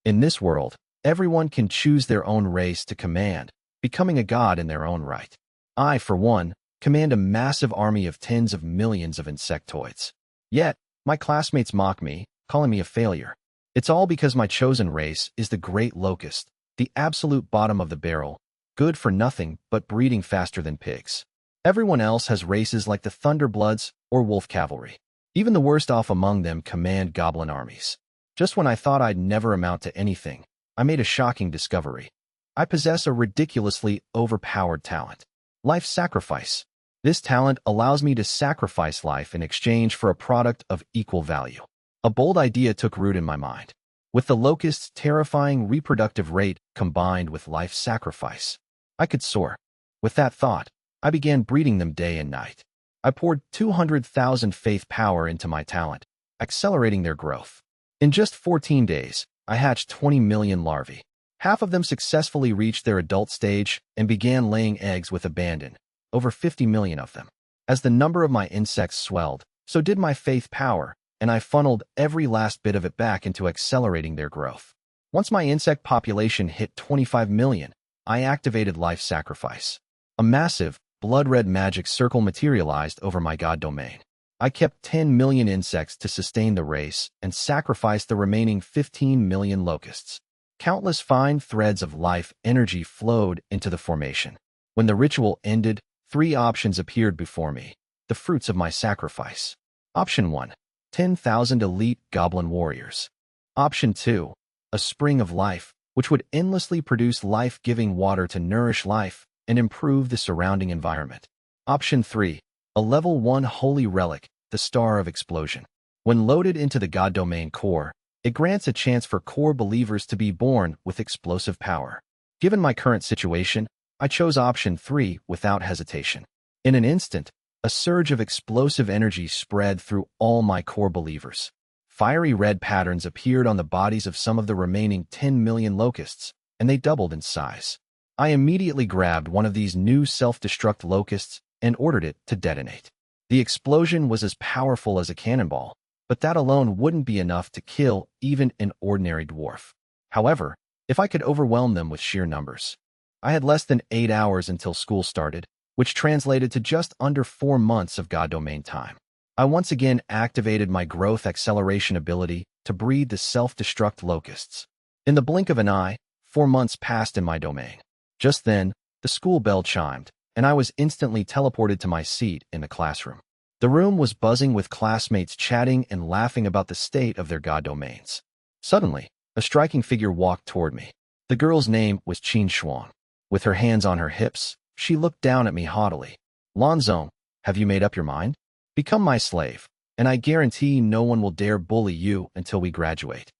In this world, everyone can choose their own race to command, becoming a god in their own right. I, for one, command a massive army of tens of millions of insectoids. Yet, my classmates mock me, calling me a failure. It's all because my chosen race is the Great Locust, the absolute bottom of the barrel, good for nothing but breeding faster than pigs. Everyone else has races like the Thunderbloods or Wolf Cavalry. Even the worst off among them command goblin armies. Just when I thought I'd never amount to anything, I made a shocking discovery. I possess a ridiculously overpowered talent. Life sacrifice. This talent allows me to sacrifice life in exchange for a product of equal value. A bold idea took root in my mind. With the locust's terrifying reproductive rate combined with life sacrifice, I could soar. With that thought, I began breeding them day and night. I poured 200,000 faith power into my talent, accelerating their growth. In just 14 days, I hatched 20 million larvae. Half of them successfully reached their adult stage and began laying eggs with abandon, over 50 million of them. As the number of my insects swelled, so did my faith power, and I funneled every last bit of it back into accelerating their growth. Once my insect population hit 25 million, I activated life sacrifice. A massive, blood-red magic circle materialized over my god domain. I kept 10 million insects to sustain the race and sacrificed the remaining 15 million locusts. Countless fine threads of life energy flowed into the formation. When the ritual ended, 3 options appeared before me, the fruits of my sacrifice. Option 1. 10,000 elite goblin warriors. Option 2. A spring of life, which would endlessly produce life-giving water to nourish life and improve the surrounding environment. Option 3. A level 1 holy relic, the Star of Explosion. When loaded into the god domain core, it grants a chance for core believers to be born with explosive power. Given my current situation, I chose option 3 without hesitation. In an instant, a surge of explosive energy spread through all my core believers. Fiery red patterns appeared on the bodies of some of the remaining 10 million locusts, and they doubled in size. I immediately grabbed one of these new self-destruct locusts and ordered it to detonate. The explosion was as powerful as a cannonball, but that alone wouldn't be enough to kill even an ordinary dwarf. However, if I could overwhelm them with sheer numbers. I had less than 8 hours until school started, which translated to just under 4 months of god domain time. I once again activated my growth acceleration ability to breed the self-destruct locusts. In the blink of an eye, 4 months passed in my domain. Just then, the school bell chimed, and I was instantly teleported to my seat in the classroom. The room was buzzing with classmates chatting and laughing about the state of their god domains. Suddenly, a striking figure walked toward me. The girl's name was Qin Shuang. With her hands on her hips, she looked down at me haughtily. "Lanzong, have you made up your mind? Become my slave, and I guarantee no one will dare bully you until we graduate."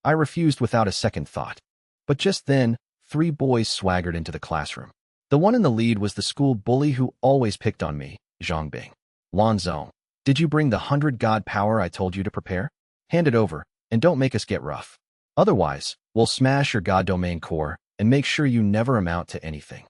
I refused without a second thought. But just then, 3 boys swaggered into the classroom. The one in the lead was the school bully who always picked on me, Zhongbing. "Lanzong, did you bring the 100 god power I told you to prepare? Hand it over, and don't make us get rough. Otherwise, we'll smash your god domain core and make sure you never amount to anything."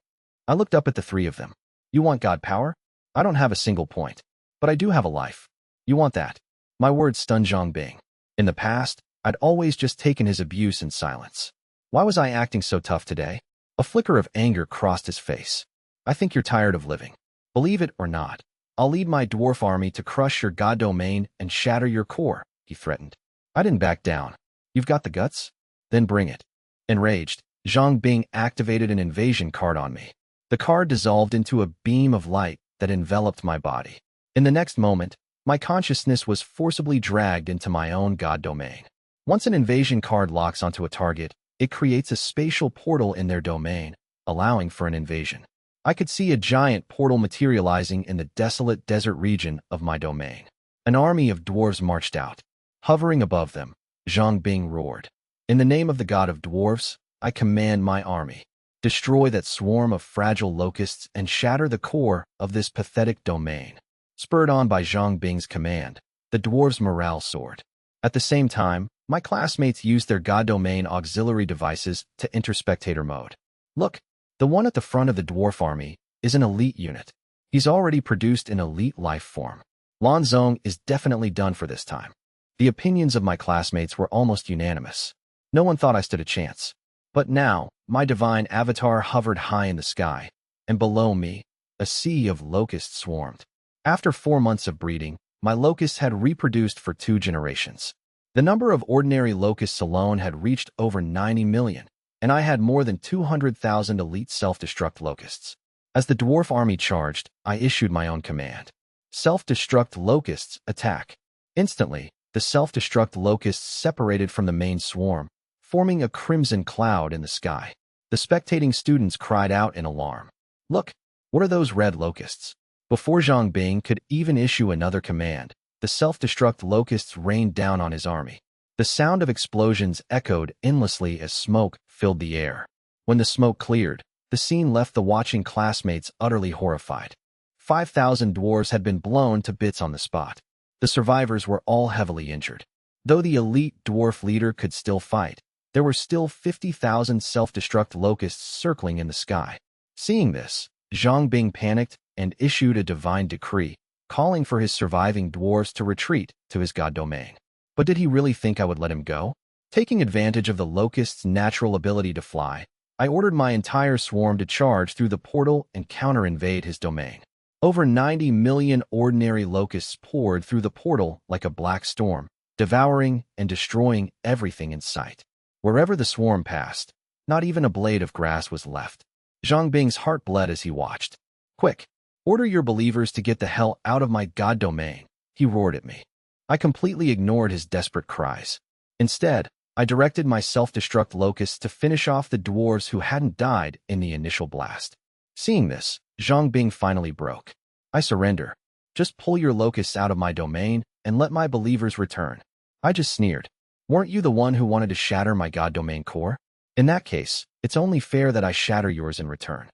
I looked up at the 3 of them. "You want god power? I don't have a single point, but I do have a life. You want that?" My words stunned Zhongbing. In the past, I'd always just taken his abuse in silence. Why was I acting so tough today? A flicker of anger crossed his face. "I think you're tired of living. Believe it or not, I'll lead my dwarf army to crush your god domain and shatter your core," he threatened. I didn't back down. "You've got the guts? Then bring it." Enraged, Zhongbing activated an invasion card on me. The card dissolved into a beam of light that enveloped my body. In the next moment, my consciousness was forcibly dragged into my own god domain. Once an invasion card locks onto a target, it creates a spatial portal in their domain, allowing for an invasion. I could see a giant portal materializing in the desolate desert region of my domain. An army of dwarves marched out. Hovering above them, Zhongbing roared. "In the name of the god of dwarves, I command my army. Destroy that swarm of fragile locusts and shatter the core of this pathetic domain." Spurred on by Zhongbing's command, the dwarves' morale soared. At the same time, my classmates used their god domain auxiliary devices to enter spectator mode. "Look, the one at the front of the dwarf army is an elite unit. He's already produced an elite life form. Lanzong is definitely done for this time." The opinions of my classmates were almost unanimous. No one thought I stood a chance. But now, my divine avatar hovered high in the sky, and below me, a sea of locusts swarmed. After 4 months of breeding, my locusts had reproduced for 2 generations. The number of ordinary locusts alone had reached over 90 million, and I had more than 200,000 elite self-destruct locusts. As the dwarf army charged, I issued my own command. Self-destruct locusts, attack. Instantly, the self-destruct locusts separated from the main swarm, forming a crimson cloud in the sky. The spectating students cried out in alarm. Look, what are those red locusts? Before Zhang Bing could even issue another command, the self-destruct locusts rained down on his army. The sound of explosions echoed endlessly as smoke filled the air. When the smoke cleared, the scene left the watching classmates utterly horrified. 5,000 dwarves had been blown to bits on the spot. The survivors were all heavily injured. Though the elite dwarf leader could still fight, there were still 50,000 self-destruct locusts circling in the sky. Seeing this, Zhang Bing panicked and issued a divine decree, calling for his surviving dwarves to retreat to his god domain. But did he really think I would let him go? Taking advantage of the locust's natural ability to fly, I ordered my entire swarm to charge through the portal and counter-invade his domain. Over 90 million ordinary locusts poured through the portal like a black storm, devouring and destroying everything in sight. Wherever the swarm passed, not even a blade of grass was left. Zhang Bing's heart bled as he watched. Quick, order your believers to get the hell out of my god domain, he roared at me. I completely ignored his desperate cries. Instead, I directed my self-destruct locusts to finish off the dwarves who hadn't died in the initial blast. Seeing this, Zhang Bing finally broke. I surrender. Just pull your locusts out of my domain and let my believers return. I just sneered. Weren't you the one who wanted to shatter my god domain core? In that case, it's only fair that I shatter yours in return.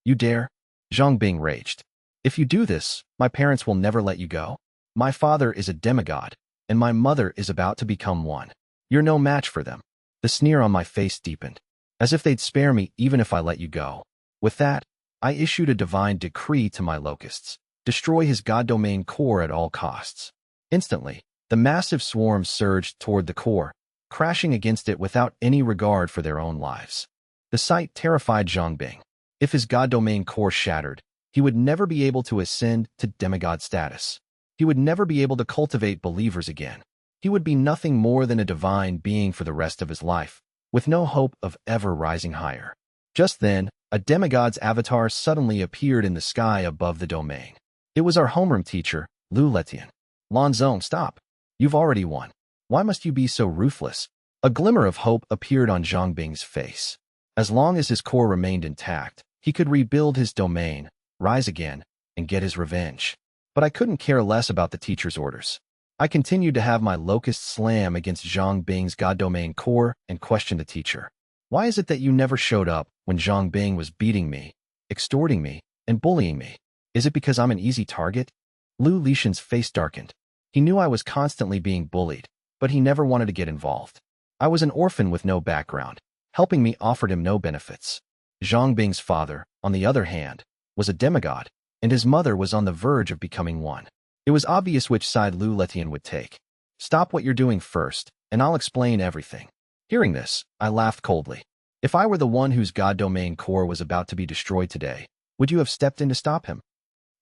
You dare? Zhang Bing raged. If you do this, my parents will never let you go. My father is a demigod, and my mother is about to become one. You're no match for them. The sneer on my face deepened, as if they'd spare me even if I let you go. With that, I issued a divine decree to my locusts. Destroy his god domain core at all costs. Instantly, the massive swarm surged toward the core, crashing against it without any regard for their own lives. The sight terrified Zhang Bing. If his god domain core shattered, he would never be able to ascend to demigod status. He would never be able to cultivate believers again. He would be nothing more than a divine being for the rest of his life, with no hope of ever rising higher. Just then, a demigod's avatar suddenly appeared in the sky above the domain. It was our homeroom teacher, Lu Letian. Lanzong, stop. You've already won. Why must you be so ruthless? A glimmer of hope appeared on Zhang Bing's face. As long as his core remained intact, he could rebuild his domain, rise again, and get his revenge. But I couldn't care less about the teacher's orders. I continued to have my locust slam against Zhang Bing's god domain core and question the teacher. Why is it that you never showed up when Zhang Bing was beating me, extorting me, and bullying me? Is it because I'm an easy target? Lu Lishan's face darkened. He knew I was constantly being bullied, but he never wanted to get involved. I was an orphan with no background. Helping me offered him no benefits. Zhang Bing's father, on the other hand, was a demigod, and his mother was on the verge of becoming one. It was obvious which side Lu Letian would take. Stop what you're doing first, and I'll explain everything. Hearing this, I laughed coldly. If I were the one whose god domain core was about to be destroyed today, would you have stepped in to stop him?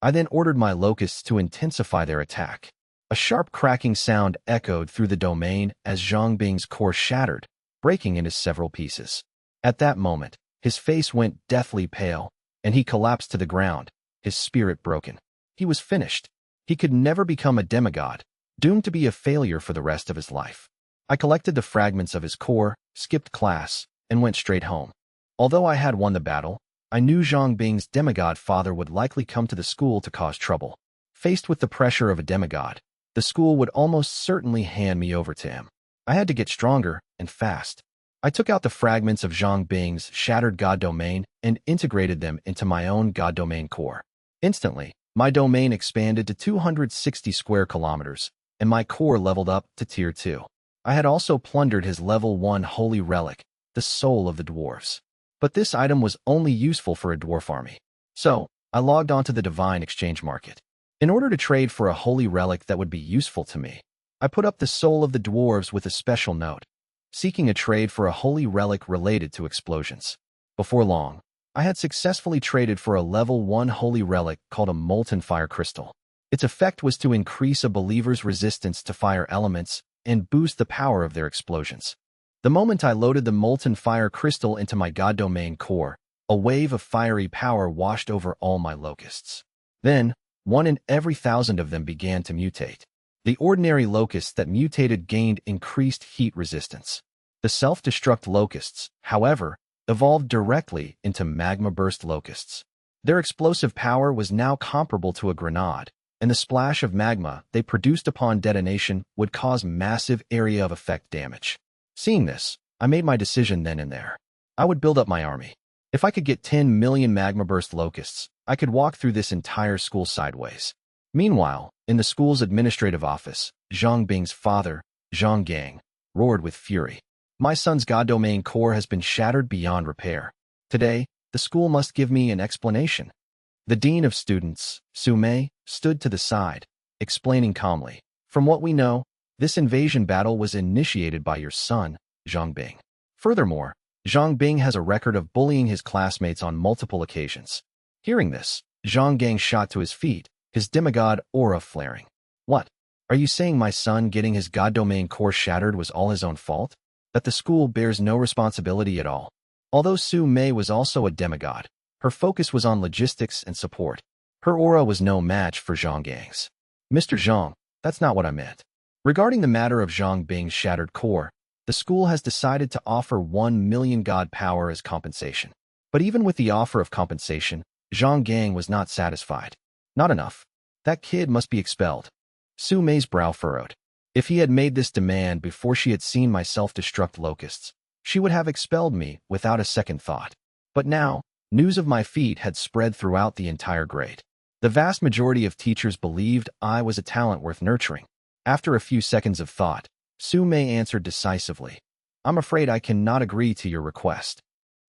I then ordered my locusts to intensify their attack. A sharp cracking sound echoed through the domain as Zhang Bing's core shattered, breaking into several pieces. At that moment, his face went deathly pale, and he collapsed to the ground, his spirit broken. He was finished. He could never become a demigod, doomed to be a failure for the rest of his life. I collected the fragments of his core, skipped class, and went straight home. Although I had won the battle, I knew Zhang Bing's demigod father would likely come to the school to cause trouble. Faced with the pressure of a demigod, the school would almost certainly hand me over to him. I had to get stronger and fast. I took out the fragments of Zhang Bing's shattered god domain and integrated them into my own god domain core. Instantly, my domain expanded to 260 square kilometers, and my core leveled up to Tier 2. I had also plundered his Level 1 holy relic, the soul of the dwarves. But this item was only useful for a dwarf army. So, I logged onto the Divine Exchange Market. In order to trade for a holy relic that would be useful to me, I put up the soul of the dwarves with a special note. seeking a trade for a holy relic related to explosions. Before long, I had successfully traded for a level 1 holy relic called a molten fire crystal. Its effect was to increase a believer's resistance to fire elements and boost the power of their explosions. The moment I loaded the molten fire crystal into my god domain core, a wave of fiery power washed over all my locusts. Then, 1 in every 1,000 of them began to mutate. The ordinary locusts that mutated gained increased heat resistance. The self-destruct locusts, however, evolved directly into magma burst locusts. Their explosive power was now comparable to a grenade, and the splash of magma they produced upon detonation would cause massive area of effect damage. Seeing this, I made my decision then and there. I would build up my army. If I could get 10 million magma burst locusts, I could walk through this entire school sideways. Meanwhile, in the school's administrative office, Zhang Bing's father, Zhang Gang, roared with fury. My son's god domain core has been shattered beyond repair. Today, the school must give me an explanation. The dean of students, Su Mei, stood to the side, explaining calmly, "From what we know, this invasion battle was initiated by your son, Zhang Bing. Furthermore, Zhang Bing has a record of bullying his classmates on multiple occasions." Hearing this, Zhang Gang shot to his feet, his demigod aura flaring. "What? Are you saying my son getting his god domain core shattered was all his own fault? That the school bears no responsibility at all?" Although Su Mei was also a demigod, her focus was on logistics and support. Her aura was no match for Zhang Gang's. "Mr. Zhang, that's not what I meant. Regarding the matter of Zhang Bing's shattered core, the school has decided to offer 1 million god power as compensation. But even with the offer of compensation, Zhang Gang was not satisfied. Not enough. That kid must be expelled." Su Mei's brow furrowed. If he had made this demand before she had seen my self-destruct locusts, she would have expelled me without a second thought. But now, news of my feat had spread throughout the entire grade. The vast majority of teachers believed I was a talent worth nurturing. After a few seconds of thought, Su Mei answered decisively, "I'm afraid I cannot agree to your request."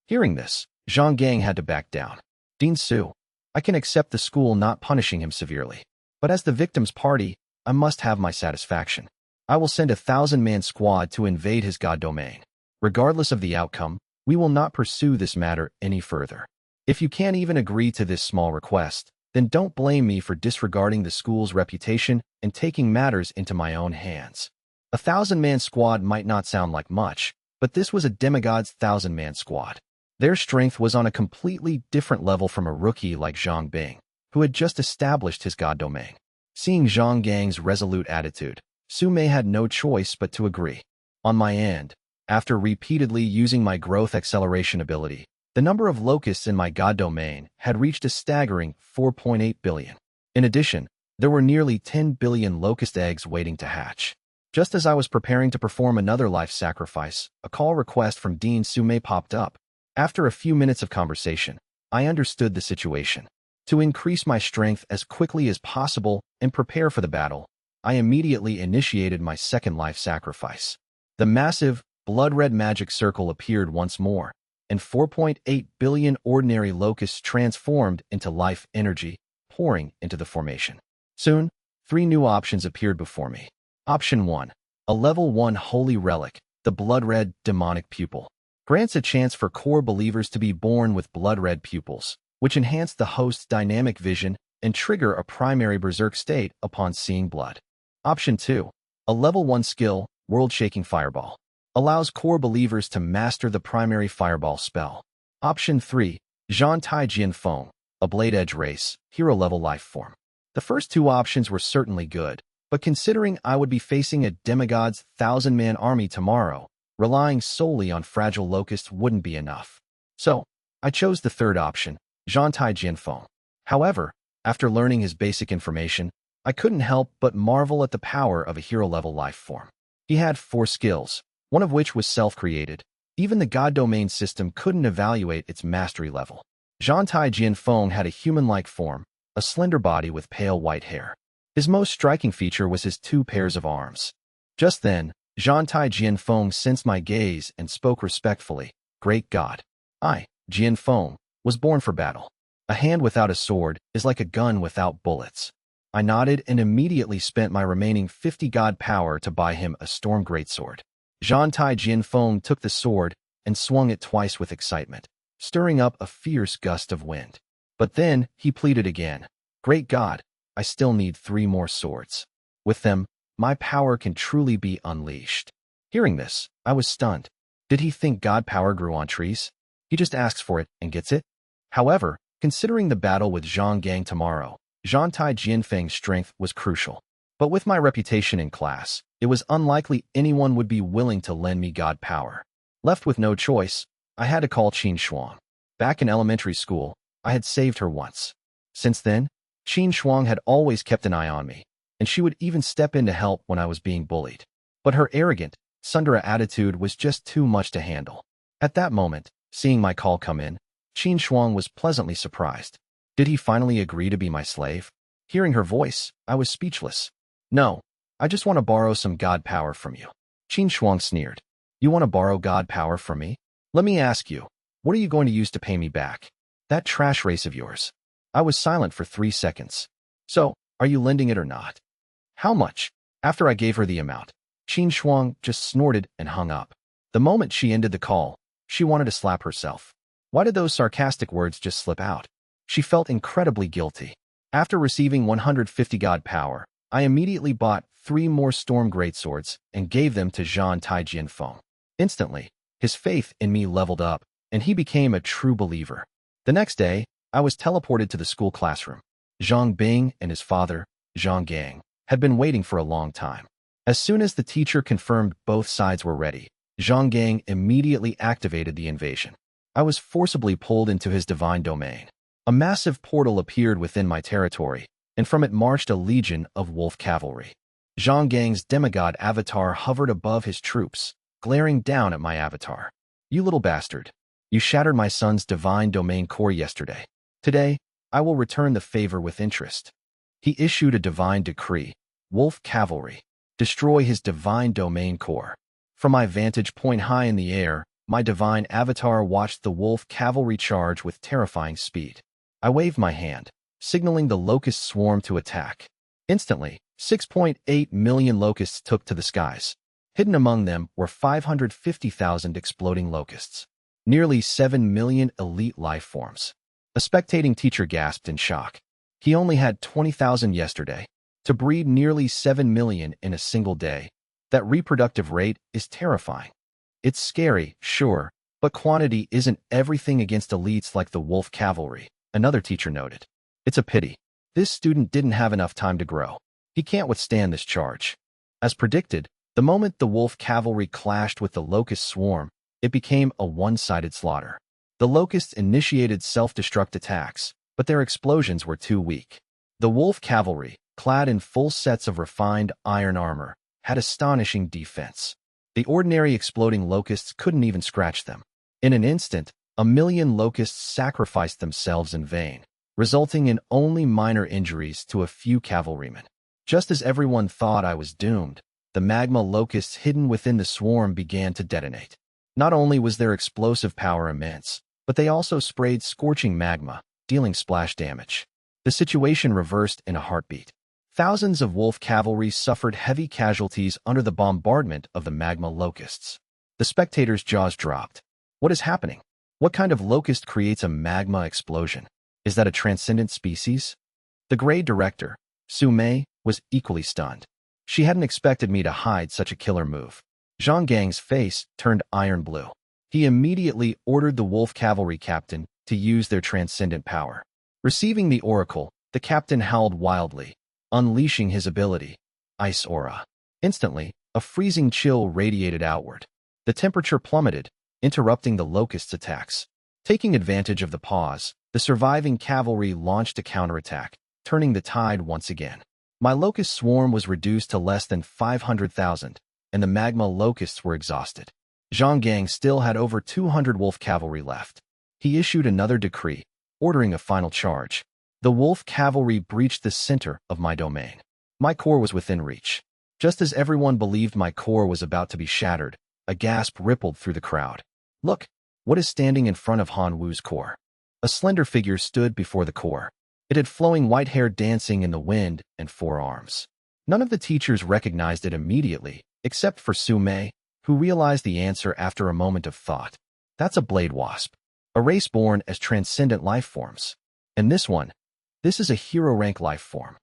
Hearing this, Zhang Gang had to back down. "Dean Su, I can accept the school not punishing him severely, but as the victim's party, I must have my satisfaction. I will send a 1,000-man squad to invade his god domain. Regardless of the outcome, we will not pursue this matter any further. If you can't even agree to this small request, then don't blame me for disregarding the school's reputation and taking matters into my own hands." A 1,000-man squad might not sound like much, but this was a demigod's 1,000-man squad. Their strength was on a completely different level from a rookie like Zhang Bing, who had just established his god domain. Seeing Zhang Gang's resolute attitude, Su Mei had no choice but to agree. On my end, after repeatedly using my growth acceleration ability, the number of locusts in my god domain had reached a staggering 4.8 billion. In addition, there were nearly 10 billion locust eggs waiting to hatch. Just as I was preparing to perform another life sacrifice, a call request from Dean Su Mei popped up. After a few minutes of conversation, I understood the situation. To increase my strength as quickly as possible and prepare for the battle, I immediately initiated my second life sacrifice. The massive, blood-red magic circle appeared once more, and 4.8 billion ordinary locusts transformed into life energy, pouring into the formation. Soon, 3 new options appeared before me. Option 1. A level 1 holy relic, the blood-red demonic pupil. Grants a chance for core believers to be born with blood-red pupils, which enhance the host's dynamic vision and trigger a primary berserk state upon seeing blood. Option 2. A level 1 skill, world-shaking fireball. Allows core believers to master the primary fireball spell. Option 3. Zhan Tai Jian Feng, a blade edge race, hero-level life form. The first 2 options were certainly good, but considering I would be facing a demigod's 1,000-man army tomorrow, relying solely on fragile locusts wouldn't be enough. So, I chose the third option, Zhan Tai Jian Feng. However, after learning his basic information, I couldn't help but marvel at the power of a hero-level life form. He had 4 skills, one of which was self-created. Even the god domain system couldn't evaluate its mastery level. Zhan Tai Jian Feng had a human-like form, a slender body with pale white hair. His most striking feature was his 2 pairs of arms. Just then, Zhan Tai Jian Feng sensed my gaze and spoke respectfully. "Great God. I, Jian Feng, was born for battle. A hand without a sword is like a gun without bullets." I nodded and immediately spent my remaining 50 god power to buy him a storm greatsword. Zhan Tai Jianfeng took the sword and swung it twice with excitement, stirring up a fierce gust of wind. But then he pleaded again. Great God, I still need 3 more swords. With them, my power can truly be unleashed. Hearing this, I was stunned. Did he think God power grew on trees? He just asks for it and gets it? However, considering the battle with Zhang Gang tomorrow, Zhan Tai Jianfeng's strength was crucial. But with my reputation in class, it was unlikely anyone would be willing to lend me God power. Left with no choice, I had to call Qin Shuang. Back in elementary school, I had saved her once. Since then, Qin Shuang had always kept an eye on me, and she would even step in to help when I was being bullied. But her arrogant, tsundere attitude was just too much to handle. At that moment, seeing my call come in, Qin Shuang was pleasantly surprised. Did he finally agree to be my slave? Hearing her voice, I was speechless. No, I just want to borrow some God power from you. Qin Shuang sneered. You want to borrow God power from me? Let me ask you, what are you going to use to pay me back? That trash race of yours. I was silent for 3 seconds. So, are you lending it or not? How much? After I gave her the amount, Qin Shuang just snorted and hung up. The moment she ended the call, she wanted to slap herself. Why did those sarcastic words just slip out? She felt incredibly guilty. After receiving 150 God power, I immediately bought 3 more Storm Greatswords and gave them to Zhan Tai Jianfeng. Instantly, his faith in me leveled up, and he became a true believer. The next day, I was teleported to the school classroom. Zhang Bing and his father, Zhang Gang, had been waiting for a long time. As soon as the teacher confirmed both sides were ready, Zhang Gang immediately activated the invasion. I was forcibly pulled into his divine domain. A massive portal appeared within my territory, and from it marched a legion of wolf cavalry. Zhang Gang's demigod avatar hovered above his troops, glaring down at my avatar. You little bastard. You shattered my son's divine domain core yesterday. Today, I will return the favor with interest. He issued a divine decree. Wolf cavalry. Destroy his divine domain core. From my vantage point high in the air, my divine avatar watched the wolf cavalry charge with terrifying speed. I waved my hand, signaling the locust swarm to attack. Instantly, 6.8 million locusts took to the skies. Hidden among them were 550,000 exploding locusts. Nearly 7 million elite life forms. A spectating teacher gasped in shock. He only had 20,000 yesterday. To breed nearly 7 million in a single day, that reproductive rate is terrifying. It's scary, sure, but quantity isn't everything against elites like the wolf cavalry, another teacher noted. It's a pity. This student didn't have enough time to grow. He can't withstand this charge. As predicted, the moment the wolf cavalry clashed with the locust swarm, it became a one-sided slaughter. The locusts initiated self-destruct attacks, but their explosions were too weak. The wolf cavalry, clad in full sets of refined iron armor, had astonishing defense. The ordinary exploding locusts couldn't even scratch them. In an instant, 1 million locusts sacrificed themselves in vain, resulting in only minor injuries to a few cavalrymen. Just as everyone thought I was doomed, the magma locusts hidden within the swarm began to detonate. Not only was their explosive power immense, but they also sprayed scorching magma, dealing splash damage. The situation reversed in a heartbeat. Thousands of wolf cavalry suffered heavy casualties under the bombardment of the magma locusts. The spectators' jaws dropped. What is happening? What kind of locust creates a magma explosion? Is that a transcendent species? The grade director, Su Mei, was equally stunned. She hadn't expected me to hide such a killer move. Zhang Gang's face turned iron blue. He immediately ordered the wolf cavalry captain to use their transcendent power. Receiving the oracle, the captain howled wildly, unleashing his ability, Ice Aura. Instantly, a freezing chill radiated outward. The temperature plummeted, interrupting the locust's attacks. Taking advantage of the pause, the surviving cavalry launched a counterattack, turning the tide once again. My locust swarm was reduced to less than 500,000, and the magma locusts were exhausted. Zhang Gang still had over 200 wolf cavalry left. He issued another decree, ordering a final charge. The wolf cavalry breached the center of my domain. My core was within reach. Just as everyone believed my core was about to be shattered, a gasp rippled through the crowd. Look, what is standing in front of Han Wu's core? A slender figure stood before the core. It had flowing white hair dancing in the wind and 4 arms. None of the teachers recognized it immediately, except for Su Mei, who realized the answer after a moment of thought. That's a blade wasp, a race born as transcendent life forms. And this is a hero rank life form.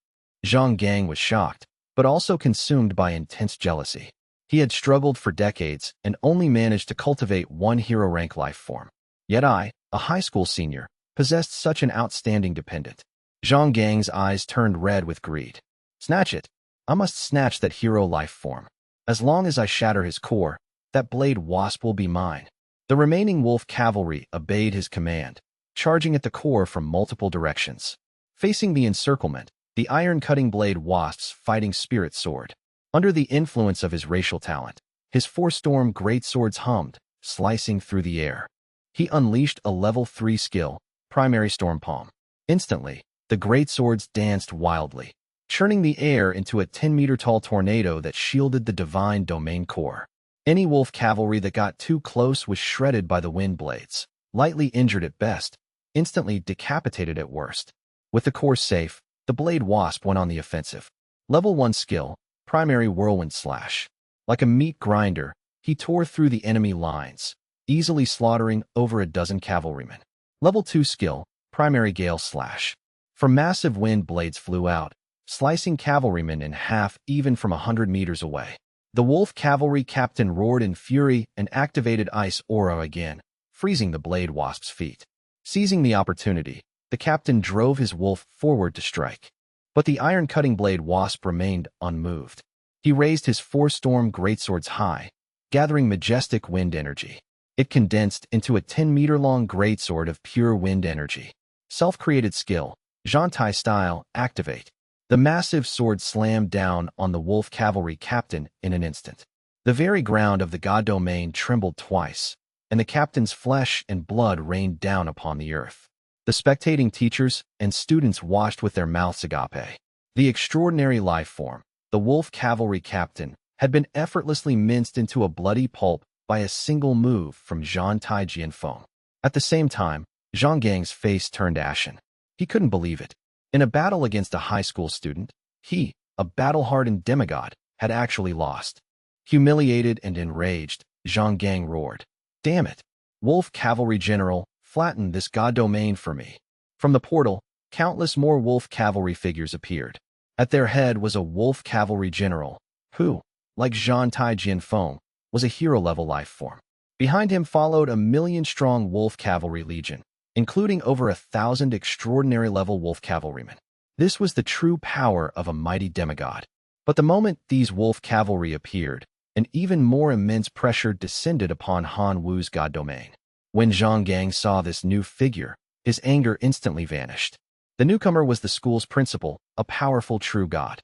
Zhang Gang was shocked, but also consumed by intense jealousy. He had struggled for decades and only managed to cultivate one hero rank life form. Yet I, a high school senior, possessed such an outstanding dependent. Zhang Gang's eyes turned red with greed. Snatch it. I must snatch that hero life form. As long as I shatter his core, that blade wasp will be mine. The remaining wolf cavalry obeyed his command, charging at the core from multiple directions. Facing the encirclement, the iron-cutting blade wasp's fighting spirit soared. Under the influence of his racial talent, his four-storm greatswords hummed, slicing through the air. He unleashed a level 3 skill, Primary Storm Palm. Instantly, the greatswords danced wildly, churning the air into a 10-meter-tall tornado that shielded the divine domain core. Any wolf cavalry that got too close was shredded by the wind blades, lightly injured at best, instantly decapitated at worst. With the core safe, the blade wasp went on the offensive. Level 1 skill, Primary Whirlwind Slash. Like a meat grinder, he tore through the enemy lines, easily slaughtering over a dozen cavalrymen. Level 2 skill, Primary Gale Slash. For massive wind blades flew out, slicing cavalrymen in half even from 100 meters away. The wolf cavalry captain roared in fury and activated Ice Aura again, freezing the blade wasp's feet. Seizing the opportunity, the captain drove his wolf forward to strike. But the iron-cutting blade wasp remained unmoved. He raised his four-storm greatswords high, gathering majestic wind energy. It condensed into a 10-meter-long greatsword of pure wind energy. Self-created skill, Zhantai style, activate. The massive sword slammed down on the wolf cavalry captain in an instant. The very ground of the god domain trembled twice, and the captain's flesh and blood rained down upon the earth. The spectating teachers and students watched with their mouths agape. The extraordinary life form, the wolf cavalry captain, had been effortlessly minced into a bloody pulp by a single move from Zhan Tai Jianfeng. At the same time, Zhang Gang's face turned ashen. He couldn't believe it. In a battle against a high school student, he, a battle-hardened demigod, had actually lost. Humiliated and enraged, Zhang Gang roared, "Damn it! Wolf cavalry general, flatten this god domain for me." From the portal, countless more wolf cavalry figures appeared. At their head was a wolf cavalry general, who, like Zhan Tai Jianfeng, was a hero-level life form. Behind him followed a million-strong wolf cavalry legion, including over 1,000 extraordinary-level wolf cavalrymen. This was the true power of a mighty demigod. But the moment these wolf cavalry appeared, an even more immense pressure descended upon Han Wu's god domain. When Zhang Gang saw this new figure, his anger instantly vanished. The newcomer was the school's principal, a powerful true god.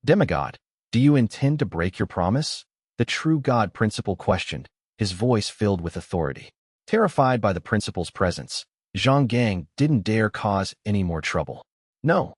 "Demigod, do you intend to break your promise?" The true god principal questioned, his voice filled with authority. Terrified by the principal's presence, Zhang Gang didn't dare cause any more trouble. No,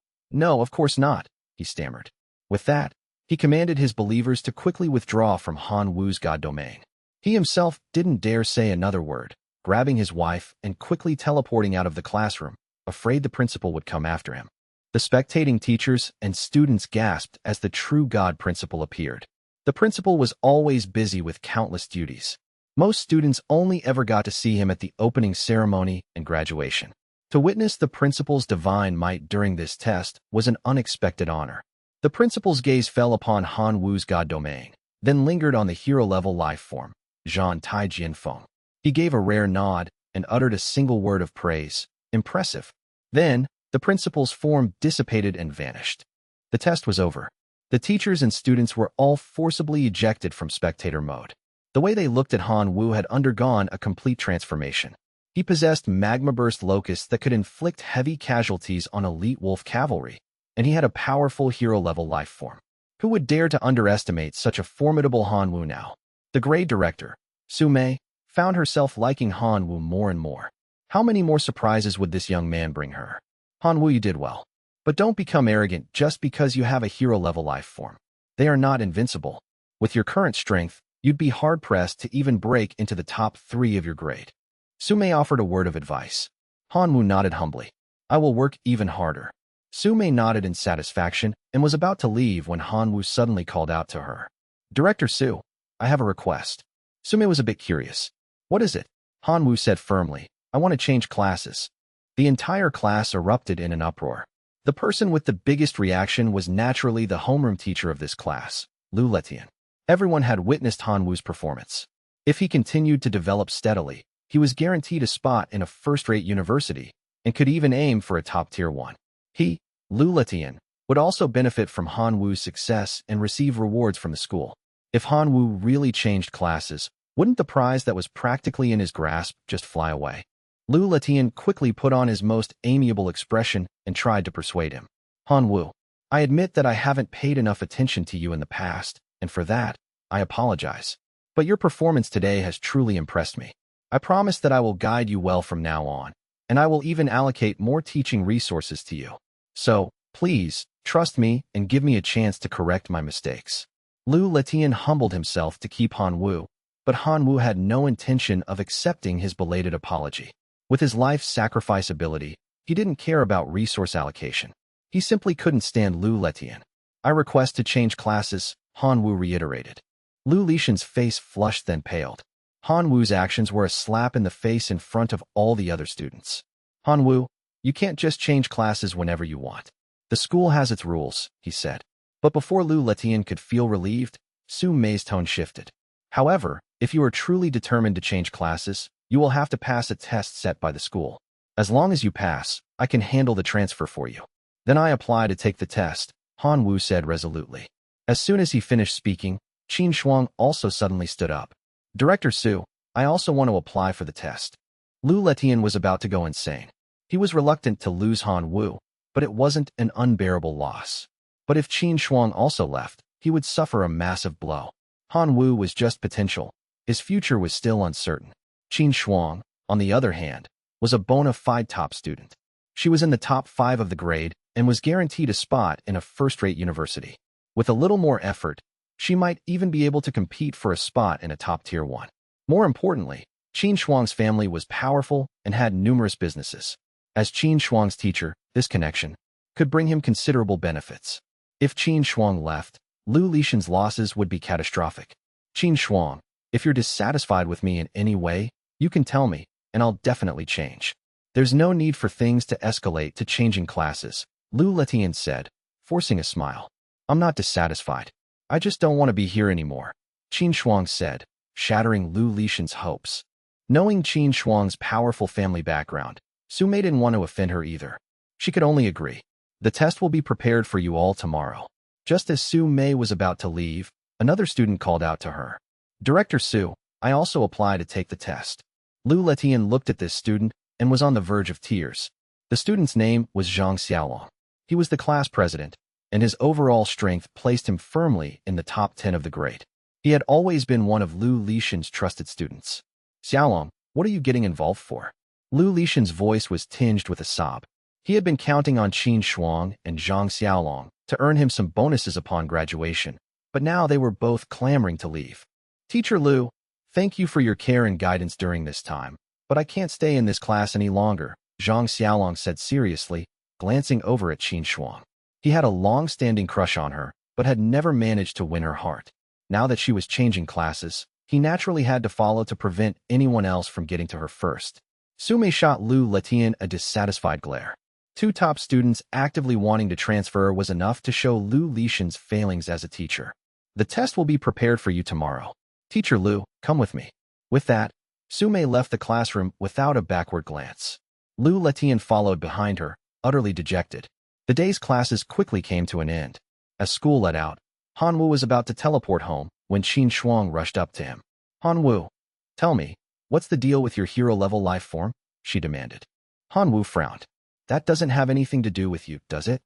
of course not," he stammered. With that, he commanded his believers to quickly withdraw from Han Wu's god domain. He himself didn't dare say another word, grabbing his wife and quickly teleporting out of the classroom, afraid the principal would come after him. The spectating teachers and students gasped as the true god principal appeared. The principal was always busy with countless duties. Most students only ever got to see him at the opening ceremony and graduation. To witness the principal's divine might during this test was an unexpected honor. The principal's gaze fell upon Han Wu's god domain, then lingered on the hero-level life form, Zhan Tai Jianfeng. He gave a rare nod and uttered a single word of praise, "Impressive." Then, the principal's form dissipated and vanished. The test was over. The teachers and students were all forcibly ejected from spectator mode. The way they looked at Han Wu had undergone a complete transformation. He possessed magma-burst locusts that could inflict heavy casualties on elite wolf cavalry, and he had a powerful hero-level life form. Who would dare to underestimate such a formidable Han Wu now? The grade director, Su Mei, found herself liking Han Wu more and more. How many more surprises would this young man bring her? Han Wu, you did well. But don't become arrogant just because you have a hero-level life form. They are not invincible. With your current strength, you'd be hard-pressed to even break into the top 3 of your grade. Su Mei offered a word of advice. Han Wu nodded humbly. "I will work even harder." Su Mei nodded in satisfaction and was about to leave when Han Wu suddenly called out to her. "Director Su, I have a request." Sume was a bit curious. What is it? Hanwoo said firmly. I want to change classes. The entire class erupted in an uproar. The person with the biggest reaction was naturally the homeroom teacher of this class, Lu Letian. Everyone had witnessed Hanwoo's performance. If he continued to develop steadily, he was guaranteed a spot in a first-rate university and could even aim for a top-tier one. He, Lu Letian, would also benefit from Hanwoo's success and receive rewards from the school. If Hanwoo really changed classes, wouldn't the prize that was practically in his grasp just fly away? Lu Letian quickly put on his most amiable expression and tried to persuade him. Hanwoo, I admit that I haven't paid enough attention to you in the past, and for that, I apologize. But your performance today has truly impressed me. I promise that I will guide you well from now on, and I will even allocate more teaching resources to you. So, please, trust me and give me a chance to correct my mistakes. Lu Letian humbled himself to keep Hanwoo, but Hanwoo had no intention of accepting his belated apology. With his life sacrifice ability, he didn't care about resource allocation. He simply couldn't stand Lu Letian. I request to change classes, Hanwoo reiterated. Lu Lishan's face flushed then paled. Hanwoo's actions were a slap in the face in front of all the other students. Hanwoo, you can't just change classes whenever you want. The school has its rules, he said. But before Lu Letian could feel relieved, Su Mei's tone shifted. However, if you are truly determined to change classes, you will have to pass a test set by the school. As long as you pass, I can handle the transfer for you. Then I apply to take the test, Hanwoo said resolutely. As soon as he finished speaking, Qin Shuang also suddenly stood up. Director Su, I also want to apply for the test. Lu Letian was about to go insane. He was reluctant to lose Hanwoo, but it wasn't an unbearable loss. But if Qin Shuang also left, he would suffer a massive blow. Hanwoo was just potential. His future was still uncertain. Qin Shuang, on the other hand, was a bona fide top student. She was in the top 5 of the grade and was guaranteed a spot in a first-rate university. With a little more effort, she might even be able to compete for a spot in a top-tier one. More importantly, Qin Shuang's family was powerful and had numerous businesses. As Qin Shuang's teacher, this connection could bring him considerable benefits. If Qin Shuang left, Lu Lishan's losses would be catastrophic. Qin Shuang, if you're dissatisfied with me in any way, you can tell me, and I'll definitely change. There's no need for things to escalate to changing classes, Lu Letian said, forcing a smile. I'm not dissatisfied. I just don't want to be here anymore, Qin Shuang said, shattering Lu Lishan's hopes. Knowing Qin Shuang's powerful family background, Su Mei didn't want to offend her either. She could only agree. The test will be prepared for you all tomorrow. Just as Su Mei was about to leave, another student called out to her. Director Su, I also apply to take the test. Lu Letian looked at this student and was on the verge of tears. The student's name was Zhang Xiaolong. He was the class president, and his overall strength placed him firmly in the top 10 of the grade. He had always been one of Lu Lishan's trusted students. Xiaolong, what are you getting involved for? Lu Lishan's voice was tinged with a sob. He had been counting on Qin Shuang and Zhang Xiaolong to earn him some bonuses upon graduation, but now they were both clamoring to leave. Teacher Lu, thank you for your care and guidance during this time, but I can't stay in this class any longer, Zhang Xiaolong said seriously, glancing over at Qin Shuang. He had a long-standing crush on her, but had never managed to win her heart. Now that she was changing classes, he naturally had to follow to prevent anyone else from getting to her first. Su Mei shot Lu Letian a dissatisfied glare. 2 top students actively wanting to transfer was enough to show Lu Lishan's failings as a teacher. The test will be prepared for you tomorrow. Teacher Lu, come with me. With that, Su Mei left the classroom without a backward glance. Lu Letian followed behind her, utterly dejected. The day's classes quickly came to an end. As school let out, Hanwoo was about to teleport home when Qin Shuang rushed up to him. Hanwoo, tell me, what's the deal with your hero-level life form? She demanded. Hanwoo frowned. That doesn't have anything to do with you, does it?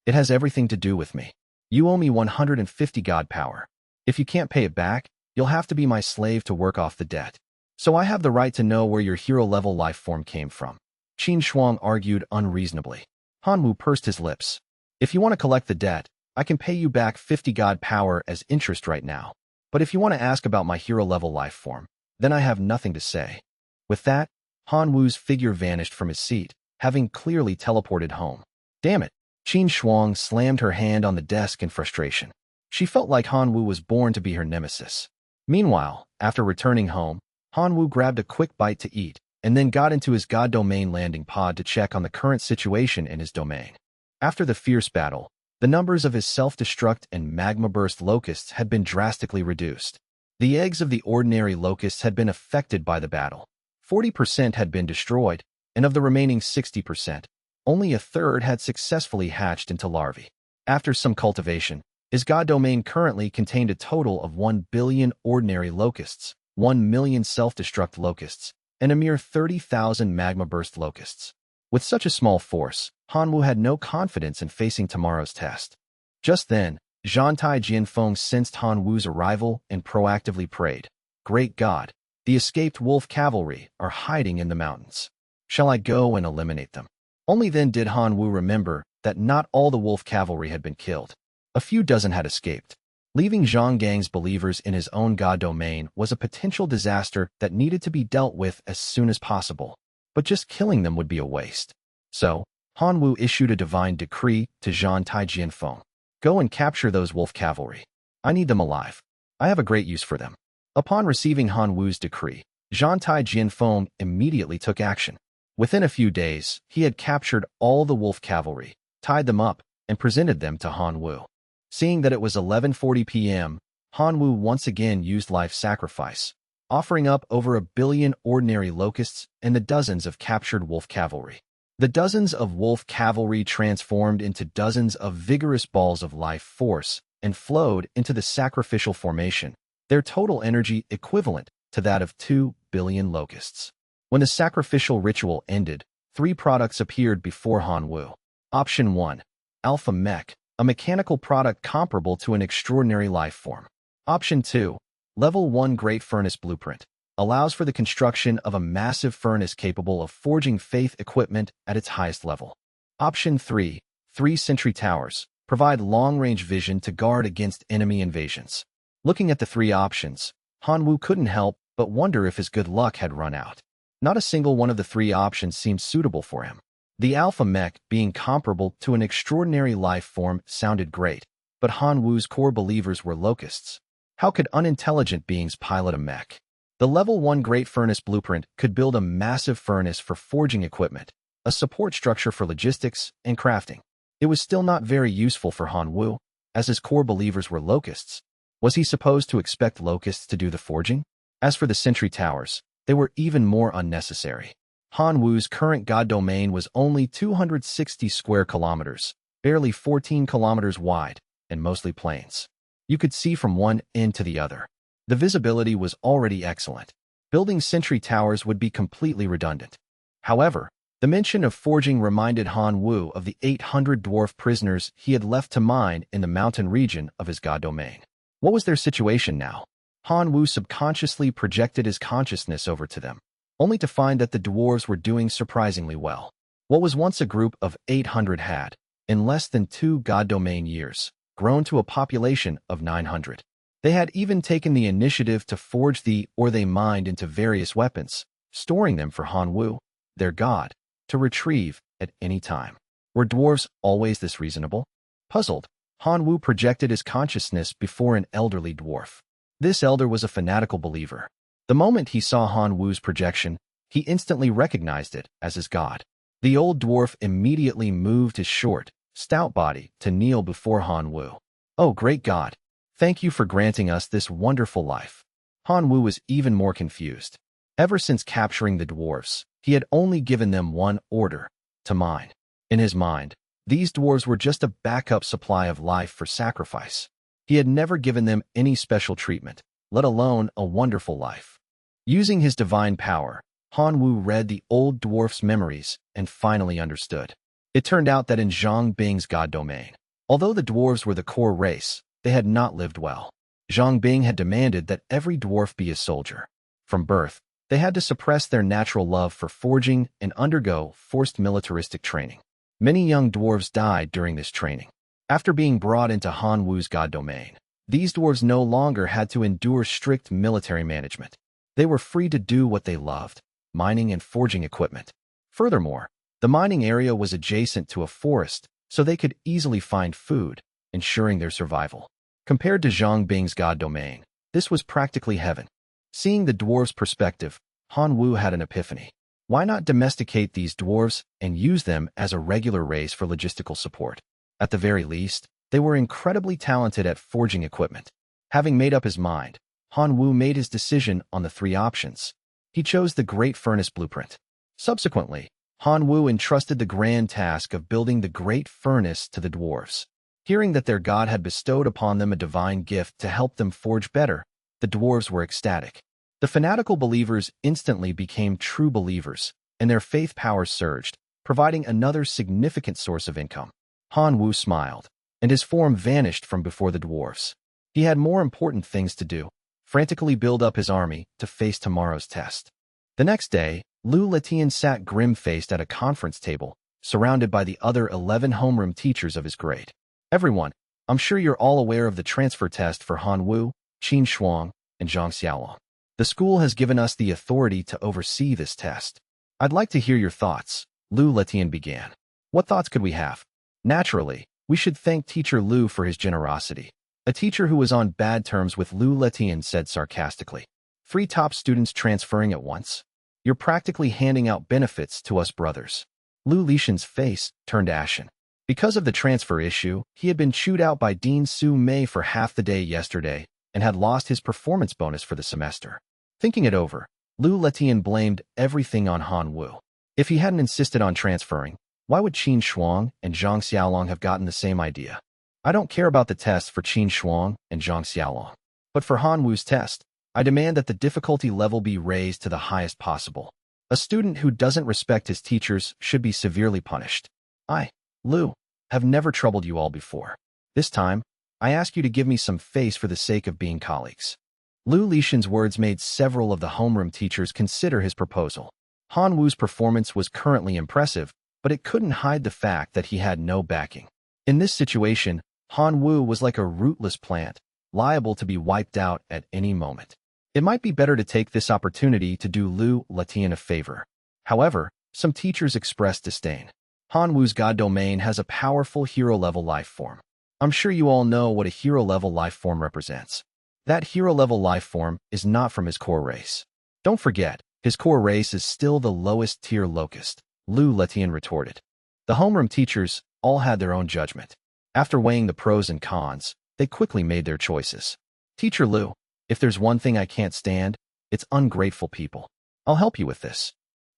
It has everything to do with me. You owe me 150 god power. If you can't pay it back, you'll have to be my slave to work off the debt. So I have the right to know where your hero-level life form came from. Qin Shuang argued unreasonably. Hanwoo pursed his lips. If you want to collect the debt, I can pay you back 50 god power as interest right now. But if you want to ask about my hero-level life form, then I have nothing to say. With that, Hanwoo's figure vanished from his seat, having clearly teleported home. Damn it! Qin Shuang slammed her hand on the desk in frustration. She felt like Hanwoo was born to be her nemesis. Meanwhile, after returning home, Hanwoo grabbed a quick bite to eat, and then got into his god domain landing pod to check on the current situation in his domain. After the fierce battle, the numbers of his self-destruct and magma burst locusts had been drastically reduced. The eggs of the ordinary locusts had been affected by the battle. 40% had been destroyed, and of the remaining 60%, only a third had successfully hatched into larvae. After some cultivation, his god domain currently contained a total of 1 billion ordinary locusts, 1 million self-destruct locusts, and a mere 30,000 magma burst locusts. With such a small force, Hanwoo had no confidence in facing tomorrow's test. Just then, Zhantai Jianfeng sensed Hanwoo's arrival and proactively prayed, "Great God, the escaped wolf cavalry are hiding in the mountains. Shall I go and eliminate them?" Only then did Hanwoo remember that not all the wolf cavalry had been killed. A few dozen had escaped. Leaving Zhang Gang's believers in his own god domain was a potential disaster that needed to be dealt with as soon as possible. But just killing them would be a waste. So, Hanwoo issued a divine decree to Zhantai Jianfeng. "Go and capture those wolf cavalry. I need them alive. I have a great use for them." Upon receiving Hanwoo's decree, Zhantai Jianfeng immediately took action. Within a few days, he had captured all the wolf cavalry, tied them up, and presented them to Hanwoo. Seeing that it was 11:40 p.m., Hanwoo once again used life sacrifice, offering up over 1 billion ordinary locusts and the dozens of captured wolf cavalry. The dozens of wolf cavalry transformed into dozens of vigorous balls of life force and flowed into the sacrificial formation, their total energy equivalent to that of 2 billion locusts. When the sacrificial ritual ended, 3 products appeared before Hanwoo. Option 1. Alpha Mech, a mechanical product comparable to an extraordinary life form. Option 2. Level 1 Great Furnace Blueprint, allows for the construction of a massive furnace capable of forging faith equipment at its highest level. Option 3. 3 Sentry Towers, provide long-range vision to guard against enemy invasions. Looking at the 3 options, Hanwoo couldn't help but wonder if his good luck had run out. Not a single one of the 3 options seemed suitable for him. The Alpha Mech, being comparable to an extraordinary life form, sounded great, but Hanwoo's core believers were locusts. How could unintelligent beings pilot a mech? The Level 1 Great Furnace Blueprint could build a massive furnace for forging equipment, a support structure for logistics and crafting. It was still not very useful for Hanwoo, as his core believers were locusts. Was he supposed to expect locusts to do the forging? As for the sentry towers, they were even more unnecessary. Hanwoo's current god domain was only 260 square kilometers, barely 14 kilometers wide, and mostly plains. You could see from one end to the other. The visibility was already excellent. Building sentry towers would be completely redundant. However, the mention of forging reminded Hanwoo of the 800 dwarf prisoners he had left to mine in the mountain region of his god domain. What was their situation now? Hanwoo subconsciously projected his consciousness over to them, only to find that the dwarves were doing surprisingly well. What was once a group of 800 had, in less than 2 god domain years, grown to a population of 900. They had even taken the initiative to forge they mined into various weapons, storing them for Hanwoo, their god, to retrieve at any time. Were dwarves always this reasonable? Puzzled, Hanwoo projected his consciousness before an elderly dwarf. This elder was a fanatical believer. The moment he saw Hanwoo's projection, he instantly recognized it as his god. The old dwarf immediately moved his short, stout body to kneel before Hanwoo. "Oh, great God! Thank you for granting us this wonderful life." Hanwoo was even more confused. Ever since capturing the dwarves, he had only given them one order: to mine. In his mind, these dwarves were just a backup supply of life for sacrifice. He had never given them any special treatment, let alone a wonderful life. Using his divine power, Hanwoo read the old dwarf's memories and finally understood. It turned out that in Zhang Bing's god domain, although the dwarves were the core race, they had not lived well. Zhang Bing had demanded that every dwarf be a soldier. From birth, they had to suppress their natural love for forging and undergo forced militaristic training. Many young dwarves died during this training. After being brought into Hanwoo's god domain, these dwarves no longer had to endure strict military management. They were free to do what they loved, mining and forging equipment. Furthermore, the mining area was adjacent to a forest, so they could easily find food, ensuring their survival. Compared to Zhang Bing's god domain, This was practically heaven. Seeing the dwarves' perspective, Han Wu had an epiphany. Why not domesticate these dwarves and use them as a regular race for logistical support? At the very least, they were incredibly talented at forging equipment. Having made up his mind, Han Wu made his decision on the three options. He chose the Great Furnace blueprint. Subsequently, Han Wu entrusted the grand task of building the Great Furnace to the dwarves. Hearing that their god had bestowed upon them a divine gift to help them forge better, the dwarves were ecstatic. The fanatical believers instantly became true believers, and their faith powers surged, providing another significant source of income. Han Wu smiled, and his form vanished from before the dwarves. He had more important things to do, frantically build up his army to face tomorrow's test. The next day, Lu Letian sat grim-faced at a conference table, surrounded by the other 11 homeroom teachers of his grade. Everyone, I'm sure you're all aware of the transfer test for Han Wu, Qin Shuang, and Zhang Xiaolong. The school has given us the authority to oversee this test. I'd like to hear your thoughts, Lu Letian began. What thoughts could we have? Naturally, we should thank Teacher Lu for his generosity. A teacher who was on bad terms with Lu Letian said sarcastically. 3 top students transferring at once? You're practically handing out benefits to us brothers. Lu Lishan's face turned ashen. Because of the transfer issue, he had been chewed out by Dean Su Mei for half the day yesterday and had lost his performance bonus for the semester. Thinking it over, Lu Letian blamed everything on Han Wu. If he hadn't insisted on transferring, why would Qin Shuang and Zhang Xiaolong have gotten the same idea? I don't care about the test for Qin Shuang and Zhang Xiaolong. But for Han Wu's test, I demand that the difficulty level be raised to the highest possible. A student who doesn't respect his teachers should be severely punished. Lu, have never troubled you all before. This time, I ask you to give me some face for the sake of being colleagues. Lu Lishan's words made several of the homeroom teachers consider his proposal. Han Wu's performance was currently impressive, but it couldn't hide the fact that he had no backing. In this situation, Han Wu was like a rootless plant, liable to be wiped out at any moment. It might be better to take this opportunity to do Lu Letian a favor. However, some teachers expressed disdain. Han Wu's god domain has a powerful hero-level life form. I'm sure you all know what a hero-level life form represents. That hero-level life form is not from his core race. Don't forget, his core race is still the lowest tier locust, Lu Letian retorted. The homeroom teachers all had their own judgment. After weighing the pros and cons, they quickly made their choices. Teacher Lu, if there's one thing I can't stand, it's ungrateful people. I'll help you with this.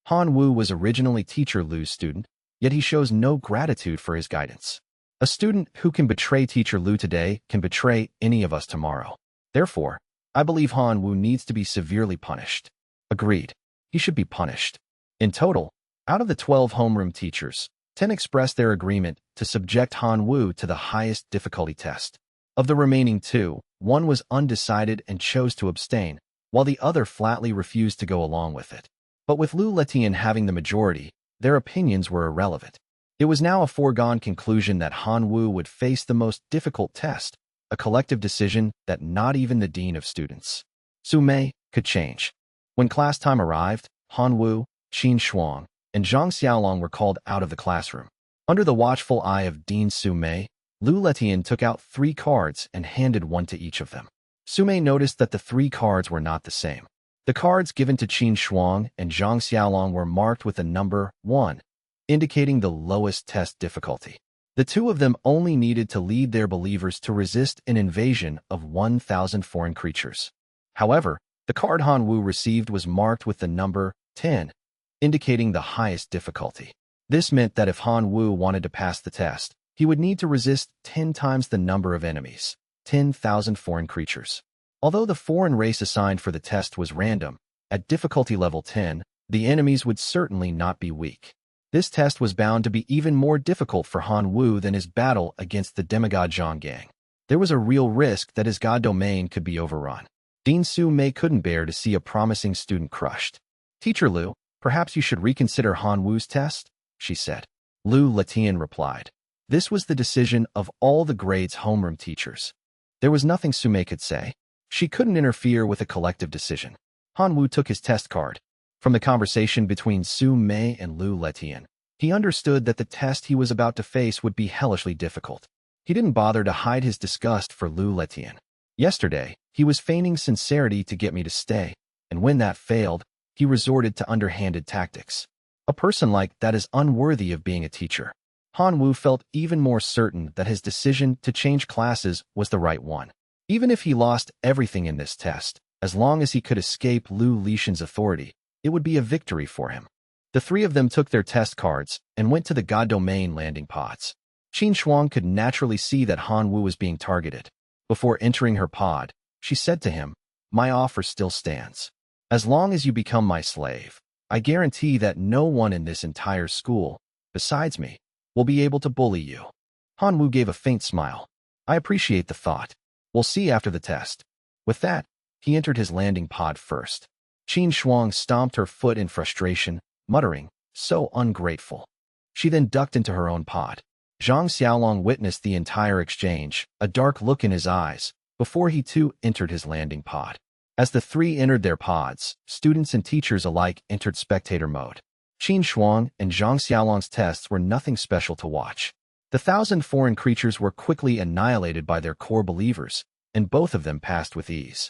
Han Wu was originally Teacher Lu's student, yet he shows no gratitude for his guidance. A student who can betray Teacher Lu today can betray any of us tomorrow. Therefore, I believe Han Wu needs to be severely punished. Agreed. He should be punished. In total, out of the 12 homeroom teachers, 10 expressed their agreement to subject Han Wu to the highest difficulty test. Of the remaining 2, 1 was undecided and chose to abstain, while the other flatly refused to go along with it. But with Lu Letian having the majority, their opinions were irrelevant. It was now a foregone conclusion that Han Wu would face the most difficult test, a collective decision that not even the dean of students, Su Mei, could change. When class time arrived, Han Wu, Qin Shuang, and Zhang Xiaolong were called out of the classroom. Under the watchful eye of Dean Su Mei, Lu Letian took out 3 cards and handed one to each of them. Su Mei noticed that the 3 cards were not the same. The cards given to Qin Shuang and Zhang Xiaolong were marked with the number 1, indicating the lowest test difficulty. The 2 of them only needed to lead their believers to resist an invasion of 1,000 foreign creatures. However, the card Han Wu received was marked with the number 10, indicating the highest difficulty. This meant that if Han Wu wanted to pass the test, he would need to resist 10 times the number of enemies, 10,000 foreign creatures. Although the foreign race assigned for the test was random, at difficulty level 10, the enemies would certainly not be weak. This test was bound to be even more difficult for Han Wu than his battle against the demigod Zhang Gang. There was a real risk that his god domain could be overrun. Dean Su Mei couldn't bear to see a promising student crushed. Teacher Lu, perhaps you should reconsider Han Wu's test, she said. Lu Letian replied. This was the decision of all the grade's homeroom teachers. There was nothing Su Mei could say. She couldn't interfere with a collective decision. Han Wu took his test card. From the conversation between Su Mei and Lu Letian, he understood that the test he was about to face would be hellishly difficult. He didn't bother to hide his disgust for Lu Letian. Yesterday, he was feigning sincerity to get me to stay, and when that failed, he resorted to underhanded tactics. A person like that is unworthy of being a teacher. Hanwoo felt even more certain that his decision to change classes was the right one. Even if he lost everything in this test, as long as he could escape Lu Lishan's authority, it would be a victory for him. The three of them took their test cards and went to the God Domain landing pods. Qin Shuang could naturally see that Hanwoo was being targeted. Before entering her pod, she said to him, "My offer still stands. As long as you become my slave, I guarantee that no one in this entire school, besides me, will be able to bully you." Hanwoo gave a faint smile. "I appreciate the thought. We'll see after the test." With that, he entered his landing pod first. Qin Shuang stomped her foot in frustration, muttering, "So ungrateful." She then ducked into her own pod. Zhang Xiaolong witnessed the entire exchange, a dark look in his eyes, before he too entered his landing pod. As the three entered their pods, students and teachers alike entered spectator mode. Qin Shuang and Zhang Xiaolong's tests were nothing special to watch. The 1,000 foreign creatures were quickly annihilated by their core believers, and both of them passed with ease.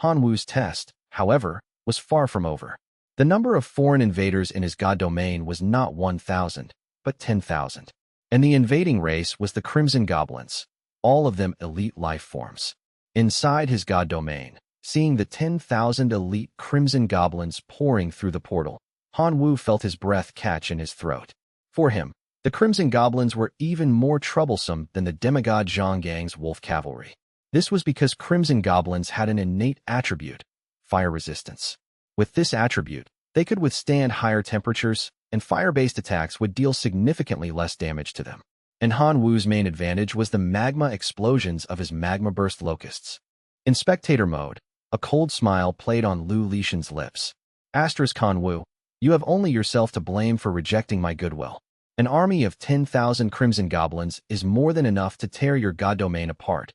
Hanwoo's test, however, was far from over. The number of foreign invaders in his god domain was not 1,000, but 10,000. And the invading race was the Crimson Goblins, all of them elite life forms. Inside his god domain, seeing the 10,000 elite Crimson Goblins pouring through the portal, Hanwoo felt his breath catch in his throat. For him, the Crimson Goblins were even more troublesome than the demigod Zhonggang's wolf cavalry. This was because Crimson Goblins had an innate attribute, fire resistance. With this attribute, they could withstand higher temperatures, and fire-based attacks would deal significantly less damage to them. And Hanwoo's main advantage was the magma explosions of his magma burst locusts. In spectator mode, a cold smile played on Lu Lishan's lips. Hanwoo, you have only yourself to blame for rejecting my goodwill. An army of 10,000 Crimson Goblins is more than enough to tear your god domain apart.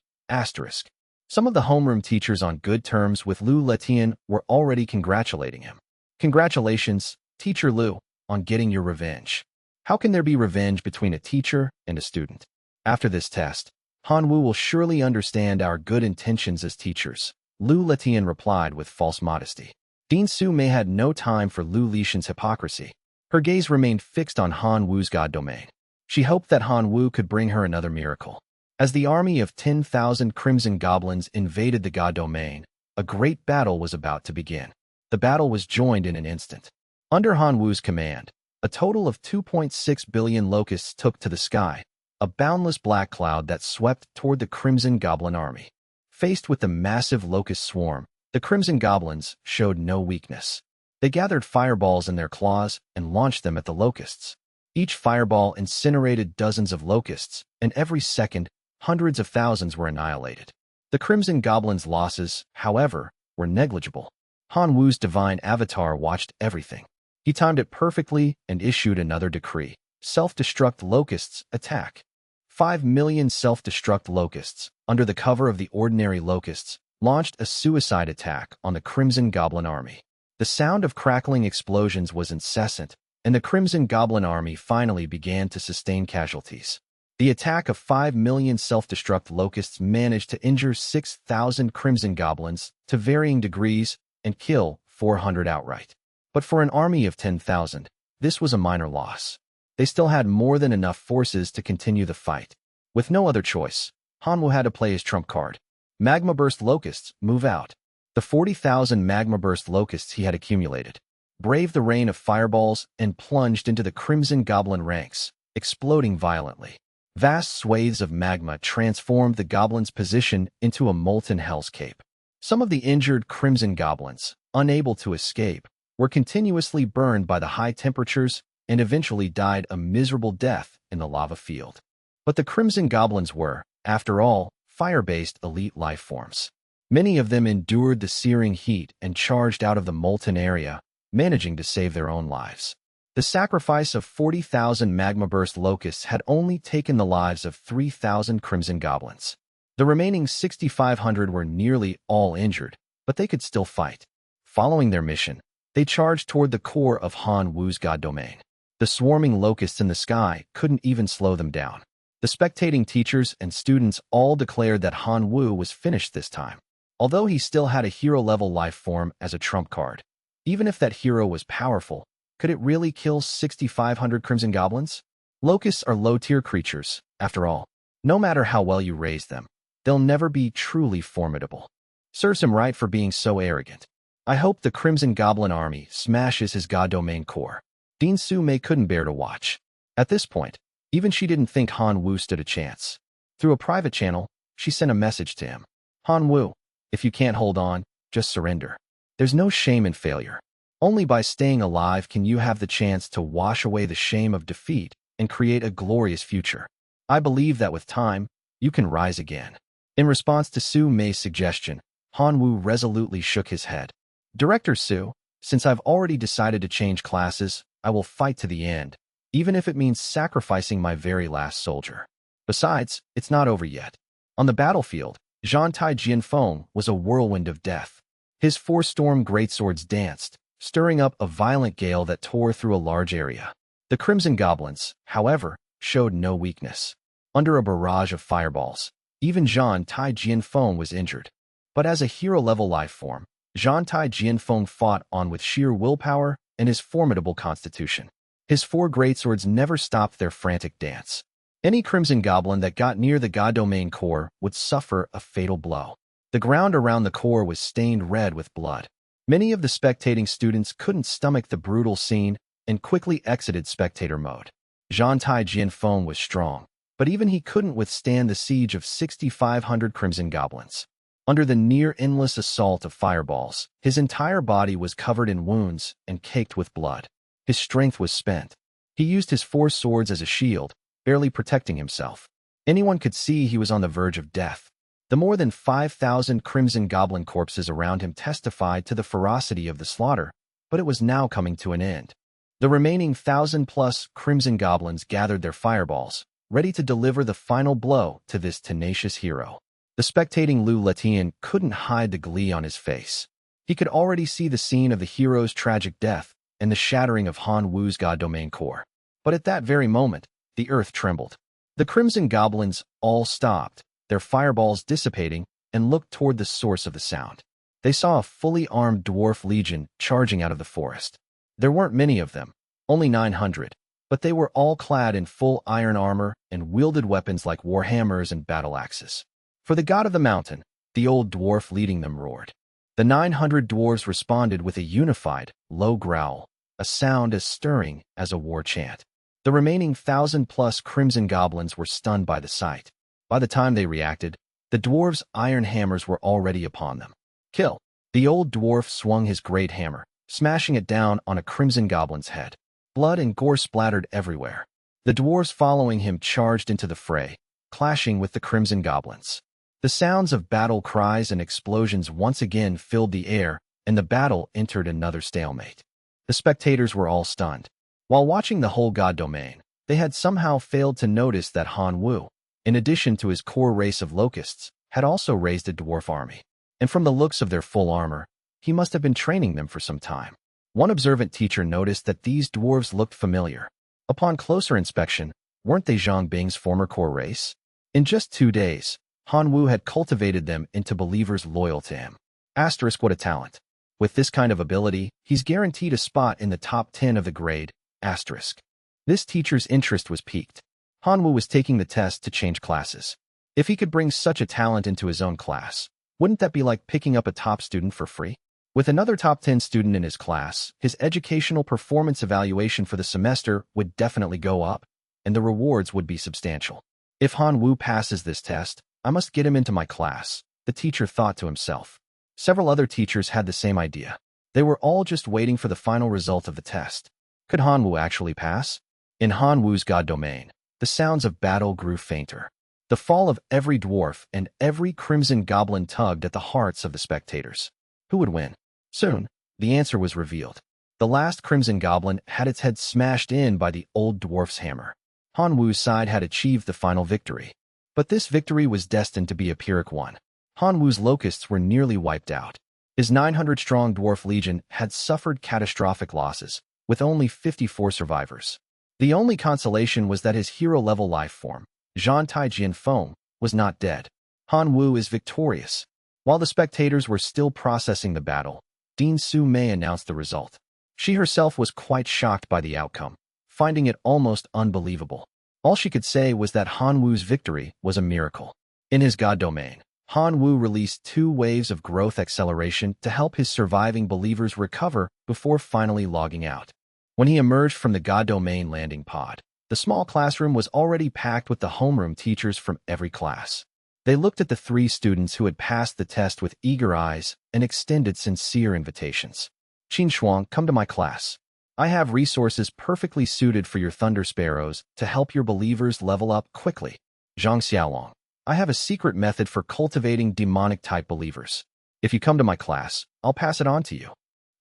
Some of the homeroom teachers on good terms with Lu Letian were already congratulating him. Congratulations, Teacher Lu, on getting your revenge. How can there be revenge between a teacher and a student? After this test, Hanwoo will surely understand our good intentions as teachers, Lu Letian replied with false modesty. Dean Su Mei had no time for Lu Lishan's hypocrisy. Her gaze remained fixed on Hanwoo's god domain. She hoped that Hanwoo could bring her another miracle. As the army of 10,000 Crimson Goblins invaded the god domain, a great battle was about to begin. The battle was joined in an instant. Under Hanwoo's command, a total of 2.6 billion locusts took to the sky, a boundless black cloud that swept toward the Crimson Goblin army. Faced with the massive locust swarm, the Crimson Goblins showed no weakness. They gathered fireballs in their claws and launched them at the locusts. Each fireball incinerated dozens of locusts, and every second, hundreds of thousands were annihilated. The Crimson Goblin's losses, however, were negligible. Hanwoo's divine avatar watched everything. He timed it perfectly and issued another decree. Self-destruct locusts attack. 5 million self-destruct locusts, under the cover of the ordinary locusts, launched a suicide attack on the Crimson Goblin army. The sound of crackling explosions was incessant, and the Crimson Goblin army finally began to sustain casualties. The attack of 5 million self-destruct locusts managed to injure 6,000 Crimson Goblins to varying degrees and kill 400 outright. But for an army of 10,000, this was a minor loss. They still had more than enough forces to continue the fight. With no other choice, Hanwoo had to play his trump card. Magma Burst Locusts, move out. The 40,000 Magma Burst Locusts he had accumulated braved the rain of fireballs and plunged into the Crimson Goblin ranks, exploding violently. Vast swathes of magma transformed the goblins' position into a molten hellscape. Some of the injured Crimson Goblins, unable to escape, were continuously burned by the high temperatures and eventually died a miserable death in the lava field. But the Crimson Goblins were, after all, fire-based elite life forms. Many of them endured the searing heat and charged out of the molten area, managing to save their own lives. The sacrifice of 40,000 Magma Burst Locusts had only taken the lives of 3,000 Crimson Goblins. The remaining 6,500 were nearly all injured, but they could still fight. Following their mission, they charged toward the core of Hanwoo's god domain. The swarming locusts in the sky couldn't even slow them down. The spectating teachers and students all declared that Han Wu was finished this time, although he still had a hero-level life form as a trump card. Even if that hero was powerful, could it really kill 6,500 Crimson Goblins? Locusts are low-tier creatures, after all. No matter how well you raise them, they'll never be truly formidable. Serves him right for being so arrogant. I hope the Crimson Goblin army smashes his god domain core. Dean Su Mei couldn't bear to watch. At this point, even she didn't think Han Wu stood a chance. Through a private channel, she sent a message to him. Han Wu, if you can't hold on, just surrender. There's no shame in failure. Only by staying alive can you have the chance to wash away the shame of defeat and create a glorious future. I believe that with time, you can rise again. In response to Su Mei's suggestion, Han Wu resolutely shook his head. Director Su, since I've already decided to change classes, I will fight to the end, even if it means sacrificing my very last soldier. Besides, it's not over yet. On the battlefield, Zhantai Jianfeng was a whirlwind of death. His four storm greatswords danced, stirring up a violent gale that tore through a large area. The Crimson Goblins, however, showed no weakness. Under a barrage of fireballs, even Zhantai Jianfeng was injured. But as a hero-level life form, Zhantai Jianfeng fought on with sheer willpower and his formidable constitution. His four greatswords never stopped their frantic dance. Any Crimson Goblin that got near the god domain core would suffer a fatal blow. The ground around the core was stained red with blood. Many of the spectating students couldn't stomach the brutal scene and quickly exited spectator mode. Zhantai Jianfeng was strong, but even he couldn't withstand the siege of 6,500 Crimson Goblins. Under the near-endless assault of fireballs, his entire body was covered in wounds and caked with blood. His strength was spent. He used his four swords as a shield, barely protecting himself. Anyone could see he was on the verge of death. The more than 5,000 Crimson Goblin corpses around him testified to the ferocity of the slaughter, but it was now coming to an end. The remaining 1,000-plus Crimson Goblins gathered their fireballs, ready to deliver the final blow to this tenacious hero. The spectating Liu Letian couldn't hide the glee on his face. He could already see the scene of the hero's tragic death and the shattering of Han Wu's god domain core. But at that very moment, the earth trembled. The Crimson Goblins all stopped, their fireballs dissipating, and looked toward the source of the sound. They saw a fully armed dwarf legion charging out of the forest. There weren't many of them, only 900, but they were all clad in full iron armor and wielded weapons like warhammers and battle axes. For the god of the mountain, the old dwarf leading them roared. The 900 dwarves responded with a unified, low growl, a sound as stirring as a war chant. The remaining 1,000-plus Crimson Goblins were stunned by the sight. By the time they reacted, the dwarves' iron hammers were already upon them. Kill! The old dwarf swung his great hammer, smashing it down on a Crimson Goblin's head. Blood and gore splattered everywhere. The dwarves following him charged into the fray, clashing with the Crimson Goblins. The sounds of battle cries and explosions once again filled the air, and the battle entered another stalemate. The spectators were all stunned. While watching the whole god domain, they had somehow failed to notice that Han Wu, in addition to his core race of locusts, had also raised a dwarf army. And from the looks of their full armor, he must have been training them for some time. One observant teacher noticed that these dwarves looked familiar. Upon closer inspection, weren't they Zhang Bing's former core race? In just 2 days, Han Wu had cultivated them into believers loyal to him. Asterisk, what a talent. With this kind of ability, he's guaranteed a spot in the top 10 of the grade. Asterisk. This teacher's interest was piqued. Han Wu was taking the test to change classes. If he could bring such a talent into his own class, wouldn't that be like picking up a top student for free? With another top 10 student in his class, his educational performance evaluation for the semester would definitely go up, and the rewards would be substantial. If Han Wu passes this test, I must get him into my class, the teacher thought to himself. Several other teachers had the same idea. They were all just waiting for the final result of the test. Could Han Wu actually pass? In Han Wu's god domain, the sounds of battle grew fainter. The fall of every dwarf and every Crimson Goblin tugged at the hearts of the spectators. Who would win? Soon, the answer was revealed. The last Crimson Goblin had its head smashed in by the old dwarf's hammer. Han Wu's side had achieved the final victory. But this victory was destined to be a Pyrrhic one. Han Wu's locusts were nearly wiped out. His 900-strong dwarf legion had suffered catastrophic losses, with only 54 survivors. The only consolation was that his hero-level life form, Zhan Taijin foam, was not dead. Han Wu is victorious. While the spectators were still processing the battle, Dean Su Mei announced the result. She herself was quite shocked by the outcome, finding it almost unbelievable. All she could say was that Han Wu's victory was a miracle. In his God domain, Han Wu released 2 waves of growth acceleration to help his surviving believers recover before finally logging out. When he emerged from the God domain landing pod, the small classroom was already packed with the homeroom teachers from every class. They looked at the 3 students who had passed the test with eager eyes and extended sincere invitations. Qin Shuang, come to my class. I have resources perfectly suited for your Thunder Sparrows to help your believers level up quickly. Zhang Xiaolong, I have a secret method for cultivating demonic-type believers. If you come to my class, I'll pass it on to you.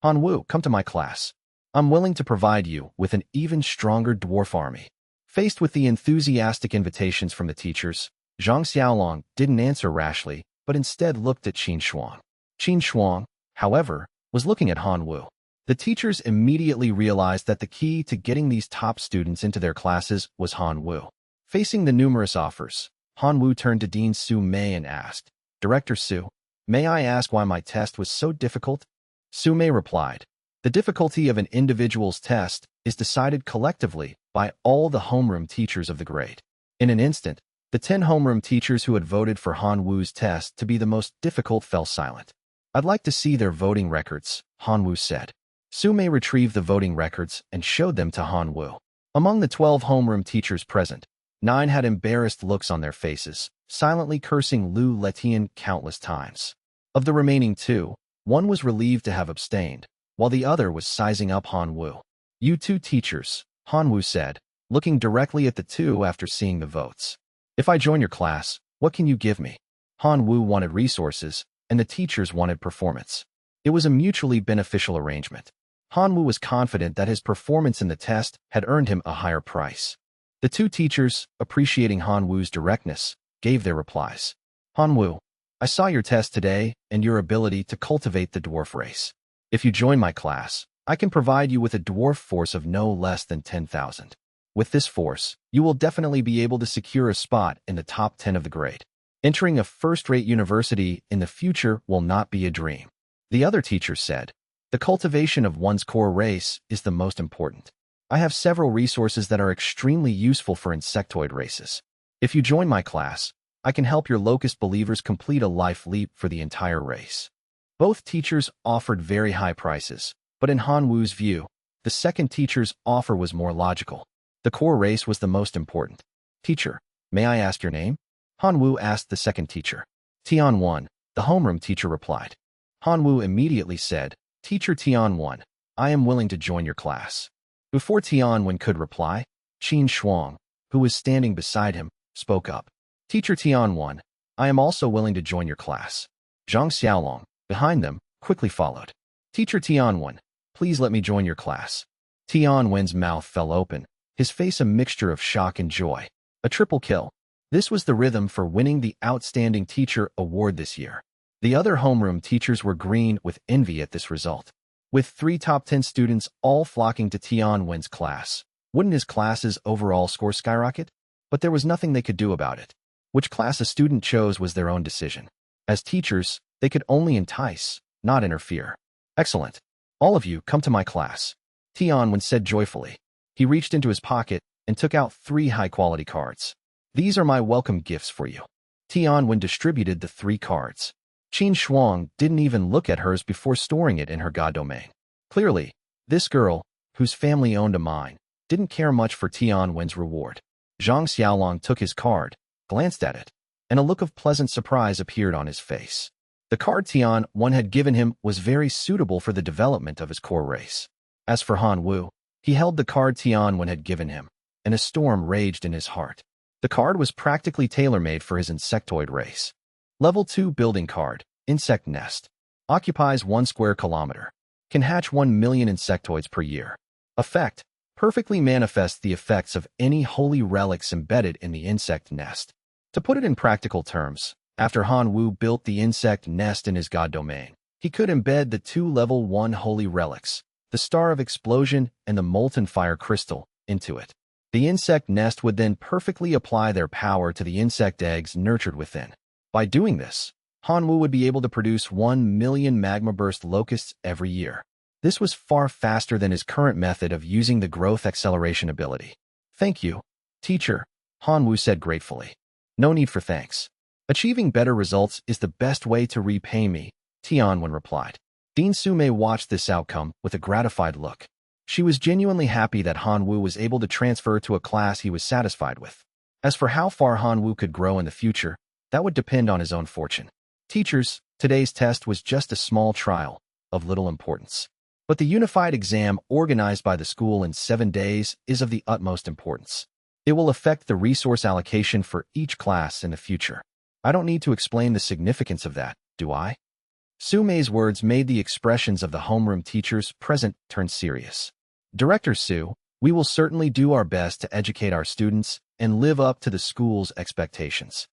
Han Wu, come to my class. I'm willing to provide you with an even stronger dwarf army. Faced with the enthusiastic invitations from the teachers, Zhang Xiaolong didn't answer rashly, but instead looked at Qin Shuang. Qin Shuang, however, was looking at Han Wu. The teachers immediately realized that the key to getting these top students into their classes was Han Wu. Facing the numerous offers, Han Wu turned to Dean Su Mei and asked, Director Su, may I ask why my test was so difficult? Su Mei replied, the difficulty of an individual's test is decided collectively by all the homeroom teachers of the grade. In an instant, the 10 homeroom teachers who had voted for Han Wu's test to be the most difficult fell silent. I'd like to see their voting records, Han Wu said. Su Mei retrieved the voting records and showed them to Han Wu. Among the 12 homeroom teachers present, 9 had embarrassed looks on their faces, silently cursing Lu Letian countless times. Of the remaining 2, 1 was relieved to have abstained, while the other was sizing up Han Wu. You 2 teachers, Han Wu said, looking directly at the 2 after seeing the votes. If I join your class, what can you give me? Han Wu wanted resources, and the teachers wanted performance. It was a mutually beneficial arrangement. Han Wu was confident that his performance in the test had earned him a higher price. The 2 teachers, appreciating Han Wu's directness, gave their replies. Han Wu, I saw your test today and your ability to cultivate the dwarf race. If you join my class, I can provide you with a dwarf force of no less than 10,000. With this force, you will definitely be able to secure a spot in the top 10 of the grade. Entering a first-rate university in the future will not be a dream. The other teachers said, the cultivation of one's core race is the most important. I have several resources that are extremely useful for insectoid races. If you join my class, I can help your locust believers complete a life leap for the entire race. Both teachers offered very high prices, but in Han Wu's view, the second teacher's offer was more logical. The core race was the most important. Teacher, may I ask your name? Han Wu asked the second teacher. Tian 1, the homeroom teacher replied. Han Wu immediately said, Teacher Tian 1, I am willing to join your class. Before Tian 1 could reply, Qin Shuang, who was standing beside him, spoke up. Teacher Tian 1, I am also willing to join your class. Zhang Xiaolong, behind them, quickly followed. Teacher Tian 1, please let me join your class. Tian 1's mouth fell open, his face a mixture of shock and joy. A triple kill. This was the rhythm for winning the Outstanding Teacher Award this year. The other homeroom teachers were green with envy at this result. With 3 top 10 students all flocking to Tian Wen's class, wouldn't his class's overall score skyrocket? But there was nothing they could do about it. Which class a student chose was their own decision. As teachers, they could only entice, not interfere. Excellent. All of you come to my class. Tian Wen said joyfully. He reached into his pocket and took out 3 high-quality cards. These are my welcome gifts for you. Tian Wen distributed the 3 cards. Qin Shuang didn't even look at hers before storing it in her god domain. Clearly, this girl, whose family owned a mine, didn't care much for Tian Wen's reward. Zhang Xiaolong took his card, glanced at it, and a look of pleasant surprise appeared on his face. The card Tian Wen had given him was very suitable for the development of his core race. As for Han Wu, he held the card Tian Wen had given him, and a storm raged in his heart. The card was practically tailor-made for his insectoid race. Level 2 building card, Insect Nest. Occupies 1 square kilometer. Can hatch 1 million insectoids per year. Effect, perfectly manifests the effects of any holy relics embedded in the insect nest. To put it in practical terms, after Han Wu built the insect nest in his god domain, he could embed the 2 level 1 holy relics, the Star of Explosion and the Molten Fire Crystal, into it. The insect nest would then perfectly apply their power to the insect eggs nurtured within. By doing this, Hanwoo would be able to produce 1 million magma burst locusts every year. This was far faster than his current method of using the growth acceleration ability. "Thank you, teacher," Hanwoo said gratefully. "No need for thanks. Achieving better results is the best way to repay me," Tianwen replied. Dean Sume watched this outcome with a gratified look. She was genuinely happy that Hanwoo was able to transfer to a class he was satisfied with. As for how far Hanwoo could grow in the future, that would depend on his own fortune. Teachers, today's test was just a small trial, of little importance. But the unified exam organized by the school in 7 days is of the utmost importance. It will affect the resource allocation for each class in the future. I don't need to explain the significance of that, do I? Sume's words made the expressions of the homeroom teachers present turn serious. "Director Su, we will certainly do our best to educate our students and live up to the school's expectations.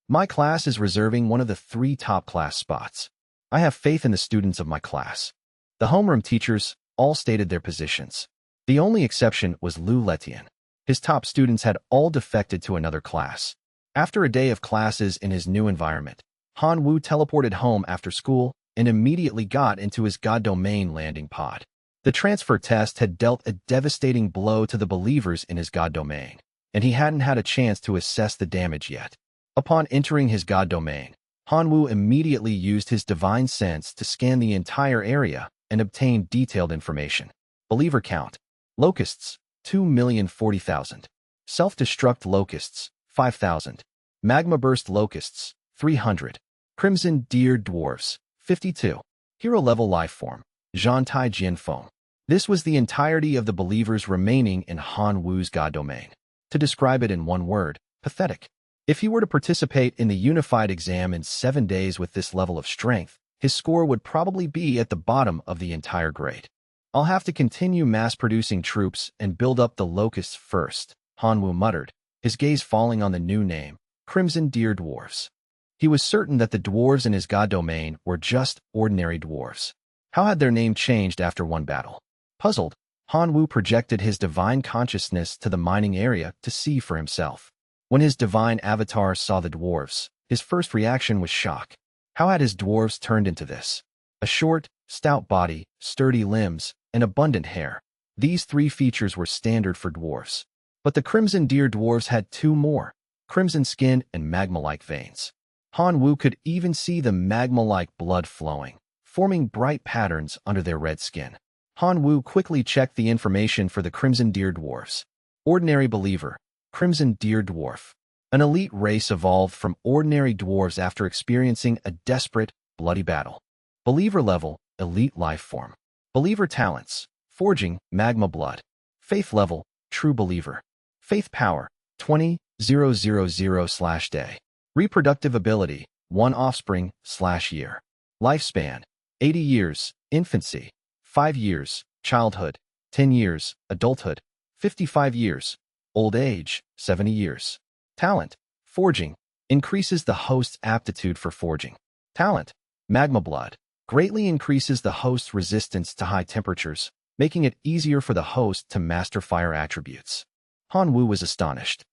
My class is reserving one of the 3 top class spots. I have faith in the students of my class." The homeroom teachers all stated their positions. The only exception was Lu Letian. His top students had all defected to another class. After a day of classes in his new environment, Hanwoo teleported home after school and immediately got into his God Domain landing pod. The transfer test had dealt a devastating blow to the believers in his God Domain, and he hadn't had a chance to assess the damage yet. Upon entering his God Domain, Hanwoo immediately used his divine sense to scan the entire area and obtain detailed information. Believer count: locusts, 2,040,000. Self-destruct locusts, 5,000. Magma burst locusts, 300. Crimson deer dwarves, 52. Hero-level life form, Zhantai Jian Foam. This was the entirety of the believers remaining in Hanwoo's God Domain. To describe it in one word, pathetic. If he were to participate in the unified exam in 7 days with this level of strength, his score would probably be at the bottom of the entire grade. "I'll have to continue mass-producing troops and build up the locusts first," Hanwoo muttered, his gaze falling on the new name, Crimson Deer Dwarves. He was certain that the dwarves in his God Domain were just ordinary dwarves. How had their name changed after one battle? Puzzled, Hanwoo projected his divine consciousness to the mining area to see for himself. When his divine avatar saw the dwarves, his first reaction was shock. How had his dwarves turned into this? A short, stout body, sturdy limbs, and abundant hair. These 3 features were standard for dwarves. But the Crimson Deer dwarves had 2 more: crimson skin and magma-like veins. Hanwoo could even see the magma-like blood flowing, forming bright patterns under their red skin. Hanwoo quickly checked the information for the Crimson Deer dwarves. Ordinary believer, Crimson Deer dwarf. An elite race evolved from ordinary dwarves after experiencing a desperate, bloody battle. Believer level, elite life form. Believer talents, forging, magma blood. Faith level, true believer. Faith power, 20,000/day. Reproductive ability, 1 offspring/year. Lifespan, 80 years, infancy. 5 years, childhood. 10 years, adulthood. 55 years, old age. 70 years. Talent, forging, increases the host's aptitude for forging. Talent, magma blood, greatly increases the host's resistance to high temperatures, making it easier for the host to master fire attributes. Hanwoo was astonished.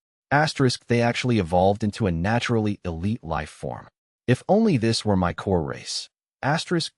They actually evolved into a naturally elite life form. If only this were my core race.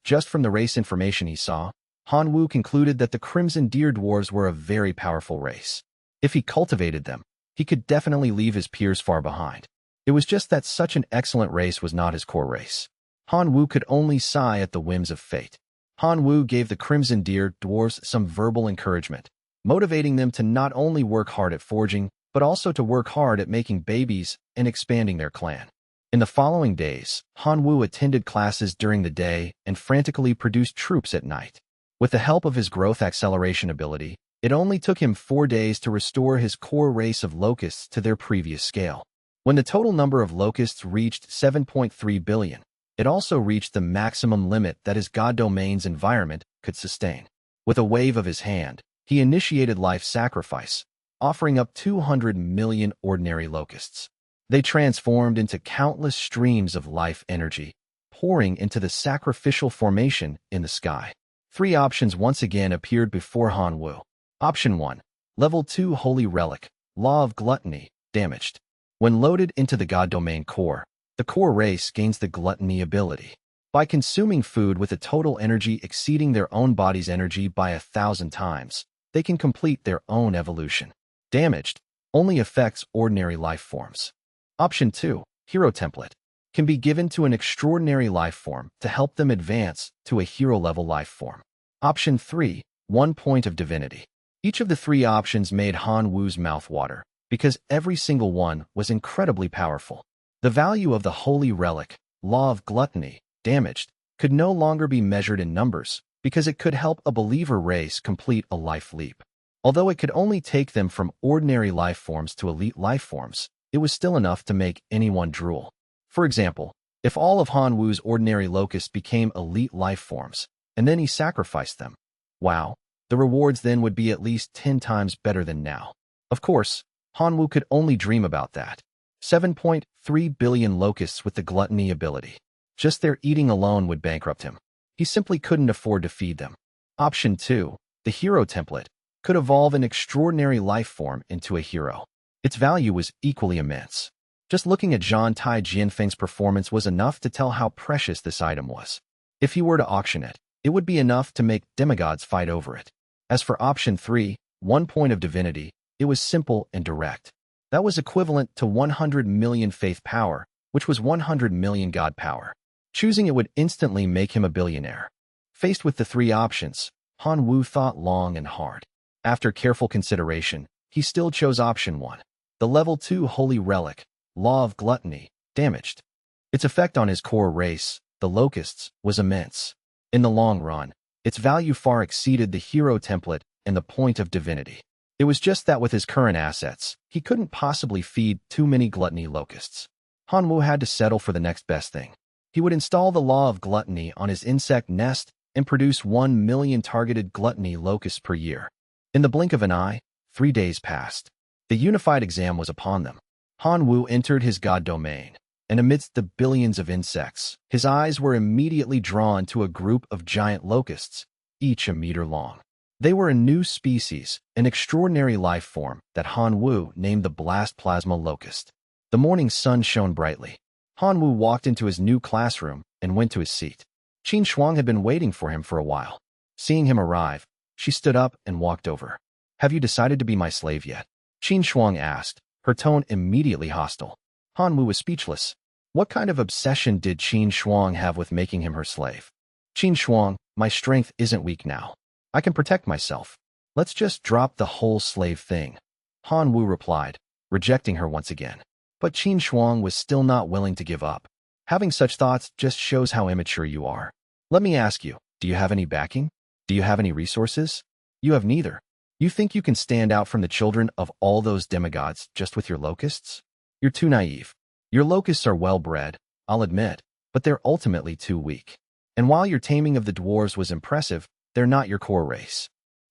Just from the race information he saw, Hanwoo concluded that the Crimson Deer Dwarves were a very powerful race. If he cultivated them, he could definitely leave his peers far behind. It was just that such an excellent race was not his core race. Hanwoo could only sigh at the whims of fate. Hanwoo gave the Crimson Deer Dwarves some verbal encouragement, motivating them to not only work hard at forging, but also to work hard at making babies and expanding their clan. In the following days, Hanwoo attended classes during the day and frantically produced troops at night. With the help of his growth acceleration ability, it only took him 4 days to restore his core race of locusts to their previous scale. When the total number of locusts reached 7.3 billion, it also reached the maximum limit that his God Domain's environment could sustain. With a wave of his hand, he initiated life sacrifice, offering up 200 million ordinary locusts. They transformed into countless streams of life energy, pouring into the sacrificial formation in the sky. 3 options once again appeared before Hanwoo. Option 1. Level 2 Holy Relic, law of gluttony, damaged. When loaded into the god domain core, the core race gains the gluttony ability. By consuming food with a total energy exceeding their own body's energy by 1,000 times, they can complete their own evolution. Damaged only affects ordinary life forms. Option 2, hero template, can be given to an extraordinary life form to help them advance to a hero-level life form. Option 3, 1 point of divinity. Each of the 3 options made Han Wu's mouth water, because every single one was incredibly powerful. The value of the holy relic, law of gluttony, damaged, could no longer be measured in numbers, because it could help a believer race complete a life leap. Although it could only take them from ordinary life forms to elite life forms, it was still enough to make anyone drool. For example, if all of Han Wu's ordinary locusts became elite life forms, and then he sacrificed them, wow, the rewards then would be at least 10 times better than now. Of course, Han Wu could only dream about that. 7.3 billion locusts with the gluttony ability. Just their eating alone would bankrupt him. He simply couldn't afford to feed them. Option 2, the hero template, could evolve an extraordinary life form into a hero. Its value was equally immense. Just looking at Zhang Tai Jianfeng's performance was enough to tell how precious this item was. If he were to auction it, it would be enough to make demigods fight over it. As for option 3, 1 point of divinity, it was simple and direct. That was equivalent to 100 million faith power, which was 100 million god power. Choosing it would instantly make him a billionaire. Faced with the 3 options, Han Wu thought long and hard. After careful consideration, he still chose option 1, the level 2 holy relic, law of gluttony, damaged. Its effect on his core race, the locusts, was immense. In the long run, its value far exceeded the hero template and the point of divinity. It was just that with his current assets, he couldn't possibly feed too many gluttony locusts. Han Wu had to settle for the next best thing. He would install the law of gluttony on his insect nest and produce 1 million targeted gluttony locusts per year. In the blink of an eye, 3 days passed. The unified exam was upon them. Han Wu entered his god domain, and amidst the billions of insects, his eyes were immediately drawn to a group of giant locusts, each a meter long. They were a new species, an extraordinary life form that Han Wu named the blast plasma locust. The morning sun shone brightly. Han Wu walked into his new classroom and went to his seat. Qin Shuang had been waiting for him for a while. Seeing him arrive, she stood up and walked over. "Have you decided to be my slave yet?" Qin Shuang asked, her tone immediately hostile. Han Wu was speechless. What kind of obsession did Qin Shuang have with making him her slave? "Qin Shuang, my strength isn't weak now. I can protect myself. Let's just drop the whole slave thing," Han Wu replied, rejecting her once again. But Qin Shuang was still not willing to give up. "Having such thoughts just shows how immature you are. Let me ask you, do you have any backing? Do you have any resources? You have neither. You think you can stand out from the children of all those demigods just with your locusts? You're too naive. Your locusts are well-bred, I'll admit, but they're ultimately too weak. And while your taming of the dwarves was impressive, they're not your core race."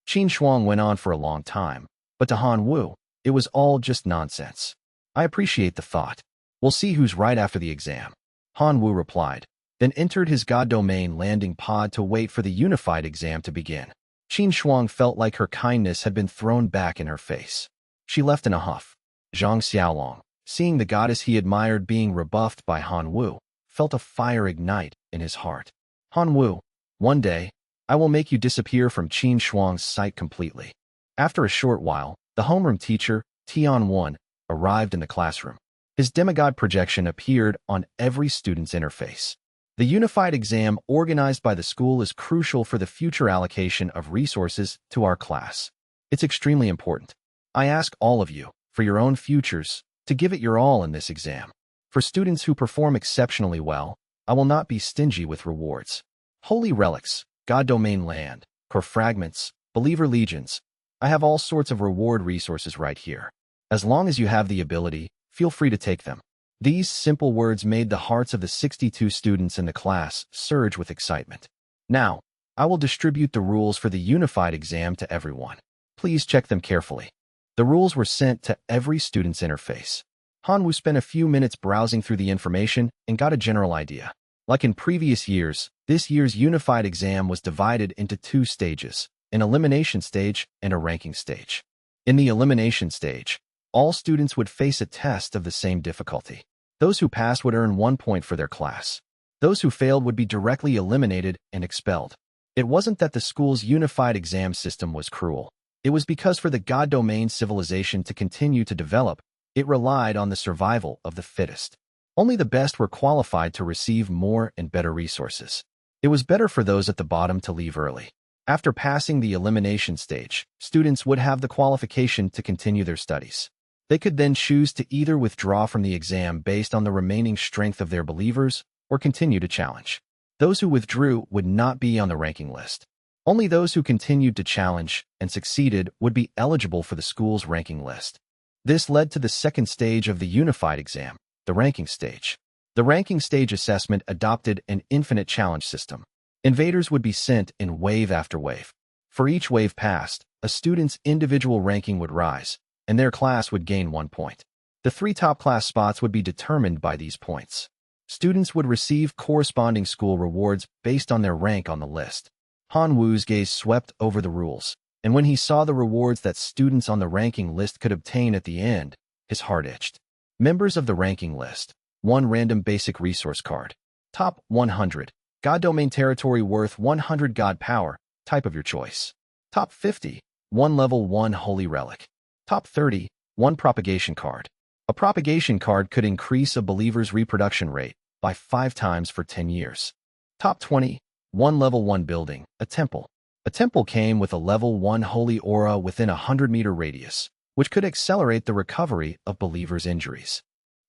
Qin Shuang went on for a long time, but to Han Wu, it was all just nonsense. "I appreciate the thought. We'll see who's right after the exam," Han Wu replied, then entered his god domain landing pod to wait for the unified exam to begin. Qin Shuang felt like her kindness had been thrown back in her face. She left in a huff. Zhang Xiaolong, seeing the goddess he admired being rebuffed by Han Wu, felt a fire ignite in his heart. "Han Wu, one day, I will make you disappear from Qin Shuang's sight completely." After a short while, the homeroom teacher, Tian Wan, arrived in the classroom. His demigod projection appeared on every student's interface. The unified exam organized by the school is crucial for the future allocation of resources to our class. It's extremely important. I ask all of you, for your own futures, to give it your all in this exam. For students who perform exceptionally well, I will not be stingy with rewards. Holy relics, god domain land, core fragments, believer legions. I have all sorts of reward resources right here. As long as you have the ability, feel free to take them. These simple words made the hearts of the 62 students in the class surge with excitement. Now, I will distribute the rules for the unified exam to everyone. Please check them carefully. The rules were sent to every student's interface. Han Wu spent a few minutes browsing through the information and got a general idea. Like in previous years, this year's unified exam was divided into 2 stages, an elimination stage and a ranking stage. In the elimination stage, All students would face a test of the same difficulty. Those who passed would earn 1 point for their class. Those who failed would be directly eliminated and expelled. It wasn't that the school's unified exam system was cruel. It was because for the God domain civilization to continue to develop, it relied on the survival of the fittest. Only the best were qualified to receive more and better resources. It was better for those at the bottom to leave early. After passing the elimination stage, students would have the qualification to continue their studies. They could then choose to either withdraw from the exam based on the remaining strength of their believers or continue to challenge. Those who withdrew would not be on the ranking list. Only those who continued to challenge and succeeded would be eligible for the school's ranking list. This led to the second stage of the unified exam, the ranking stage. The ranking stage assessment adopted an infinite challenge system. Invaders would be sent in wave after wave. For each wave passed, a student's individual ranking would rise, and their class would gain 1 point. The 3 top class spots would be determined by these points. Students would receive corresponding school rewards based on their rank on the list. Han Wu's gaze swept over the rules, and when he saw the rewards that students on the ranking list could obtain at the end, his heart itched. Members of the ranking list: 1 random basic resource card. Top 100. God domain territory worth 100 God power, type of your choice. Top 50. 1 level 1 holy relic. Top 30. 1 propagation card. A propagation card could increase a believer's reproduction rate by 5 times for 10 years. Top 20. 1 level 1 building, a temple. A temple came with a level 1 holy aura within a 100-meter radius, which could accelerate the recovery of believers' injuries.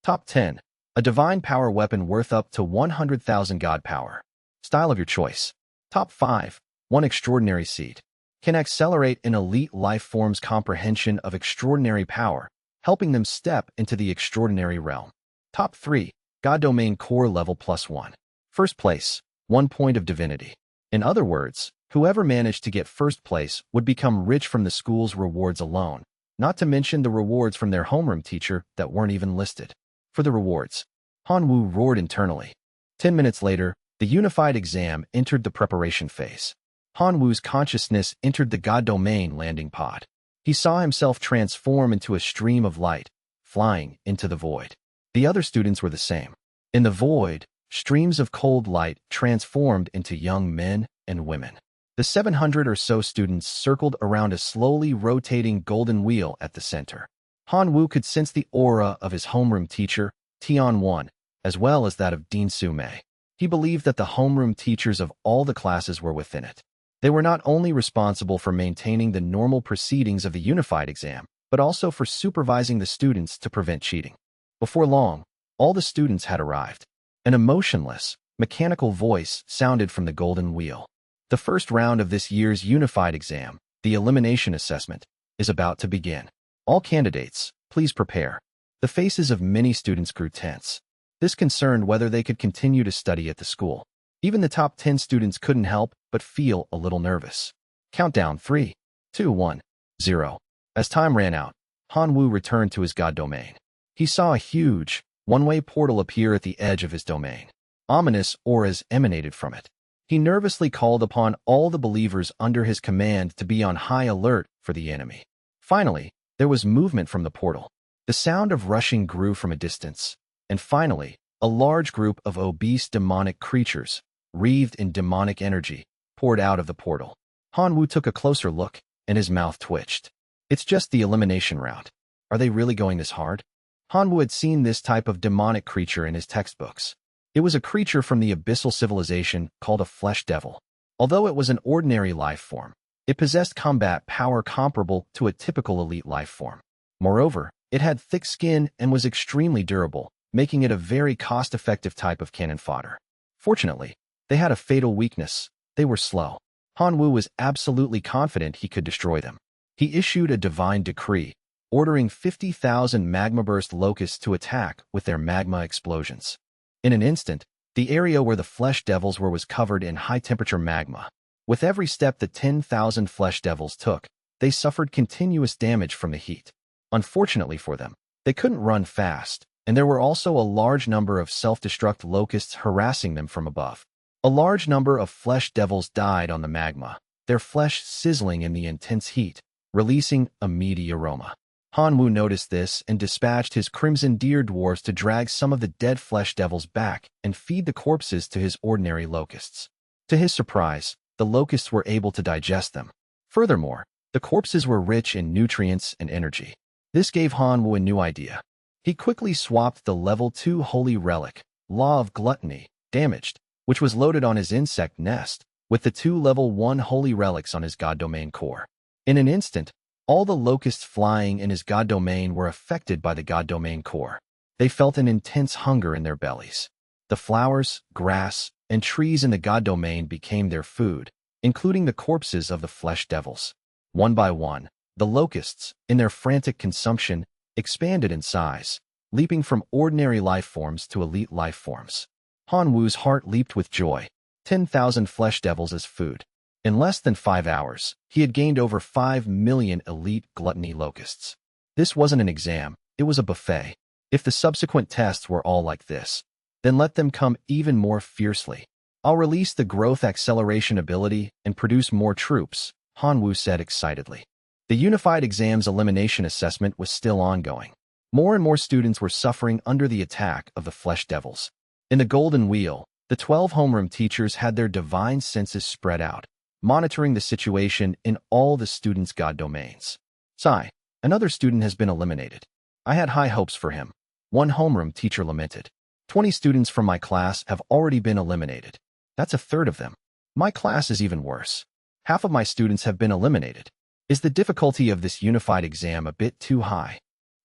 Top 10. A divine power weapon worth up to 100,000 God power. Style of your choice. Top 5. 1 extraordinary seed. Can accelerate an elite life form's comprehension of extraordinary power, helping them step into the extraordinary realm. Top 3. God Domain Core Level +1. First place, 1 point of divinity. In other words, whoever managed to get first place would become rich from the school's rewards alone, not to mention the rewards from their homeroom teacher that weren't even listed. For the rewards, Han Wu roared internally. 10 minutes later, the unified exam entered the preparation phase. Han Wu's consciousness entered the God Domain landing pod. He saw himself transform into a stream of light, flying into the void. The other students were the same. In the void, streams of cold light transformed into young men and women. The 700 or so students circled around a slowly rotating golden wheel at the center. Han Wu could sense the aura of his homeroom teacher, Tian Wan, as well as that of Dean Su Mei. He believed that the homeroom teachers of all the classes were within it. They were not only responsible for maintaining the normal proceedings of the unified exam, but also for supervising the students to prevent cheating. Before long, all the students had arrived. An emotionless, mechanical voice sounded from the golden wheel. The first round of this year's unified exam, the elimination assessment, is about to begin. All candidates, please prepare. The faces of many students grew tense. This concerned whether they could continue to study at the school. Even the top 10 students couldn't help but feel a little nervous. Countdown 3, 2, 1, 0. As time ran out, Han Wu returned to his God domain. He saw a huge, one-way portal appear at the edge of his domain. Ominous auras emanated from it. He nervously called upon all the believers under his command to be on high alert for the enemy. Finally, there was movement from the portal. The sound of rushing grew from a distance. And finally, a large group of obese demonic creatures, wreathed in demonic energy, poured out of the portal. Han Wu took a closer look, and his mouth twitched. It's just the elimination round. Are they really going this hard? Han Wu had seen this type of demonic creature in his textbooks. It was a creature from the abyssal civilization called a flesh devil. Although it was an ordinary life form, it possessed combat power comparable to a typical elite life form. Moreover, it had thick skin and was extremely durable, making it a very cost-effective type of cannon fodder. Fortunately, they had a fatal weakness. They were slow. Han Wu was absolutely confident he could destroy them. He issued a divine decree, ordering 50,000 magma burst locusts to attack with their magma explosions. In an instant, the area where the flesh devils were was covered in high-temperature magma. With every step the 10,000 flesh devils took, they suffered continuous damage from the heat. Unfortunately for them, they couldn't run fast, and there were also a large number of self-destruct locusts harassing them from above. A large number of flesh devils died on the magma, their flesh sizzling in the intense heat, releasing a meaty aroma. Han Wu noticed this and dispatched his crimson deer dwarves to drag some of the dead flesh devils back and feed the corpses to his ordinary locusts. To his surprise, the locusts were able to digest them. Furthermore, the corpses were rich in nutrients and energy. This gave Han Wu a new idea. He quickly swapped the level 2 holy relic, Law of Gluttony, damaged, which was loaded on his insect nest, with the 2 level 1 holy relics on his god domain core. In an instant, all the locusts flying in his god domain were affected by the god domain core. They felt an intense hunger in their bellies. The flowers, grass, and trees in the god domain became their food, including the corpses of the flesh devils. One by one, the locusts, in their frantic consumption, expanded in size, leaping from ordinary life forms to elite life forms. Han Wu's heart leaped with joy. 10,000 flesh devils as food. In less than 5 hours, he had gained over 5 million elite gluttony locusts. This wasn't an exam, it was a buffet. If the subsequent tests were all like this, then let them come even more fiercely. I'll release the growth acceleration ability and produce more troops, Han Wu said excitedly. The Unified Exams Elimination Assessment was still ongoing. More and more students were suffering under the attack of the flesh devils. In the Golden Wheel, the 12 homeroom teachers had their divine senses spread out, monitoring the situation in all the students' god domains. Sigh, another student has been eliminated. I had high hopes for him. One homeroom teacher lamented. 20 students from my class have already been eliminated. That's a third of them. My class is even worse. Half of my students have been eliminated. Is the difficulty of this unified exam a bit too high?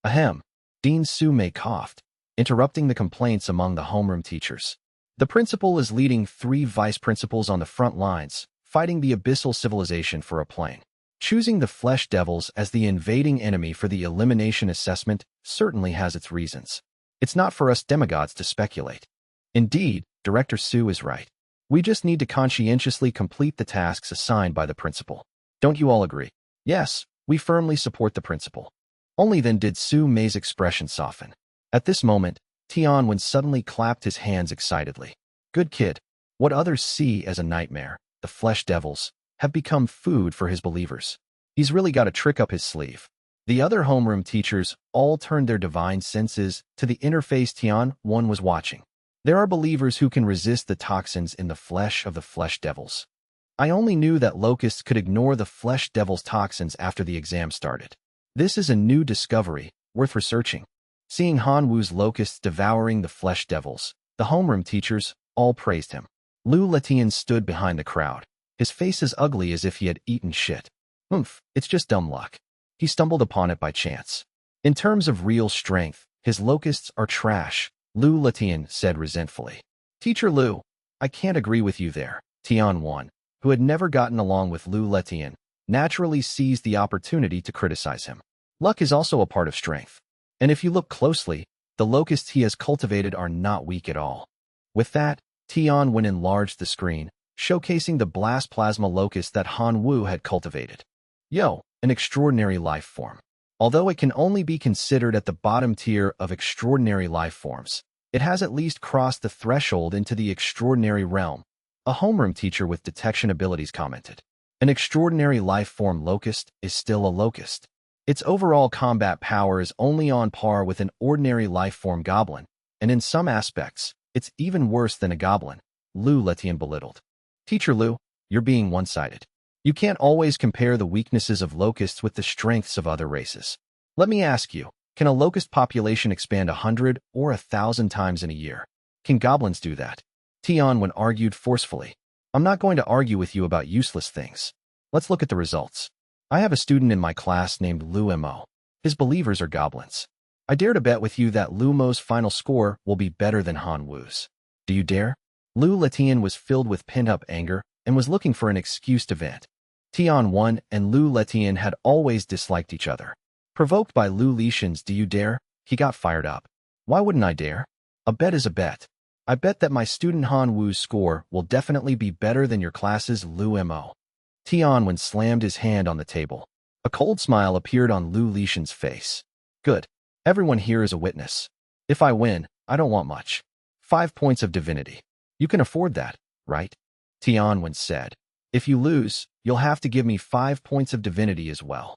Ahem. Dean Su-mei coughed, interrupting the complaints among the homeroom teachers. The principal is leading 3 vice principals on the front lines, fighting the abyssal civilization for a plane. Choosing the flesh devils as the invading enemy for the elimination assessment certainly has its reasons. It's not for us demigods to speculate. Indeed, Director Su is right. We just need to conscientiously complete the tasks assigned by the principal. Don't you all agree? Yes, we firmly support the principal. Only then did Su-mei's expression soften. At this moment, Tianwen suddenly clapped his hands excitedly. Good kid. What others see as a nightmare, the flesh devils, have become food for his believers. He's really got a trick up his sleeve. The other homeroom teachers all turned their divine senses to the interface Tianwen was watching. There are believers who can resist the toxins in the flesh of the flesh devils. I only knew that locusts could ignore the flesh devil's toxins after the exam started. This is a new discovery, worth researching. Seeing Han Wu's locusts devouring the flesh devils, the homeroom teachers all praised him. Lu Letian stood behind the crowd, his face as ugly as if he had eaten shit. It's just dumb luck. He stumbled upon it by chance. In terms of real strength, his locusts are trash, Lu Letian said resentfully. Teacher Lu, I can't agree with you there. Tianwen, who had never gotten along with Lu Letian, naturally seized the opportunity to criticize him. Luck is also a part of strength. And if you look closely, the locusts he has cultivated are not weak at all. With that, Tianwen enlarged the screen, showcasing the blast plasma locust that Han Wu had cultivated. Yo, an extraordinary life form. Although it can only be considered at the bottom tier of extraordinary life forms, it has at least crossed the threshold into the extraordinary realm, a homeroom teacher with detection abilities commented. An extraordinary life form locust is still a locust. Its overall combat power is only on par with an ordinary life form goblin, and in some aspects, it's even worse than a goblin, Lu Letian belittled. Teacher Lu, you're being one-sided. You can't always compare the weaknesses of locusts with the strengths of other races. Let me ask you, can a locust population expand 100 or 1,000 times in a year? Can goblins do that? Tianwen argued forcefully. I'm not going to argue with you about useless things. Let's look at the results. I have a student in my class named Lu Mo. His believers are goblins. I dare to bet with you that Lu Mo's final score will be better than Han Wu's. Do you dare? Lu Letian was filled with pent-up anger and was looking for an excuse to vent. Tianwen and Lu Letian had always disliked each other. Provoked by Lu Lishan's "Do you dare?" he got fired up. Why wouldn't I dare? A bet is a bet. I bet that my student Han Wu's score will definitely be better than your class's Lu Mo. Tianwen slammed his hand on the table. A cold smile appeared on Lu Lishan's face. Good. Everyone here is a witness. If I win, I don't want much. 5 points of divinity. You can afford that, right? Tianwen said. If you lose, you'll have to give me 5 points of divinity as well.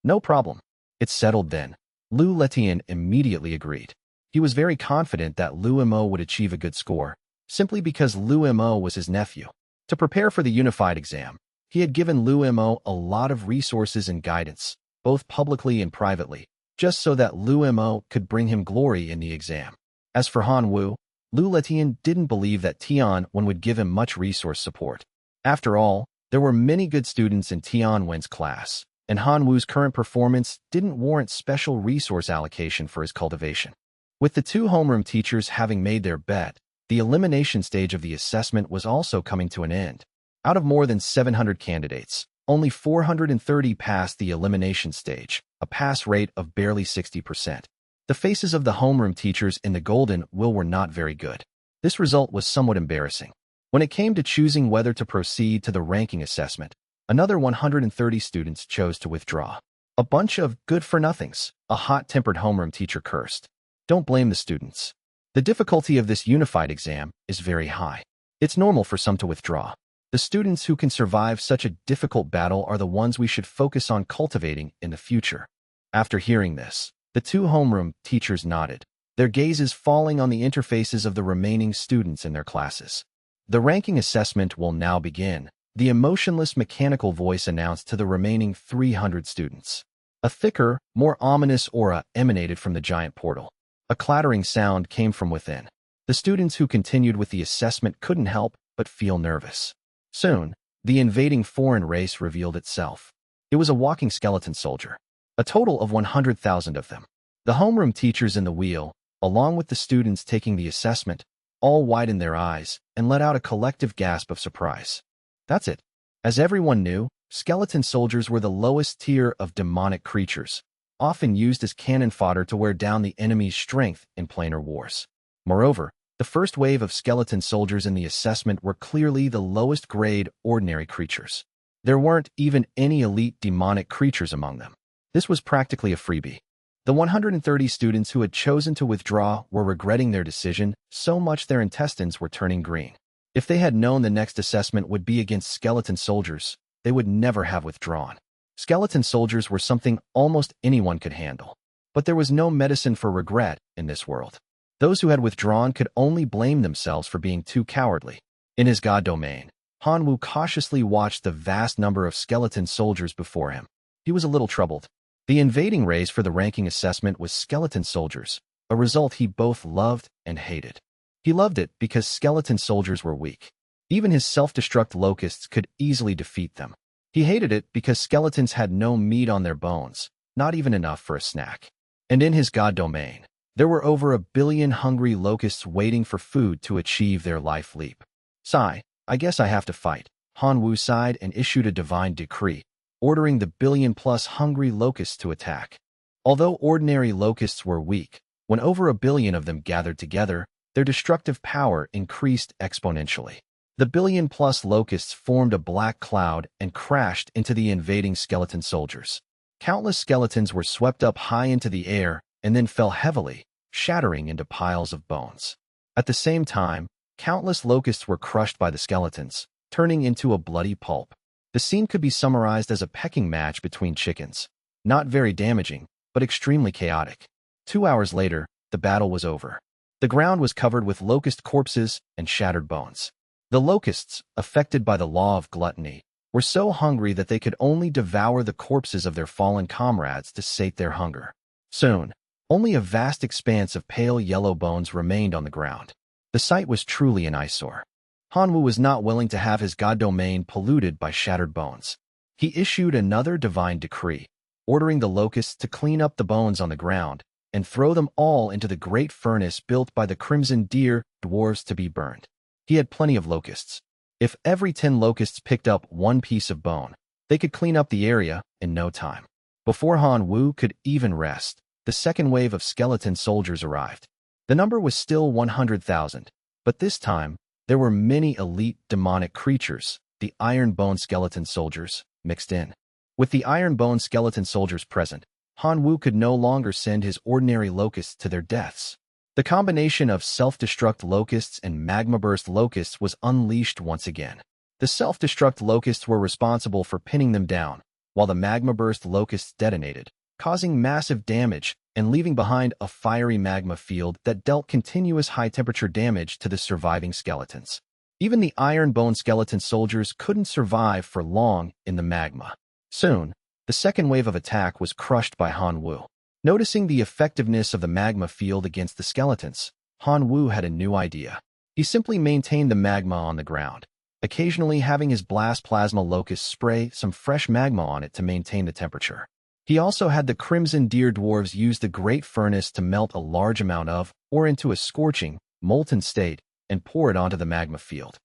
No problem. It's settled then. Liu Letian immediately agreed. He was very confident that Liu Mo would achieve a good score, simply because Liu Mo was his nephew. To prepare for the unified exam, he had given Liu Mo a lot of resources and guidance, both publicly and privately, just so that Liu Mo could bring him glory in the exam. As for Han Wu, Liu Letian didn't believe that Tian Wen would give him much resource support. After all, there were many good students in Tian Wen's class, and Han Wu's current performance didn't warrant special resource allocation for his cultivation. With the two homeroom teachers having made their bet, the elimination stage of the assessment was also coming to an end. Out of more than 700 candidates, only 430 passed the elimination stage, a pass rate of barely 60%. The faces of the homeroom teachers in the Golden Will were not very good. This result was somewhat embarrassing. When it came to choosing whether to proceed to the ranking assessment, another 130 students chose to withdraw. A bunch of good-for-nothings, a hot-tempered homeroom teacher cursed. Don't blame the students. The difficulty of this unified exam is very high. It's normal for some to withdraw. The students who can survive such a difficult battle are the ones we should focus on cultivating in the future. After hearing this, the two homeroom teachers nodded, their gazes falling on the interfaces of the remaining students in their classes. The ranking assessment will now begin, the emotionless mechanical voice announced to the remaining 300 students. A thicker, more ominous aura emanated from the giant portal. A clattering sound came from within. The students who continued with the assessment couldn't help but feel nervous. Soon, the invading foreign race revealed itself. It was a walking skeleton soldier. A total of 100,000 of them. The homeroom teachers in the wheel, along with the students taking the assessment, all widened their eyes and let out a collective gasp of surprise. That's it. As everyone knew, skeleton soldiers were the lowest tier of demonic creatures, often used as cannon fodder to wear down the enemy's strength in planar wars. Moreover, the first wave of skeleton soldiers in the assessment were clearly the lowest grade ordinary creatures. There weren't even any elite demonic creatures among them. This was practically a freebie. The 130 students who had chosen to withdraw were regretting their decision so much their intestines were turning green. If they had known the next assessment would be against skeleton soldiers, they would never have withdrawn. Skeleton soldiers were something almost anyone could handle. But there was no medicine for regret in this world. Those who had withdrawn could only blame themselves for being too cowardly. In his god domain, Han Wu cautiously watched the vast number of skeleton soldiers before him. He was a little troubled. The invading race for the ranking assessment was skeleton soldiers, a result he both loved and hated. He loved it because skeleton soldiers were weak. Even his self-destruct locusts could easily defeat them. He hated it because skeletons had no meat on their bones, not even enough for a snack. And in his god domain, there were over 1 billion hungry locusts waiting for food to achieve their life leap. Sigh, I guess I have to fight. Han Wu sighed and issued a divine decree, ordering the billion-plus hungry locusts to attack. Although ordinary locusts were weak, when over 1 billion of them gathered together, their destructive power increased exponentially. The billion-plus locusts formed a black cloud and crashed into the invading skeleton soldiers. Countless skeletons were swept up high into the air and then fell heavily, shattering into piles of bones. At the same time, countless locusts were crushed by the skeletons, turning into a bloody pulp. The scene could be summarized as a pecking match between chickens. Not very damaging, but extremely chaotic. 2 hours later, the battle was over. The ground was covered with locust corpses and shattered bones. The locusts, affected by the law of gluttony, were so hungry that they could only devour the corpses of their fallen comrades to sate their hunger. Soon, only a vast expanse of pale yellow bones remained on the ground. The sight was truly an eyesore. Han Wu was not willing to have his god domain polluted by shattered bones. He issued another divine decree, ordering the locusts to clean up the bones on the ground and throw them all into the great furnace built by the crimson deer dwarves to be burned. He had plenty of locusts. If every 10 locusts picked up one piece of bone, they could clean up the area in no time. Before Han Wu could even rest, the second wave of skeleton soldiers arrived. The number was still 100,000, but this time, there were many elite demonic creatures, the Iron Bone skeleton soldiers, mixed in. With the Iron Bone skeleton soldiers present, Han Wu could no longer send his ordinary locusts to their deaths. The combination of self-destruct locusts and magma-burst locusts was unleashed once again. The self-destruct locusts were responsible for pinning them down, while the magma-burst locusts detonated, causing massive damage and leaving behind a fiery magma field that dealt continuous high-temperature damage to the surviving skeletons. Even the iron bone skeleton soldiers couldn't survive for long in the magma. Soon, the second wave of attack was crushed by Han Wu. Noticing the effectiveness of the magma field against the skeletons, Han Wu had a new idea. He simply maintained the magma on the ground, occasionally having his blast plasma locust spray some fresh magma on it to maintain the temperature. He also had the Crimson Deer dwarves use the Great Furnace to melt a large amount of, or into a scorching, molten state, and pour it onto the magma field.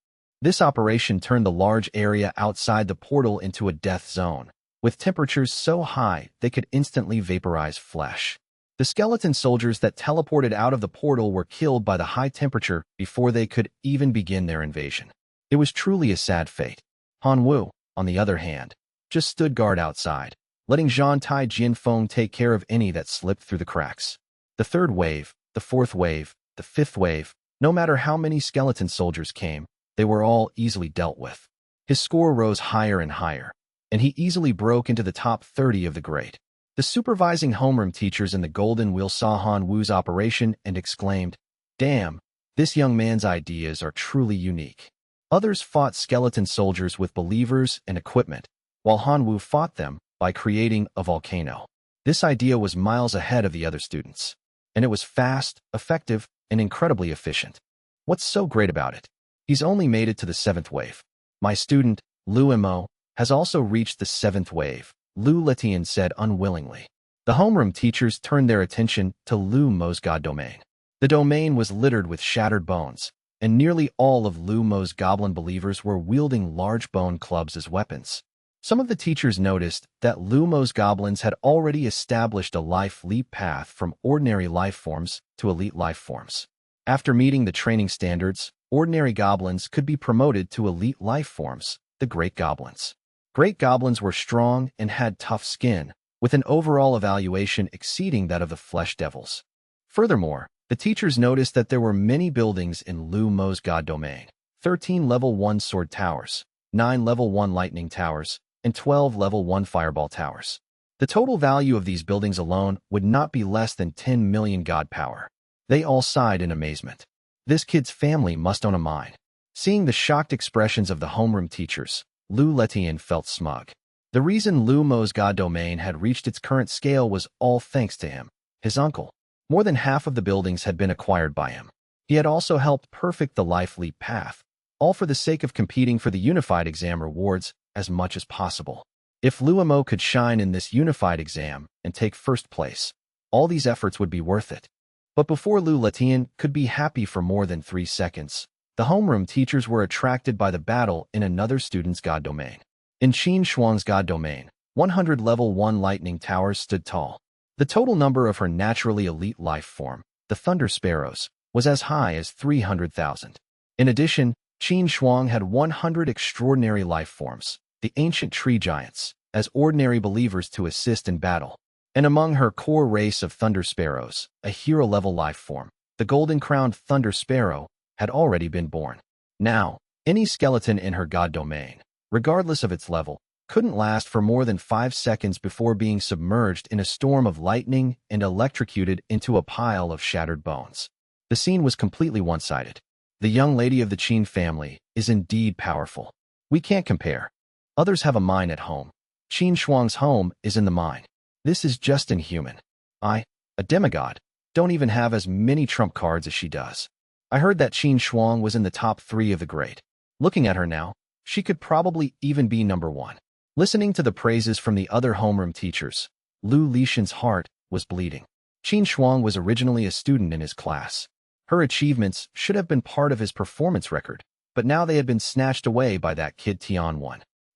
This operation turned the large area outside the portal into a death zone, with temperatures so high they could instantly vaporize flesh. The skeleton soldiers that teleported out of the portal were killed by the high temperature before they could even begin their invasion. It was truly a sad fate. Han Wu, on the other hand, just stood guard outside, letting Zhang Tai Jianfeng take care of any that slipped through the cracks. The third wave, the fourth wave, the fifth wave, no matter how many skeleton soldiers came, they were all easily dealt with. His score rose higher and higher, and he easily broke into the top 30 of the grade. The supervising homeroom teachers in the Golden Wheel saw Han Wu's operation and exclaimed, "Damn, this young man's ideas are truly unique." Others fought skeleton soldiers with believers and equipment, while Han Wu fought them by creating a volcano. This idea was miles ahead of the other students, and it was fast, effective, and incredibly efficient. What's so great about it? He's only made it to the 7th wave. My student, Lu Mo, has also reached the 7th wave, Lu Letian said unwillingly. The homeroom teachers turned their attention to Lu Mo's god domain. The domain was littered with shattered bones, and nearly all of Lu Mo's goblin believers were wielding large bone clubs as weapons. Some of the teachers noticed that Lu Mo's goblins had already established a life leap path from ordinary life forms to elite life forms. After meeting the training standards, ordinary goblins could be promoted to elite life forms, the Great Goblins. Great Goblins were strong and had tough skin, with an overall evaluation exceeding that of the Flesh Devils. Furthermore, the teachers noticed that there were many buildings in Lu Mo's god domain: 13 level 1 sword towers, 9 level 1 lightning towers, and 12 level 1 fireball towers. The total value of these buildings alone would not be less than 10 million god power. They all sighed in amazement. This kid's family must own a mine. Seeing the shocked expressions of the homeroom teachers, Lu Letian felt smug. The reason Lu Mo's god domain had reached its current scale was all thanks to him, his uncle. More than half of the buildings had been acquired by him. He had also helped perfect the life leap path, all for the sake of competing for the unified exam rewards as much as possible. If Lu Mo could shine in this unified exam and take first place, all these efforts would be worth it. But before Lu Letian could be happy for more than 3 seconds, the homeroom teachers were attracted by the battle in another student's god domain. In Qin Shuang's god domain, 100 level 1 lightning towers stood tall. The total number of her naturally elite life form, the Thunder Sparrows, was as high as 300,000. In addition, Qin Shuang had 100 extraordinary life forms, the ancient tree giants, as ordinary believers to assist in battle. And among her core race of Thunder Sparrows, a hero-level life form, the golden-crowned Thunder Sparrow, had already been born. Now, any skeleton in her god domain, regardless of its level, couldn't last for more than 5 seconds before being submerged in a storm of lightning and electrocuted into a pile of shattered bones. The scene was completely one-sided. The young lady of the Qin family is indeed powerful. We can't compare. Others have a mine at home. Qin Shuang's home is in the mine. This is just inhuman. I, a demigod, don't even have as many trump cards as she does. I heard that Qin Shuang was in the top 3 of the grade. Looking at her now, she could probably even be number 1. Listening to the praises from the other homeroom teachers, Lu Lishan's heart was bleeding. Qin Shuang was originally a student in his class. Her achievements should have been part of his performance record, but now they had been snatched away by that kid Tian.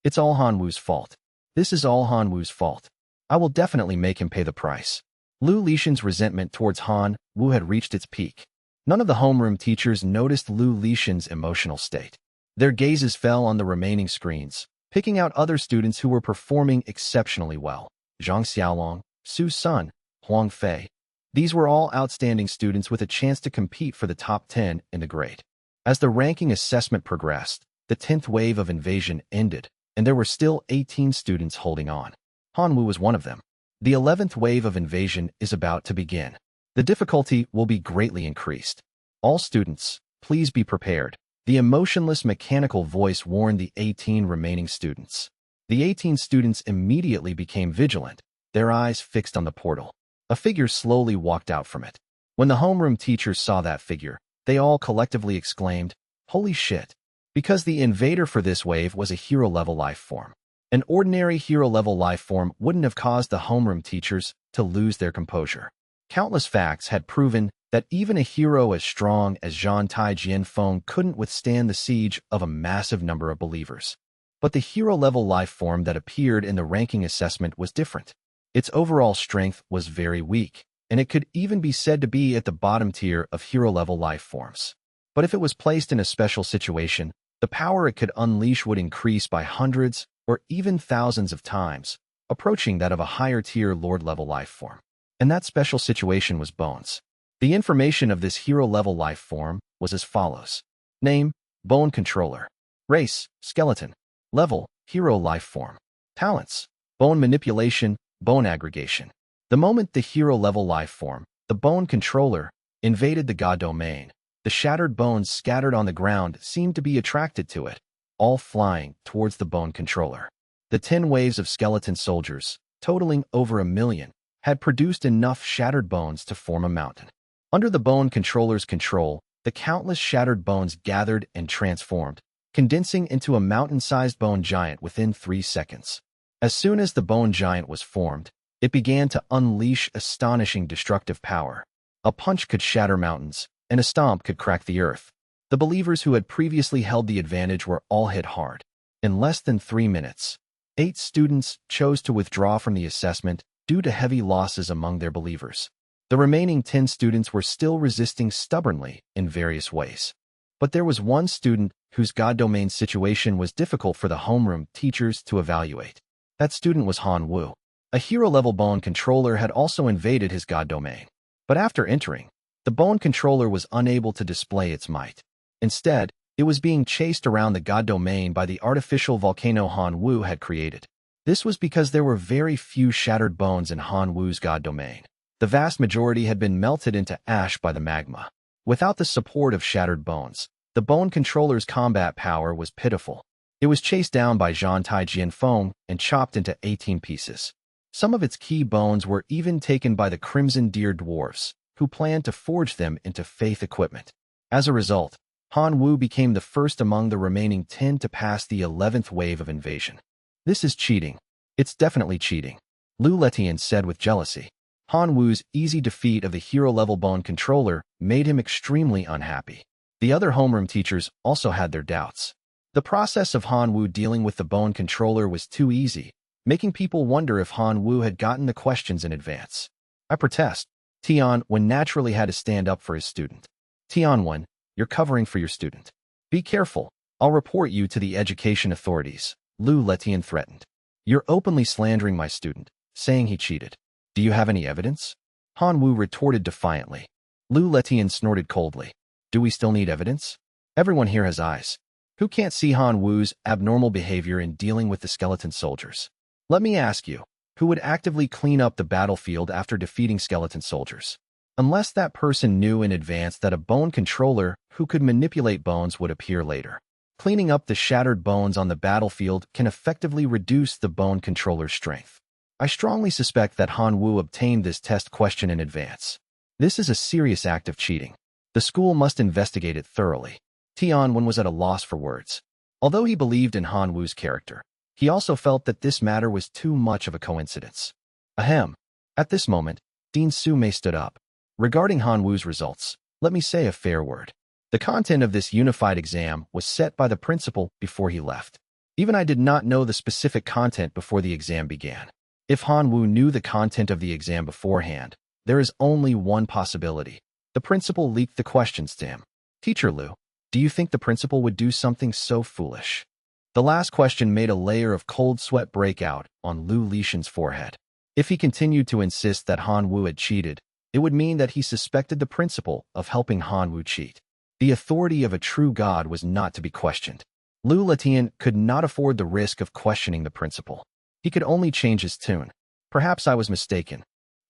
It's all Han Wu's fault. This is all Han Wu's fault. I will definitely make him pay the price. Lu Lishan's resentment towards Han Wu had reached its peak. None of the homeroom teachers noticed Lu Lishan's emotional state. Their gazes fell on the remaining screens, picking out other students who were performing exceptionally well. Zhang Xiaolong, Su Sun, Huang Fei. These were all outstanding students with a chance to compete for the top 10 in the grade. As the ranking assessment progressed, the 10th wave of invasion ended, and there were still 18 students holding on. Han Wu was one of them. The 11th wave of invasion is about to begin. The difficulty will be greatly increased. All students, please be prepared. The emotionless mechanical voice warned the 18 remaining students. The 18 students immediately became vigilant, their eyes fixed on the portal. A figure slowly walked out from it. When the homeroom teachers saw that figure, they all collectively exclaimed, "Holy shit!" Because the invader for this wave was a hero-level life form. An ordinary hero-level life form wouldn't have caused the homeroom teachers to lose their composure. Countless facts had proven that even a hero as strong as Zhang Tai Jianfeng couldn't withstand the siege of a massive number of believers. But the hero-level life form that appeared in the ranking assessment was different. Its overall strength was very weak, and it could even be said to be at the bottom tier of hero-level life forms. But if it was placed in a special situation, the power it could unleash would increase by hundreds or even thousands of times, approaching that of a higher-tier Lord-level life form. And that special situation was Bones. The information of this hero-level life form was as follows. Name, Bone Controller. Race, Skeleton. Level, Hero Life Form. Talents, Bone Manipulation, Bone Aggregation. The moment the hero-level life form, the Bone Controller, invaded the God domain, the shattered bones scattered on the ground seemed to be attracted to it, all flying towards the Bone Controller. The 10 waves of skeleton soldiers, totaling over 1 million, had produced enough shattered bones to form a mountain. Under the Bone Controller's control, the countless shattered bones gathered and transformed, condensing into a mountain-sized bone giant within 3 seconds. As soon as the bone giant was formed, it began to unleash astonishing destructive power. A punch could shatter mountains, and a stomp could crack the earth. The believers who had previously held the advantage were all hit hard. In less than 3 minutes, 8 students chose to withdraw from the assessment due to heavy losses among their believers. The remaining 10 students were still resisting stubbornly in various ways. But there was one student whose God domain situation was difficult for the homeroom teachers to evaluate. That student was Han Wu. A hero-level Bone Controller had also invaded his God domain. But after entering, the Bone Controller was unable to display its might. Instead, it was being chased around the God domain by the artificial volcano Han Wu had created. This was because there were very few shattered bones in Han Wu's God domain. The vast majority had been melted into ash by the magma. Without the support of shattered bones, the Bone Controller's combat power was pitiful. It was chased down by Zhang Tai Jianfeng and chopped into 18 pieces. Some of its key bones were even taken by the Crimson Deer dwarfs, who planned to forge them into faith equipment. As a result, Han Wu became the first among the remaining 10 to pass the 11th wave of invasion. This is cheating. It's definitely cheating, Lu Letian said with jealousy. Han Wu's easy defeat of the hero-level Bone Controller made him extremely unhappy. The other homeroom teachers also had their doubts. The process of Han Wu dealing with the Bone Controller was too easy, making people wonder if Han Wu had gotten the questions in advance. I protest. Tianwen naturally had to stand up for his student. Tianwen, you're covering for your student. Be careful. I'll report you to the education authorities, Lu Letian threatened. You're openly slandering my student, saying he cheated. Do you have any evidence? Han Wu retorted defiantly. Lu Letian snorted coldly. Do we still need evidence? Everyone here has eyes. Who can't see Han Wu's abnormal behavior in dealing with the skeleton soldiers? Let me ask you, who would actively clean up the battlefield after defeating skeleton soldiers? Unless that person knew in advance that a Bone Controller who could manipulate bones would appear later. Cleaning up the shattered bones on the battlefield can effectively reduce the Bone Controller's strength. I strongly suspect that Han Wu obtained this test question in advance. This is a serious act of cheating. The school must investigate it thoroughly. Tianwen was at a loss for words. Although he believed in Han Wu's character, he also felt that this matter was too much of a coincidence. Ahem. At this moment, Dean Su-mei stood up. Regarding Han Wu's results, let me say a fair word. The content of this unified exam was set by the principal before he left. Even I did not know the specific content before the exam began. If Han Wu knew the content of the exam beforehand, there is only one possibility. The principal leaked the questions to him. Teacher Lu, do you think the principal would do something so foolish? The last question made a layer of cold sweat break out on Lu Lishan's forehead. If he continued to insist that Han Wu had cheated, it would mean that he suspected the principal of helping Han Wu cheat. The authority of a true god was not to be questioned. Lu Letian could not afford the risk of questioning the principal. He could only change his tune. Perhaps I was mistaken.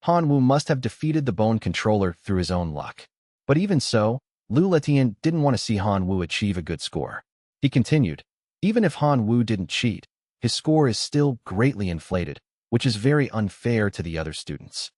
Hanwoo must have defeated the bone controller through his own luck. But even so, Lu Letian didn't want to see Hanwoo achieve a good score. He continued, even if Hanwoo didn't cheat, his score is still greatly inflated, which is very unfair to the other students.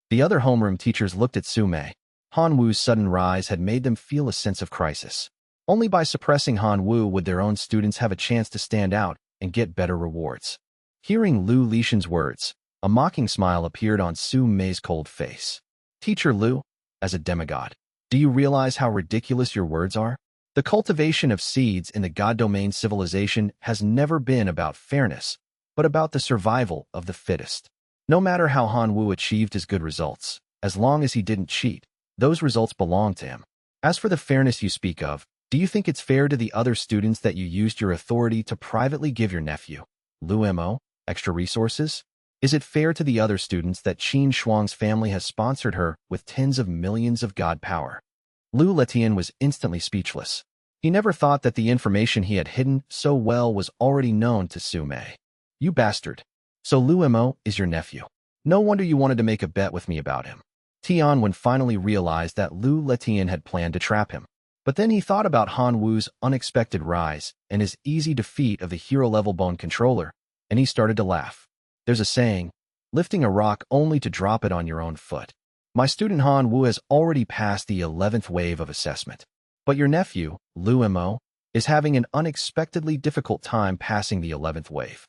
The other homeroom teachers looked at Sume. Hanwoo's sudden rise had made them feel a sense of crisis. Only by suppressing Hanwoo would their own students have a chance to stand out and get better rewards. Hearing Lu Lishan's words, a mocking smile appeared on Su Mei's cold face. Teacher Lu, as a demigod, do you realize how ridiculous your words are? The cultivation of seeds in the God domain civilization has never been about fairness, but about the survival of the fittest. No matter how Hanwoo achieved his good results, as long as he didn't cheat, those results belong to him. As for the fairness you speak of, do you think it's fair to the other students that you used your authority to privately give your nephew, Lu Mo, extra resources? Is it fair to the other students that Qin Shuang's family has sponsored her with tens of millions of god power? Lu Letian was instantly speechless. He never thought that the information he had hidden so well was already known to Su Mei. You bastard. So Lu Mo is your nephew. No wonder you wanted to make a bet with me about him. Tianwen finally realized that Lu Letian had planned to trap him. But then he thought about Hanwoo's unexpected rise and his easy defeat of the hero-level bone controller, and he started to laugh. There's a saying, lifting a rock only to drop it on your own foot. My student Hanwoo has already passed the 11th wave of assessment. But your nephew, Lu Mo, is having an unexpectedly difficult time passing the 11th wave.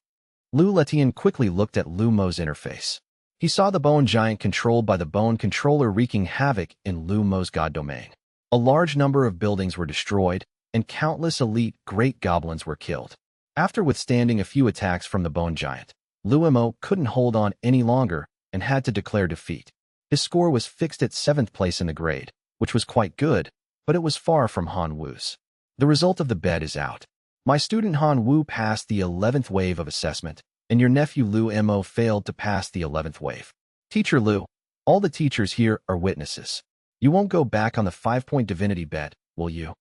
Lu Letian quickly looked at Lu Mo's interface. He saw the bone giant controlled by the bone controller wreaking havoc in Lu Mo's god domain. A large number of buildings were destroyed, and countless elite great goblins were killed. After withstanding a few attacks from the bone giant, Lu Mo couldn't hold on any longer and had to declare defeat. His score was fixed at 7th place in the grade, which was quite good, but it was far from Hanwoo's. The result of the bet is out. My student Hanwoo passed the 11th wave of assessment, and your nephew Lu Mo failed to pass the 11th wave. Teacher Lu, all the teachers here are witnesses. You won't go back on the 5-point divinity bet, will you?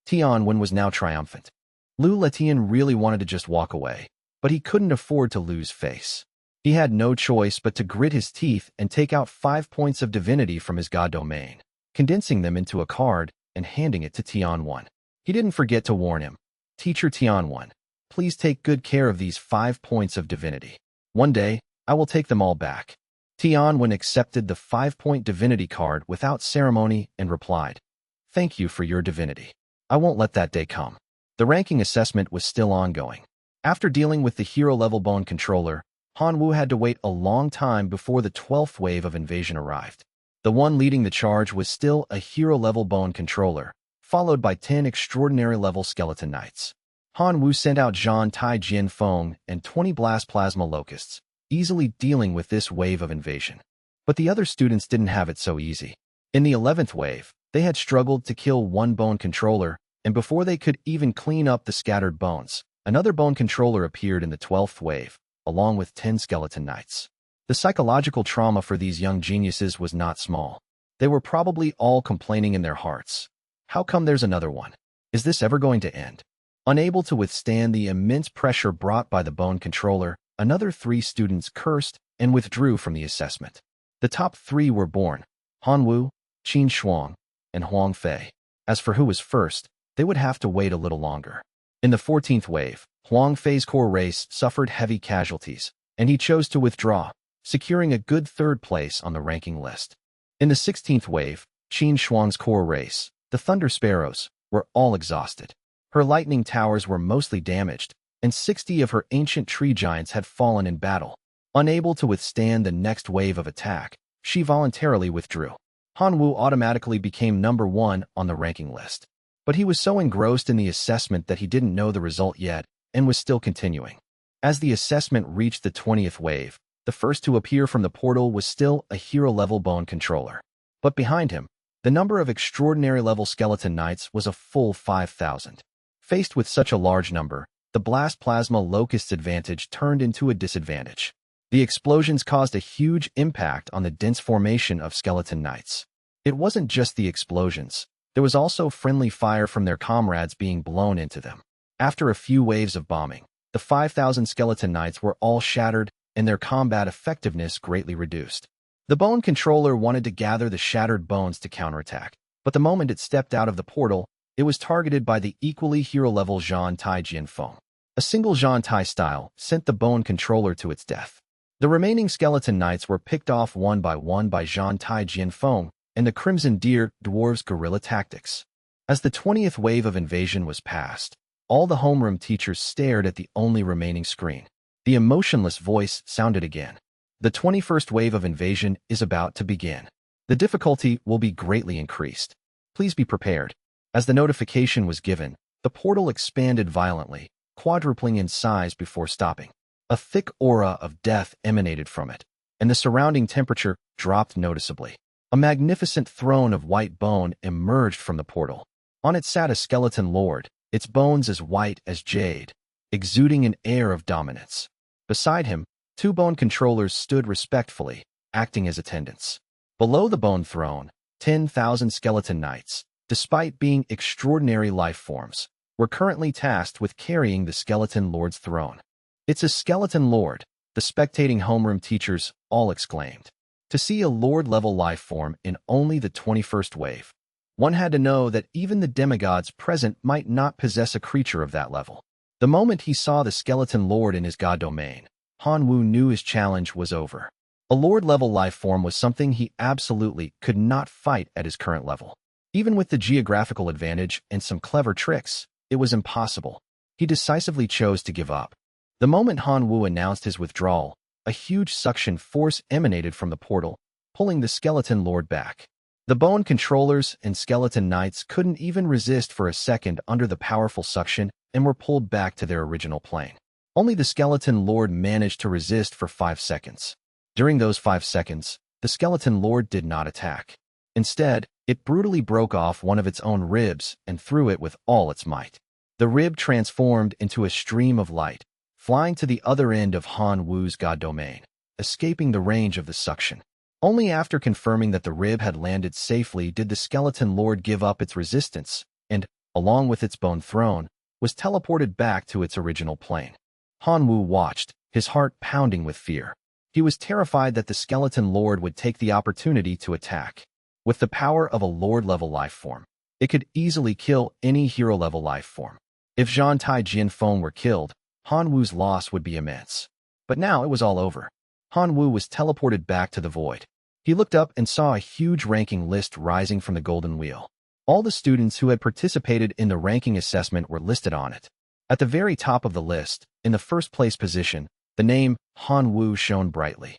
Tianwen was now triumphant. Lu Letian really wanted to just walk away, but he couldn't afford to lose face. He had no choice but to grit his teeth and take out 5 points of divinity from his god domain, condensing them into a card and handing it to Tianwen. He didn't forget to warn him. Teacher Tianwen, please take good care of these 5 points of divinity. One day, I will take them all back. Tianwen accepted the 5-point divinity card without ceremony and replied, thank you for your divinity. I won't let that day come. The ranking assessment was still ongoing. After dealing with the hero-level bone controller, Hanwoo had to wait a long time before the 12th wave of invasion arrived. The one leading the charge was still a hero-level bone controller, followed by 10 extraordinary-level skeleton knights. Hanwoo sent out Zhan Tai Jin Feng and 20 blast plasma locusts, easily dealing with this wave of invasion. But the other students didn't have it so easy. In the 11th wave, they had struggled to kill one bone controller, and before they could even clean up the scattered bones, another bone controller appeared in the 12th wave, along with 10 skeleton knights. The psychological trauma for these young geniuses was not small. They were probably all complaining in their hearts. How come there's another one? Is this ever going to end? Unable to withstand the immense pressure brought by the bone controller, another 3 students cursed and withdrew from the assessment. The top 3 were born: Hanwoo, Qin Shuang, and Huang Fei. As for who was first, they would have to wait a little longer. In the 14th wave, Huang Fei's core race suffered heavy casualties, and he chose to withdraw, securing a good 3rd place on the ranking list. In the 16th wave, Qin Shuang's core race, the Thunder Sparrows, were all exhausted. Her lightning towers were mostly damaged, and 60 of her ancient tree giants had fallen in battle. Unable to withstand the next wave of attack, she voluntarily withdrew. Hanwoo automatically became number 1 on the ranking list. But he was so engrossed in the assessment that he didn't know the result yet and was still continuing. As the assessment reached the 20th wave, the first to appear from the portal was still a hero-level bone controller. But behind him, the number of extraordinary-level skeleton knights was a full 5,000. Faced with such a large number, the blast plasma locust's advantage turned into a disadvantage. The explosions caused a huge impact on the dense formation of skeleton knights. It wasn't just the explosions. There was also friendly fire from their comrades being blown into them. After a few waves of bombing, the 5,000 skeleton knights were all shattered and their combat effectiveness greatly reduced. The bone controller wanted to gather the shattered bones to counterattack, but the moment it stepped out of the portal, it was targeted by the equally hero-level Zhan Tai Jianfeng. A single Zhan Tai style sent the bone controller to its death. The remaining skeleton knights were picked off one by Zhan Tai Jianfeng and the Crimson Deer Dwarves' guerrilla tactics. As the 20th wave of invasion was passed, all the homeroom teachers stared at the only remaining screen. The emotionless voice sounded again. The 21st wave of invasion is about to begin. The difficulty will be greatly increased. Please be prepared. As the notification was given, the portal expanded violently, quadrupling in size before stopping. A thick aura of death emanated from it, and the surrounding temperature dropped noticeably. A magnificent throne of white bone emerged from the portal. On it sat a skeleton lord, its bones as white as jade, exuding an air of dominance. Beside him, two bone controllers stood respectfully, acting as attendants. Below the bone throne, 10,000 skeleton knights, despite being extraordinary life forms, were currently tasked with carrying the skeleton lord's throne. "It's a skeleton lord," the spectating homeroom teachers all exclaimed. To see a lord-level life form in only the 21st wave, one had to know that even the demigods present might not possess a creature of that level. The moment he saw the skeleton lord in his god domain, Han Wu knew his challenge was over. A lord-level life form was something he absolutely could not fight at his current level. Even with the geographical advantage and some clever tricks, it was impossible. He decisively chose to give up. The moment Han Wu announced his withdrawal, a huge suction force emanated from the portal, pulling the skeleton lord back. The bone controllers and skeleton knights couldn't even resist for a second under the powerful suction and were pulled back to their original plane. Only the skeleton lord managed to resist for 5 seconds. During those 5 seconds, the skeleton lord did not attack. Instead, it brutally broke off one of its own ribs and threw it with all its might. The rib transformed into a stream of light, flying to the other end of Han Wu's god domain, escaping the range of the suction. Only after confirming that the rib had landed safely did the skeleton lord give up its resistance and, along with its bone throne, was teleported back to its original plane. Han Wu watched, his heart pounding with fear. He was terrified that the skeleton lord would take the opportunity to attack. With the power of a lord-level life form, it could easily kill any hero-level life form. If Zhan Tai Jianfeng were killed, Han Wu's loss would be immense. But now it was all over. Han Wu was teleported back to the void. He looked up and saw a huge ranking list rising from the golden wheel. All the students who had participated in the ranking assessment were listed on it. At the very top of the list, in the first place position, the name Han Wu shone brightly.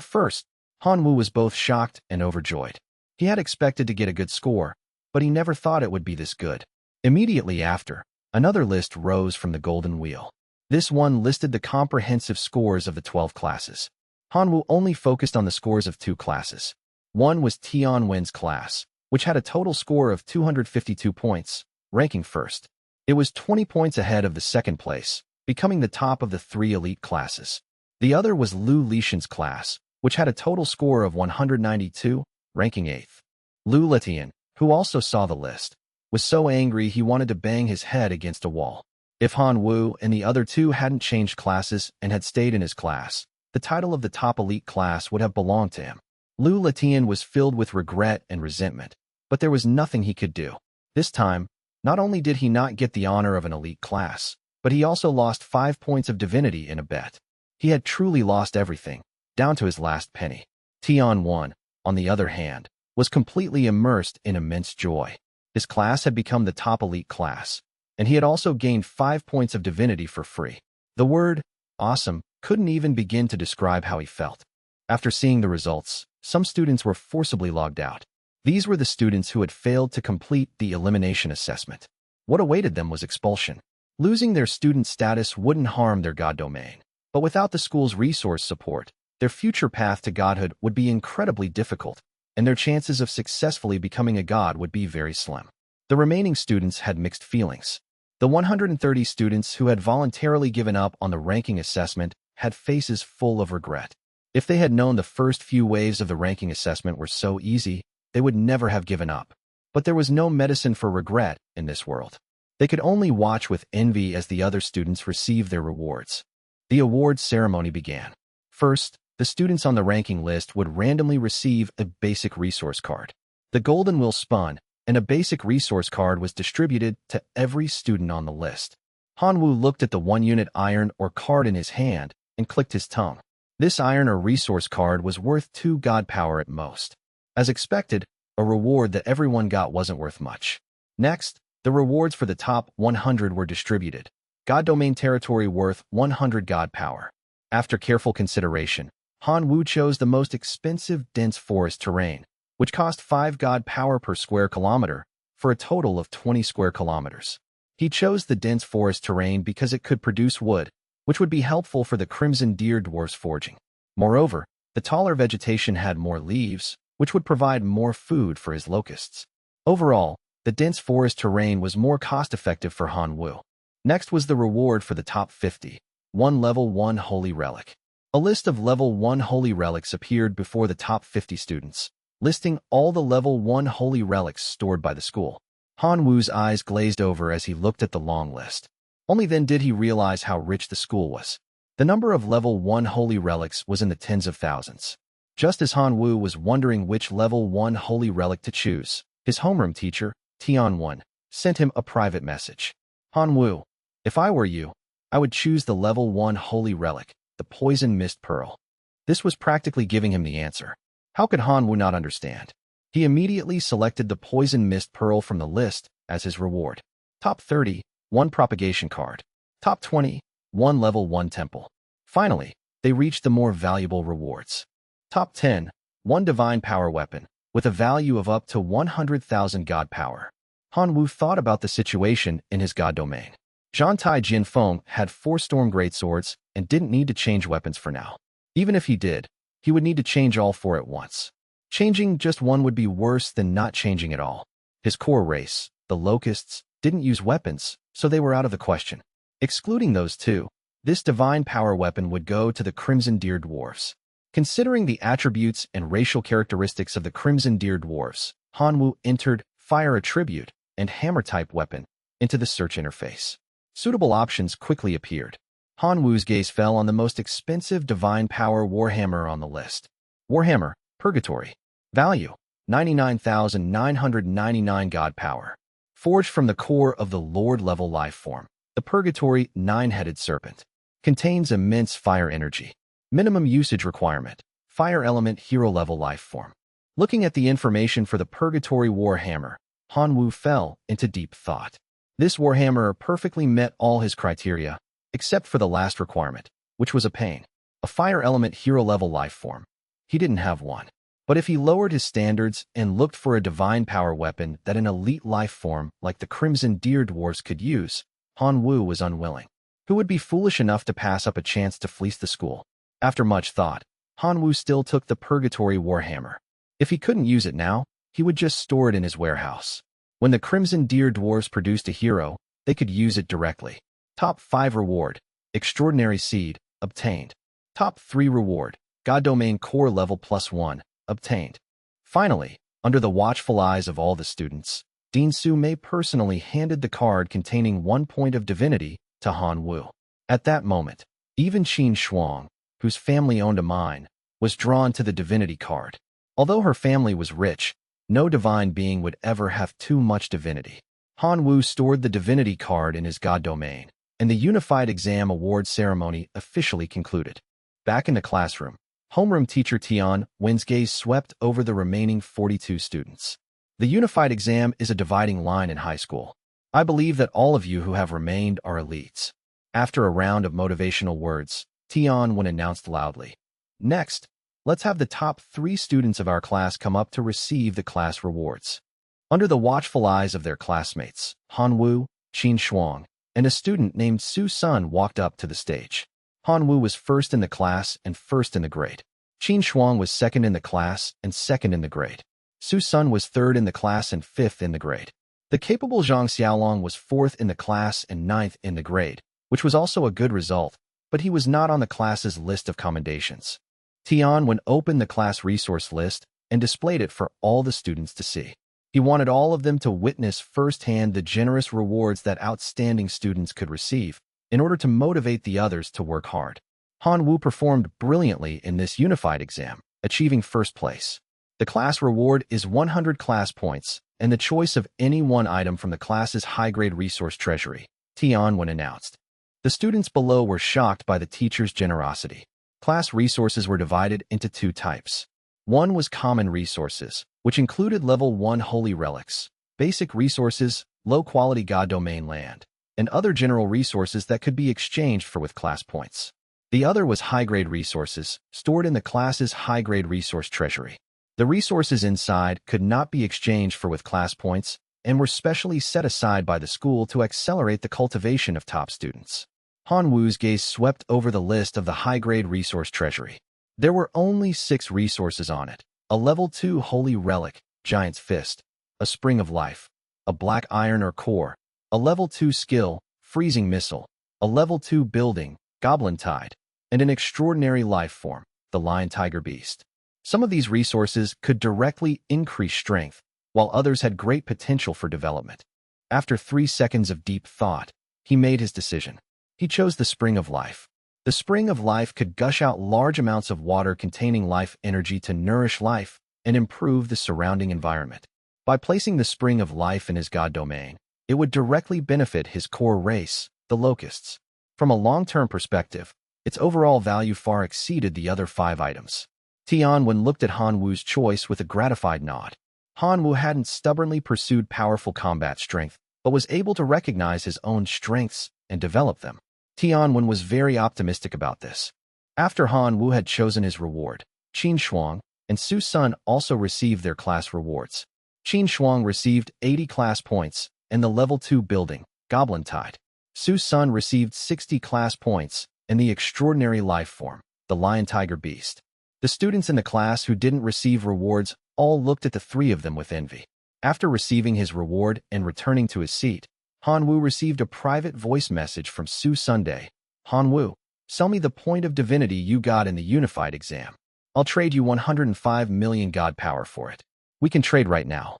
First, Han Wu was both shocked and overjoyed. He had expected to get a good score, but he never thought it would be this good. Immediately after, another list rose from the golden wheel. This one listed the comprehensive scores of the 12 classes. Han Wu only focused on the scores of 2 classes. One was Tian Wen's class, which had a total score of 252 points, ranking first. It was 20 points ahead of the second place, becoming the top of the 3 elite classes. The other was Lu Lishan's class, which had a total score of 192, ranking 8th. Lu Letian, who also saw the list, was so angry he wanted to bang his head against a wall. If Han Wu and the other 2 hadn't changed classes and had stayed in his class, the title of the top elite class would have belonged to him. Lu Letian was filled with regret and resentment, but there was nothing he could do. This time, not only did he not get the honor of an elite class, but he also lost 5 points of divinity in a bet. He had truly lost everything, down to his last penny. Tian Wen, on the other hand, was completely immersed in immense joy. His class had become the top elite class, and he had also gained 5 points of divinity for free. The word, awesome, couldn't even begin to describe how he felt. After seeing the results, some students were forcibly logged out. These were the students who had failed to complete the elimination assessment. What awaited them was expulsion. Losing their student status wouldn't harm their god domain, but without the school's resource support, their future path to godhood would be incredibly difficult, and their chances of successfully becoming a god would be very slim. The remaining students had mixed feelings. The 130 students who had voluntarily given up on the ranking assessment had faces full of regret. If they had known the first few waves of the ranking assessment were so easy, they would never have given up. But there was no medicine for regret in this world. They could only watch with envy as the other students received their rewards. The awards ceremony began. First, the students on the ranking list would randomly receive a basic resource card. The golden wheel spun, and a basic resource card was distributed to every student on the list. Hanwoo looked at the one-unit iron or card in his hand and clicked his tongue. This iron or resource card was worth 2 god power at most. As expected, a reward that everyone got wasn't worth much. Next, the rewards for the top 100 were distributed. God domain territory worth 100 god power. After careful consideration, Hanwoo chose the most expensive dense forest terrain, which cost 5 god power per square kilometer, for a total of 20 square kilometers. He chose the dense forest terrain because it could produce wood, which would be helpful for the Crimson Deer Dwarf's forging. Moreover, the taller vegetation had more leaves, which would provide more food for his locusts. Overall, the dense forest terrain was more cost-effective for Hanwoo. Next was the reward for the top 50, 1 level 1 holy relic. A list of level 1 holy relics appeared before the top 50 students, listing all the level 1 holy relics stored by the school. Hanwoo's eyes glazed over as he looked at the long list. Only then did he realize how rich the school was. The number of level 1 holy relics was in the tens of thousands. Just as Hanwoo was wondering which level 1 holy relic to choose, his homeroom teacher, Tian-won, sent him a private message. Hanwoo, if I were you, I would choose the level 1 holy relic, the Poison Mist Pearl. This was practically giving him the answer. How could Hanwoo not understand? He immediately selected the Poison Mist Pearl from the list as his reward. Top 30, 1 propagation card. Top 20, 1 level 1 temple. Finally, they reached the more valuable rewards. Top 10, 1 divine power weapon, with a value of up to 100,000 god power. Hanwoo thought about the situation in his god domain. Zhantai Jinfeng had 4 storm greatswords and didn't need to change weapons for now. Even if he did, he would need to change all 4 at once. Changing just one would be worse than not changing at all. His core race, the Locusts, didn't use weapons, so they were out of the question. Excluding those 2, this divine power weapon would go to the Crimson Deer Dwarfs. Considering the attributes and racial characteristics of the Crimson Deer Dwarfs, Hanwoo entered Fire Attribute and Hammer-type weapon into the search interface. Suitable options quickly appeared. Hanwoo's gaze fell on the most expensive divine power warhammer on the list. Warhammer Purgatory. Value, 99,999 god power. Forged from the core of the Lord-level life form, the Purgatory 9-headed serpent contains immense fire energy. Minimum usage requirement, fire element hero-level life form. Looking at the information for the Purgatory Warhammer, Hanwoo fell into deep thought. This Warhammer perfectly met all his criteria, except for the last requirement, which was a pain. A fire element hero-level life form. He didn't have one. But if he lowered his standards and looked for a divine power weapon that an elite life form like the Crimson Deer Dwarfs could use, Hanwoo was unwilling. Who would be foolish enough to pass up a chance to fleece the school? After much thought, Hanwoo still took the Purgatory Warhammer. If he couldn't use it now, he would just store it in his warehouse. When the Crimson Deer Dwarfs produced a hero, they could use it directly. Top 5 reward, Extraordinary Seed, obtained. Top 3 reward, God Domain Core Level +1, obtained. Finally, under the watchful eyes of all the students, Dean Su-mei personally handed the card containing 1 point of divinity to Hanwoo. At that moment, even Qin Shuang, whose family owned a mine, was drawn to the divinity card. Although her family was rich, no divine being would ever have too much divinity. Hanwoo stored the divinity card in his god domain, and the Unified Exam Award ceremony officially concluded. Back in the classroom, homeroom teacher Tian-won's gaze swept over the remaining 42 students. The Unified Exam is a dividing line in high school. I believe that all of you who have remained are elites. After a round of motivational words, Tian-won announced loudly. Next, let's have the top 3 students of our class come up to receive the class rewards. Under the watchful eyes of their classmates, Hanwoo, Qin Shuang, and a student named Su Sun walked up to the stage. Hanwoo was first in the class and first in the grade. Qin Shuang was second in the class and second in the grade. Su Sun was third in the class and fifth in the grade. The capable Zhang Xiaolong was fourth in the class and ninth in the grade, which was also a good result, but he was not on the class's list of commendations. Tian-won opened the class resource list and displayed it for all the students to see. He wanted all of them to witness firsthand the generous rewards that outstanding students could receive, in order to motivate the others to work hard. Han Wu performed brilliantly in this unified exam, achieving first place. The class reward is 100 class points, and the choice of any one item from the class's high-grade resource treasury, Tianwen announced. The students below were shocked by the teacher's generosity. Class resources were divided into two types. One was common resources, which included level 1 holy relics, basic resources, low-quality god domain land, and other general resources that could be exchanged for with class points. The other was high-grade resources, stored in the class's high-grade resource treasury. The resources inside could not be exchanged for with class points and were specially set aside by the school to accelerate the cultivation of top students. Han Wu's gaze swept over the list of the high-grade resource treasury. There were only 6 resources on it: a level 2 holy relic, giant's fist, a spring of life, a black iron or core, a level 2 skill, freezing missile, a level 2 building, goblin tide, and an extraordinary life form, the lion tiger beast. Some of these resources could directly increase strength, while others had great potential for development. After 3 seconds of deep thought, he made his decision. He chose the Spring of Life. The Spring of Life could gush out large amounts of water containing life energy to nourish life and improve the surrounding environment. By placing the Spring of Life in his god domain, it would directly benefit his core race, the Locusts. From a long-term perspective, its overall value far exceeded the other 5 items. Tianwen looked at Han Wu's choice with a gratified nod. Han Wu hadn't stubbornly pursued powerful combat strength, but was able to recognize his own strengths and develop them. Tianwen was very optimistic about this. After Han Wu had chosen his reward, Qin Shuang and Su Sun also received their class rewards. Qin Shuang received 80 class points and the level 2 building, Goblin Tide. Su Sun received 60 class points and the extraordinary life form, the Lion Tiger Beast. The students in the class who didn't receive rewards all looked at the 3 of them with envy. After receiving his reward and returning to his seat, Han Wu received a private voice message from Su Sunday. Han Wu, sell me the point of divinity you got in the unified exam. I'll trade you 105 million god power for it. We can trade right now.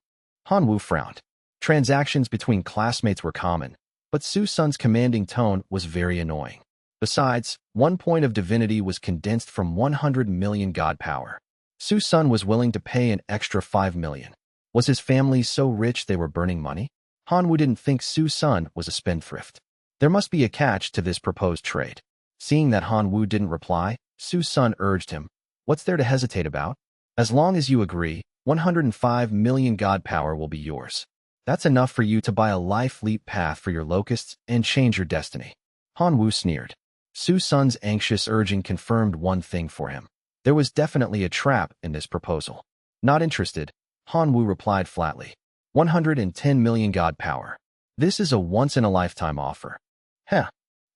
Han Wu frowned. Transactions between classmates were common, but Su Sun's commanding tone was very annoying. Besides, 1 point of divinity was condensed from 100 million god power. Su Sun was willing to pay an extra 5 million. Was his family so rich they were burning money? Han Wu didn't think Su Sun was a spendthrift. There must be a catch to this proposed trade. Seeing that Han Wu didn't reply, Su Sun urged him, "What's there to hesitate about? As long as you agree, 105 million god power will be yours. That's enough for you to buy a life leap path for your locusts and change your destiny." Han Wu sneered. Su Sun's anxious urging confirmed one thing for him. There was definitely a trap in this proposal. Not interested, Han Wu replied flatly. 110 million god power. This is a once-in-a-lifetime offer. Heh.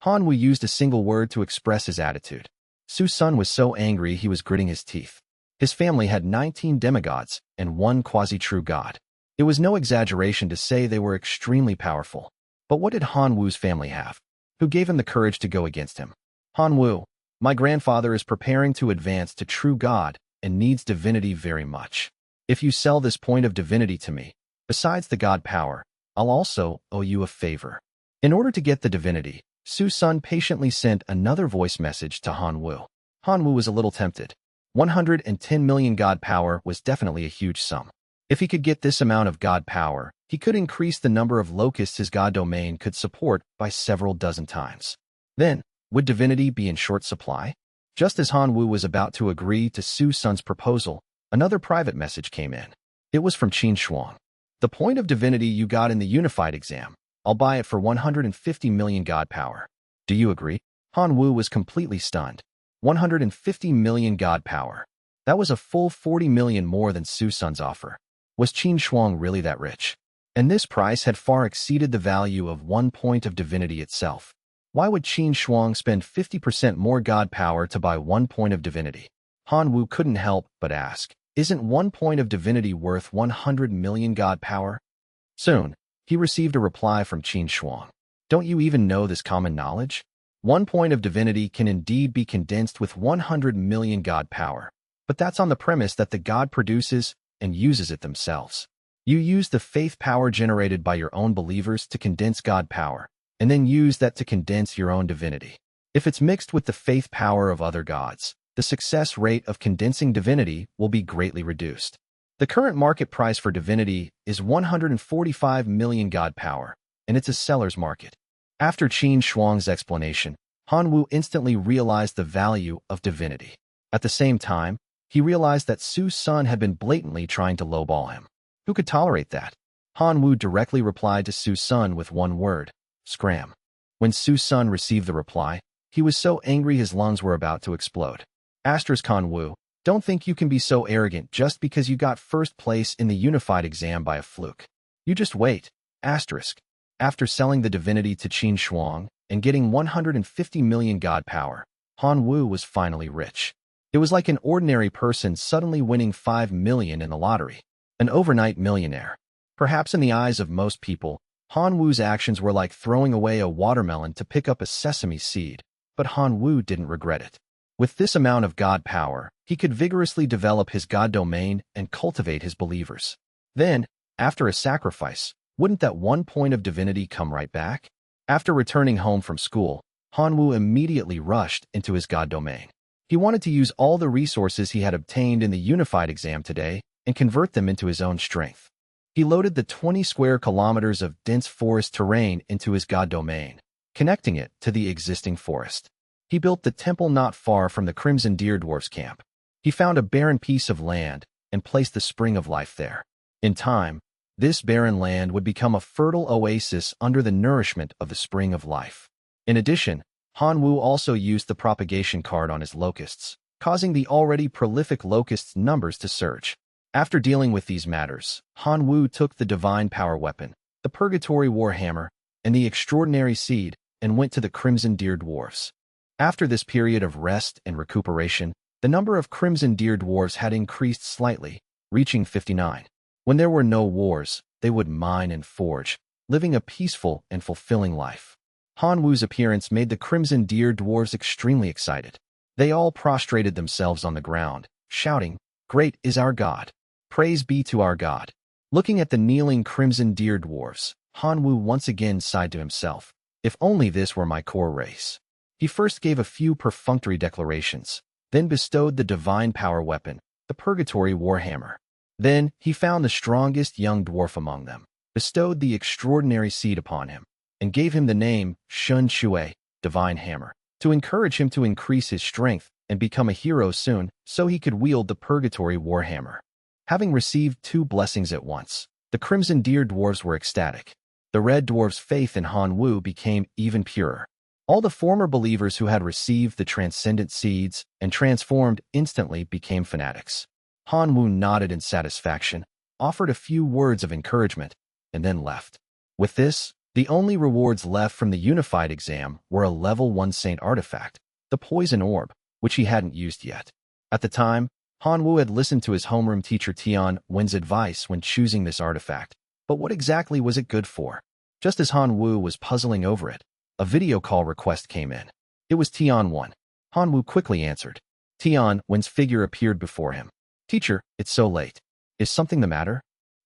Han Wu used a single word to express his attitude. Su Sun was so angry he was gritting his teeth. His family had 19 demigods and 1 quasi-true god. It was no exaggeration to say they were extremely powerful. But what did Han Wu's family have? Who gave him the courage to go against him? Han Wu, my grandfather is preparing to advance to true god and needs divinity very much. If you sell this point of divinity to me, besides the god power, I'll also owe you a favor. In order to get the divinity, Su Sun patiently sent another voice message to Han Wu. Han Wu was a little tempted. 110 million god power was definitely a huge sum. If he could get this amount of god power, he could increase the number of locusts his god domain could support by several dozen times. Then, would divinity be in short supply? Just as Han Wu was about to agree to Su Sun's proposal, another private message came in. It was from Qin Shuang. The point of divinity you got in the unified exam, I'll buy it for 150 million god power. Do you agree? Han Wu was completely stunned. 150 million god power. That was a full 40 million more than Su Sun's offer. Was Qin Shuang really that rich? And this price had far exceeded the value of 1 point of divinity itself. Why would Qin Shuang spend 50% more god power to buy 1 point of divinity? Han Wu couldn't help but ask, isn't 1 point of divinity worth 100 million god power? Soon, he received a reply from Qin Shuang. Don't you even know this common knowledge? 1 point of divinity can indeed be condensed with 100 million god power, but that's on the premise that the god produces and uses it themselves. You use the faith power generated by your own believers to condense god power, and then use that to condense your own divinity. If it's mixed with the faith power of other gods, the success rate of condensing divinity will be greatly reduced. The current market price for divinity is 145 million god power, and it's a seller's market. After Qin Shuang's explanation, Han Wu instantly realized the value of divinity. At the same time, he realized that Su Sun had been blatantly trying to lowball him. Who could tolerate that? Han Wu directly replied to Su Sun with one word: scram. When Su Sun received the reply, he was so angry his lungs were about to explode. Han Wu, don't think you can be so arrogant just because you got first place in the unified exam by a fluke. You just wait. After selling the divinity to Qin Shuang and getting 150 million god power, Han Wu was finally rich. It was like an ordinary person suddenly winning 5 million in the lottery. An overnight millionaire. Perhaps in the eyes of most people, Han Wu's actions were like throwing away a watermelon to pick up a sesame seed, but Han Wu didn't regret it. With this amount of god power, he could vigorously develop his god domain and cultivate his believers. Then, after a sacrifice, wouldn't that 1 point of divinity come right back? After returning home from school, Han Wu immediately rushed into his god domain. He wanted to use all the resources he had obtained in the unified exam today and convert them into his own strength. He loaded the 20 square kilometers of dense forest terrain into his god domain, connecting it to the existing forest. He built the temple not far from the Crimson Deer Dwarf's camp. He found a barren piece of land and placed the Spring of Life there. In time, this barren land would become a fertile oasis under the nourishment of the Spring of Life. In addition, Han Wu also used the propagation card on his locusts, causing the already prolific locusts' numbers to surge. After dealing with these matters, Han Wu took the divine power weapon, the Purgatory Warhammer, and the extraordinary seed and went to the Crimson Deer Dwarfs. After this period of rest and recuperation, the number of Crimson Deer Dwarfs had increased slightly, reaching 59. When there were no wars, they would mine and forge, living a peaceful and fulfilling life. Han Wu's appearance made the Crimson Deer Dwarfs extremely excited. They all prostrated themselves on the ground, shouting, "Great is our God! Praise be to our God!" Looking at the kneeling Crimson Deer Dwarfs, Han Wu once again sighed to himself, "If only this were my core race." He first gave a few perfunctory declarations, then bestowed the divine power weapon, the Purgatory Warhammer. Then he found the strongest young dwarf among them, bestowed the extraordinary seed upon him, and gave him the name Shun Shui, Divine Hammer, to encourage him to increase his strength and become a hero soon so he could wield the Purgatory Warhammer. Having received 2 blessings at once, the Crimson Deer Dwarves were ecstatic. The Red Dwarves' faith in Han Wu became even purer. All the former believers who had received the transcendent seeds and transformed instantly became fanatics. Han Wu nodded in satisfaction, offered a few words of encouragement, and then left. With this, the only rewards left from the unified exam were a level 1 saint artifact, the Poison Orb, which he hadn't used yet. At the time, Han Wu had listened to his homeroom teacher Tian Wen's advice when choosing this artifact, but what exactly was it good for? Just as Han Wu was puzzling over it, a video call request came in. It was Tian Wen. Han Wu quickly answered. Tian Wen's figure appeared before him. "Teacher, it's so late. Is something the matter?"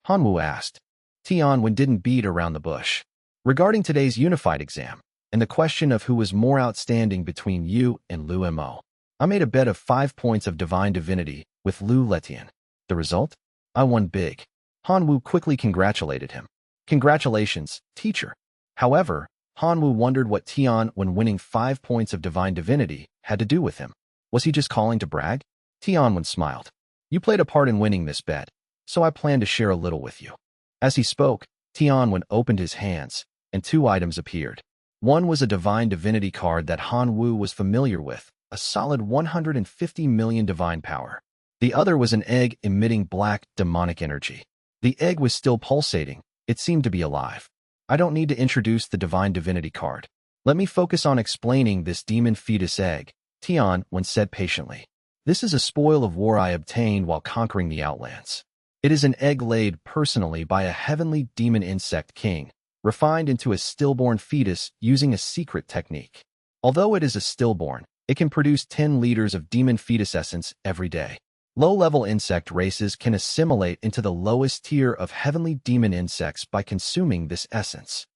Han Wu asked. Tian Wen didn't beat around the bush. "Regarding today's unified exam, and the question of who was more outstanding between you and Lu Mo, I made a bet of 5 points of divine divinity with Lu Letian. The result? I won big." Han Wu quickly congratulated him. "Congratulations, teacher." However, Han Wu wondered what Tian Wen winning 5 points of divine divinity had to do with him. Was he just calling to brag? Tian Wen smiled. "You played a part in winning this bet, so I plan to share a little with you." As he spoke, Tian Wen opened his hands, and 2 items appeared. One was a divine divinity card that Han Wu was familiar with, a solid 150 million divine power. The other was an egg emitting black, demonic energy. The egg was still pulsating. It seemed to be alive. "I don't need to introduce the divine divinity card. Let me focus on explaining this demon fetus egg," Tian Wen said patiently. "This is a spoil of war I obtained while conquering the Outlands. It is an egg laid personally by a heavenly demon insect king, refined into a stillborn fetus using a secret technique. Although it is a stillborn, it can produce 10 liters of demon fetus essence every day. Low-level insect races can assimilate into the lowest tier of heavenly demon insects by consuming this essence.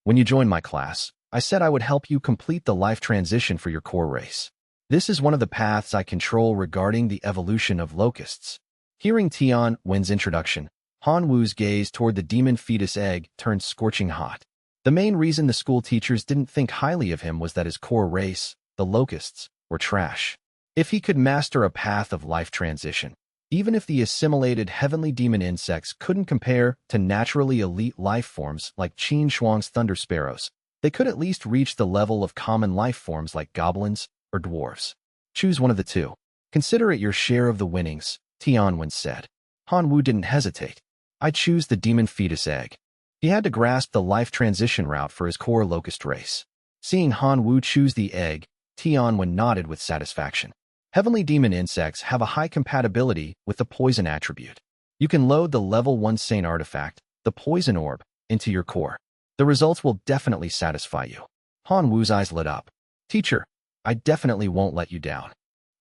When you join my class, I said I would help you complete the life transition for your core race. This is one of the paths I control regarding the evolution of locusts. Hearing Tian Wen's introduction, Han Wu's gaze toward the demon fetus egg turned scorching hot. The main reason the school teachers didn't think highly of him was that his core race, the locusts, were trash. If he could master a path of life transition, even if the assimilated heavenly demon insects couldn't compare to naturally elite life forms like Qin Shuang's thunder sparrows, they could at least reach the level of common life forms like goblins or dwarves. Choose one of the two. Consider it your share of the winnings, Tianwen said. Han Wu didn't hesitate. I'd choose the demon fetus egg. He had to grasp the life transition route for his core locust race. Seeing Han Wu choose the egg, Tianwen nodded with satisfaction. Heavenly demon insects have a high compatibility with the poison attribute. You can load the level 1 Saint artifact, the poison orb, into your core. The results will definitely satisfy you. Han Wu's eyes lit up. Teacher, I definitely won't let you down.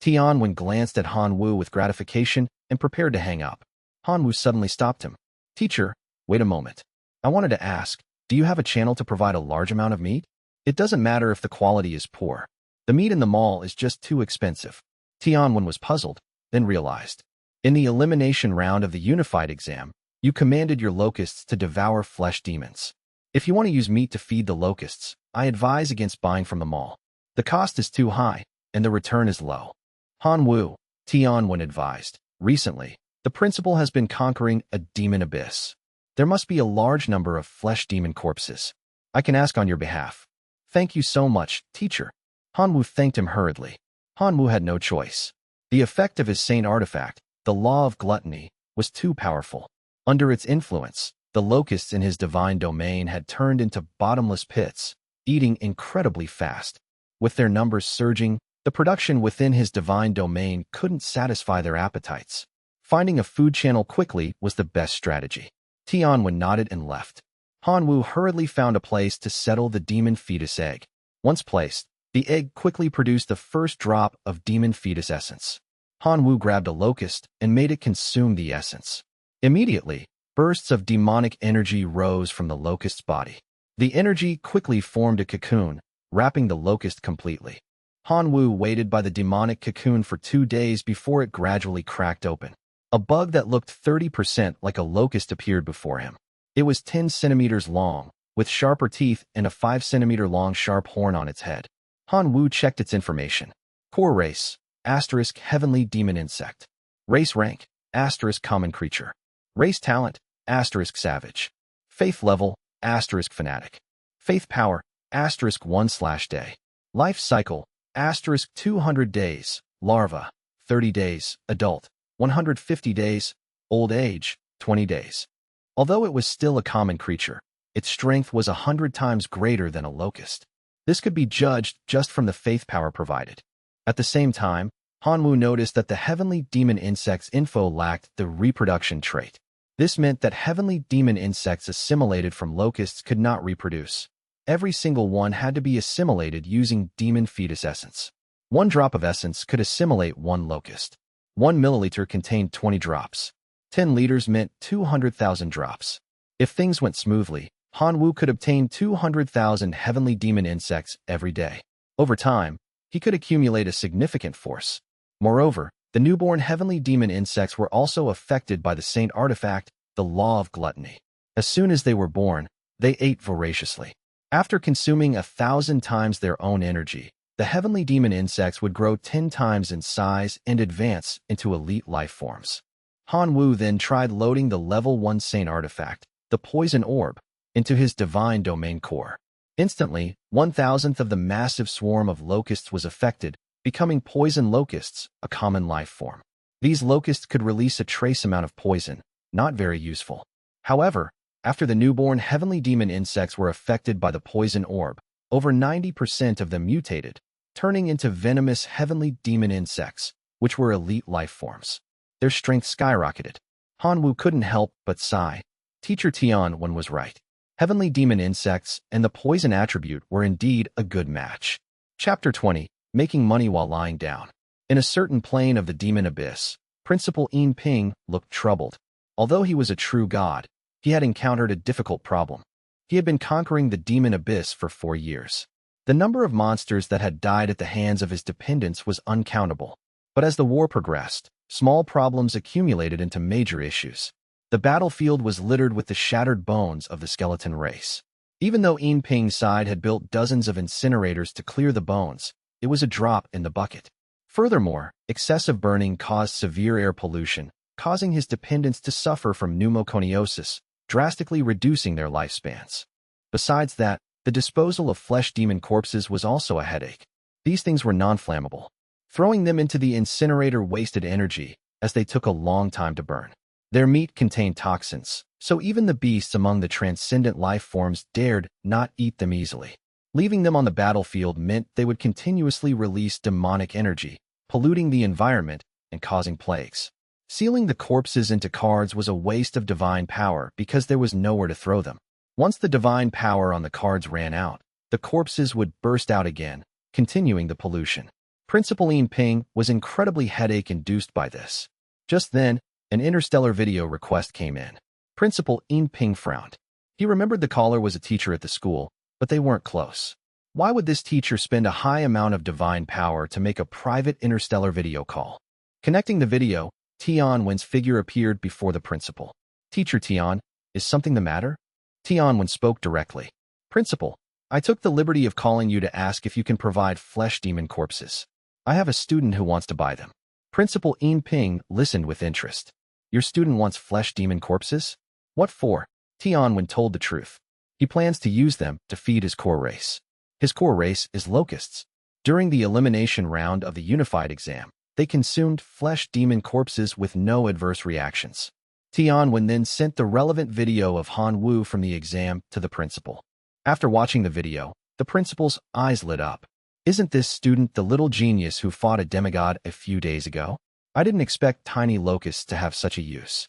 Tianwen glanced at Han Wu with gratification and prepared to hang up. Han Wu suddenly stopped him. Teacher, wait a moment. I wanted to ask, do you have a channel to provide a large amount of meat? It doesn't matter if the quality is poor. The meat in the mall is just too expensive. Tianwen was puzzled, then realized. In the elimination round of the unified exam, you commanded your locusts to devour flesh demons. If you want to use meat to feed the locusts, I advise against buying from the mall. The cost is too high, and the return is low. Han Wu, Tianwen advised. Recently, the principal has been conquering a demon abyss. There must be a large number of flesh demon corpses. I can ask on your behalf. Thank you so much, teacher. Han Wu thanked him hurriedly. Han Wu had no choice. The effect of his saint artifact, the law of gluttony, was too powerful. Under its influence, the locusts in his divine domain had turned into bottomless pits, eating incredibly fast. With their numbers surging, the production within his divine domain couldn't satisfy their appetites. Finding a food channel quickly was the best strategy. Tianwen nodded and left. Han Wu hurriedly found a place to settle the demon fetus egg. Once placed, the egg quickly produced the first drop of demon fetus essence. Han Wu grabbed a locust and made it consume the essence. Immediately, bursts of demonic energy rose from the locust's body. The energy quickly formed a cocoon, wrapping the locust completely. Han Wu waited by the demonic cocoon for 2 days before it gradually cracked open. A bug that looked 30% like a locust appeared before him. It was 10 centimeters long, with sharper teeth and a 5 centimeter long sharp horn on its head. Han Wu checked its information. Core race, * heavenly demon insect. Race rank, * common creature. Race talent, * savage. Faith level, * fanatic. Faith power, * 1/day. Life cycle, * 200 days, larva, 30 days, adult, 150 days, old age, 20 days. Although it was still a common creature, its strength was 100 times greater than a locust. This could be judged just from the faith power provided. At the same time, Han Wu noticed that the heavenly demon insect's info lacked the reproduction trait. This meant that heavenly demon insects assimilated from locusts could not reproduce. Every single one had to be assimilated using demon fetus essence. 1 drop of essence could assimilate 1 locust. 1 milliliter contained 20 drops. 10 liters meant 200,000 drops. If things went smoothly, Han Wu could obtain 200,000 heavenly demon insects every day. Over time, he could accumulate a significant force. Moreover, the newborn heavenly demon insects were also affected by the saint artifact, the law of gluttony. As soon as they were born, they ate voraciously. After consuming 1,000 times their own energy, the heavenly demon insects would grow 10 times in size and advance into elite life forms. Han Wu then tried loading the level 1 saint artifact, the poison orb, into his divine domain core. Instantly, 1,000th of the massive swarm of locusts was affected, becoming poison locusts, a common life form. These locusts could release a trace amount of poison, not very useful. However, after the newborn heavenly demon insects were affected by the poison orb, over 90% of them mutated, turning into venomous heavenly demon insects, which were elite life forms. Their strength skyrocketed. Han Wu couldn't help but sigh. Teacher Tianwen was right. Heavenly demon insects and the poison attribute were indeed a good match. Chapter 20, Making Money While Lying Down. In a certain plane of the demon abyss, Principal Yin Ping looked troubled. Although he was a true god, he had encountered a difficult problem. He had been conquering the demon abyss for 4 years. The number of monsters that had died at the hands of his dependents was uncountable. But as the war progressed, small problems accumulated into major issues. The battlefield was littered with the shattered bones of the skeleton race. Even though Yin Ping's side had built dozens of incinerators to clear the bones, it was a drop in the bucket. Furthermore, excessive burning caused severe air pollution, causing his dependents to suffer from pneumoconiosis, drastically reducing their lifespans. Besides that, the disposal of flesh demon corpses was also a headache. These things were non-flammable. Throwing them into the incinerator wasted energy, as they took a long time to burn. Their meat contained toxins, so even the beasts among the transcendent life forms dared not eat them easily. Leaving them on the battlefield meant they would continuously release demonic energy, polluting the environment and causing plagues. Sealing the corpses into cards was a waste of divine power because there was nowhere to throw them. Once the divine power on the cards ran out, the corpses would burst out again, continuing the pollution. Principal Yin Ping was incredibly headache-induced by this. Just then, an interstellar video request came in. Principal Yin Ping frowned. He remembered the caller was a teacher at the school, but they weren't close. Why would this teacher spend a high amount of divine power to make a private interstellar video call? Connecting the video, Tianwen's figure appeared before the principal. Teacher Tian, is something the matter? Tianwen spoke directly. Principal, I took the liberty of calling you to ask if you can provide flesh demon corpses. I have a student who wants to buy them. Principal Yin Ping listened with interest. Your student wants flesh demon corpses? What for? Tianwen told the truth. He plans to use them to feed his core race. His core race is locusts. During the elimination round of the unified exam, they consumed flesh demon corpses with no adverse reactions. Tianwen then sent the relevant video of Han Wu from the exam to the principal. After watching the video, the principal's eyes lit up. Isn't this student the little genius who fought a demigod a few days ago? I didn't expect tiny locusts to have such a use.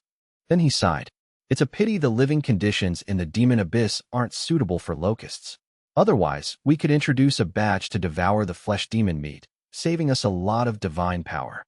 Then he sighed. It's a pity the living conditions in the demon abyss aren't suitable for locusts. Otherwise, we could introduce a batch to devour the flesh demon meat, saving us a lot of divine power.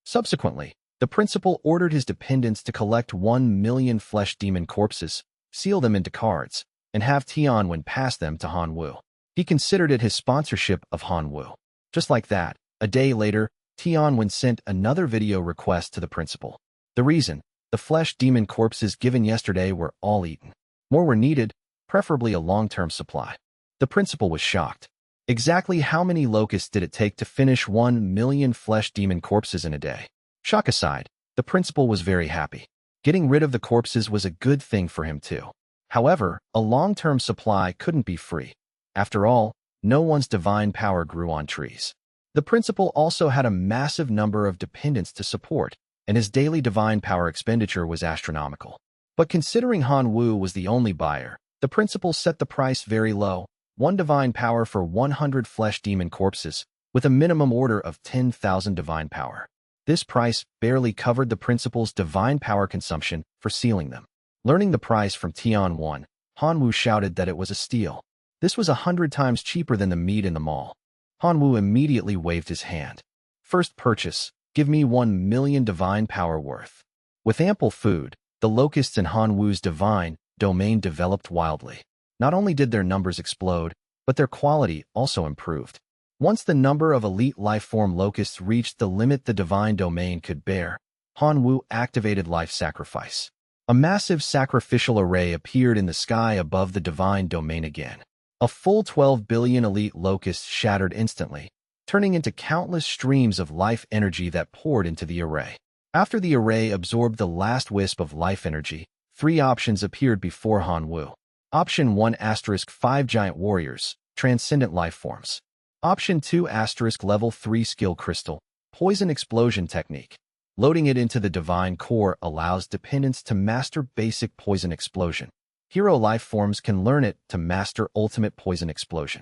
Subsequently, the principal ordered his dependents to collect 1 million flesh demon corpses, seal them into cards, and have Tianwen pass them to Han Wu. He considered it his sponsorship of Han Wu. Just like that, a day later, Tianwen sent another video request to the principal. The reason, the flesh demon corpses given yesterday were all eaten. More were needed, preferably a long-term supply. The principal was shocked. Exactly how many locusts did it take to finish 1 million flesh demon corpses in a day? Shock aside, the principal was very happy. Getting rid of the corpses was a good thing for him too. However, a long-term supply couldn't be free. After all, no one's divine power grew on trees. The principal also had a massive number of dependents to support, and his daily divine power expenditure was astronomical. But considering Han Wu was the only buyer, the principal set the price very low, 1 divine power for 100 flesh demon corpses, with a minimum order of 10,000 divine power. This price barely covered the principal's divine power consumption for sealing them. Learning the price from Tianwen, Han Wu shouted that it was a steal. This was 100 times cheaper than the meat in the mall. Han Wu immediately waved his hand. First purchase, give me 1 million divine power worth. With ample food, the locusts in Han Wu's divine domain developed wildly. Not only did their numbers explode, but their quality also improved. Once the number of elite life-form locusts reached the limit the divine domain could bear, Han Wu activated life sacrifice. A massive sacrificial array appeared in the sky above the divine domain again. A full 12 billion elite locusts shattered instantly, turning into countless streams of life energy that poured into the array. After the array absorbed the last wisp of life energy, 3 options appeared before Han Wu. Option 1 * 5 giant warriors, transcendent life forms. Option 2 * level 3 skill crystal, poison explosion technique. Loading it into the divine core allows dependents to master basic poison explosion. Hero life forms can learn it to master ultimate poison explosion.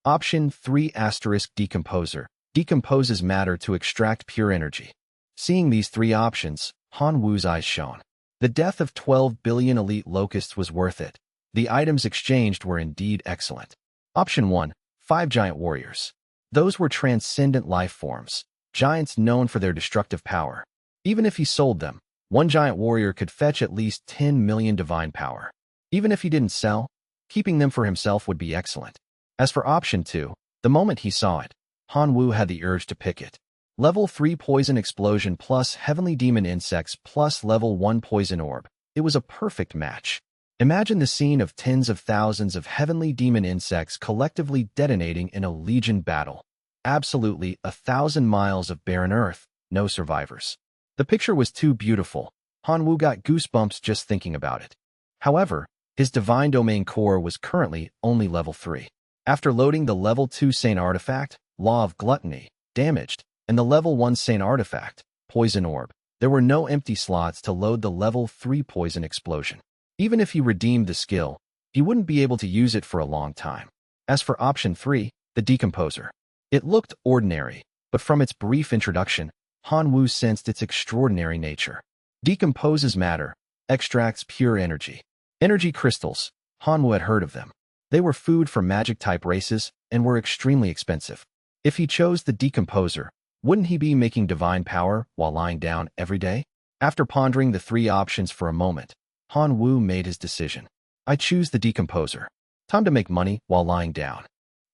Option 3 * decomposer, decomposes matter to extract pure energy. Seeing these 3 options, Han Wu's eyes shone. The death of 12 billion elite locusts was worth it. The items exchanged were indeed excellent. Option 1, 5 giant warriors. Those were transcendent life forms, giants known for their destructive power. Even if he sold them, 1 giant warrior could fetch at least 10 million divine power. Even if he didn't sell, Keeping them for himself would be excellent. As for option 2, the moment he saw it, Han Wu had the urge to pick it. Level 3 Poison Explosion plus Heavenly Demon Insects plus Level 1 Poison Orb. It was a perfect match. Imagine the scene of tens of thousands of Heavenly Demon Insects collectively detonating in a legion battle. Absolutely 1,000 miles of barren earth, no survivors. The picture was too beautiful. Han Wu got goosebumps just thinking about it. However, his Divine Domain core was currently only level 3. After loading the level 2 Saint Artifact, Law of Gluttony, damaged, and the level 1 Saint Artifact, Poison Orb, there were no empty slots to load the level 3 Poison Explosion. Even if he redeemed the skill, he wouldn't be able to use it for a long time. As for option 3, the Decomposer. It looked ordinary, but from its brief introduction, Han Wu sensed its extraordinary nature. Decomposes matter, extracts pure energy. Energy crystals, Han Wu had heard of them. They were food for magic-type races and were extremely expensive. If he chose the Decomposer, wouldn't he be making divine power while lying down every day? After pondering the 3 options for a moment, Han Wu made his decision. I choose the Decomposer. Time to make money while lying down.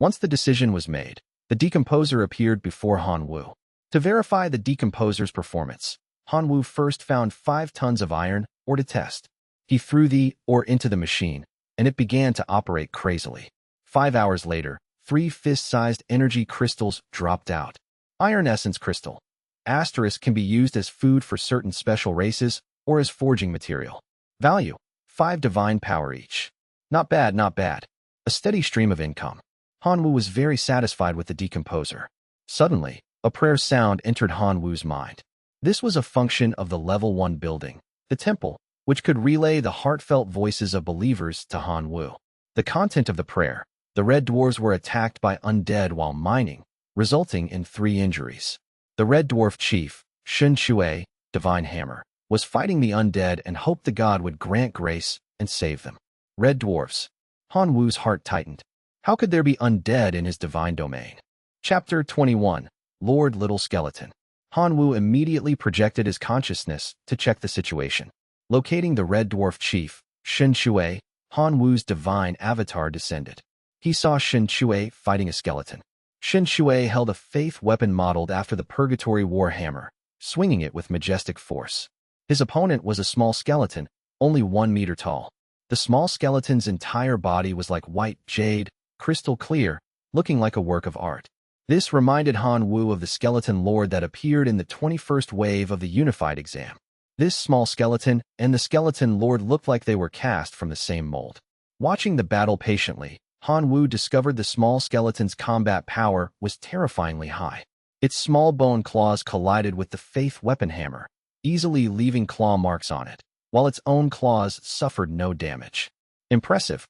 Once the decision was made, the Decomposer appeared before Han Wu. To verify the Decomposer's performance, Han Wu first found 5 tons of iron ore to test. He threw the ore into the machine, and it began to operate crazily. 5 hours later, 3 fist-sized energy crystals dropped out. Iron Essence Crystal. Asterisk can be used as food for certain special races or as forging material. Value: 5 divine power each. Not bad, not bad. A steady stream of income. Han Wu was very satisfied with the Decomposer. Suddenly, a prayer sound entered Han Wu's mind. This was a function of the level 1 building, the temple, which could relay the heartfelt voices of believers to Han Wu. The content of the prayer: the red dwarves were attacked by undead while mining, resulting in 3 injuries. The red dwarf chief, Shun Shui, Divine Hammer, was fighting the undead and hoped the god would grant grace and save them. Red dwarfs. Han Wu's heart tightened. How could there be undead in his divine domain? Chapter 21. Lord Little Skeleton. Han Wu immediately projected his consciousness to check the situation. Locating the red dwarf chief, Shun Shui, Han Wu's divine avatar descended. He saw Shun Shui fighting a skeleton. Shun Shui held a faith weapon modeled after the Purgatory War Hammer, swinging it with majestic force. His opponent was a small skeleton, only 1 meter tall. The small skeleton's entire body was like white jade, crystal clear, looking like a work of art. This reminded Han Wu of the skeleton lord that appeared in the 21st wave of the Unified exam. This small skeleton and the skeleton lord looked like they were cast from the same mold. Watching the battle patiently, Han Wu discovered the small skeleton's combat power was terrifyingly high. Its small bone claws collided with the faith weapon hammer, easily leaving claw marks on it, while its own claws suffered no damage. Impressive.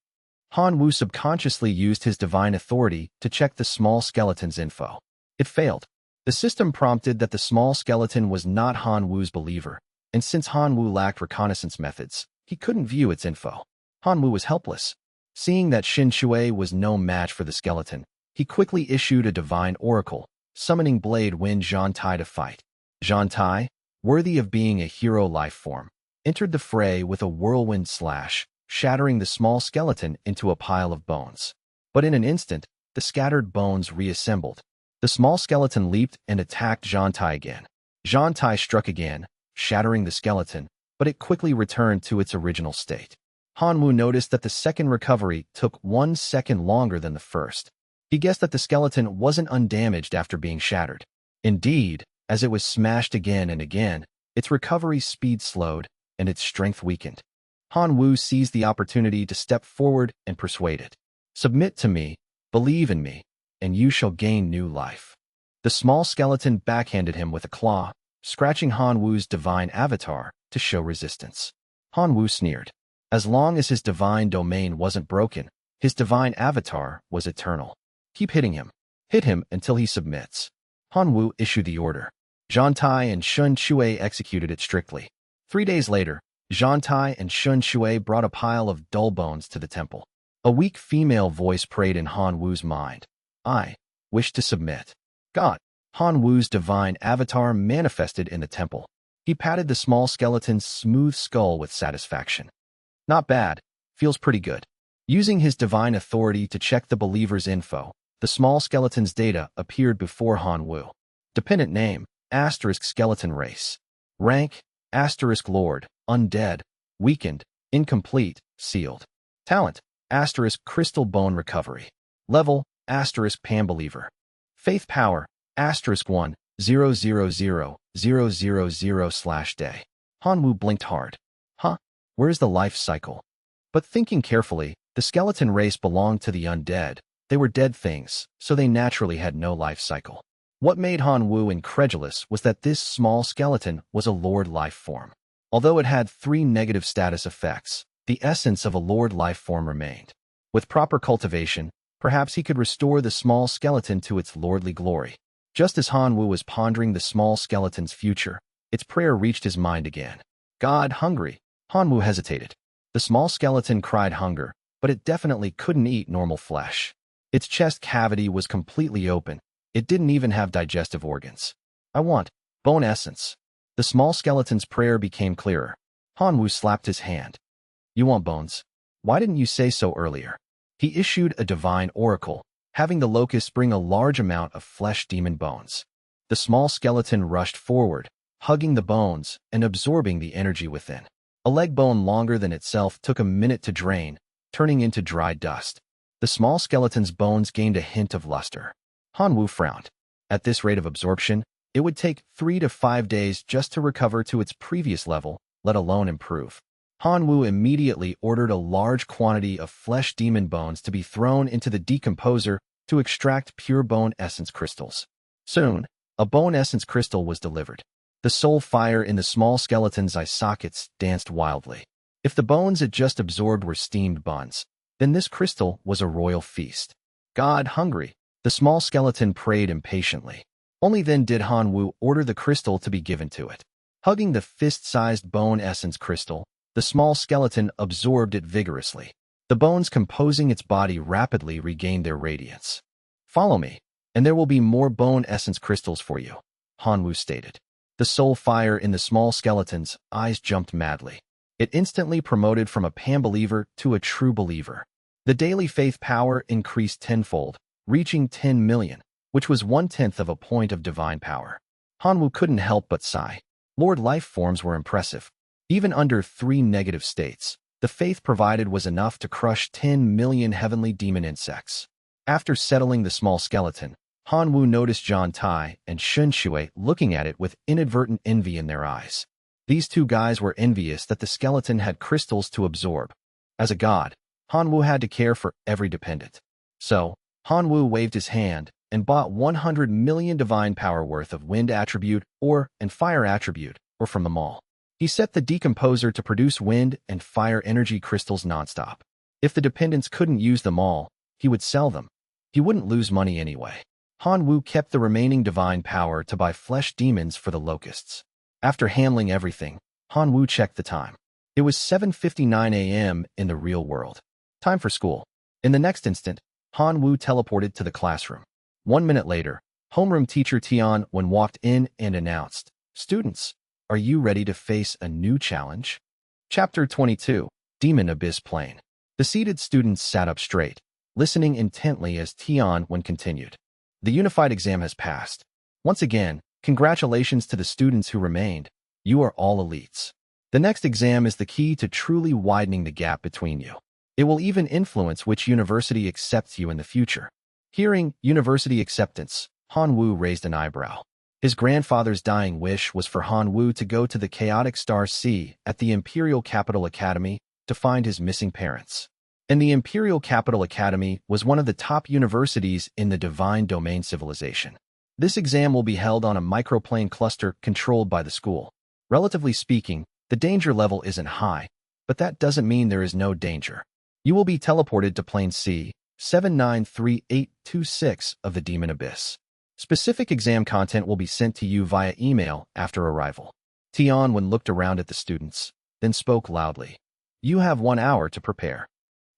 Han Wu subconsciously used his divine authority to check the small skeleton's info. It failed. The system prompted that the small skeleton was not Han Wu's believer, and since Han Wu lacked reconnaissance methods, he couldn't view its info. Han Wu was helpless. Seeing that Shun Shui was no match for the skeleton, he quickly issued a divine oracle, summoning Blade Wind Zhantai to fight. Zhantai, worthy of being a hero life form, entered the fray with a whirlwind slash, shattering the small skeleton into a pile of bones. But in an instant, the scattered bones reassembled. The small skeleton leaped and attacked Zhantai again. Zhantai struck again, shattering the skeleton, but it quickly returned to its original state. Han Wu noticed that the second recovery took 1 second longer than the first. He guessed that the skeleton wasn't undamaged after being shattered. Indeed, as it was smashed again and again, its recovery speed slowed and its strength weakened. Han Wu seized the opportunity to step forward and persuade it. Submit to me, believe in me, and you shall gain new life. The small skeleton backhanded him with a claw, scratching Han Wu's divine avatar to show resistance. Han Wu sneered. As long as his divine domain wasn't broken, his divine avatar was eternal. Keep hitting him. Hit him until he submits. Han Wu issued the order. Zhantai and Shun Shui executed it strictly. 3 days later, Zhantai and Shun Shui brought a pile of dull bones to the temple. A weak female voice prayed in Han Wu's mind. I wish to submit. God. Han Wu's divine avatar manifested in the temple. He patted the small skeleton's smooth skull with satisfaction. Not bad. Feels pretty good. Using his divine authority to check the believer's info, the small skeleton's data appeared before Han Wu. Dependent name, asterisk skeleton race. Rank, asterisk lord, undead, weakened, incomplete, sealed. Talent, asterisk crystal bone recovery. Level, asterisk pan-believer. Faith power, asterisk 1, 00000/day. Han Wu blinked hard. Huh? Where's the life cycle? But thinking carefully, the skeleton race belonged to the undead. They were dead things, so they naturally had no life cycle. What made Han Wu incredulous was that this small skeleton was a Lord life form. Although it had 3 negative status effects, the essence of a Lord life form remained. With proper cultivation, perhaps he could restore the small skeleton to its lordly glory. Just as Han Wu was pondering the small skeleton's future, its prayer reached his mind again. God hungry. Han Wu hesitated. The small skeleton cried hunger, but it definitely couldn't eat normal flesh. Its chest cavity was completely open. It didn't even have digestive organs. I want bone essence. The small skeleton's prayer became clearer. Han Wu slapped his hand. You want bones? Why didn't you say so earlier? He issued a divine oracle, having the locust bring a large amount of flesh demon bones. The small skeleton rushed forward, hugging the bones and absorbing the energy within. A leg bone longer than itself took a minute to drain, turning into dry dust. The small skeleton's bones gained a hint of luster. Han Wu frowned. At this rate of absorption, it would take 3 to 5 days just to recover to its previous level, let alone improve. Han Wu immediately ordered a large quantity of flesh demon bones to be thrown into the decomposer to extract pure bone essence crystals. Soon, a bone essence crystal was delivered. The soul fire in the small skeleton's eye sockets danced wildly. If the bones it just absorbed were steamed buns, then this crystal was a royal feast. God hungry, the small skeleton prayed impatiently. Only then did Han Wu order the crystal to be given to it. Hugging the fist-sized bone essence crystal, the small skeleton absorbed it vigorously. The bones composing its body rapidly regained their radiance. Follow me, and there will be more bone essence crystals for you, Han Wu stated. The soul fire in the small skeleton's eyes jumped madly. It instantly promoted from a pan-believer to a true believer. The daily faith power increased tenfold, reaching 10 million, which was 1/10 of a point of divine power. Han Wu couldn't help but sigh. Lord life forms were impressive. Even under 3 negative states, the faith provided was enough to crush 10 million heavenly demon insects. After settling the small skeleton, Han Wu noticed Zhang Tai and Shun Shui looking at it with inadvertent envy in their eyes. These 2 guys were envious that the skeleton had crystals to absorb. As a god, Han Wu had to care for every dependent. So, Han Wu waved his hand and bought 100 million divine power worth of wind attribute and fire attribute from them all. He set the decomposer to produce wind and fire energy crystals nonstop. If the dependents couldn't use them all, he would sell them. He wouldn't lose money anyway. Han Wu kept the remaining divine power to buy flesh demons for the locusts. After handling everything, Han Wu checked the time. It was 7:59 a.m. in the real world. Time for school. In the next instant, Han Wu teleported to the classroom. 1 minute later, homeroom teacher Tian Wen walked in and announced, "Students, are you ready to face a new challenge?" Chapter 22, Demon Abyss Plane. The seated students sat up straight, listening intently as Tian Wen continued. The unified exam has passed. Once again, congratulations to the students who remained. You are all elites. The next exam is the key to truly widening the gap between you. It will even influence which university accepts you in the future. Hearing university acceptance, Han Wu raised an eyebrow. His grandfather's dying wish was for Han Wu to go to the chaotic Star Sea at the Imperial Capital Academy to find his missing parents. And the Imperial Capital Academy was one of the top universities in the Divine Domain civilization. This exam will be held on a microplane cluster controlled by the school. Relatively speaking, the danger level isn't high, but that doesn't mean there is no danger. You will be teleported to plane C, 793826 of the Demon Abyss. Specific exam content will be sent to you via email after arrival. Tian Wen looked around at the students, then spoke loudly. You have 1 hour to prepare.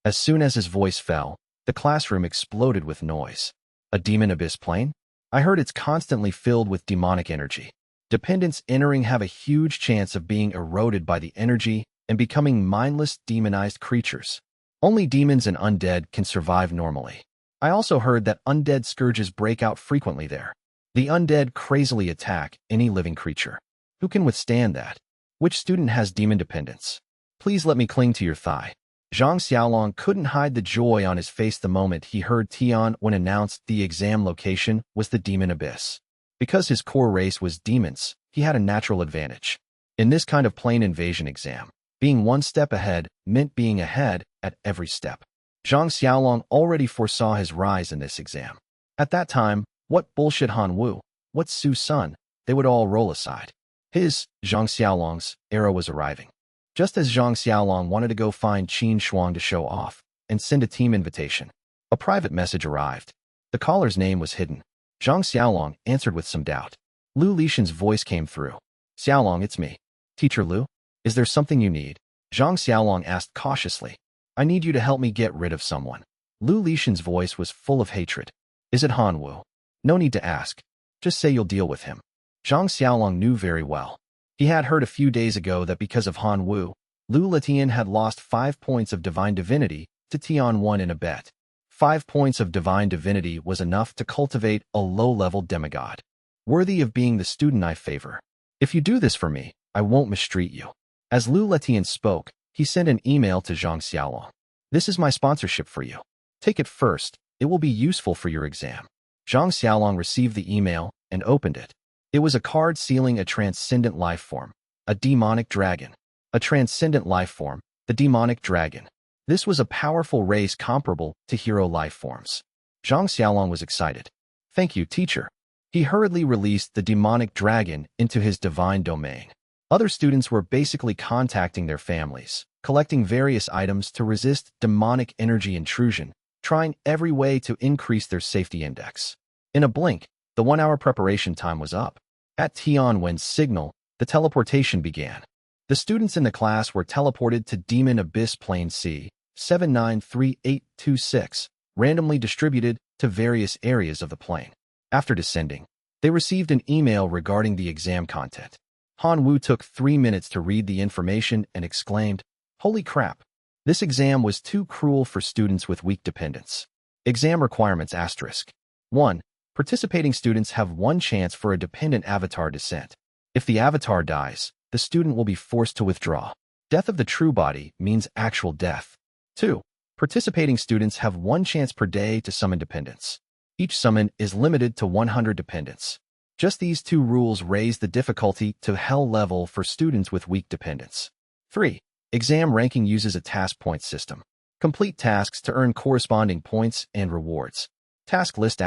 As soon as his voice fell, the classroom exploded with noise. A Demon Abyss plane? I heard it's constantly filled with demonic energy. Dependents entering have a huge chance of being eroded by the energy and becoming mindless, demonized creatures. Only demons and undead can survive normally. I also heard that undead scourges break out frequently there. The undead crazily attack any living creature. Who can withstand that? Which student has demon dependence? Please let me cling to your thigh. Zhang Xiaolong couldn't hide the joy on his face the moment he heard Tian when announced the exam location was the Demon Abyss. Because his core race was demons, he had a natural advantage. In this kind of plane invasion exam, being one step ahead meant being ahead at every step. Zhang Xiaolong already foresaw his rise in this exam. At that time, what bullshit Han Wu, what Su Sun, they would all roll aside. His, Zhang Xiaolong's, era was arriving. Just as Zhang Xiaolong wanted to go find Qin Shuang to show off and send a team invitation, a private message arrived. The caller's name was hidden. Zhang Xiaolong answered with some doubt. Lu Lishan's voice came through. Xiaolong, it's me. Teacher Lu? Is there something you need? Zhang Xiaolong asked cautiously. I need you to help me get rid of someone. Lu Lishan's voice was full of hatred. Is it Han Wu? No need to ask. Just say you'll deal with him. Zhang Xiaolong knew very well. He had heard a few days ago that because of Han Wu, Lu Letian had lost 5 points of divine divinity to Tian 1 in a bet. 5 points of divine divinity was enough to cultivate a low-level demigod, worthy of being the student I favor. If you do this for me, I won't mistreat you. As Lu Letian spoke, he sent an email to Zhang Xiaolong. This is my sponsorship for you. Take it first. It will be useful for your exam. Zhang Xiaolong received the email and opened it. It was a card sealing a transcendent life form, a demonic dragon. A transcendent life form, the demonic dragon. This was a powerful race comparable to hero life forms. Zhang Xiaolong was excited. Thank you, teacher. He hurriedly released the demonic dragon into his divine domain. Other students were basically contacting their families, collecting various items to resist demonic energy intrusion, trying every way to increase their safety index. In a blink, the 1-hour preparation time was up. At Tianwen's signal, the teleportation began. The students in the class were teleported to Demon Abyss Plane C, 793826, randomly distributed to various areas of the plane. After descending, they received an email regarding the exam content. Han Wu took 3 minutes to read the information and exclaimed, "Holy crap! This exam was too cruel for students with weak dependence." Exam requirements *. 1. Participating students have 1 chance for a dependent avatar descent. If the avatar dies, the student will be forced to withdraw. Death of the true body means actual death. 2. Participating students have 1 chance per day to summon dependents. Each summon is limited to 100 dependents. Just these 2 rules raise the difficulty to hell level for students with weak dependence. 3. Exam ranking uses a task point system. Complete tasks to earn corresponding points and rewards. Task list *.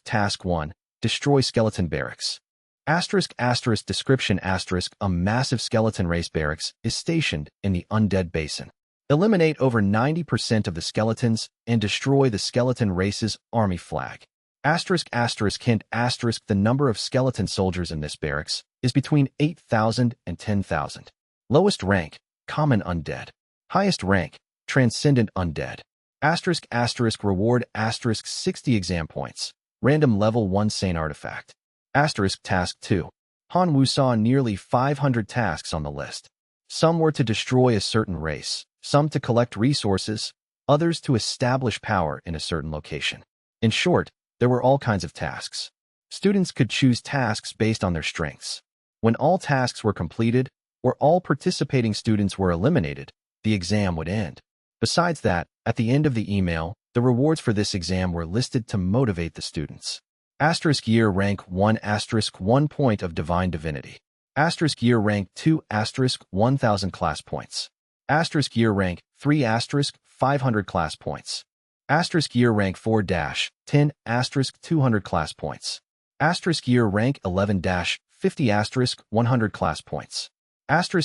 Task 1. Destroy skeleton barracks. Description *. A massive skeleton race barracks is stationed in the undead basin. Eliminate over 90% of the skeletons and destroy the skeleton race's army flag. Hint the number of skeleton soldiers in this barracks is between 8,000 and 10,000. Lowest rank, common undead. Highest rank, transcendent undead. Reward * 60 exam points. Random level 1 sane artifact. Task 2. Han Wu saw nearly 500 tasks on the list. Some were to destroy a certain race, some to collect resources, others to establish power in a certain location. In short, there were all kinds of tasks. Students could choose tasks based on their strengths. When all tasks were completed, or all participating students were eliminated, the exam would end. Besides that, at the end of the email, the rewards for this exam were listed to motivate the students. Year rank 1 1 point of divine divinity. Year rank 2 1000 class points. Year rank 3 500 class points. Year rank 4 10 200 class points. Year rank 11 50 100 class points.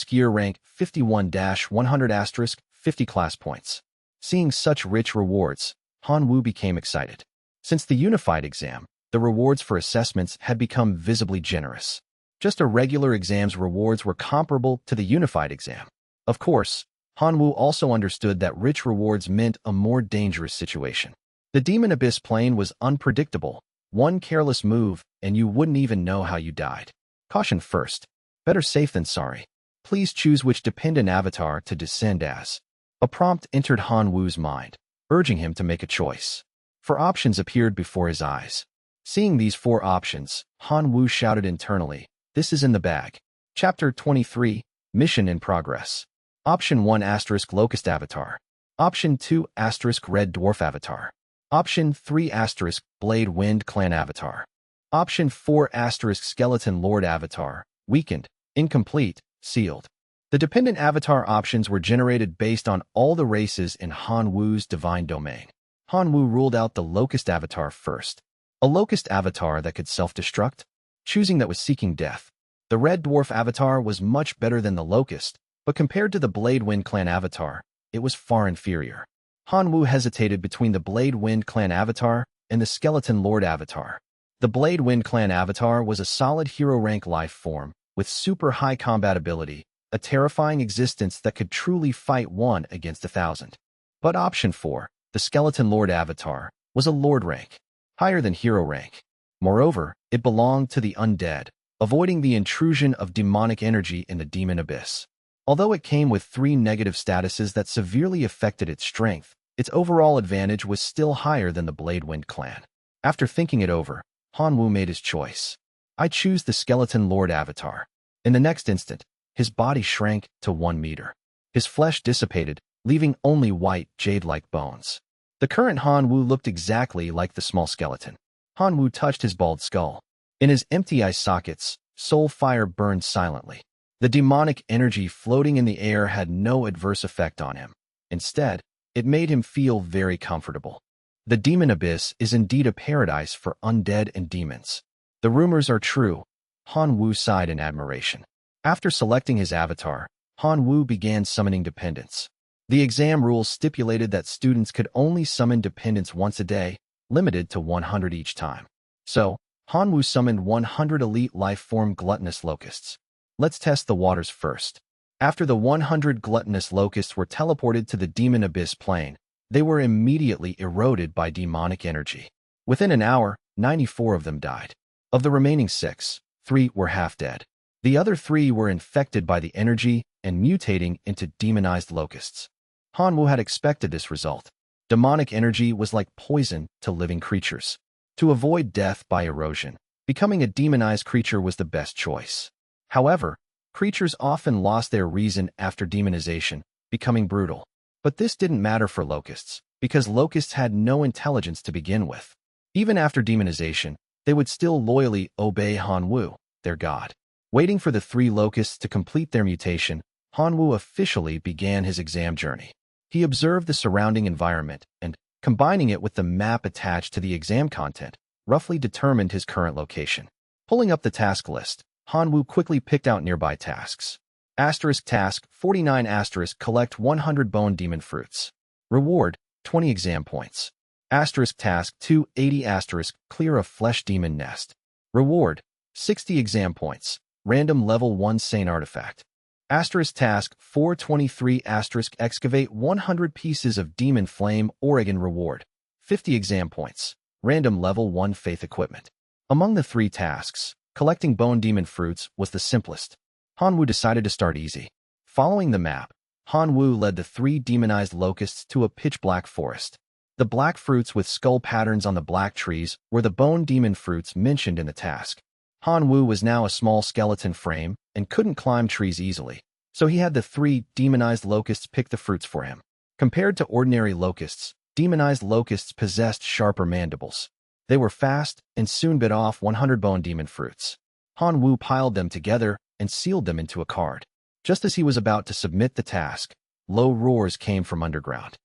Year rank 51 100 50 class points. Seeing such rich rewards, Han Wu became excited. Since the unified exam, the rewards for assessments had become visibly generous. Just a regular exam's rewards were comparable to the unified exam. Of course, Han Wu also understood that rich rewards meant a more dangerous situation. The Demon Abyss plane was unpredictable. One careless move, and you wouldn't even know how you died. Caution first. Better safe than sorry. Please choose which dependent avatar to descend as. A prompt entered Han Wu's mind, urging him to make a choice. 4 options appeared before his eyes. Seeing these 4 options, Han Wu shouted internally, "This is in the bag." Chapter 23, Mission in Progress. Option 1 * Locust Avatar. Option 2 * Red Dwarf Avatar. Option 3 * Blade Wind Clan Avatar. Option 4 * Skeleton Lord Avatar. Weakened, incomplete, sealed. The dependent avatar options were generated based on all the races in Han Wu's divine domain. Han Wu ruled out the Locust Avatar first. A Locust Avatar that could self-destruct? Choosing that was seeking death. The Red Dwarf Avatar was much better than the Locust, but compared to the Blade Wind Clan Avatar, it was far inferior. Han Wu hesitated between the Blade Wind Clan Avatar and the Skeleton Lord Avatar. The Blade Wind Clan Avatar was a solid hero rank life form, with super high combat ability, a terrifying existence that could truly fight 1 against 1,000. But option 4, the Skeleton Lord Avatar, was a Lord rank, higher than hero rank. Moreover, it belonged to the undead, avoiding the intrusion of demonic energy in the demon abyss. Although it came with 3 negative statuses that severely affected its strength, its overall advantage was still higher than the Blade Wind clan. After thinking it over, Han Wu made his choice. "I choose the Skeleton Lord Avatar." In the next instant, his body shrank to 1 meter. His flesh dissipated, leaving only white, jade-like bones. The current Han Wu looked exactly like the small skeleton. Han Wu touched his bald skull. In his empty eye sockets, soul fire burned silently. The demonic energy floating in the air had no adverse effect on him. Instead, it made him feel very comfortable. The demon abyss is indeed a paradise for undead and demons. The rumors are true. Han Wu sighed in admiration. After selecting his avatar, Han Wu began summoning dependents. The exam rules stipulated that students could only summon dependents once a day, limited to 100 each time. So, Han Wu summoned 100 elite life-form gluttonous locusts. Let's test the waters first. After the 100 gluttonous locusts were teleported to the demon abyss plane, they were immediately eroded by demonic energy. Within an hour, 94 of them died. Of the remaining 6, 3 were half dead. The other 3 were infected by the energy and mutating into demonized locusts. Han Wu had expected this result. Demonic energy was like poison to living creatures. To avoid death by erosion, becoming a demonized creature was the best choice. However, creatures often lost their reason after demonization, becoming brutal. But this didn't matter for locusts, because locusts had no intelligence to begin with. Even after demonization, they would still loyally obey Han Wu, their god. Waiting for the 3 locusts to complete their mutation, Han Wu officially began his exam journey. He observed the surrounding environment and, combining it with the map attached to the exam content, roughly determined his current location. Pulling up the task list, Han Wu quickly picked out nearby tasks. Task 49 collect 100 bone demon fruits. Reward, 20 exam points. Task 280 clear a flesh demon nest. Reward, 60 exam points. Random level 1 sane artifact. Task 423 excavate 100 pieces of demon flame Oregon reward. 50 exam points. Random level 1 faith equipment. Among the 3 tasks, collecting bone demon fruits was the simplest. Han Wu decided to start easy. Following the map, Han Wu led the 3 demonized locusts to a pitch-black forest. The black fruits with skull patterns on the black trees were the bone demon fruits mentioned in the task. Han Wu was now a small skeleton frame and couldn't climb trees easily, so he had the 3 demonized locusts pick the fruits for him. Compared to ordinary locusts, demonized locusts possessed sharper mandibles. They were fast and soon bit off 100 bone demon fruits. Han Wu piled them together and sealed them into a card. Just as he was about to submit the task, low roars came from underground.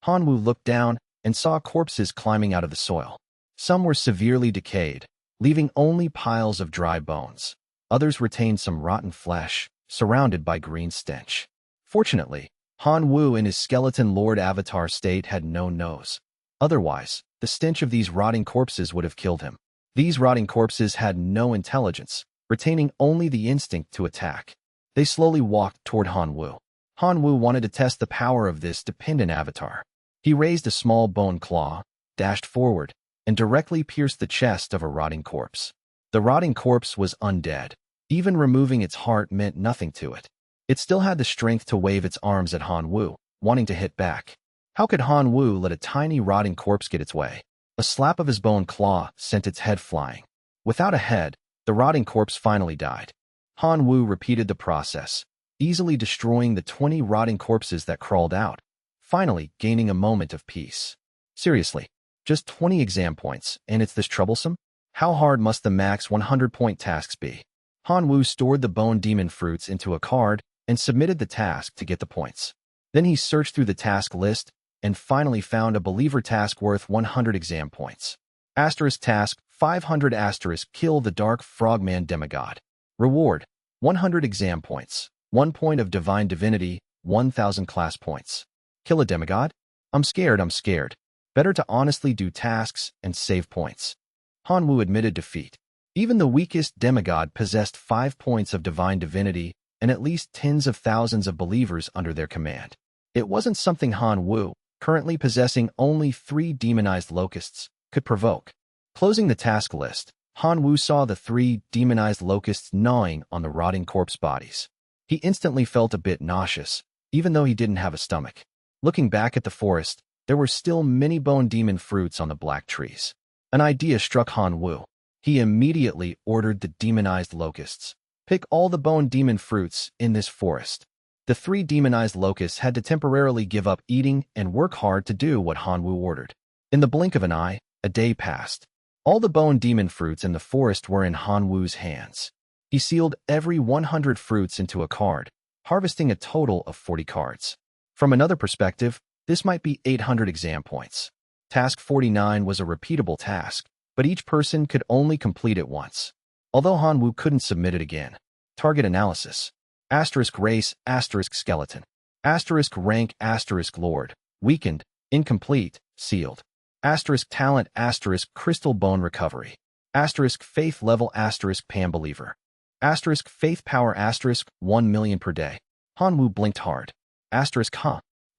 Han Wu looked down and saw corpses climbing out of the soil. Some were severely decayed, leaving only piles of dry bones. Others retained some rotten flesh, surrounded by green stench. Fortunately, Han Wu in his skeleton lord avatar state had no nose. Otherwise, the stench of these rotting corpses would have killed him. These rotting corpses had no intelligence, retaining only the instinct to attack. They slowly walked toward Han Wu. Han Wu wanted to test the power of this dependent avatar. He raised a small bone claw, dashed forward, and directly pierced the chest of a rotting corpse. The rotting corpse was undead. Even removing its heart meant nothing to it. It still had the strength to wave its arms at Han Wu, wanting to hit back. How could Han Wu let a tiny rotting corpse get its way? A slap of his bone claw sent its head flying. Without a head, the rotting corpse finally died. Han Wu repeated the process, easily destroying the 20 rotting corpses that crawled out, finally gaining a moment of peace. Seriously, just 20 exam points, and it's this troublesome? How hard must the max 100-point tasks be? Han Wu stored the bone demon fruits into a card and submitted the task to get the points. Then he searched through the task list and finally found a believer task worth 100 exam points. Asterisk task 500 asterisk kill the dark frogman demigod. Reward 100 exam points, 1 point of divine divinity, 1000 class points. Kill a demigod? I'm scared. Better to honestly do tasks and save points. Han Wu admitted defeat. Even the weakest demigod possessed 5 points of divine divinity and at least tens of thousands of believers under their command. It wasn't something Han Wu, currently possessing only 3 demonized locusts, could provoke. Closing the task list, Han Wu saw the 3 demonized locusts gnawing on the rotting corpse bodies. He instantly felt a bit nauseous, even though he didn't have a stomach. Looking back at the forest, there were still many bone demon fruits on the black trees. An idea struck Han Wu. He immediately ordered the demonized locusts. Pick all the bone demon fruits in this forest. The 3 demonized locusts had to temporarily give up eating and work hard to do what Han Wu ordered. In the blink of an eye, a day passed. All the bone demon fruits in the forest were in Han Wu's hands. He sealed every 100 fruits into a card, harvesting a total of 40 cards. From another perspective, this might be 800 exam points. Task 49 was a repeatable task, but each person could only complete it once. Although Han Wu couldn't submit it again. Target analysis. Asterisk race, asterisk skeleton. Asterisk rank, asterisk lord. Weakened, incomplete, sealed. Asterisk talent, asterisk crystal bone recovery. Asterisk faith level, asterisk Pam believer. Asterisk faith power, asterisk 1 million per day. Han Wu blinked hard. Asterisk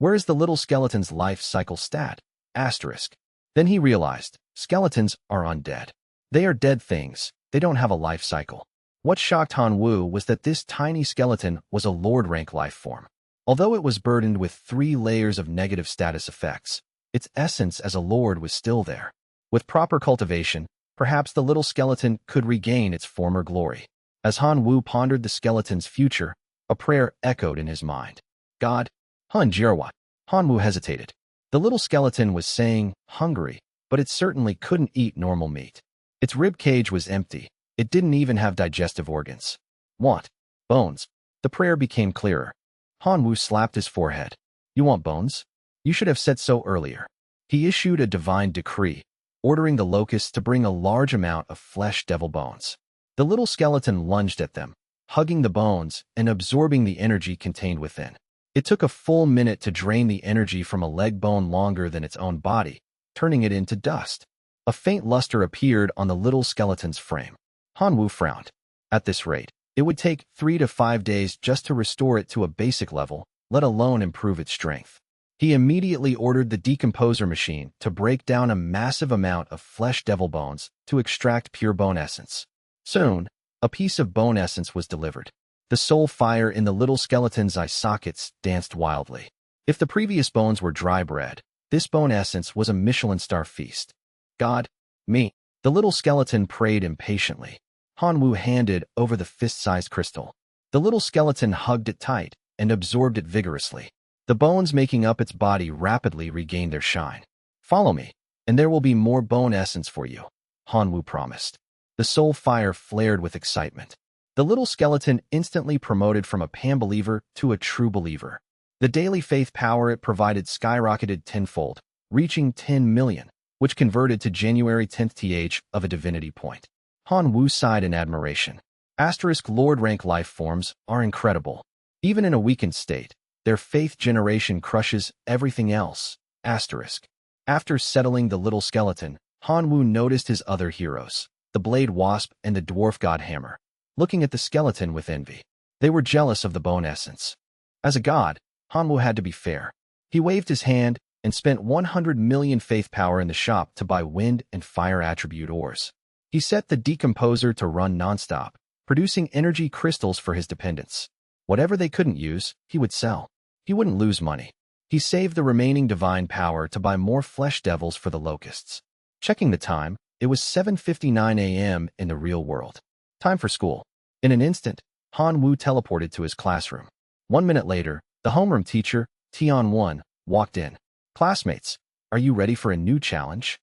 where is the little skeleton's life cycle stat? Asterisk. Then he realized, skeletons are undead. They are dead things, they don't have a life cycle. What shocked Han Wu was that this tiny skeleton was a Lord rank life form. Although it was burdened with 3 layers of negative status effects, its essence as a Lord was still there. With proper cultivation, perhaps the little skeleton could regain its former glory. As Han Wu pondered the skeleton's future, a prayer echoed in his mind. God, Han Jirwa. Han Wu hesitated. The little skeleton was saying, hungry, but it certainly couldn't eat normal meat. Its rib cage was empty. It didn't even have digestive organs. Want bones. The prayer became clearer. Han Wu slapped his forehead. You want bones? You should have said so earlier. He issued a divine decree, ordering the locusts to bring a large amount of flesh devil bones. The little skeleton lunged at them, hugging the bones and absorbing the energy contained within. It took a full minute to drain the energy from a leg bone longer than its own body, turning it into dust. A faint luster appeared on the little skeleton's frame. Han Wu frowned. At this rate, it would take 3 to 5 days just to restore it to a basic level, let alone improve its strength. He immediately ordered the decomposer machine to break down a massive amount of flesh devil bones to extract pure bone essence. Soon, a piece of bone essence was delivered. The soul fire in the little skeleton's eye sockets danced wildly. If the previous bones were dry bread, this bone essence was a Michelin star feast. God, me. The little skeleton prayed impatiently. Han Wu handed over the fist-sized crystal. The little skeleton hugged it tight and absorbed it vigorously. The bones making up its body rapidly regained their shine. Follow me, and there will be more bone essence for you, Han Wu promised. The soul fire flared with excitement. The little skeleton instantly promoted from a Pam believer to a true believer. The daily faith power it provided skyrocketed tenfold, reaching 10 million, which converted to January 10th th of a divinity point. Han Wu sighed in admiration. Asterisk Lord rank life forms are incredible. Even in a weakened state, their faith generation crushes everything else. Asterisk. After settling the little skeleton, Han Wu noticed his other heroes, the Blade Wasp and the Dwarf God Hammer, looking at the skeleton with envy. They were jealous of the bone essence. As a god, Han Wu had to be fair. He waved his hand and spent 100 million faith power in the shop to buy wind and fire attribute ores. He set the decomposer to run nonstop, producing energy crystals for his dependents. Whatever they couldn't use, he would sell. He wouldn't lose money. He saved the remaining divine power to buy more flesh devils for the locusts. Checking the time, it was 7:59 a.m. in the real world. Time for school. In an instant, Han Wu teleported to his classroom. 1 minute later, the homeroom teacher, Tian-1, walked in. Classmates, are you ready for a new challenge?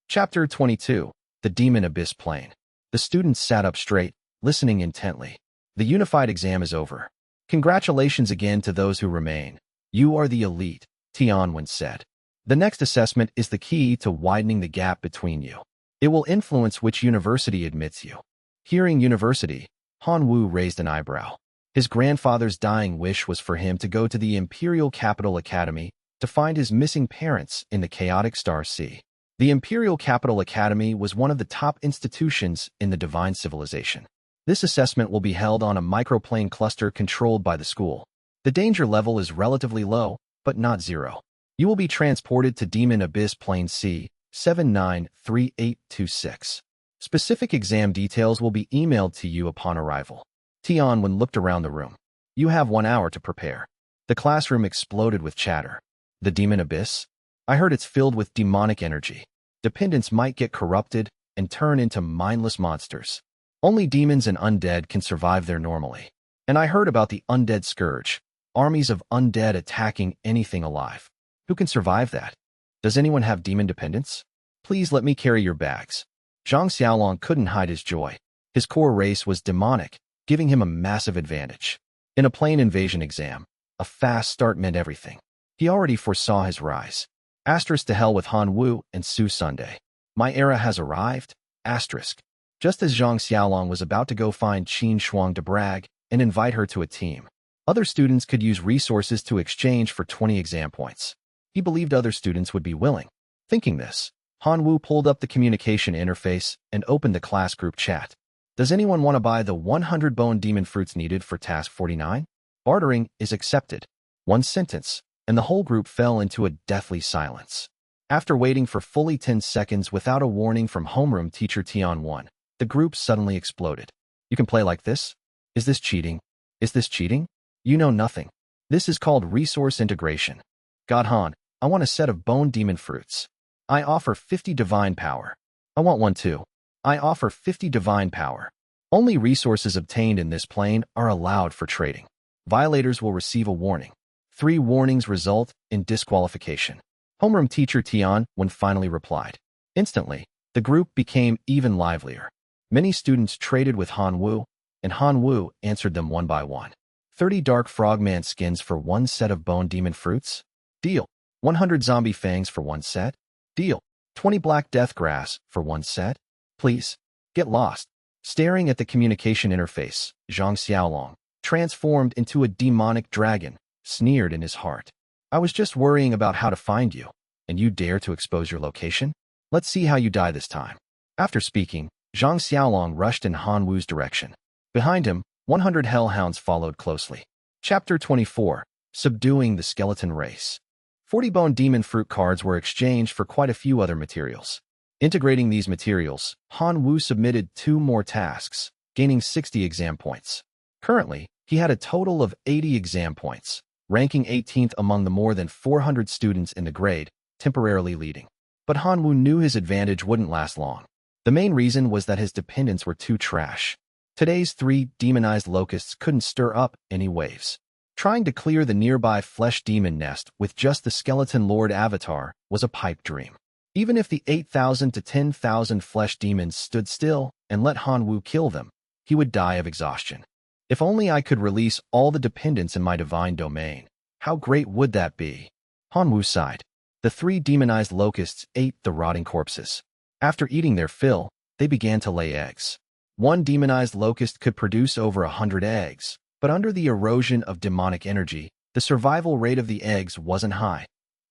Chapter 22, The Demon Abyss Plane. The students sat up straight, listening intently. The unified exam is over. Congratulations again to those who remain. You are the elite, Tian-1 said. The next assessment is the key to widening the gap between you. It will influence which university admits you. Hearing university, Han Wu raised an eyebrow. His grandfather's dying wish was for him to go to the Imperial Capital Academy to find his missing parents in the chaotic Star Sea. The Imperial Capital Academy was one of the top institutions in the divine civilization. This assessment will be held on a microplane cluster controlled by the school. The danger level is relatively low, but not zero. You will be transported to Demon Abyss Plane C, 793826. Specific exam details will be emailed to you upon arrival. Tian-1 looked around the room. You have 1 hour to prepare. The classroom exploded with chatter. The Demon Abyss? I heard it's filled with demonic energy. Dependents might get corrupted and turn into mindless monsters. Only demons and undead can survive there normally. And I heard about the undead scourge, armies of undead attacking anything alive. Who can survive that? Does anyone have demon dependents? Please let me carry your bags. Zhang Xiaolong couldn't hide his joy. His core race was demonic, giving him a massive advantage. In a plane invasion exam, a fast start meant everything. He already foresaw his rise. Asterisk to hell with Han Wu and Su Sunday. My era has arrived. Asterisk. Just as Zhang Xiaolong was about to go find Qin Shuang to brag and invite her to a team, other students could use resources to exchange for 20 exam points. He believed other students would be willing. Thinking this, Han Wu pulled up the communication interface and opened the class group chat. Does anyone want to buy the 100 bone demon fruits needed for task 49? Bartering is accepted. One sentence, and the whole group fell into a deathly silence. After waiting for fully 10 seconds without a warning from homeroom teacher Tian-1, the group suddenly exploded. You can play like this? Is this cheating? Is this cheating? You know nothing. This is called resource integration. God Han, I want a set of bone demon fruits. I offer 50 divine power. I want one too. I offer 50 divine power. Only resources obtained in this plane are allowed for trading. Violators will receive a warning. 3 warnings result in disqualification. Homeroom teacher Tian-1 finally replied. Instantly, the group became even livelier. Many students traded with Han Wu, and Han Wu answered them one by one. 30 dark frogman skins for 1 set of bone demon fruits? Deal. 100 zombie fangs for 1 set? Deal. 20 black death grass for 1 set? Please. Get lost. Staring at the communication interface, Zhang Xiaolong, transformed into a demonic dragon, sneered in his heart. I was just worrying about how to find you, and you dare to expose your location? Let's see how you die this time. After speaking, Zhang Xiaolong rushed in Han Wu's direction. Behind him, 100 hellhounds followed closely. Chapter 24, Subduing the Skeleton Race. 40 bone demon fruit cards were exchanged for quite a few other materials. Integrating these materials, Han Wu submitted 2 more tasks, gaining 60 exam points. Currently, he had a total of 80 exam points, ranking 18th among the more than 400 students in the grade, temporarily leading. But Han Wu knew his advantage wouldn't last long. The main reason was that his dependents were too trash. Today's 3 demonized locusts couldn't stir up any waves. Trying to clear the nearby flesh demon nest with just the skeleton lord avatar was a pipe dream. Even if the 8,000 to 10,000 flesh demons stood still and let Han Wu kill them, he would die of exhaustion. If only I could release all the dependents in my divine domain. How great would that be? Han Wu sighed. The 3 demonized locusts ate the rotting corpses. After eating their fill, they began to lay eggs. 1 demonized locust could produce over 100 eggs, but under the erosion of demonic energy, the survival rate of the eggs wasn't high,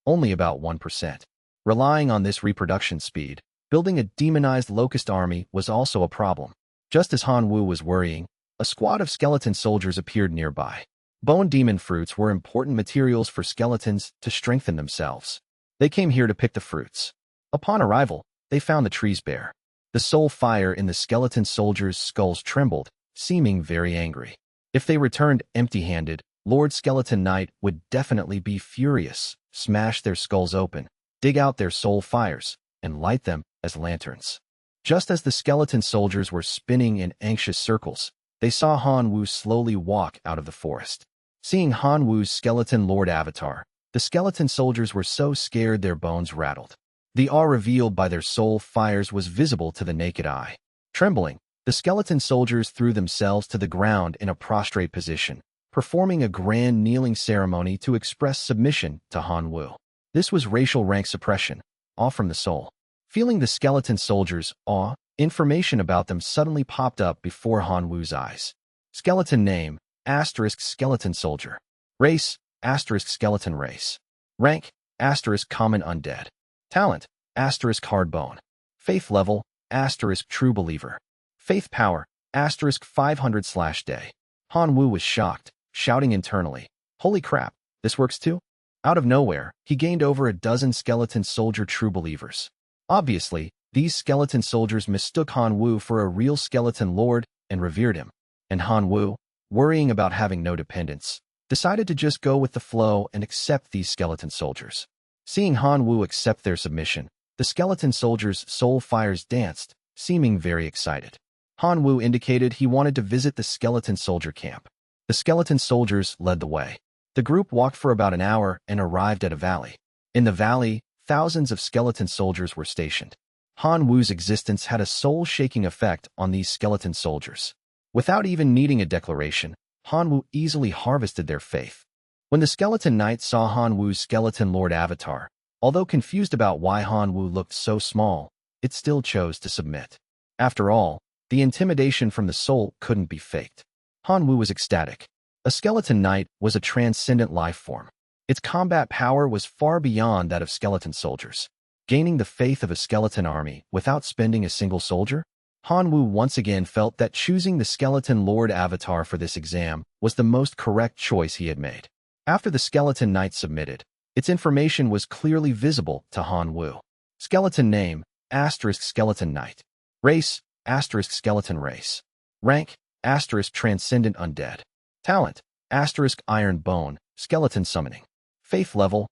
only about 1%. Relying on this reproduction speed, building a demonized locust army was also a problem. Just as Han Wu was worrying, a squad of skeleton soldiers appeared nearby. Bone demon fruits were important materials for skeletons to strengthen themselves. They came here to pick the fruits. Upon arrival, they found the trees bare. The soul fire in the skeleton soldiers' skulls trembled, seeming very angry. If they returned empty-handed, Lord Skeleton Knight would definitely be furious, smash their skulls open, dig out their soul fires, and light them as lanterns. Just as the skeleton soldiers were spinning in anxious circles, they saw Han Wu slowly walk out of the forest. Seeing Han Wu's skeleton lord avatar, the skeleton soldiers were so scared their bones rattled. The awe revealed by their soul fires was visible to the naked eye. Trembling, the skeleton soldiers threw themselves to the ground in a prostrate position, performing a grand kneeling ceremony to express submission to Han Wu. This was racial rank suppression, awe from the soul. Feeling the skeleton soldiers' awe, information about them suddenly popped up before Han Wu's eyes. Skeleton name, skeleton soldier. Race, skeleton race. Rank, common undead. Talent, hard bone. Faith level, true believer. Faith power, 500/day. Han Wu was shocked, shouting internally, "Holy crap, this works too?" Out of nowhere, he gained over a dozen skeleton soldier true believers. Obviously, these skeleton soldiers mistook Han Wu for a real skeleton lord and revered him. And Han Wu, worrying about having no dependents, decided to just go with the flow and accept these skeleton soldiers. Seeing Han Wu accept their submission, the skeleton soldiers' soul fires danced, seeming very excited. Han Wu indicated he wanted to visit the skeleton soldier camp. The skeleton soldiers led the way. The group walked for about an hour and arrived at a valley. In the valley, thousands of skeleton soldiers were stationed. Han Wu's existence had a soul-shaking effect on these skeleton soldiers. Without even needing a declaration, Han Wu easily harvested their faith. When the skeleton knight saw Han Wu's skeleton lord avatar, although confused about why Han Wu looked so small, it still chose to submit. After all, the intimidation from the soul couldn't be faked. Han Wu was ecstatic. A skeleton knight was a transcendent life form. Its combat power was far beyond that of skeleton soldiers. Gaining the faith of a skeleton army without spending a single soldier, Han Wu once again felt that choosing the skeleton lord avatar for this exam was the most correct choice he had made. After the skeleton knight submitted, its information was clearly visible to Han Wu. Skeleton name, skeleton knight. Race, skeleton race. Rank, transcendent undead. Talent, iron bone, skeleton summoning. Faith level,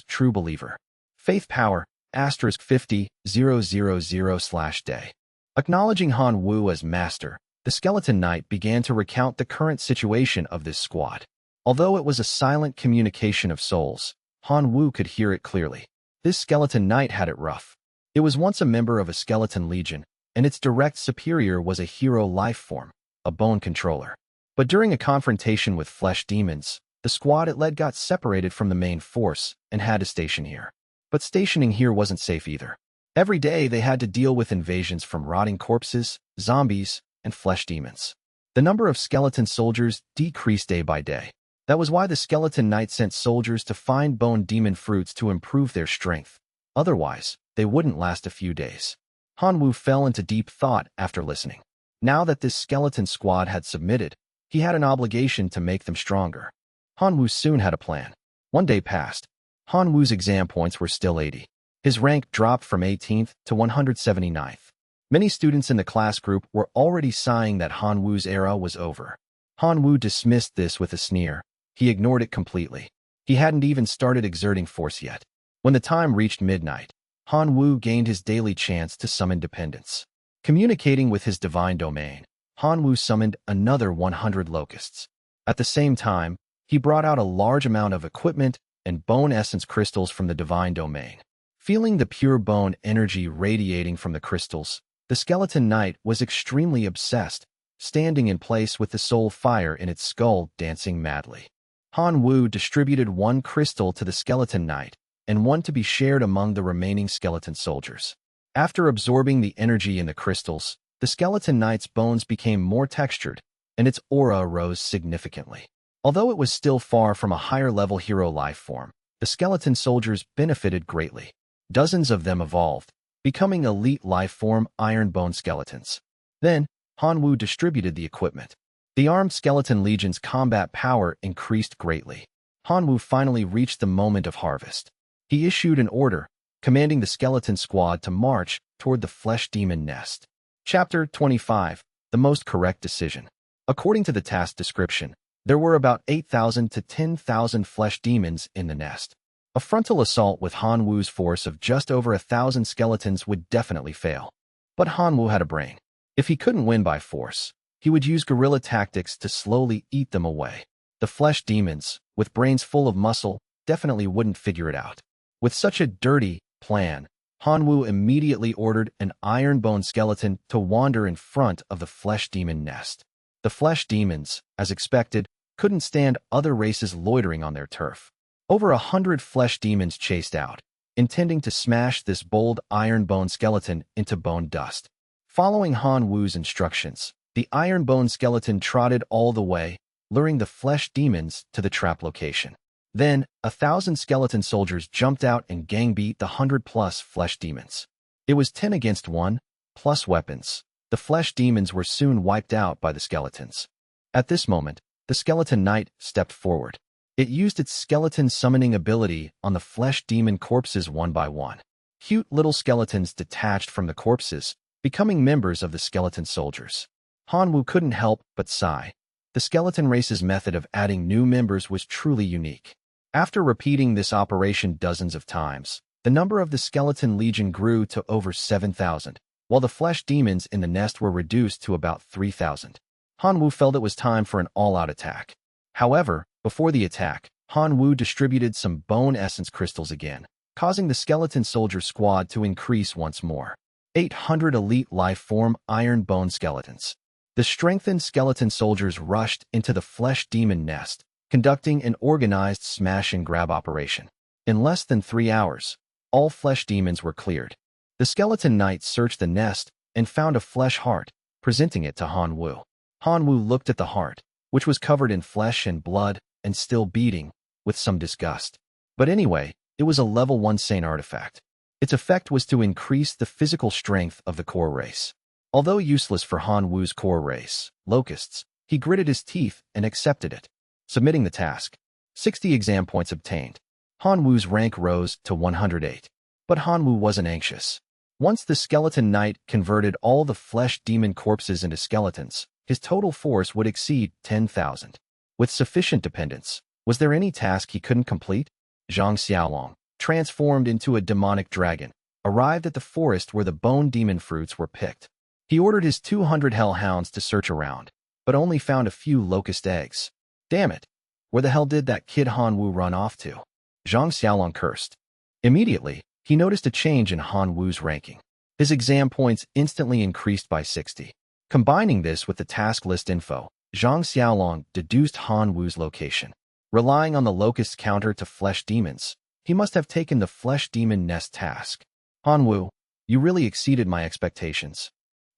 true believer. Faith power, 50,000/day. Acknowledging Han Wu as master, the skeleton knight began to recount the current situation of this squad. Although it was a silent communication of souls, Han Wu could hear it clearly. This skeleton knight had it rough. It was once a member of a skeleton legion, and its direct superior was a hero life form, a bone controller. But during a confrontation with flesh demons, the squad it led got separated from the main force and had to station here. But stationing here wasn't safe either. Every day they had to deal with invasions from rotting corpses, zombies, and flesh demons. The number of skeleton soldiers decreased day by day. That was why the skeleton knight sent soldiers to find bone demon fruits to improve their strength. Otherwise, they wouldn't last a few days. Han Wu fell into deep thought after listening. Now that this skeleton squad had submitted, he had an obligation to make them stronger. Han Wu soon had a plan. One day passed. Han Wu's exam points were still 80. His rank dropped from 18th to 179th. Many students in the class group were already sighing that Han Wu's era was over. Han Wu dismissed this with a sneer. He ignored it completely. He hadn't even started exerting force yet. When the time reached midnight, Han Wu gained his daily chance to summon dependents. Communicating with his divine domain, Han Wu summoned another 100 locusts. At the same time, he brought out a large amount of equipment and bone essence crystals from the divine domain. Feeling the pure bone energy radiating from the crystals, the skeleton knight was extremely obsessed, standing in place with the soul fire in its skull dancing madly. Han Wu distributed one crystal to the skeleton knight and one to be shared among the remaining skeleton soldiers. After absorbing the energy in the crystals, the skeleton knight's bones became more textured, and its aura rose significantly. Although it was still far from a higher-level hero life form, the skeleton soldiers benefited greatly. Dozens of them evolved, becoming elite life form iron bone skeletons. Then, Han Wu distributed the equipment. The armed skeleton legion's combat power increased greatly. Han Wu finally reached the moment of harvest. He issued an order, commanding the skeleton squad to march toward the flesh demon nest. Chapter 25. The most correct decision. According to the task description, there were about 8,000 to 10,000 flesh demons in the nest. A frontal assault with Han Wu's force of just over 1,000 skeletons would definitely fail. But Han Wu had a brain. If he couldn't win by force, he would use guerrilla tactics to slowly eat them away. The flesh demons, with brains full of muscle, definitely wouldn't figure it out. With such a dirty plan, Han Wu immediately ordered an iron bone skeleton to wander in front of the flesh demon nest. The flesh demons, as expected, couldn't stand other races loitering on their turf. Over 100 flesh demons chased out, intending to smash this bold iron bone skeleton into bone dust. Following Han Wu's instructions, the iron bone skeleton trotted all the way, luring the flesh demons to the trap location. Then, 1,000 skeleton soldiers jumped out and gang-beat the 100-plus flesh demons. It was 10 against 1, plus weapons. The flesh demons were soon wiped out by the skeletons. At this moment, the skeleton knight stepped forward. It used its skeleton summoning ability on the flesh demon corpses one by one. Cute little skeletons detached from the corpses, becoming members of the skeleton soldiers. Han Wu couldn't help but sigh. The skeleton race's method of adding new members was truly unique. After repeating this operation dozens of times, the number of the skeleton legion grew to over 7,000, while the flesh demons in the nest were reduced to about 3,000. Han Wu felt it was time for an all-out attack. However, before the attack, Han Wu distributed some bone essence crystals again, causing the skeleton soldier squad to increase once more. 800 elite life-form iron bone skeletons. The strengthened skeleton soldiers rushed into the flesh demon nest, conducting an organized smash-and-grab operation. In less than 3 hours, all flesh demons were cleared. The skeleton knight searched the nest and found a flesh heart, presenting it to Han Wu. Han Wu looked at the heart, which was covered in flesh and blood and still beating, with some disgust. But anyway, it was a level 1 sane artifact. Its effect was to increase the physical strength of the core race. Although useless for Han Wu's core race, locusts, he gritted his teeth and accepted it. Submitting the task. 60 exam points obtained. Han Wu's rank rose to 108. But Han Wu wasn't anxious. Once the skeleton knight converted all the flesh demon corpses into skeletons, his total force would exceed 10,000. With sufficient dependence, was there any task he couldn't complete? Zhang Xiaolong, transformed into a demonic dragon, arrived at the forest where the bone demon fruits were picked. He ordered his 200 hellhounds to search around, but only found a few locust eggs. Damn it! Where the hell did that kid Han Wu run off to? Zhang Xiaolong cursed. Immediately, he noticed a change in Han Wu's ranking. His exam points instantly increased by 60. Combining this with the task list info, Zhang Xiaolong deduced Han Wu's location. Relying on the locust counter to flesh demons, he must have taken the flesh demon nest task. Han Wu, you really exceeded my expectations.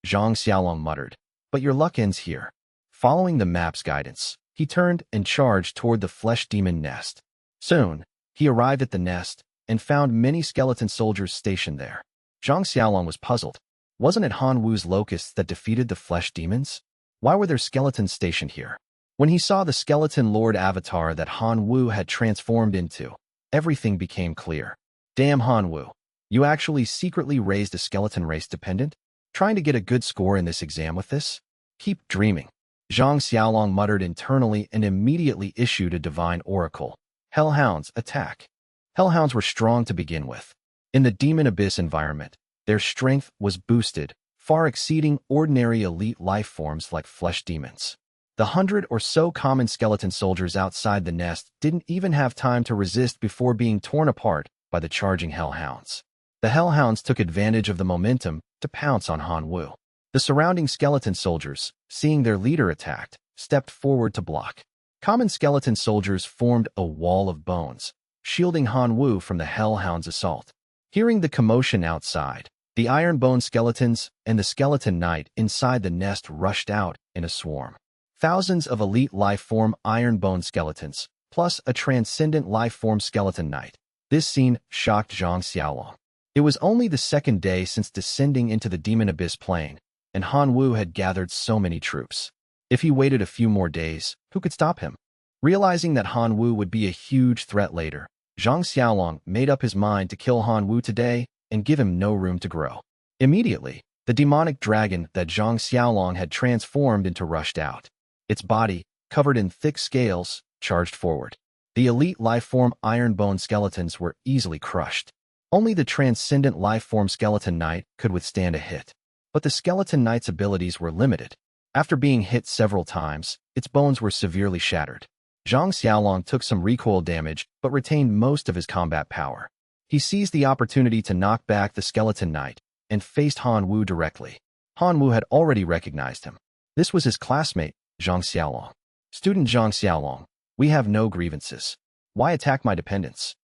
Zhang Xiaolong muttered, but your luck ends here. Following the map's guidance, he turned and charged toward the flesh demon nest. Soon, he arrived at the nest and found many skeleton soldiers stationed there. Zhang Xiaolong was puzzled. Wasn't it Han Wu's locusts that defeated the flesh demons? Why were there skeletons stationed here? When he saw the skeleton lord avatar that Han Wu had transformed into, everything became clear. Damn Han Wu, you actually secretly raised a skeleton race dependent? Trying to get a good score in this exam with this? Keep dreaming. Zhang Xiaolong muttered internally and immediately issued a divine oracle. Hellhounds, attack. Hellhounds were strong to begin with. In the demon abyss environment, their strength was boosted, far exceeding ordinary elite life forms like flesh demons. The 100 or so common skeleton soldiers outside the nest didn't even have time to resist before being torn apart by the charging hellhounds. The hellhounds took advantage of the momentum to pounce on Han Wu. The surrounding skeleton soldiers, seeing their leader attacked, stepped forward to block. Common skeleton soldiers formed a wall of bones, shielding Han Wu from the hellhounds' assault. Hearing the commotion outside, the iron bone skeletons and the skeleton knight inside the nest rushed out in a swarm. Thousands of elite life-form iron bone skeletons, plus a transcendent life-form skeleton knight. This scene shocked Zhang Xiaolong. It was only the second day since descending into the demon abyss plane, and Han Wu had gathered so many troops. If he waited a few more days, who could stop him? Realizing that Han Wu would be a huge threat later, Zhang Xiaolong made up his mind to kill Han Wu today and give him no room to grow. Immediately, the demonic dragon that Zhang Xiaolong had transformed into rushed out. Its body, covered in thick scales, charged forward. The elite lifeform iron bone skeletons were easily crushed. Only the transcendent lifeform skeleton knight could withstand a hit. But the skeleton knight's abilities were limited. After being hit several times, its bones were severely shattered. Zhang Xiaolong took some recoil damage but retained most of his combat power. He seized the opportunity to knock back the skeleton knight and faced Han Wu directly. Han Wu had already recognized him. This was his classmate, Zhang Xiaolong. Student Zhang Xiaolong, we have no grievances. Why attack my dependents?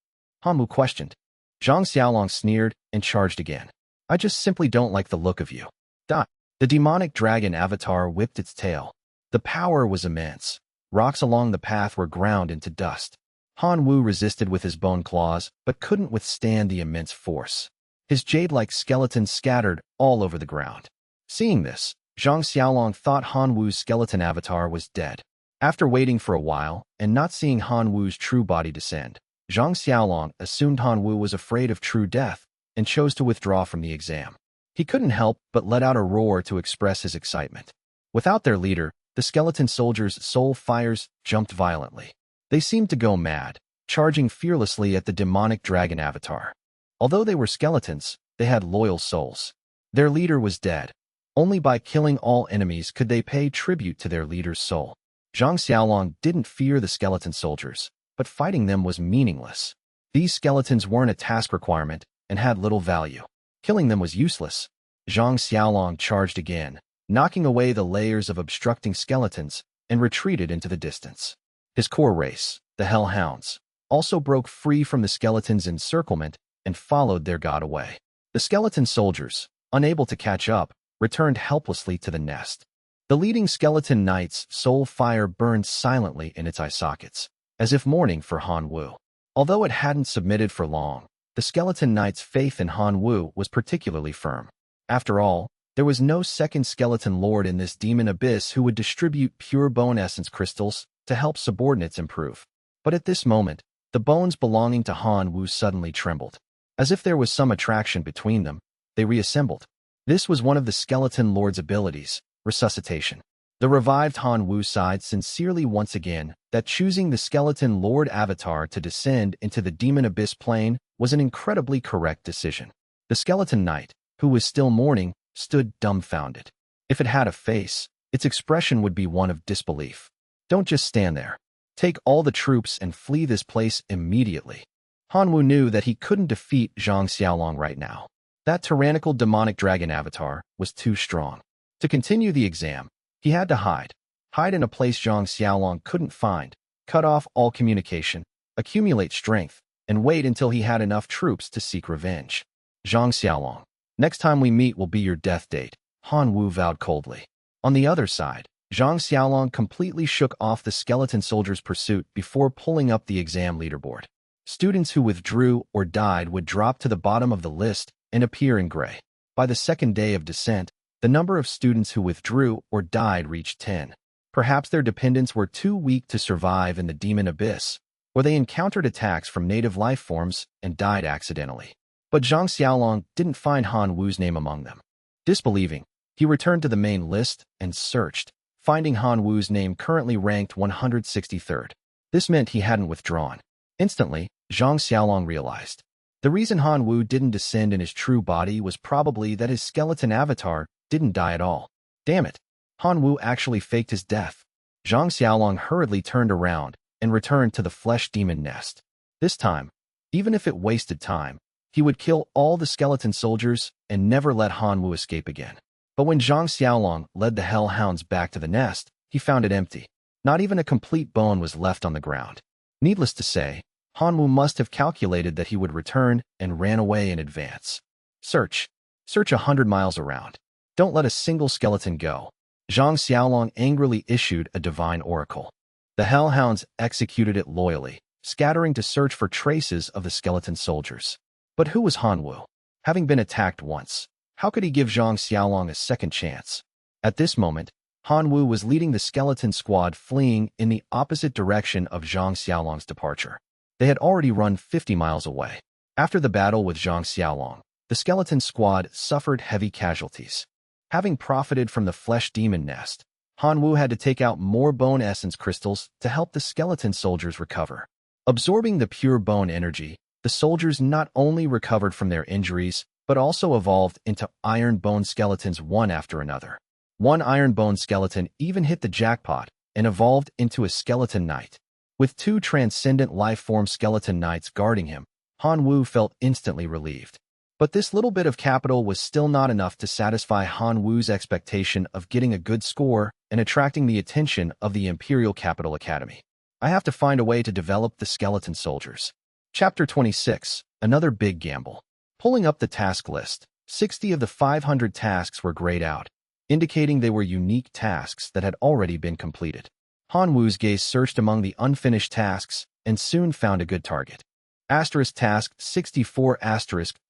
Han Wu questioned. Zhang Xiaolong sneered and charged again. I just simply don't like the look of you. The demonic dragon avatar whipped its tail. The power was immense. Rocks along the path were ground into dust. Han Wu resisted with his bone claws, but couldn't withstand the immense force. His jade-like skeleton scattered all over the ground. Seeing this, Zhang Xiaolong thought Han Wu's skeleton avatar was dead. After waiting for a while and not seeing Han Wu's true body descend, Zhang Xiaolong assumed Han Wu was afraid of true death and chose to withdraw from the exam. He couldn't help but let out a roar to express his excitement. Without their leader, the skeleton soldiers' soul fires jumped violently. They seemed to go mad, charging fearlessly at the demonic dragon avatar. Although they were skeletons, they had loyal souls. Their leader was dead. Only by killing all enemies could they pay tribute to their leader's soul. Zhang Xiaolong didn't fear the skeleton soldiers, but fighting them was meaningless. These skeletons weren't a task requirement and had little value. Killing them was useless. Zhang Xiaolong charged again, knocking away the layers of obstructing skeletons, and retreated into the distance. His core race, the Hellhounds, also broke free from the skeleton's encirclement and followed their god away. The skeleton soldiers, unable to catch up, returned helplessly to the nest. The leading skeleton knight's soul fire burned silently in its eye sockets, as if mourning for Han Wu. Although it hadn't submitted for long, the skeleton knight's faith in Han Wu was particularly firm. After all, there was no second skeleton lord in this demon abyss who would distribute pure bone essence crystals to help subordinates improve. But at this moment, the bones belonging to Han Wu suddenly trembled. As if there was some attraction between them, they reassembled. This was one of the skeleton lord's abilities, resuscitation. The revived Han Wu sighed sincerely once again that choosing the skeleton lord avatar to descend into the demon abyss plane was an incredibly correct decision. The skeleton knight, who was still mourning, stood dumbfounded. If it had a face, its expression would be one of disbelief. Don't just stand there. Take all the troops and flee this place immediately. Han Wu knew that he couldn't defeat Zhang Xiaolong right now. That tyrannical demonic dragon avatar was too strong. To continue the exam, he had to hide. Hide in a place Zhang Xiaolong couldn't find, cut off all communication, accumulate strength, and wait until he had enough troops to seek revenge. Zhang Xiaolong, next time we meet will be your death date, Han Wu vowed coldly. On the other side, Zhang Xiaolong completely shook off the skeleton soldier's pursuit before pulling up the exam leaderboard. Students who withdrew or died would drop to the bottom of the list and appear in gray. By the second day of descent, the number of students who withdrew or died reached 10. Perhaps their dependents were too weak to survive in the demon abyss, or they encountered attacks from native life forms and died accidentally. But Zhang Xiaolong didn't find Han Wu's name among them. Disbelieving, he returned to the main list and searched, finding Han Wu's name currently ranked 163rd. This meant he hadn't withdrawn. Instantly, Zhang Xiaolong realized. The reason Han Wu didn't descend in his true body was probably that his skeleton avatar didn't die at all. Damn it! Han Wu actually faked his death. Zhang Xiaolong hurriedly turned around and returned to the flesh demon nest. This time, even if it wasted time, he would kill all the skeleton soldiers and never let Han Wu escape again. But when Zhang Xiaolong led the hellhounds back to the nest, he found it empty. Not even a complete bone was left on the ground. Needless to say, Han Wu must have calculated that he would return and ran away in advance. Search 100 miles around. Don't let a single skeleton go. Zhang Xiaolong angrily issued a divine oracle. The hellhounds executed it loyally, scattering to search for traces of the skeleton soldiers. But who was Han Wu? Having been attacked once, how could he give Zhang Xiaolong a second chance? At this moment, Han Wu was leading the skeleton squad fleeing in the opposite direction of Zhang Xiaolong's departure. They had already run 50 miles away. After the battle with Zhang Xiaolong, the skeleton squad suffered heavy casualties. Having profited from the flesh demon nest, Han Wu had to take out more bone essence crystals to help the skeleton soldiers recover. Absorbing the pure bone energy, the soldiers not only recovered from their injuries, but also evolved into iron bone skeletons one after another. One iron bone skeleton even hit the jackpot and evolved into a skeleton knight. With two transcendent life-form skeleton knights guarding him, Han Wu felt instantly relieved. But this little bit of capital was still not enough to satisfy Han Wu's expectation of getting a good score and attracting the attention of the Imperial Capital Academy. I have to find a way to develop the skeleton soldiers. Chapter 26, Another Big Gamble. Pulling up the task list, 60 of the 500 tasks were grayed out, indicating they were unique tasks that had already been completed. Han Wu's gaze searched among the unfinished tasks and soon found a good target. Task 64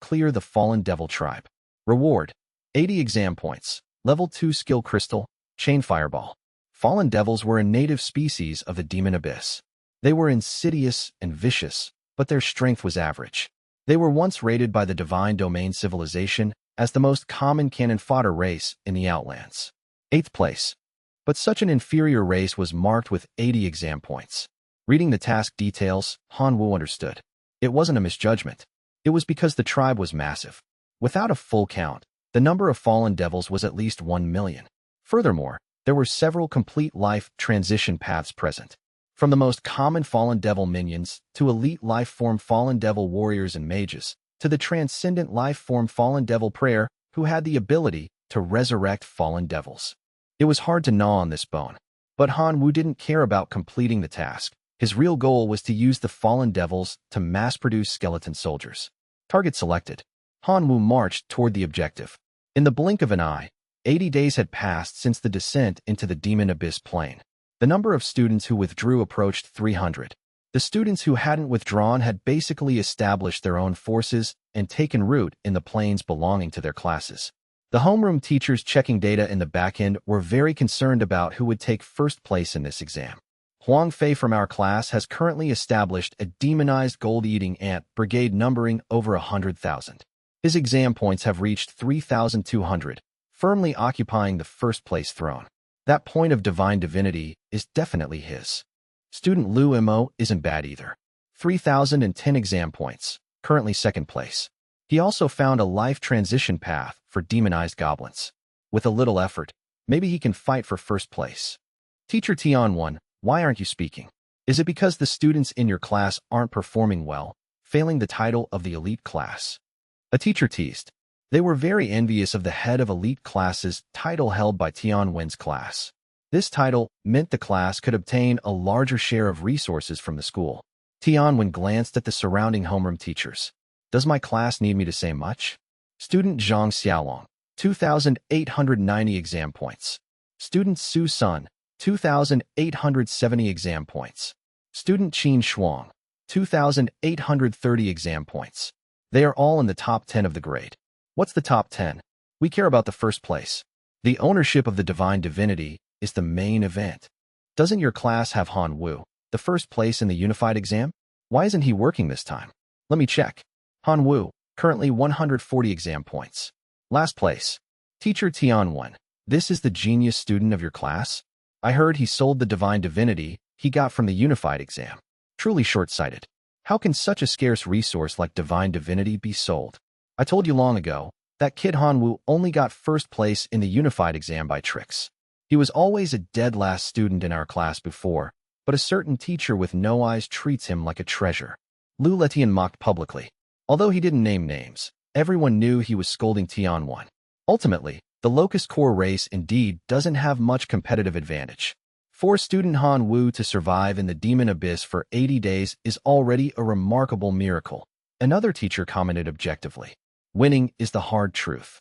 Clear the Fallen Devil Tribe. Reward, 80 exam points. Level 2 Skill Crystal, Chain Fireball. Fallen devils were a native species of the demon abyss. They were insidious and vicious, but their strength was average. They were once rated by the Divine Domain Civilization as the most common cannon fodder race in the Outlands. 8th place. But such an inferior race was marked with 80 exam points. Reading the task details, Han Wu understood. It wasn't a misjudgment. It was because the tribe was massive. Without a full count, the number of fallen devils was at least 1 million. Furthermore, there were several complete life transition paths present. From the most common fallen devil minions, to elite life-form fallen devil warriors and mages, to the transcendent life-form fallen devil prayer, who had the ability to resurrect fallen devils. It was hard to gnaw on this bone. But Han Wu didn't care about completing the task. His real goal was to use the fallen devils to mass-produce skeleton soldiers. Target selected. Han Wu marched toward the objective. In the blink of an eye, 80 days had passed since the descent into the Demon Abyss plane. The number of students who withdrew approached 300. The students who hadn't withdrawn had basically established their own forces and taken root in the planes belonging to their classes. The homeroom teachers checking data in the back end were very concerned about who would take first place in this exam. Huang Fei from our class has currently established a demonized gold-eating ant brigade numbering over 100,000. His exam points have reached 3,200, firmly occupying the first-place throne. That point of divine divinity is definitely his. Student Liu Mo isn't bad either. 3,010 exam points, currently second place. He also found a life transition path for demonized goblins. With a little effort, maybe he can fight for first place. Teacher Tian1, why aren't you speaking? Is it because the students in your class aren't performing well, failing the title of the elite class? A teacher teased. They were very envious of the head of elite class's title held by Tianwen's class. This title meant the class could obtain a larger share of resources from the school. Tianwen glanced at the surrounding homeroom teachers. Does my class need me to say much? Student Zhang Xiaolong, 2,890 exam points. Student Su Sun, 2,870 exam points. Student Qin Shuang, 2,830 exam points. They are all in the top 10 of the grade. What's the top 10? We care about the first place. The ownership of the divine divinity is the main event. Doesn't your class have Han Wu, the first place in the unified exam? Why isn't he working this time? Let me check. Han Wu, currently 140 exam points. Last place. Teacher Tianwen, this is the genius student of your class? I heard he sold the divine divinity he got from the unified exam. Truly short-sighted. How can such a scarce resource like divine divinity be sold? I told you long ago, that kid Han Wu only got first place in the unified exam by tricks. He was always a dead last student in our class before, but a certain teacher with no eyes treats him like a treasure. Lu Letian mocked publicly. Although he didn't name names, everyone knew he was scolding Tianwen. Ultimately, the Locust Core race indeed doesn't have much competitive advantage. For student Han Wu to survive in the Demon Abyss for 80 days is already a remarkable miracle. Another teacher commented objectively. Winning is the hard truth.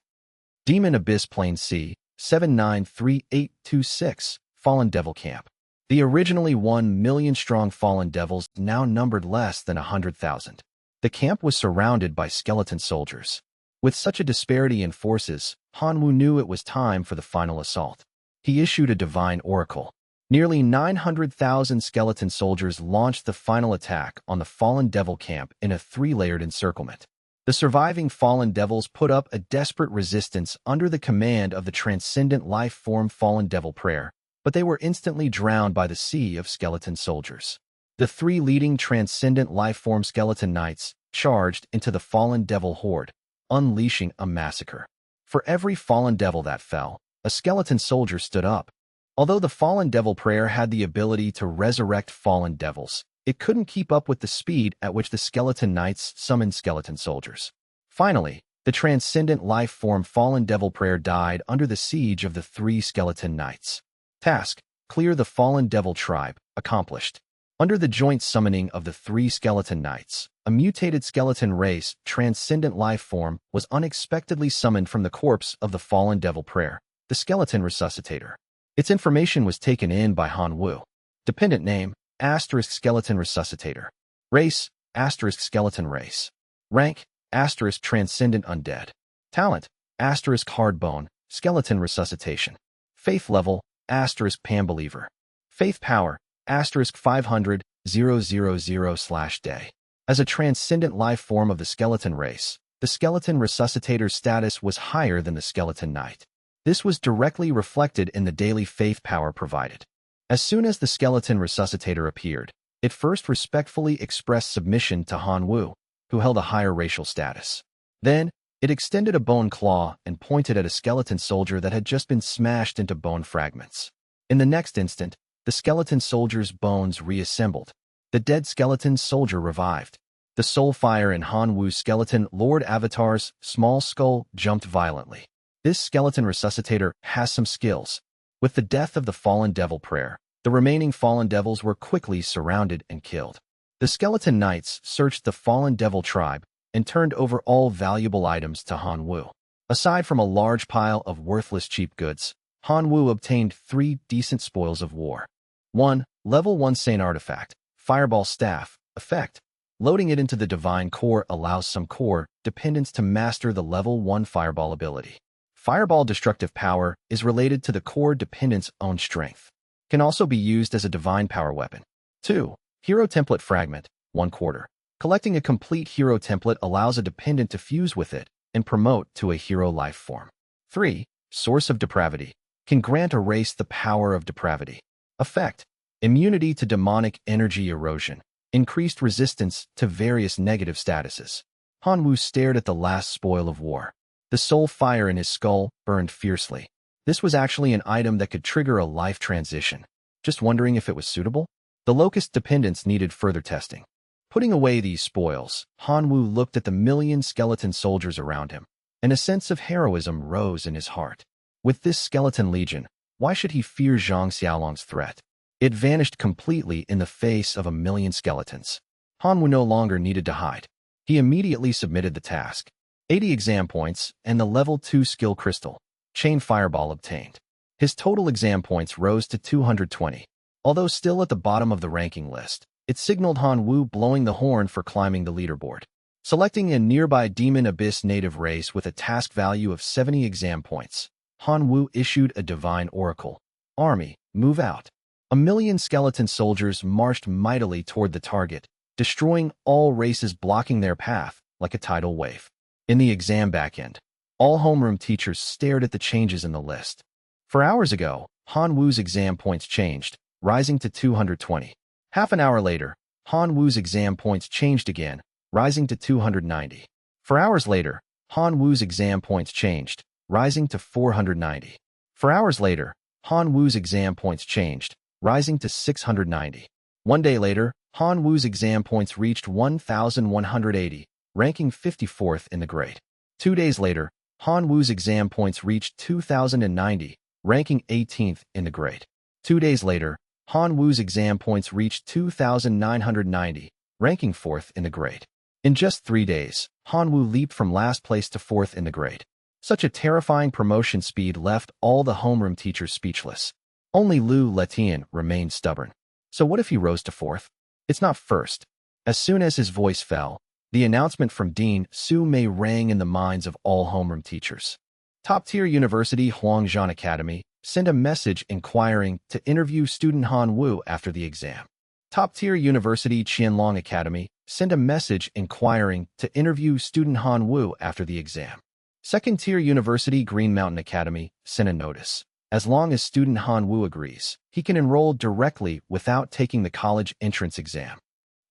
Demon Abyss Plane C, 793826, Fallen Devil Camp. The originally 1 million strong fallen devils now numbered less than 100,000. The camp was surrounded by skeleton soldiers. With such a disparity in forces, Han Wu knew it was time for the final assault. He issued a divine oracle. Nearly 900,000 skeleton soldiers launched the final attack on the fallen devil camp in a 3-layered encirclement. The surviving fallen devils put up a desperate resistance under the command of the transcendent life-form fallen devil prayer, but they were instantly drowned by the sea of skeleton soldiers. The three leading transcendent life-form skeleton knights charged into the fallen devil horde, unleashing a massacre. For every fallen devil that fell, a skeleton soldier stood up. Although the fallen devil prayer had the ability to resurrect fallen devils, it couldn't keep up with the speed at which the skeleton knights summoned skeleton soldiers. Finally, the transcendent life-form fallen devil prayer died under the siege of the three skeleton knights. Task: clear the fallen devil tribe, accomplished. Under the joint summoning of the three skeleton knights, a mutated skeleton race, transcendent life form, was unexpectedly summoned from the corpse of the fallen devil prayer, the skeleton resuscitator. Its information was taken in by Han Wu. Dependent name, *skeleton resuscitator. Race, *skeleton race. Rank, *transcendent undead. Talent, *hardbone, skeleton resuscitation. Faith level, *pan believer. Faith power, *500,000/day. As a transcendent life form of the skeleton race, the skeleton resuscitator's status was higher than the skeleton knight. This was directly reflected in the daily faith power provided. As soon as the skeleton resuscitator appeared, it first respectfully expressed submission to Han Wu, who held a higher racial status. Then, it extended a bone claw and pointed at a skeleton soldier that had just been smashed into bone fragments. In the next instant, the skeleton soldier's bones reassembled. The dead skeleton soldier revived. The soul fire in Han Wu's skeleton Lord Avatar's small skull jumped violently. This skeleton resuscitator has some skills. With the death of the fallen devil prayer, the remaining fallen devils were quickly surrounded and killed. The skeleton knights searched the fallen devil tribe and turned over all valuable items to Han Wu. Aside from a large pile of worthless cheap goods, Han Wu obtained 3 decent spoils of war. 1. Level 1 Sane Artifact, Fireball Staff, Effect. Loading it into the Divine Core allows some core dependents to master the level 1 Fireball ability. Fireball destructive power is related to the core dependent's own strength. Can also be used as a divine power weapon. 2. Hero Template Fragment, 1/4. Collecting a complete hero template allows a dependent to fuse with it and promote to a hero life form. 3. Source of Depravity. Can grant a race the power of depravity. Effect: immunity to demonic energy erosion. Increased resistance to various negative statuses. Han Wu stared at the last spoil of war. The soul fire in his skull burned fiercely. This was actually an item that could trigger a life transition. Just wondering if it was suitable? The locust dependents needed further testing. Putting away these spoils, Han Wu looked at the million skeleton soldiers around him, and a sense of heroism rose in his heart. With this skeleton legion, why should he fear Zhang Xiaolong's threat? It vanished completely in the face of a million skeletons. Han Wu no longer needed to hide. He immediately submitted the task. 80 exam points and the level 2 skill crystal, Chain Fireball obtained. His total exam points rose to 220. Although still at the bottom of the ranking list, it signaled Han Wu blowing the horn for climbing the leaderboard. Selecting a nearby Demon Abyss native race with a task value of 70 exam points, Han Wu issued a divine oracle. Army, move out. A million skeleton soldiers marched mightily toward the target, destroying all races blocking their path like a tidal wave. In the exam backend, all homeroom teachers stared at the changes in the list. For hours ago, Han Wu's exam points changed, rising to 220. Half an hour later, Han Wu's exam points changed again, rising to 290. For hours later, Han Wu's exam points changed, rising to 490. For hours later, Han Wu's exam points changed, rising to 690. 1 day later, Han Wu's exam points reached 1,180, ranking 54th in the grade. 2 days later, Han Wu's exam points reached 2,090, ranking 18th in the grade. 2 days later, Han Wu's exam points reached 2,990, ranking 4th in the grade. In just 3 days, Han Wu leaped from last place to 4th in the grade. Such a terrifying promotion speed left all the homeroom teachers speechless. Only Lu Letian remained stubborn. So what if he rose to 4th? It's not first. As soon as his voice fell, the announcement from Dean Su Mei rang in the minds of all homeroom teachers. Top-tier university Huangzhou Academy sent a message inquiring to interview student Han Wu after the exam. Top-tier university Qianlong Academy sent a message inquiring to interview student Han Wu after the exam. Second-tier university Green Mountain Academy sent a notice. As long as student Han Wu agrees, he can enroll directly without taking the college entrance exam.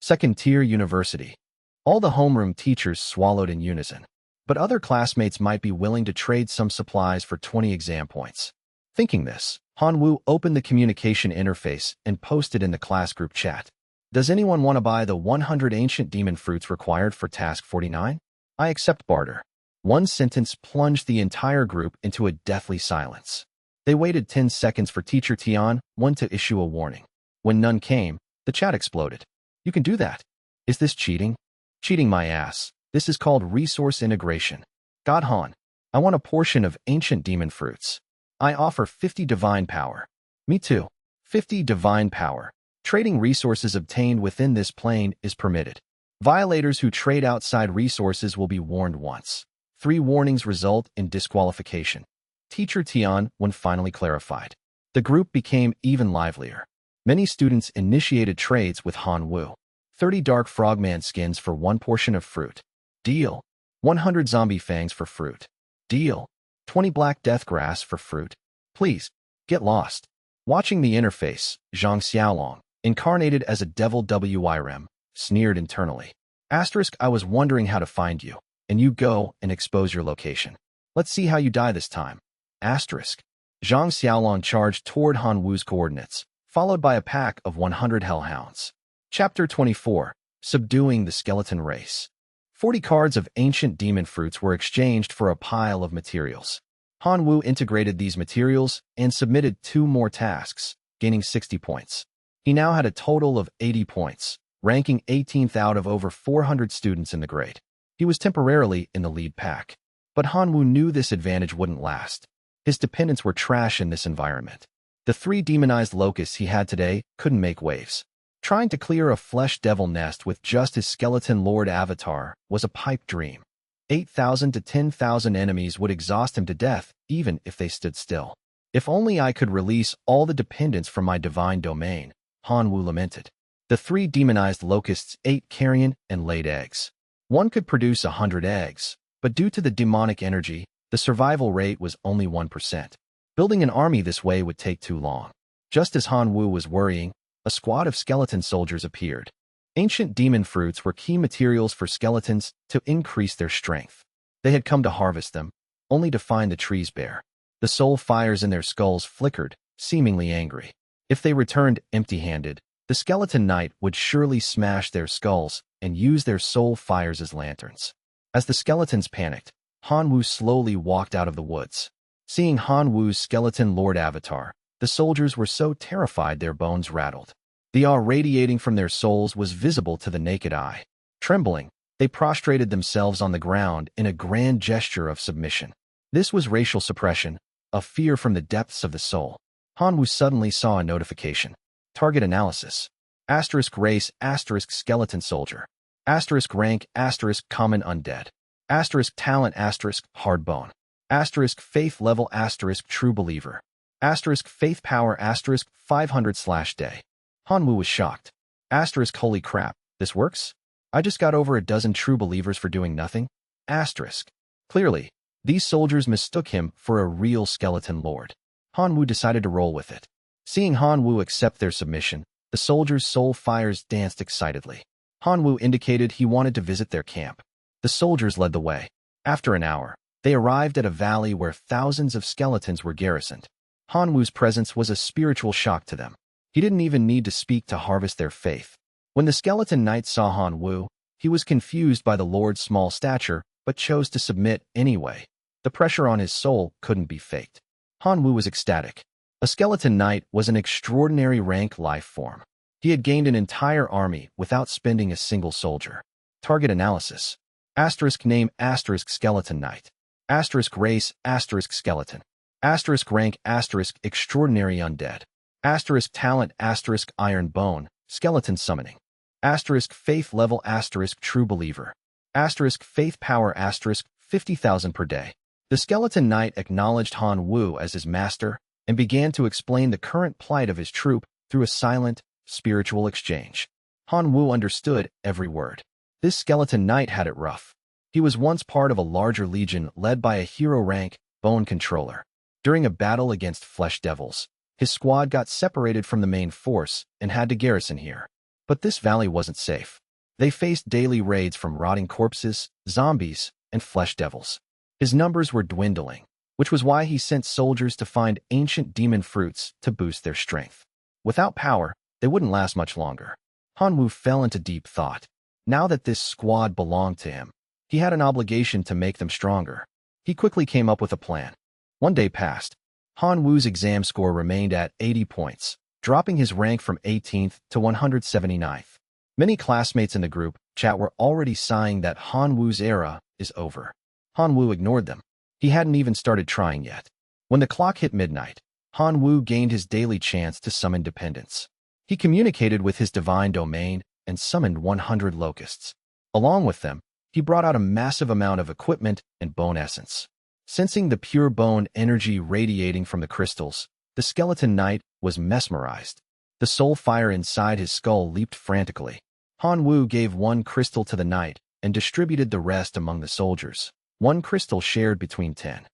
Second-tier university. All the homeroom teachers swallowed in unison. But other classmates might be willing to trade some supplies for 20 exam points. Thinking this, Han Wu opened the communication interface and posted in the class group chat. Does anyone want to buy the 100 ancient demon fruits required for task 49? I accept barter. One sentence plunged the entire group into a deathly silence. They waited 10 seconds for Teacher Tian to issue a warning. When none came, the chat exploded. You can do that. Is this cheating? Cheating my ass. This is called resource integration. God Han, I want a portion of ancient demon fruits. I offer 50 divine power. Me too. 50 divine power. Trading resources obtained within this plane is permitted. Violators who trade outside resources will be warned once. 3 warnings result in disqualification. Teacher Tian finally clarified. The group became even livelier. Many students initiated trades with Han Wu. 30 dark frogman skins for 1 portion of fruit. Deal. 100 zombie fangs for fruit. Deal. 20 black death grass for fruit. Please, get lost. Watching the interface, Zhang Xiaolong, incarnated as a devil WIRM, sneered internally. I was wondering how to find you, and you go and expose your location. Let's see how you die this time. Zhang Xiaolong charged toward Han Wu's coordinates, followed by a pack of 100 hellhounds. Chapter 24. Subduing the Skeleton Race. 40 cards of ancient demon fruits were exchanged for a pile of materials. Han Wu integrated these materials and submitted 2 more tasks, gaining 60 points. He now had a total of 80 points, ranking 18th out of over 400 students in the grade. He was temporarily in the lead pack. But Han Wu knew this advantage wouldn't last. His dependents were trash in this environment. The 3 demonized locusts he had today couldn't make waves. Trying to clear a flesh devil nest with just his skeleton lord avatar was a pipe dream. 8,000 to 10,000 enemies would exhaust him to death, even if they stood still. If only I could release all the dependents from my divine domain, Han Wu lamented. The 3 demonized locusts ate carrion and laid eggs. One could produce 100 eggs, but due to the demonic energy, the survival rate was only 1%. Building an army this way would take too long. Just as Han Wu was worrying, a squad of skeleton soldiers appeared. Ancient demon fruits were key materials for skeletons to increase their strength. They had come to harvest them, only to find the trees bare. The soul fires in their skulls flickered, seemingly angry. If they returned empty-handed, the skeleton knight would surely smash their skulls and use their soul fires as lanterns. As the skeletons panicked, Han Wu slowly walked out of the woods. Seeing Han Wu's skeleton lord avatar, the soldiers were so terrified their bones rattled. The awe radiating from their souls was visible to the naked eye. Trembling, they prostrated themselves on the ground in a grand gesture of submission. This was racial suppression, a fear from the depths of the soul. Han Wu suddenly saw a notification. Target analysis. Asterisk race, asterisk skeleton soldier. Asterisk rank, asterisk common undead. Asterisk talent, asterisk hard bone. Asterisk faith level, asterisk true believer. Asterisk faith power, asterisk 500/day. Han Wu was shocked. Asterisk holy crap, this works? I just got over a dozen true believers for doing nothing? Asterisk. Clearly, these soldiers mistook him for a real skeleton lord. Han Wu decided to roll with it. Seeing Han Wu accept their submission, the soldiers' soul fires danced excitedly. Han Wu indicated he wanted to visit their camp. The soldiers led the way. After an hour, they arrived at a valley where thousands of skeletons were garrisoned. Han Wu's presence was a spiritual shock to them. He didn't even need to speak to harvest their faith. When the skeleton knight saw Han Wu, he was confused by the lord's small stature, but chose to submit anyway. The pressure on his soul couldn't be faked. Han Wu was ecstatic. A skeleton knight was an extraordinary rank life form. He had gained an entire army without spending a single soldier. Target analysis. Asterisk name, asterisk skeleton knight. Asterisk race, asterisk skeleton. Asterisk rank, asterisk extraordinary undead. Asterisk talent, asterisk iron bone, skeleton summoning. Asterisk faith level, asterisk true believer. Asterisk faith power, asterisk 50,000 per day. The skeleton knight acknowledged Han Wu as his master and began to explain the current plight of his troop through a silent, spiritual exchange. Han Wu understood every word. This skeleton knight had it rough. He was once part of a larger legion led by a hero rank, bone controller. During a battle against flesh devils, his squad got separated from the main force and had to garrison here. But this valley wasn't safe. They faced daily raids from rotting corpses, zombies, and flesh devils. His numbers were dwindling, which was why he sent soldiers to find ancient demon fruits to boost their strength. Without power, they wouldn't last much longer. Hanwoo fell into deep thought. Now that this squad belonged to him, he had an obligation to make them stronger. He quickly came up with a plan. One day passed. Hanwoo's exam score remained at 80 points, dropping his rank from 18th to 179th. Many classmates in the group chat were already sighing that Hanwoo's era is over. Hanwoo ignored them. He hadn't even started trying yet. When the clock hit midnight, Hanwoo gained his daily chance to summon dependents. He communicated with his divine domain and summoned 100 locusts. Along with them, he brought out a massive amount of equipment and bone essence. Sensing the pure bone energy radiating from the crystals, the skeleton knight was mesmerized. The soul fire inside his skull leaped frantically. Hanwoo gave one crystal to the knight and distributed the rest among the soldiers. One crystal shared between 10.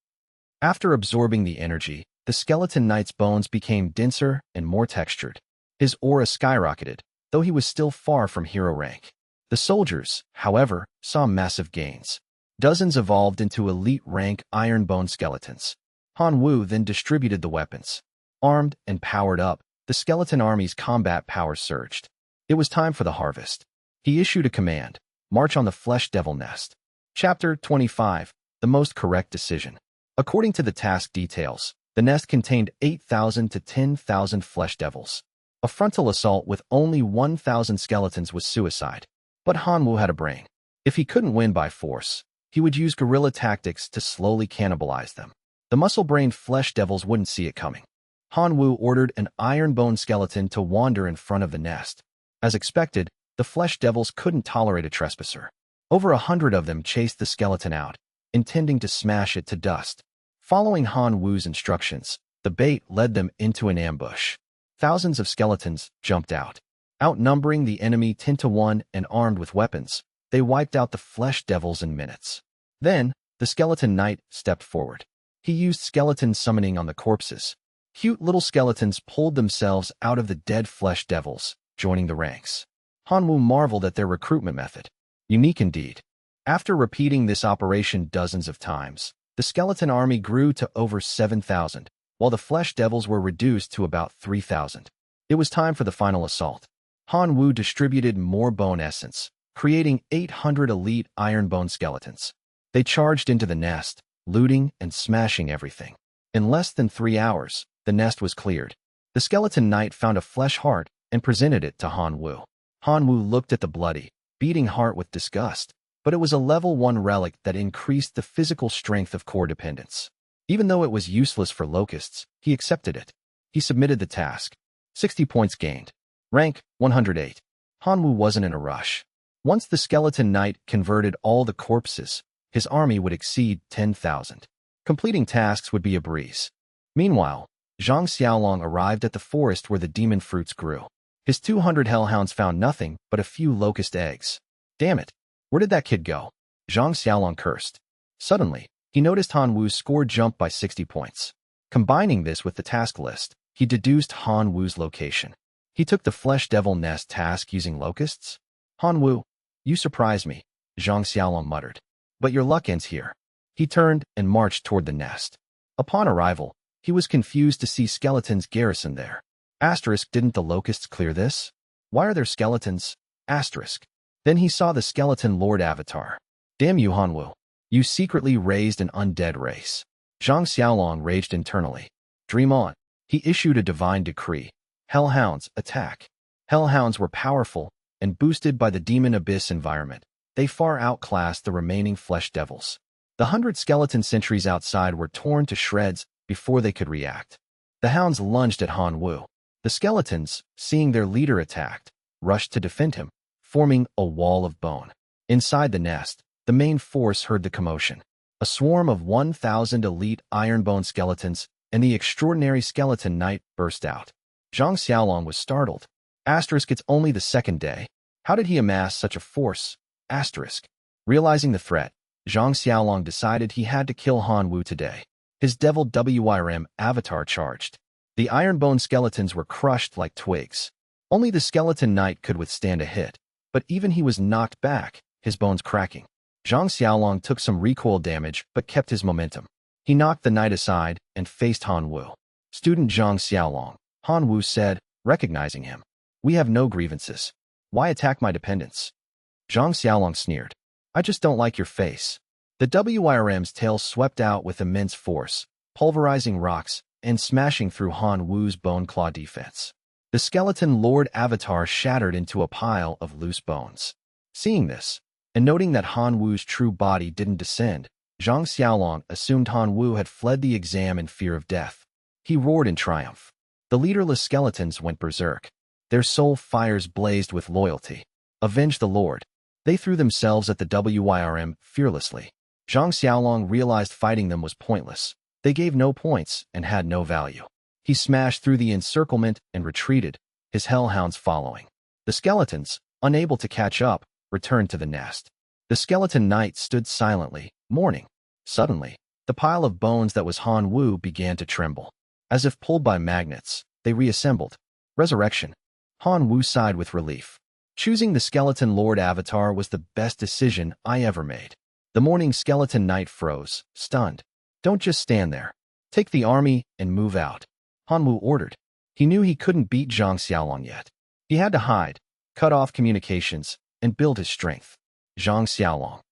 After absorbing the energy, the skeleton knight's bones became denser and more textured. His aura skyrocketed, though he was still far from hero rank. The soldiers, however, saw massive gains. Dozens evolved into elite rank iron bone skeletons. Hanwoo then distributed the weapons. Armed and powered up, the skeleton army's combat power surged. It was time for the harvest. He issued a command: march on the flesh devil nest. Chapter 25. The most correct decision. According to the task details, the nest contained 8,000 to 10,000 flesh devils. A frontal assault with only 1,000 skeletons was suicide. But Hanwoo had a brain. If he couldn't win by force, he would use guerrilla tactics to slowly cannibalize them. The muscle-brained flesh devils wouldn't see it coming. Hanwoo ordered an iron bone skeleton to wander in front of the nest. As expected, the flesh devils couldn't tolerate a trespasser. Over 100 of them chased the skeleton out, intending to smash it to dust. Following Hanwoo's instructions, the bait led them into an ambush. Thousands of skeletons jumped out. Outnumbering the enemy 10 to 1 and armed with weapons, they wiped out the flesh devils in minutes. Then, the skeleton knight stepped forward. He used skeleton summoning on the corpses. Cute little skeletons pulled themselves out of the dead flesh devils, joining the ranks. Hanwoo marveled at their recruitment method. Unique indeed. After repeating this operation dozens of times, the skeleton army grew to over 7,000, while the flesh devils were reduced to about 3,000. It was time for the final assault. Hanwoo distributed more bone essence, creating 800 elite iron bone skeletons. They charged into the nest, looting and smashing everything. In less than 3 hours, the nest was cleared. The skeleton knight found a flesh heart and presented it to Hanwoo. Hanwoo looked at the bloody, beating heart with disgust, but it was a level 1 relic that increased the physical strength of core dependents. Even though it was useless for locusts, he accepted it. He submitted the task. 60 points gained. Rank 108. Hanwoo wasn't in a rush. Once the skeleton knight converted all the corpses, his army would exceed 10,000. Completing tasks would be a breeze. Meanwhile, Zhang Xiaolong arrived at the forest where the demon fruits grew. His 200 hellhounds found nothing but a few locust eggs. Damn it! Where did that kid go? Zhang Xiaolong cursed. Suddenly, he noticed Hanwoo's score jump by 60 points. Combining this with the task list, he deduced Hanwoo's location. He took the flesh devil nest task using locusts. Hanwoo, you surprise me, Zhang Xiaolong muttered. But your luck ends here. He turned and marched toward the nest. Upon arrival, he was confused to see skeletons garrisoned there. Asterisk, didn't the locusts clear this? Why are there skeletons? Asterisk. Then he saw the skeleton lord avatar. Damn you, Hanwoo. You secretly raised an undead race. Zhang Xiaolong raged internally. Dream on. He issued a divine decree. Hellhounds, attack. Hellhounds were powerful and boosted by the demon abyss environment. They far outclassed the remaining flesh devils. The 100 skeleton sentries outside were torn to shreds before they could react. The hounds lunged at Hanwoo. The skeletons, seeing their leader attacked, rushed to defend him, forming a wall of bone. Inside the nest, the main force heard the commotion. A swarm of 1,000 elite iron-bone skeletons and the extraordinary skeleton knight burst out. Zhang Xiaolong was startled. Asterisk, it's only the second day. How did he amass such a force? Asterisk. Realizing the threat, Zhang Xiaolong decided he had to kill Hanwoo today. His devil WIRM avatar charged. The iron-bone skeletons were crushed like twigs. Only the skeleton knight could withstand a hit, but even he was knocked back, his bones cracking. Zhang Xiaolong took some recoil damage but kept his momentum. He knocked the knight aside and faced Han Wu. "Student Zhang Xiaolong," Han Wu said, recognizing him. "We have no grievances. Why attack my dependents?" Zhang Xiaolong sneered. "I just don't like your face." The WIRM's tail swept out with immense force, pulverizing rocks and smashing through Han Wu's bone claw defense. The skeleton lord avatar shattered into a pile of loose bones. Seeing this, and noting that Han Wu's true body didn't descend, Zhang Xiaolong assumed Han Wu had fled the exam in fear of death. He roared in triumph. The leaderless skeletons went berserk. Their soul fires blazed with loyalty. Avenge the Lord. They threw themselves at the WIRM fearlessly. Zhang Xiaolong realized fighting them was pointless. They gave no points and had no value. He smashed through the encirclement and retreated, his hellhounds following. The skeletons, unable to catch up, returned to the nest. The skeleton knight stood silently, mourning. Suddenly, the pile of bones that was Han Wu began to tremble. As if pulled by magnets, they reassembled. Resurrection. Han Wu sighed with relief. Choosing the skeleton lord avatar was the best decision I ever made. The mourning skeleton knight froze, stunned. "Don't just stand there. Take the army and move out," Han Wu ordered. He knew he couldn't beat Zhang Xiaolong yet. He had to hide, cut off communications, and build his strength. "Zhang Xiaolong.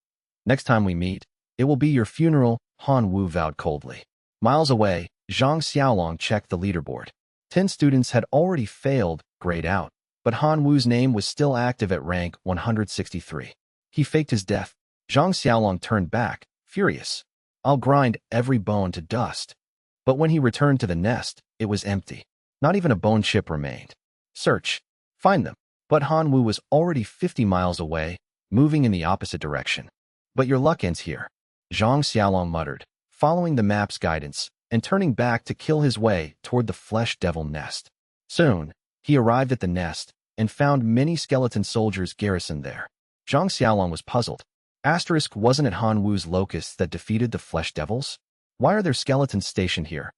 Next time we meet, it will be your funeral," Han Wu vowed coldly. Miles away, Zhang Xiaolong checked the leaderboard. 10 students had already failed, grayed out, but Han Wu's name was still active at rank 163. He faked his death. Zhang Xiaolong turned back, furious. "I'll grind every bone to dust." But when he returned to the nest, it was empty. Not even a bone chip remained. "Search. Find them." But Han Wu was already 50 miles away, moving in the opposite direction. "But your luck ends here," Zhang Xiaolong muttered, following the map's guidance and turning back to kill his way toward the flesh devil nest. Soon, he arrived at the nest and found many skeleton soldiers garrisoned there. Zhang Xiaolong was puzzled. Wasn't it Han Wu's locusts that defeated the flesh devils? Why are there skeletons stationed here?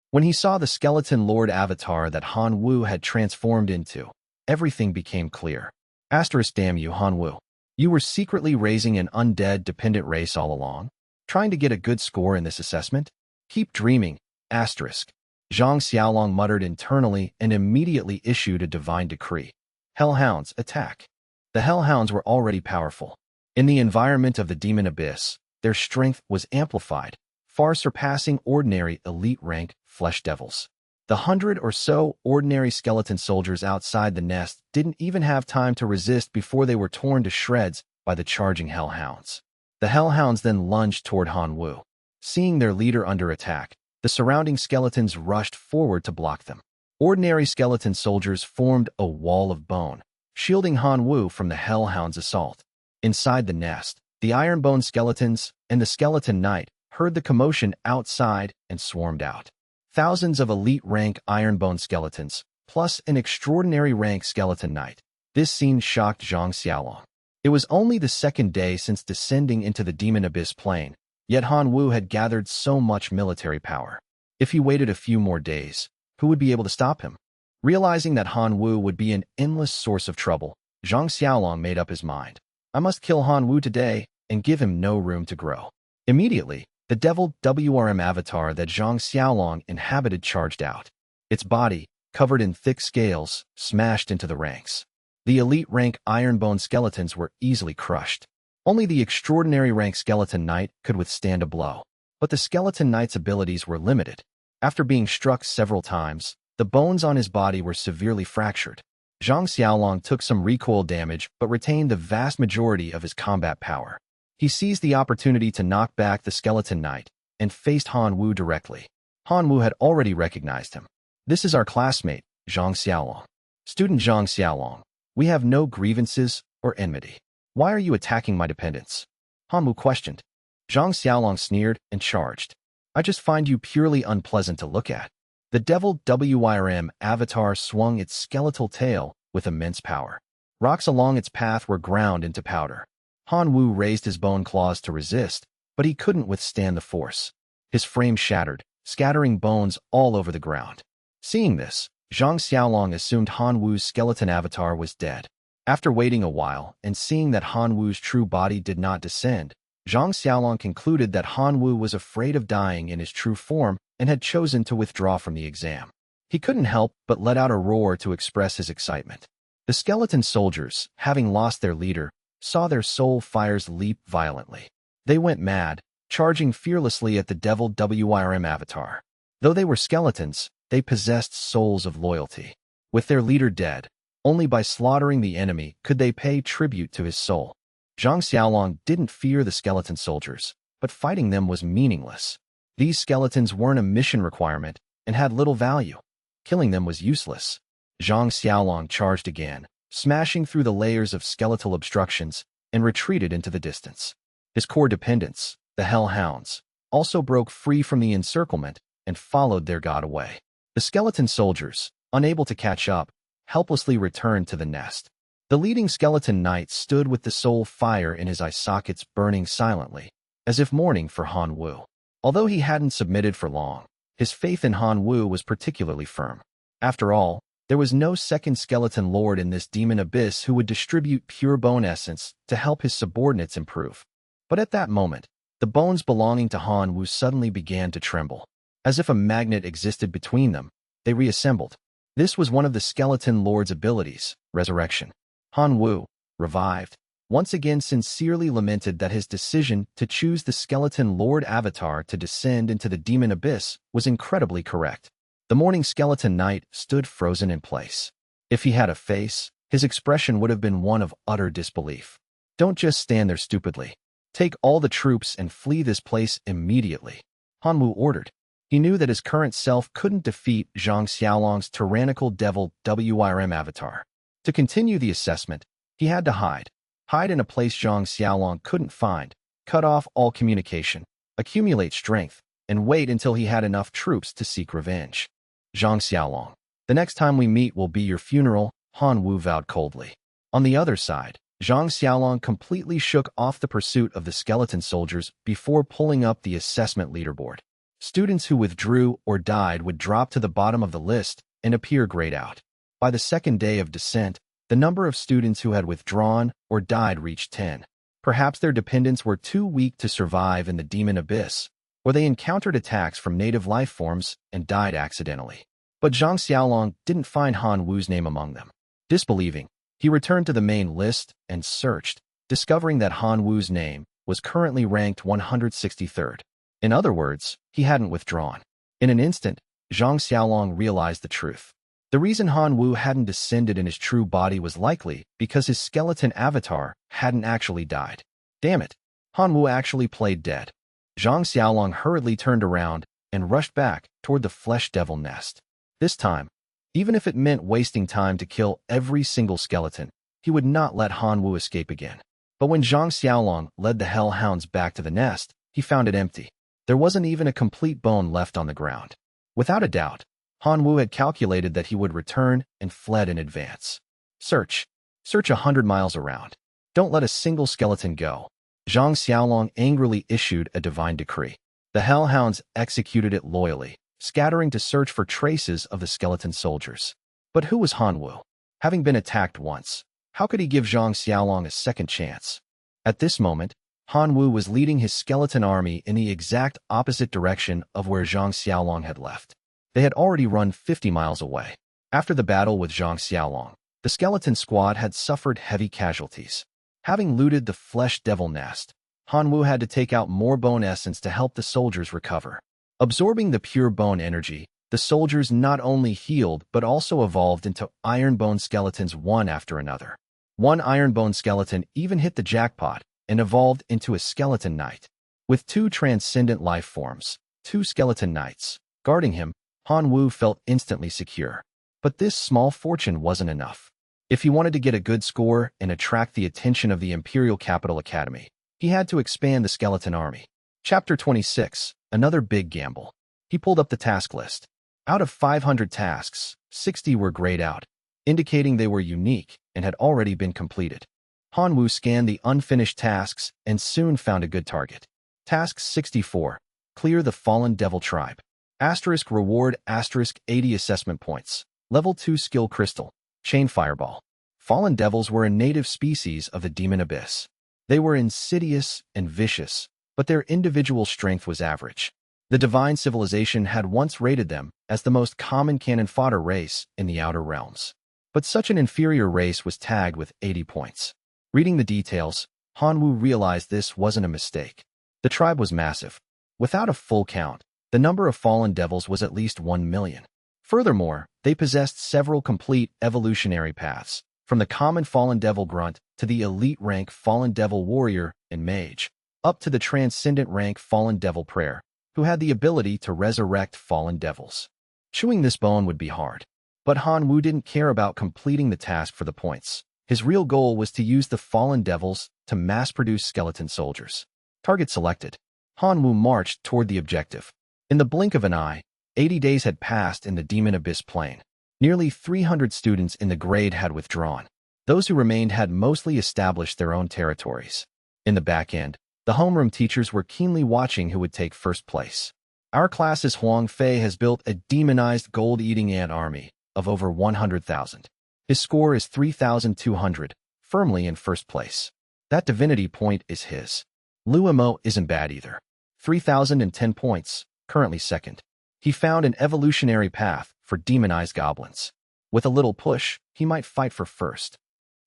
When he saw the skeleton lord avatar that Han Wu had transformed into, everything became clear. Damn you, Han Wu. You were secretly raising an undead dependent race all along? Trying to get a good score in this assessment? Keep dreaming, Zhang Xiaolong muttered internally and immediately issued a divine decree. Hellhounds, attack. The Hellhounds were already powerful. In the environment of the demon abyss, their strength was amplified, far surpassing ordinary elite-rank flesh devils. The 100 or so ordinary skeleton soldiers outside the nest didn't even have time to resist before they were torn to shreds by the charging Hellhounds. The Hellhounds then lunged toward Han Wu. Seeing their leader under attack, the surrounding skeletons rushed forward to block them. Ordinary skeleton soldiers formed a wall of bone, shielding Han Wu from the Hellhounds' assault. Inside the nest, the iron-bone skeletons and the skeleton knight heard the commotion outside and swarmed out. Thousands of elite-rank iron-bone skeletons, plus an extraordinary rank skeleton knight. This scene shocked Zhang Xiaolong. It was only the second day since descending into the demon abyss plane, yet Han Wu had gathered so much military power. If he waited a few more days, who would be able to stop him? Realizing that Han Wu would be an endless source of trouble, Zhang Xiaolong made up his mind. I must kill Han Wu today and give him no room to grow. Immediately, the devil WRM avatar that Zhang Xiaolong inhabited charged out. Its body, covered in thick scales, smashed into the ranks. The elite-rank iron-bone skeletons were easily crushed. Only the extraordinary rank skeleton knight could withstand a blow. But the skeleton knight's abilities were limited. After being struck several times, the bones on his body were severely fractured. Zhang Xiaolong took some recoil damage but retained the vast majority of his combat power. He seized the opportunity to knock back the skeleton knight and faced Han Wu directly. Han Wu had already recognized him. "This is our classmate, Zhang Xiaolong. Student Zhang Xiaolong, we have no grievances or enmity. Why are you attacking my dependents?" Han Wu questioned. Zhang Xiaolong sneered and charged. "I just find you purely unpleasant to look at." The devil WIRM avatar swung its skeletal tail with immense power. Rocks along its path were ground into powder. Han Wu raised his bone claws to resist, but he couldn't withstand the force. His frame shattered, scattering bones all over the ground. Seeing this, Zhang Xiaolong assumed Han Wu's skeleton avatar was dead. After waiting a while and seeing that Han Wu's true body did not descend, Zhang Xiaolong concluded that Han Wu was afraid of dying in his true form and had chosen to withdraw from the exam. He couldn't help but let out a roar to express his excitement. The skeleton soldiers, having lost their leader, saw their soul fires leap violently. They went mad, charging fearlessly at the devil WIRM avatar. Though they were skeletons, they possessed souls of loyalty. With their leader dead, only by slaughtering the enemy could they pay tribute to his soul. Zhang Xiaolong didn't fear the skeleton soldiers, but fighting them was meaningless. These skeletons weren't a mission requirement and had little value. Killing them was useless. Zhang Xiaolong charged again, smashing through the layers of skeletal obstructions, and retreated into the distance. His core dependents, the Hellhounds, also broke free from the encirclement and followed their god away. The skeleton soldiers, unable to catch up, helplessly returned to the nest. The leading skeleton knight stood with the soul fire in his eye sockets burning silently, as if mourning for Han Wu. Although he hadn't submitted for long, his faith in Han Wu was particularly firm. After all, there was no second skeleton lord in this demon abyss who would distribute pure bone essence to help his subordinates improve. But at that moment, the bones belonging to Han Wu suddenly began to tremble. As if a magnet existed between them, they reassembled. This was one of the skeleton lord's abilities, resurrection. Han Wu, revived, once again sincerely lamented that his decision to choose the skeleton lord avatar to descend into the demon abyss was incredibly correct. The mourning skeleton knight stood frozen in place. If he had a face, his expression would have been one of utter disbelief. Don't just stand there stupidly. Take all the troops and flee this place immediately, Han Wu ordered. He knew that his current self couldn't defeat Zhang Xiaolong's tyrannical devil WIRM avatar. To continue the assessment, he had to hide. Hide in a place Zhang Xiaolong couldn't find, cut off all communication, accumulate strength, and wait until he had enough troops to seek revenge. Zhang Xiaolong, the next time we meet will be your funeral, Han Wu vowed coldly. On the other side, Zhang Xiaolong completely shook off the pursuit of the skeleton soldiers before pulling up the assessment leaderboard. Students who withdrew or died would drop to the bottom of the list and appear grayed out. By the second day of descent, the number of students who had withdrawn or died reached 10. Perhaps their dependents were too weak to survive in the demon abyss, or they encountered attacks from native life forms and died accidentally. But Zhang Xiaolong didn't find Han Wu's name among them. Disbelieving, he returned to the main list and searched, discovering that Han Wu's name was currently ranked 163rd. In other words, he hadn't withdrawn. In an instant, Zhang Xiaolong realized the truth. The reason Han Wu hadn't descended in his true body was likely because his skeleton avatar hadn't actually died. Damn it, Han Wu actually played dead. Zhang Xiaolong hurriedly turned around and rushed back toward the flesh devil nest. This time, even if it meant wasting time to kill every single skeleton, he would not let Han Wu escape again. But when Zhang Xiaolong led the hellhounds back to the nest, he found it empty. There wasn't even a complete bone left on the ground. Without a doubt, Han Wu had calculated that he would return and fled in advance. Search 100 miles around. Don't let a single skeleton go. Zhang Xiaolong angrily issued a divine decree. The hellhounds executed it loyally, scattering to search for traces of the skeleton soldiers. But who was Han Wu? Having been attacked once, how could he give Zhang Xiaolong a second chance? At this moment, Han Wu was leading his skeleton army in the exact opposite direction of where Zhang Xiaolong had left. They had already run 50 miles away. After the battle with Zhang Xiaolong, the skeleton squad had suffered heavy casualties. Having looted the flesh devil nest, Han Wu had to take out more bone essence to help the soldiers recover. Absorbing the pure bone energy, the soldiers not only healed but also evolved into iron bone skeletons one after another. One iron bone skeleton even hit the jackpot and evolved into a skeleton knight. With two transcendent life forms, two skeleton knights, guarding him, Han Wu felt instantly secure. But this small fortune wasn't enough. If he wanted to get a good score and attract the attention of the Imperial Capital Academy, he had to expand the skeleton army. Chapter 26, another big gamble. He pulled up the task list. Out of 500 tasks, 60 were grayed out, indicating they were unique and had already been completed. Han Wu scanned the unfinished tasks and soon found a good target. Task 64, Clear the Fallen Devil Tribe. Asterisk reward asterisk 80 assessment points. Level 2 skill crystal. Chain fireball. Fallen devils were a native species of the demon abyss. They were insidious and vicious, but their individual strength was average. The divine civilization had once rated them as the most common cannon fodder race in the outer realms. But such an inferior race was tagged with 80 points. Reading the details, Hanwoo realized this wasn't a mistake. The tribe was massive. Without a full count, the number of fallen devils was at least 1 million. Furthermore, they possessed several complete evolutionary paths, from the common fallen devil grunt to the elite rank fallen devil warrior and mage, up to the transcendent rank fallen devil prayer, who had the ability to resurrect fallen devils. Chewing this bone would be hard. But Hanwoo didn't care about completing the task for the points. His real goal was to use the fallen devils to mass-produce skeleton soldiers. Target selected. Hanwoo marched toward the objective. In the blink of an eye, 80 days had passed in the Demon Abyss Plain. Nearly 300 students in the grade had withdrawn. Those who remained had mostly established their own territories. In the back end, the homeroom teachers were keenly watching who would take first place. Our class's Huang Fei has built a demonized gold-eating ant army of over 100,000. His score is 3,200, firmly in first place. That divinity point is his. Lu Emo isn't bad either. 3,010 points, currently second. He found an evolutionary path for demonized goblins. With a little push, he might fight for first.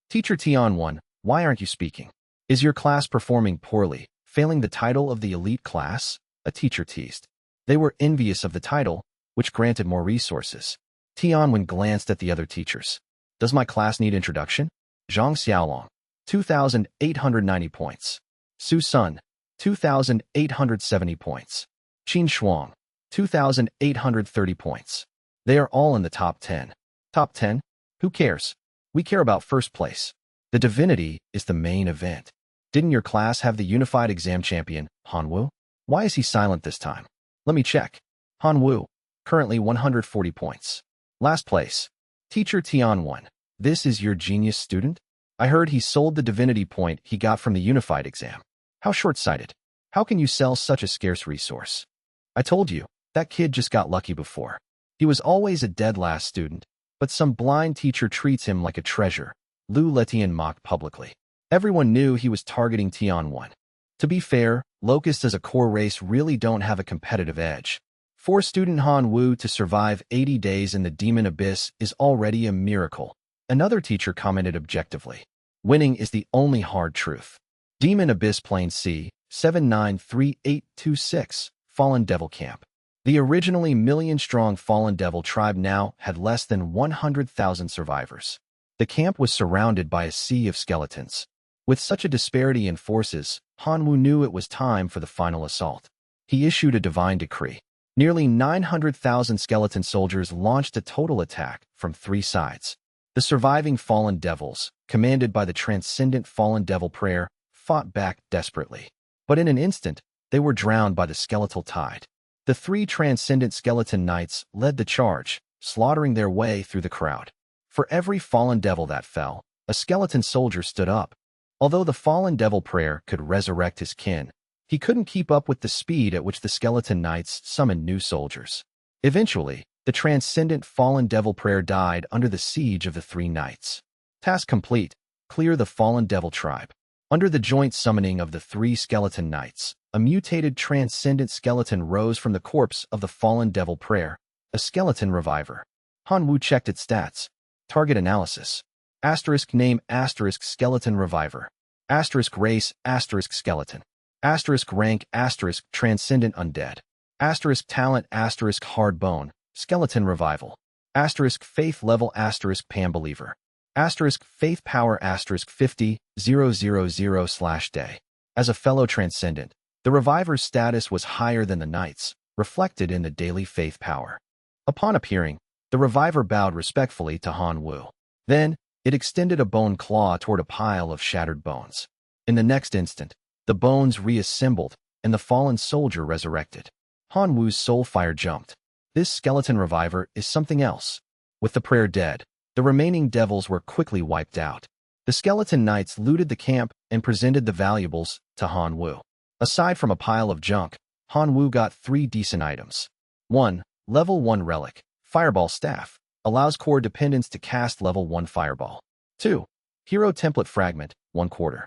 Teacher Tian1, why aren't you speaking? Is your class performing poorly, failing the title of the elite class? A teacher teased. They were envious of the title, which granted more resources. Tianwen glanced at the other teachers. Does my class need introduction? Zhang Xiaolong, 2,890 points. Su Sun, 2,870 points. Qin Shuang, 2,830 points. They are all in the top 10. Top 10? Who cares? We care about first place. The divinity is the main event. Didn't your class have the unified exam champion, Hanwoo? Why is he silent this time? Let me check. Hanwoo, currently 140 points. Last place. Teacher Tian1, this is your genius student? I heard he sold the divinity point he got from the unified exam. How short-sighted. How can you sell such a scarce resource? I told you, that kid just got lucky before. He was always a dead last student, but some blind teacher treats him like a treasure. Lu Letian mocked publicly. Everyone knew he was targeting Tian1. To be fair, locusts as a core race really don't have a competitive edge. For student Hanwoo to survive 80 days in the Demon Abyss is already a miracle. Another teacher commented objectively. Winning is the only hard truth. Demon Abyss Plain C, 793826, Fallen Devil Camp. The originally million-strong Fallen Devil tribe now had less than 100,000 survivors. The camp was surrounded by a sea of skeletons. With such a disparity in forces, Hanwoo knew it was time for the final assault. He issued a divine decree. Nearly 900,000 skeleton soldiers launched a total attack from 3 sides. The surviving Fallen Devils, commanded by the transcendent Fallen Devil prayer, fought back desperately. But in an instant, they were drowned by the skeletal tide. The 3 transcendent skeleton knights led the charge, slaughtering their way through the crowd. For every fallen devil that fell, a skeleton soldier stood up. Although the Fallen Devil prayer could resurrect his kin, he couldn't keep up with the speed at which the skeleton knights summoned new soldiers. Eventually, the transcendent Fallen Devil prayer died under the siege of the 3 knights. Task complete. Clear the Fallen Devil tribe. Under the joint summoning of the 3 skeleton knights, a mutated transcendent skeleton rose from the corpse of the Fallen Devil prayer, a skeleton reviver. Hanwoo checked its stats. Target analysis. Asterisk name asterisk skeleton reviver. Asterisk race asterisk skeleton. Asterisk rank asterisk transcendent undead. Asterisk talent asterisk hard bone, skeleton revival. Asterisk faith level asterisk Pam believer. Asterisk faith power asterisk 50,000/day. As a fellow transcendent, the reviver's status was higher than the knight's, reflected in the daily faith power. Upon appearing, the reviver bowed respectfully to Hanwoo. Then, it extended a bone claw toward a pile of shattered bones. In the next instant, the bones reassembled, and the fallen soldier resurrected. Hanwoo's soul fire jumped. This skeleton reviver is something else. With the prayer dead, the remaining devils were quickly wiped out. The skeleton knights looted the camp and presented the valuables to Hanwoo. Aside from a pile of junk, Han Wu got 3 decent items. 1. Level 1 Relic, Fireball Staff, allows core dependents to cast level 1 Fireball. 2. Hero Template Fragment, 1/4.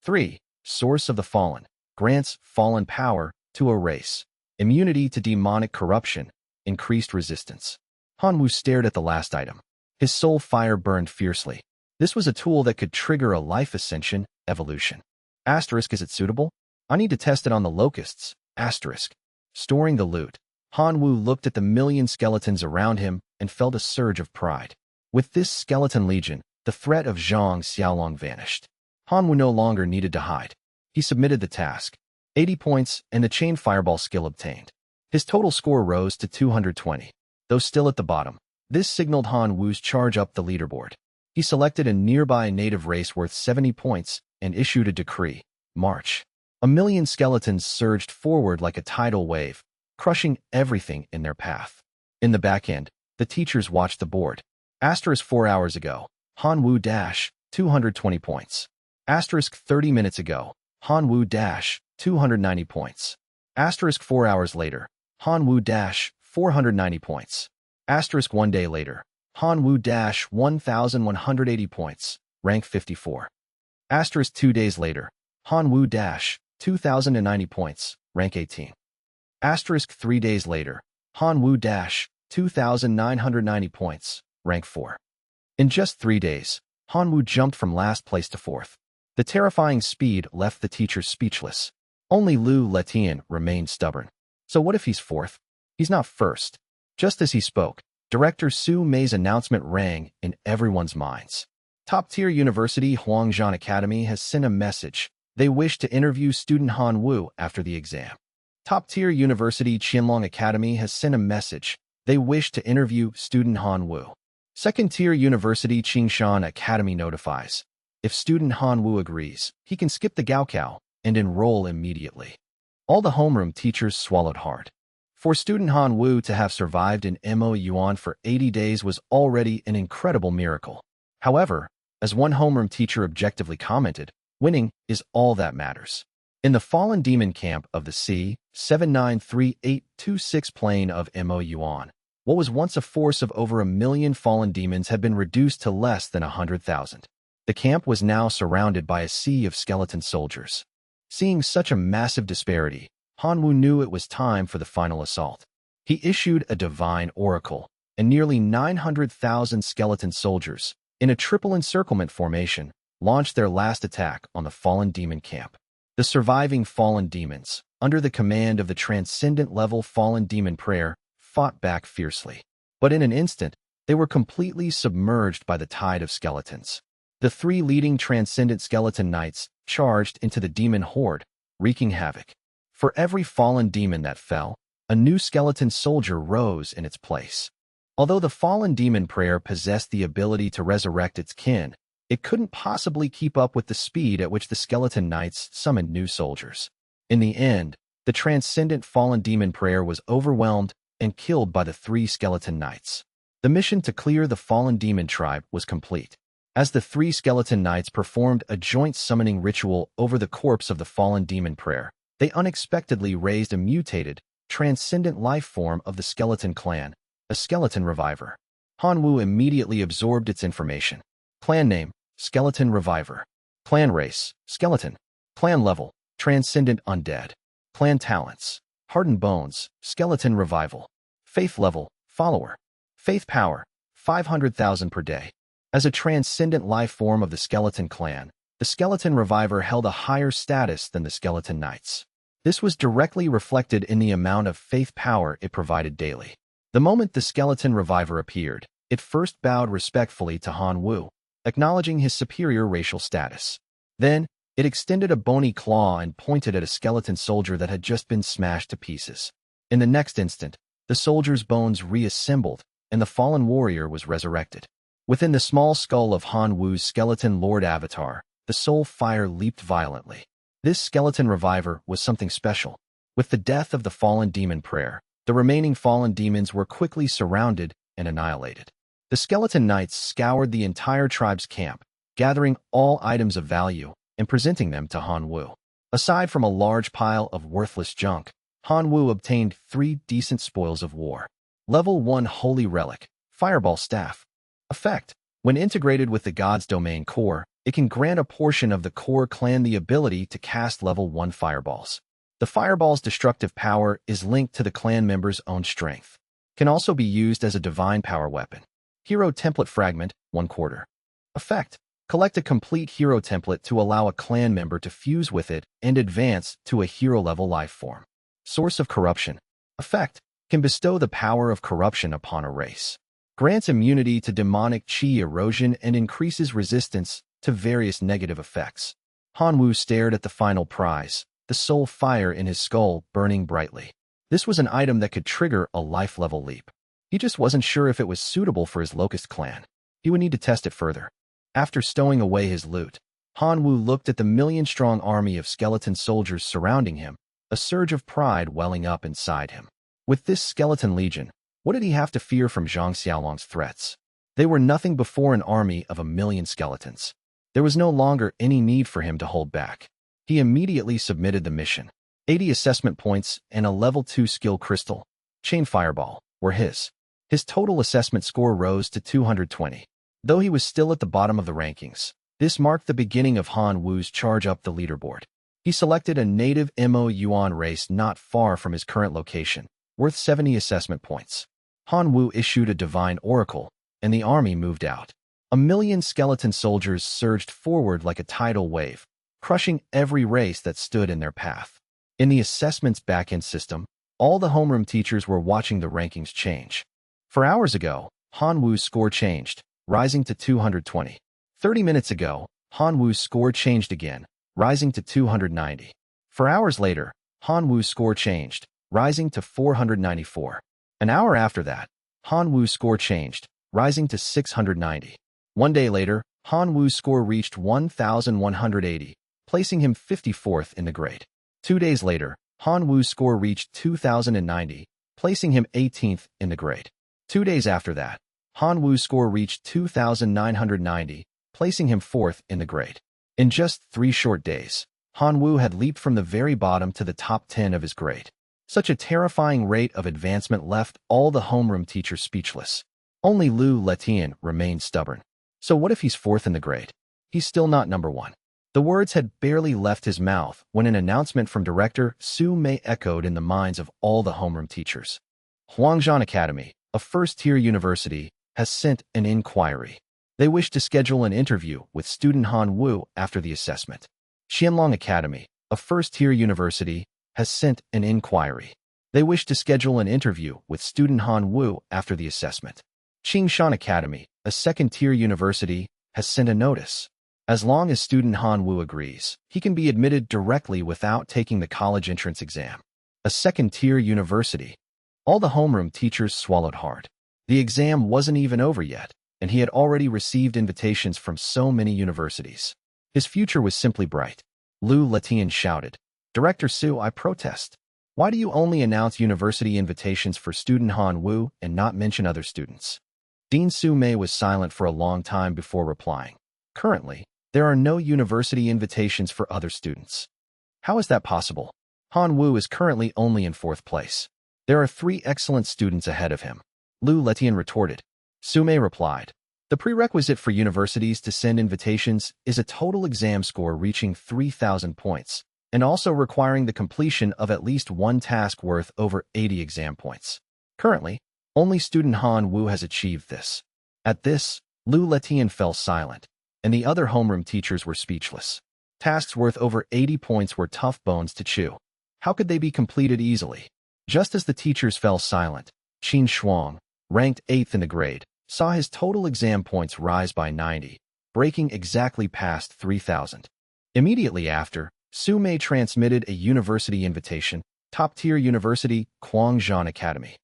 3. Source of the Fallen, grants fallen power to a race, immunity to demonic corruption, increased resistance. Han Wu stared at the last item. His soul fire burned fiercely. This was a tool that could trigger a life ascension evolution. Asterisk, is it suitable? I need to test it on the locusts. Asterisk. Storing the loot. Han Wu looked at the million skeletons around him and felt a surge of pride. With this skeleton legion, the threat of Zhang Xiaolong vanished. Han Wu no longer needed to hide. He submitted the task. 80 points and the chain fireball skill obtained. His total score rose to 220. Though still at the bottom, this signaled Han Wu's charge up the leaderboard. He selected a nearby native race worth 70 points and issued a decree. March. A million skeletons surged forward like a tidal wave, crushing everything in their path. In the back end, the teachers watched the board. Asterisk 4 hours ago, Han Wu dash, 220 points. Asterisk 30 minutes ago, Han Wu dash, 290 points. Asterisk 4 hours later, Han Wu dash, 490 points. Asterisk 1 day later, Han Wu dash, 1,180 points, rank 54. Asterisk 2 days later, Han Wu dash, 2,090 points, rank 18. Asterisk 3 days later, Han Wu dash, 2,990 points, rank 4. In just 3 days, Han Wu jumped from last place to 4th. The terrifying speed left the teachers speechless. Only Lu Letian remained stubborn. So what if he's 4th? He's not 1st. Just as he spoke, Director Su Mei's announcement rang in everyone's minds. Top-tier university Huangzhou Academy has sent a message. They wish to interview student Han Wu after the exam. Top-tier university Qianlong Academy has sent a message. They wish to interview student Han Wu. Second-tier university Qingshan Academy notifies. If student Han Wu agrees, he can skip the Gaokao and enroll immediately. All the homeroom teachers swallowed hard. For student Han Wu to have survived in Mo Yuan for 80 days was already an incredible miracle. However, as one homeroom teacher objectively commented, winning is all that matters. In the fallen demon camp of the C793826 plane of Mo Yuan, what was once a force of over 1 million fallen demons had been reduced to less than 100,000. The camp was now surrounded by a sea of skeleton soldiers. Seeing such a massive disparity, Han Wu knew it was time for the final assault. He issued a divine oracle, and nearly 900,000 skeleton soldiers, in a triple encirclement formation, launched their last attack on the fallen demon camp. The surviving fallen demons, under the command of the transcendent-level fallen demon prayer, fought back fiercely. But in an instant, they were completely submerged by the tide of skeletons. The 3 leading transcendent skeleton knights charged into the demon horde, wreaking havoc. For every fallen demon that fell, a new skeleton soldier rose in its place. Although the fallen demon prayer possessed the ability to resurrect its kin, it couldn't possibly keep up with the speed at which the skeleton knights summoned new soldiers. In the end, the transcendent fallen demon prayer was overwhelmed and killed by the 3 skeleton knights. The mission to clear the fallen demon tribe was complete. As the 3 skeleton knights performed a joint summoning ritual over the corpse of the fallen demon prayer, they unexpectedly raised a mutated, transcendent life form of the skeleton clan, a skeleton reviver. Han Wu immediately absorbed its information. Clan name, Skeleton Reviver. Clan race, Skeleton. Clan level, Transcendent Undead. Clan talents, Hardened Bones, Skeleton Revival. Faith level, Follower. Faith power, 500,000 per day. As a transcendent life form of the Skeleton Clan, the Skeleton Reviver held a higher status than the Skeleton Knights. This was directly reflected in the amount of faith power it provided daily. The moment the Skeleton Reviver appeared, it first bowed respectfully to Han Wu, acknowledging his superior racial status. Then, it extended a bony claw and pointed at a skeleton soldier that had just been smashed to pieces. In the next instant, the soldier's bones reassembled, and the fallen warrior was resurrected. Within the small skull of Han Wu's skeleton lord avatar, the soul fire leaped violently. This skeleton reviver was something special. With the death of the fallen demon prayer, the remaining fallen demons were quickly surrounded and annihilated. The skeleton knights scoured the entire tribe's camp, gathering all items of value and presenting them to Han Wu. Aside from a large pile of worthless junk, Han Wu obtained 3 decent spoils of war. Level 1 Holy Relic, Fireball Staff. Effect: when integrated with the God's Domain core, it can grant a portion of the core clan the ability to cast level 1 fireballs. The fireball's destructive power is linked to the clan member's own strength. Can also be used as a divine power weapon. Hero Template Fragment, 1/4. Effect: collect a complete hero template to allow a clan member to fuse with it and advance to a hero-level life form. Source of Corruption. Effect: can bestow the power of corruption upon a race. Grants immunity to demonic chi erosion and increases resistance to various negative effects. Han Wu stared at the final prize, the soul fire in his skull burning brightly. This was an item that could trigger a life-level leap. He just wasn't sure if it was suitable for his Locust clan. He would need to test it further. After stowing away his loot, Han Wu looked at the million-strong army of skeleton soldiers surrounding him, a surge of pride welling up inside him. With this skeleton legion, what did he have to fear from Zhang Xiaolong's threats? They were nothing before an army of 1,000,000 skeletons. There was no longer any need for him to hold back. He immediately submitted the mission. 80 assessment points and a level 2 skill crystal, Chain Fireball, were his. His total assessment score rose to 220. Though he was still at the bottom of the rankings, this marked the beginning of Han Wu's charge up the leaderboard. He selected a native Mo Yuan race not far from his current location, worth 70 assessment points. Han Wu issued a divine oracle, and the army moved out. 1,000,000 skeleton soldiers surged forward like a tidal wave, crushing every race that stood in their path. In the assessment's backend system, all the homeroom teachers were watching the rankings change. For hours ago, Han Wu's score changed, rising to 220. 30 minutes ago, Han Wu's score changed again, rising to 290. 4 hours later, Han Wu's score changed, rising to 494. An hour after that, Han Wu's score changed, rising to 690. 1 day later, Han Wu's score reached 1,180, placing him 54th in the grade. 2 days later, Han Wu's score reached 2,090, placing him 18th in the grade. 2 days after that, Han Wu's score reached 2,990, placing him 4th in the grade. In just 3 short days, Han Wu had leaped from the very bottom to the top 10 of his grade. Such a terrifying rate of advancement left all the homeroom teachers speechless. Only Lu Letian remained stubborn. So what if he's 4th in the grade? He's still not number 1. The words had barely left his mouth when an announcement from Director Su Mei echoed in the minds of all the homeroom teachers. Huangzhan Academy, a first-tier university, has sent an inquiry. They wish to schedule an interview with student Han Wu after the assessment. Xianlong Academy, a first-tier university, has sent an inquiry. They wish to schedule an interview with student Han Wu after the assessment. Qingshan Academy, a second-tier university, has sent a notice. As long as student Han Wu agrees, he can be admitted directly without taking the college entrance exam. A second-tier university. All the homeroom teachers swallowed hard. The exam wasn't even over yet, and he had already received invitations from so many universities. His future was simply bright. Lu Letian shouted, "Director Su, I protest. Why do you only announce university invitations for student Han Wu and not mention other students?" Dean Su Mei was silent for a long time before replying. Currently, there are no university invitations for other students. How is that possible? Han Wu is currently only in 4th place. There are 3 excellent students ahead of him. Lu Letian retorted. Su Mei replied, "The prerequisite for universities to send invitations is a total exam score reaching 3,000 points, and also requiring the completion of at least 1 task worth over 80 exam points. Currently, only student Han Wu has achieved this." At this, Lu Letian fell silent, and the other homeroom teachers were speechless. Tasks worth over 80 points were tough bones to chew. How could they be completed easily? Just as the teachers fell silent, Qin Shuang, ranked 8th in the grade, saw his total exam points rise by 90, breaking exactly past 3,000. Immediately after, Su Mei transmitted a university invitation, top-tier university, Huangzhan Academy.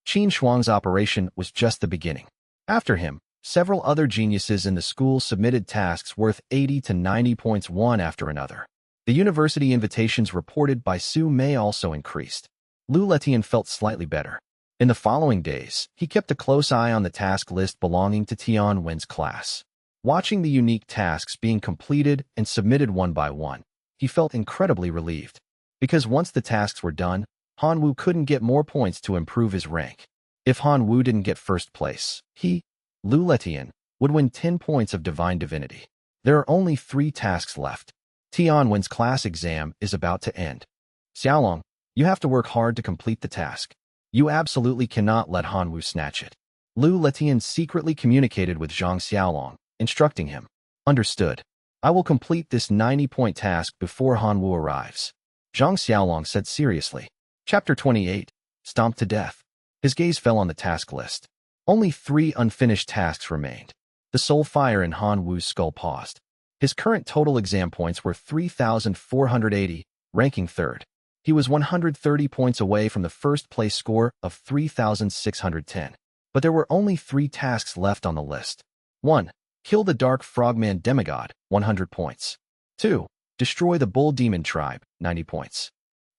Qin Shuang's operation was just the beginning. After him, several other geniuses in the school submitted tasks worth 80 to 90 points one after another. The university invitations reported by Su Mei also increased. Lu Letian felt slightly better. In the following days, he kept a close eye on the task list belonging to Tian Wen's class. Watching the unique tasks being completed and submitted one by one, he felt incredibly relieved. Because once the tasks were done, Han Wu couldn't get more points to improve his rank. If Han Wu didn't get first place, he, Lu Letian, would win 10 points of Divine Divinity. There are only 3 tasks left. Tianwen's class exam is about to end. Xiaolong, you have to work hard to complete the task. You absolutely cannot let Han Wu snatch it. Lu Letian secretly communicated with Zhang Xiaolong, instructing him. Understood. I will complete this 90-point task before Han Wu arrives. Zhang Xiaolong said seriously. Chapter 28. Stomped to Death. His gaze fell on the task list. Only 3 unfinished tasks remained. The soul fire in Han Wu's skull paused. His current total exam points were 3,480, ranking 3rd. He was 130 points away from the first-place score of 3,610. But there were only 3 tasks left on the list. 1. Kill the Dark Frogman Demigod, 100 points. 2. Destroy the Bull Demon Tribe, 90 points.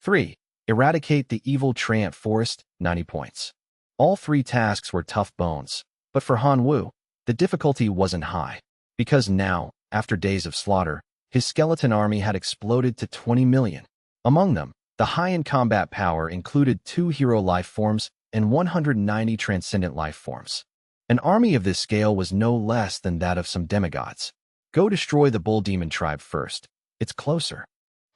3. Eradicate the Evil Treant Forest, 90 points. All 3 tasks were tough bones, but for Han Wu, the difficulty wasn't high, because now, after days of slaughter, his skeleton army had exploded to 20 million. Among them, the high-end combat power included 2 hero life forms and 190 transcendent life forms. An army of this scale was no less than that of some demigods. Go destroy the Bull Demon Tribe first. It's closer.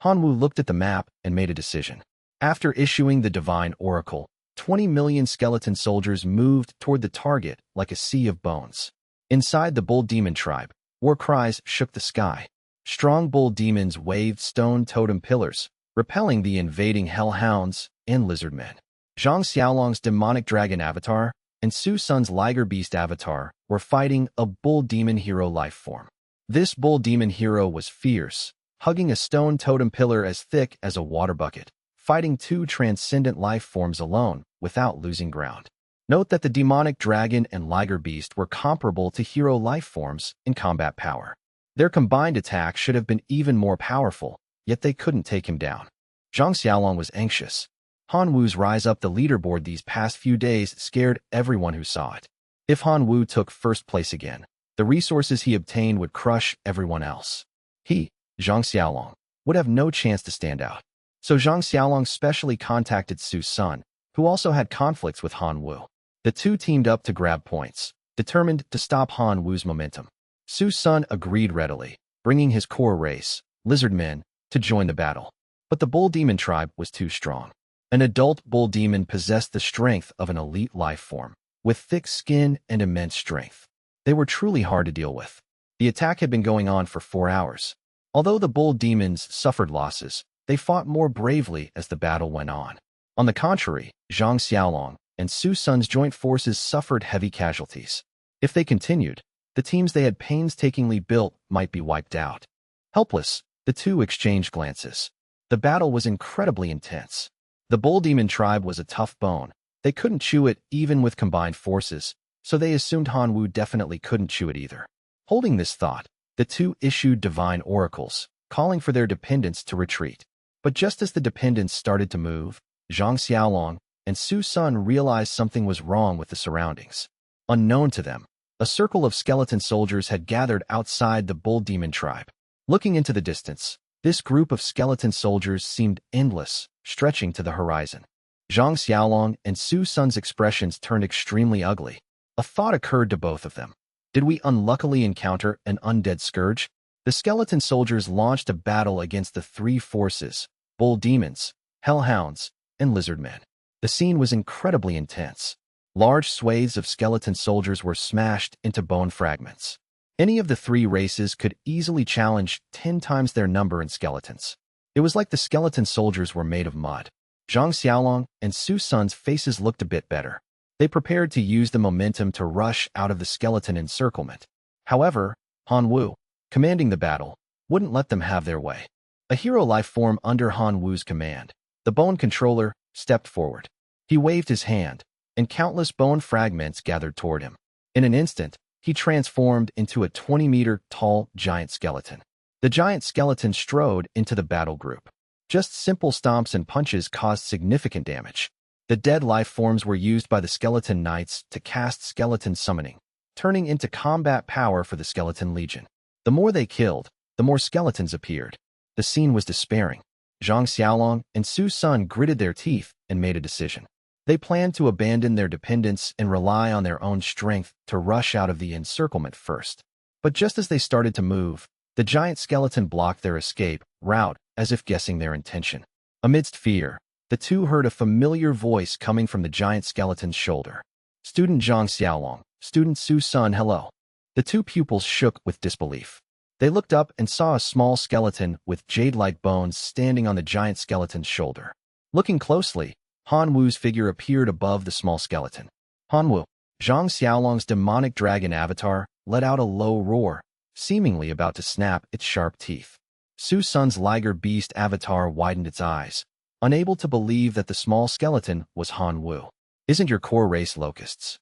Han Wu looked at the map and made a decision. After issuing the Divine Oracle, 20 million skeleton soldiers moved toward the target like a sea of bones. Inside the Bull Demon Tribe, war cries shook the sky. Strong bull demons waved stone totem pillars, repelling the invading hellhounds and lizardmen. Zhang Xiaolong's demonic dragon avatar and Su Sun's liger beast avatar were fighting a bull demon hero life form. This bull demon hero was fierce, hugging a stone totem pillar as thick as a water bucket, fighting 2 transcendent life forms alone without losing ground. Note that the demonic dragon and liger beast were comparable to hero life forms in combat power. Their combined attack should have been even more powerful, yet they couldn't take him down. Zhang Xiaolong was anxious. Han Wu's rise up the leaderboard these past few days scared everyone who saw it. If Han Wu took first place again, the resources he obtained would crush everyone else. He, Zhang Xiaolong, would have no chance to stand out. So Zhang Xiaolong specially contacted Su Sun, who also had conflicts with Han Wu. The 2 teamed up to grab points, determined to stop Han Wu's momentum. Su Sun agreed readily, bringing his core race, lizardmen, to join the battle. But the Bull Demon Tribe was too strong. An adult bull demon possessed the strength of an elite life form, with thick skin and immense strength. They were truly hard to deal with. The attack had been going on for 4 hours. Although the bull demons suffered losses, they fought more bravely as the battle went on. On the contrary, Zhang Xiaolong and Su Sun's joint forces suffered heavy casualties. If they continued, the teams they had painstakingly built might be wiped out. Helpless, the 2 exchanged glances. The battle was incredibly intense. The Bull Demon Tribe was a tough bone. They couldn't chew it even with combined forces, so they assumed Han Wu definitely couldn't chew it either. Holding this thought, the 2 issued divine oracles, calling for their dependents to retreat. But just as the dependents started to move, Zhang Xiaolong and Su Sun realized something was wrong with the surroundings. Unknown to them, a circle of skeleton soldiers had gathered outside the Bull Demon Tribe. Looking into the distance, this group of skeleton soldiers seemed endless, stretching to the horizon. Zhang Xiaolong and Su Sun's expressions turned extremely ugly. A thought occurred to both of them. Did we unluckily encounter an undead scourge? The skeleton soldiers launched a battle against the 3 forces, bull demons, hellhounds, and lizardmen. The scene was incredibly intense. Large swathes of skeleton soldiers were smashed into bone fragments. Any of the 3 races could easily challenge 10 times their number in skeletons. It was like the skeleton soldiers were made of mud. Zhang Xiaolong and Su Sun's faces looked a bit better. They prepared to use the momentum to rush out of the skeleton encirclement. However, Han Wu, commanding the battle, wouldn't let them have their way. A hero life form under Han Wu's command, the Bone Controller, stepped forward. He waved his hand, and countless bone fragments gathered toward him. In an instant, he transformed into a 20-meter-tall giant skeleton. The giant skeleton strode into the battle group. Just simple stomps and punches caused significant damage. The dead life forms were used by the skeleton knights to cast skeleton summoning, turning into combat power for the skeleton legion. The more they killed, the more skeletons appeared. The scene was despairing. Zhang Xiaolong and Su Sun gritted their teeth and made a decision. They planned to abandon their dependence and rely on their own strength to rush out of the encirclement first. But just as they started to move, the giant skeleton blocked their escape route as if guessing their intention. Amidst fear, the two heard a familiar voice coming from the giant skeleton's shoulder. Student Zhang Xiaolong, student Su Sun, hello. The two pupils shook with disbelief. They looked up and saw a small skeleton with jade-like bones standing on the giant skeleton's shoulder. Looking closely, Han Wu's figure appeared above the small skeleton. Han Wu, Zhang Xiaolong's demonic dragon avatar, let out a low roar, seemingly about to snap its sharp teeth. Su Sun's liger beast avatar widened its eyes, unable to believe that the small skeleton was Han Wu. Isn't your core race locusts?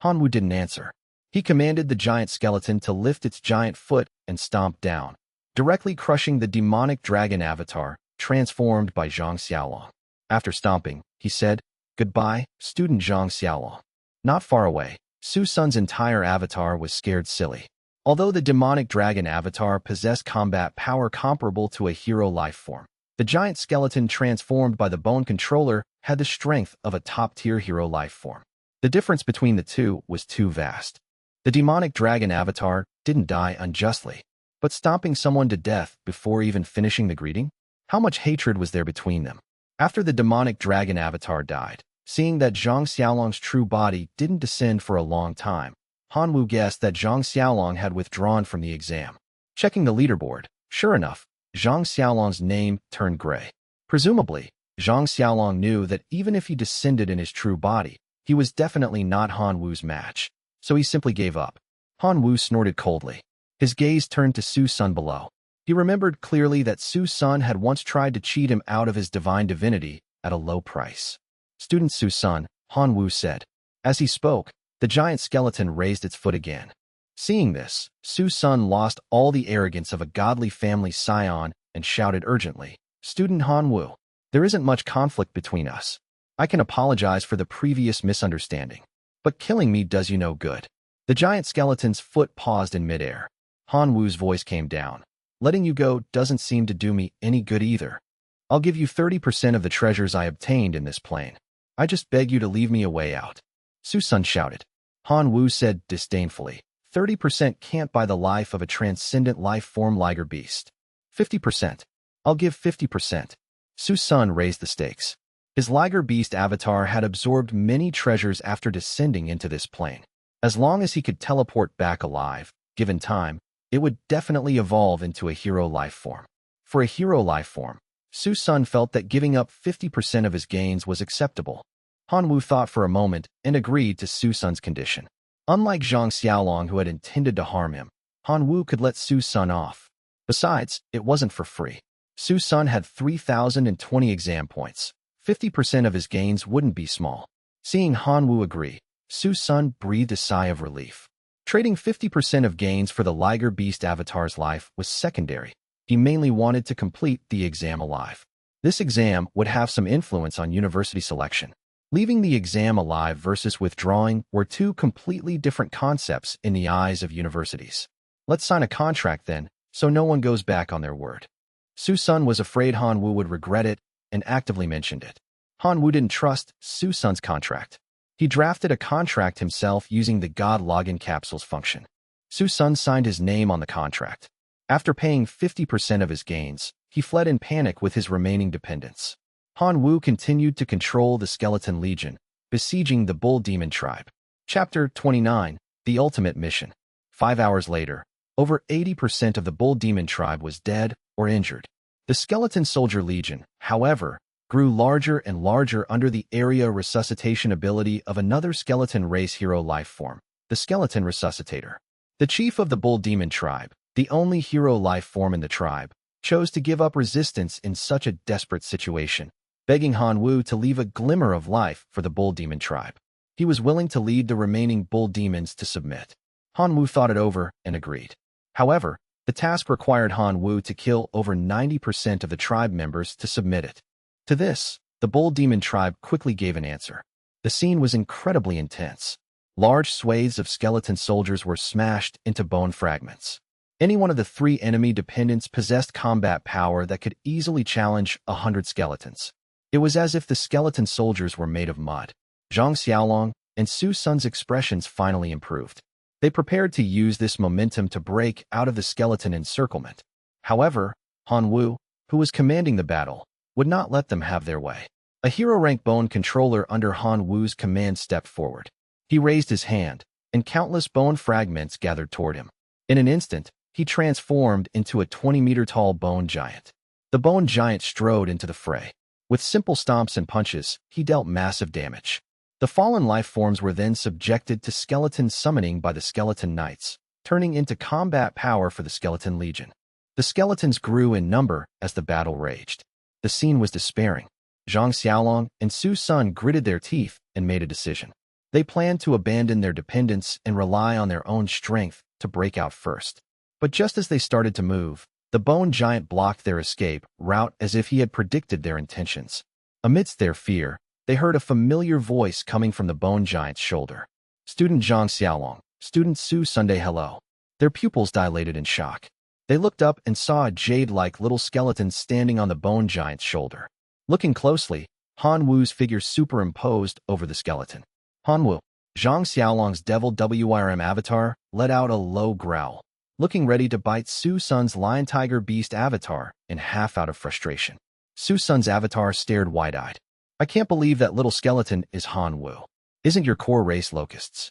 Han Wu didn't answer. He commanded the giant skeleton to lift its giant foot and stomp down, directly crushing the demonic dragon avatar, transformed by Zhang Xiaolong. After stomping, he said, "Goodbye, student Zhang Xiaolong." Not far away, Su Sun's entire avatar was scared silly. Although the demonic dragon avatar possessed combat power comparable to a hero life form, the giant skeleton transformed by the bone controller had the strength of a top-tier hero life form. The difference between the two was too vast. The demonic dragon avatar didn't die unjustly, but stomping someone to death before even finishing the greeting? How much hatred was there between them? After the demonic dragon avatar died, seeing that Zhang Xiaolong's true body didn't descend for a long time, Han Wu guessed that Zhang Xiaolong had withdrawn from the exam. Checking the leaderboard, sure enough, Zhang Xiaolong's name turned gray. Presumably, Zhang Xiaolong knew that even if he descended in his true body, he was definitely not Han Wu's match, so he simply gave up. Han Wu snorted coldly. His gaze turned to Su Sun below. He remembered clearly that Su Sun had once tried to cheat him out of his divine divinity at a low price. Student Su Sun, Han Wu said. As he spoke, the giant skeleton raised its foot again. Seeing this, Su Sun lost all the arrogance of a godly family scion and shouted urgently, "Student Han Wu, there isn't much conflict between us. I can apologize for the previous misunderstanding, but killing me does you no good." The giant skeleton's foot paused in midair. Han Wu's voice came down. "Letting you go doesn't seem to do me any good either. I'll give you 30% of the treasures I obtained in this plane. I just beg you to leave me a way out." Su Sun shouted. Han Wu said disdainfully, 30% can't buy the life of a transcendent life form liger beast. 50%. I'll give 50%. Su Sun raised the stakes. His liger beast avatar had absorbed many treasures after descending into this plane. As long as he could teleport back alive, given time, it would definitely evolve into a hero life form. For a hero life form, Su Sun felt that giving up 50% of his gains was acceptable. Han Wu thought for a moment and agreed to Su Sun's condition. Unlike Zhang Xiaolong, who had intended to harm him, Han Wu could let Su Sun off. Besides, it wasn't for free. Su Sun had 3,020 exam points. 50% of his gains wouldn't be small. Seeing Han Wu agree, Su Sun breathed a sigh of relief. Trading 50% of gains for the liger beast avatar's life was secondary. He mainly wanted to complete the exam alive. This exam would have some influence on university selection. Leaving the exam alive versus withdrawing were two completely different concepts in the eyes of universities. Let's sign a contract then, so no one goes back on their word. Su Sun was afraid Han Wu would regret it and actively mentioned it. Han Wu didn't trust Su Sun's contract. He drafted a contract himself using the God login capsules function. Su Sun signed his name on the contract. After paying 50% of his gains, he fled in panic with his remaining dependents. Han Wu continued to control the Skeleton Legion, besieging the Bull Demon Tribe. Chapter 29, The Ultimate Mission. 5 hours later, over 80% of the Bull Demon Tribe was dead or injured. The Skeleton Soldier Legion, however, grew larger and larger under the area resuscitation ability of another skeleton race hero life form, the Skeleton Resuscitator. The chief of the Bull Demon Tribe, the only hero life form in the tribe, chose to give up resistance in such a desperate situation, begging Han Wu to leave a glimmer of life for the Bull Demon Tribe. He was willing to lead the remaining Bull Demons to submit. Han Wu thought it over and agreed. However, the task required Han Wu to kill over 90% of the tribe members to submit it. To this, the Bull Demon Tribe quickly gave an answer. The scene was incredibly intense. Large swathes of skeleton soldiers were smashed into bone fragments. Any one of the 3 enemy dependents possessed combat power that could easily challenge 100 skeletons. It was as if the skeleton soldiers were made of mud. Zhang Xiaolong and Su Sun's expressions finally improved. They prepared to use this momentum to break out of the skeleton encirclement. However, Han Wu, who was commanding the battle, would not let them have their way. A hero-rank bone controller under Han Wu's command stepped forward. He raised his hand, and countless bone fragments gathered toward him. In an instant, he transformed into a 20-meter-tall bone giant. The bone giant strode into the fray. With simple stomps and punches, he dealt massive damage. The fallen life forms were then subjected to skeleton summoning by the skeleton knights, turning into combat power for the skeleton legion. The skeletons grew in number as the battle raged. The scene was despairing. Zhang Xiaolong and Su Sun gritted their teeth and made a decision. They planned to abandon their dependence and rely on their own strength to break out first. But just as they started to move, the bone giant blocked their escape route as if he had predicted their intentions. Amidst their fear, they heard a familiar voice coming from the bone giant's shoulder. Student Zhang Xiaolong, Student Su Sunday hello. Their pupils dilated in shock. They looked up and saw a jade-like little skeleton standing on the bone giant's shoulder. Looking closely, Han Wu's figure superimposed over the skeleton. Han Wu, Zhang Xiaolong's devil WRM avatar, let out a low growl, looking ready to bite Su Sun's lion tiger beast avatar in half out of frustration. Su Sun's avatar stared wide-eyed. I can't believe that little skeleton is Han Wu. Isn't your core race locusts?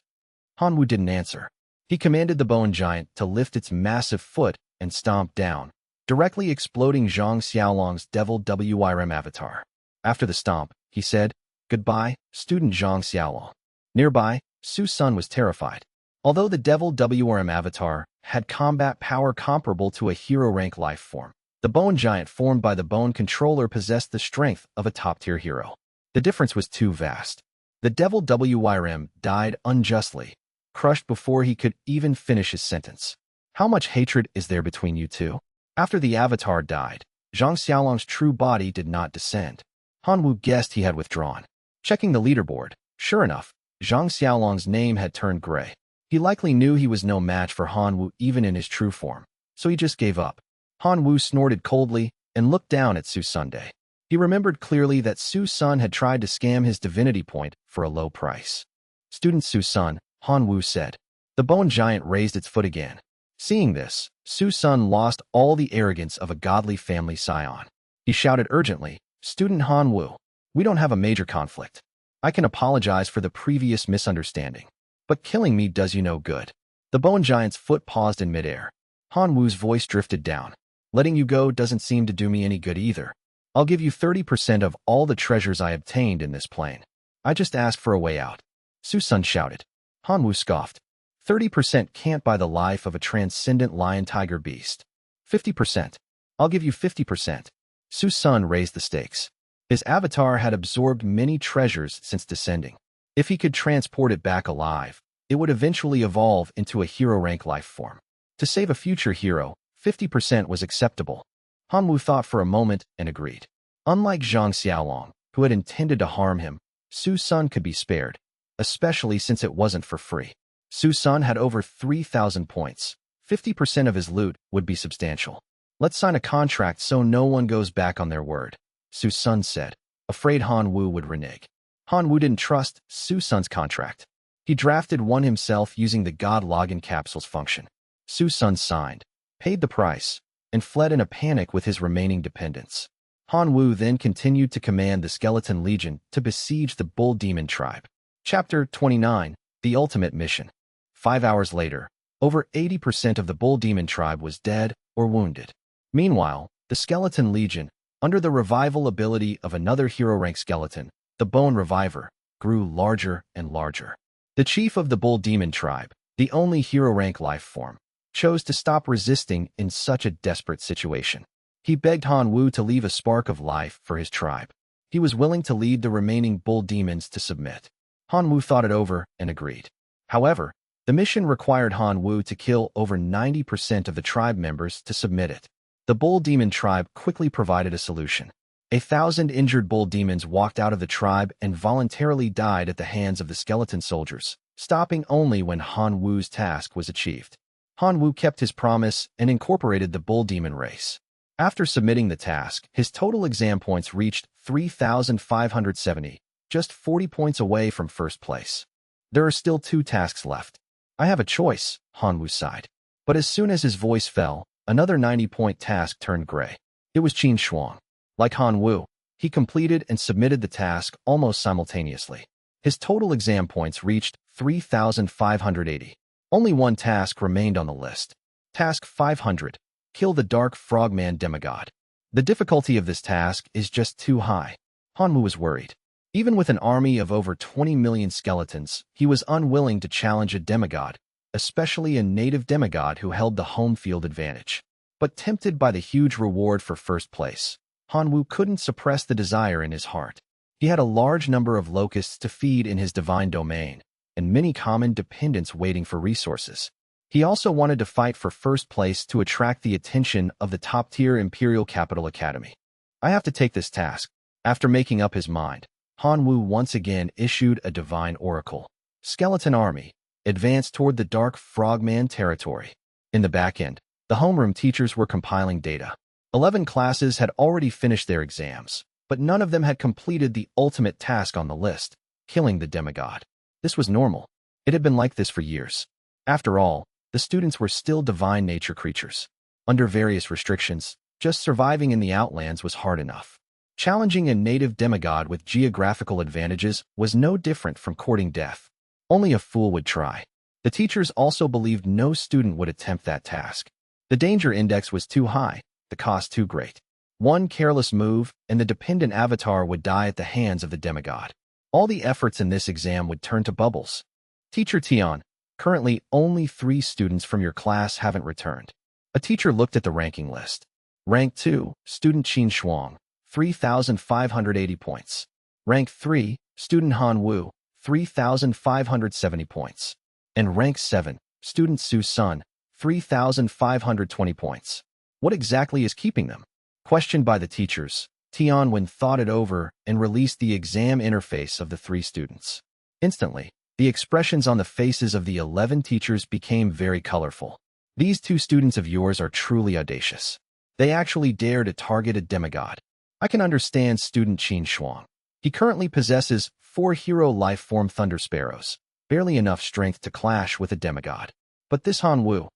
Han Wu didn't answer. He commanded the bone giant to lift its massive foot and stomp down, directly exploding Zhang Xiaolong's devil WRM avatar. After the stomp, he said, "Goodbye, student Zhang Xiaolong." Nearby, Su Sun was terrified. Although the devil WRM avatar had combat power comparable to a hero-rank life form, the bone giant formed by the bone controller possessed the strength of a top-tier hero. The difference was too vast. The devil WRM died unjustly, crushed before he could even finish his sentence. How much hatred is there between you two? After the avatar died, Zhang Xiaolong's true body did not descend. Han Wu guessed he had withdrawn. Checking the leaderboard, sure enough, Zhang Xiaolong's name had turned gray. He likely knew he was no match for Han Wu even in his true form, so he just gave up. Han Wu snorted coldly and looked down at Su Sunday. He remembered clearly that Su Sun had tried to scam his divinity point for a low price. Student Su Sun, Han Wu said. The bone giant raised its foot again. Seeing this, Su Sun lost all the arrogance of a godly family scion. He shouted urgently, Student Han Wu, we don't have a major conflict. I can apologize for the previous misunderstanding, but killing me does you no good. The bone giant's foot paused in midair. Han Wu's voice drifted down. Letting you go doesn't seem to do me any good either. I'll give you 30% of all the treasures I obtained in this plane. I just asked for a way out. Su Sun shouted. Han Wu scoffed. 30% can't buy the life of a transcendent lion-tiger beast. 50%. I'll give you 50%. Su Sun raised the stakes. His avatar had absorbed many treasures since descending. If he could transport it back alive, it would eventually evolve into a hero-rank life form. To save a future hero, 50% was acceptable. Han Wu thought for a moment and agreed. Unlike Zhang Xiaolong, who had intended to harm him, Su Sun could be spared, especially since it wasn't for free. Su Sun had over 3,000 points. 50% of his loot would be substantial. Let's sign a contract so no one goes back on their word, Su Sun said, afraid Han Wu would renege. Han Wu didn't trust Su Sun's contract. He drafted one himself using the God login capsules function. Su Sun signed, paid the price, and fled in a panic with his remaining dependents. Han Wu then continued to command the Skeleton Legion to besiege the Bull Demon tribe. Chapter 29, The Ultimate Mission. 5 hours later, over 80% of the Bull Demon tribe was dead or wounded. Meanwhile, the Skeleton Legion, under the revival ability of another hero-rank skeleton, the Bone Reviver, grew larger and larger. The chief of the Bull Demon tribe, the only hero-rank life form, chose to stop resisting in such a desperate situation. He begged Han Wu to leave a spark of life for his tribe. He was willing to lead the remaining Bull Demons to submit. Han Wu thought it over and agreed. However, the mission required Han Wu to kill over 90% of the tribe members to submit it. The Bull Demon tribe quickly provided a solution. 1,000 injured Bull Demons walked out of the tribe and voluntarily died at the hands of the skeleton soldiers, stopping only when Han Wu's task was achieved. Han-woo kept his promise and incorporated the bull demon race. After submitting the task, his total exam points reached 3,570, just 40 points away from first place. There are still 2 tasks left. I have a choice, Han-woo sighed. But as soon as his voice fell, another 90-point task turned gray. It was Qin Shuang. Like Han-woo, he completed and submitted the task almost simultaneously. His total exam points reached 3,580. Only 1 task remained on the list. Task 500. Kill the Dark Frogman demigod. The difficulty of this task is just too high. Han-woo was worried. Even with an army of over 20 million skeletons, he was unwilling to challenge a demigod, especially a native demigod who held the home field advantage. But tempted by the huge reward for first place, Han-woo couldn't suppress the desire in his heart. He had a large number of locusts to feed in his divine domain, and many common dependents waiting for resources. He also wanted to fight for first place to attract the attention of the top-tier Imperial Capital Academy. I have to take this task. After making up his mind, Han-woo once again issued a divine oracle. Skeleton Army, advance toward the Dark Frogman territory. In the back end, the homeroom teachers were compiling data. 11 classes had already finished their exams, but none of them had completed the ultimate task on the list, killing the demigod. This was normal. It had been like this for years. After all, the students were still divine nature creatures. Under various restrictions, just surviving in the Outlands was hard enough. Challenging a native demigod with geographical advantages was no different from courting death. Only a fool would try. The teachers also believed no student would attempt that task. The danger index was too high, the cost too great. One careless move, and the dependent avatar would die at the hands of the demigod. All the efforts in this exam would turn to bubbles. Teacher Tian, currently only 3 students from your class haven't returned. A teacher looked at the ranking list. Rank 2, student Qin Shuang, 3,580 points. Rank 3, student Han-woo, 3,570 points. And rank 7, student Su Sun, 3,520 points. What exactly is keeping them? Questioned by the teachers, Tianwen thought it over and released the exam interface of the 3 students. Instantly, the expressions on the faces of the 11 teachers became very colorful. These 2 students of yours are truly audacious. They actually dare to target a demigod. I can understand student Qin Shuang. He currently possesses 4 hero life form thunder sparrows, barely enough strength to clash with a demigod. But this Han-woo,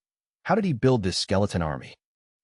how did he build this skeleton army?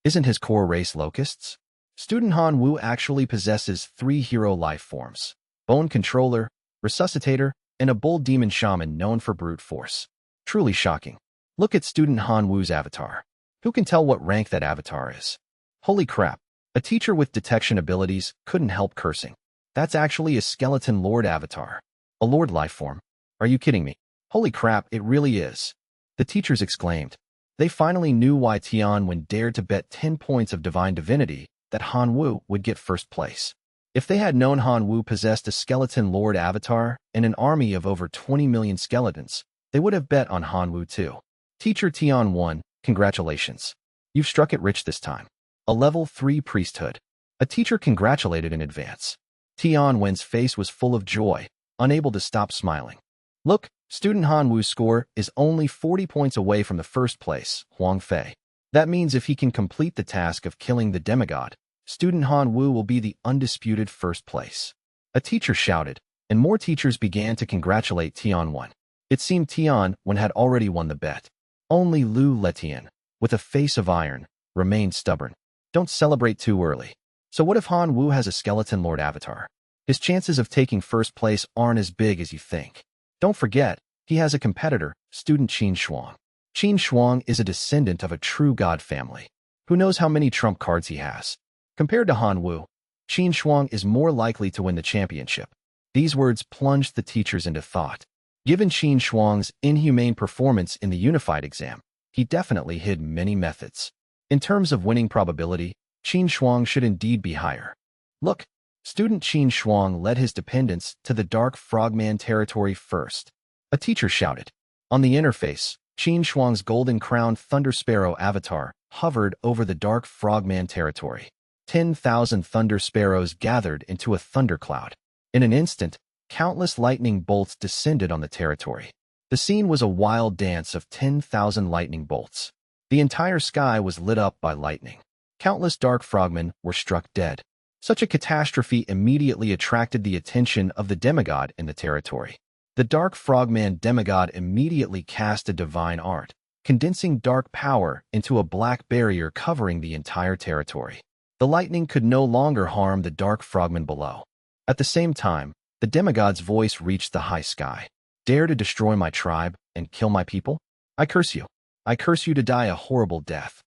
Isn't his core race locusts? Student Han-woo actually possesses 3 hero life forms: Bone Controller, Resuscitator, and a Bull Demon Shaman known for brute force. Truly shocking. Look at student Han-woo's avatar. Who can tell what rank that avatar is? Holy crap. A teacher with detection abilities couldn't help cursing. That's actually a skeleton lord avatar. A lord life form. Are you kidding me? Holy crap, it really is. The teachers exclaimed. They finally knew why Tianwen dared to bet 10 points of divine divinity that Han-woo would get first place. If they had known Han-woo possessed a skeleton lord avatar and an army of over 20 million skeletons, they would have bet on Han-woo too. Teacher Tianwen, congratulations. You've struck it rich this time. A level 3 priesthood. A teacher congratulated in advance. Tianwen's face was full of joy, unable to stop smiling. Look, student Han-woo's score is only 40 points away from the first place, Huang Fei. That means if he can complete the task of killing the demigod, student Han-woo will be the undisputed first place. A teacher shouted, and more teachers began to congratulate Tianwen. It seemed Tianwen had already won the bet. Only Lu Letian, with a face of iron, remained stubborn. Don't celebrate too early. So what if Han-woo has a skeleton lord avatar? His chances of taking first place aren't as big as you think. Don't forget, he has a competitor, student Qin Shuang. Qin Shuang is a descendant of a true god family. Who knows how many trump cards he has? Compared to Han-woo, Qin Shuang is more likely to win the championship. These words plunged the teachers into thought. Given Qin Shuang's inhumane performance in the unified exam, he definitely hid many methods. In terms of winning probability, Qin Shuang should indeed be higher. Look, student Qin Shuang led his dependents to the Dark Frogman territory first. A teacher shouted. On the interface, Qin Shuang's golden-crowned Thunder Sparrow avatar hovered over the Dark Frogman territory. 10,000 Thunder Sparrows gathered into a thundercloud. In an instant, countless lightning bolts descended on the territory. The scene was a wild dance of 10,000 lightning bolts. The entire sky was lit up by lightning. Countless dark frogmen were struck dead. Such a catastrophe immediately attracted the attention of the demigod in the territory. The dark frogman demigod immediately cast a divine art, condensing dark power into a black barrier covering the entire territory. The lightning could no longer harm the dark frogmen below. At the same time, the demigod's voice reached the high sky. Dare to destroy my tribe and kill my people? I curse you. I curse you to die a horrible death.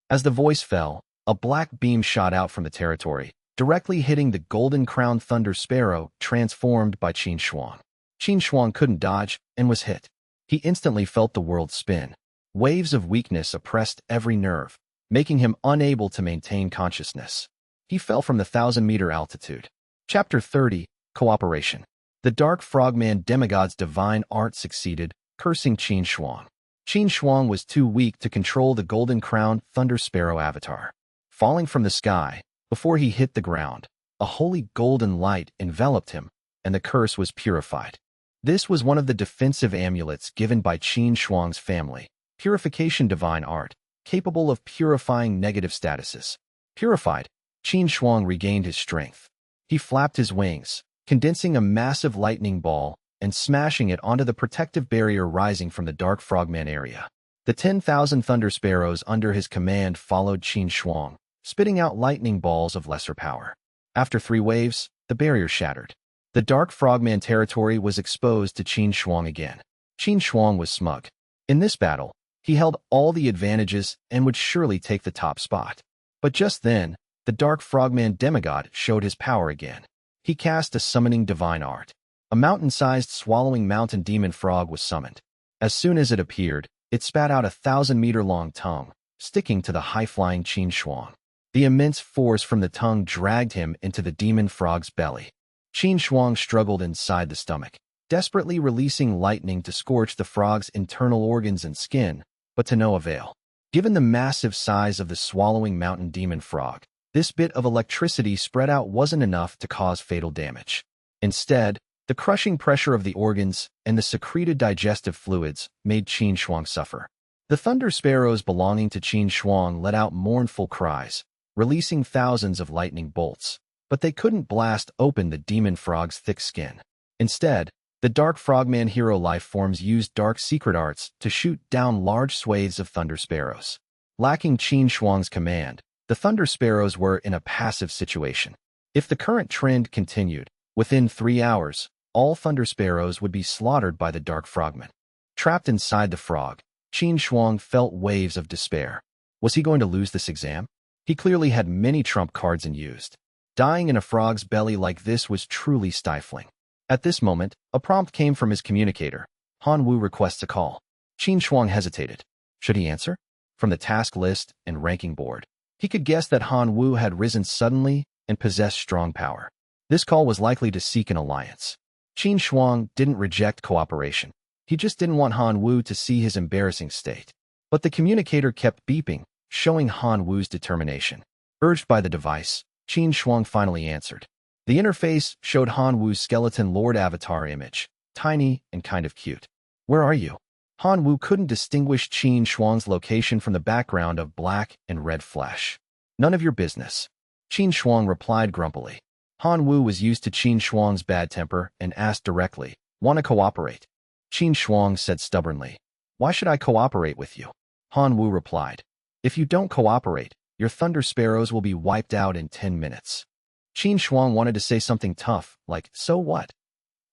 As the voice fell, a black beam shot out from the territory, directly hitting the golden-crowned thunder sparrow transformed by Qin Shuang. Qin Shuang couldn't dodge and was hit. He instantly felt the world spin. Waves of weakness oppressed every nerve, making him unable to maintain consciousness. He fell from the 1,000-meter altitude. Chapter 30, Cooperation. The Dark Frogman demigod's divine art succeeded, cursing Qin Shuang. Qin Shuang was too weak to control the golden-crowned thunder sparrow avatar. Falling from the sky, before he hit the ground, a holy golden light enveloped him, and the curse was purified. This was one of the defensive amulets given by Qin Shuang's family, Purification Divine Art, capable of purifying negative statuses. Purified, Qin Shuang regained his strength. He flapped his wings, condensing a massive lightning ball and smashing it onto the protective barrier rising from the Dark Frogman area. The 10,000 thunder sparrows under his command followed Qin Shuang, spitting out lightning balls of lesser power. After 3 waves, the barrier shattered. The Dark Frogman territory was exposed to Qin Shuang again. Qin Shuang was smug. In this battle, he held all the advantages and would surely take the top spot. But just then, the Dark Frogman demigod showed his power again. He cast a summoning divine art. A mountain-sized swallowing mountain demon frog was summoned. As soon as it appeared, it spat out a 1,000-meter-long tongue, sticking to the high-flying Qin Shuang. The immense force from the tongue dragged him into the demon frog's belly. Qin Shuang struggled inside the stomach, desperately releasing lightning to scorch the frog's internal organs and skin, but to no avail. Given the massive size of the swallowing mountain demon frog, this bit of electricity spread out wasn't enough to cause fatal damage. Instead, the crushing pressure of the organs and the secreted digestive fluids made Qin Shuang suffer. The thunder sparrows belonging to Qin Shuang let out mournful cries, releasing thousands of lightning bolts, but they couldn't blast open the demon frog's thick skin. Instead, the Dark Frogman hero life forms used dark secret arts to shoot down large swathes of thunder sparrows. Lacking Qin Shuang's command, the thunder sparrows were in a passive situation. If the current trend continued, within 3 hours, all thunder sparrows would be slaughtered by the Dark Frogman. Trapped inside the frog, Qin Shuang felt waves of despair. Was he going to lose this exam? He clearly had many trump cards unused. Dying in a frog's belly like this was truly stifling. At this moment, a prompt came from his communicator. Han Wu requests a call. Qin Shuang hesitated. Should he answer? From the task list and ranking board, he could guess that Han Wu had risen suddenly and possessed strong power. This call was likely to seek an alliance. Qin Shuang didn't reject cooperation. He just didn't want Han Wu to see his embarrassing state. But the communicator kept beeping, showing Han Wu's determination. Urged by the device, Qin Shuang finally answered. The interface showed Han Wu's skeleton lord avatar image, tiny and kind of cute. Where are you? Han Wu couldn't distinguish Qin Shuang's location from the background of black and red flesh. None of your business. Qin Shuang replied grumpily. Han Wu was used to Qin Shuang's bad temper and asked directly, "Want to cooperate?" Qin Shuang said stubbornly, "Why should I cooperate with you?" Han Wu replied, "If you don't cooperate, your thunder sparrows will be wiped out in 10 minutes. Qin Shuang wanted to say something tough, like, "So what?"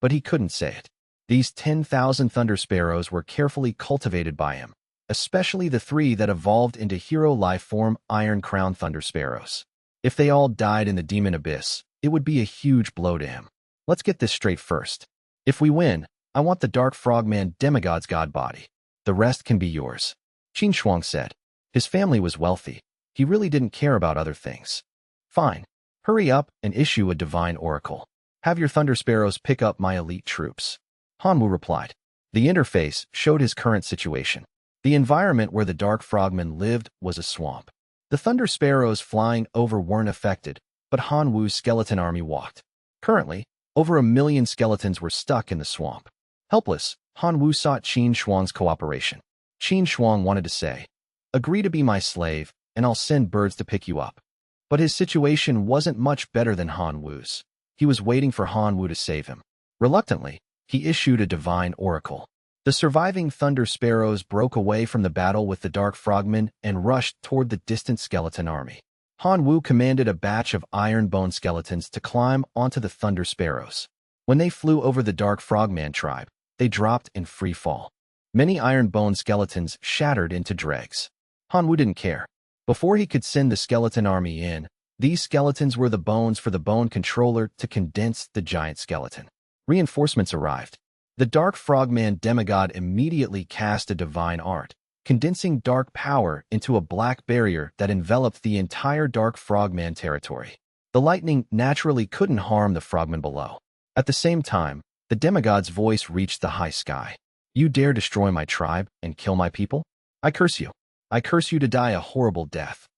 But he couldn't say it. These 10,000 thunder sparrows were carefully cultivated by him, especially the 3 that evolved into hero life form Iron Crown thunder sparrows. If they all died in the demon abyss, it would be a huge blow to him. Let's get this straight first. If we win, I want the Dark Frogman demigod's god body. The rest can be yours. Qin Shuang said. His family was wealthy. He really didn't care about other things. Fine. Hurry up and issue a divine oracle. Have your thunder sparrows pick up my elite troops. Han Wu replied. The interface showed his current situation. The environment where the Dark Frogman lived was a swamp. The thunder sparrows flying over weren't affected, but Han Wu's skeleton army walked. Currently, over 1 million skeletons were stuck in the swamp. Helpless, Han Wu sought Qin Shuang's cooperation. Qin Shuang wanted to say, Agree to be my slave, and I'll send birds to pick you up. But his situation wasn't much better than Han Wu's. He was waiting for Han Wu to save him. Reluctantly, he issued a divine oracle. The surviving Thunder Sparrows broke away from the battle with the Dark Frogmen and rushed toward the distant skeleton army. Han Wu commanded a batch of iron bone skeletons to climb onto the Thunder Sparrows. When they flew over the Dark Frogman tribe, they dropped in free fall. Many iron bone skeletons shattered into dregs. Han Wu didn't care. Before he could send the skeleton army in, these skeletons were the bones for the bone controller to condense the giant skeleton. Reinforcements arrived. The Dark Frogman demigod immediately cast a divine art, condensing dark power into a black barrier that enveloped the entire Dark Frogman territory. The lightning naturally couldn't harm the frogmen below. At the same time, the demigod's voice reached the high sky. You dare destroy my tribe and kill my people? I curse you. I curse you to die a horrible death.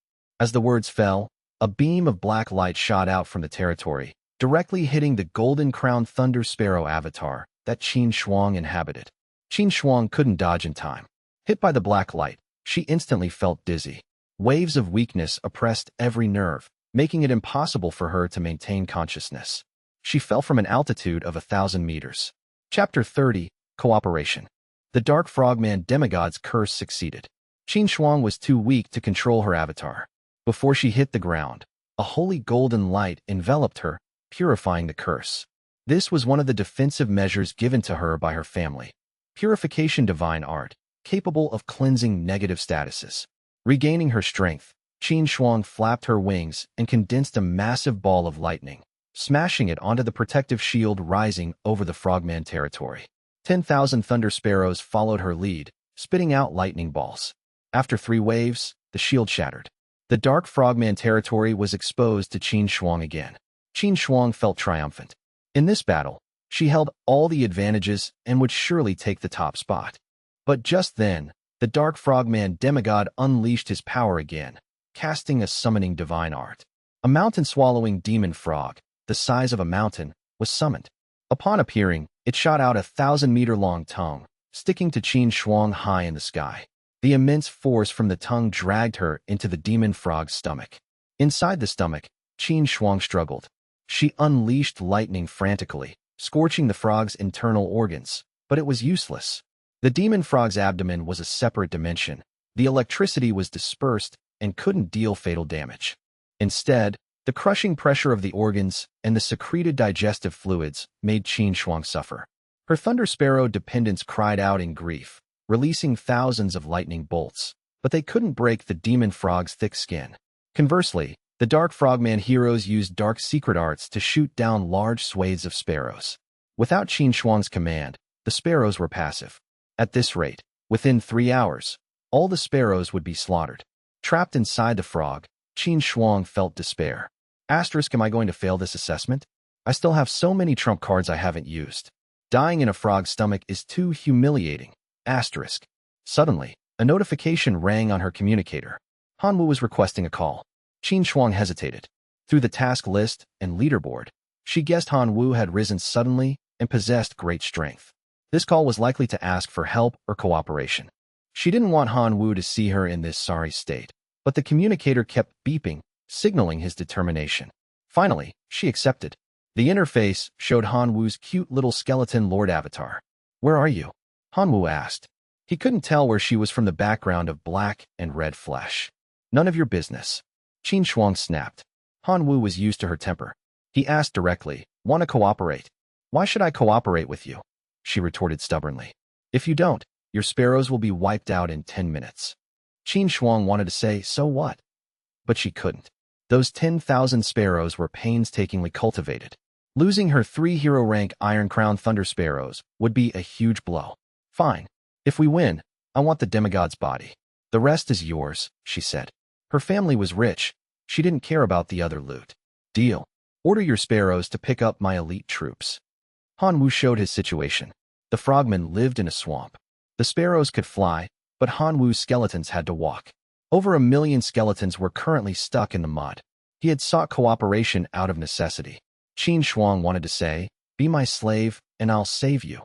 As the words fell, a beam of black light shot out from the territory, directly hitting the golden-crowned Thunder Sparrow avatar that Qin Shuang inhabited. Qin Shuang couldn't dodge in time. Hit by the black light, she instantly felt dizzy. Waves of weakness oppressed every nerve, making it impossible for her to maintain consciousness. She fell from an altitude of 1,000 meters. Chapter 30, Cooperation. The Dark Frogman demigod's curse succeeded. Qin Shuang was too weak to control her avatar. Before she hit the ground, a holy golden light enveloped her, purifying the curse. This was one of the defensive measures given to her by her family. Purification divine art, capable of cleansing negative statuses. Regaining her strength, Qin Shuang flapped her wings and condensed a massive ball of lightning, smashing it onto the protective shield rising over the Frogman territory. 10,000 Thunder Sparrows followed her lead, spitting out lightning balls. After 3 waves, the shield shattered. The Dark Frogman territory was exposed to Qin Shuang again. Qin Shuang felt triumphant. In this battle, she held all the advantages and would surely take the top spot. But just then, the Dark Frogman demigod unleashed his power again, casting a summoning divine art. A mountain-swallowing demon frog, the size of a mountain, was summoned. Upon appearing, it shot out a 1,000-meter-long tongue, sticking to Qin Shuang high in the sky. The immense force from the tongue dragged her into the demon frog's stomach. Inside the stomach, Qin Shuang struggled. She unleashed lightning frantically, scorching the frog's internal organs, but it was useless. The demon frog's abdomen was a separate dimension. The electricity was dispersed and couldn't deal fatal damage. Instead, the crushing pressure of the organs and the secreted digestive fluids made Qin Shuang suffer. Her Thunder Sparrow dependents cried out in grief, releasing thousands of lightning bolts, but they couldn't break the demon frog's thick skin. Conversely, the Dark Frogman heroes used dark secret arts to shoot down large swathes of sparrows. Without Qin Shuang's command, the sparrows were passive. At this rate, within 3 hours, all the sparrows would be slaughtered. Trapped inside the frog, Qin Shuang felt despair. Am I going to fail this assessment? I still have so many trump cards I haven't used. Dying in a frog's stomach is too humiliating. Suddenly, a notification rang on her communicator. Han Wu was requesting a call. Qin Shuang hesitated. Through the task list and leaderboard, she guessed Han Wu had risen suddenly and possessed great strength. This call was likely to ask for help or cooperation. She didn't want Han Wu to see her in this sorry state, but the communicator kept beeping, signaling his determination. Finally, she accepted. The interface showed Han Wu's cute little skeleton lord avatar. Where are you? Han Wu asked. He couldn't tell where she was from the background of black and red flesh. None of your business. Qin Shuang snapped. Han Wu was used to her temper. He asked directly, want to cooperate? Why should I cooperate with you? She retorted stubbornly. If you don't, your sparrows will be wiped out in 10 minutes. Qin Shuang wanted to say, so what? But she couldn't. Those 10,000 sparrows were painstakingly cultivated. Losing her 3 hero-rank Iron Crown Thunder Sparrows would be a huge blow. Fine. If we win, I want the demigod's body. The rest is yours, she said. Her family was rich. She didn't care about the other loot. Deal. Order your sparrows to pick up my elite troops. Han Wu showed his situation. The frogmen lived in a swamp. The sparrows could fly, but Han Wu's skeletons had to walk. Over 1 million skeletons were currently stuck in the mud. He had sought cooperation out of necessity. Qin Shuang wanted to say, be my slave, and I'll save you.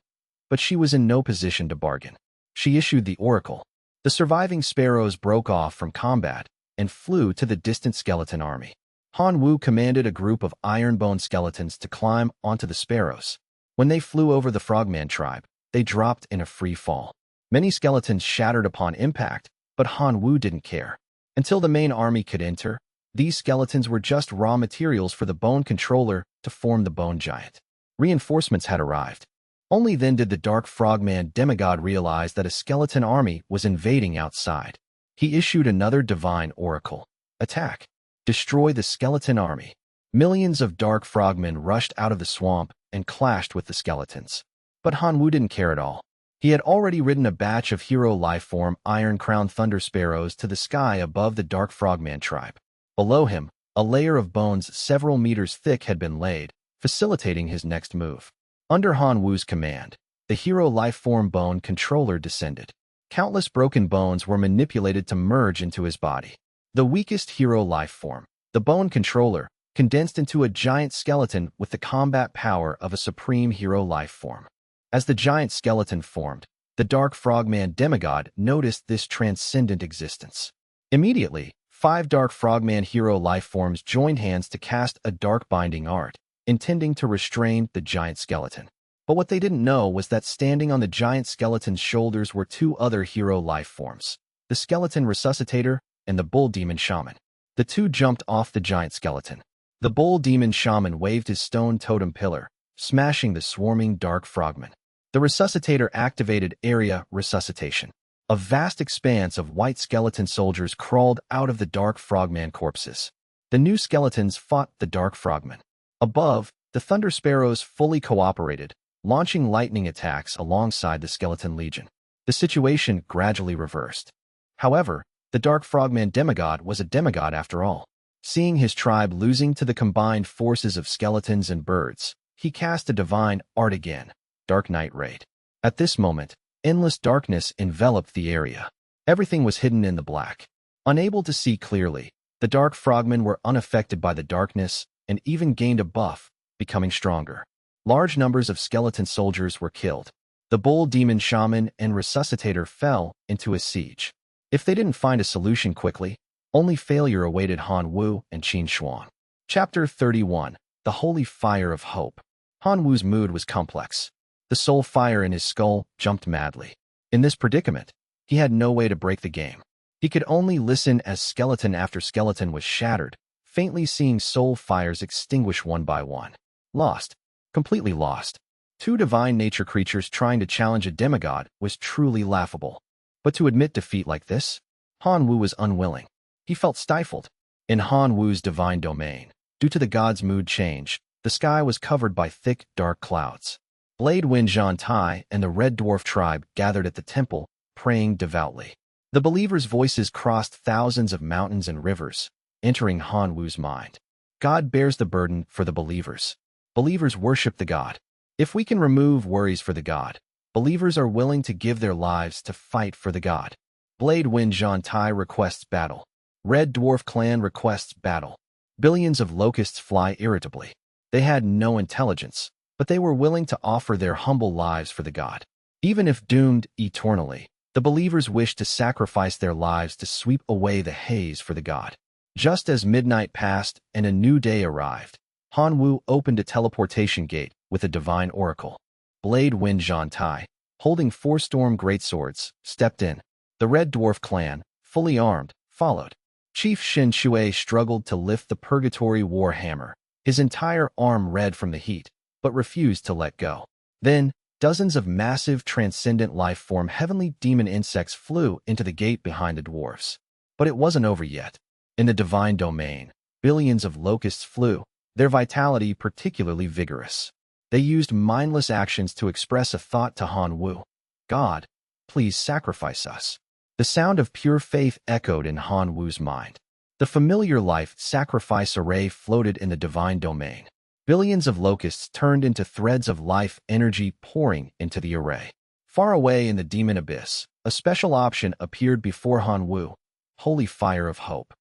But she was in no position to bargain. She issued the oracle. The surviving sparrows broke off from combat and flew to the distant skeleton army. Han Wu commanded a group of iron-bone skeletons to climb onto the sparrows. When they flew over the frogman tribe, they dropped in a free fall. Many skeletons shattered upon impact, but Han Wu didn't care. Until the main army could enter, these skeletons were just raw materials for the bone controller to form the bone giant. Reinforcements had arrived. Only then did the dark frogman demigod realize that a skeleton army was invading outside. He issued another divine oracle. Attack. Destroy the skeleton army. Millions of dark frogmen rushed out of the swamp and clashed with the skeletons. But Han Wu didn't care at all. He had already ridden a batch of hero life-form iron-crowned thunder sparrows to the sky above the dark frogman tribe. Below him, a layer of bones several meters thick had been laid, facilitating his next move. Under Han Wu's command, the hero life-form bone controller descended. Countless broken bones were manipulated to merge into his body. The weakest hero life form, the bone controller, condensed into a giant skeleton with the combat power of a supreme hero life form. As the giant skeleton formed, the dark frogman demigod noticed this transcendent existence. Immediately, 5 dark frogman hero life forms joined hands to cast a dark binding art, intending to restrain the giant skeleton. But what they didn't know was that standing on the giant skeleton's shoulders were 2 other hero life forms, the skeleton resuscitator and the bull demon shaman. The 2 jumped off the giant skeleton. The bull demon shaman waved his stone totem pillar, smashing the swarming dark frogmen. The resuscitator activated area resuscitation. A vast expanse of white skeleton soldiers crawled out of the dark frogman corpses. The new skeletons fought the dark frogmen. Above, the thunder sparrows fully cooperated, launching lightning attacks alongside the skeleton legion. The situation gradually reversed. However, the dark frogman demigod was a demigod after all. Seeing his tribe losing to the combined forces of skeletons and birds, he cast a divine art again, Dark Night Raid. At this moment, endless darkness enveloped the area. Everything was hidden in the black. Unable to see clearly, the dark frogmen were unaffected by the darkness and even gained a buff, becoming stronger. Large numbers of skeleton soldiers were killed. The bull demon shaman and resuscitator fell into a siege. If they didn't find a solution quickly, only failure awaited Han Wu and Qin Xuan. Chapter 31. The Holy Fire of Hope. Han Wu's mood was complex. The soul fire in his skull jumped madly. In this predicament, he had no way to break the game. He could only listen as skeleton after skeleton was shattered, faintly seeing soul fires extinguish one by one. Lost. Completely lost. 2 divine nature creatures trying to challenge a demigod was truly laughable. But to admit defeat like this, Han Wu was unwilling. He felt stifled. In Han Wu's divine domain, due to the god's mood change, the sky was covered by thick, dark clouds. Blade Wind Zhan Tai and the Red Dwarf tribe gathered at the temple, praying devoutly. The believers' voices crossed thousands of mountains and rivers, entering Han Wu's mind. God bears the burden for the believers. Believers worship the god. If we can remove worries for the god, believers are willing to give their lives to fight for the god. Blade Wind Zhan Tai requests battle. Red Dwarf clan requests battle. Billions of locusts fly irritably. They had no intelligence, but they were willing to offer their humble lives for the god. Even if doomed eternally, the believers wished to sacrifice their lives to sweep away the haze for the god. Just as midnight passed and a new day arrived, Han Wu opened a teleportation gate with a divine oracle. Blade Wind Zhan Tai, holding 4 storm greatswords, stepped in. The Red Dwarf clan, fully armed, followed. Chief Shin Shui struggled to lift the Purgatory War Hammer, his entire arm red from the heat, but refused to let go. Then, dozens of massive transcendent life-form heavenly demon insects flew into the gate behind the dwarfs. But it wasn't over yet. In the divine domain, billions of locusts flew, their vitality particularly vigorous. They used mindless actions to express a thought to Han Wu. God, please sacrifice us. The sound of pure faith echoed in Han Wu's mind. The familiar life sacrifice array floated in the divine domain. Billions of locusts turned into threads of life energy pouring into the array. Far away in the demon abyss, a special option appeared before Han Wu. Holy Fire of Hope.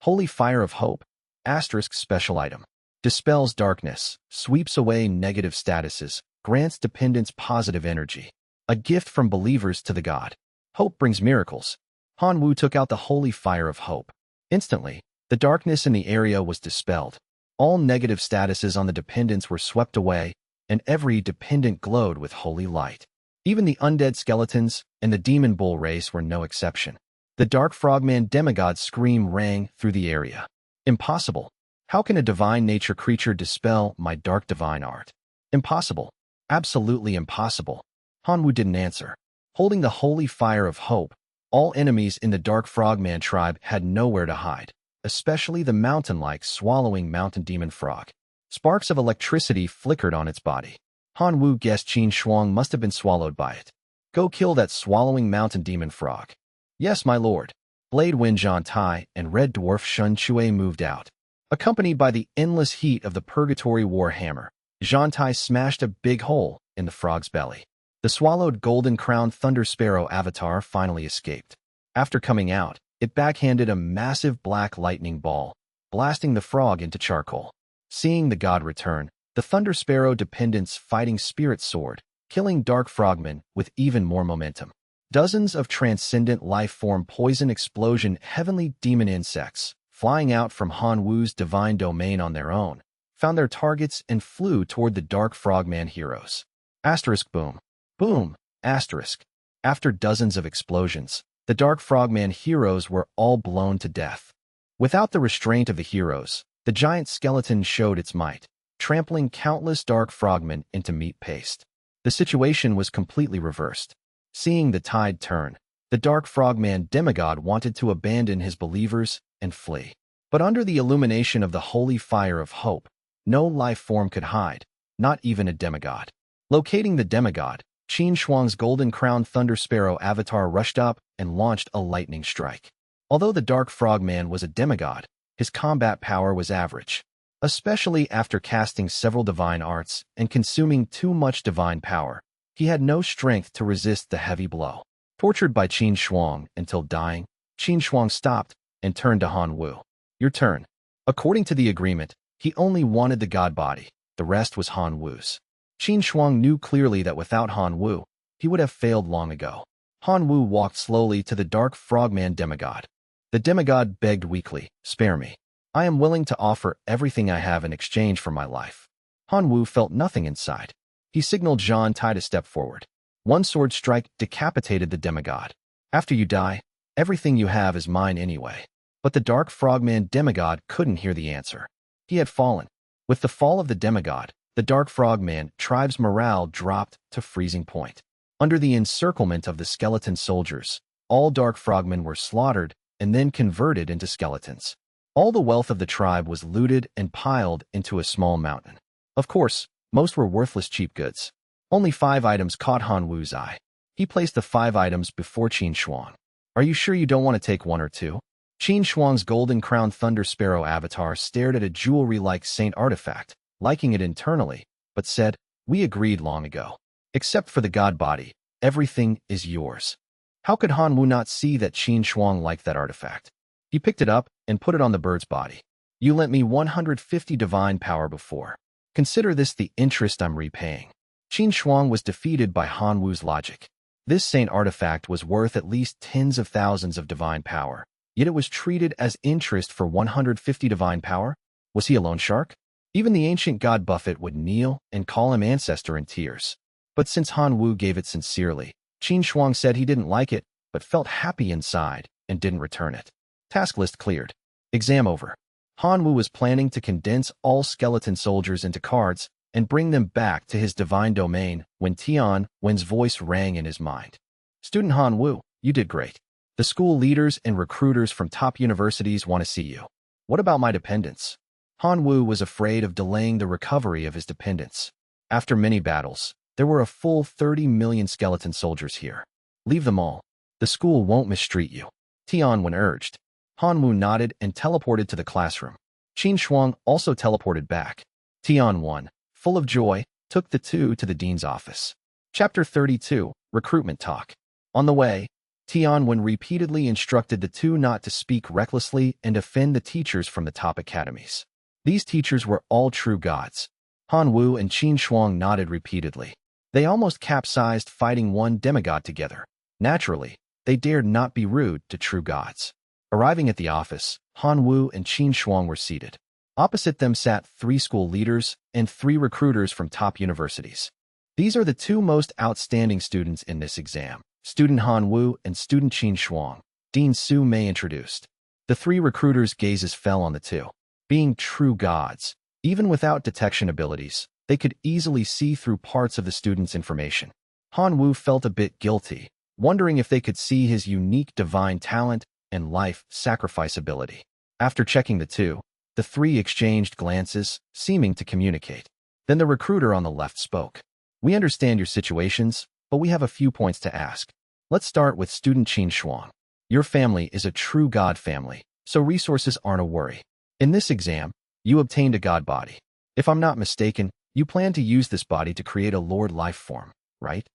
Holy Fire of Hope. Asterisk special item. Dispels darkness, sweeps away negative statuses, grants dependents positive energy. A gift from believers to the god. Hope brings miracles. Han Wu took out the holy fire of hope. Instantly, the darkness in the area was dispelled. All negative statuses on the dependents were swept away, and every dependent glowed with holy light. Even the undead skeletons and the demon bull race were no exception. The dark frogman demigod's scream rang through the area. Impossible. How can a divine nature creature dispel my dark divine art? Impossible. Absolutely impossible. Han Wu didn't answer. Holding the holy fire of hope, all enemies in the dark frogman tribe had nowhere to hide, especially the mountain-like swallowing mountain demon frog. Sparks of electricity flickered on its body. Han Wu guessed Qin Shuang must have been swallowed by it. Go kill that swallowing mountain demon frog. Yes, my lord. Blade Wind Zhan Tai and Red Dwarf Shun Chue moved out. Accompanied by the endless heat of the Purgatory War Hammer, Zhan Tai smashed a big hole in the frog's belly. The swallowed golden-crowned Thunder Sparrow avatar finally escaped. After coming out, it backhanded a massive black lightning ball, blasting the frog into charcoal. Seeing the god return, the Thunder Sparrow dependent's fighting spirit soared, killing Dark Frogman with even more momentum. Dozens of transcendent life-form poison explosion heavenly demon insects, flying out from Han Wu's divine domain on their own, found their targets and flew toward the Dark Frogman heroes. Asterisk boom. Boom. Asterisk. After dozens of explosions, the Dark Frogman heroes were all blown to death. Without the restraint of the heroes, the giant skeleton showed its might, trampling countless Dark Frogmen into meat paste. The situation was completely reversed. Seeing the tide turn, the Dark Frogman demigod wanted to abandon his believers and flee. But under the illumination of the holy fire of hope, no life form could hide, not even a demigod. Locating the demigod, Qin Shuang's golden-crowned Thunder Sparrow avatar rushed up and launched a lightning strike. Although the Dark Frogman was a demigod, his combat power was average, especially after casting several divine arts and consuming too much divine power. He had no strength to resist the heavy blow. Tortured by Qin Shuang until dying, Qin Shuang stopped and turned to Han Wu. Your turn. According to the agreement, he only wanted the god body. The rest was Han Wu's. Qin Shuang knew clearly that without Han Wu, he would have failed long ago. Han Wu walked slowly to the Dark Frogman demigod. The demigod begged weakly, "Spare me. I am willing to offer everything I have in exchange for my life." Han Wu felt nothing inside. He signaled Zhan Tai to step forward. One sword strike decapitated the demigod. "After you die, everything you have is mine anyway." But the Dark Frogman demigod couldn't hear the answer. He had fallen. With the fall of the demigod, the Dark Frogman tribe's morale dropped to freezing point. Under the encirclement of the skeleton soldiers, all Dark Frogmen were slaughtered and then converted into skeletons. All the wealth of the tribe was looted and piled into a small mountain. Of course, most were worthless cheap goods. Only 5 items caught Han Wu's eye. He placed the 5 items before Qin Shuang. "Are you sure you don't want to take 1 or 2? Qin Shuang's golden-crowned Thunder Sparrow avatar stared at a jewelry-like saint artifact, liking it internally, but said, "We agreed long ago. Except for the god body, everything is yours." How could Han Wu not see that Qin Shuang liked that artifact? He picked it up and put it on the bird's body. "You lent me 150 divine power before. Consider this the interest I'm repaying." Qin Shuang was defeated by Han Wu's logic. This saint artifact was worth at least tens of thousands of divine power, yet it was treated as interest for 150 divine power? Was he a loan shark? Even the ancient god Buffett would kneel and call him ancestor in tears. But since Han Wu gave it sincerely, Qin Shuang said he didn't like it, but felt happy inside and didn't return it. Task list cleared. Exam over. Han Wu was planning to condense all skeleton soldiers into cards and bring them back to his divine domain when Tian Wen's voice rang in his mind. "Student Han Wu, you did great. The school leaders and recruiters from top universities want to see you. What about my dependents?" Han Wu was afraid of delaying the recovery of his dependents. After many battles, there were a full 30 million skeleton soldiers here. "Leave them all. The school won't mistreat you," Tian Wen urged. Han Wu nodded and teleported to the classroom. Qin Shuang also teleported back. Tian Wen, full of joy, took the two to the dean's office. Chapter 32, Recruitment Talk. On the way, Tian Wen repeatedly instructed the two not to speak recklessly and offend the teachers from the top academies. These teachers were all true gods. Han Wu and Qin Shuang nodded repeatedly. They almost capsized fighting one demigod together. Naturally, they dared not be rude to true gods. Arriving at the office, Han Wu and Qin Shuang were seated. Opposite them sat 3 school leaders and 3 recruiters from top universities. These are the 2 most outstanding students in this exam, student Han Wu and student Qin Shuang. Dean Su Mei introduced. The 3 recruiters' gazes fell on the 2. Being true gods, even without detection abilities, they could easily see through parts of the student's information. Han Wu felt a bit guilty, wondering if they could see his unique divine talent and life sacrifice ability. After checking the 2, the 3 exchanged glances, seeming to communicate. Then the recruiter on the left spoke. We understand your situations, but we have a few points to ask. Let's start with student Qin Shuang. Your family is a true god family, so resources aren't a worry. In this exam, you obtained a god body. If I'm not mistaken, you plan to use this body to create a lord life form, right?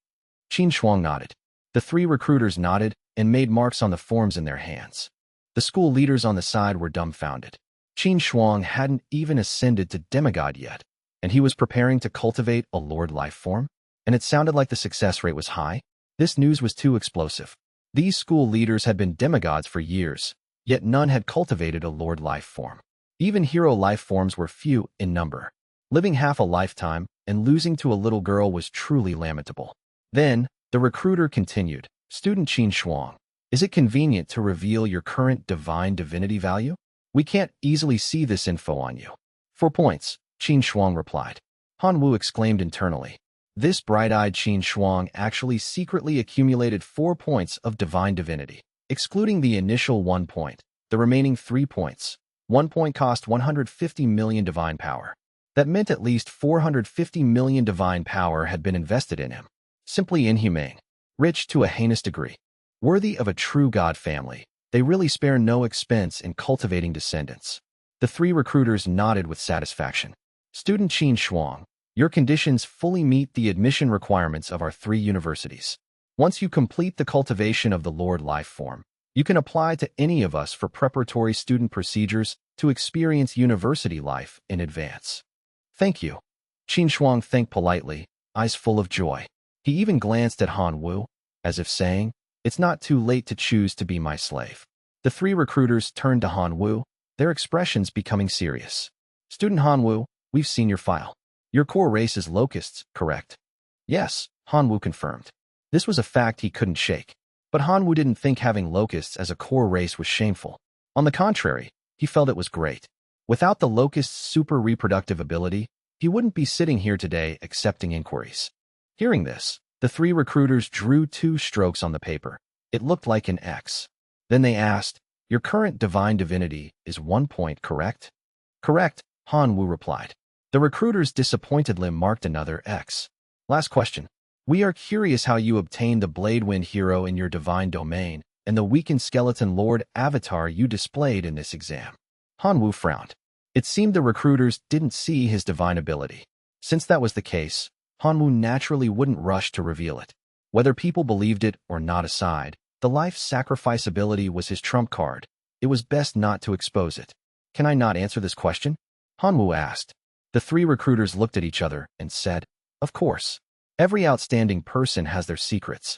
Qin Shuang nodded. The 3 recruiters nodded and made marks on the forms in their hands. The school leaders on the side were dumbfounded. Qin Shuang hadn't even ascended to demigod yet, and he was preparing to cultivate a lord life form, and it sounded like the success rate was high. This news was too explosive. These school leaders had been demigods for years, yet none had cultivated a lord life form. Even hero life forms were few in number. Living half a lifetime and losing to a little girl was truly lamentable. Then, the recruiter continued, Student Qin Shuang, is it convenient to reveal your current divine divinity value? We can't easily see this info on you. 4 points, Qin Shuang replied. Han Wu exclaimed internally. This bright-eyed Qin Shuang actually secretly accumulated 4 points of divine divinity, excluding the initial 1 point, the remaining 3 points. 1 point cost 150 million divine power. That meant at least 450 million divine power had been invested in him. Simply inhumane. Rich to a heinous degree. Worthy of a true god family, they really spare no expense in cultivating descendants. The 3 recruiters nodded with satisfaction. Student Qin Shuang, your conditions fully meet the admission requirements of our 3 universities. Once you complete the cultivation of the Lord life form, you can apply to any of us for preparatory student procedures to experience university life in advance. Thank you. Qin Shuang thanked politely, eyes full of joy. He even glanced at Han Wu, as if saying, it's not too late to choose to be my slave. The 3 recruiters turned to Han Wu, their expressions becoming serious. Student Han Wu, we've seen your file. Your core race is locusts, correct? Yes, Han Wu confirmed. This was a fact he couldn't shake. But Han Wu didn't think having locusts as a core race was shameful. On the contrary, he felt it was great. Without the locust's super reproductive ability, he wouldn't be sitting here today accepting inquiries. Hearing this, the 3 recruiters drew 2 strokes on the paper. It looked like an X. Then they asked, your current divine divinity is 1 point, correct? Correct, Han Wu replied. The recruiters disappointedly marked another X. Last question. We are curious how you obtained the Bladewind hero in your divine domain and the weakened skeleton lord avatar you displayed in this exam. Han Wu frowned. It seemed the recruiters didn't see his divine ability. Since that was the case, Han Wu naturally wouldn't rush to reveal it. Whether people believed it or not aside, the life sacrifice ability was his trump card. It was best not to expose it. Can I not answer this question? Han Wu asked. The 3 recruiters looked at each other and said, of course. Every outstanding person has their secrets.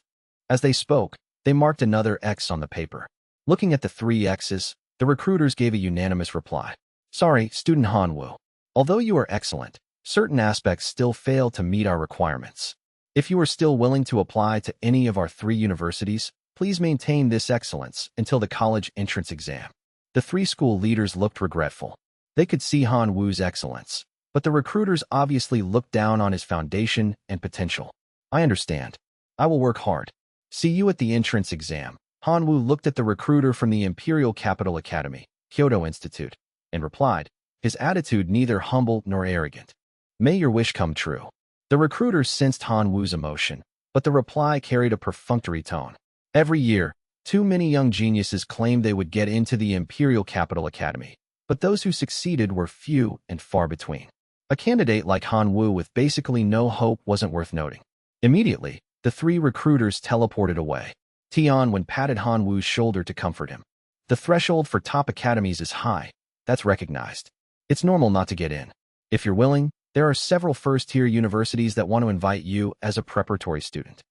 As they spoke, they marked another X on the paper. Looking at the 3 X's, the recruiters gave a unanimous reply. Sorry, student Han Wu. Although you are excellent, certain aspects still fail to meet our requirements. If you are still willing to apply to any of our 3 universities, please maintain this excellence until the college entrance exam. The 3 school leaders looked regretful. They could see Han Wu's excellence, but the recruiters obviously looked down on his foundation and potential. I understand. I will work hard. See you at the entrance exam. Han Wu looked at the recruiter from the Imperial Capital Academy, Kyoto Institute, and replied, his attitude neither humble nor arrogant. May your wish come true. The recruiter sensed Han Wu's emotion, but the reply carried a perfunctory tone. Every year, too many young geniuses claimed they would get into the Imperial Capital Academy, but those who succeeded were few and far between. A candidate like Han Wu with basically no hope wasn't worth noting. Immediately, the 3 recruiters teleported away. Tian patted Han Wu's shoulder to comfort him. The threshold for top academies is high. That's recognized. It's normal not to get in. If you're willing, there are several first-tier universities that want to invite you as a preparatory student.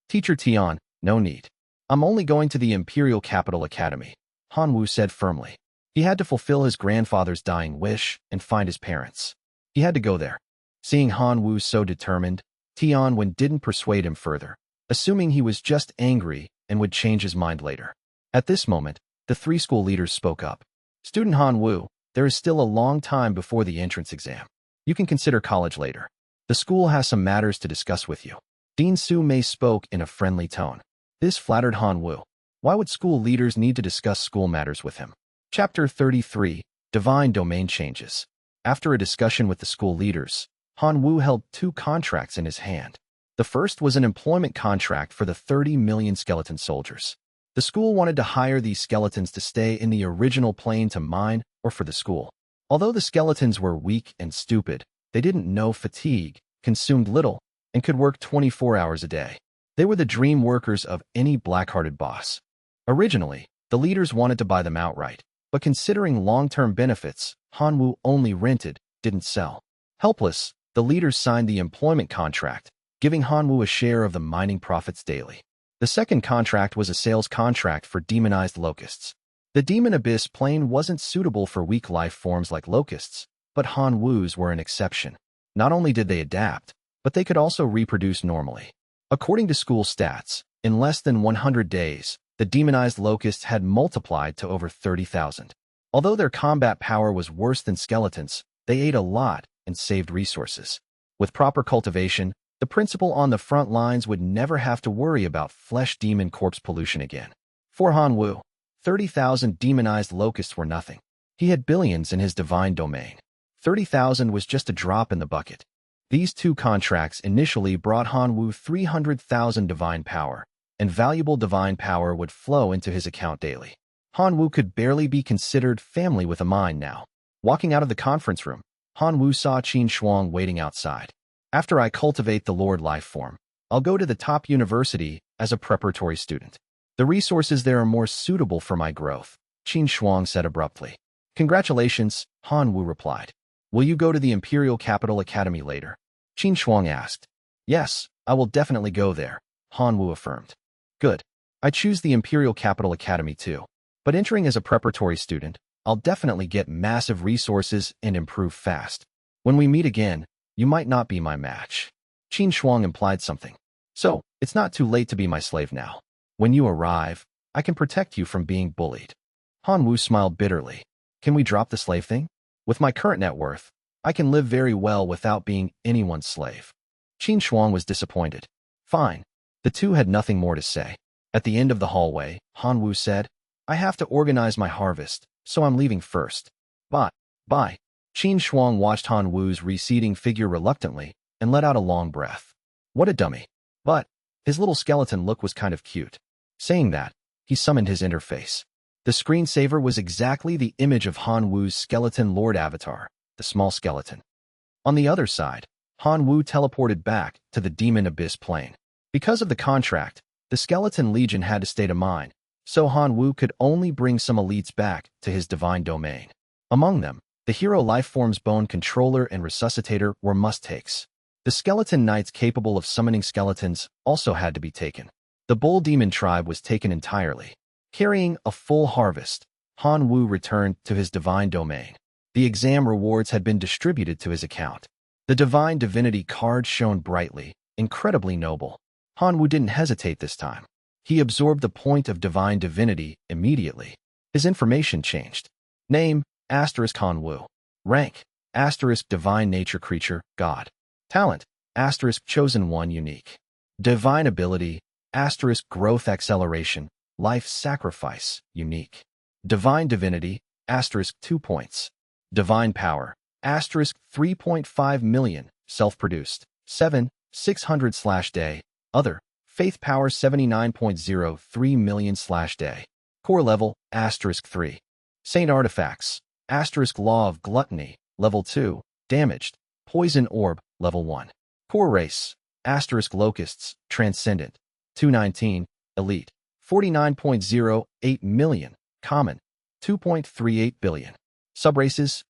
Teacher Tian, no need. I'm only going to the Imperial Capital Academy, Han Wu said firmly. He had to fulfill his grandfather's dying wish and find his parents. He had to go there. Seeing Han Wu so determined, Tianwen didn't persuade him further, assuming he was just angry and would change his mind later. At this moment, the three school leaders spoke up. Student Han Wu, there is still a long time before the entrance exam. You can consider college later. The school has some matters to discuss with you. Dean Su Mei spoke in a friendly tone. This flattered Han Wu. Why would school leaders need to discuss school matters with him? Chapter 33, Divine Domain Changes. After a discussion with the school leaders, Han Wu held 2 contracts in his hand. The first was an employment contract for the 30 million skeleton soldiers. The school wanted to hire these skeletons to stay in the original plane to mine or for the school. Although the skeletons were weak and stupid, they didn't know fatigue, consumed little, and could work 24 hours a day. They were the dream workers of any black-hearted boss. Originally, the leaders wanted to buy them outright, but considering long-term benefits, Han Wu only rented, didn't sell. Helpless, the leaders signed the employment contract, giving Han Wu a share of the mining profits daily. The second contract was a sales contract for demonized locusts. The demon abyss plane wasn't suitable for weak life forms like locusts, but Han Wu's were an exception. Not only did they adapt, but they could also reproduce normally. According to school stats, in less than 100 days, the demonized locusts had multiplied to over 30,000. Although their combat power was worse than skeletons, they ate a lot and saved resources. With proper cultivation, the principal on the front lines would never have to worry about flesh demon corpse pollution again. For Han Wu, 30,000 demonized locusts were nothing. He had billions in his divine domain. 30,000 was just a drop in the bucket. These 2 contracts initially brought Han Wu 300,000 divine power, and valuable divine power would flow into his account daily. Han Wu could barely be considered family with a mind now. Walking out of the conference room, Han Wu saw Qin Shuang waiting outside. After I cultivate the Lord life form, I'll go to the top university as a preparatory student. The resources there are more suitable for my growth, Qin Shuang said abruptly. Congratulations, Han Wu replied. Will you go to the Imperial Capital Academy later? Qin Shuang asked. Yes, I will definitely go there, Han Wu affirmed. Good. I choose the Imperial Capital Academy too. But entering as a preparatory student, I'll definitely get massive resources and improve fast. When we meet again, you might not be my match. Qin Shuang implied something. So, it's not too late to be my slave now. When you arrive, I can protect you from being bullied. Han Wu smiled bitterly. Can we drop the slave thing? With my current net worth, I can live very well without being anyone's slave. Qin Shuang was disappointed. Fine. The two had nothing more to say. At the end of the hallway, Han Wu said, I have to organize my harvest, so I'm leaving first. Bye. Qin Shuang watched Han Wu's receding figure reluctantly and let out a long breath. What a dummy. But his little skeleton look was kind of cute. Saying that, he summoned his interface. The screensaver was exactly the image of Han Wu's skeleton lord avatar, the small skeleton. On the other side, Han Wu teleported back to the demon abyss plane. Because of the contract, the skeleton legion had to stay to mine, so Han Wu could only bring some elites back to his divine domain. Among them, the hero lifeform's bone controller and resuscitator were must-takes. The skeleton knights capable of summoning skeletons also had to be taken. The bull demon tribe was taken entirely. Carrying a full harvest, Han Wu returned to his divine domain. The exam rewards had been distributed to his account. The divine divinity card shone brightly, incredibly noble. Han Wu didn't hesitate this time. He absorbed the point of divine divinity immediately. His information changed. Name, * Han Wu. Rank, * divine nature creature, God. Talent, * chosen one unique. Divine ability, * growth acceleration, life sacrifice, unique. Divine divinity, * 2 points. Divine power, * 3.5 million, self-produced, 7/600/day, other, faith power 79.03 million/day. Core level, * 3. Saint artifacts, * law of gluttony, level 2, damaged, poison orb, level 1. Core race, * locusts, transcendent, 219, elite, 49.08 million, common, 2.38 billion. Subraces,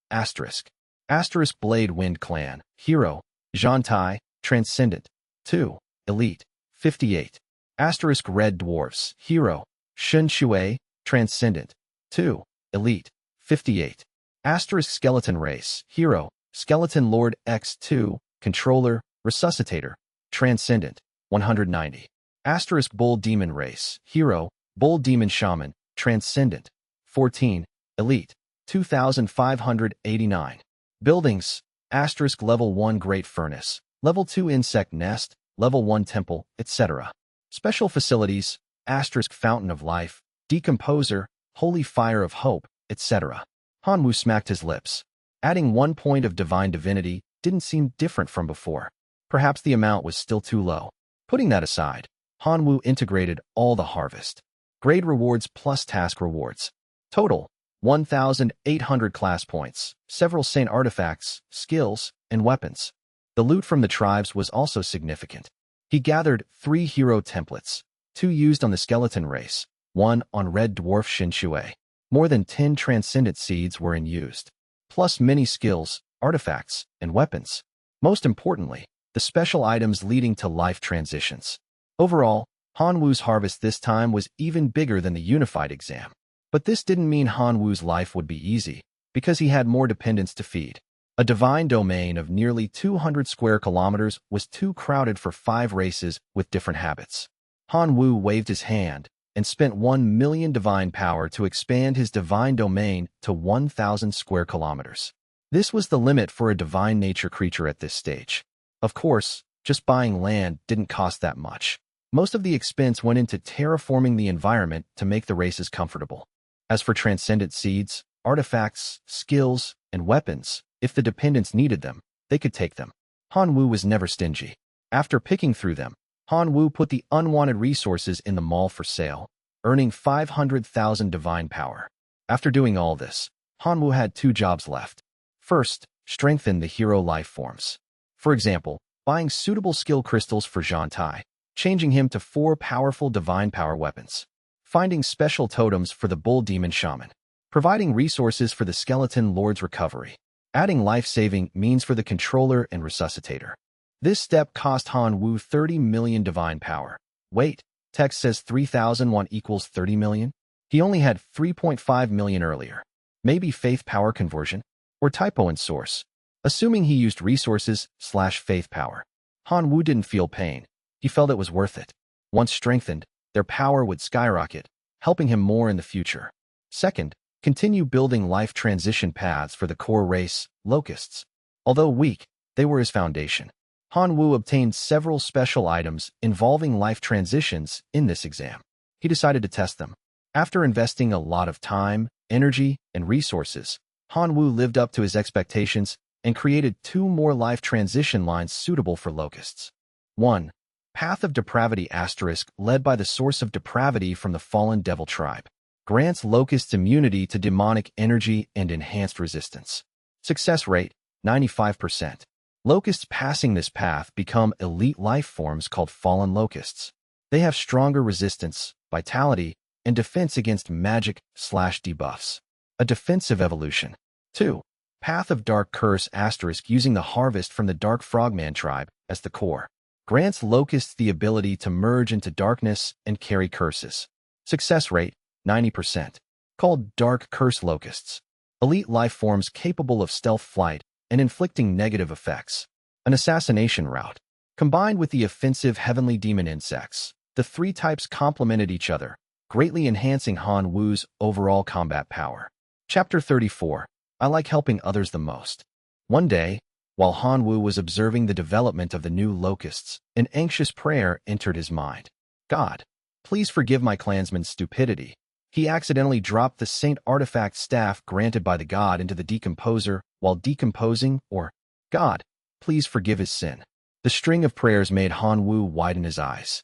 * blade wind clan, hero, Zhantai, transcendent, 2, elite, 58, Asterisk red dwarfs. Hero. Shun Shui. Transcendent. 2. Elite. 58. Asterisk skeleton race. Hero. Skeleton Lord X2. Controller. Resuscitator. Transcendent. 190. Asterisk bull demon race. Hero. Bull demon shaman. Transcendent. 14. Elite. 2589. Buildings. Asterisk level 1 great furnace. Level 2 insect nest. Level 1 temple, etc. Special facilities. Asterisk fountain of life. Decomposer. Holy fire of hope, etc. Hanwoo smacked his lips. Adding 1 point of divine divinity didn't seem different from before. Perhaps the amount was still too low. Putting that aside, Hanwoo integrated all the harvest. Grade rewards plus task rewards. Total, 1,800 class points, several saint artifacts, skills, and weapons. The loot from the tribes was also significant. He gathered 3 hero templates, 2 used on the skeleton race, 1 on red dwarf Shinshui. More than 10 transcendent seeds were in used, plus many skills, artifacts, and weapons. Most importantly, the special items leading to life transitions. Overall, Hanwoo's harvest this time was even bigger than the unified exam. But this didn't mean Hanwoo's life would be easy, because he had more dependents to feed. A divine domain of nearly 200 square kilometers was too crowded for 5 races with different habits. Hanwoo waved his hand and spent 1 million divine power to expand his divine domain to 1,000 square kilometers. This was the limit for a divine nature creature at this stage. Of course, just buying land didn't cost that much. Most of the expense went into terraforming the environment to make the races comfortable. As for transcendent seeds, artifacts, skills, and weapons, if the dependents needed them, they could take them. Hanwoo was never stingy. After picking through them, Hanwoo put the unwanted resources in the mall for sale, earning 500,000 divine power. After doing all this, Hanwoo had 2 jobs left. First, strengthen the hero life forms. For example, buying suitable skill crystals for Zhan Tai, changing him to 4 powerful divine power weapons. Finding special totems for the bull demon shaman. Providing resources for the skeleton lord's recovery. Adding life-saving means for the controller and resuscitator. This step cost Hanwoo 30 million divine power. Wait, text says 3,001 equals 30 million? He only had 3.5 million earlier. Maybe faith power conversion? Or typo in source. Assuming he used resources/faith power. Hanwoo didn't feel pain. He felt it was worth it. Once strengthened, their power would skyrocket, helping him more in the future. Second, continue building life transition paths for the core race, locusts. Although weak, they were his foundation. Hanwoo obtained several special items involving life transitions in this exam. He decided to test them. After investing a lot of time, energy, and resources, Hanwoo lived up to his expectations and created 2 more life transition lines suitable for locusts. 1. Path of Depravity * led by the source of depravity from the fallen devil tribe. Grants locusts immunity to demonic energy and enhanced resistance. Success rate, 95%. Locusts passing this path become elite life forms called fallen locusts. They have stronger resistance, vitality, and defense against magic/debuffs. A defensive evolution. 2. Path of Dark Curse * using the harvest from the Dark Frogman tribe as the core. Grants locusts the ability to merge into darkness and carry curses. Success rate, 90%. Called Dark Curse locusts. Elite life forms capable of stealth flight and inflicting negative effects. An assassination route. Combined with the offensive heavenly demon insects, the 3 types complemented each other, greatly enhancing Hanwoo's overall combat power. Chapter 34. I like helping others the most. One day, while Hanwoo was observing the development of the new locusts, an anxious prayer entered his mind. God, please forgive my clansman's stupidity. He accidentally dropped the saint artifact staff granted by the god into the decomposer while decomposing, or, God, please forgive his sin. The string of prayers made Hanwoo widen his eyes.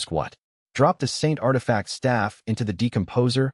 What? Dropped the saint artifact staff into the decomposer?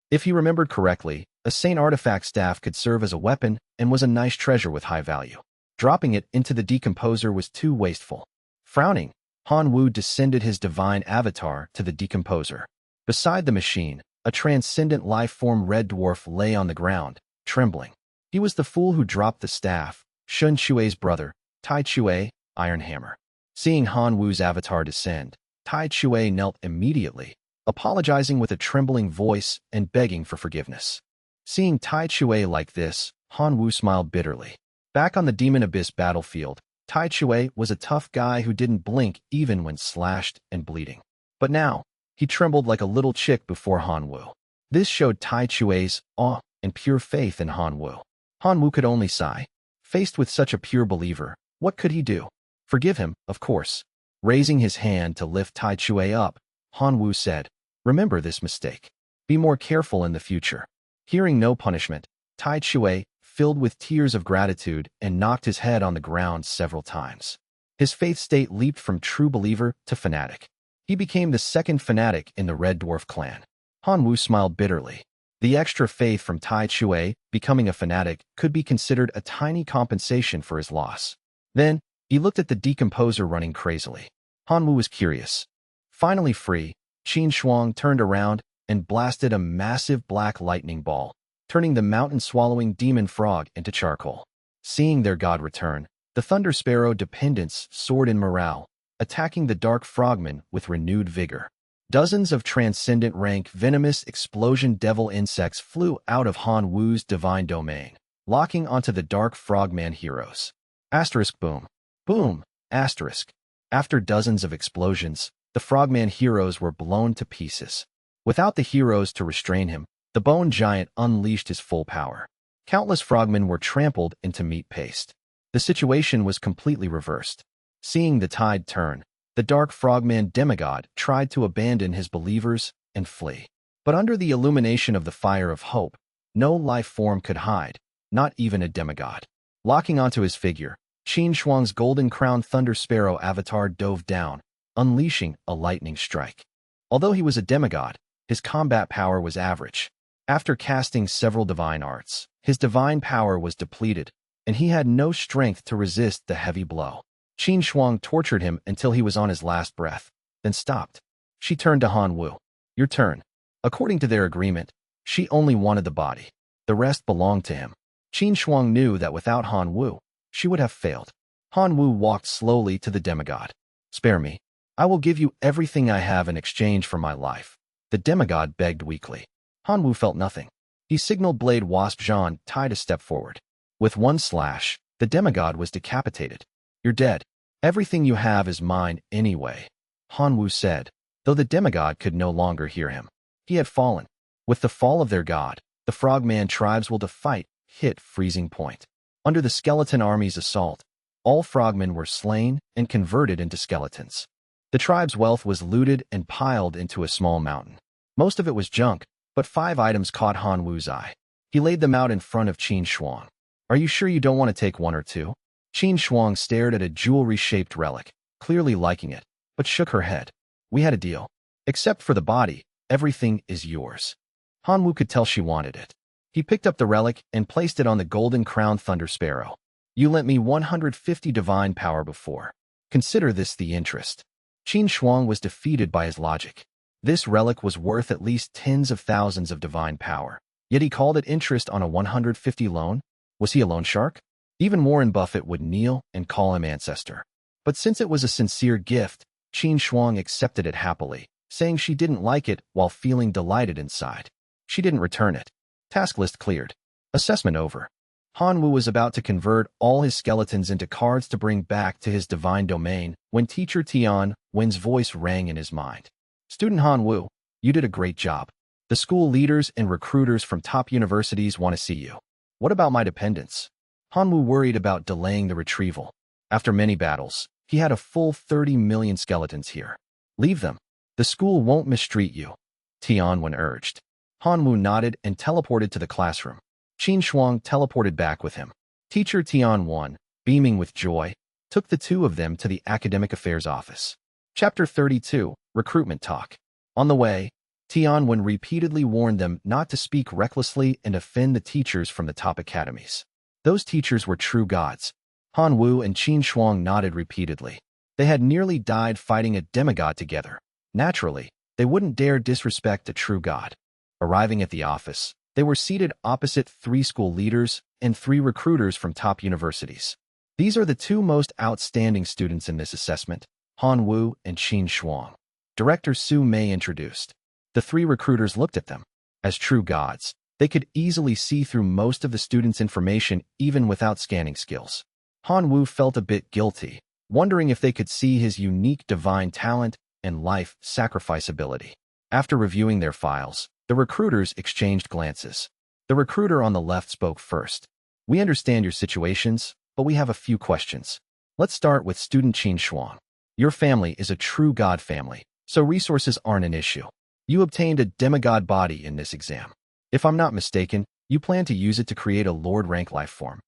If he remembered correctly, a saint artifact staff could serve as a weapon and was a nice treasure with high value. Dropping it into the decomposer was too wasteful. Frowning, Hanwoo descended his divine avatar to the decomposer. Beside the machine, a transcendent life form red dwarf lay on the ground, trembling. He was the fool who dropped the staff, Shun Shui's brother, Tai Chue, Iron Hammer. Seeing Hanwoo's avatar descend, Tai Chue knelt immediately, apologizing with a trembling voice and begging for forgiveness. Seeing Tai Chue like this, Han Wu smiled bitterly. Back on the Demon Abyss battlefield, Tai Chue was a tough guy who didn't blink even when slashed and bleeding. But now, he trembled like a little chick before Han Wu. This showed Tai Chue's awe and pure faith in Han Wu. Han Wu could only sigh. Faced with such a pure believer, what could he do? Forgive him, of course. Raising his hand to lift Tai Chue up, Han Wu said, "Remember this mistake. Be more careful in the future." Hearing no punishment, Tai Chue, filled with tears of gratitude, and knocked his head on the ground several times. His faith state leaped from true believer to fanatic. He became the second fanatic in the Red Dwarf clan. Han Wu smiled bitterly. The extra faith from Tai Chue, becoming a fanatic, could be considered a tiny compensation for his loss. Then, he looked at the decomposer running crazily. Han Wu was curious. Finally free, Qin Shuang turned around and blasted a massive black lightning ball, turning the mountain-swallowing demon frog into charcoal. Seeing their god return, the Thunder Sparrow dependents soared in morale, attacking the Dark Frogmen with renewed vigor. Dozens of transcendent rank venomous explosion devil insects flew out of Han Wu's divine domain, locking onto the Dark Frogman heroes. Asterisk boom. Boom. Asterisk. After dozens of explosions, the Frogman heroes were blown to pieces. Without the heroes to restrain him, the bone giant unleashed his full power. Countless frogmen were trampled into meat paste. The situation was completely reversed. Seeing the tide turn, the Dark Frogman demigod tried to abandon his believers and flee. But under the illumination of the fire of hope, no life form could hide, not even a demigod. Locking onto his figure, Qin Shuang's golden-crowned Thunder Sparrow avatar dove down, unleashing a lightning strike. Although he was a demigod, his combat power was average. After casting several divine arts, his divine power was depleted, and he had no strength to resist the heavy blow. Qin Shuang tortured him until he was on his last breath, then stopped. She turned to Han Wu. "Your turn." According to their agreement, she only wanted the body. The rest belonged to him. Qin Shuang knew that without Han Wu, she would have failed. Han Wu walked slowly to the demigod. "Spare me. I will give you everything I have in exchange for my life." The demigod begged weakly. Han Wu felt nothing. He signaled Blade Wasp Zhan Tai to step forward. With one slash, the demigod was decapitated. "You're dead. Everything you have is mine anyway," Han Wu said, though the demigod could no longer hear him. He had fallen. With the fall of their god, the Frogman tribes will fight hit freezing point. Under the skeleton army's assault, all frogmen were slain and converted into skeletons. The tribe's wealth was looted and piled into a small mountain. Most of it was junk, but 5 items caught Han Wu's eye. He laid them out in front of Qin Shuang. "Are you sure you don't want to take 1 or 2? Qin Shuang stared at a jewelry-shaped relic, clearly liking it, but shook her head. "We had a deal. Except for the body, everything is yours." Han Wu could tell she wanted it. He picked up the relic and placed it on the golden-crowned Thunder Sparrow. "You lent me 150 divine power before. Consider this the interest." Qin Shuang was defeated by his logic. This relic was worth at least tens of thousands of divine power, yet he called it interest on a 150 loan? Was he a loan shark? Even Warren Buffett would kneel and call him ancestor. But since it was a sincere gift, Qin Shuang accepted it happily, saying she didn't like it while feeling delighted inside. She didn't return it. Task list cleared. Assessment over. Han Wu was about to convert all his skeletons into cards to bring back to his divine domain when teacher Tian Wen's voice rang in his mind. "Student Han Wu, you did a great job. The school leaders and recruiters from top universities want to see you. What about my dependents?" Han Wu worried about delaying the retrieval. After many battles, he had a full 30 million skeletons here. "Leave them. The school won't mistreat you," Tian Wen urged. Han Wu nodded and teleported to the classroom. Qin Shuang teleported back with him. Teacher Tian Wen, beaming with joy, took the 2 of them to the Academic Affairs office. Chapter 32, Recruitment Talk. On the way, Tian Wen repeatedly warned them not to speak recklessly and offend the teachers from the top academies. Those teachers were true gods. Han Wu and Qin Shuang nodded repeatedly. They had nearly died fighting a demigod together. Naturally, they wouldn't dare disrespect a true god. Arriving at the office, they were seated opposite 3 school leaders and 3 recruiters from top universities. These are the 2 most outstanding students in this assessment, Han Wu and Qin Shuang. Director Su Mei introduced. The three recruiters looked at them. As true gods, they could easily see through most of the students' information even without scanning skills. Han Wu felt a bit guilty, wondering if they could see his unique divine talent and life sacrifice ability. After reviewing their files, the recruiters exchanged glances. The recruiter on the left spoke first. We understand your situations, but we have a few questions. Let's start with student Qin Shuang. Your family is a true god family, so resources aren't an issue. You obtained a demigod body in this exam. If I'm not mistaken, you plan to use it to create a Lord rank life form.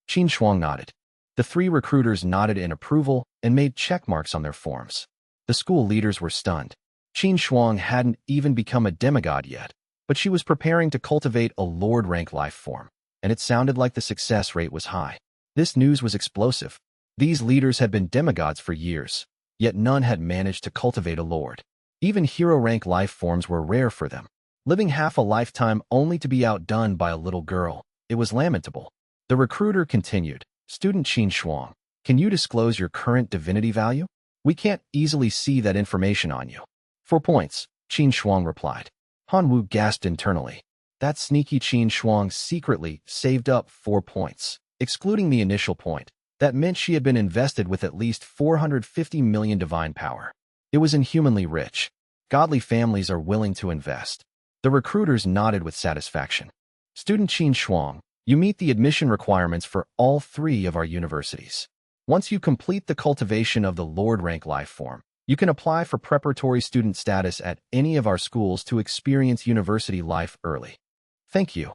Qin Shuang nodded. The three recruiters nodded in approval and made check marks on their forms. The school leaders were stunned. Qin Shuang hadn't even become a demigod yet, but she was preparing to cultivate a Lord rank life form, and it sounded like the success rate was high. This news was explosive. These leaders had been demigods for years, yet none had managed to cultivate a Lord. Even hero rank life forms were rare for them. Living half a lifetime only to be outdone by a little girl, it was lamentable. The recruiter continued, Student Qin Shuang, can you disclose your current divinity value? We can't easily see that information on you. 4 points, Qin Shuang replied. Han Wu gasped internally. That sneaky Qin Shuang secretly saved up 4 points. Excluding the initial point, that meant she had been invested with at least 450 million divine power. It was inhumanly rich. Godly families are willing to invest. The recruiters nodded with satisfaction. Student Qin Shuang, you meet the admission requirements for all 3 of our universities. Once you complete the cultivation of the Lord rank life form, you can apply for preparatory student status at any of our schools to experience university life early. Thank you,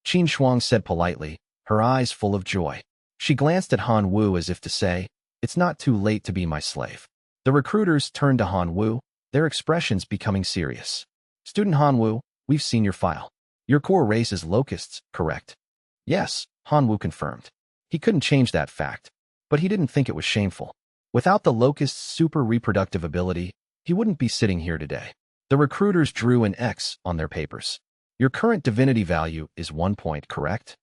Qin Shuang said politely, her eyes full of joy. She glanced at Han Wu as if to say, it's not too late to be my slave. The recruiters turned to Han Wu, their expressions becoming serious. Student Han Wu, we've seen your file. Your core race is locusts, correct? Yes, Han Wu confirmed. He couldn't change that fact, but he didn't think it was shameful. Without the locust's super reproductive ability, he wouldn't be sitting here today. The recruiters drew an X on their papers. Your current divinity value is 1 point, correct?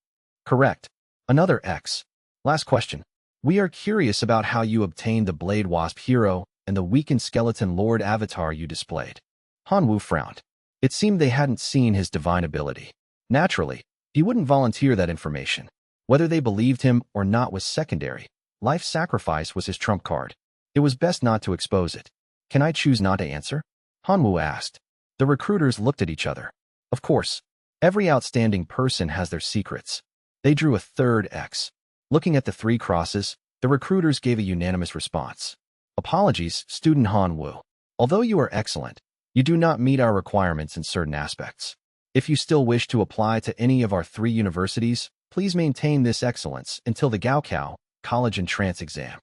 Correct. Another X. Last question. We are curious about how you obtained the Blade Wasp hero and the weakened skeleton Lord avatar you displayed. Han Wu frowned. It seemed they hadn't seen his divine ability. Naturally, he wouldn't volunteer that information. Whether they believed him or not was secondary. Life sacrifice was his trump card. It was best not to expose it. Can I choose not to answer? Han Wu asked. The recruiters looked at each other. Of course, every outstanding person has their secrets. They drew a third X. Looking at the 3 crosses, the recruiters gave a unanimous response. Apologies, student Han Wu. Although you are excellent, you do not meet our requirements in certain aspects. If you still wish to apply to any of our 3 universities, please maintain this excellence until the Gaokao college entrance exam.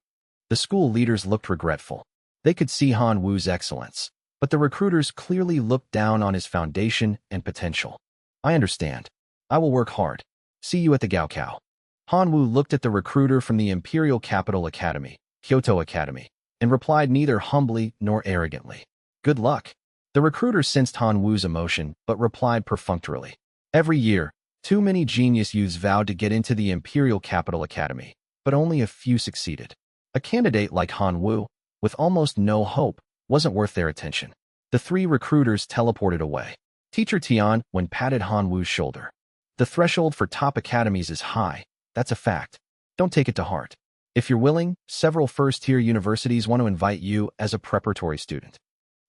The school leaders looked regretful. They could see Han Wu's excellence, but the recruiters clearly looked down on his foundation and potential. I understand. I will work hard. See you at the Gaokao. Han Wu looked at the recruiter from the Imperial Capital Academy, Kyoto Academy, and replied neither humbly nor arrogantly. Good luck. The recruiter sensed Han Wu's emotion, but replied perfunctorily. Every year, too many genius youths vowed to get into the Imperial Capital Academy, but only a few succeeded. A candidate like Han Wu, with almost no hope, wasn't worth their attention. The 3 recruiters teleported away. Teacher Tian when patted Han Wu's shoulder. The threshold for top academies is high. That's a fact. Don't take it to heart. If you're willing, several first-tier universities want to invite you as a preparatory student.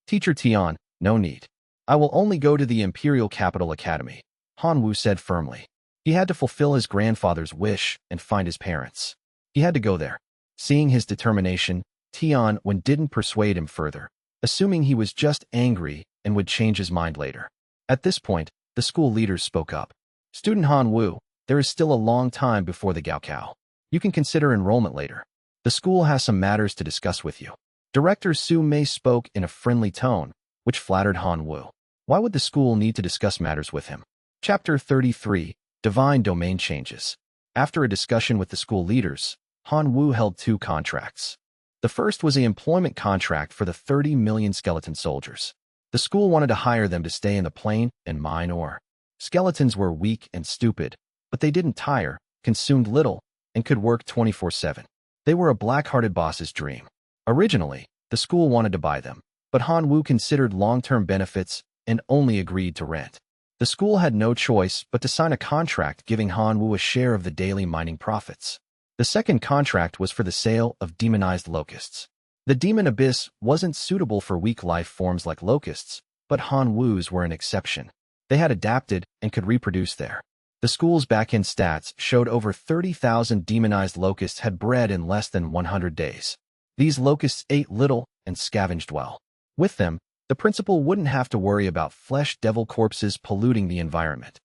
Teacher Tian, no need. I will only go to the Imperial Capital Academy, Han Wu said firmly. He had to fulfill his grandfather's wish and find his parents. He had to go there. Seeing his determination, Tian Wen didn't persuade him further, assuming he was just angry and would change his mind later. At this point, the school leaders spoke up. Student Han Wu, there is still a long time before the Gaokao. You can consider enrollment later. The school has some matters to discuss with you. Director Su Mei spoke in a friendly tone, which flattered Han Wu. Why would the school need to discuss matters with him? Chapter 33, Divine Domain Changes. After a discussion with the school leaders, Han Wu held 2 contracts. The first was an employment contract for the 30 million skeleton soldiers. The school wanted to hire them to stay in the plane and mine ore. Skeletons were weak and stupid, but they didn't tire, consumed little, and could work 24/7. They were a black-hearted boss's dream. Originally, the school wanted to buy them, but Han Wu considered long-term benefits and only agreed to rent. The school had no choice but to sign a contract giving Han Wu a share of the daily mining profits. The second contract was for the sale of demonized locusts. The demon abyss wasn't suitable for weak life forms like locusts, but Han Wu's were an exception. They had adapted and could reproduce there. The school's back-end stats showed over 30,000 demonized locusts had bred in less than 100 days. These locusts ate little and scavenged well. With them, the principal wouldn't have to worry about flesh devil corpses polluting the environment.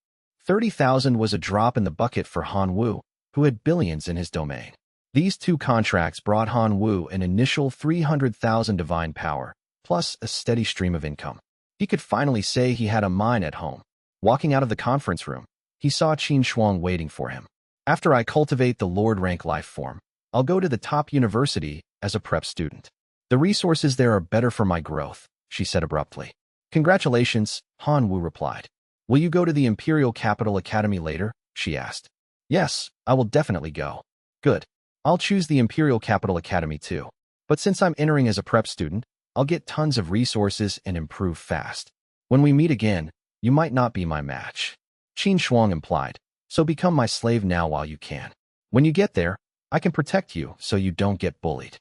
30,000 was a drop in the bucket for Han Wu, who had billions in his domain. These two contracts brought Han Wu an initial 300,000 divine power, plus a steady stream of income. He could finally say he had a mine at home. Walking out of the conference room, he saw Qin Shuang waiting for him. After I cultivate the Lord rank life form, I'll go to the top university as a prep student. The resources there are better for my growth, she said abruptly. Congratulations, Han Wu replied. Will you go to the Imperial Capital Academy later? She asked. Yes, I will definitely go. Good. I'll choose the Imperial Capital Academy too. But since I'm entering as a prep student, I'll get tons of resources and improve fast. When we meet again, you might not be my match. Qin Shuang implied, so become my slave now while you can. When you get there, I can protect you so you don't get bullied.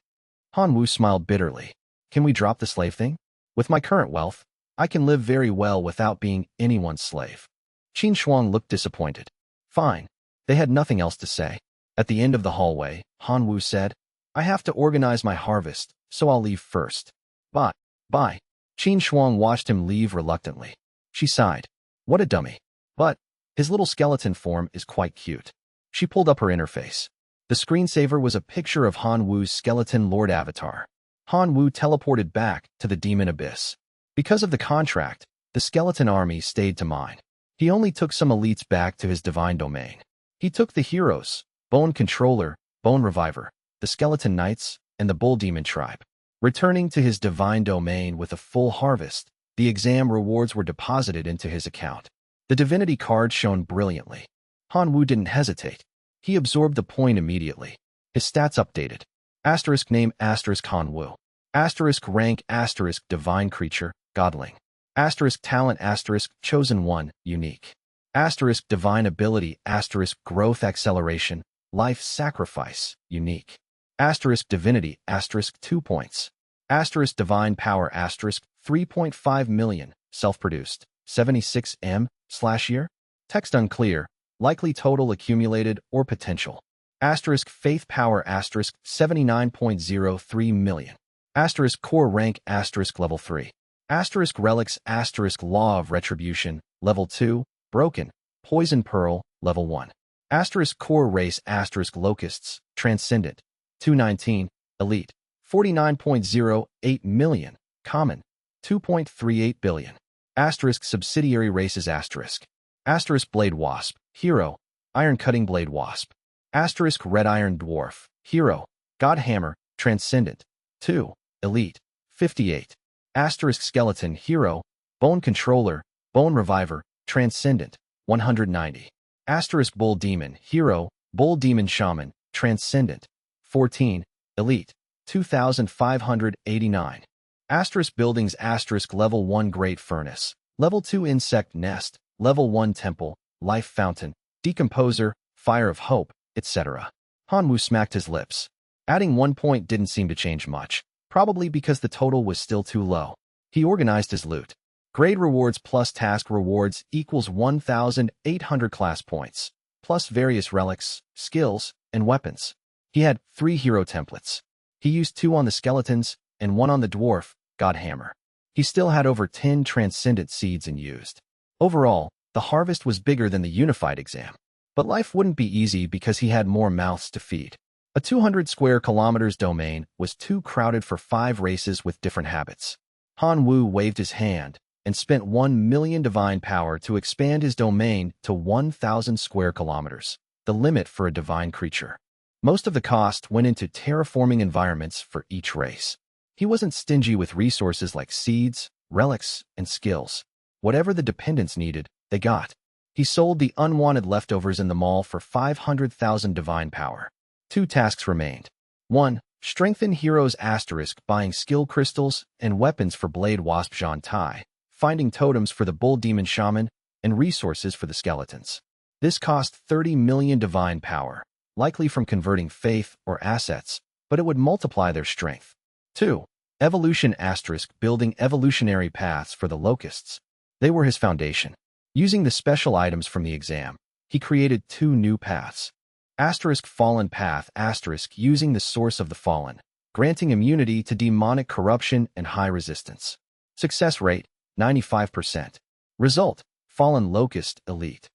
Han Wu smiled bitterly. Can we drop the slave thing? With my current wealth, I can live very well without being anyone's slave. Qin Shuang looked disappointed. Fine. They had nothing else to say. At the end of the hallway, Han Wu said, I have to organize my harvest, so I'll leave first. Bye. Bye. Qin Shuang watched him leave reluctantly. She sighed. What a dummy. But his little skeleton form is quite cute. She pulled up her interface. The screensaver was a picture of Han Wu's skeleton lord avatar. Han Wu teleported back to the demon abyss. Because of the contract, the skeleton army stayed to mine. He only took some elites back to his divine domain. He took the heroes, Bone Controller, Bone Reviver, the Skeleton Knights, and the Bull Demon tribe. Returning to his divine domain with a full harvest, the exam rewards were deposited into his account. The divinity card shone brilliantly. Han Wu didn't hesitate. He absorbed the point immediately. His stats updated. Asterisk name asterisk Han Wu. Asterisk rank asterisk divine creature, godling. Asterisk talent asterisk chosen one, unique. Asterisk divine ability asterisk growth acceleration, life sacrifice, unique. Asterisk divinity asterisk 2 points. Asterisk divine power asterisk 3.5 million, self-produced, 76M/year? Text unclear, likely total accumulated or potential. Asterisk faith power asterisk 79.03 million. Asterisk core rank asterisk level 3. Asterisk relics asterisk law of retribution, level 2, broken, poison pearl, level 1. Asterisk core race asterisk locusts, transcendent, 219, elite, 49.08 million, common, 2.38 billion. Asterisk subsidiary races asterisk. Asterisk blade wasp, hero, iron cutting blade wasp. Asterisk red iron dwarf, hero, god hammer, transcendent, 2, elite, 58. Asterisk skeleton hero, bone controller, bone reviver, transcendent, 190. Asterisk bull demon hero, bull demon shaman, transcendent, 14, elite, 2589. Asterisk buildings asterisk level 1 great furnace, level 2 insect nest, level 1 temple, life fountain, decomposer, fire of hope, etc. Han Wu smacked his lips. Adding 1 point didn't seem to change much, probably because the total was still too low. He organized his loot. Grade rewards plus task rewards equals 1,800 class points, plus various relics, skills, and weapons. He had 3 hero templates. He used 2 on the skeletons and 1 on the dwarf, god hammer. He still had over 10 transcendent seeds unused. Overall, the harvest was bigger than the unified exam. But life wouldn't be easy because he had more mouths to feed. A 200 square kilometers domain was too crowded for 5 races with different habits. Han Wu waved his hand and spent 1 million divine power to expand his domain to 1,000 square kilometers, the limit for a divine creature. Most of the cost went into terraforming environments for each race. He wasn't stingy with resources like seeds, relics, and skills. Whatever the dependents needed, they got. He sold the unwanted leftovers in the mall for 500,000 divine power. 2 tasks remained. 1. Strengthen heroes asterisk buying skill crystals and weapons for Blade Wasp Jean Tai, finding totems for the Bull Demon Shaman, and resources for the skeletons. This cost 30 million divine power, likely from converting faith or assets, but it would multiply their strength. 2. Evolution asterisk building evolutionary paths for the locusts. They were his foundation. Using the special items from the exam, he created 2 new paths. Asterisk fallen path asterisk using the source of the fallen, granting immunity to demonic corruption and high resistance. Success rate, 95%. Result, fallen locust elite.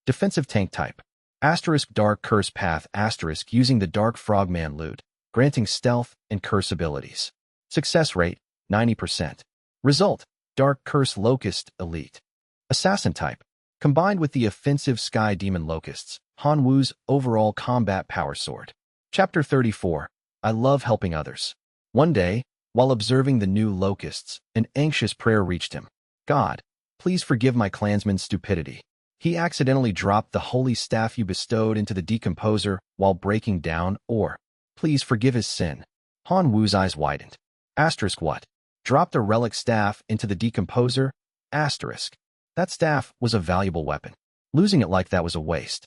Defensive tank type. Asterisk dark curse path asterisk using the dark frogman loot, granting stealth and curse abilities. Success rate, 90%. Result, dark curse locust elite. Assassin type. Combined with the offensive sky demon locusts, Hanwoo's overall combat power sword. Chapter 34. I love helping others. One day, while observing the new locusts, an anxious prayer reached him. God, please forgive my clansman's stupidity. He accidentally dropped the holy staff you bestowed into the decomposer while breaking down, or, please forgive his sin. Hanwoo's eyes widened. Asterisk what? Dropped a relic staff into the decomposer? Asterisk. That staff was a valuable weapon. Losing it like that was a waste.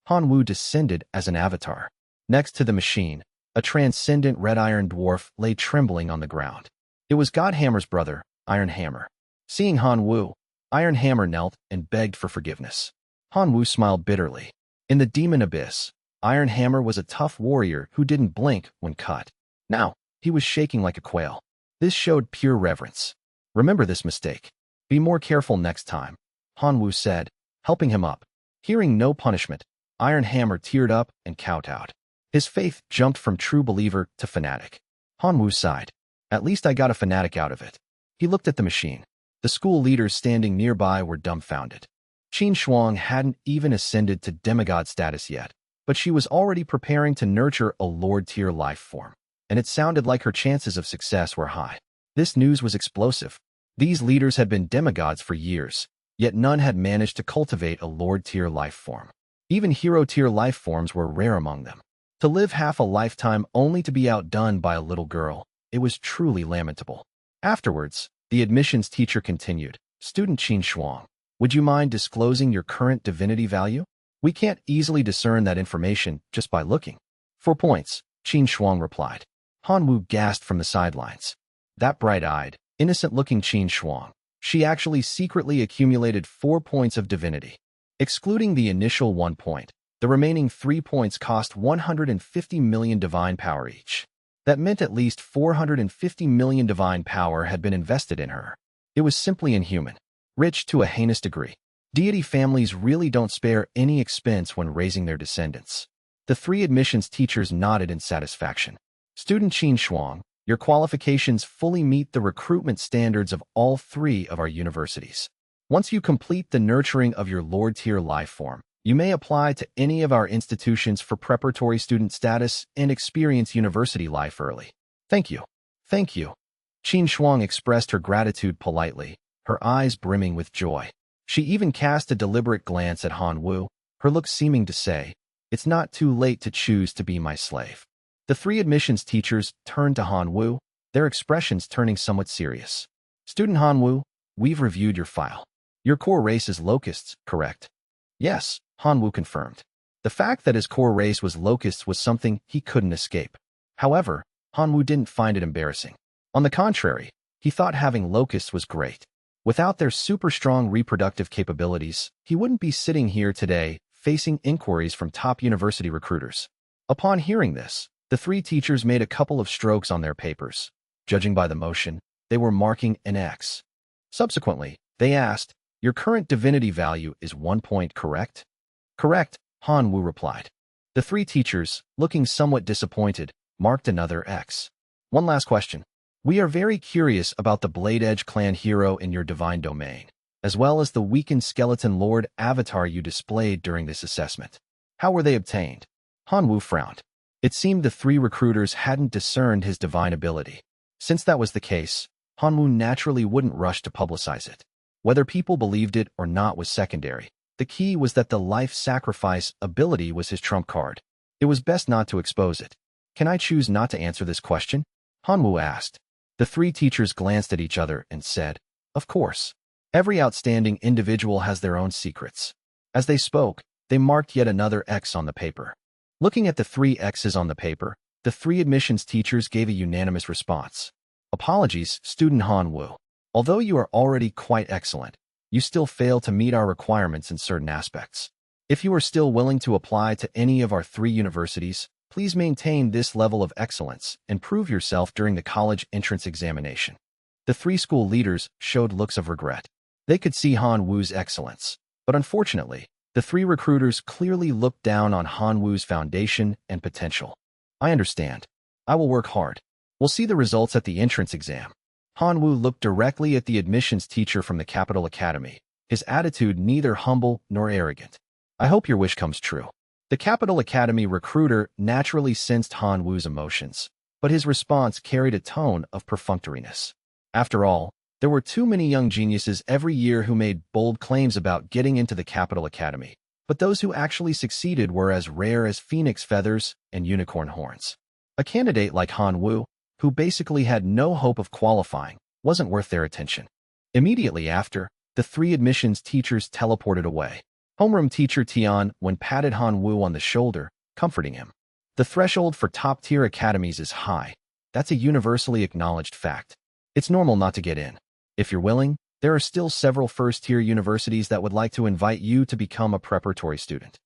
Hanwoo descended as an avatar. Next to the machine, a transcendent red iron dwarf lay trembling on the ground. It was Godhammer's brother, Iron Hammer. Seeing Hanwoo, Iron Hammer knelt and begged for forgiveness. Hanwoo smiled bitterly. In the demon abyss, Iron Hammer was a tough warrior who didn't blink when cut. Now, he was shaking like a quail. This showed pure reverence. Remember this mistake. Be more careful next time, Hanwoo said, helping him up. Hearing no punishment, Iron Hammer teared up and kowtowed. His faith jumped from true believer to fanatic. Hanwoo sighed. At least I got a fanatic out of it. He looked at the machine. The school leaders standing nearby were dumbfounded. Qin Shuang hadn't even ascended to demigod status yet, but she was already preparing to nurture a Lord-tier life form, and it sounded like her chances of success were high. This news was explosive. These leaders had been demigods for years, yet none had managed to cultivate a Lord-tier life form. Even hero-tier life forms were rare among them. To live half a lifetime only to be outdone by a little girl, it was truly lamentable. Afterwards, the admissions teacher continued, Student Qin Shuang, would you mind disclosing your current divinity value? We can't easily discern that information just by looking. 4 points, Qin Shuang replied. Hanwoo gasped from the sidelines. That bright-eyed, innocent-looking Qin Shuang. She actually secretly accumulated 4 points of divinity. Excluding the initial 1 point, the remaining 3 points cost 150 million divine power each. That meant at least 450 million divine power had been invested in her. It was simply inhuman. Rich to a heinous degree. Deity families really don't spare any expense when raising their descendants. The 3 admissions teachers nodded in satisfaction. Student Qin Shuang, your qualifications fully meet the recruitment standards of all 3 of our universities. Once you complete the nurturing of your Lord-tier life form, you may apply to any of our institutions for preparatory student status and experience university life early. Thank you. Thank you. Qin Shuang expressed her gratitude politely, her eyes brimming with joy. She even cast a deliberate glance at Hanwoo, her look seeming to say, it's not too late to choose to be my slave. The 3 admissions teachers turned to Hanwoo, their expressions turning somewhat serious. Student Hanwoo, we've reviewed your file. Your core race is locusts, correct? Yes, Hanwoo confirmed. The fact that his core race was locusts was something he couldn't escape. However, Hanwoo didn't find it embarrassing. On the contrary, he thought having locusts was great. Without their super strong reproductive capabilities, he wouldn't be sitting here today, facing inquiries from top university recruiters. Upon hearing this, the 3 teachers made a couple of strokes on their papers. Judging by the motion, they were marking an X. Subsequently, they asked, your current divinity value is 1 point, correct? Correct, Hanwoo replied. The 3 teachers, looking somewhat disappointed, marked another X. One last question. We are very curious about the Blade Edge clan hero in your divine domain, as well as the weakened skeleton lord avatar you displayed during this assessment. How were they obtained? Hanwoo frowned. It seemed the 3 recruiters hadn't discerned his divine ability. Since that was the case, Hanwoo naturally wouldn't rush to publicize it. Whether people believed it or not was secondary. The key was that the life sacrifice ability was his trump card. It was best not to expose it. Can I choose not to answer this question? Hanwoo asked. The three teachers glanced at each other and said, Of course. Every outstanding individual has their own secrets. As they spoke, they marked yet another X on the paper. Looking at the three X's on the paper, the three admissions teachers gave a unanimous response. Apologies, student Hanwoo. Although you are already quite excellent, you still fail to meet our requirements in certain aspects. If you are still willing to apply to any of our three universities, please maintain this level of excellence and prove yourself during the college entrance examination. The three school leaders showed looks of regret. They could see Hanwoo's excellence, but unfortunately, the three recruiters clearly looked down on Hanwoo's foundation and potential. I understand. I will work hard. We'll see the results at the entrance exam. Hanwoo looked directly at the admissions teacher from the Capital Academy, his attitude neither humble nor arrogant. I hope your wish comes true. The Capital Academy recruiter naturally sensed Hanwoo's emotions, but his response carried a tone of perfunctoriness. After all, there were too many young geniuses every year who made bold claims about getting into the Capital Academy, but those who actually succeeded were as rare as phoenix feathers and unicorn horns. A candidate like Hanwoo, who basically had no hope of qualifying, wasn't worth their attention. Immediately after, the three admissions teachers teleported away. Homeroom teacher Tian patted Hanwoo on the shoulder, comforting him. The threshold for top-tier academies is high. That's a universally acknowledged fact. It's normal not to get in. If you're willing, there are still several first-tier universities that would like to invite you to become a preparatory student.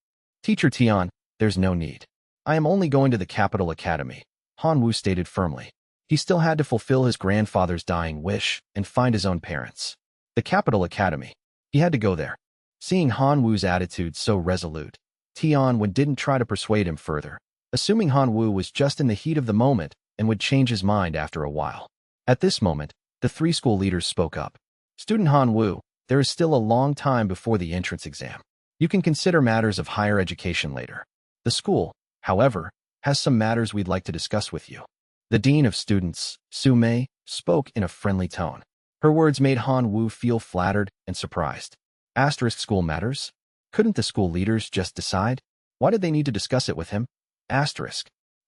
Teacher Tian, there's no need. I am only going to the Capital Academy, Hanwoo stated firmly. He still had to fulfill his grandfather's dying wish and find his own parents. The Capital Academy. He had to go there. Seeing Hanwoo's attitude so resolute, Tian didn't try to persuade him further, assuming Hanwoo was just in the heat of the moment and would change his mind after a while. At this moment, the three school leaders spoke up. Student Hanwoo, there is still a long time before the entrance exam. You can consider matters of higher education later. The school, however, has some matters we'd like to discuss with you. The dean of students, Su-mei, spoke in a friendly tone. Her words made Hanwoo feel flattered and surprised. School matters? Couldn't the school leaders just decide? Why did they need to discuss it with him?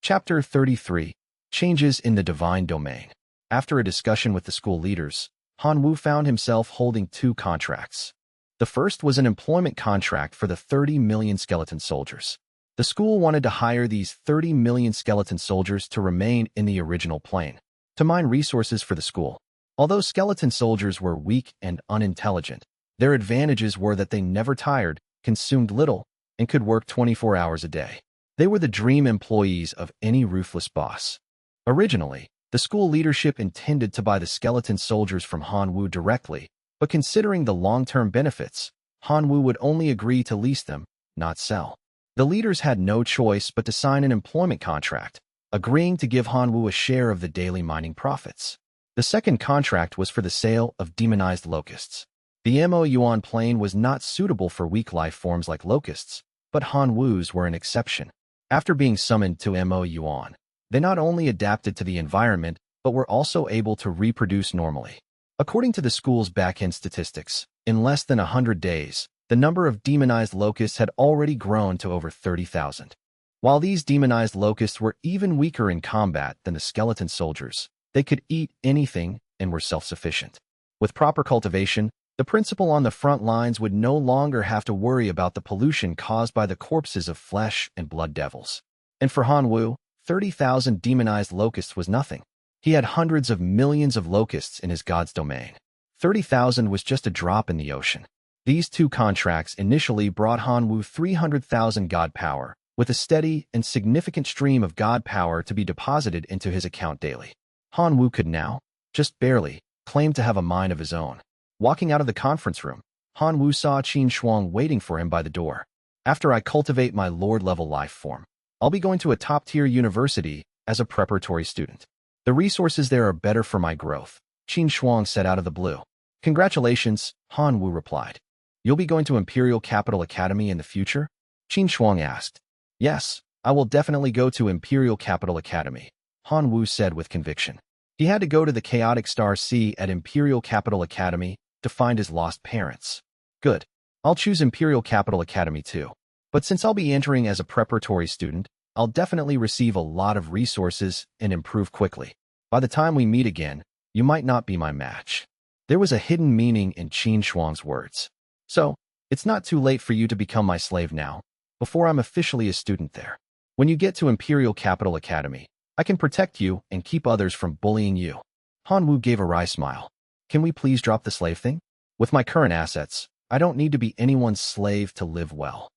Chapter 33, Changes in the Divine Domain. After a discussion with the school leaders, Hanwoo found himself holding two contracts. The first was an employment contract for the 30 million skeleton soldiers. The school wanted to hire these 30 million skeleton soldiers to remain in the original plane, to mine resources for the school. Although skeleton soldiers were weak and unintelligent, their advantages were that they never tired, consumed little, and could work 24 hours a day. They were the dream employees of any ruthless boss. Originally, the school leadership intended to buy the skeleton soldiers from Hanwoo directly, but considering the long-term benefits, Hanwoo would only agree to lease them, not sell. The leaders had no choice but to sign an employment contract, agreeing to give Hanwoo a share of the daily mining profits. The second contract was for the sale of demonized locusts. The Mo Yuan plane was not suitable for weak life forms like locusts, but Hanwoo's were an exception. After being summoned to Mo Yuan, they not only adapted to the environment, but were also able to reproduce normally. According to the school's back-end statistics, in less than 100 days, the number of demonized locusts had already grown to over 30,000. While these demonized locusts were even weaker in combat than the skeleton soldiers, they could eat anything and were self-sufficient. With proper cultivation, the principal on the front lines would no longer have to worry about the pollution caused by the corpses of flesh and blood devils. And for Hanwoo, 30,000 demonized locusts was nothing. He had hundreds of millions of locusts in his god's domain. 30,000 was just a drop in the ocean. These two contracts initially brought Hanwoo 300,000 god power, with a steady and significant stream of god power to be deposited into his account daily. Hanwoo could now, just barely, claim to have a mind of his own. Walking out of the conference room, Hanwoo saw Qin Shuang waiting for him by the door. After I cultivate my lord-level life form, I'll be going to a top-tier university as a preparatory student. The resources there are better for my growth, Qin Shuang said out of the blue. Congratulations, Hanwoo replied. You'll be going to Imperial Capital Academy in the future? Qin Shuang asked. Yes, I will definitely go to Imperial Capital Academy, Hanwoo said with conviction. He had to go to the Chaotic Star Sea at Imperial Capital Academy to find his lost parents. Good. I'll choose Imperial Capital Academy too. But since I'll be entering as a preparatory student, I'll definitely receive a lot of resources and improve quickly. By the time we meet again, you might not be my match. There was a hidden meaning in Qin Shuang's words. So, it's not too late for you to become my slave now, before I'm officially a student there. When you get to Imperial Capital Academy, I can protect you and keep others from bullying you. Han Wu gave a wry smile. Can we please drop the slave thing? With my current assets, I don't need to be anyone's slave to live well.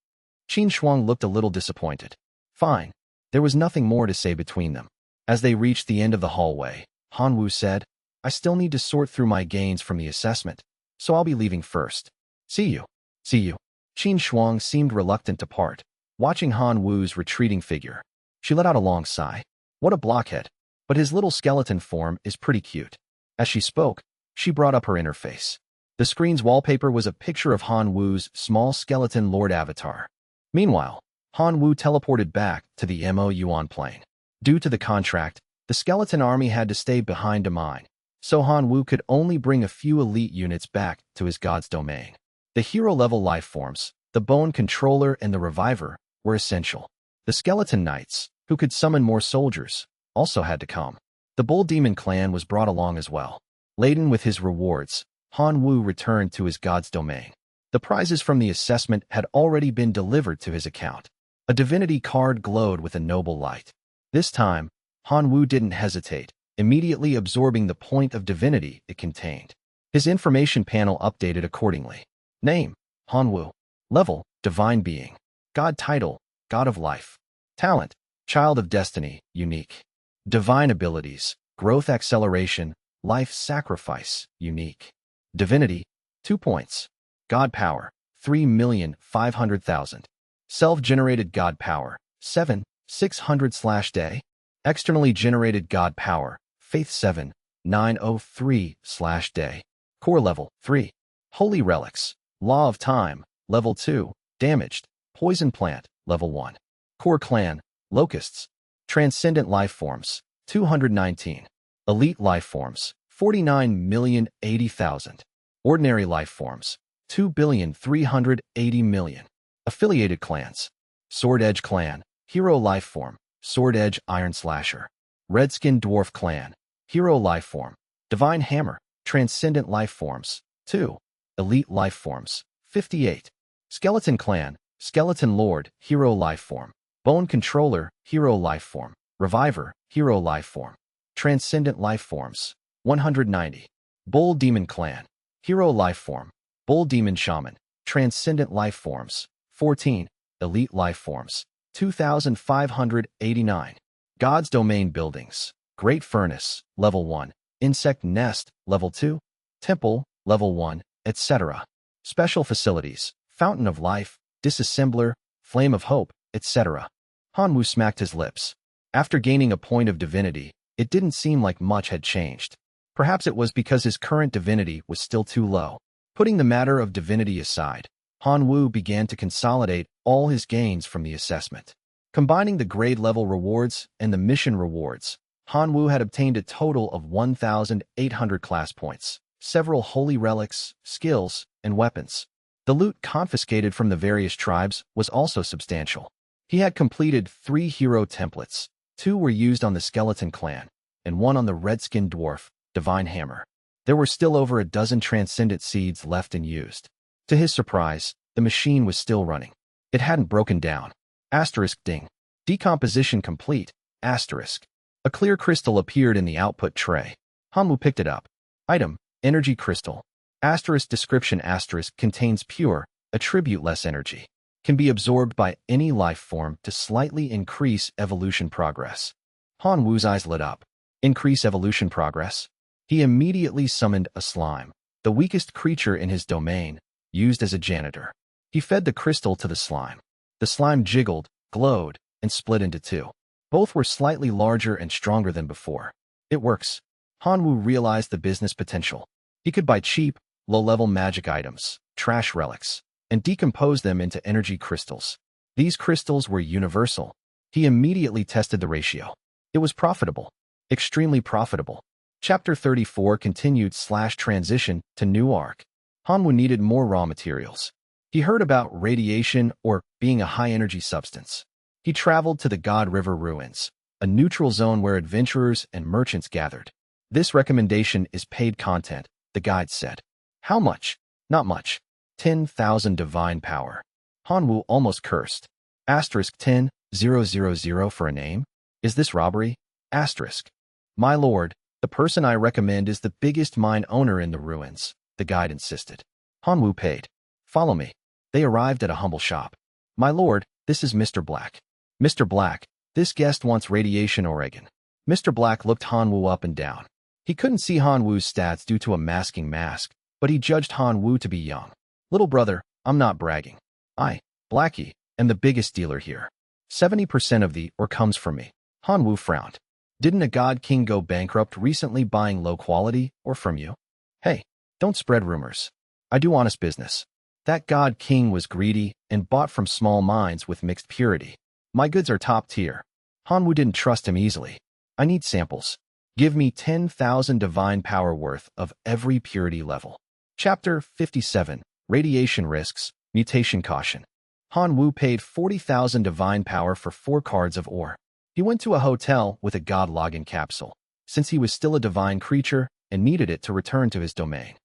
Qin Shuang looked a little disappointed. Fine. There was nothing more to say between them. As they reached the end of the hallway, Han Wu said, I still need to sort through my gains from the assessment, so I'll be leaving first. See you. See you. Qin Shuang seemed reluctant to part, watching Han Wu's retreating figure. She let out a long sigh. What a blockhead. But his little skeleton form is pretty cute. As she spoke, she brought up her interface. The screen's wallpaper was a picture of Han Wu's small skeleton lord avatar. Meanwhile, Han Wu teleported back to the Mo Yuan plane. Due to the contract, the skeleton army had to stay behind to mine, so Han Wu could only bring a few elite units back to his god's domain. The hero-level life forms, the bone controller and the reviver, were essential. The skeleton knights, who could summon more soldiers, also had to come. The bull demon clan was brought along as well. Laden with his rewards, Han Wu returned to his god's domain. The prizes from the assessment had already been delivered to his account. A divinity card glowed with a noble light. This time, Han Wu didn't hesitate, immediately absorbing the point of divinity it contained. His information panel updated accordingly. Name, Han Wu. Level, Divine Being. God title, God of Life. Talent, Child of Destiny, Unique. Divine abilities, Growth Acceleration, Life Sacrifice, Unique. Divinity, 2 points. God Power, 3,500,000. Self-generated God Power, 7,600/day. Externally generated God Power, Faith 7,903/day. Core Level, 3. Holy Relics, Law of Time, Level 2. Damaged, Poison Plant, Level 1. Core Clan, Locusts. Transcendent Life Forms, 219. Elite Life Forms, 49,080,000. Ordinary Life Forms, 2,380,000,000. Affiliated Clans. Sword Edge Clan, Hero Life Form, Sword Edge Iron Slasher. Redskin Dwarf Clan, Hero Life Form, Divine Hammer. Transcendent Life Forms, 2. Elite Life Forms, 58. Skeleton Clan, Skeleton Lord, Hero Life Form. Bone Controller, Hero Life Form. Reviver, Hero Life Form. Transcendent Life Forms, 190. Bull Demon Clan, Hero Life Form. Bull Demon Shaman. Transcendent Life Forms, 14. Elite Life Forms, 2,589. God's Domain Buildings. Great Furnace, Level 1. Insect Nest, Level 2. Temple, Level 1, etc. Special Facilities. Fountain of Life, Disassembler, Flame of Hope, etc. Han Wu smacked his lips. After gaining a point of divinity, it didn't seem like much had changed. Perhaps it was because his current divinity was still too low. Putting the matter of divinity aside, Han Wu began to consolidate all his gains from the assessment. Combining the grade-level rewards and the mission rewards, Han Wu had obtained a total of 1,800 class points, several holy relics, skills, and weapons. The loot confiscated from the various tribes was also substantial. He had completed 3 hero templates. 2 were used on the Skeleton Clan, and 1 on the Redskin Dwarf, Divine Hammer. There were still over a dozen Transcendent Seeds left and used. To his surprise, the machine was still running. It hadn't broken down. Asterisk ding. Decomposition complete. Asterisk. A clear crystal appeared in the output tray. Han Wu picked it up. Item, Energy Crystal. Asterisk description asterisk contains pure, attribute-less energy. Can be absorbed by any life form to slightly increase evolution progress. Han Wu's eyes lit up. Increase evolution progress? He immediately summoned a slime, the weakest creature in his domain, used as a janitor. He fed the crystal to the slime. The slime jiggled, glowed, and split into 2. Both were slightly larger and stronger than before. It works. Han Wu realized the business potential. He could buy cheap, low-level magic items, trash relics, and decompose them into energy crystals. These crystals were universal. He immediately tested the ratio. It was profitable. Extremely profitable. Chapter 34 continued/transition to new arc. Han Wu needed more raw materials. He heard about radiation or being a high-energy substance. He traveled to the God River ruins, a neutral zone where adventurers and merchants gathered. This recommendation is paid content, the guide said. How much? Not much. 10,000 divine power. Hanwoo almost cursed. Asterisk 10,000 for a name? Is this robbery? Asterisk. My lord, the person I recommend is the biggest mine owner in the ruins, the guide insisted. Hanwoo paid. Follow me. They arrived at a humble shop. My lord, this is Mr. Black. Mr. Black, this guest wants radiation Oregon. Mr. Black looked Hanwoo up and down. He couldn't see Hanwoo's stats due to a masking mask, but he judged Hanwoo to be young. Little brother, I'm not bragging. I, Blackie, am the biggest dealer here. 70% of the ore comes from me. Hanwoo frowned. Didn't a god king go bankrupt recently buying low quality ore from you? Hey, don't spread rumors. I do honest business. That god king was greedy and bought from small mines with mixed purity. My goods are top tier. Hanwoo didn't trust him easily. I need samples. Give me 10,000 divine power worth of every purity level. Chapter 57, Radiation Risks, Mutation Caution. Hanwoo paid 40,000 divine power for 4 cards of ore. He went to a hotel with a god login capsule, since he was still a divine creature and needed it to return to his domain.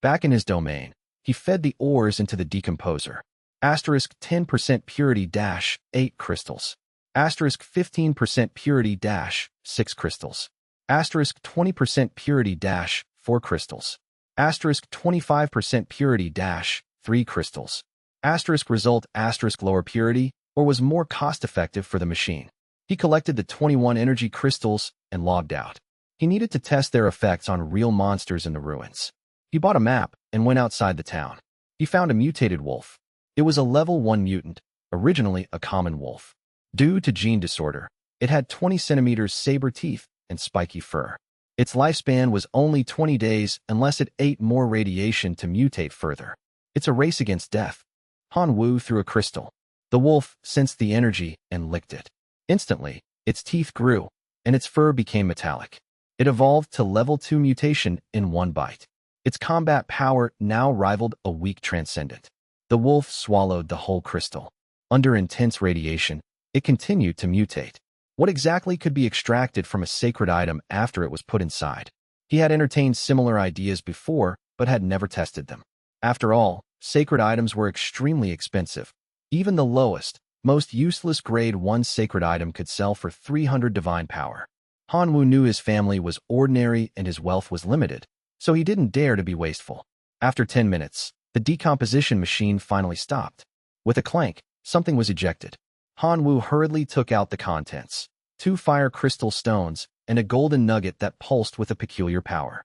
Back in his domain, he fed the ores into the decomposer. Asterisk 10% purity dash 8 crystals. Asterisk 15% purity dash 6 crystals. Asterisk 20% purity dash 4 crystals. Asterisk 25% purity dash 3 crystals. Asterisk result asterisk lower purity or was more cost-effective for the machine. He collected the 21 energy crystals and logged out. He needed to test their effects on real monsters in the ruins. He bought a map and went outside the town. He found a mutated wolf. It was a level 1 mutant, originally a common wolf. Due to gene disorder, it had 20 centimeters saber teeth and spiky fur. Its lifespan was only 20 days unless it ate more radiation to mutate further. It's a race against death. Hanwoo threw a crystal. The wolf sensed the energy and licked it. Instantly, its teeth grew, and its fur became metallic. It evolved to level 2 mutation in 1 bite. Its combat power now rivaled a weak transcendent. The wolf swallowed the whole crystal. Under intense radiation, it continued to mutate. What exactly could be extracted from a sacred item after it was put inside? He had entertained similar ideas before, but had never tested them. After all, sacred items were extremely expensive. Even the lowest, most useless grade 1 sacred item could sell for 300 divine power. Hanwoo knew his family was ordinary and his wealth was limited, so he didn't dare to be wasteful. After 10 minutes, the decomposition machine finally stopped. With a clank, something was ejected. Hanwoo hurriedly took out the contents, 2 fire crystal stones and a golden nugget that pulsed with a peculiar power.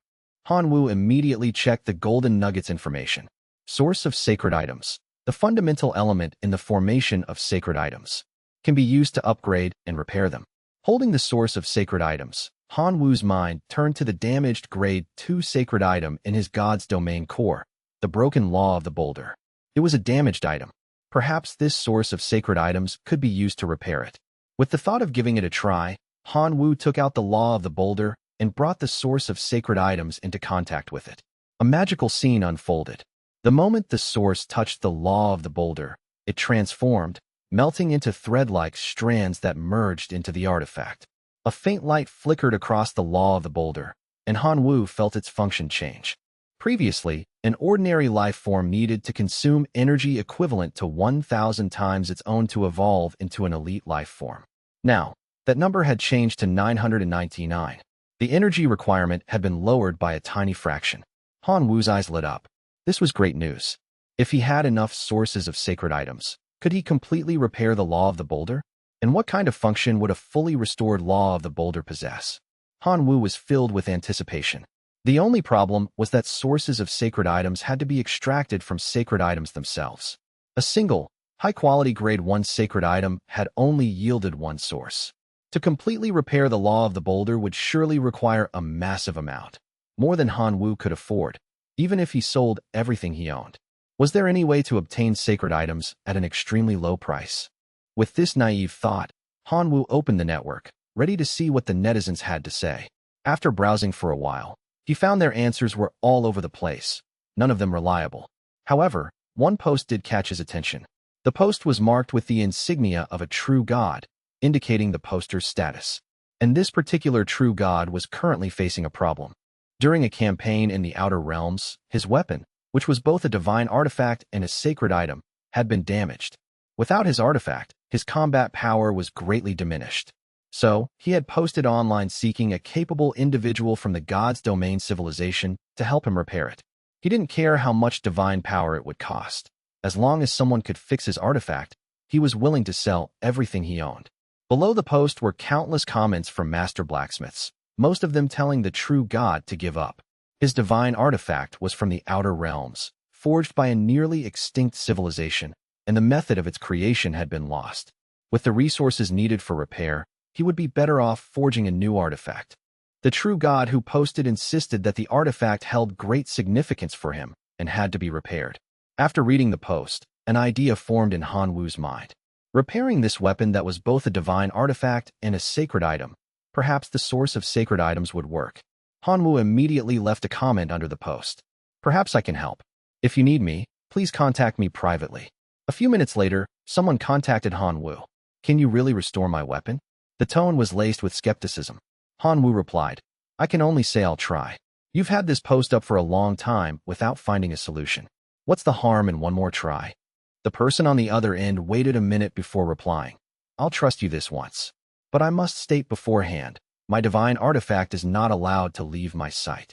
Hanwoo immediately checked the golden nugget's information. Source of sacred items. The fundamental element in the formation of sacred items can be used to upgrade and repair them. Holding the source of sacred items, Hanwoo's mind turned to the damaged grade 2 sacred item in his god's domain core, the broken law of the boulder. It was a damaged item. Perhaps this source of sacred items could be used to repair it. With the thought of giving it a try, Hanwoo took out the law of the boulder and brought the source of sacred items into contact with it. A magical scene unfolded. The moment the source touched the law of the boulder, it transformed, melting into thread-like strands that merged into the artifact. A faint light flickered across the law of the boulder, and Hanwoo felt its function change. Previously, an ordinary life form needed to consume energy equivalent to 1,000 times its own to evolve into an elite life form. Now, that number had changed to 999. The energy requirement had been lowered by a tiny fraction. Hanwoo's eyes lit up. This was great news. If he had enough sources of sacred items, could he completely repair the law of the boulder? And what kind of function would a fully restored law of the boulder possess? Hanwoo was filled with anticipation. The only problem was that sources of sacred items had to be extracted from sacred items themselves. A single, high-quality grade 1 sacred item had only yielded 1 source. To completely repair the law of the boulder would surely require a massive amount, more than Hanwoo could afford, even if he sold everything he owned. Was there any way to obtain sacred items at an extremely low price? With this naive thought, Hanwoo opened the network, ready to see what the netizens had to say. After browsing for a while, he found their answers were all over the place, none of them reliable. However, one post did catch his attention. The post was marked with the insignia of a true god, indicating the poster's status. And this particular true god was currently facing a problem. During a campaign in the Outer Realms, his weapon, which was both a divine artifact and a sacred item, had been damaged. Without his artifact, his combat power was greatly diminished. So, he had posted online seeking a capable individual from the God's Domain civilization to help him repair it. He didn't care how much divine power it would cost. As long as someone could fix his artifact, he was willing to sell everything he owned. Below the post were countless comments from master blacksmiths, most of them telling the true god to give up. His divine artifact was from the Outer Realms, forged by a nearly extinct civilization, and the method of its creation had been lost. With the resources needed for repair, he would be better off forging a new artifact. The true god who posted insisted that the artifact held great significance for him and had to be repaired. After reading the post, an idea formed in Han Wu's mind. Repairing this weapon that was both a divine artifact and a sacred item, perhaps the source of sacred items would work. Han Wu immediately left a comment under the post. Perhaps I can help. If you need me, please contact me privately. A few minutes later, someone contacted Han Wu. Can you really restore my weapon? The tone was laced with skepticism. Han Wu replied, I can only say I'll try. You've had this post up for a long time without finding a solution. What's the harm in one more try? The person on the other end waited a minute before replying. I'll trust you this once. But I must state beforehand, my divine artifact is not allowed to leave my sight.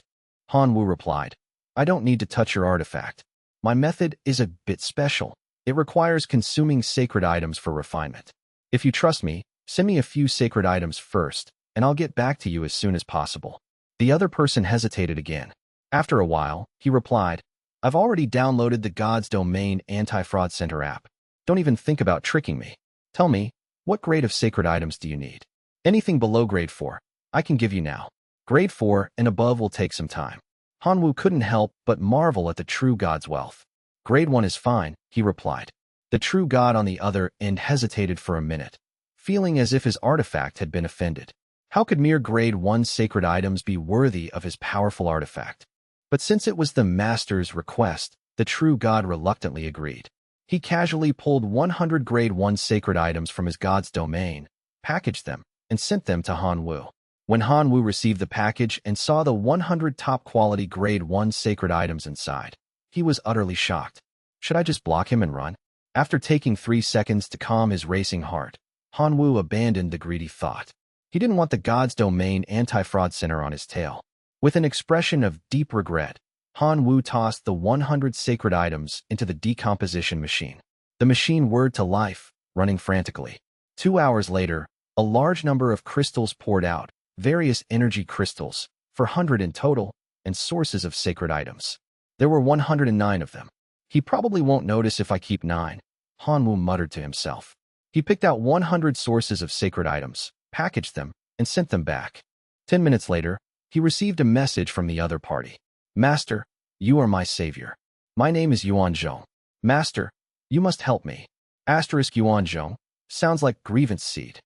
Han Wu replied, I don't need to touch your artifact. My method is a bit special. It requires consuming sacred items for refinement. If you trust me, send me a few sacred items first, and I'll get back to you as soon as possible. The other person hesitated again. After a while, he replied, I've already downloaded the God's Domain Anti-Fraud Center app. Don't even think about tricking me. Tell me, what grade of sacred items do you need? Anything below grade 4, I can give you now. Grade 4 and above will take some time. Han Wu couldn't help but marvel at the true god's wealth. Grade 1 is fine, he replied. The true god on the other end hesitated for a minute, feeling as if his artifact had been offended. How could mere grade 1 sacred items be worthy of his powerful artifact? But since it was the master's request, the true god reluctantly agreed. He casually pulled 100 grade 1 sacred items from his god's domain, packaged them, and sent them to Han Wu. When Han Wu received the package and saw the 100 top-quality grade 1 sacred items inside, he was utterly shocked. Should I just block him and run? After taking 3 seconds to calm his racing heart, Han Wu abandoned the greedy thought. He didn't want the God's Domain Anti-Fraud Center on his tail. With an expression of deep regret, Han Wu tossed the 100 sacred items into the decomposition machine. The machine whirred to life, running frantically. 2 hours later, a large number of crystals poured out, various energy crystals, 400 in total, and sources of sacred items. There were 109 of them. He probably won't notice if I keep 9, Han Wu muttered to himself. He picked out 100 sources of sacred items, packaged them, and sent them back. 10 minutes later, he received a message from the other party. Master, you are my savior. My name is Yuan Zhong. Master, you must help me. Yuan Zhong sounds like grievance seed.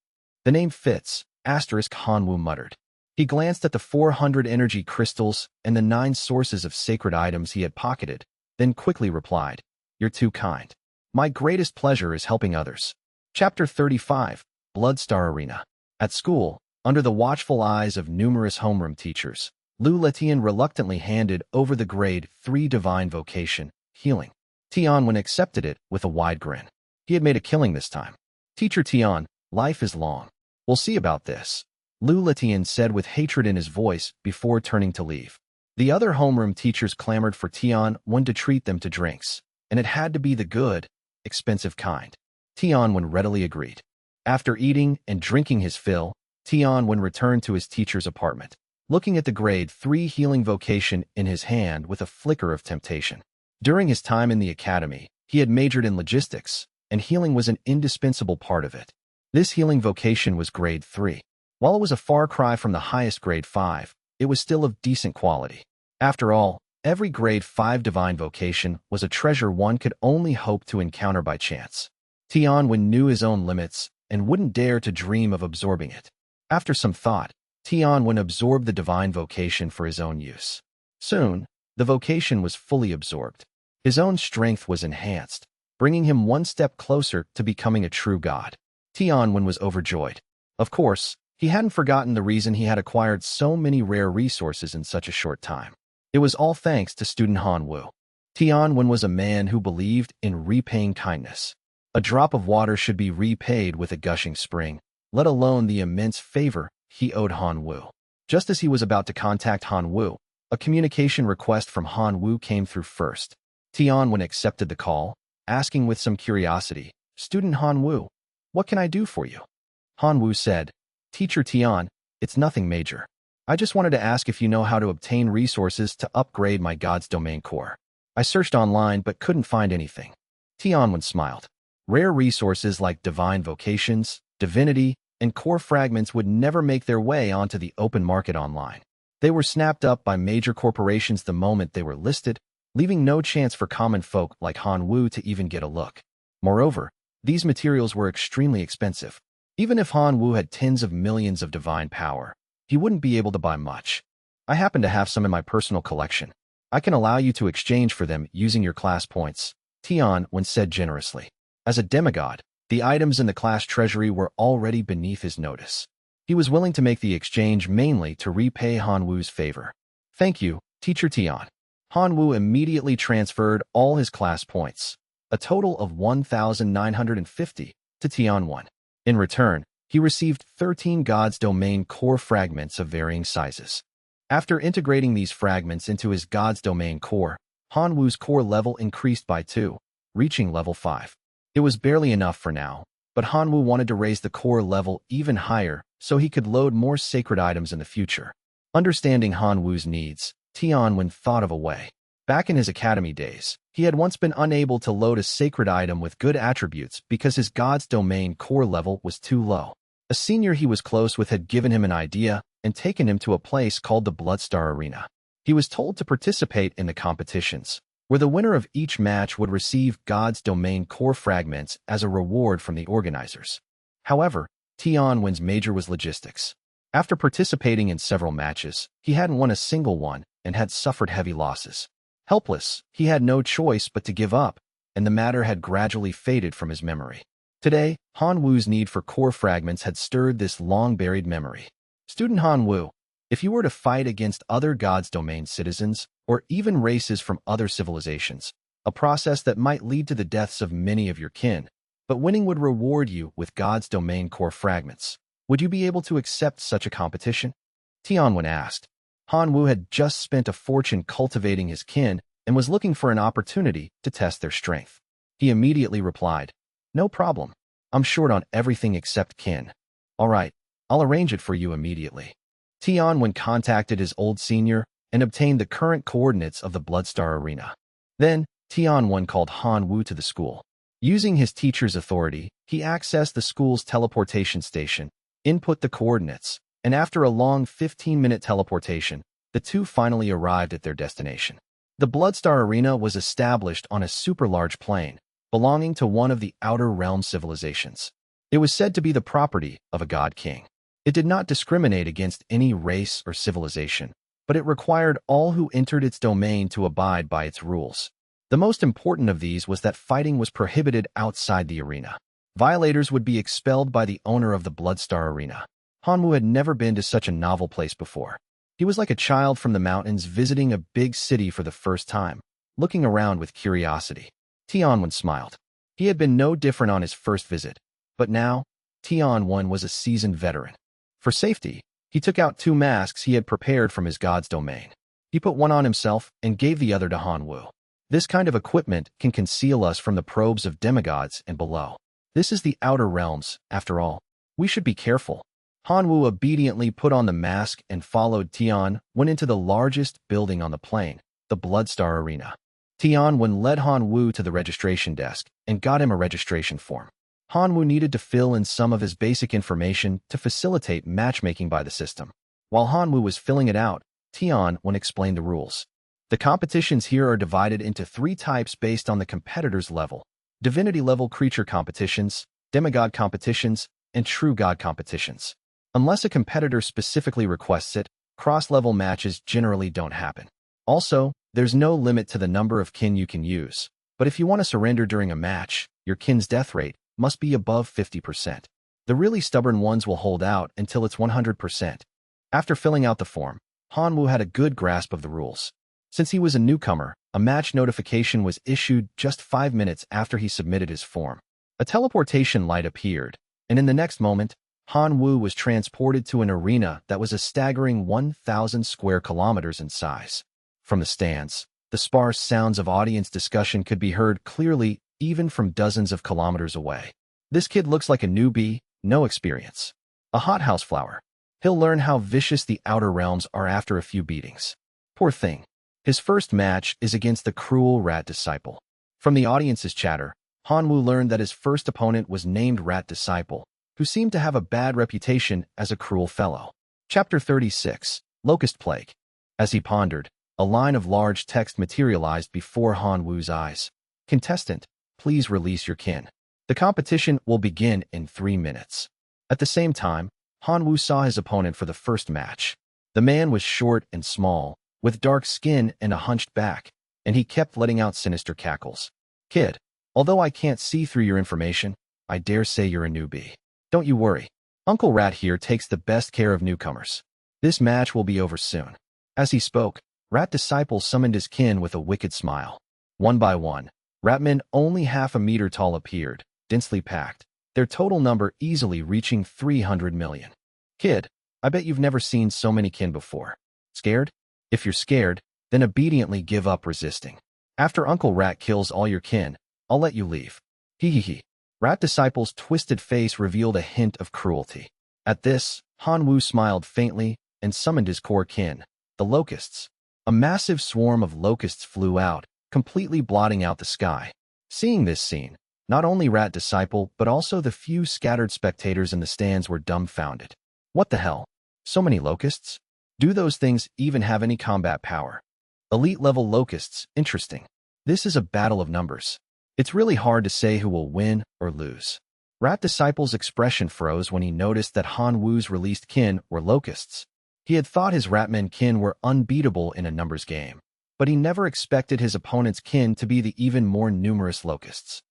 The name fits, Han Wu muttered. He glanced at the 400 energy crystals and the 9 sources of sacred items he had pocketed, then quickly replied, You're too kind. My greatest pleasure is helping others. Chapter 35, Bloodstar Arena. At school, under the watchful eyes of numerous homeroom teachers, Lu Letian reluctantly handed over the grade 3 divine vocation, healing. Tianwen accepted it with a wide grin. He had made a killing this time. Teacher Tian, life is long. We'll see about this, Lu Letian said with hatred in his voice before turning to leave. The other homeroom teachers clamored for Tianwen to treat them to drinks, and it had to be the good, expensive kind. Tianwen readily agreed. After eating and drinking his fill, Tianwen returned to his teacher's apartment, looking at the grade 3 healing vocation in his hand with a flicker of temptation. During his time in the academy, he had majored in logistics, and healing was an indispensable part of it. This healing vocation was grade 3. While it was a far cry from the highest grade 5, it was still of decent quality. After all, every grade 5 divine vocation was a treasure one could only hope to encounter by chance. Tianwen knew his own limits and wouldn't dare to dream of absorbing it. After some thought, Tianwen absorbed the divine vocation for his own use. Soon, the vocation was fully absorbed. His own strength was enhanced, bringing him one step closer to becoming a true god. Tianwen was overjoyed. Of course, he hadn't forgotten the reason he had acquired so many rare resources in such a short time. It was all thanks to student Hanwu. Tianwen was a man who believed in repaying kindness. A drop of water should be repaid with a gushing spring, let alone the immense favor he owed Hanwu. Just as he was about to contact Hanwu, a communication request from Hanwu came through first. Tianwen accepted the call, asking with some curiosity, "Student Hanwu, what can I do for you?" Hanwu said, "Teacher Tian, it's nothing major. I just wanted to ask if you know how to obtain resources to upgrade my God's domain core. I searched online but couldn't find anything." Tianwen smiled. Rare resources like divine vocations, divinity, and core fragments would never make their way onto the open market online. They were snapped up by major corporations the moment they were listed, leaving no chance for common folk like Hanwu to even get a look. Moreover, these materials were extremely expensive. Even if Hanwu had tens of millions of divine power, he wouldn't be able to buy much. "I happen to have some in my personal collection. I can allow you to exchange for them using your class points," Tianwen said generously. As a demigod, the items in the class treasury were already beneath his notice. He was willing to make the exchange mainly to repay Hanwu's favor. "Thank you, Teacher Tian." Hanwu immediately transferred all his class points, a total of 1,950, to Tianwen. In return, he received 13 God's Domain core fragments of varying sizes. After integrating these fragments into his God's Domain core, Hanwu's core level increased by 2, reaching level 5. It was barely enough for now, but Hanwu wanted to raise the core level even higher so he could load more sacred items in the future. Understanding Hanwu's needs, Tianwen thought of a way. Back in his academy days, he had once been unable to load a sacred item with good attributes because his God's Domain core level was too low. A senior he was close with had given him an idea and taken him to a place called the Bloodstar Arena. He was told to participate in the competitions, where the winner of each match would receive God's Domain core fragments as a reward from the organizers. However, Tianwen's major was logistics. After participating in several matches, he hadn't won a single one and had suffered heavy losses. Helpless, he had no choice but to give up, and the matter had gradually faded from his memory. Today, Hanwu's need for core fragments had stirred this long-buried memory. "Student Hanwu, if you were to fight against other God's Domain citizens, or even races from other civilizations, a process that might lead to the deaths of many of your kin, but winning would reward you with God's Domain core fragments, would you be able to accept such a competition?" Tianwen asked. Hanwu had just spent a fortune cultivating his kin and was looking for an opportunity to test their strength. He immediately replied, "No problem. I'm short on everything except kin. All right, I'll arrange it for you immediately." Tianwen contacted his old senior and obtained the current coordinates of the Bloodstar Arena. Then, Tianwen called Hanwu to the school. Using his teacher's authority, he accessed the school's teleportation station, input the coordinates, and after a long 15-minute teleportation, the two finally arrived at their destination. The Bloodstar Arena was established on a super-large plain, belonging to one of the Outer Realm civilizations. It was said to be the property of a god king. It did not discriminate against any race or civilization, but it required all who entered its domain to abide by its rules. The most important of these was that fighting was prohibited outside the arena. Violators would be expelled by the owner of the Bloodstar Arena. Hanwu had never been to such a novel place before. He was like a child from the mountains visiting a big city for the first time, looking around with curiosity. Tianwen smiled. He had been no different on his first visit, but now, Tianwen was a seasoned veteran. For safety, he took out 2 masks he had prepared from his God's Domain. He put one on himself and gave the other to Hanwu. "This kind of equipment can conceal us from the probes of demigods and below. This is the Outer Realms, after all. We should be careful." Hanwu obediently put on the mask and followed Tianwen into the largest building on the plain, the Bloodstar Arena. Tianwen led Hanwu to the registration desk and got him a registration form. Hanwu needed to fill in some of his basic information to facilitate matchmaking by the system. While Hanwu was filling it out, Tianwen explained the rules. The competitions here are divided into 3 types based on the competitor's level: divinity-level creature competitions, demigod competitions, and true god competitions. Unless a competitor specifically requests it, cross-level matches generally don't happen. Also, there's no limit to the number of kin you can use, But if you want to surrender during a match, your kin's death rate must be above 50%. The really stubborn ones will hold out until it's 100%. After filling out the form, Hanwoo had a good grasp of the rules. Since he was a newcomer, a match notification was issued just 5 minutes after he submitted his form. A teleportation light appeared, and in the next moment, Hanwoo was transported to an arena that was a staggering 1,000 square kilometers in size. From the stands, the sparse sounds of audience discussion could be heard clearly even from dozens of kilometers away. This kid looks like a newbie, no experience. A hothouse flower. He'll learn how vicious the outer realms are after a few beatings. Poor thing. His first match is against the cruel Rat Disciple. From the audience's chatter, Hanwoo learned that his first opponent was named Rat Disciple, who seemed to have a bad reputation as a cruel fellow. Chapter 36, Locust Plague. As he pondered, a line of large text materialized before Hanwoo's eyes. Contestant, please release your kin. The competition will begin in 3 minutes. At the same time, Hanwoo saw his opponent for the first match. The man was short and small, with dark skin and a hunched back, and he kept letting out sinister cackles. Kid, although I can't see through your information, I dare say you're a newbie. Don't you worry. Uncle Rat here takes the best care of newcomers. This match will be over soon. As he spoke, Rat Disciple summoned his kin with a wicked smile. One by one, Ratmen only half a meter tall appeared, densely packed, their total number easily reaching 300 million. Kid, I bet you've never seen so many kin before. Scared? If you're scared, then obediently give up resisting. After Uncle Rat kills all your kin, I'll let you leave. Hee. Rat Disciple's twisted face revealed a hint of cruelty. At this, Hanwoo smiled faintly and summoned his core kin, the locusts. A massive swarm of locusts flew out, completely blotting out the sky. Seeing this scene, not only Rat Disciple but also the few scattered spectators in the stands were dumbfounded. What the hell? So many locusts? Do those things even have any combat power? Elite-level locusts, interesting. This is a battle of numbers. It's really hard to say who will win or lose. Rat Disciple's expression froze when he noticed that Hanwoo's released kin were locusts. He had thought his Ratmen kin were unbeatable in a numbers game, but he never expected his opponent's kin to be the even more numerous locusts.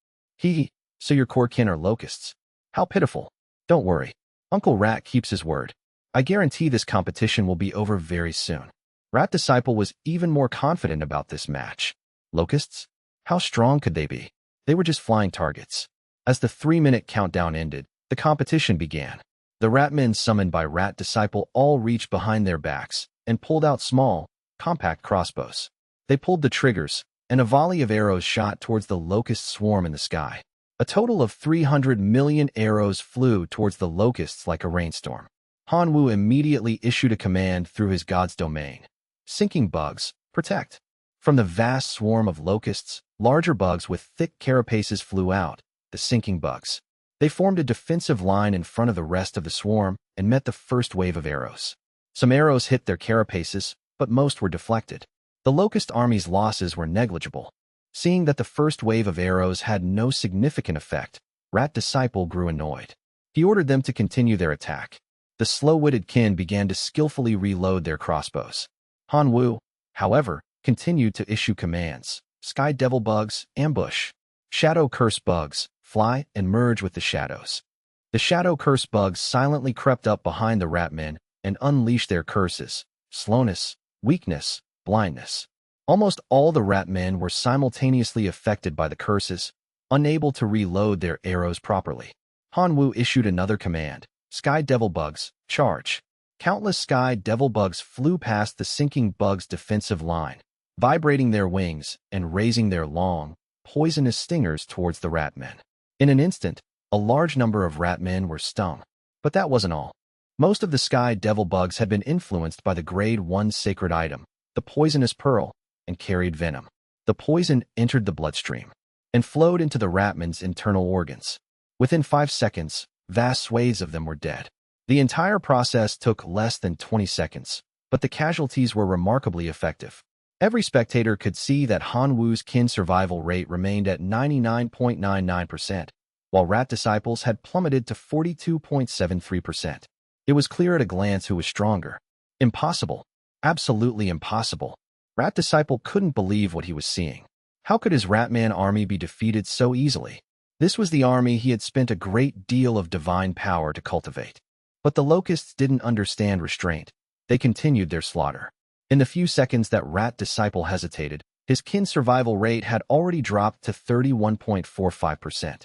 So your core kin are locusts. How pitiful. Don't worry. Uncle Rat keeps his word. I guarantee this competition will be over very soon. Rat Disciple was even more confident about this match. Locusts? How strong could they be? They were just flying targets. As the 3-minute countdown ended, the competition began. The Ratmen summoned by Rat Disciple all reached behind their backs and pulled out small, compact crossbows. They pulled the triggers, and a volley of arrows shot towards the locust swarm in the sky. A total of 300 million arrows flew towards the locusts like a rainstorm. Hanwoo immediately issued a command through his god's domain. Sinking bugs, protect. From the vast swarm of locusts, larger bugs with thick carapaces flew out, the sinking bugs. They formed a defensive line in front of the rest of the swarm and met the first wave of arrows. Some arrows hit their carapaces, but most were deflected. The locust army's losses were negligible. Seeing that the first wave of arrows had no significant effect, Rat Disciple grew annoyed. He ordered them to continue their attack. The slow-witted kin began to skillfully reload their crossbows. Hanwoo, however, continued to issue commands. Sky Devil Bugs, ambush. Shadow Curse Bugs, fly and merge with the shadows. The Shadow Curse Bugs silently crept up behind the Ratmen and unleashed their curses: slowness, weakness, blindness. Almost all the Ratmen were simultaneously affected by the curses, unable to reload their arrows properly. Hanwoo issued another command: Sky Devil Bugs, charge. Countless Sky Devil Bugs flew past the sinking bugs' defensive line, vibrating their wings and raising their long, poisonous stingers towards the Ratmen. In an instant, a large number of Ratmen were stung. But that wasn't all. Most of the Sky Devil Bugs had been influenced by the Grade 1 sacred item, the poisonous pearl, and carried venom. The poison entered the bloodstream and flowed into the Ratmen's internal organs. Within 5 seconds, vast swathes of them were dead. The entire process took less than 20 seconds, but the casualties were remarkably effective. Every spectator could see that Hanwoo's kin survival rate remained at 99.99%, while Rat Disciples had plummeted to 42.73%. It was clear at a glance who was stronger. Impossible. Absolutely impossible. Rat Disciple couldn't believe what he was seeing. How could his Ratman army be defeated so easily? This was the army he had spent a great deal of divine power to cultivate. But the locusts didn't understand restraint. They continued their slaughter. In the few seconds that Rat Disciple hesitated, his kin survival rate had already dropped to 31.45%.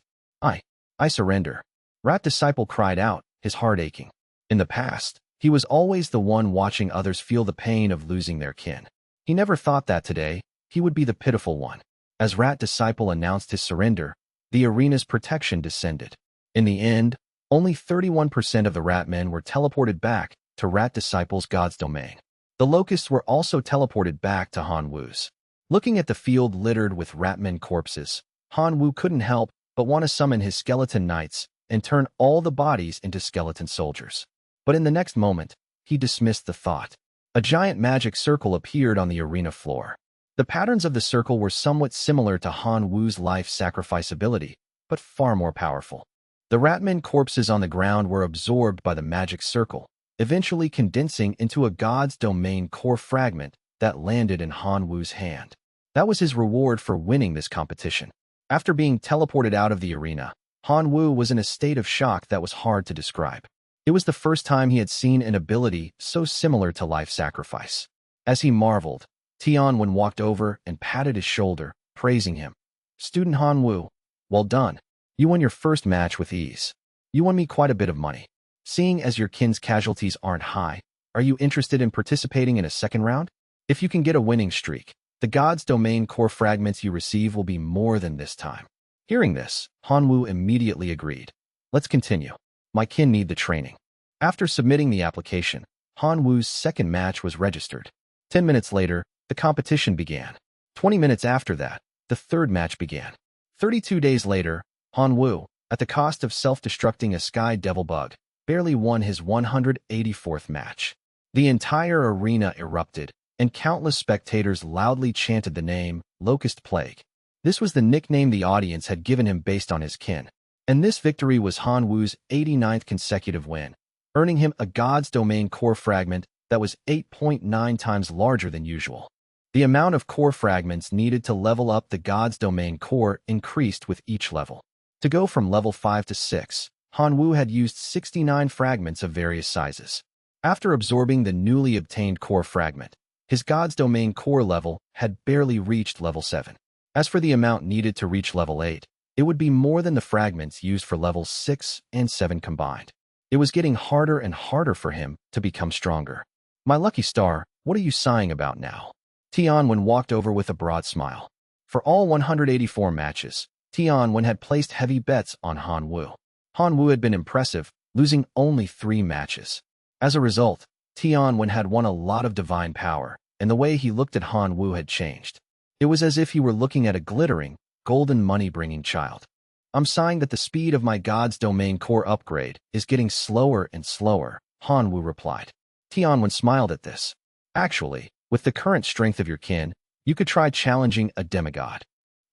I surrender. Rat Disciple cried out, his heart aching. In the past, he was always the one watching others feel the pain of losing their kin. He never thought that today, he would be the pitiful one. As Rat Disciple announced his surrender, the arena's protection descended. In the end, only 31% of the Ratmen were teleported back to Rat Disciple's God's domain. The locusts were also teleported back to Han Wu's. Looking at the field littered with Ratmen corpses, Han Wu couldn't help but want to summon his skeleton knights and turn all the bodies into skeleton soldiers. But in the next moment, he dismissed the thought. A giant magic circle appeared on the arena floor. The patterns of the circle were somewhat similar to Han Wu's life sacrifice ability, but far more powerful. The Ratmen corpses on the ground were absorbed by the magic circle, eventually condensing into a God's Domain core fragment that landed in Han Wu's hand. That was his reward for winning this competition. After being teleported out of the arena, Han Wu was in a state of shock that was hard to describe. It was the first time he had seen an ability so similar to life sacrifice. As he marveled, Tianwen walked over and patted his shoulder, praising him. "Student Han Wu, well done. You won your first match with ease. You won me quite a bit of money. Seeing as your kin's casualties aren't high, are you interested in participating in a second round? If you can get a winning streak, the God's Domain core fragments you receive will be more than this time." Hearing this, Han Wu immediately agreed. "Let's continue. My kin need the training." After submitting the application, Han Wu's second match was registered. 10 minutes later, the competition began. 20 minutes after that, the third match began. 32 days later, Han Wu, at the cost of self-destructing a sky devil bug, barely won his 184th match. The entire arena erupted, and countless spectators loudly chanted the name, Locust Plague. This was the nickname the audience had given him based on his kin. And this victory was Han Wu's 89th consecutive win, earning him a God's Domain core fragment that was 8.9 times larger than usual. The amount of core fragments needed to level up the God's Domain core increased with each level. To go from level 5 to 6, Han Wu had used 69 fragments of various sizes. After absorbing the newly obtained core fragment, his God's Domain core level had barely reached level 7. As for the amount needed to reach level 8, it would be more than the fragments used for levels 6 and 7 combined. It was getting harder and harder for him to become stronger. "My lucky star, what are you sighing about now?" Tianwen walked over with a broad smile. For all 184 matches, Tianwen had placed heavy bets on Han Wu. Han Wu had been impressive, losing only 3 matches. As a result, Tianwen had won a lot of divine power, and the way he looked at Han Wu had changed. It was as if he were looking at a glittering, golden money-bringing child. "I'm sighing that the speed of my God's Domain core upgrade is getting slower and slower," Han Wu replied. Tianwen smiled at this. "Actually, with the current strength of your kin, you could try challenging a demigod."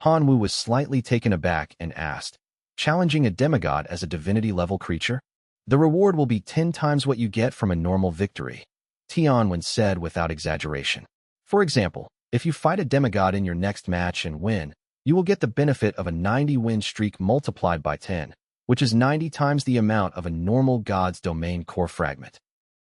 Han Wu was slightly taken aback and asked, "Challenging a demigod as a divinity-level creature? The reward will be 10 times what you get from a normal victory," Tianwen said without exaggeration. "For example, if you fight a demigod in your next match and win, you will get the benefit of a 90-win streak multiplied by 10, which is 90 times the amount of a normal God's Domain core fragment."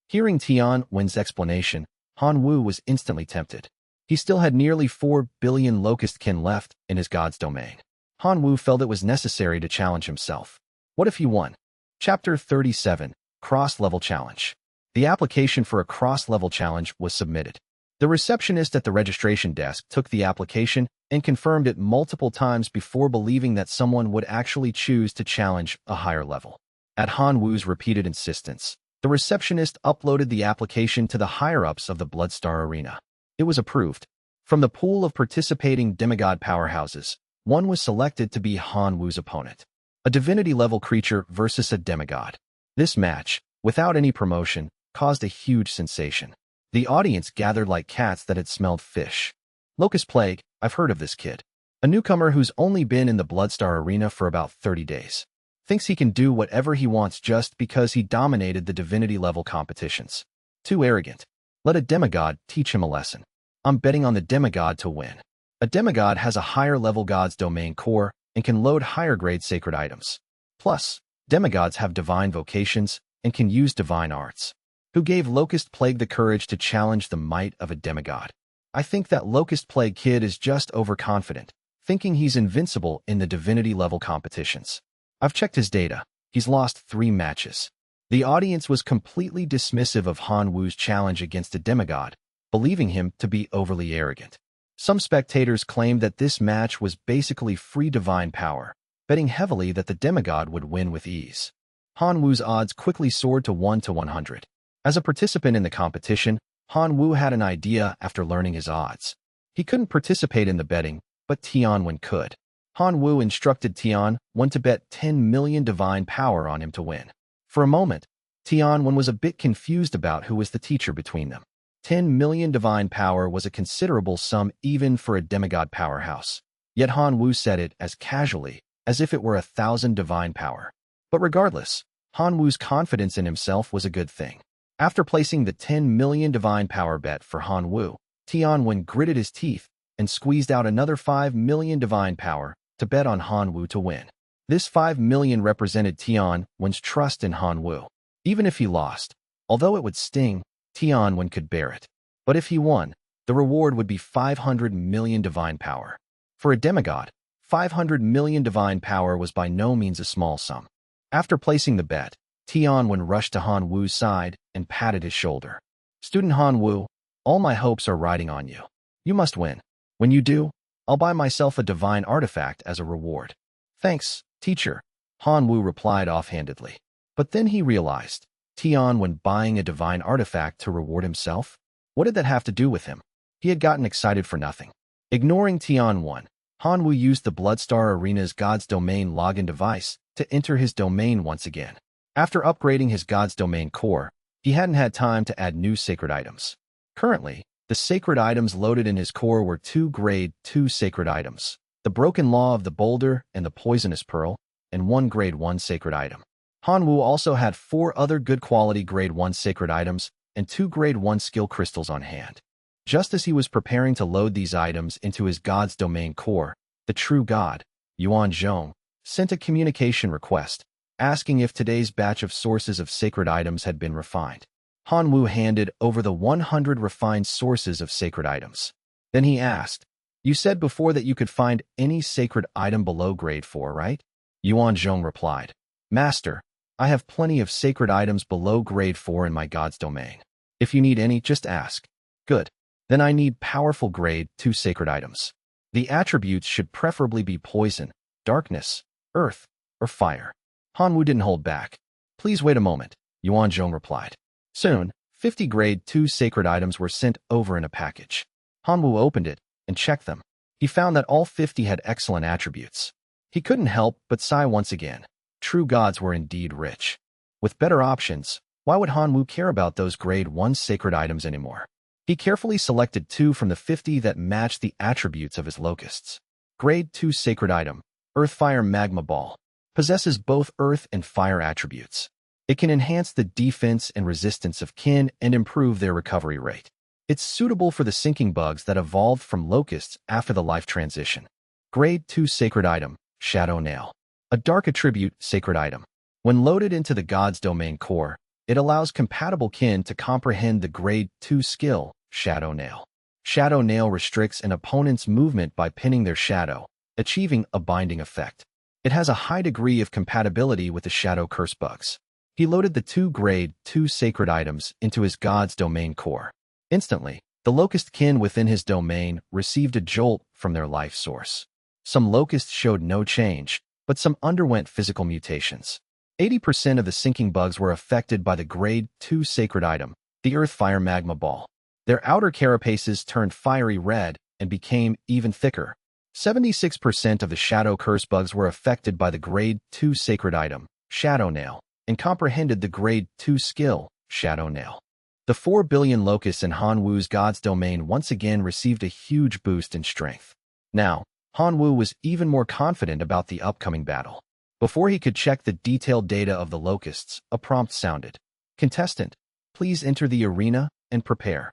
Hearing Tianwen's explanation, Han Wu was instantly tempted. He still had nearly 4 billion locust kin left in his God's Domain. Han Wu felt it was necessary to challenge himself. What if he won? Chapter 37, Cross-Level Challenge. The application for a cross-level challenge was submitted. The receptionist at the registration desk took the application and confirmed it multiple times before believing that someone would actually choose to challenge a higher level. At Han Wu's repeated insistence, the receptionist uploaded the application to the higher-ups of the Bloodstar Arena. It was approved. From the pool of participating demigod powerhouses, one was selected to be Han Wu's opponent. A divinity-level creature versus a demigod. This match, without any promotion, caused a huge sensation. The audience gathered like cats that had smelled fish. "Locust Plague, I've heard of this kid. A newcomer who's only been in the Bloodstar Arena for about 30 days. Thinks he can do whatever he wants just because he dominated the divinity-level competitions. Too arrogant. Let a demigod teach him a lesson. I'm betting on the demigod to win." A demigod has a higher-level god's domain core and can load higher-grade sacred items. Plus, demigods have divine vocations and can use divine arts. Who gave Locust Plague the courage to challenge the might of a demigod? I think that Locust Plague kid is just overconfident, thinking he's invincible in the divinity-level competitions. I've checked his data. He's lost 3 matches. The audience was completely dismissive of Han Wu's challenge against a demigod, believing him to be overly arrogant. Some spectators claimed that this match was basically free divine power, betting heavily that the demigod would win with ease. Han Wu's odds quickly soared to 1 to 100. As a participant in the competition, Han Wu had an idea after learning his odds. He couldn't participate in the betting, but Tianwen could. Han Wu instructed Tianwen to bet 10 million divine power on him to win. For a moment, Tianwen was a bit confused about who was the teacher between them. 10 million divine power was a considerable sum even for a demigod powerhouse. Yet Han Wu said it as casually as if it were 1,000 divine power. But regardless, Han Wu's confidence in himself was a good thing. After placing the 10 million divine power bet for Han Wu, Tianwen gritted his teeth and squeezed out another 5 million divine power to bet on Han Wu to win. This 5 million represented Tianwen's trust in Han Wu. Even if he lost, although it would sting, Tianwen could bear it. But if he won, the reward would be 500 million divine power. For a demigod, 500 million divine power was by no means a small sum. After placing the bet, Tianwen rushed to Han Wu's side and patted his shoulder. "Student Han Wu, all my hopes are riding on you. You must win. When you do, I'll buy myself a divine artifact as a reward." "Thanks, teacher," Han Wu replied offhandedly. But then he realized, Tianwen buying a divine artifact to reward himself? What did that have to do with him? He had gotten excited for nothing. Ignoring Tianwen, Han Wu used the Bloodstar Arena's God's Domain login device to enter his domain once again. After upgrading his God's Domain core, he hadn't had time to add new sacred items. Currently, the sacred items loaded in his core were 2 Grade 2 sacred items, the Broken Law of the Boulder and the Poisonous Pearl, and 1 Grade 1 sacred item. Han Wu also had 4 other good quality Grade 1 sacred items and 2 Grade 1 skill crystals on hand. Just as he was preparing to load these items into his God's Domain core, the true god, Yuan Zhong, sent a communication request, asking if today's batch of sources of sacred items had been refined. Han Wu handed over the 100 refined sources of sacred items. Then he asked, "You said before that you could find any sacred item below Grade 4, right?" Yuan Zhong replied, "Master, I have plenty of sacred items below Grade 4 in my God's Domain. If you need any, just ask." "Good. Then I need powerful Grade 2 sacred items. The attributes should preferably be poison, darkness, earth, or fire." Han Wu didn't hold back. "Please wait a moment," Yuan Zhong replied. Soon, 50 Grade 2 sacred items were sent over in a package. Han Wu opened it and checked them. He found that all 50 had excellent attributes. He couldn't help but sigh once again. True gods were indeed rich. With better options, why would Han Wu care about those Grade 1 sacred items anymore? He carefully selected 2 from the 50 that matched the attributes of his locusts. Grade 2 sacred item, Earthfire Magma Ball, possesses both earth and fire attributes. It can enhance the defense and resistance of kin and improve their recovery rate. It's suitable for the sinking bugs that evolved from locusts after the life transition. Grade 2 sacred item, Shadow Nail, a dark attribute sacred item. When loaded into the God's Domain core, it allows compatible kin to comprehend the Grade 2 skill, Shadow Nail. Shadow Nail restricts an opponent's movement by pinning their shadow, achieving a binding effect. It has a high degree of compatibility with the Shadow Curse bugs. He loaded the 2 Grade 2 sacred items into his God's Domain core. Instantly, the locust kin within his domain received a jolt from their life source. Some locusts showed no change, but some underwent physical mutations. 80% of the sinking bugs were affected by the Grade 2 sacred item, the Earthfire Magma Ball. Their outer carapaces turned fiery red and became even thicker. 76% of the Shadow Curse bugs were affected by the Grade 2 sacred item, Shadow Nail, and comprehended the Grade 2 skill, Shadow Nail. The 4 billion locusts in Han Wu's God's Domain once again received a huge boost in strength. Now, Han Wu was even more confident about the upcoming battle. Before he could check the detailed data of the locusts, a prompt sounded. "Contestant, please enter the arena and prepare."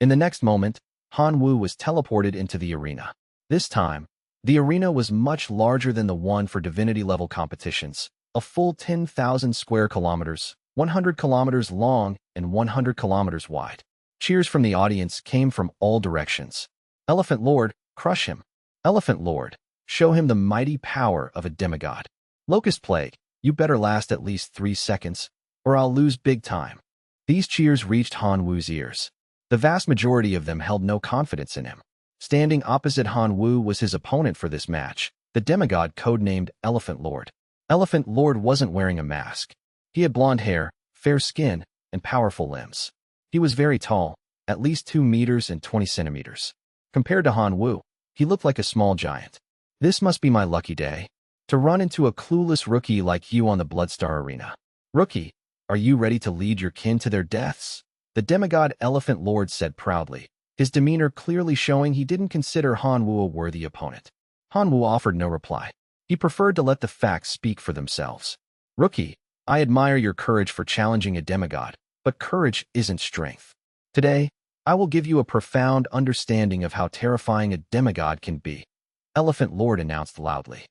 In the next moment, Han Wu was teleported into the arena. This time, the arena was much larger than the one for divinity-level competitions, a full 10,000 square kilometers, 100 kilometers long and 100 kilometers wide. Cheers from the audience came from all directions. Elephant Lord, crush him. Elephant Lord, show him the mighty power of a demigod. Locust Plague, you better last at least 3 seconds, or I'll lose big time. These cheers reached Han Wu's ears. The vast majority of them held no confidence in him. Standing opposite Han Wu was his opponent for this match, the demigod codenamed Elephant Lord. Elephant Lord wasn't wearing a mask. He had blonde hair, fair skin, and powerful limbs. He was very tall, at least 2 meters and 20 centimeters. Compared to Han Wu, he looked like a small giant. This must be my lucky day, to run into a clueless rookie like you on the Bloodstar Arena. Rookie, are you ready to lead your kin to their deaths? The demigod Elephant Lord said proudly, his demeanor clearly showing he didn't consider Han Wu a worthy opponent. Han Wu offered no reply. He preferred to let the facts speak for themselves. Rookie, I admire your courage for challenging a demigod, but courage isn't strength. Today, I will give you a profound understanding of how terrifying a demigod can be. Elephant Lord announced loudly.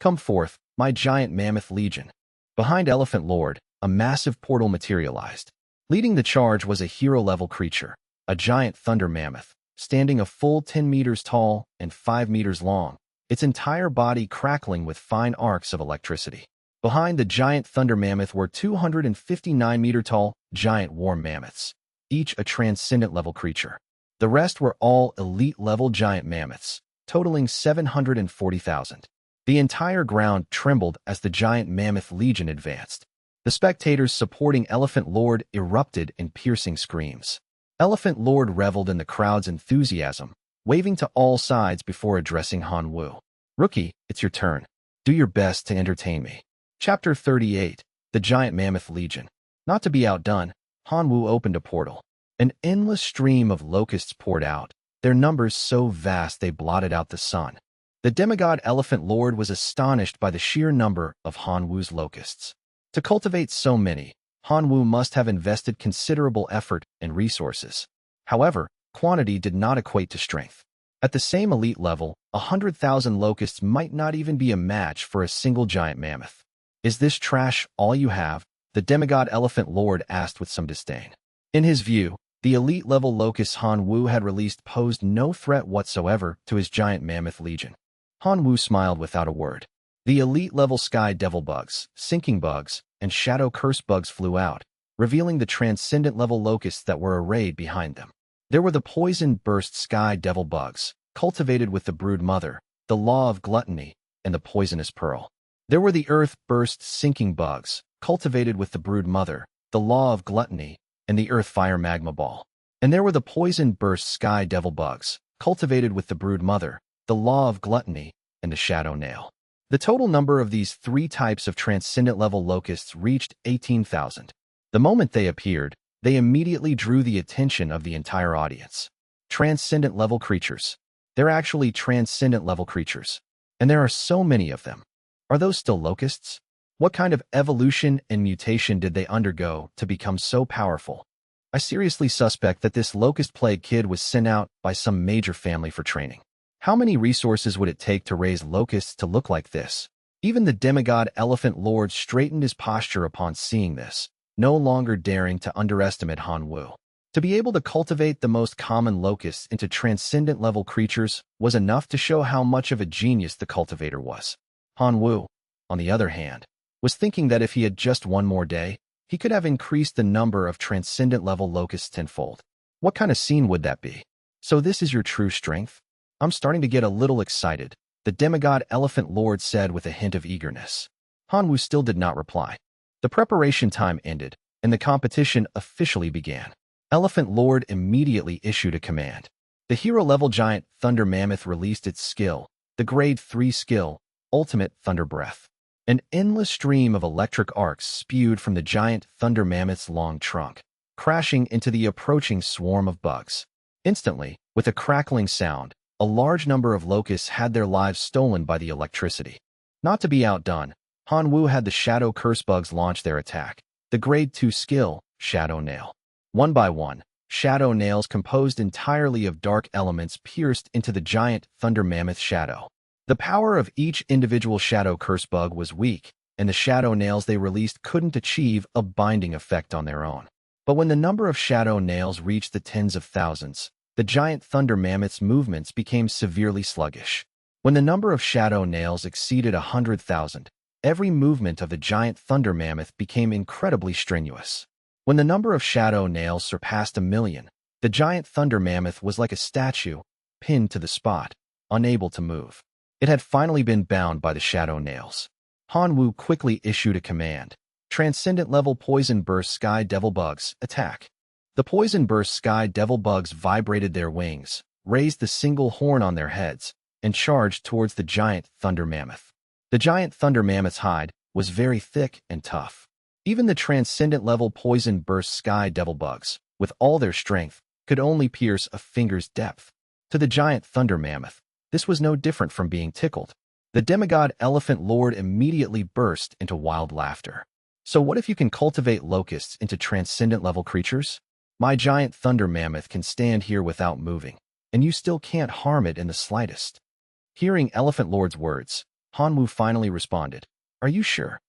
Come forth, my giant mammoth legion. Behind Elephant Lord, a massive portal materialized. Leading the charge was a hero-level creature, a giant thunder mammoth, standing a full 10 meters tall and 5 meters long, its entire body crackling with fine arcs of electricity. Behind the giant thunder mammoth were 259-meter-tall giant war mammoths, each a transcendent-level creature. The rest were all elite-level giant mammoths, totaling 740,000. The entire ground trembled as the giant mammoth legion advanced. The spectators supporting Elephant Lord erupted in piercing screams. Elephant Lord reveled in the crowd's enthusiasm, waving to all sides before addressing Han Wu. Rookie, it's your turn. Do your best to entertain me. Chapter 38, The Giant Mammoth Legion. Not to be outdone, Han Wu opened a portal. An endless stream of locusts poured out, their numbers so vast they blotted out the sun. The demigod Elephant Lord was astonished by the sheer number of Han Wu's locusts. To cultivate so many, Han Wu must have invested considerable effort and resources. However, quantity did not equate to strength. At the same elite level, 100,000 locusts might not even be a match for a single giant mammoth. Is this trash all you have? The demigod Elephant Lord asked with some disdain. In his view, the elite-level locusts Han Wu had released posed no threat whatsoever to his giant mammoth legion. Han Wu smiled without a word. The elite-level sky devil bugs, sinking bugs, and shadow curse bugs flew out, revealing the transcendent-level locusts that were arrayed behind them. There were the poison burst sky devil bugs, cultivated with the brood mother, the law of gluttony, and the poisonous pearl. There were the earth burst sinking bugs, cultivated with the brood mother, the law of gluttony, and the earth fire magma ball. And there were the poison burst sky devil bugs, cultivated with the brood mother, the law of gluttony, and the shadow nail. The total number of these 3 types of transcendent-level locusts reached 18,000. The moment they appeared, they immediately drew the attention of the entire audience. Transcendent-level creatures. They're actually transcendent-level creatures. And there are so many of them. Are those still locusts? What kind of evolution and mutation did they undergo to become so powerful? I seriously suspect that this locust plague kid was sent out by some major family for training. How many resources would it take to raise locusts to look like this? Even the demigod Elephant Lord straightened his posture upon seeing this, no longer daring to underestimate Han Wu. To be able to cultivate the most common locusts into transcendent-level creatures was enough to show how much of a genius the cultivator was. Han Wu, on the other hand, was thinking that if he had just one more day, he could have increased the number of transcendent-level locusts tenfold. What kind of scene would that be? So this is your true strength? I'm starting to get a little excited, the demigod Elephant Lord said with a hint of eagerness. Han Wu still did not reply. The preparation time ended, and the competition officially began. Elephant Lord immediately issued a command. The hero-level giant Thunder Mammoth released its skill, the Grade 3 skill, Ultimate Thunder Breath. An endless stream of electric arcs spewed from the giant Thunder Mammoth's long trunk, crashing into the approaching swarm of bugs. Instantly, with a crackling sound, a large number of locusts had their lives stolen by the electricity. Not to be outdone, Han Wu had the shadow curse bugs launch their attack, the Grade 2 skill, Shadow Nail. One by one, shadow nails composed entirely of dark elements pierced into the giant thunder mammoth shadow. The power of each individual shadow curse bug was weak, and the shadow nails they released couldn't achieve a binding effect on their own. But when the number of shadow nails reached the tens of thousands, the giant thunder mammoth's movements became severely sluggish. When the number of shadow nails exceeded 100,000, every movement of the giant thunder mammoth became incredibly strenuous. When the number of shadow nails surpassed 1,000,000, the giant thunder mammoth was like a statue, pinned to the spot, unable to move. It had finally been bound by the shadow nails. Hanwoo quickly issued a command. Transcendent level Poison Burst Sky Devil Bugs, attack. The Poison Burst Sky Devil Bugs vibrated their wings, raised the single horn on their heads, and charged towards the giant thunder mammoth. The giant thunder mammoth's hide was very thick and tough. Even the transcendent level Poison Burst Sky Devil Bugs, with all their strength, could only pierce a finger's depth. To the giant thunder mammoth, this was no different from being tickled. The demigod Elephant Lord immediately burst into wild laughter. So what if you can cultivate locusts into transcendent level creatures? My giant thunder mammoth can stand here without moving, and you still can't harm it in the slightest. Hearing Elephant Lord's words, Hanwoo finally responded, "Are you sure?"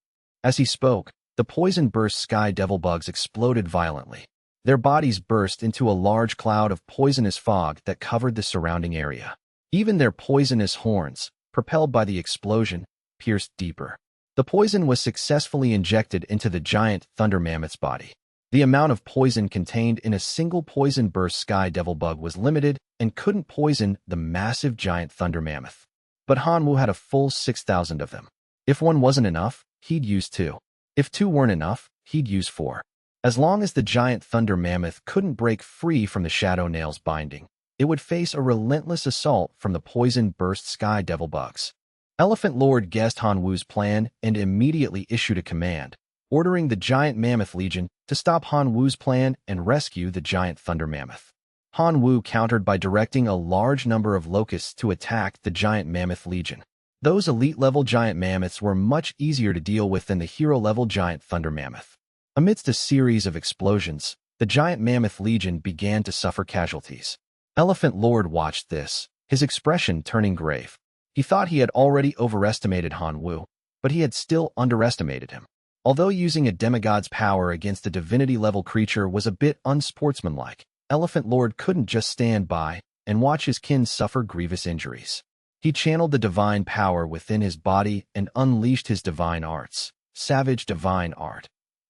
As he spoke, the poison burst sky devil bugs exploded violently. Their bodies burst into a large cloud of poisonous fog that covered the surrounding area. Even their poisonous horns, propelled by the explosion, pierced deeper. The poison was successfully injected into the giant thunder mammoth's body. The amount of poison contained in a single poison burst sky devil bug was limited and couldn't poison the massive giant thunder mammoth. But Hanwoo had a full 6,000 of them. If one wasn't enough, he'd use 2. If 2 weren't enough, he'd use 4. As long as the giant thunder mammoth couldn't break free from the shadow nail's binding, it would face a relentless assault from the poison burst sky devil bugs. Elephant Lord guessed Hanwoo's plan and immediately issued a command, ordering the giant mammoth legion to stop Hanwoo's plan and rescue the giant thunder mammoth. Hanwoo countered by directing a large number of locusts to attack the giant mammoth legion. Those elite-level giant mammoths were much easier to deal with than the hero-level giant thunder mammoth. Amidst a series of explosions, the giant mammoth legion began to suffer casualties. Elephant Lord watched this, his expression turning grave. He thought he had already overestimated Hanwoo, but he had still underestimated him. Although using a demigod's power against a divinity-level creature was a bit unsportsmanlike, Elephant Lord couldn't just stand by and watch his kin suffer grievous injuries. He channeled the divine power within his body and unleashed his divine arts. Savage Divine Art.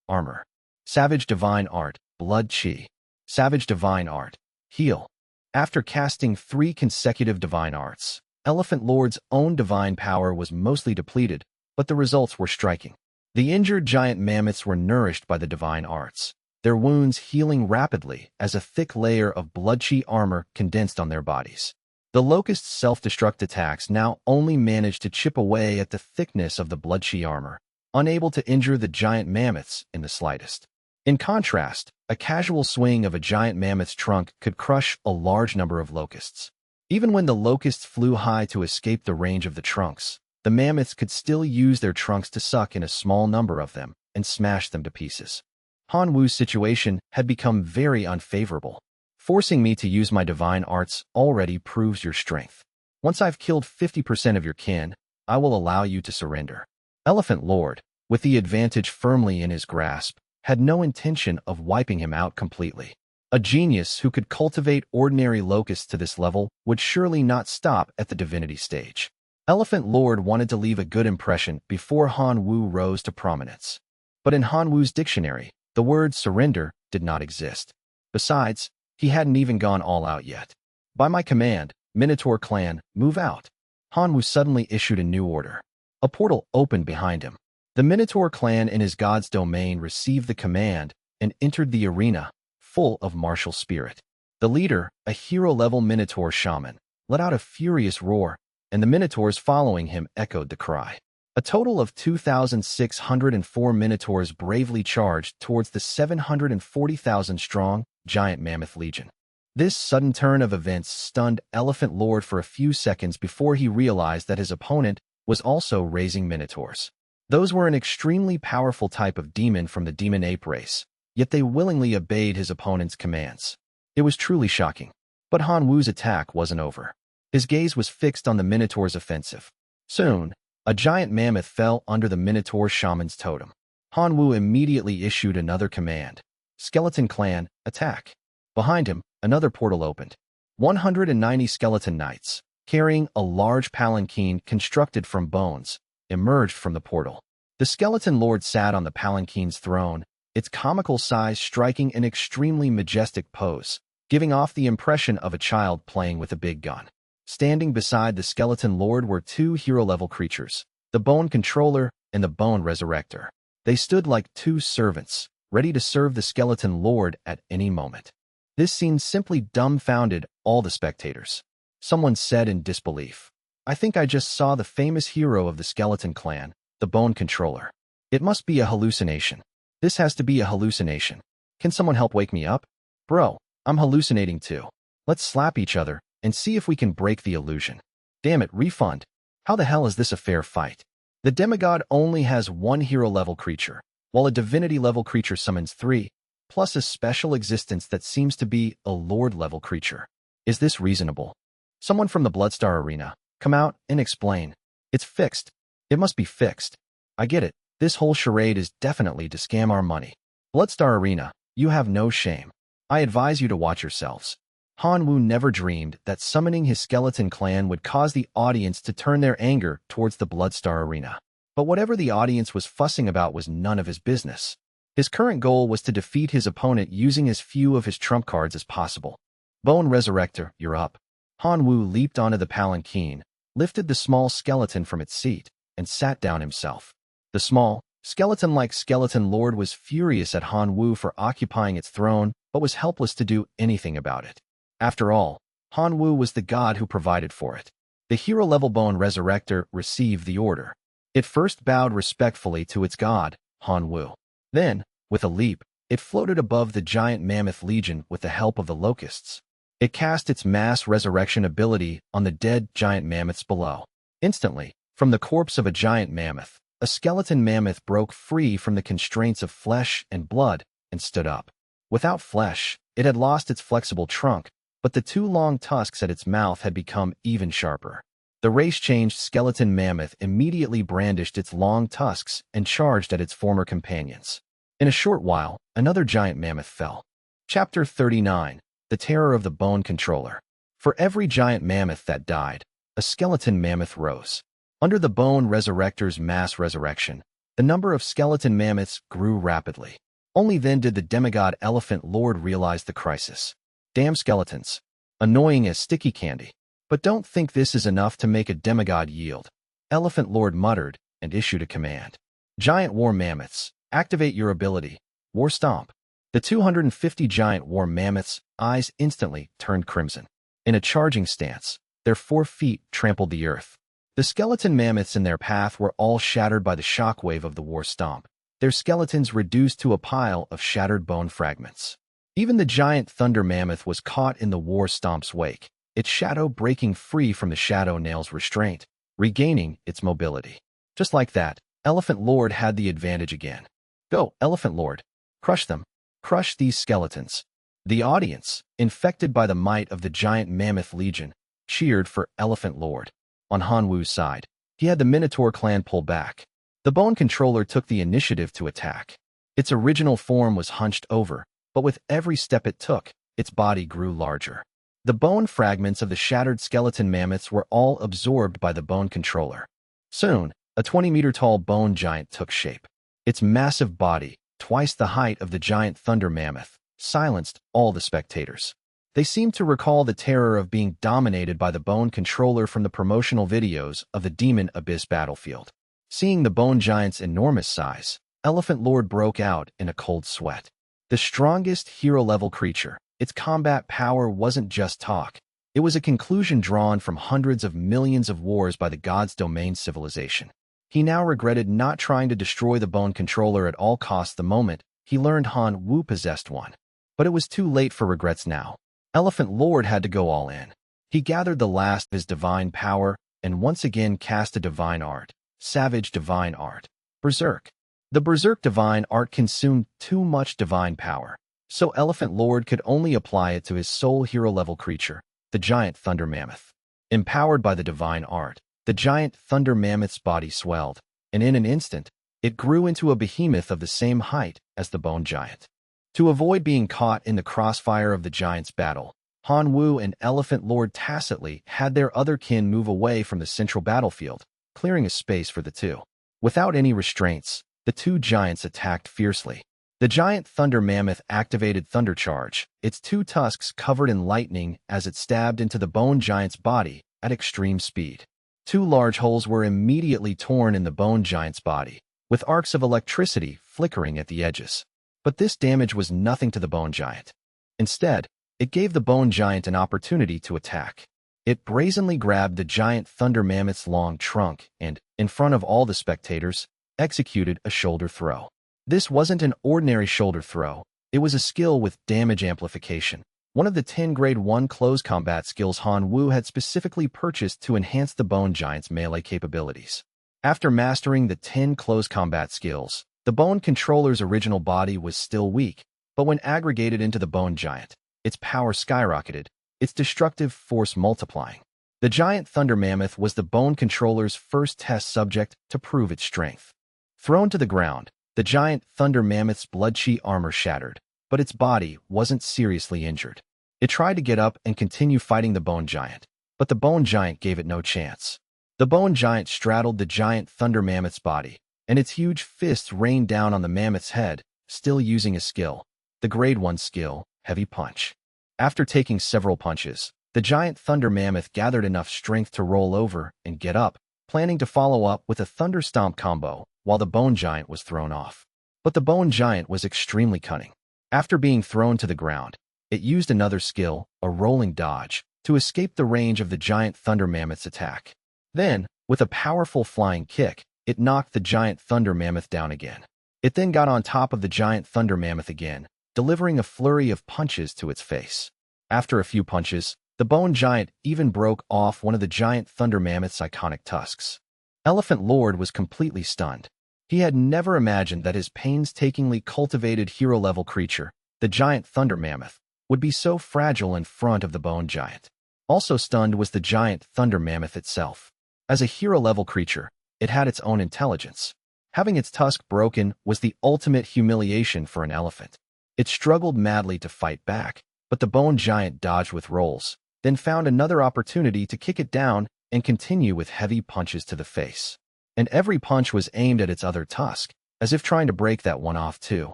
Armor. Savage Divine Art. Blood Chi. Savage Divine Art. Heal. After casting 3 consecutive divine arts, Elephant Lord's own divine power was mostly depleted, but the results were striking. The injured giant mammoths were nourished by the divine arts, their wounds healing rapidly as a thick layer of blood chi armor condensed on their bodies. The locust's self-destruct attacks now only managed to chip away at the thickness of the blood chi armor, unable to injure the giant mammoths in the slightest. In contrast, a casual swing of a giant mammoth's trunk could crush a large number of locusts. Even when the locusts flew high to escape the range of the trunks, the mammoths could still use their trunks to suck in a small number of them and smash them to pieces. Hanwoo's situation had become very unfavorable. Forcing me to use my divine arts already proves your strength. Once I've killed 50% of your kin, I will allow you to surrender. Elephant Lord, with the advantage firmly in his grasp, had no intention of wiping him out completely. A genius who could cultivate ordinary locusts to this level would surely not stop at the divinity stage. Elephant Lord wanted to leave a good impression before Hanwoo rose to prominence. But in Hanwoo's dictionary, the word surrender did not exist. Besides, he hadn't even gone all out yet. By my command, Minotaur clan, move out. Hanwoo suddenly issued a new order. A portal opened behind him. The Minotaur clan in his god's domain received the command and entered the arena, full of martial spirit. The leader, a hero-level Minotaur shaman, let out a furious roar, and the Minotaurs following him echoed the cry. A total of 2,604 Minotaurs bravely charged towards the 740,000-strong giant mammoth legion. This sudden turn of events stunned Elephant Lord for a few seconds before he realized that his opponent was also raising Minotaurs. Those were an extremely powerful type of demon from the demon ape race, yet they willingly obeyed his opponent's commands. It was truly shocking. But Han Wu's attack wasn't over. His gaze was fixed on the Minotaur's offensive. Soon, a giant mammoth fell under the Minotaur shaman's totem. Han Wu immediately issued another command. Skeleton Clan, attack. Behind him, another portal opened. 190 skeleton knights, carrying a large palanquin constructed from bones, emerged from the portal. The skeleton lord sat on the palanquin's throne, its comical size striking an extremely majestic pose, giving off the impression of a child playing with a big gun. Standing beside the skeleton lord were two hero-level creatures, the Bone Controller and the Bone Resurrector. They stood like two servants, ready to serve the skeleton lord at any moment. This scene simply dumbfounded all the spectators. Someone said in disbelief, "I think I just saw the famous hero of the skeleton clan, the Bone Controller. It must be a hallucination. This has to be a hallucination. Can someone help wake me up? Bro, I'm hallucinating too. Let's slap each other and see if we can break the illusion. Damn it, refund. How the hell is this a fair fight?" The demigod only has one hero-level creature, while a divinity-level creature summons 3, plus a special existence that seems to be a lord-level creature. Is this reasonable? Someone from the Bloodstar Arena, come out and explain. It's fixed. It must be fixed. I get it. This whole charade is definitely to scam our money. Bloodstar Arena, you have no shame. I advise you to watch yourselves. Han Wu never dreamed that summoning his skeleton clan would cause the audience to turn their anger towards the Bloodstar Arena. But whatever the audience was fussing about was none of his business. His current goal was to defeat his opponent using as few of his trump cards as possible. Bone Resurrector, you're up. Han Wu leaped onto the palanquin, lifted the small skeleton from its seat, and sat down himself. The small, skeleton-like skeleton lord was furious at Han Wu for occupying its throne, but was helpless to do anything about it. After all, Han Wu was the god who provided for it. The hero-level Bone Resurrector received the order. It first bowed respectfully to its god, Han Wu. Then, with a leap, it floated above the giant mammoth legion with the help of the locusts. It cast its mass resurrection ability on the dead giant mammoths below. Instantly, from the corpse of a giant mammoth, a skeleton mammoth broke free from the constraints of flesh and blood and stood up. Without flesh, it had lost its flexible trunk, but the two long tusks at its mouth had become even sharper. The race-changed skeleton mammoth immediately brandished its long tusks and charged at its former companions. In a short while, another giant mammoth fell. Chapter 39, The Terror of the Bone Controller. For every giant mammoth that died, a skeleton mammoth rose. Under the Bone Resurrector's mass resurrection, the number of skeleton mammoths grew rapidly. Only then did the demigod Elephant Lord realize the crisis. Damn skeletons. Annoying as sticky candy. But don't think this is enough to make a demigod yield. Elephant Lord muttered and issued a command. Giant war mammoths, activate your ability. War Stomp. The 250 giant war mammoths' eyes instantly turned crimson. In a charging stance, their 4 feet trampled the earth. The skeleton mammoths in their path were all shattered by the shockwave of the War Stomp, their skeletons reduced to a pile of shattered bone fragments. Even the giant thunder mammoth was caught in the War Stomp's wake, its shadow breaking free from the shadow nail's restraint, regaining its mobility. Just like that, Elephant Lord had the advantage again. Go, Elephant Lord. Crush them. Crush these skeletons. The audience, infected by the might of the giant mammoth legion, cheered for Elephant Lord. On Han Wu's side, he had the Minotaur clan pull back. The Bone Controller took the initiative to attack. Its original form was hunched over, but with every step it took, its body grew larger. The bone fragments of the shattered skeleton mammoths were all absorbed by the Bone Controller. Soon, a 20-meter-tall bone giant took shape. Its massive body, twice the height of the giant thunder mammoth, silenced all the spectators. They seemed to recall the terror of being dominated by the Bone Controller from the promotional videos of the Demon Abyss battlefield. Seeing the bone giant's enormous size, Elephant Lord broke out in a cold sweat. The strongest hero-level creature, its combat power wasn't just talk. It was a conclusion drawn from hundreds of millions of wars by the God's domain civilization. He now regretted not trying to destroy the Bone Controller at all costs the moment he learned Han Wu possessed one. But it was too late for regrets now. Elephant Lord had to go all in. He gathered the last of his divine power and once again cast a divine art. Savage divine art. Berserk. The Berserk divine art consumed too much divine power. so Elephant Lord could only apply it to his sole hero-level creature, the giant thunder mammoth. Empowered by the divine art, the giant thunder mammoth's body swelled, and in an instant, it grew into a behemoth of the same height as the bone giant. To avoid being caught in the crossfire of the giant's battle, Han Wu and Elephant Lord tacitly had their other kin move away from the central battlefield, clearing a space for the two. Without any restraints, the two giants attacked fiercely. The giant thunder mammoth activated Thunder Charge, its two tusks covered in lightning as it stabbed into the bone giant's body at extreme speed. Two large holes were immediately torn in the bone giant's body, with arcs of electricity flickering at the edges. But this damage was nothing to the bone giant. Instead, it gave the bone giant an opportunity to attack. It brazenly grabbed the giant thunder mammoth's long trunk and, in front of all the spectators, executed a shoulder throw. This wasn't an ordinary shoulder throw. It was a skill with damage amplification, one of the 10 Grade 1 close combat skills Han Wu had specifically purchased to enhance the bone giant's melee capabilities. After mastering the 10 close combat skills, the bone controller's original body was still weak, but when aggregated into the bone giant, its power skyrocketed, its destructive force multiplying. The giant thunder mammoth was the bone controller's first test subject to prove its strength. Thrown to the ground, the giant thunder mammoth's blood-chi armor shattered, but its body wasn't seriously injured. It tried to get up and continue fighting the bone giant, but the bone giant gave it no chance. The bone giant straddled the giant thunder mammoth's body, and its huge fists rained down on the mammoth's head, still using a skill, the Grade 1 skill, Heavy Punch. After taking several punches, the giant thunder mammoth gathered enough strength to roll over and get up, planning to follow up with a thunder stomp combo while the bone giant was thrown off. But the bone giant was extremely cunning. After being thrown to the ground, it used another skill, a rolling dodge, to escape the range of the giant thunder mammoth's attack. Then, with a powerful flying kick, it knocked the giant thunder mammoth down again. It then got on top of the giant thunder mammoth again, delivering a flurry of punches to its face. After a few punches, the bone giant even broke off one of the giant thunder mammoth's iconic tusks. Elephant Lord was completely stunned. He had never imagined that his painstakingly cultivated hero-level creature, the giant thunder mammoth, would be so fragile in front of the bone giant. Also stunned was the giant thunder mammoth itself. As a hero-level creature, it had its own intelligence. Having its tusk broken was the ultimate humiliation for an elephant. It struggled madly to fight back, but the bone giant dodged with rolls, then found another opportunity to kick it down and continue with heavy punches to the face. And every punch was aimed at its other tusk, as if trying to break that one off too.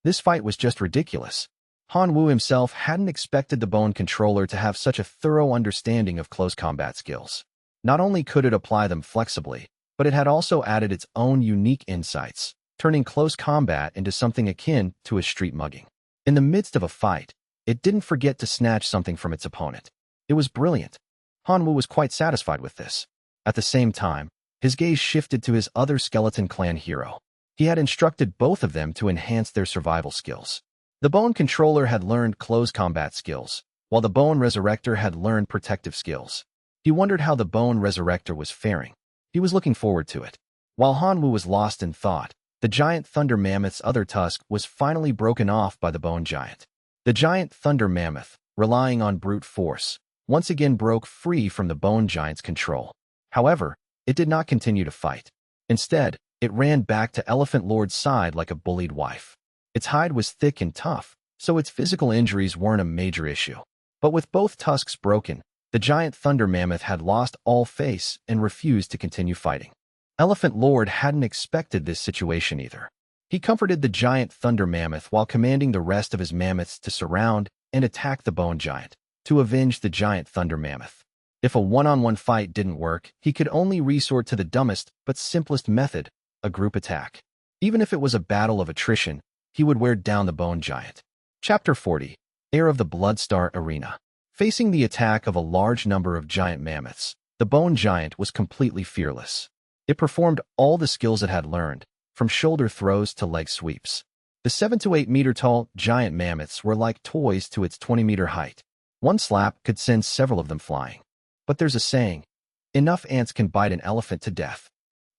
This fight was just ridiculous. Han Wu himself hadn't expected the bone controller to have such a thorough understanding of close combat skills. Not only could it apply them flexibly, but it had also added its own unique insights, turning close combat into something akin to a street mugging. In the midst of a fight, it didn't forget to snatch something from its opponent. It was brilliant. Han Wu was quite satisfied with this. At the same time, his gaze shifted to his other Skeleton Clan hero. He had instructed both of them to enhance their survival skills. The Bone Controller had learned close combat skills, while the Bone Resurrector had learned protective skills. He wondered how the Bone Resurrector was faring. He was looking forward to it. While Han Wu was lost in thought, the giant thunder mammoth's other tusk was finally broken off by the bone giant. The giant thunder mammoth, relying on brute force, once again broke free from the bone giant's control. However, it did not continue to fight. Instead, it ran back to Elephant Lord's side like a bullied wife. Its hide was thick and tough, so its physical injuries weren't a major issue. But with both tusks broken, the giant thunder mammoth had lost all face and refused to continue fighting. Elephant Lord hadn't expected this situation either. He comforted the giant thunder mammoth while commanding the rest of his mammoths to surround and attack the bone giant, to avenge the giant thunder mammoth. If a one-on-one fight didn't work, he could only resort to the dumbest but simplest method, a group attack. Even if it was a battle of attrition, he would wear down the bone giant. Chapter 40. Heir of the Bloodstar Arena. Facing the attack of a large number of giant mammoths, the bone giant was completely fearless. It performed all the skills it had learned, from shoulder throws to leg sweeps. The 7 to 8 meter tall giant mammoths were like toys to its 20-meter height. One slap could send several of them flying. But there's a saying, enough ants can bite an elephant to death.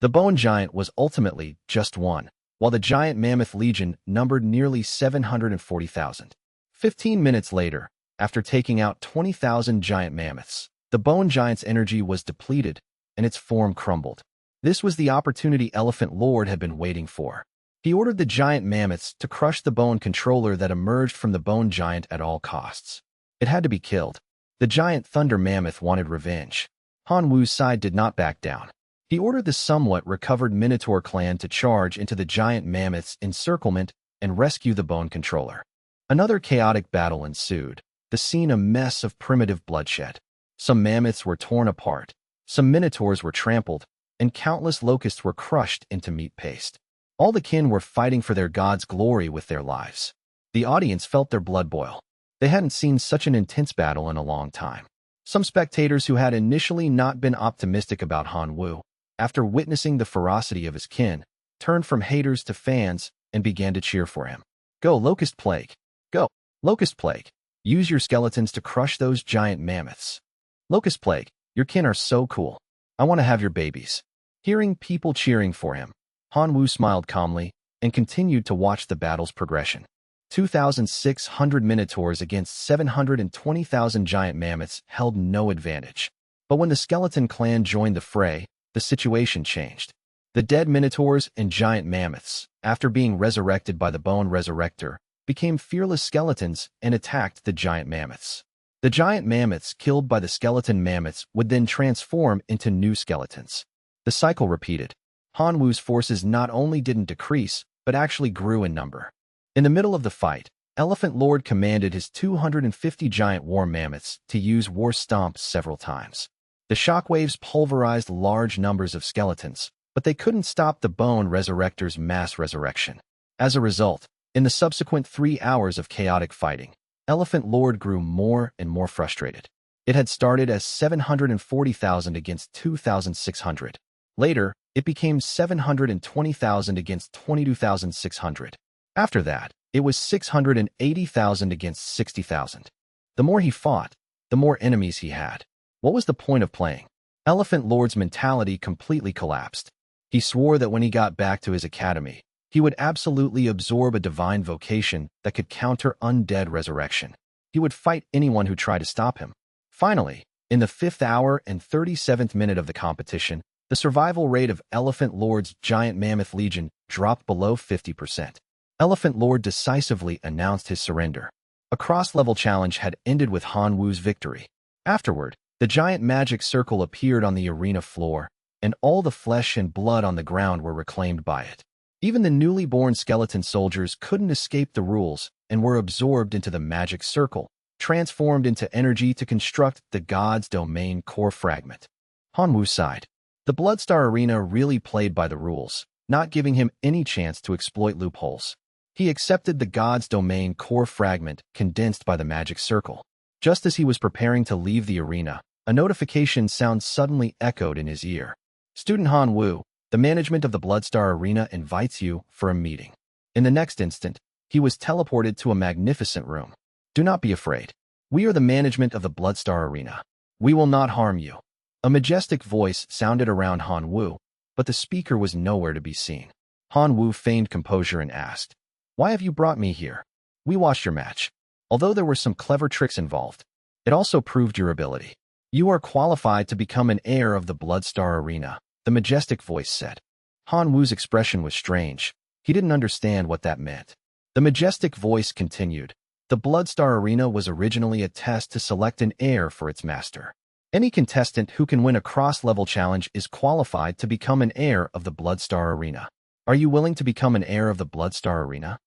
The bone giant was ultimately just one, while the giant mammoth legion numbered nearly 740,000. 15 minutes later, after taking out 20,000 giant mammoths, the bone giant's energy was depleted and its form crumbled. This was the opportunity Elephant Lord had been waiting for. He ordered the giant mammoths to crush the bone controller that emerged from the bone giant at all costs. It had to be killed. The giant thunder mammoth wanted revenge. Han Wu's side did not back down. He ordered the somewhat recovered Minotaur clan to charge into the giant mammoth's encirclement and rescue the bone controller. Another chaotic battle ensued, the scene a mess of primitive bloodshed. Some mammoths were torn apart, some minotaurs were trampled, and countless locusts were crushed into meat paste. All the kin were fighting for their god's glory with their lives. The audience felt their blood boil. They hadn't seen such an intense battle in a long time. Some spectators who had initially not been optimistic about Han Wu, after witnessing the ferocity of his kin, turned from haters to fans and began to cheer for him. Go, Locust Plague! Go, Locust Plague! Use your skeletons to crush those giant mammoths. Locust Plague, your kin are so cool. I want to have your babies. Hearing people cheering for him, Han Wu smiled calmly and continued to watch the battle's progression. 2,600 minotaurs against 720,000 giant mammoths held no advantage. But when the skeleton clan joined the fray, the situation changed. The dead minotaurs and giant mammoths, after being resurrected by the bone resurrector, became fearless skeletons and attacked the giant mammoths. The giant mammoths killed by the skeleton mammoths would then transform into new skeletons. The cycle repeated. Han Wu's forces not only didn't decrease, but actually grew in number. In the middle of the fight, Elephant Lord commanded his 250 giant war mammoths to use war stomps several times. The shockwaves pulverized large numbers of skeletons, but they couldn't stop the bone resurrector's mass resurrection. As a result, in the subsequent 3 hours of chaotic fighting, Elephant Lord grew more and more frustrated. It had started as 740,000 against 2,600. Later, it became 720,000 against 22,600. After that, it was 680,000 against 60,000. The more he fought, the more enemies he had. What was the point of playing? Elephant Lord's mentality completely collapsed. He swore that when he got back to his academy, he would absolutely absorb a divine vocation that could counter undead resurrection. He would fight anyone who tried to stop him. Finally, in the 5th hour and 37th minute of the competition, the survival rate of Elephant Lord's giant mammoth legion dropped below 50%. Elephant Lord decisively announced his surrender. A cross-level challenge had ended with Han Wu's victory. Afterward, the giant magic circle appeared on the arena floor, and all the flesh and blood on the ground were reclaimed by it. Even the newly born skeleton soldiers couldn't escape the rules and were absorbed into the magic circle, transformed into energy to construct the god's domain core fragment. Han Wu sighed. The Bloodstar Arena really played by the rules, not giving him any chance to exploit loopholes. He accepted the god's domain core fragment condensed by the magic circle. Just as he was preparing to leave the arena, a notification sound suddenly echoed in his ear. Student Han Wu, the management of the Bloodstar Arena invites you for a meeting. In the next instant, he was teleported to a magnificent room. Do not be afraid. We are the management of the Bloodstar Arena. We will not harm you. A majestic voice sounded around Han Wu, but the speaker was nowhere to be seen. Han Wu feigned composure and asked, "Why have you brought me here?" "We watched your match. Although there were some clever tricks involved, it also proved your ability. You are qualified to become an heir of the Bloodstar Arena," the majestic voice said. Han Wu's expression was strange. He didn't understand what that meant. The majestic voice continued. The Bloodstar Arena was originally a test to select an heir for its master. Any contestant who can win a cross-level challenge is qualified to become an heir of the Bloodstar Arena. Are you willing to become an heir of the Bloodstar Arena?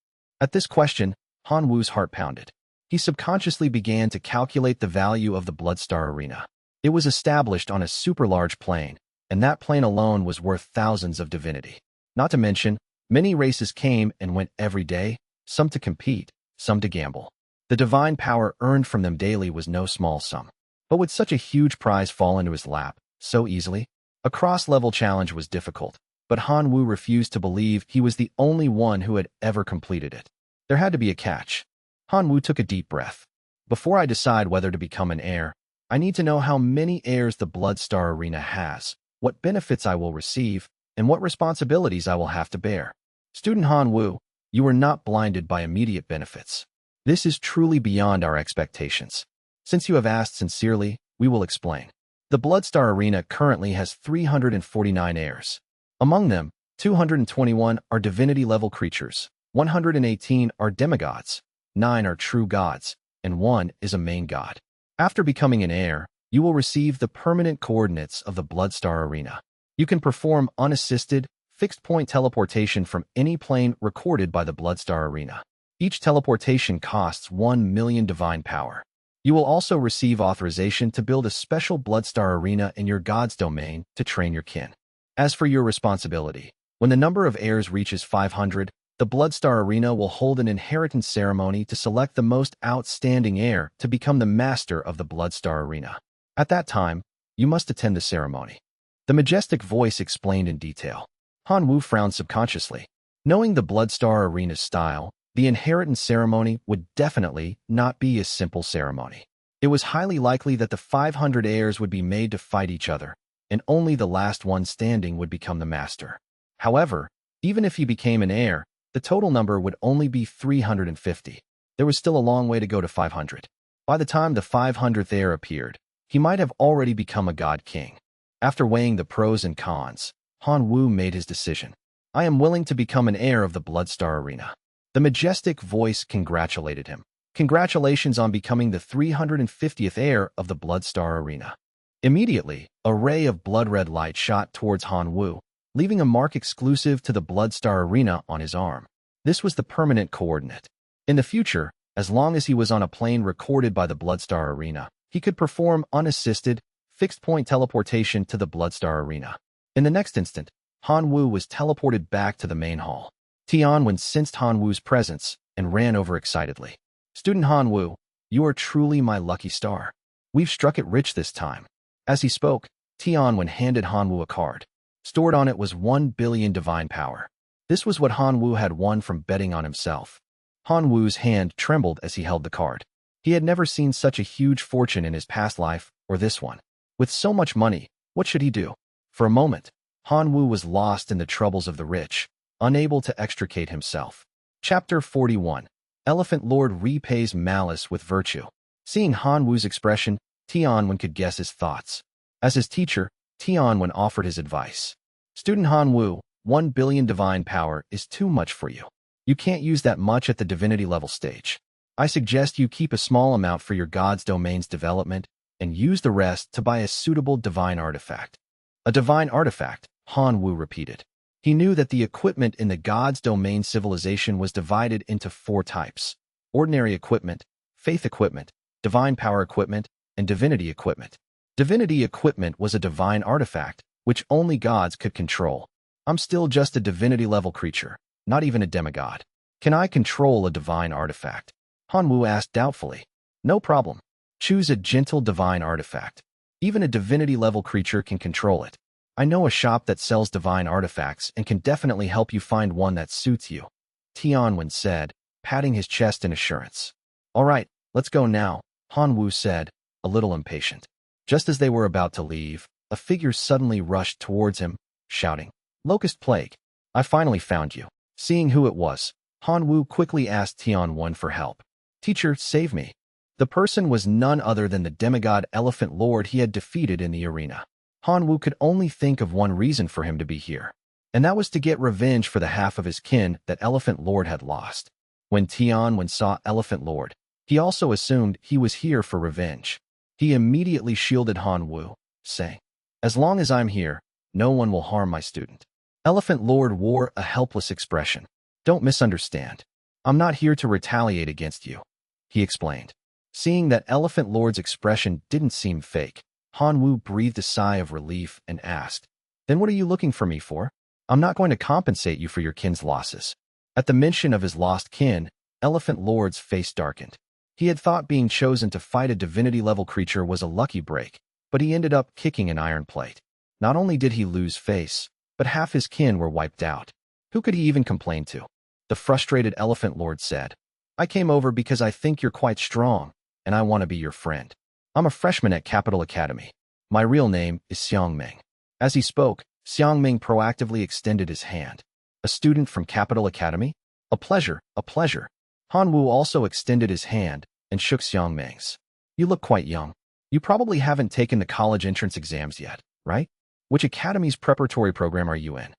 At this question, Han Wu's heart pounded. He subconsciously began to calculate the value of the Bloodstar Arena. It was established on a super large plane, and that plane alone was worth thousands of divinity. Not to mention, many races came and went every day, some to compete, some to gamble. The divine power earned from them daily was no small sum. But would such a huge prize fall into his lap so easily? A cross-level challenge was difficult, but Han Wu refused to believe he was the only one who had ever completed it. There had to be a catch. Han Wu took a deep breath. Before I decide whether to become an heir, I need to know how many heirs the Bloodstar Arena has, what benefits I will receive, and what responsibilities I will have to bear. Student Han Wu, you were not blinded by immediate benefits. This is truly beyond our expectations. Since you have asked sincerely, we will explain. The Bloodstar Arena currently has 349 heirs. Among them, 221 are divinity-level creatures, 118 are demigods, 9 are true gods, and 1 is a main god. After becoming an heir, you will receive the permanent coordinates of the Bloodstar Arena. You can perform unassisted, fixed-point teleportation from any plane recorded by the Bloodstar Arena. Each teleportation costs 1 million divine power. You will also receive authorization to build a special Bloodstar Arena in your god's domain to train your kin. As for your responsibility, when the number of heirs reaches 500, the Bloodstar Arena will hold an inheritance ceremony to select the most outstanding heir to become the master of the Bloodstar Arena. At that time, you must attend the ceremony. The majestic voice explained in detail. Han Wu frowned subconsciously. Knowing the Bloodstar Arena's style, the inheritance ceremony would definitely not be a simple ceremony. It was highly likely that the 500 heirs would be made to fight each other, and only the last one standing would become the master. However, even if he became an heir, the total number would only be 350. There was still a long way to go to 500. By the time the 500th heir appeared, he might have already become a god king. After weighing the pros and cons, Han Wu made his decision. I am willing to become an heir of the Bloodstar Arena. The majestic voice congratulated him. Congratulations on becoming the 350th heir of the Bloodstar Arena. Immediately, a ray of blood-red light shot towards Han Wu, leaving a mark exclusive to the Bloodstar Arena on his arm. This was the permanent coordinate. In the future, as long as he was on a plane recorded by the Bloodstar Arena, he could perform unassisted, fixed-point teleportation to the Bloodstar Arena. In the next instant, Han Wu was teleported back to the main hall. Tianwen sensed Han Wu's presence and ran over excitedly. Student Han Wu, you are truly my lucky star. We've struck it rich this time. As he spoke, Tianwen handed Han Wu a card. Stored on it was 1 billion divine power. This was what Han Wu had won from betting on himself. Han Wu's hand trembled as he held the card. He had never seen such a huge fortune in his past life, or this one. With so much money, what should he do? For a moment, Han Wu was lost in the troubles of the rich, unable to extricate himself. Chapter 41. Elephant Lord repays malice with virtue. Seeing Han Wu's expression, Tianwen could guess his thoughts. As his teacher, Tianwen offered his advice. Student Han Wu, 1 billion divine power is too much for you. You can't use that much at the divinity level stage. I suggest you keep a small amount for your god's domain's development and use the rest to buy a suitable divine artifact. A divine artifact, Han Wu repeated. He knew that the equipment in the god's domain civilization was divided into 4 types: ordinary equipment, faith equipment, divine power equipment, and divinity equipment. Divinity equipment was a divine artifact, which only gods could control. I'm still just a divinity-level creature, not even a demigod. Can I control a divine artifact? Han Wu asked doubtfully. No problem. Choose a gentle divine artifact. Even a divinity-level creature can control it. I know a shop that sells divine artifacts and can definitely help you find one that suits you, Tianwen said, patting his chest in assurance. All right, let's go now, Han Wu said, a little impatient. Just as they were about to leave, a figure suddenly rushed towards him, shouting, Locust Plague, I finally found you. Seeing who it was, Han Wu quickly asked Tianwen for help. Teacher, save me. The person was none other than the demigod Elephant Lord he had defeated in the arena. Han Wu could only think of one reason for him to be here, and that was to get revenge for the half of his kin that Elephant Lord had lost. When Tianwen saw Elephant Lord, he also assumed he was here for revenge. He immediately shielded Han Wu, saying, As long as I'm here, no one will harm my student. Elephant Lord wore a helpless expression. Don't misunderstand. I'm not here to retaliate against you, he explained. Seeing that Elephant Lord's expression didn't seem fake, Han Wu breathed a sigh of relief and asked, Then what are you looking for me for? I'm not going to compensate you for your kin's losses. At the mention of his lost kin, Elephant Lord's face darkened. He had thought being chosen to fight a divinity-level creature was a lucky break, but he ended up kicking an iron plate. Not only did he lose face, but half his kin were wiped out. Who could he even complain to? The frustrated Elephant Lord said, I came over because I think you're quite strong, and I want to be your friend. I'm a freshman at Capital Academy. My real name is Xiangming. As he spoke, Xiangming proactively extended his hand. A student from Capital Academy? A pleasure, a pleasure. Hanwoo also extended his hand and shook Xiangming's. You look quite young. You probably haven't taken the college entrance exams yet, right? Which academy's preparatory program are you in?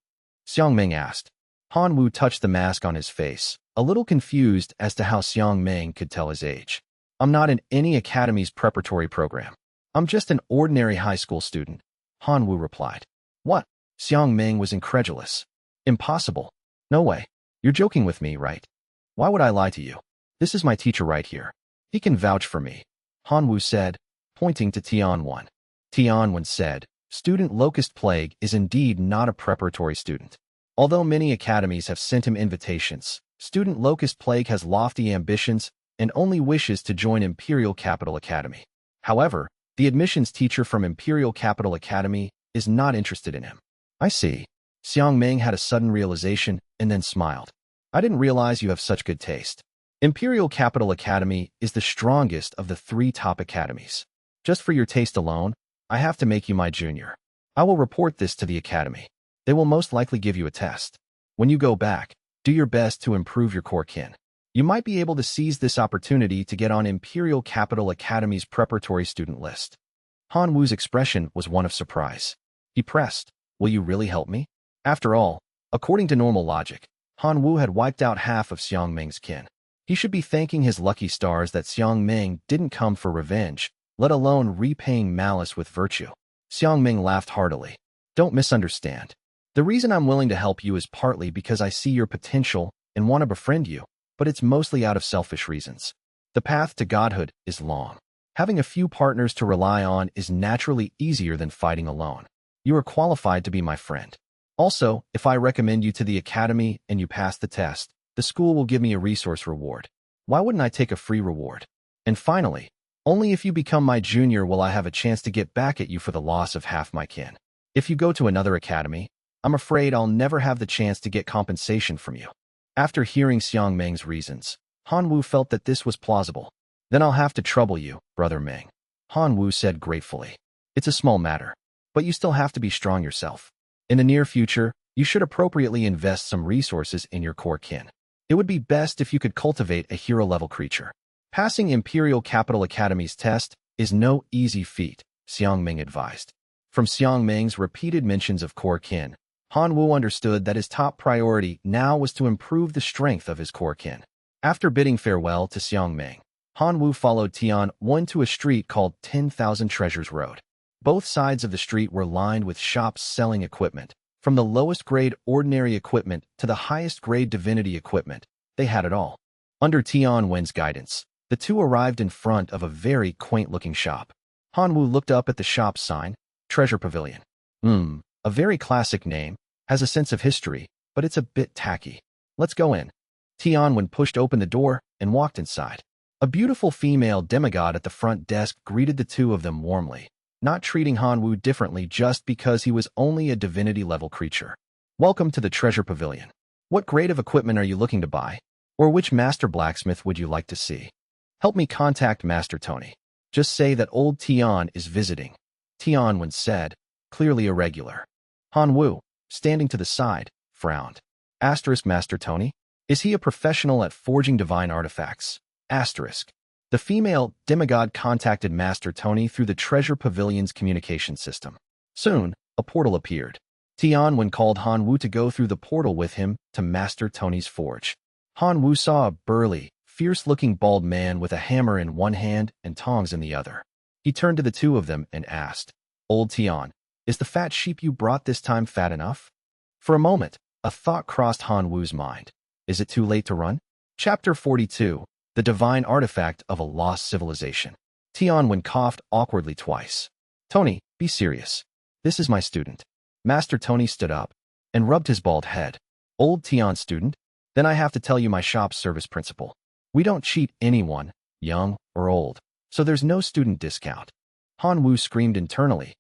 Xiangming asked. Hanwoo touched the mask on his face, a little confused as to how Xiangming could tell his age. I'm not in any academy's preparatory program. I'm just an ordinary high school student, Hanwoo replied. What? Xiangming was incredulous. Impossible. No way. You're joking with me, right? Why would I lie to you? This is my teacher right here. He can vouch for me, Hanwoo said, pointing to Tianwen. Tianwen said, Student Locust Plague is indeed not a preparatory student. Although many academies have sent him invitations, Student Locust Plague has lofty ambitions and only wishes to join Imperial Capital Academy. However, the admissions teacher from Imperial Capital Academy is not interested in him. I see. Xiangming had a sudden realization and then smiled. I didn't realize you have such good taste. Imperial Capital Academy is the strongest of the 3 top academies. Just for your taste alone, I have to make you my junior. I will report this to the academy. They will most likely give you a test. When you go back, do your best to improve your core kin. You might be able to seize this opportunity to get on Imperial Capital Academy's preparatory student list. Hanwoo's expression was one of surprise. He pressed, Will you really help me? After all, according to normal logic, Hanwoo had wiped out half of Xiangming's kin. He should be thanking his lucky stars that Xiangming didn't come for revenge, let alone repaying malice with virtue. Xiangming laughed heartily. Don't misunderstand. The reason I'm willing to help you is partly because I see your potential and want to befriend you, but it's mostly out of selfish reasons. The path to godhood is long. Having a few partners to rely on is naturally easier than fighting alone. You are qualified to be my friend. Also, if I recommend you to the academy and you pass the test, the school will give me a resource reward. Why wouldn't I take a free reward? And finally, only if you become my junior will I have a chance to get back at you for the loss of half my kin. If you go to another academy, I'm afraid I'll never have the chance to get compensation from you. After hearing Xiangming's reasons, Hanwoo felt that this was plausible. Then I'll have to trouble you, Brother Ming. Hanwoo said gratefully. It's a small matter, but you still have to be strong yourself. In the near future, you should appropriately invest some resources in your core kin. It would be best if you could cultivate a hero-level creature. Passing Imperial Capital Academy's test is no easy feat, Xiangming advised. From Xiangming's repeated mentions of core kin, Hanwoo understood that his top priority now was to improve the strength of his core kin. After bidding farewell to Xiangming, Hanwoo followed Tianwen to a street called 10,000 Treasures Road. Both sides of the street were lined with shops selling equipment. From the lowest grade ordinary equipment to the highest grade divinity equipment, they had it all. Under Tianwen's guidance, the two arrived in front of a very quaint-looking shop. Hanwoo looked up at the shop's sign, Treasure Pavilion. A very classic name, has a sense of history, but it's a bit tacky. Let's go in. Tianwen pushed open the door and walked inside. A beautiful female demigod at the front desk greeted the two of them warmly, not treating Hanwoo differently just because he was only a divinity-level creature. Welcome to the Treasure Pavilion. What grade of equipment are you looking to buy? Or which master blacksmith would you like to see? Help me contact Master Tony. Just say that old Tian is visiting, Tianwen said, clearly irregular. Hanwoo, standing to the side, frowned. Master Tony? Is he a professional at forging divine artifacts? The female demigod contacted Master Tony through the Treasure Pavilion's communication system. Soon, a portal appeared. Tianwen called Hanwoo to go through the portal with him to Master Tony's forge. Hanwoo saw a burly, fierce-looking bald man with a hammer in one hand and tongs in the other. He turned to the two of them and asked, Old Tian, is the fat sheep you brought this time fat enough? For a moment, a thought crossed Hanwoo's mind. Is it too late to run? Chapter 42, The Divine Artifact of a Lost Civilization. Tianwen coughed awkwardly twice. Tony, be serious. This is my student. Master Tony stood up and rubbed his bald head. Old Tian student? Then I have to tell you my shop's service principle. We don't cheat anyone, young or old, so there's no student discount. Hanwoo screamed internally.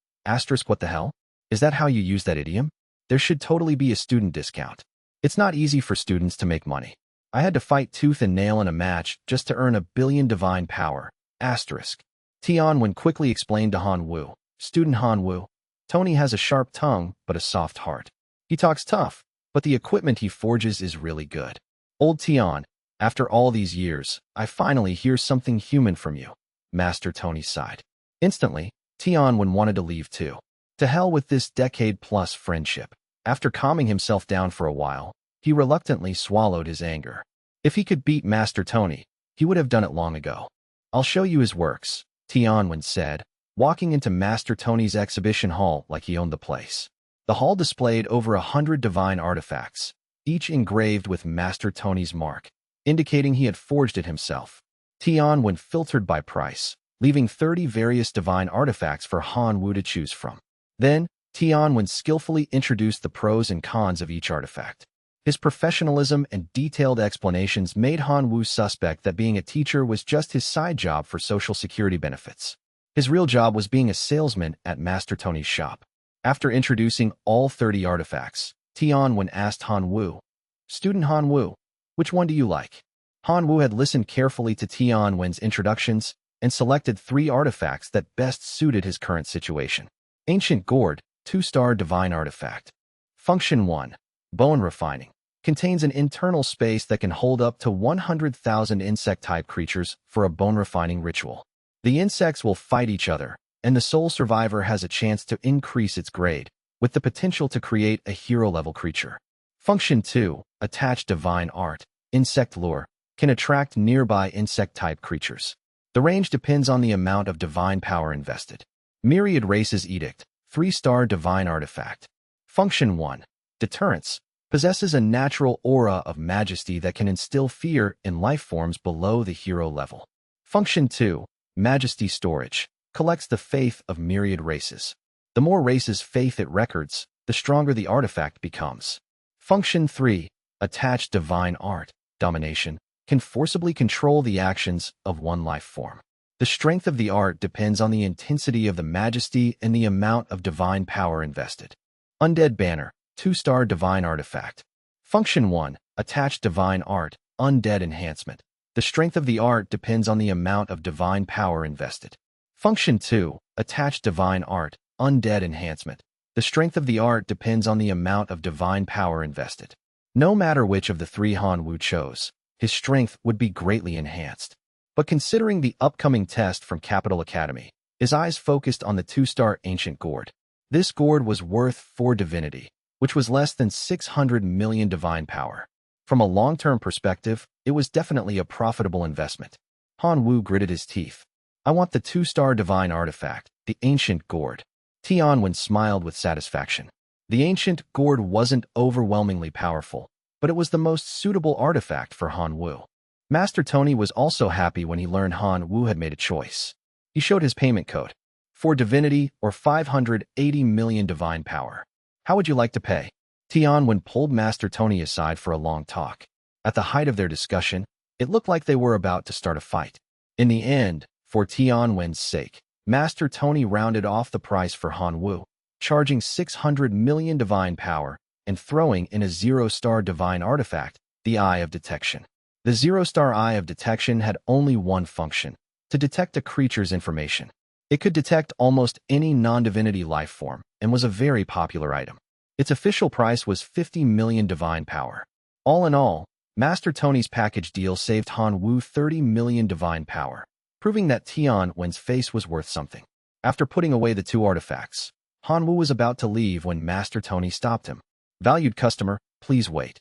What the hell? Is that how you use that idiom? There should totally be a student discount. It's not easy for students to make money. I had to fight tooth and nail in a match just to earn 1 billion divine power. Tianwen quickly explained to Hanwoo. Student Hanwoo, Tony has a sharp tongue but a soft heart. He talks tough, but the equipment he forges is really good. Old Tian, After all these years, I finally hear something human from you, Master Tony sighed. Instantly, Tianwen wanted to leave too. To hell with this decade-plus friendship. After calming himself down for a while, he reluctantly swallowed his anger. If he could beat Master Tony, he would have done it long ago. I'll show you his works, Tianwen said, walking into Master Tony's exhibition hall like he owned the place. The hall displayed over 100 divine artifacts, each engraved with Master Tony's mark, indicating he had forged it himself. Tianwen filtered by price, leaving 30 various divine artifacts for Han Wu to choose from. Then, Tianwen skillfully introduced the pros and cons of each artifact. His professionalism and detailed explanations made Han Wu suspect that being a teacher was just his side job for social security benefits. His real job was being a salesman at Master Tony's shop. After introducing all 30 artifacts, Tianwen asked Han Wu, "Student Han Wu, which one do you like?" Han Wu had listened carefully to Tianwen's introductions and selected 3 artifacts that best suited his current situation. Ancient Gourd, 2-star divine artifact. Function 1. Bone refining. Contains an internal space that can hold up to 100,000 insect-type creatures for a bone refining ritual. The insects will fight each other, and the sole survivor has a chance to increase its grade, with the potential to create a hero-level creature. Function 2. Attach divine art. Insect lure. Can attract nearby insect-type creatures. The range depends on the amount of divine power invested. Myriad Races Edict. 3-star divine artifact. Function 1. Deterrence. Possesses a natural aura of majesty that can instill fear in life forms below the hero level. Function 2. Majesty Storage. Collects the faith of myriad races. The more races' faith it records, the stronger the artifact becomes. Function 3. Attach divine art. Domination. Can forcibly control the actions of one life form. The strength of the art depends on the intensity of the majesty and the amount of divine power invested. Undead Banner. 2-star divine artifact. Function 1. Attach divine art. Undead enhancement. The strength of the art depends on the amount of divine power invested. Function 2. Attach divine art. Undead enhancement. The strength of the art depends on the amount of divine power invested. No matter which of the 3 Han Wu chose, his strength would be greatly enhanced. But considering the upcoming test from Capital Academy, his eyes focused on the 2-star Ancient Gourd. This gourd was worth 4 divinity, which was less than 600 million divine power. From a long-term perspective, it was definitely a profitable investment. Han Wu gritted his teeth. "I want the 2-star divine artifact, the Ancient Gourd." Tianwen smiled with satisfaction. The Ancient Gourd wasn't overwhelmingly powerful, but it was the most suitable artifact for Han Wu. Master Tony was also happy when he learned Han Wu had made a choice. He showed his payment code. 4 divinity or 580 million divine power. "How would you like to pay?" Tianwen pulled Master Tony aside for a long talk. At the height of their discussion, it looked like they were about to start a fight. In the end, for Tianwen's sake, Master Tony rounded off the price for Han Wu, charging 600 million divine power and throwing in a 0-star divine artifact, the Eye of Detection. The 0-star Eye of Detection had only one function: to detect a creature's information. It could detect almost any non-divinity life form and was a very popular item. Its official price was 50 million divine power. All in all, Master Tony's package deal saved Han Wu 30 million divine power, proving that Tianwen's face was worth something. After putting away the 2 artifacts, Han Wu was about to leave when Master Tony stopped him. "Valued customer, please wait."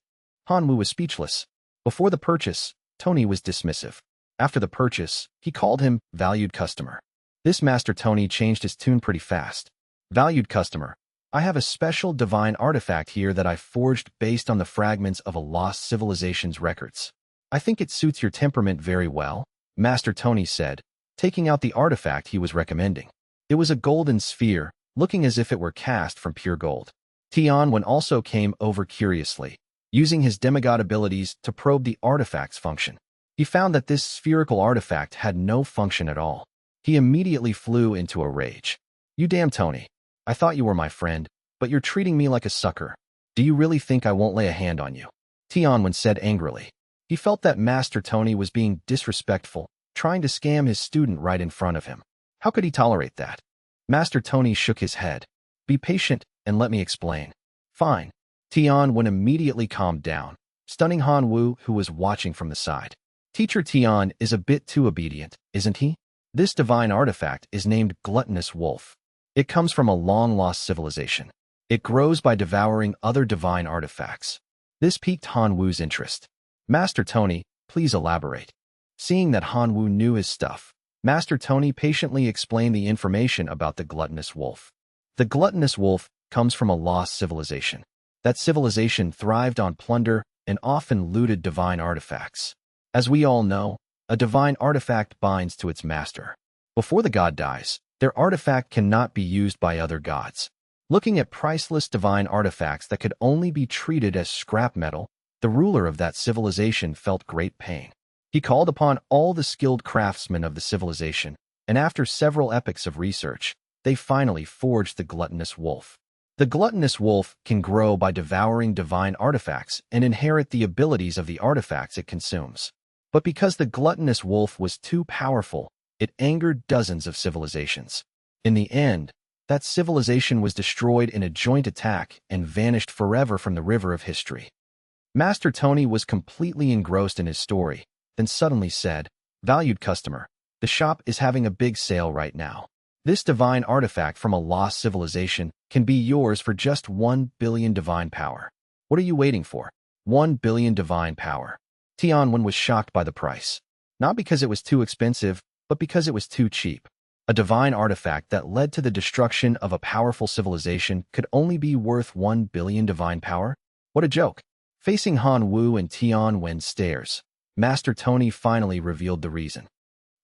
Han Wu was speechless. Before the purchase, Tony was dismissive. After the purchase, he called him valued customer. This Master Tony changed his tune pretty fast. "Valued customer, I have a special divine artifact here that I forged based on the fragments of a lost civilization's records. I think it suits your temperament very well," Master Tony said, taking out the artifact he was recommending. It was a golden sphere, looking as if it were cast from pure gold. Tianwen also came over curiously, using his demigod abilities to probe the artifact's function. He found that this spherical artifact had no function at all. He immediately flew into a rage. "You damn Tony. I thought you were my friend, but you're treating me like a sucker. Do you really think I won't lay a hand on you?" Tianwen said angrily. He felt that Master Tony was being disrespectful, trying to scam his student right in front of him. How could he tolerate that? Master Tony shook his head. "Be patient and let me explain." "Fine." Tianwen immediately calmed down. stunning Han Wu, who was watching from the side. Teacher Tian is a bit too obedient, isn't he? This divine artifact is named Gluttonous Wolf. It comes from a long-lost civilization. It grows by devouring other divine artifacts. This piqued Han Wu's interest. Master Tony, please elaborate. Seeing that Han Wu knew his stuff, Master Tony patiently explained the information about the Gluttonous Wolf. The Gluttonous Wolf comes from a lost civilization. That civilization thrived on plunder and often looted divine artifacts. As we all know, a divine artifact binds to its master. Before the god dies, their artifact cannot be used by other gods. Looking at priceless divine artifacts that could only be treated as scrap metal, the ruler of that civilization felt great pain. He called upon all the skilled craftsmen of the civilization, and after several epochs of research, they finally forged the Gluttonous Wolf. The Gluttonous Wolf can grow by devouring divine artifacts and inherit the abilities of the artifacts it consumes. But because the Gluttonous Wolf was too powerful, it angered dozens of civilizations. In the end, that civilization was destroyed in a joint attack and vanished forever from the river of history. Master Tony was completely engrossed in his story, then suddenly said, "Valued customer, the shop is having a big sale right now. This divine artifact from a lost civilization can be yours for just 1 billion divine power. What are you waiting for? 1 billion divine power." Tianwen was shocked by the price. Not because it was too expensive, but because it was too cheap. A divine artifact that led to the destruction of a powerful civilization could only be worth 1 billion divine power? What a joke. Facing Han Wu and Tianwen's stares, Master Tony finally revealed the reason.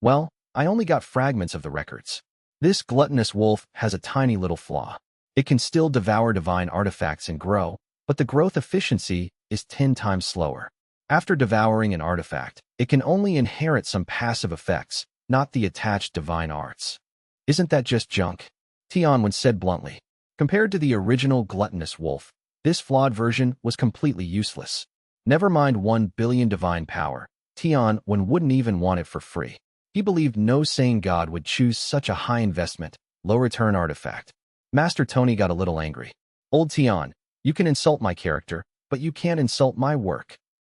"Well, I only got fragments of the records. This Gluttonous Wolf has a tiny little flaw. It can still devour divine artifacts and grow, but the growth efficiency is 10 times slower. After devouring an artifact, it can only inherit some passive effects, not the attached divine arts." "Isn't that just junk?" Tianwen said bluntly. Compared to the original Gluttonous Wolf, this flawed version was completely useless. Never mind 1 billion divine power, Tianwen wouldn't even want it for free. He believed no sane god would choose such a high investment, low-return artifact. Master Tony got a little angry. "Old Tian, you can insult my character, but you can't insult my work.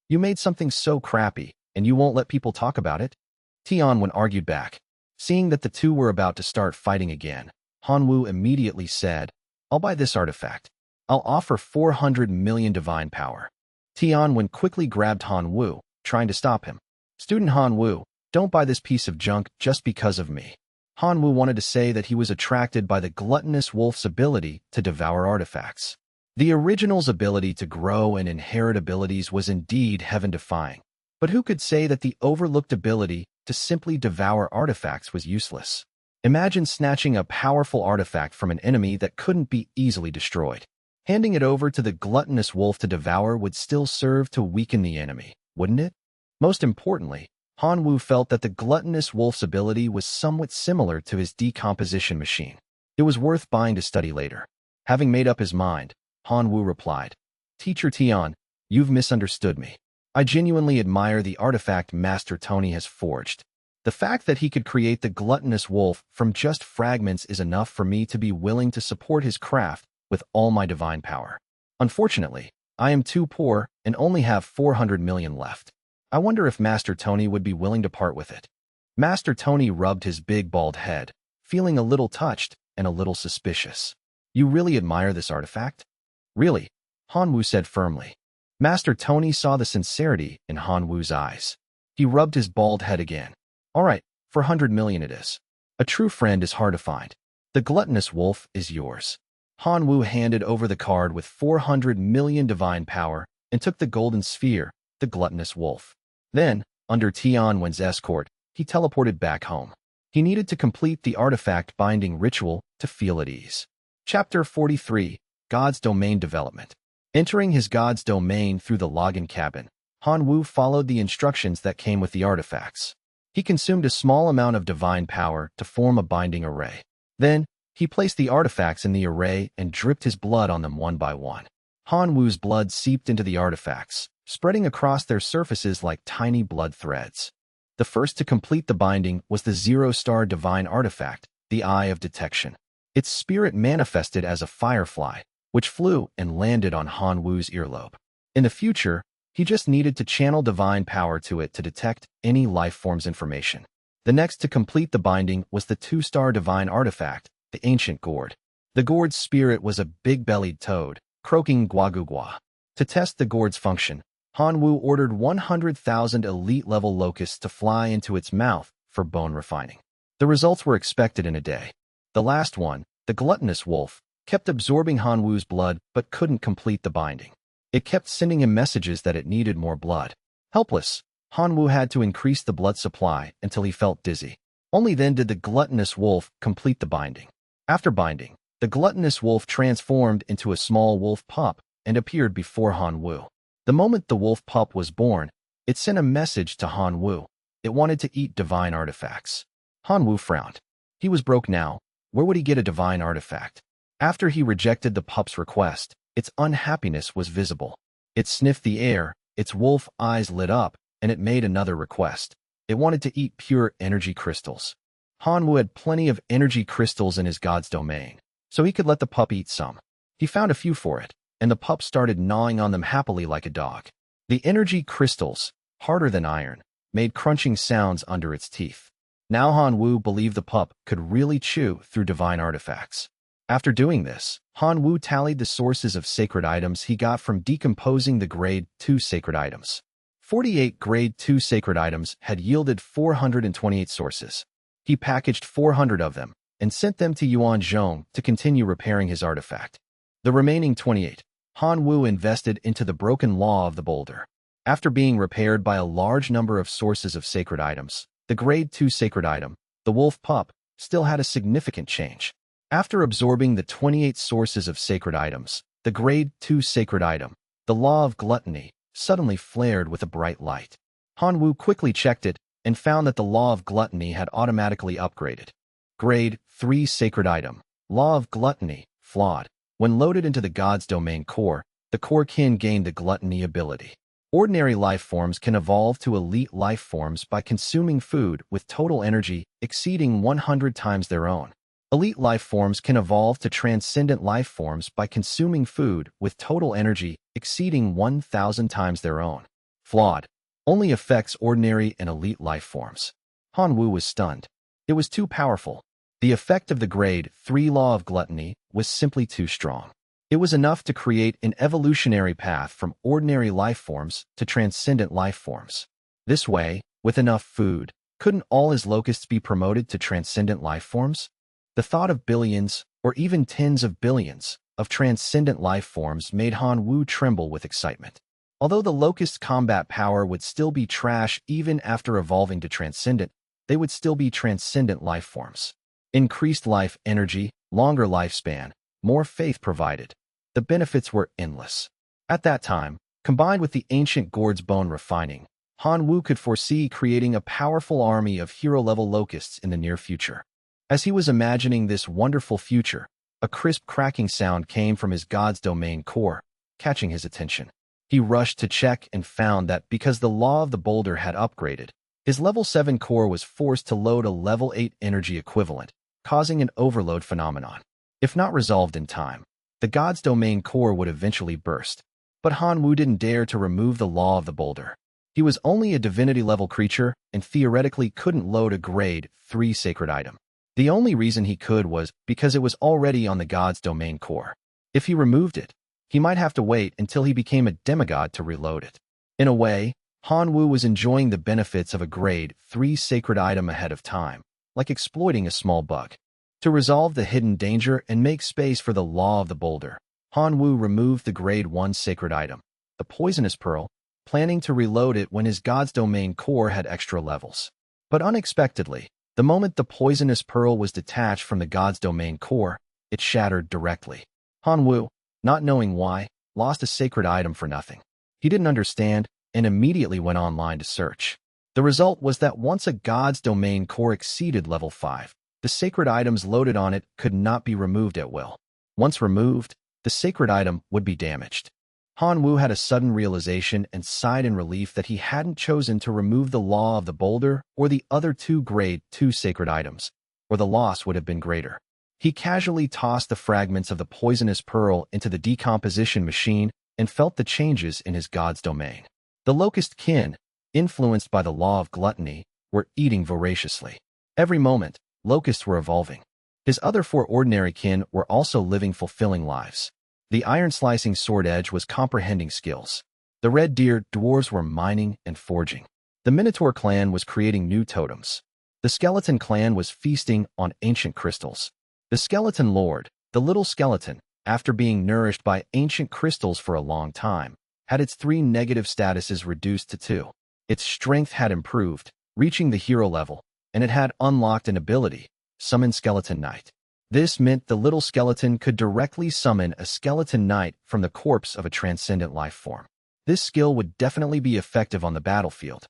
You made something so crappy, and you won't let people talk about it?" Tianwen argued back. Seeing that the two were about to start fighting again, Han Wu immediately said, "I'll buy this artifact. I'll offer 400 million divine power." Tianwen quickly grabbed Han Wu, trying to stop him. "Student Han Wu, don't buy this piece of junk just because of me." Han Wu wanted to say that he was attracted by the Gluttonous Wolf's ability to devour artifacts. The original's ability to grow and inherit abilities was indeed heaven-defying. But who could say that the overlooked ability to simply devour artifacts was useless? Imagine snatching a powerful artifact from an enemy that couldn't be easily destroyed. Handing it over to the Gluttonous Wolf to devour would still serve to weaken the enemy, wouldn't it? Most importantly, Han Wu felt that the Gluttonous Wolf's ability was somewhat similar to his decomposition machine. It was worth buying to study later. Having made up his mind, Han Wu replied, "Teacher Tian, you've misunderstood me. I genuinely admire the artifact Master Tony has forged. The fact that he could create the Gluttonous Wolf from just fragments is enough for me to be willing to support his craft with all my divine power. Unfortunately, I am too poor and only have 400 million left. I wonder if Master Tony would be willing to part with it." Master Tony rubbed his big bald head, feeling a little touched and a little suspicious. "You really admire this artifact?" "Really," Han Wu said firmly. Master Tony saw the sincerity in Han Wu's eyes. He rubbed his bald head again. "All right, for 100 million it is. A true friend is hard to find. The Gluttonous Wolf is yours." Han Wu handed over the card with 400 million divine power and took the golden sphere, the Gluttonous Wolf. Then, under Tianwen's escort, he teleported back home. He needed to complete the artifact binding ritual to feel at ease. Chapter 43, God's Domain Development. Entering his God's domain through the login cabin, Han Wu followed the instructions that came with the artifacts. He consumed a small amount of divine power to form a binding array. Then, he placed the artifacts in the array and dripped his blood on them one by one. Han Wu's blood seeped into the artifacts, spreading across their surfaces like tiny blood threads. The first to complete the binding was the 0-star divine artifact, the Eye of Detection. Its spirit manifested as a firefly, which flew and landed on Han Wu's earlobe. In the future, He just needed to channel divine power to it to detect any life form's information. The next to complete the binding was the 2-star divine artifact, the ancient gourd. The gourd's spirit was a big-bellied toad, croaking guagugua. To test the gourd's function, Hanwoo ordered 100,000 elite-level locusts to fly into its mouth for bone refining. The results were expected in a day. The last one, the gluttonous wolf, kept absorbing Hanwoo's blood but couldn't complete the binding. It kept sending him messages that it needed more blood. Helpless, Hanwoo had to increase the blood supply until he felt dizzy. Only then did the gluttonous wolf complete the binding. After binding, the gluttonous wolf transformed into a small wolf pup and appeared before Hanwoo. The moment the wolf pup was born, it sent a message to Hanwoo. It wanted to eat divine artifacts. Hanwoo frowned. He was broke now. Where would he get a divine artifact? After he rejected the pup's request, its unhappiness was visible. It sniffed the air, its wolf eyes lit up, and it made another request. It wanted to eat pure energy crystals. Hanwoo had plenty of energy crystals in his god's domain, so he could let the pup eat some. He found a few for it, and the pup started gnawing on them happily like a dog. The energy crystals, harder than iron, made crunching sounds under its teeth. Now Hanwoo believed the pup could really chew through divine artifacts. After doing this, Hanwoo tallied the sources of sacred items he got from decomposing the Grade 2 sacred items. 48 Grade 2 sacred items had yielded 428 sources. He packaged 400 of them and sent them to Yuanzhong to continue repairing his artifact. The remaining 28, Hanwoo invested into the broken law of the boulder. After being repaired by a large number of sources of sacred items, the Grade 2 sacred item, the wolf pup, still had a significant change. After absorbing the 28 sources of sacred items, the Grade 2 sacred item, the law of gluttony, suddenly flared with a bright light. Hanwoo quickly checked it and found that the law of gluttony had automatically upgraded. Grade 3 sacred item, law of gluttony, flawed. When loaded into the god's domain core, the core kin gained the gluttony ability. Ordinary life forms can evolve to elite life forms by consuming food with total energy exceeding 100 times their own. Elite life forms can evolve to transcendent life forms by consuming food with total energy exceeding 1,000 times their own. Flawed. Only affects ordinary and elite life forms. Hanwoo was stunned. It was too powerful. The effect of the Grade 3 law of gluttony was simply too strong. It was enough to create an evolutionary path from ordinary life forms to transcendent life forms. This way, with enough food, couldn't all his locusts be promoted to transcendent life forms? The thought of billions, or even tens of billions, of transcendent life forms made Hanwoo tremble with excitement. Although the locust's combat power would still be trash even after evolving to transcendent, they would still be transcendent life forms. Increased life energy, longer lifespan, more faith provided. The benefits were endless. At that time, combined with the ancient gourd's bone refining, Hanwoo could foresee creating a powerful army of hero-level locusts in the near future. As he was imagining this wonderful future, a crisp cracking sound came from his god's domain core, catching his attention. He rushed to check and found that because the law of the boulder had upgraded, his level 7 core was forced to load a level 8 energy equivalent, causing an overload phenomenon. If not resolved in time, the god's domain core would eventually burst. But Hanwoo didn't dare to remove the law of the boulder. He was only a divinity-level creature and theoretically couldn't load a Grade 3 sacred item. The only reason he could was because it was already on the god's domain core. If he removed it, he might have to wait until he became a demigod to reload it. In a way, Hanwoo was enjoying the benefits of a Grade 3 sacred item ahead of time, like exploiting a small bug. To resolve the hidden danger and make space for the law of the boulder, Hanwoo removed the Grade 1 sacred item, the poisonous pearl, planning to reload it when his god's domain core had extra levels. But unexpectedly, the moment the poisonous pearl was detached from the god's domain core, it shattered directly. Hanwoo, not knowing why, lost a sacred item for nothing. He didn't understand and immediately went online to search. The result was that once a god's domain core exceeded level 5, the sacred items loaded on it could not be removed at will. Once removed, the sacred item would be damaged. Hanwoo had a sudden realization and sighed in relief that he hadn't chosen to remove the law of the boulder or the other 2 Grade 2 sacred items, or the loss would have been greater. He casually tossed the fragments of the poisonous pearl into the decomposition machine and felt the changes in his god's domain. The locust kin, influenced by the law of gluttony, were eating voraciously. Every moment, locusts were evolving. His other 4 ordinary kin were also living fulfilling lives. The iron-slicing sword edge was comprehending skills. The red deer dwarves were mining and forging. The Minotaur clan was creating new totems. The skeleton clan was feasting on ancient crystals. The skeleton lord, the little skeleton, after being nourished by ancient crystals for a long time, had its 3 negative statuses reduced to 2. Its strength had improved, reaching the hero level, and it had unlocked an ability, Summon Skeleton Knight. This meant the little skeleton could directly summon a skeleton knight from the corpse of a transcendent life form. This skill would definitely be effective on the battlefield.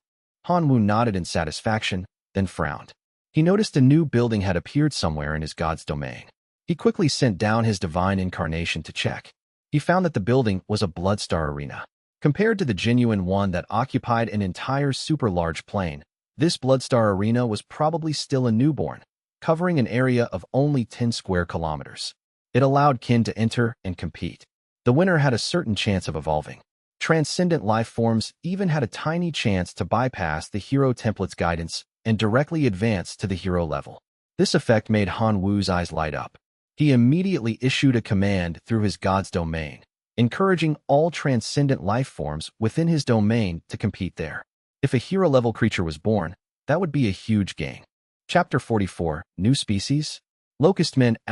Hanwoo nodded in satisfaction, then frowned. He noticed a new building had appeared somewhere in his god's domain. He quickly sent down his divine incarnation to check. He found that the building was a Bloodstar arena. Compared to the genuine one that occupied an entire super-large plane, this Bloodstar arena was probably still a newborn, covering an area of only 10 square kilometers. It allowed kin to enter and compete. The winner had a certain chance of evolving. Transcendent life forms even had a tiny chance to bypass the hero template's guidance and directly advance to the hero level. This effect made Hanwoo's eyes light up. He immediately issued a command through his god's domain, encouraging all transcendent life forms within his domain to compete there. If a hero-level creature was born, that would be a huge gain. Chapter 44, New Species? Locust Men ***.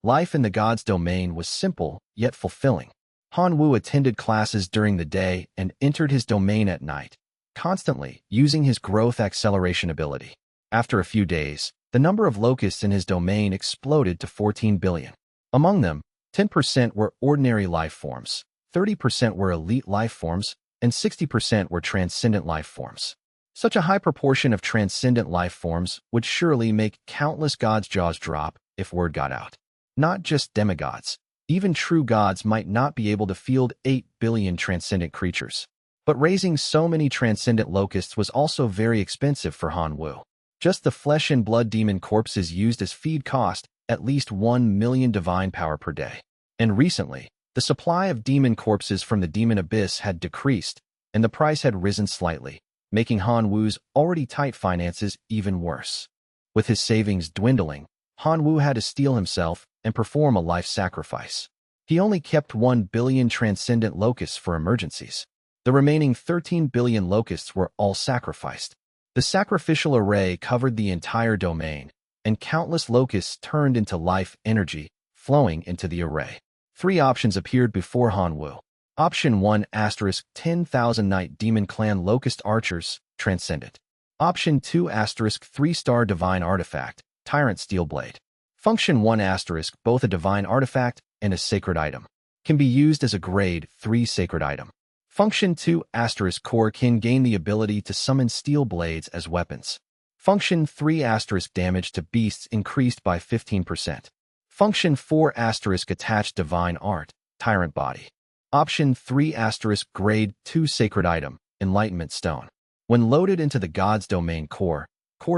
Life in the god's domain was simple, yet fulfilling. Hanwoo attended classes during the day and entered his domain at night, constantly using his growth acceleration ability. After a few days, the number of locusts in his domain exploded to 14 billion. Among them, 10% were ordinary life forms, 30% were elite life forms, and 60% were transcendent life forms. Such a high proportion of transcendent life forms would surely make countless gods' jaws drop if word got out. Not just demigods. Even true gods might not be able to field 8 billion transcendent creatures. But raising so many transcendent locusts was also very expensive for Hanwoo. Just the flesh and blood demon corpses used as feed cost at least 1 million divine power per day. And recently, the supply of demon corpses from the demon abyss had decreased, and the price had risen slightly, making Hanwoo's already tight finances even worse. With his savings dwindling, Hanwoo had to steel himself and perform a life sacrifice. He only kept 1 billion transcendent locusts for emergencies. The remaining 13 billion locusts were all sacrificed. The sacrificial array covered the entire domain, and countless locusts turned into life energy, flowing into the array. 3 options appeared before Hanwoo. Option 1 * 10,000 Night Demon Clan Locust Archers, Transcendent. Option 2 * 3-star Divine Artifact, Tyrant Steelblade. Function 1 * both a divine artifact and a sacred item. Can be used as a grade 3 sacred item. Function 2 * Core can gain the ability to summon steel blades as weapons. Function 3 * damage to beasts increased by 15%. Function 4 * attached divine art, Tyrant Body. Option 3 * grade 2 sacred item, Enlightenment Stone. When loaded into the god's domain core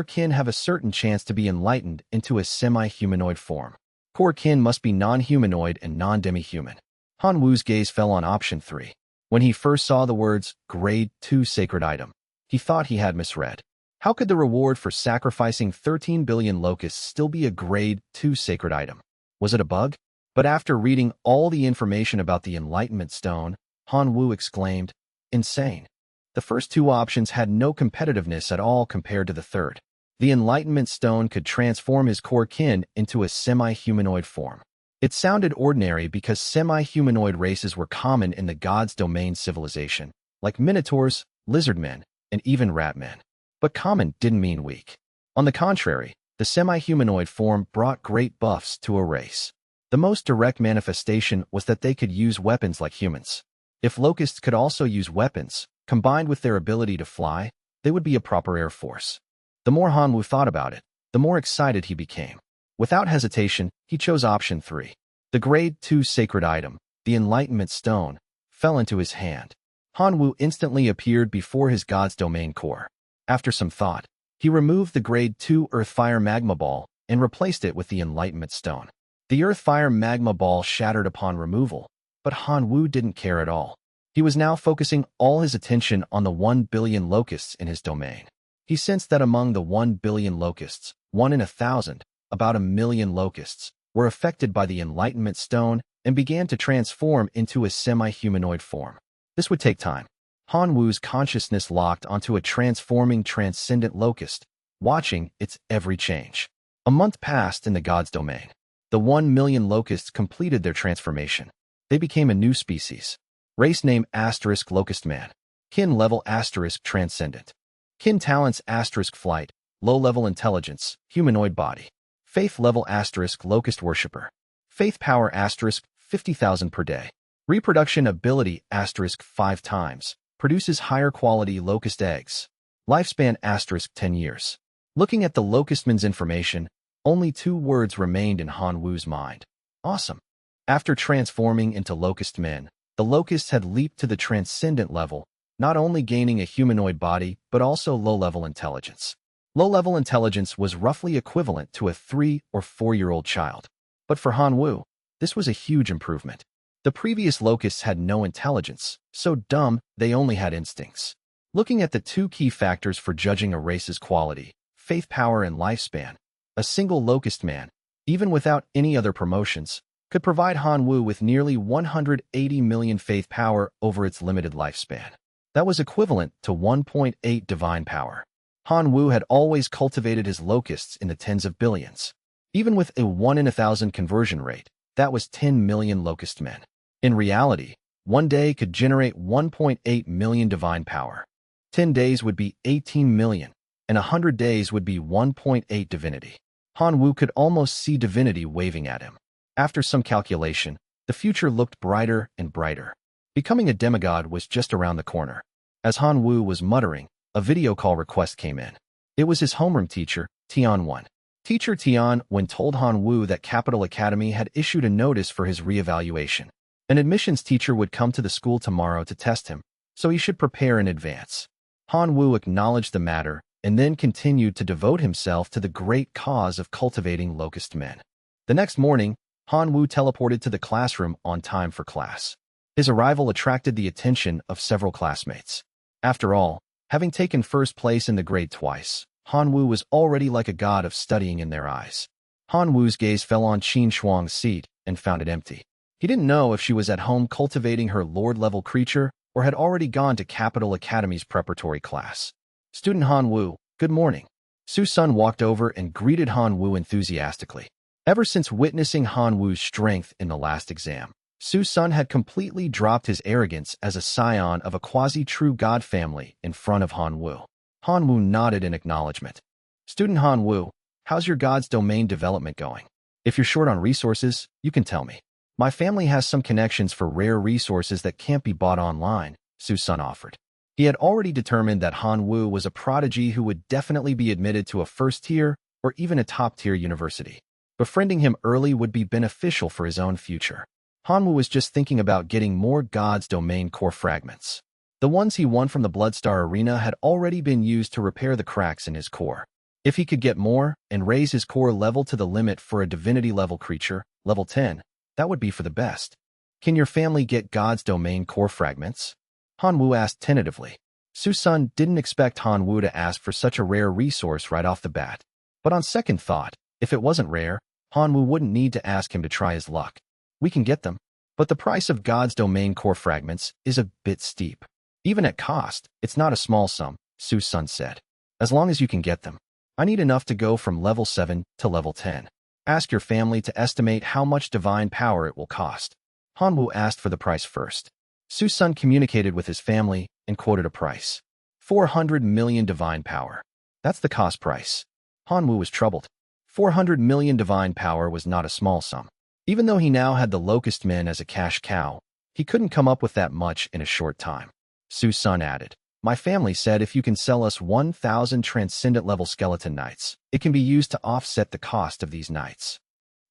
kin have a certain chance to be enlightened into a semi-humanoid form. Core kin must be non-humanoid and non-demi-human. Hanwoo's gaze fell on option 3. When he first saw the words, grade 2 sacred item, he thought he had misread. How could the reward for sacrificing 13 billion locusts still be a grade 2 sacred item? Was it a bug? But after reading all the information about the Enlightenment Stone, Hanwoo exclaimed, insane. The first 2 options had no competitiveness at all compared to the third. The Enlightenment Stone could transform his core kin into a semi-humanoid form. It sounded ordinary because semi-humanoid races were common in the god's domain civilization, like minotaurs, lizardmen, and even ratmen. But common didn't mean weak. On the contrary, the semi-humanoid form brought great buffs to a race. The most direct manifestation was that they could use weapons like humans. If locusts could also use weapons, combined with their ability to fly, they would be a proper air force. The more Hanwoo thought about it, the more excited he became. Without hesitation, he chose option 3. The grade 2 sacred item, the Enlightenment Stone, fell into his hand. Hanwoo instantly appeared before his god's domain core. After some thought, he removed the grade 2 Earth-Fire Magma Ball and replaced it with the Enlightenment Stone. The Earth-Fire Magma Ball shattered upon removal, but Hanwoo didn't care at all. He was now focusing all his attention on the 1 billion locusts in his domain. He sensed that among the 1 billion locusts, 1 in 1,000, about 1,000,000 locusts, were affected by the Enlightenment Stone and began to transform into a semi-humanoid form. This would take time. Han Wu's consciousness locked onto a transforming transcendent locust, watching its every change. A month passed in the god's domain. The 1 million locusts completed their transformation. They became a new species. Race name * locust man. Kin level * transcendent. Kin talents * flight, low-level intelligence, humanoid body. Faith level * locust worshipper. Faith power * 50,000 per day. Reproduction ability * 5 times. Produces higher quality locust eggs. Lifespan * 10 years. Looking at the locustman's information, only 2 words remained in Han Wu's mind. Awesome. After transforming into locust men, the locusts had leaped to the transcendent level, not only gaining a humanoid body, but also low-level intelligence. Low-level intelligence was roughly equivalent to a 3- or 4-year-old child. But for Han Wu, this was a huge improvement. The previous locusts had no intelligence, so dumb they only had instincts. Looking at the 2 key factors for judging a race's quality, faith power and lifespan, a single locust man, even without any other promotions, could provide Han Wu with nearly 180 million faith power over its limited lifespan. That was equivalent to 1.8 divine power. Han Wu had always cultivated his locusts in the tens of billions. Even with a 1 in 1,000 conversion rate, that was 10 million locust men. In reality, one day could generate 1.8 million divine power. 10 days would be 18 million, and 100 days would be 1.8 divinity. Han Wu could almost see divinity waving at him. After some calculation, the future looked brighter and brighter. Becoming a demigod was just around the corner. As Han Wu was muttering, a video call request came in. It was his homeroom teacher, Tian Wen. Teacher Tian Wen told Han Wu that Capital Academy had issued a notice for his reevaluation. An admissions teacher would come to the school tomorrow to test him, so he should prepare in advance. Han Wu acknowledged the matter and then continued to devote himself to the great cause of cultivating locust men. The next morning, Han Wu teleported to the classroom on time for class. His arrival attracted the attention of several classmates. After all, having taken first place in the grade twice, Han Wu was already like a god of studying in their eyes. Han Wu's gaze fell on Qin Shuang's seat and found it empty. He didn't know if she was at home cultivating her lord-level creature or had already gone to Capital Academy's preparatory class. Student Han Wu, good morning. Su Sun walked over and greeted Han Wu enthusiastically. Ever since witnessing Han Wu's strength in the last exam, Su Sun had completely dropped his arrogance as a scion of a quasi-true god family in front of Han Wu. Han Wu nodded in acknowledgement. Student Han Wu, how's your god's domain development going? If you're short on resources, you can tell me. My family has some connections for rare resources that can't be bought online, Su Sun offered. He had already determined that Han Wu was a prodigy who would definitely be admitted to a first-tier or even a top-tier university. Befriending him early would be beneficial for his own future. Han Wu was just thinking about getting more God's domain core fragments. The ones he won from the Bloodstar Arena had already been used to repair the cracks in his core. If he could get more and raise his core level to the limit for a divinity-level creature, level 10, that would be for the best. Can your family get God's domain core fragments? Han Wu asked tentatively. Su Sun didn't expect Han Wu to ask for such a rare resource right off the bat. But on second thought, if it wasn't rare, Han Wu wouldn't need to ask him to try his luck. We can get them. But the price of God's domain core fragments is a bit steep. Even at cost, it's not a small sum, Su Sun said. As long as you can get them. I need enough to go from level 7 to level 10. Ask your family to estimate how much divine power it will cost. Han Wu asked for the price first. Su Sun communicated with his family and quoted a price. 400 million divine power. That's the cost price. Han Wu was troubled. 400 million divine power was not a small sum. Even though he now had the Locust Men as a cash cow, he couldn't come up with that much in a short time. Su Sun added, my family said if you can sell us 1,000 transcendent-level skeleton knights, it can be used to offset the cost of these knights.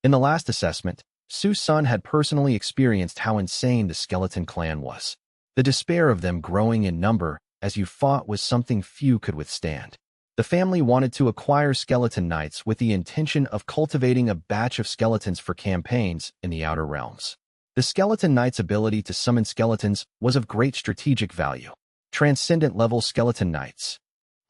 In the last assessment, Su Sun had personally experienced how insane the skeleton clan was. The despair of them growing in number as you fought was something few could withstand. The family wanted to acquire skeleton knights with the intention of cultivating a batch of skeletons for campaigns in the Outer Realms. The Skeleton Knight's ability to summon skeletons was of great strategic value. Transcendent-level Skeleton Knights.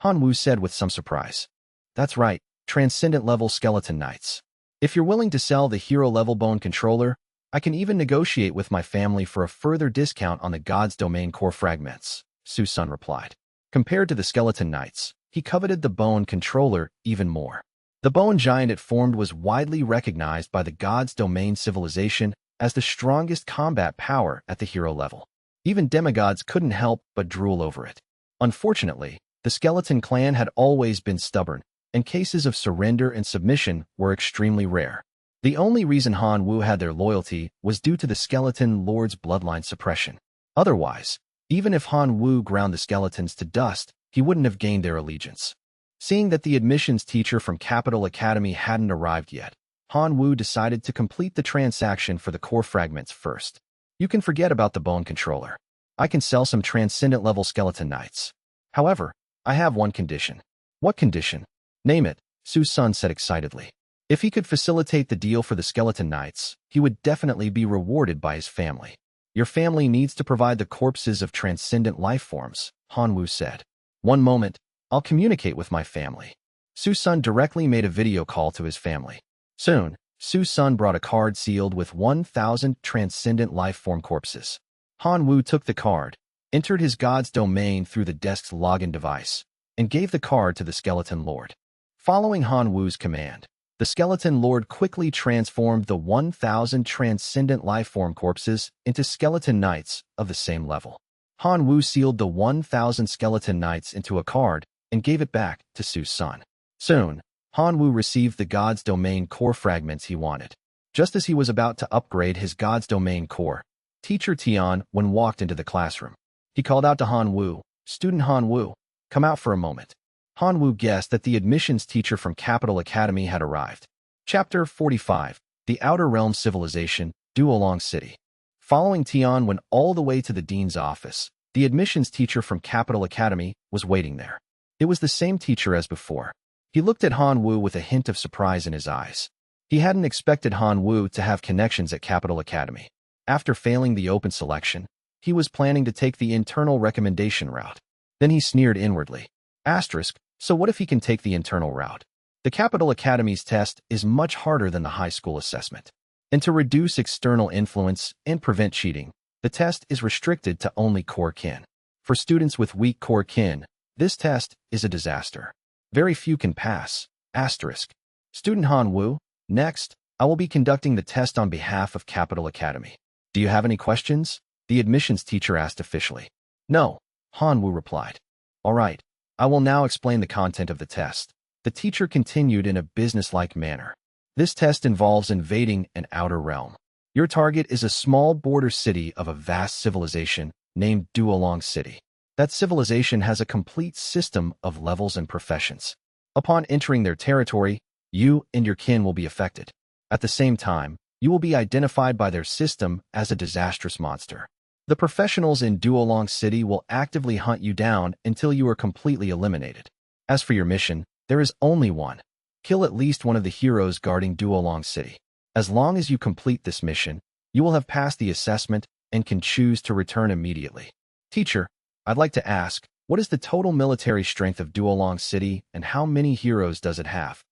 Han Wu said with some surprise. That's right, Transcendent-level Skeleton Knights. If you're willing to sell the hero-level bone controller, I can even negotiate with my family for a further discount on the God's Domain core fragments, Su Sun replied. Compared to the Skeleton Knights, he coveted the bone controller even more. The bone giant it formed was widely recognized by the God's Domain civilization as the strongest combat power at the hero level. Even demigods couldn't help but drool over it. Unfortunately, the Skeleton clan had always been stubborn, and cases of surrender and submission were extremely rare. The only reason Han Wu had their loyalty was due to the Skeleton Lord's bloodline suppression. Otherwise, even if Han Wu ground the skeletons to dust, he wouldn't have gained their allegiance. Seeing that the admissions teacher from Capital Academy hadn't arrived yet, Han Wu decided to complete the transaction for the core fragments first. You can forget about the bone controller. I can sell some transcendent-level Skeleton Knights. However, I have one condition. What condition? Name it, Su Sun said excitedly. If he could facilitate the deal for the Skeleton Knights, he would definitely be rewarded by his family. Your family needs to provide the corpses of transcendent life forms, Han Wu said. One moment, I'll communicate with my family. Su Sun directly made a video call to his family. Soon, Su Sun brought a card sealed with 1,000 transcendent life form corpses. Han Wu took the card, entered his God's domain through the desk's login device, and gave the card to the Skeleton Lord. Following Han Wu's command, the Skeleton Lord quickly transformed the 1,000 transcendent life-form corpses into Skeleton Knights of the same level. Han Wu sealed the 1,000 Skeleton Knights into a card and gave it back to Su Sun. Soon, Han Wu received the God's Domain core fragments he wanted. Just as he was about to upgrade his God's Domain core, Teacher Tian walked into the classroom. He called out to Han Wu, "Student Han Wu, come out for a moment." Han Wu guessed that the admissions teacher from Capital Academy had arrived. Chapter 45, The Outer Realm Civilization, Duolong City. Following Tian went all the way to the dean's office. The admissions teacher from Capital Academy was waiting there. It was the same teacher as before. He looked at Han Wu with a hint of surprise in his eyes. He hadn't expected Han Wu to have connections at Capital Academy. After failing the open selection, he was planning to take the internal recommendation route. Then he sneered inwardly. Asterisk, so what if he can take the internal route? The Capital Academy's test is much harder than the high school assessment. And to reduce external influence and prevent cheating, the test is restricted to only core kin. For students with weak core kin, this test is a disaster. Very few can pass. Asterisk. Student Han Wu, next, I will be conducting the test on behalf of Capital Academy. Do you have any questions? The admissions teacher asked officially. No, Han Wu replied. All right, I will now explain the content of the test. The teacher continued in a businesslike manner. This test involves invading an outer realm. Your target is a small border city of a vast civilization named Duolong City. That civilization has a complete system of levels and professions. Upon entering their territory, you and your kin will be affected. At the same time, you will be identified by their system as a disastrous monster. The professionals in Duolong City will actively hunt you down until you are completely eliminated. As for your mission, there is only one. Kill at least one of the heroes guarding Duolong City. As long as you complete this mission, you will have passed the assessment and can choose to return immediately. Teacher, I'd like to ask, what is the total military strength of Duolong City and how many heroes does it have?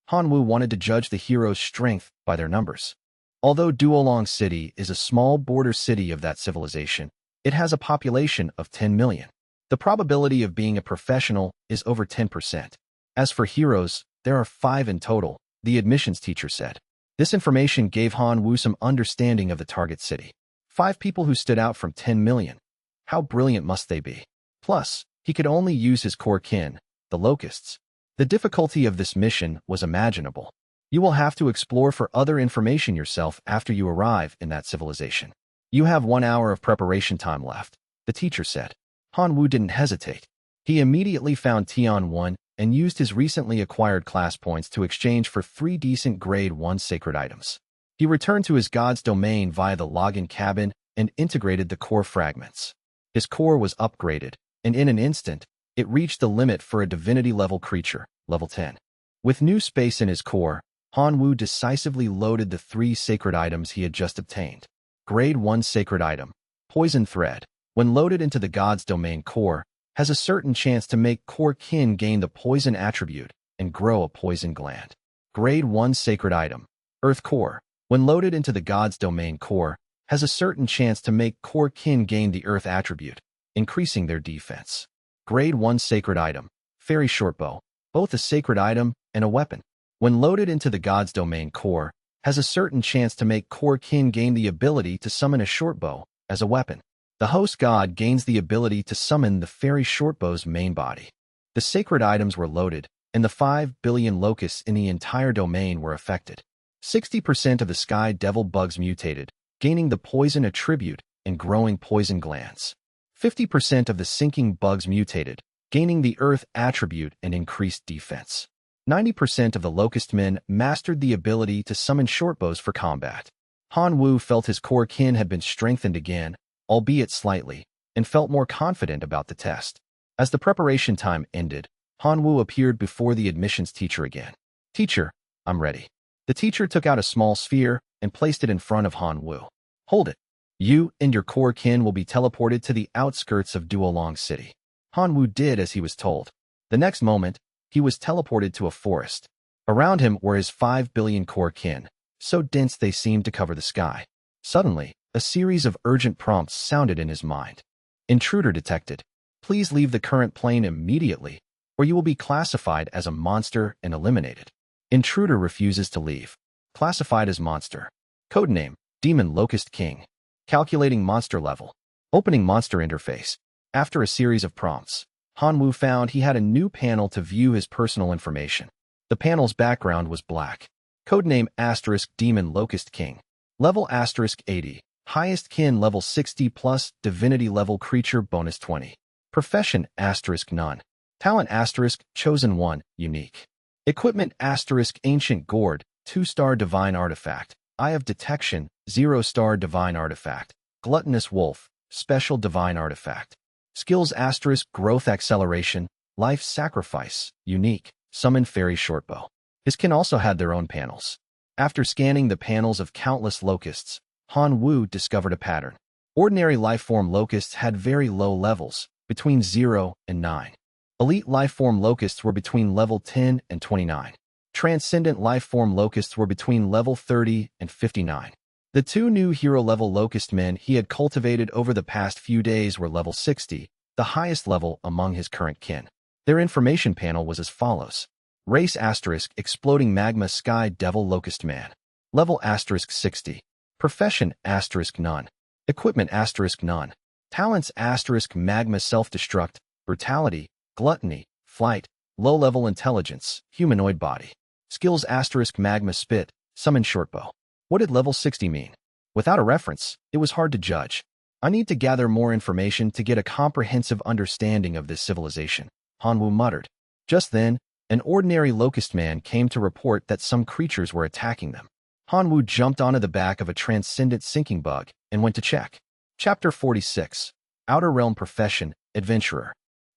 Han Wu wanted to judge the heroes' strength by their numbers. Although Duolong City is a small border city of that civilization, it has a population of 10 million. The probability of being a professional is over 10%. As for heroes, there are 5 in total, the admissions teacher said. This information gave Han Wu some understanding of the target city. 5 people who stood out from 10 million. How brilliant must they be? Plus, he could only use his core kin, the locusts. The difficulty of this mission was imaginable. You will have to explore for other information yourself after you arrive in that civilization. You have 1 hour of preparation time left, the teacher said. Han Wu didn't hesitate. He immediately found Tian 1 and used his recently acquired class points to exchange for 3 decent grade 1 sacred items. He returned to his God's domain via the login cabin and integrated the core fragments. His core was upgraded, and in an instant, it reached the limit for a divinity-level creature, level 10. With new space in his core, Han Wu decisively loaded the 3 sacred items he had just obtained. Grade 1 Sacred Item. Poison Thread. When loaded into the god's domain core, has a certain chance to make core kin gain the poison attribute and grow a poison gland. Grade 1 Sacred Item. Earth Core. When loaded into the god's domain core, has a certain chance to make core kin gain the earth attribute, increasing their defense. Grade 1 Sacred Item. Fairy Shortbow. Both a sacred item and a weapon. When loaded into the god's domain core, has a certain chance to make core kin gain the ability to summon a shortbow as a weapon. The host god gains the ability to summon the fairy shortbow's main body. The sacred items were loaded, and the 5 billion locusts in the entire domain were affected. 60% of the sky devil bugs mutated, gaining the poison attribute and growing poison glands. 50% of the sinking bugs mutated, gaining the earth attribute and increased defense. 90% of the locust men mastered the ability to summon shortbows for combat. Han Wu felt his core kin had been strengthened again, albeit slightly, and felt more confident about the test. As the preparation time ended, Han Wu appeared before the admissions teacher again. "Teacher, I'm ready." The teacher took out a small sphere and placed it in front of Han Wu. "Hold it. You and your core kin will be teleported to the outskirts of Duolong City." Han Wu did as he was told. The next moment, he was teleported to a forest. Around him were his 5 billion core kin, so dense they seemed to cover the sky. Suddenly, a series of urgent prompts sounded in his mind. "Intruder detected. Please leave the current plane immediately, or you will be classified as a monster and eliminated." Intruder refuses to leave. Classified as monster. Codename: Demon Locust King. Calculating monster level. Opening monster interface. After a series of prompts, Han Wu found he had a new panel to view his personal information. The panel's background was black. Codename * Demon Locust King. Level * 80. Highest kin level 60 plus divinity level creature bonus 20. Profession * none. Talent * chosen 1, unique. Equipment * ancient gourd, 2-star divine artifact. Eye of detection, 0-star divine artifact. Gluttonous wolf, special divine artifact. Skills * growth acceleration, life sacrifice, unique, summon fairy shortbow. His kin also had their own panels. After scanning the panels of countless locusts, Han Wu discovered a pattern. Ordinary lifeform locusts had very low levels, between 0 and 9. Elite lifeform locusts were between level 10 and 29. Transcendent lifeform locusts were between level 30 and 59. The 2 new hero-level locust men he had cultivated over the past few days were level 60, the highest level among his current kin. Their information panel was as follows. Race * exploding magma sky devil locust man. Level * 60. Profession * none. Equipment * none. Talents * magma self-destruct, brutality, gluttony, flight, low-level intelligence, humanoid body. Skills * magma spit, summon shortbow. What did level 60 mean? Without a reference, it was hard to judge. I need to gather more information to get a comprehensive understanding of this civilization, Han Wu muttered. Just then, an ordinary locust man came to report that some creatures were attacking them. Han Wu jumped onto the back of a transcendent sinking bug and went to check. Chapter 46. Outer Realm Profession, Adventurer.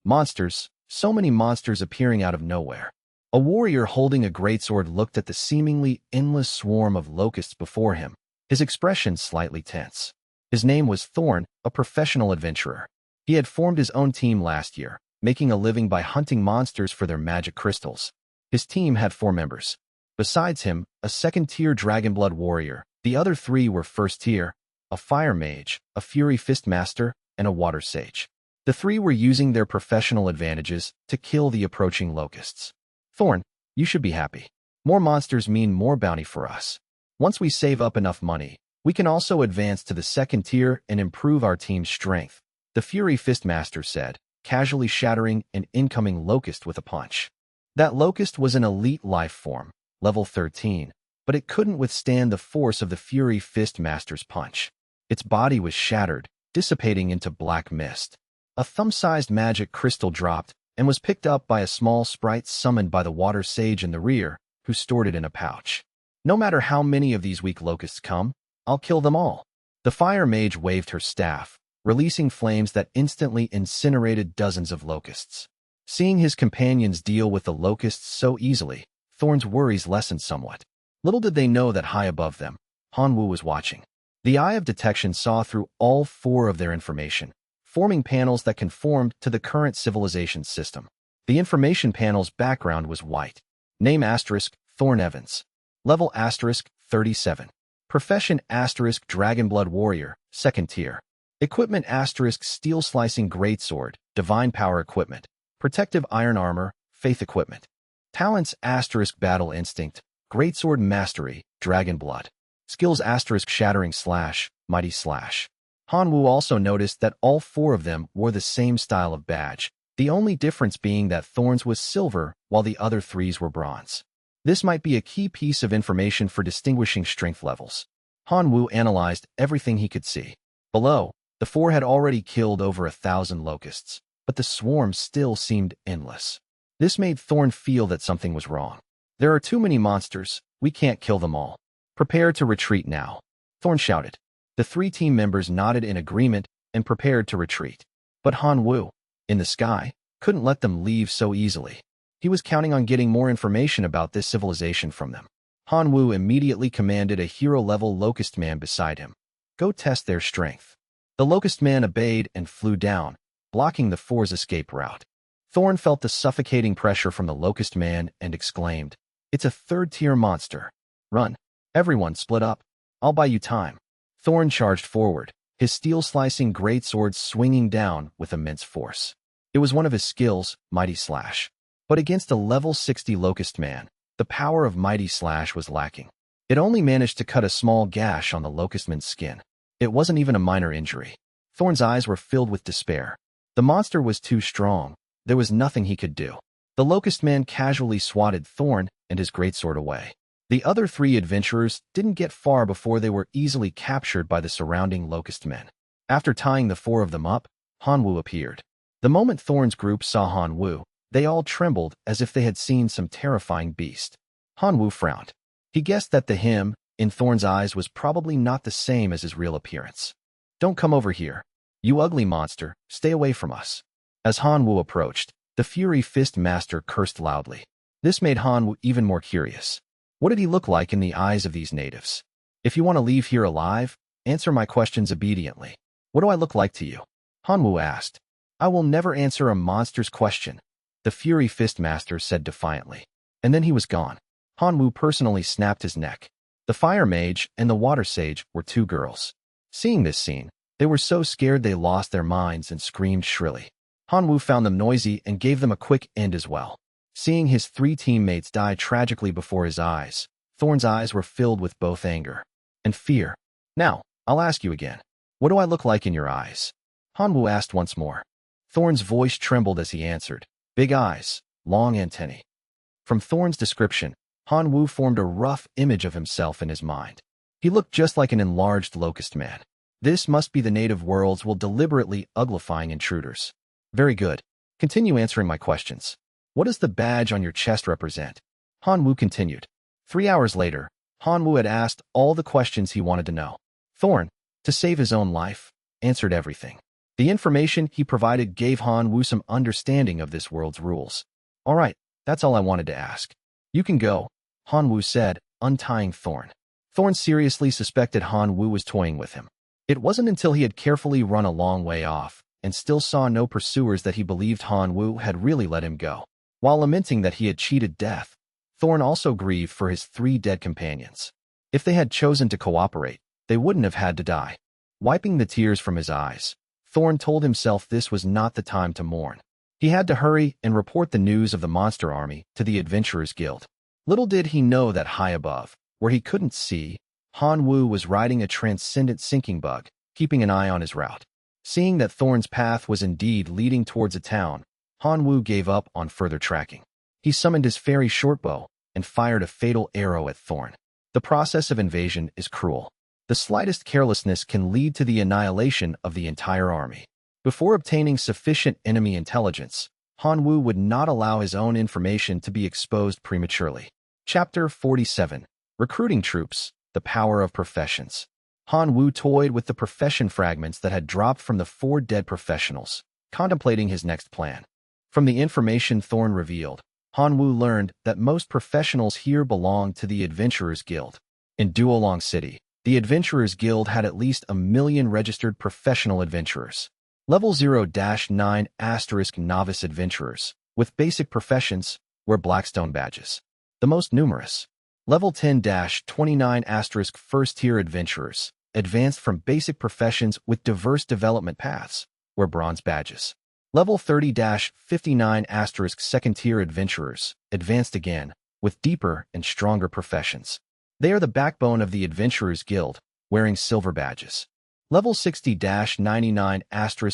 Monsters, so many monsters appearing out of nowhere. A warrior holding a greatsword looked at the seemingly endless swarm of locusts before him, his expression slightly tense. His name was Thorn, a professional adventurer. He had formed his own team last year, making a living by hunting monsters for their magic crystals. His team had 4 members. Besides him, a second-tier Dragonblood warrior, the other 3 were first-tier, a fire mage, a fury fist master, and a water sage. The 3 were using their professional advantages to kill the approaching locusts. Thorn, you should be happy. More monsters mean more bounty for us. Once we save up enough money, we can also advance to the second tier and improve our team's strength, the Fury Fistmaster said, casually shattering an incoming locust with a punch. That locust was an elite life form, level 13, but it couldn't withstand the force of the Fury Fistmaster's punch. Its body was shattered, dissipating into black mist. A thumb-sized magic crystal dropped and was picked up by a small sprite summoned by the water sage in the rear, who stored it in a pouch. No matter how many of these weak locusts come, I'll kill them all. The fire mage waved her staff, releasing flames that instantly incinerated dozens of locusts. Seeing his companions deal with the locusts so easily, Thorn's worries lessened somewhat. Little did they know that high above them, Han Wu was watching. The eye of detection saw through all 4 of their information, forming panels that conformed to the current civilization system. The information panel's background was white. Name asterisk, Thorn Evans. Level asterisk, 37. Profession asterisk, Dragonblood Warrior, 2nd tier. Equipment asterisk, Steel Slicing Greatsword, Divine Power Equipment. Protective Iron Armor, Faith Equipment. Talents asterisk, Battle Instinct, Greatsword Mastery, Dragonblood. Skills asterisk, Shattering Slash, Mighty Slash. Hanwoo also noticed that all 4 of them wore the same style of badge, the only difference being that Thorn's was silver while the other 3's were bronze. This might be a key piece of information for distinguishing strength levels. Hanwoo analyzed everything he could see. Below, the 4 had already killed over 1,000 locusts, but the swarm still seemed endless. This made Thorn feel that something was wrong. There are too many monsters, we can't kill them all. Prepare to retreat now, Thorn shouted. The 3 team members nodded in agreement and prepared to retreat. But Hanwoo, in the sky, couldn't let them leave so easily. He was counting on getting more information about this civilization from them. Hanwoo immediately commanded a hero-level Locust Man beside him. Go test their strength. The Locust Man obeyed and flew down, blocking the 4's escape route. Thorn felt the suffocating pressure from the Locust Man and exclaimed, "It's a 3rd-tier monster. Run. Everyone split up. I'll buy you time." Thorn charged forward, his steel-slicing greatsword swinging down with immense force. It was one of his skills, Mighty Slash. But against a level 60 Locust Man, the power of Mighty Slash was lacking. It only managed to cut a small gash on the Locust Man's skin. It wasn't even a minor injury. Thorn's eyes were filled with despair. The monster was too strong. There was nothing he could do. The Locust Man casually swatted Thorn and his greatsword away. The other 3 adventurers didn't get far before they were easily captured by the surrounding Locust Men. After tying the 4 of them up, Hanwoo appeared. The moment Thorn's group saw Hanwoo, they all trembled as if they had seen some terrifying beast. Hanwoo frowned. He guessed that the him, in Thorn's eyes, was probably not the same as his real appearance. "Don't come over here. You ugly monster, stay away from us." As Hanwoo approached, the Fury Fist Master cursed loudly. This made Hanwoo even more curious. What did he look like in the eyes of these natives? "If you want to leave here alive, answer my questions obediently. What do I look like to you?" Hanwoo asked. "I will never answer a monster's question," the Fury Fist Master said defiantly. And then he was gone. Hanwoo personally snapped his neck. The Fire Mage and the Water Sage were 2 girls. Seeing this scene, they were so scared they lost their minds and screamed shrilly. Hanwoo found them noisy and gave them a quick end as well. Seeing his 3 teammates die tragically before his eyes, Thorn's eyes were filled with both anger and fear. "Now, I'll ask you again. What do I look like in your eyes?" Hanwoo asked once more. Thorn's voice trembled as he answered, "Big eyes, long antennae." From Thorn's description, Hanwoo formed a rough image of himself in his mind. He looked just like an enlarged Locust Man. This must be the native worlds while deliberately uglifying intruders. "Very good. Continue answering my questions. What does the badge on your chest represent?" Hanwoo continued. 3 hours later, Hanwoo had asked all the questions he wanted to know. Thorn, to save his own life, answered everything. The information he provided gave Hanwoo some understanding of this world's rules. "All right, that's all I wanted to ask. You can go," Hanwoo said, untying Thorn. Thorn seriously suspected Hanwoo was toying with him. It wasn't until he had carefully run a long way off and still saw no pursuers that he believed Hanwoo had really let him go. While lamenting that he had cheated death, Thorn also grieved for his 3 dead companions. If they had chosen to cooperate, they wouldn't have had to die. Wiping the tears from his eyes, Thorn told himself this was not the time to mourn. He had to hurry and report the news of the monster army to the Adventurers Guild. Little did he know that high above, where he couldn't see, Hanwoo was riding a transcendent sinking bug, keeping an eye on his route. Seeing that Thorn's path was indeed leading towards a town, Hanwoo gave up on further tracking. He summoned his fairy shortbow and fired a fatal arrow at Thorn. The process of invasion is cruel. The slightest carelessness can lead to the annihilation of the entire army. Before obtaining sufficient enemy intelligence, Hanwoo would not allow his own information to be exposed prematurely. Chapter 47. Recruiting Troops, The Power of Professions. Hanwoo toyed with the profession fragments that had dropped from the 4 dead professionals, contemplating his next plan. From the information Thorn revealed, Hanwoo learned that most professionals here belonged to the Adventurers Guild. In Duolong City, The Adventurers Guild had at least 1 million registered professional adventurers. Level 0-9 * novice adventurers, with basic professions, wear Blackstone badges. The most numerous. Level 10-29 * first-tier adventurers, advanced from basic professions with diverse development paths, wear bronze badges. Level 30-59 * second-tier adventurers, advanced again, with deeper and stronger professions. They are the backbone of the Adventurers Guild, wearing silver badges. Level 60-99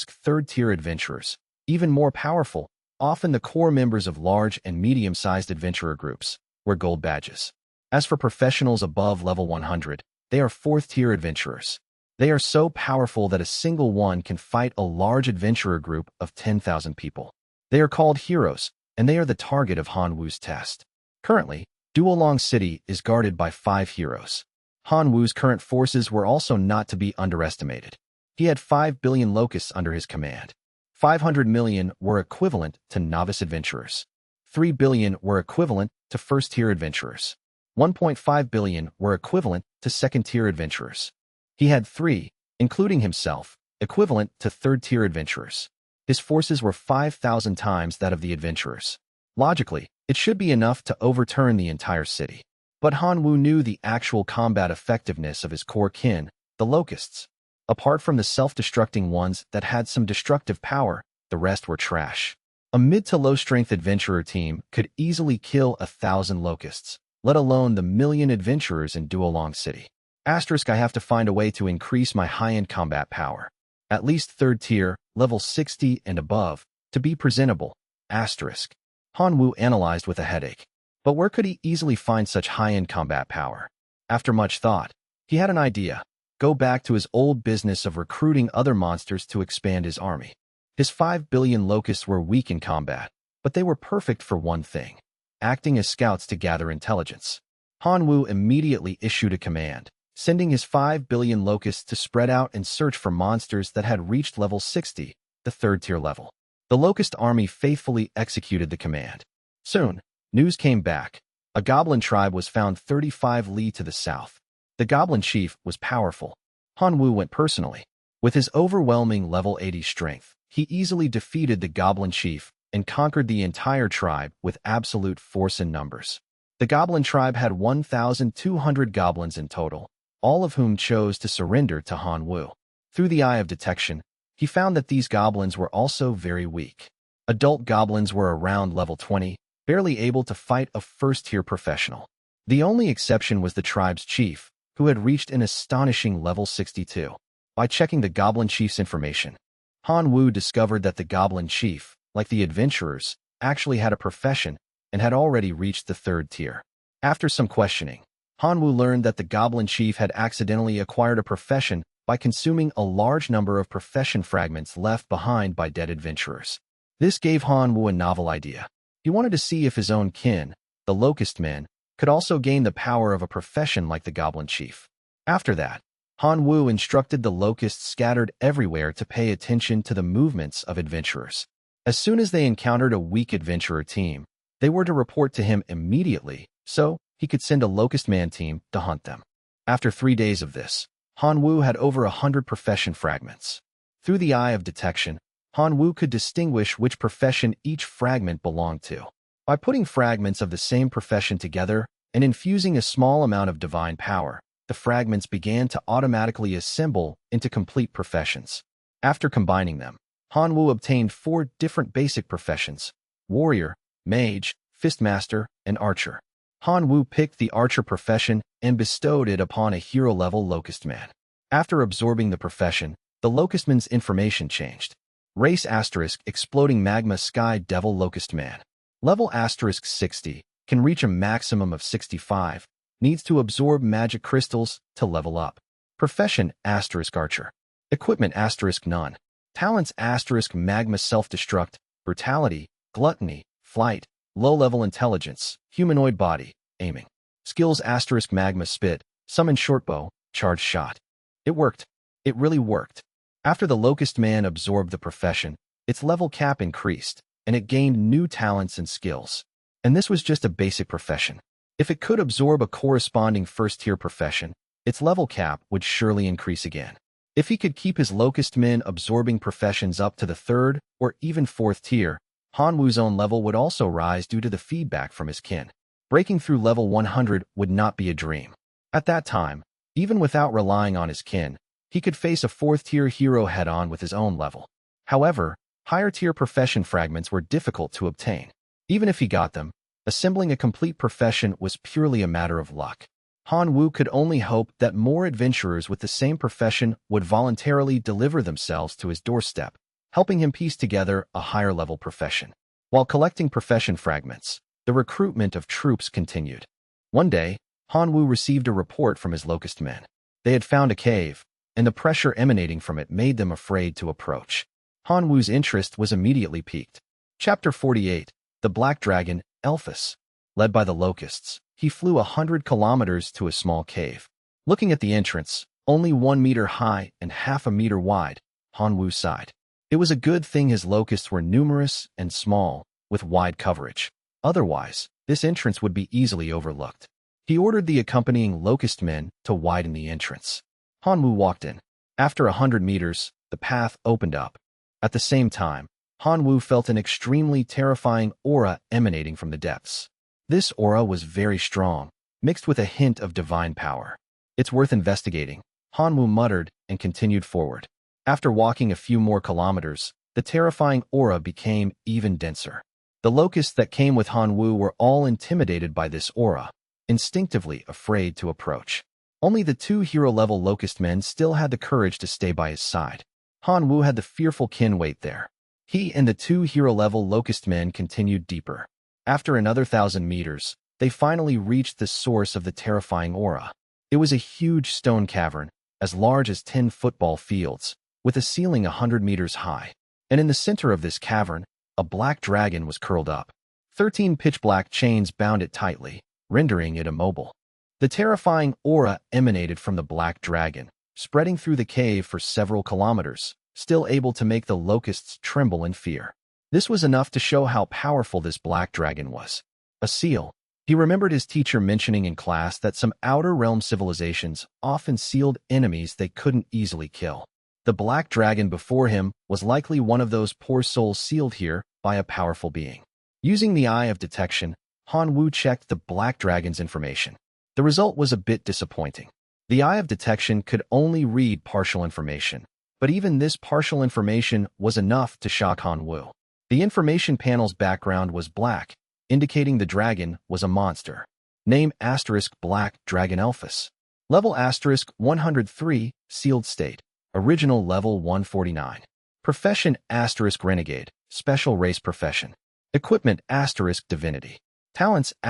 * third-tier adventurers, even more powerful, often the core members of large and medium-sized adventurer groups, wear gold badges. As for professionals above level 100, they are fourth-tier adventurers. They are so powerful that a single one can fight a large adventurer group of 10,000 people. They are called heroes, and they are the target of Han Wu's test. Currently, Duolong City is guarded by 5 heroes. Han Wu's current forces were also not to be underestimated. He had 5 billion locusts under his command. 500 million were equivalent to novice adventurers. 3 billion were equivalent to first-tier adventurers. 1.5 billion were equivalent to second-tier adventurers. He had 3, including himself, equivalent to third-tier adventurers. His forces were 5,000 times that of the adventurers. Logically, it should be enough to overturn the entire city. But Han Wu knew the actual combat effectiveness of his core kin, the locusts. Apart from the self-destructing ones that had some destructive power, the rest were trash. A mid to low-strength adventurer team could easily kill 1,000 locusts, let alone the 1,000,000 adventurers in Duolong City. I have to find a way to increase my high-end combat power. At least third tier, level 60 and above, to be presentable. Han Wu analyzed with a headache. But where could he easily find such high-end combat power? After much thought, he had an idea. Go back to his old business of recruiting other monsters to expand his army. His 5 billion locusts were weak in combat, but they were perfect for one thing: acting as scouts to gather intelligence. Han Wu immediately issued a command, sending his 5 billion locusts to spread out and search for monsters that had reached level 60, the third-tier level. The locust army faithfully executed the command. Soon, news came back. A goblin tribe was found 35 li to the south. The goblin chief was powerful. Han Wu went personally. With his overwhelming level 80 strength, he easily defeated the goblin chief and conquered the entire tribe with absolute force and numbers. The goblin tribe had 1,200 goblins in total, all of whom chose to surrender to Han Wu. Through the eye of detection, he found that these goblins were also very weak. Adult goblins were around level 20, barely able to fight a first-tier professional. The only exception was the tribe's chief, who had reached an astonishing level 62. By checking the goblin chief's information, Han Wu discovered that the goblin chief, like the adventurers, actually had a profession and had already reached the third tier. After some questioning, Han Wu learned that the goblin chief had accidentally acquired a profession by consuming a large number of profession fragments left behind by dead adventurers. This gave Han Wu a novel idea. He wanted to see if his own kin, the Locust Men, could also gain the power of a profession like the goblin chief. After that, Han Wu instructed the locusts scattered everywhere to pay attention to the movements of adventurers. As soon as they encountered a weak adventurer team, they were to report to him immediately, so he could send a Locust Man team to hunt them. After 3 days of this, Han Wu had over 100 profession fragments. Through the eye of detection, Han Wu could distinguish which profession each fragment belonged to. By putting fragments of the same profession together and infusing a small amount of divine power, the fragments began to automatically assemble into complete professions. After combining them, Han Wu obtained 4 different basic professions: warrior, mage, fistmaster, and archer. Han Wu picked the archer profession and bestowed it upon a hero-level Locust Man. After absorbing the profession, the Locust Man's information changed. Race * exploding magma sky devil Locust Man. Level * 60, can reach a maximum of 65, needs to absorb magic crystals to level up. Profession * archer. Equipment * none. Talents * magma self-destruct, brutality, gluttony, flight, low-level intelligence, humanoid body, aiming. Skills * magma spit, summon shortbow, charge shot. It worked. It really worked. After the Locust Man absorbed the profession, its level cap increased, and it gained new talents and skills. And this was just a basic profession. If it could absorb a corresponding first-tier profession, its level cap would surely increase again. If he could keep his locust men absorbing professions up to the 3rd or even 4th tier, Hanwoo's own level would also rise due to the feedback from his kin. Breaking through level 100 would not be a dream. At that time, even without relying on his kin, he could face a 4th-tier hero head-on with his own level. However, higher-tier profession fragments were difficult to obtain. Even if he got them, assembling a complete profession was purely a matter of luck. Hanwoo could only hope that more adventurers with the same profession would voluntarily deliver themselves to his doorstep, helping him piece together a higher-level profession. While collecting profession fragments, the recruitment of troops continued. One day, Hanwoo received a report from his locust men. They had found a cave, and the pressure emanating from it made them afraid to approach. Hanwoo's interest was immediately piqued. Chapter 48, The Black Dragon, Elphus. Led by the locusts, he flew 100 kilometers to a small cave. Looking at the entrance, only 1 meter high and half a meter wide, Hanwoo sighed. It was a good thing his locusts were numerous and small, with wide coverage. Otherwise, this entrance would be easily overlooked. He ordered the accompanying locust men to widen the entrance. Hanwoo walked in. After 100 meters, the path opened up. At the same time, Hanwoo felt an extremely terrifying aura emanating from the depths. This aura was very strong, mixed with a hint of divine power. It's worth investigating, Hanwoo muttered and continued forward. After walking a few more kilometers, the terrifying aura became even denser. The locusts that came with Hanwoo were all intimidated by this aura, instinctively afraid to approach. Only the 2 hero-level locust men still had the courage to stay by his side. Hanwoo had the fearful kin wait there. He and the 2 hero-level locust men continued deeper. After another 1,000 meters, they finally reached the source of the terrifying aura. It was a huge stone cavern, as large as 10 football fields, with a ceiling 100 meters high. And in the center of this cavern, a black dragon was curled up. 13 pitch-black chains bound it tightly, rendering it immobile. The terrifying aura emanated from the black dragon, spreading through the cave for several kilometers, still able to make the locusts tremble in fear. This was enough to show how powerful this black dragon was. A seal. He remembered his teacher mentioning in class that some outer realm civilizations often sealed enemies they couldn't easily kill. The black dragon before him was likely one of those poor souls sealed here by a powerful being. Using the eye of detection, Hanwoo checked the black dragon's information. The result was a bit disappointing. The eye of detection could only read partial information, but even this partial information was enough to shock Hanwoo. The information panel's background was black, indicating the dragon was a monster. Name * Black Dragon Elphus. Level * 103, sealed state. Original level 149. Profession * Renegade, special race profession. Equipment * Divinity. Talents *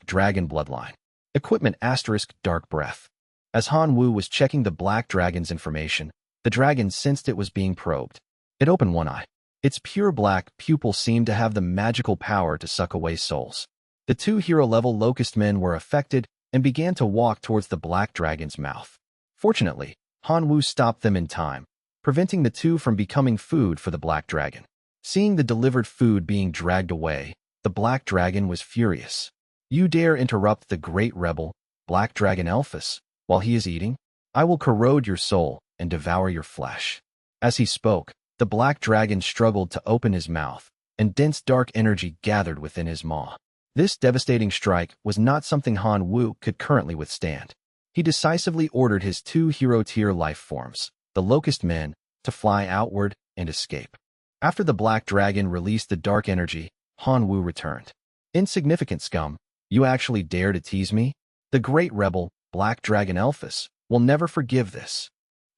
Dragon Bloodline. Equipment * Dark Breath. As Hanwoo was checking the black dragon's information, the dragon sensed it was being probed. It opened one eye. Its pure black pupil seemed to have the magical power to suck away souls. The 2 hero-level locust men were affected and began to walk towards the black dragon's mouth. Fortunately, Hanwoo stopped them in time, preventing the 2 from becoming food for the black dragon. Seeing the delivered food being dragged away, the black dragon was furious. You dare interrupt the great rebel, Black Dragon Elphus, while he is eating? I will corrode your soul and devour your flesh. As he spoke, the black dragon struggled to open his mouth, and dense dark energy gathered within his maw. This devastating strike was not something Hanwoo could currently withstand. He decisively ordered his 2 hero-tier life forms, the Locust Men, to fly outward and escape. After the black dragon released the dark energy, Hanwoo returned. Insignificant scum, you actually dare to tease me? The great rebel, Black Dragon Elphus, will never forgive this.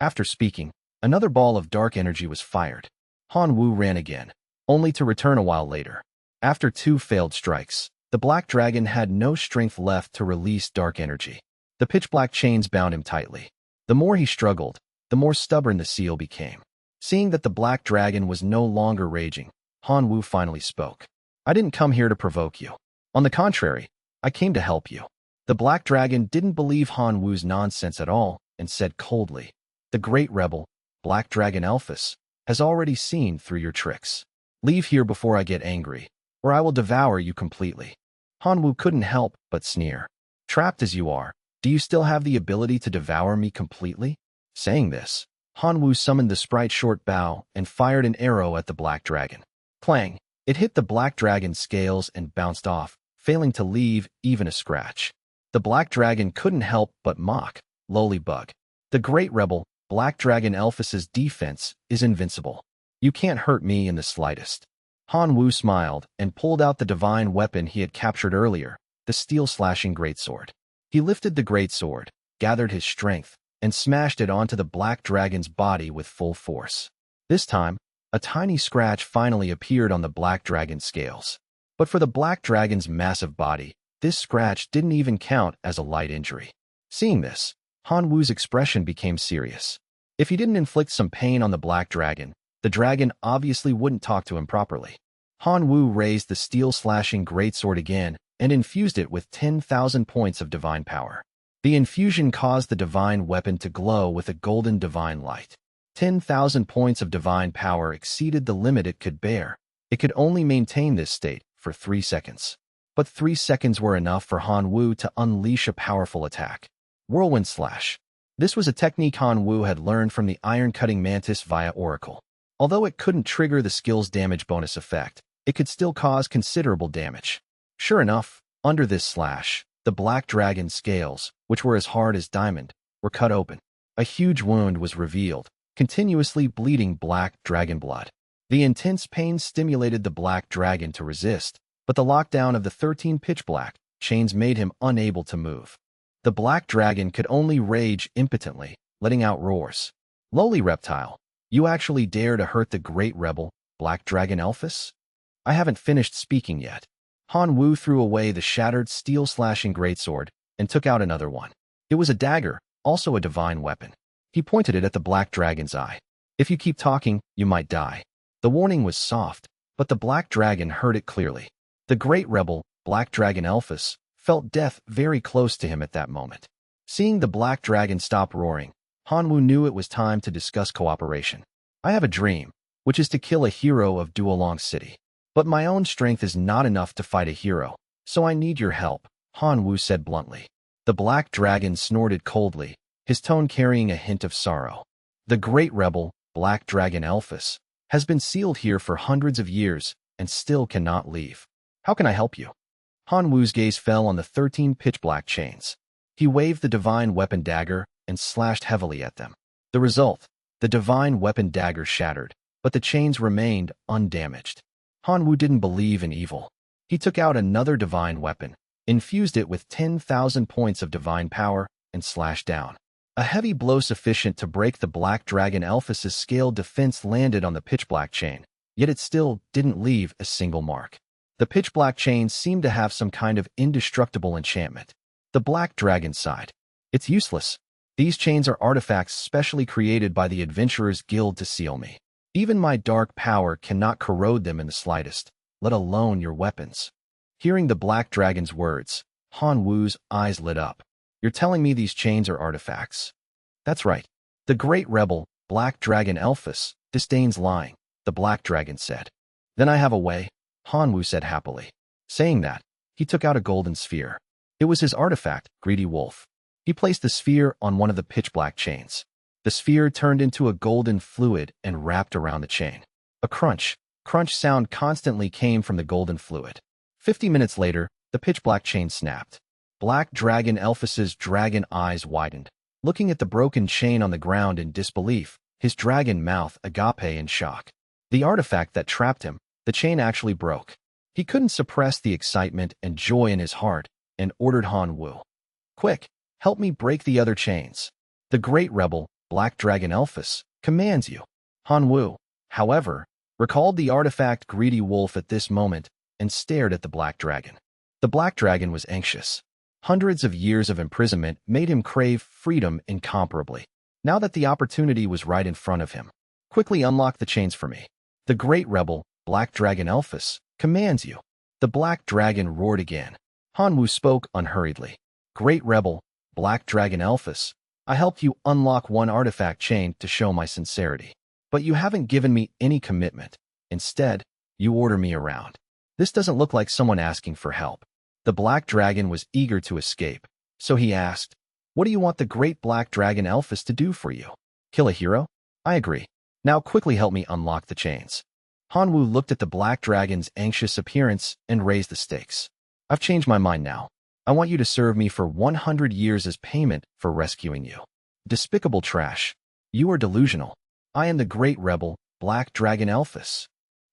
After speaking, another ball of dark energy was fired. Hanwoo ran again, only to return a while later. After 2 failed strikes, the black dragon had no strength left to release dark energy. The pitch-black chains bound him tightly. The more he struggled, the more stubborn the seal became. Seeing that the black dragon was no longer raging, Hanwoo finally spoke. I didn't come here to provoke you. On the contrary, I came to help you. The black dragon didn't believe Hanwoo's nonsense at all and said coldly, the great rebel, Black Dragon Elphus, has already seen through your tricks. Leave here before I get angry, or I will devour you completely. Hanwoo couldn't help but sneer. Trapped as you are, Do you still have the ability to devour me completely? Saying this, Hanwoo summoned the sprite short bow and fired an arrow at the black dragon. Clang! It hit the black dragon's scales and bounced off, failing to leave even a scratch. The black dragon couldn't help but mock, lowly bug. The great rebel, Black Dragon Elphus's defense is invincible. You can't hurt me in the slightest. Hanwoo smiled and pulled out the divine weapon he had captured earlier, the steel-slashing greatsword. He lifted the greatsword, gathered his strength, and smashed it onto the black dragon's body with full force. This time, a tiny scratch finally appeared on the black dragon's scales. But for the black dragon's massive body, this scratch didn't even count as a light injury. Seeing this, Hanwoo's expression became serious. If he didn't inflict some pain on the black dragon, the dragon obviously wouldn't talk to him properly. Hanwoo raised the steel-slashing greatsword again and infused it with 10,000 points of divine power. The infusion caused the divine weapon to glow with a golden divine light. 10,000 points of divine power exceeded the limit it could bear. It could only maintain this state for 3 seconds. But 3 seconds were enough for Hanwoo to unleash a powerful attack. Whirlwind Slash. This was a technique Hanwoo had learned from the iron-cutting mantis via Oracle. Although it couldn't trigger the skill's damage bonus effect, it could still cause considerable damage. Sure enough, under this slash, the black dragon's scales, which were as hard as diamond, were cut open. A huge wound was revealed, continuously bleeding black dragon blood. The intense pain stimulated the black dragon to resist, but the lockdown of the 13 pitch black chains made him unable to move. The black dragon could only rage impotently, letting out roars. Lowly reptile, you actually dare to hurt the great rebel, Black Dragon Elphus? I haven't finished speaking yet. Hanwoo threw away the shattered steel-slashing greatsword and took out another one. It was a dagger, also a divine weapon. He pointed it at the black dragon's eye. If you keep talking, you might die. The warning was soft, but the black dragon heard it clearly. The great rebel, Black Dragon Elphus, felt death very close to him at that moment. Seeing the black dragon stop roaring, Hanwoo knew it was time to discuss cooperation. I have a dream, which is to kill a hero of Duolong City. But my own strength is not enough to fight a hero, so I need your help, Hanwoo said bluntly. The black dragon snorted coldly, his tone carrying a hint of sorrow. The great rebel, Black Dragon Elphus, has been sealed here for hundreds of years and still cannot leave. How can I help you? Hanwoo's gaze fell on the 13 pitch black chains. He waved the divine weapon dagger and slashed heavily at them. The result, the divine weapon dagger shattered, but the chains remained undamaged. Hanwoo didn't believe in evil. He took out another divine weapon, infused it with 10,000 points of divine power, and slashed down. A heavy blow sufficient to break the black dragon Elphus's scaled defense landed on the pitch black chain, yet it still didn't leave a single mark. The pitch black chains seemed to have some kind of indestructible enchantment. The black dragon sighed. It's useless. These chains are artifacts specially created by the Adventurers Guild to seal me. Even my dark power cannot corrode them in the slightest, let alone your weapons. Hearing the black dragon's words, Hanwoo's eyes lit up. You're telling me these chains are artifacts? That's right. The great rebel, Black Dragon Elphus, disdains lying, the black dragon said. Then I have a way, Hanwoo said happily. Saying that, he took out a golden sphere. It was his artifact, Greedy Wolf. He placed the sphere on one of the pitch-black chains. The sphere turned into a golden fluid and wrapped around the chain. A crunch sound constantly came from the golden fluid. 50 minutes later, the pitch-black chain snapped. Black Dragon Elphus's dragon eyes widened. Looking at the broken chain on the ground in disbelief, his dragon mouth agape in shock. The artifact that trapped him, the chain actually broke. He couldn't suppress the excitement and joy in his heart and ordered Hanwoo. Quick, help me break the other chains. The great rebel, Black Dragon Elphus, commands you. Hanwoo, however, recalled the artifact Greedy Wolf at this moment and stared at the black dragon. The black dragon was anxious. Hundreds of years of imprisonment made him crave freedom incomparably. Now that the opportunity was right in front of him, quickly unlock the chains for me. The great rebel, Black Dragon Elphus, commands you. The black dragon roared again. Hanwoo spoke unhurriedly. Great rebel, Black Dragon Elphus, I helped you unlock one artifact chain to show my sincerity. But you haven't given me any commitment. Instead, you order me around. This doesn't look like someone asking for help. The black dragon was eager to escape, so he asked, What do you want the great black dragon Elphys to do for you? Kill a hero? I agree. Now quickly help me unlock the chains. Hanwoo looked at the black dragon's anxious appearance and raised the stakes. I've changed my mind now. I want you to serve me for 100 years as payment for rescuing you. Despicable trash. You are delusional. I am the great rebel, Black Dragon Elphys.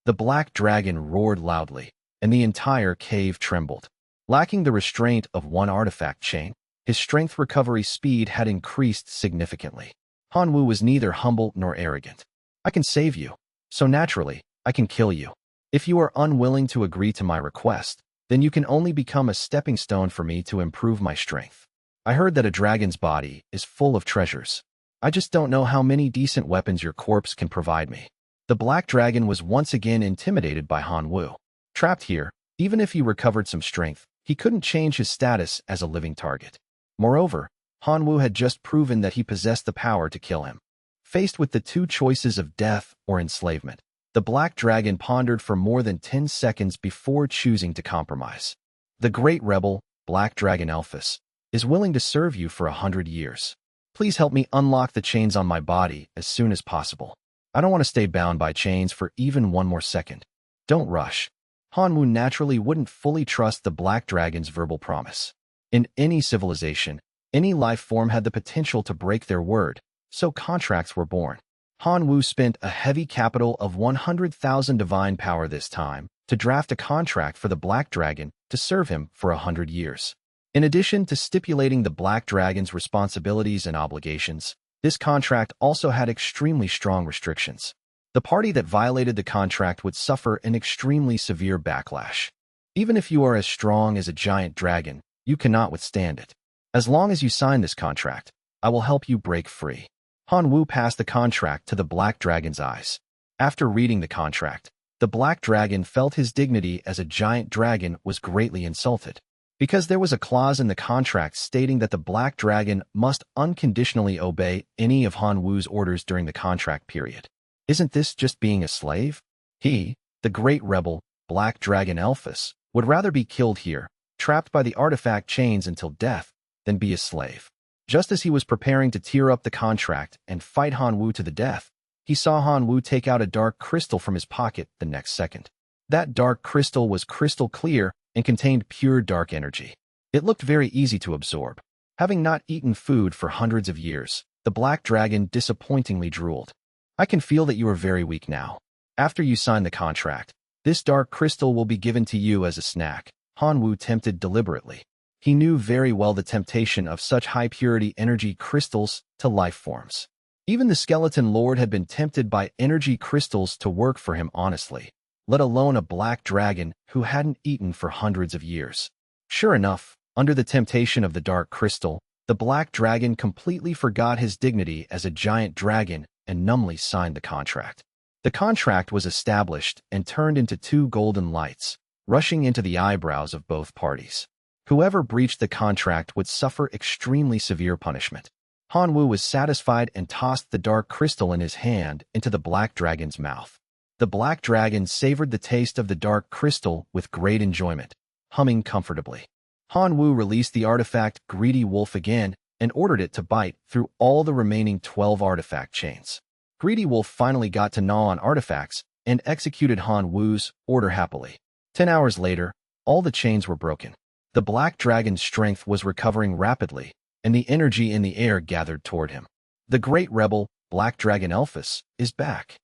The black dragon roared loudly, and the entire cave trembled. Lacking the restraint of one artifact chain, his strength recovery speed had increased significantly. Hanwoo was neither humble nor arrogant. I can save you, so naturally, I can kill you. If you are unwilling to agree to my request, then you can only become a stepping stone for me to improve my strength. I heard that a dragon's body is full of treasures. I just don't know how many decent weapons your corpse can provide me. The black dragon was once again intimidated by Hanwoo. Trapped here, even if he recovered some strength, he couldn't change his status as a living target. Moreover, Hanwoo had just proven that he possessed the power to kill him. Faced with the two choices of death or enslavement, the black dragon pondered for more than 10 seconds before choosing to compromise. The great rebel, Black Dragon Elphys, is willing to serve you for 100 years. Please help me unlock the chains on my body as soon as possible. I don't want to stay bound by chains for even one more second. Don't rush. Hanwoo naturally wouldn't fully trust the black dragon's verbal promise. In any civilization, any life form had the potential to break their word, so contracts were born. Hanwoo spent a heavy capital of 100,000 divine power this time to draft a contract for the black dragon to serve him for 100 years. In addition to stipulating the black dragon's responsibilities and obligations, this contract also had extremely strong restrictions. The party that violated the contract would suffer an extremely severe backlash. Even if you are as strong as a giant dragon, you cannot withstand it. As long as you sign this contract, I will help you break free. Hanwoo passed the contract to the black dragon's eyes. After reading the contract, the black dragon felt his dignity as a giant dragon was greatly insulted. Because there was a clause in the contract stating that the black dragon must unconditionally obey any of Hanwoo's orders during the contract period. Isn't this just being a slave? He, the great rebel, Black Dragon Elphys, would rather be killed here, trapped by the artifact chains until death, than be a slave. Just as he was preparing to tear up the contract and fight Hanwoo to the death, he saw Hanwoo take out a dark crystal from his pocket the next second. That dark crystal was crystal clear and contained pure dark energy. It looked very easy to absorb. Having not eaten food for hundreds of years, the black dragon disappointingly drooled. I can feel that you are very weak now. After you sign the contract, this dark crystal will be given to you as a snack. Hanwoo tempted deliberately. He knew very well the temptation of such high-purity energy crystals to life forms. Even the skeleton lord had been tempted by energy crystals to work for him honestly, let alone a black dragon who hadn't eaten for hundreds of years. Sure enough, under the temptation of the dark crystal, the black dragon completely forgot his dignity as a giant dragon and numbly signed the contract. The contract was established and turned into two golden lights, rushing into the eyebrows of both parties. Whoever breached the contract would suffer extremely severe punishment. Hanwoo was satisfied and tossed the dark crystal in his hand into the black dragon's mouth. The black dragon savored the taste of the dark crystal with great enjoyment, humming comfortably. Hanwoo released the artifact Greedy Wolf again and ordered it to bite through all the remaining 12 artifact chains. Greedy Wolf finally got to gnaw on artifacts and executed Hanwoo's order happily. 10 hours later, all the chains were broken. The black dragon's strength was recovering rapidly, and the energy in the air gathered toward him. The great rebel, Black Dragon Elphys, is back.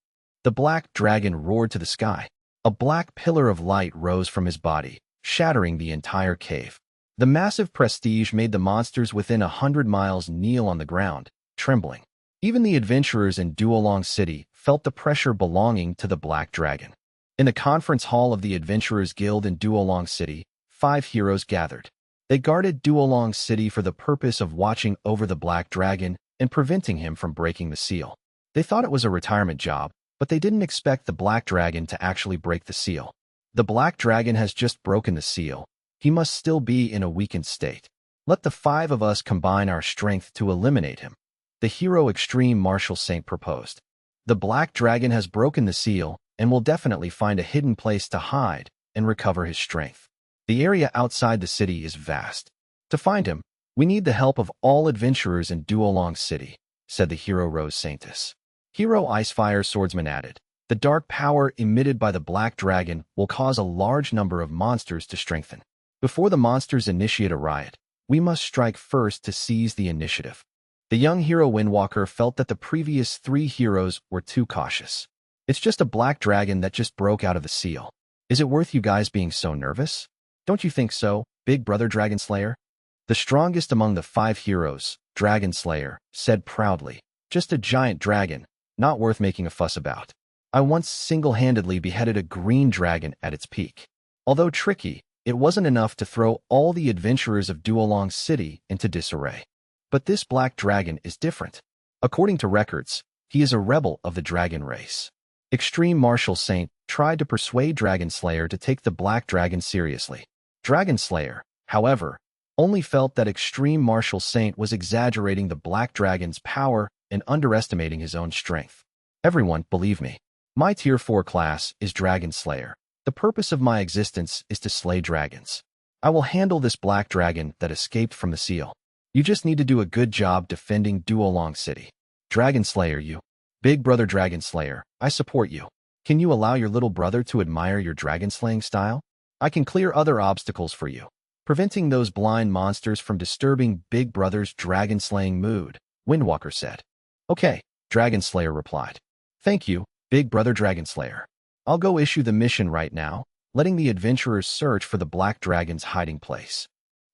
The black dragon roared to the sky. A black pillar of light rose from his body, shattering the entire cave. The massive prestige made the monsters within 100 miles kneel on the ground, trembling. Even the adventurers in Duolong City felt the pressure belonging to the black dragon. In the conference hall of the Adventurers Guild in Duolong City, 5 heroes gathered. They guarded Duolong City for the purpose of watching over the black dragon and preventing him from breaking the seal. They thought it was a retirement job, but they didn't expect the black dragon to actually break the seal. The black dragon has just broken the seal. He must still be in a weakened state. Let the 5 of us combine our strength to eliminate him. The hero Extreme Martial Saint proposed. The black dragon has broken the seal and will definitely find a hidden place to hide and recover his strength. The area outside the city is vast. To find him, We need the help of all adventurers in Duolong City, said the hero Rose Saintus. Hero Icefire Swordsman added, the dark power emitted by the Black Dragon will cause a large number of monsters to strengthen. Before the monsters initiate a riot, we must strike first to seize the initiative. The young hero Windwalker felt that the previous 3 heroes were too cautious. It's just a black dragon that just broke out of the seal. Is it worth you guys being so nervous? Don't you think so, Big Brother Dragon Slayer? The strongest among the 5 heroes, Dragon Slayer, said proudly, just a giant dragon, not worth making a fuss about. I once single-handedly beheaded a green dragon at its peak. Although tricky, it wasn't enough to throw all the adventurers of Duolong City into disarray. But this black dragon is different. According to records, he is a rebel of the dragon race. Extreme Martial Saint tried to persuade Dragon Slayer to take the black dragon seriously. Dragon Slayer, however, only felt that Extreme Martial Saint was exaggerating the black dragon's power and underestimating his own strength. Everyone, believe me. My Tier 4 class is Dragon Slayer. The purpose of my existence is to slay dragons. I will handle this black dragon that escaped from the seal. You just need to do a good job defending Duolong City. Dragon Slayer, you. Big Brother Dragon Slayer, I support you. Can you allow your little brother to admire your dragon slaying style? I can clear other obstacles for you, preventing those blind monsters from disturbing Big Brother's dragon slaying mood, Windwalker said. Okay, Dragon Slayer replied. Thank you, Big Brother Dragon Slayer. I'll go issue the mission right now, letting the adventurers search for the black dragon's hiding place.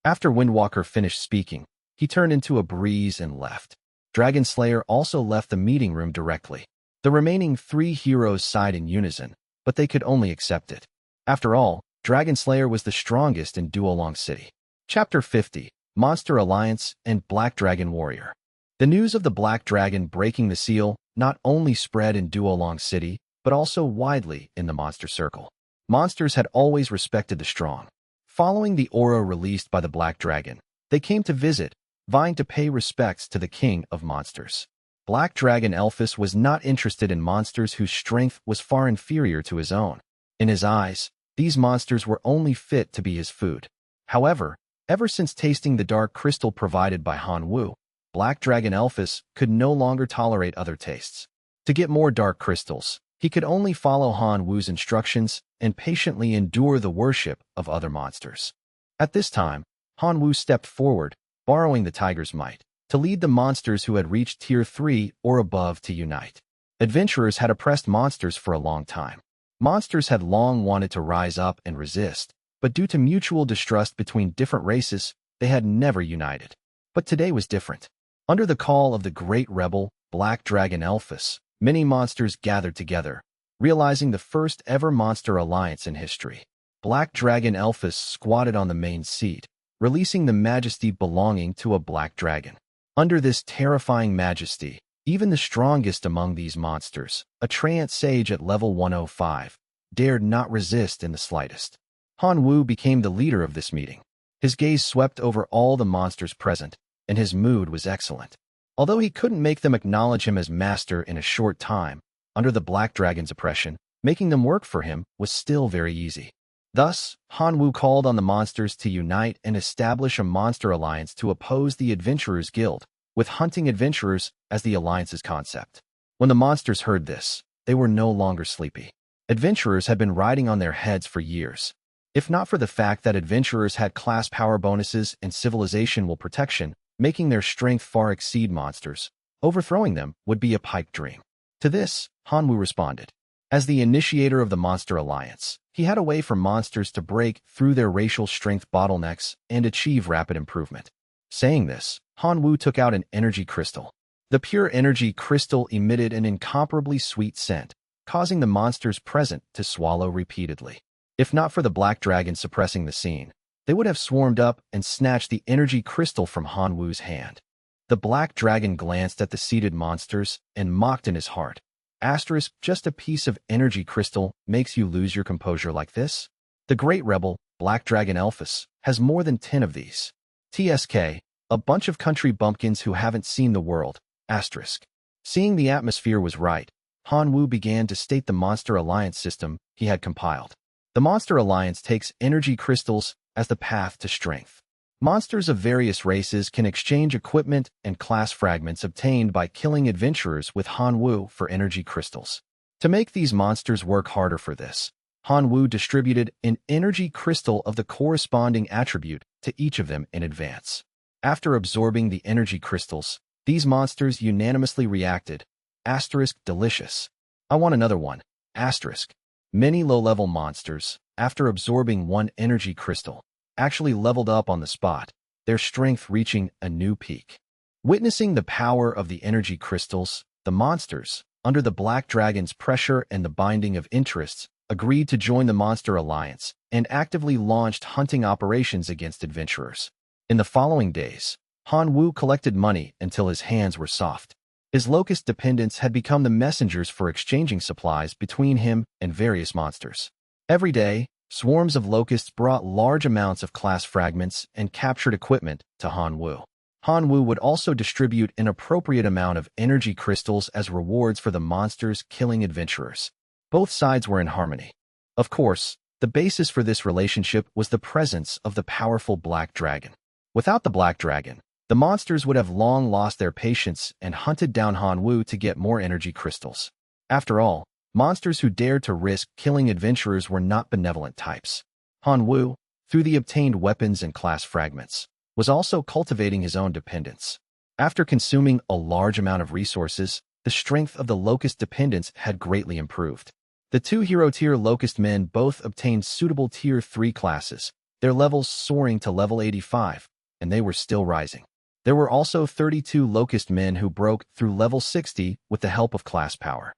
After Windwalker finished speaking, he turned into a breeze and left. Dragon Slayer also left the meeting room directly. The remaining 3 heroes sighed in unison, but they could only accept it. After all, Dragon Slayer was the strongest in Duolong City. Chapter 50, Monster Alliance and Black Dragon Warrior. The news of the Black Dragon breaking the seal not only spread in Duolong City, but also widely in the monster circle. Monsters had always respected the strong. Following the aura released by the Black Dragon, they came to visit, vying to pay respects to the king of monsters. Black Dragon Elphys was not interested in monsters whose strength was far inferior to his own. In his eyes, these monsters were only fit to be his food. However, ever since tasting the dark crystal provided by Han Wu, Black Dragon Elphys could no longer tolerate other tastes. To get more dark crystals, he could only follow Han Wu's instructions and patiently endure the worship of other monsters. At this time, Han Wu stepped forward, borrowing the tiger's might, to lead the monsters who had reached Tier 3 or above to unite. Adventurers had oppressed monsters for a long time. Monsters had long wanted to rise up and resist, but due to mutual distrust between different races, they had never united. But today was different. Under the call of the great rebel, Black Dragon Elphys, many monsters gathered together, realizing the first ever monster alliance in history. Black Dragon Elphys squatted on the main seat, releasing the majesty belonging to a black dragon. Under this terrifying majesty, even the strongest among these monsters, a Treant Sage at level 105, dared not resist in the slightest. Han Wu became the leader of this meeting. His gaze swept over all the monsters present, and his mood was excellent. Although he couldn't make them acknowledge him as master in a short time, under the Black Dragon's oppression, making them work for him was still very easy. Thus, Han Wu called on the monsters to unite and establish a monster alliance to oppose the Adventurers Guild, with hunting adventurers as the alliance's concept. When the monsters heard this, they were no longer sleepy. Adventurers had been riding on their heads for years. If not for the fact that adventurers had class power bonuses and civilizational protection, making their strength far exceed monsters, overthrowing them would be a pipe dream. To this, Han Wu responded. As the initiator of the Monster Alliance, he had a way for monsters to break through their racial strength bottlenecks and achieve rapid improvement. Saying this, Han Wu took out an energy crystal. The pure energy crystal emitted an incomparably sweet scent, causing the monsters present to swallow repeatedly. If not for the Black Dragon suppressing the scene, they would have swarmed up and snatched the energy crystal from Han Wu's hand. The Black Dragon glanced at the seated monsters and mocked in his heart. Asterisk, just a piece of energy crystal makes you lose your composure like this? The great rebel, Black Dragon Elphys, has more than 10 of these. TSK, a bunch of country bumpkins who haven't seen the world, asterisk. Seeing the atmosphere was right, Han Wu began to state the Monster Alliance system he had compiled. The Monster Alliance takes energy crystals as the path to strength. Monsters of various races can exchange equipment and class fragments obtained by killing adventurers with Hanwoo for energy crystals. To make these monsters work harder for this, Hanwoo distributed an energy crystal of the corresponding attribute to each of them in advance. After absorbing the energy crystals, these monsters unanimously reacted. Delicious. I want another one. Many low-level monsters, after absorbing one energy crystal, actually leveled up on the spot, their strength reaching a new peak. Witnessing the power of the energy crystals, the monsters, under the Black Dragon's pressure and the binding of interests, agreed to join the Monster Alliance and actively launched hunting operations against adventurers. In the following days, Hanwoo collected money until his hands were soft. His locust dependents had become the messengers for exchanging supplies between him and various monsters. Every day, swarms of locusts brought large amounts of class fragments and captured equipment to Hanwoo. Hanwoo would also distribute an appropriate amount of energy crystals as rewards for the monsters killing adventurers. Both sides were in harmony. Of course, the basis for this relationship was the presence of the powerful Black Dragon. Without the Black Dragon, the monsters would have long lost their patience and hunted down Hanwoo to get more energy crystals. After all, monsters who dared to risk killing adventurers were not benevolent types. Hanwoo, through the obtained weapons and class fragments, was also cultivating his own dependence. After consuming a large amount of resources, the strength of the locust dependents had greatly improved. The two hero-tier locust men both obtained suitable Tier 3 classes, their levels soaring to level 85, and they were still rising. There were also 32 locust men who broke through level 60 with the help of class power.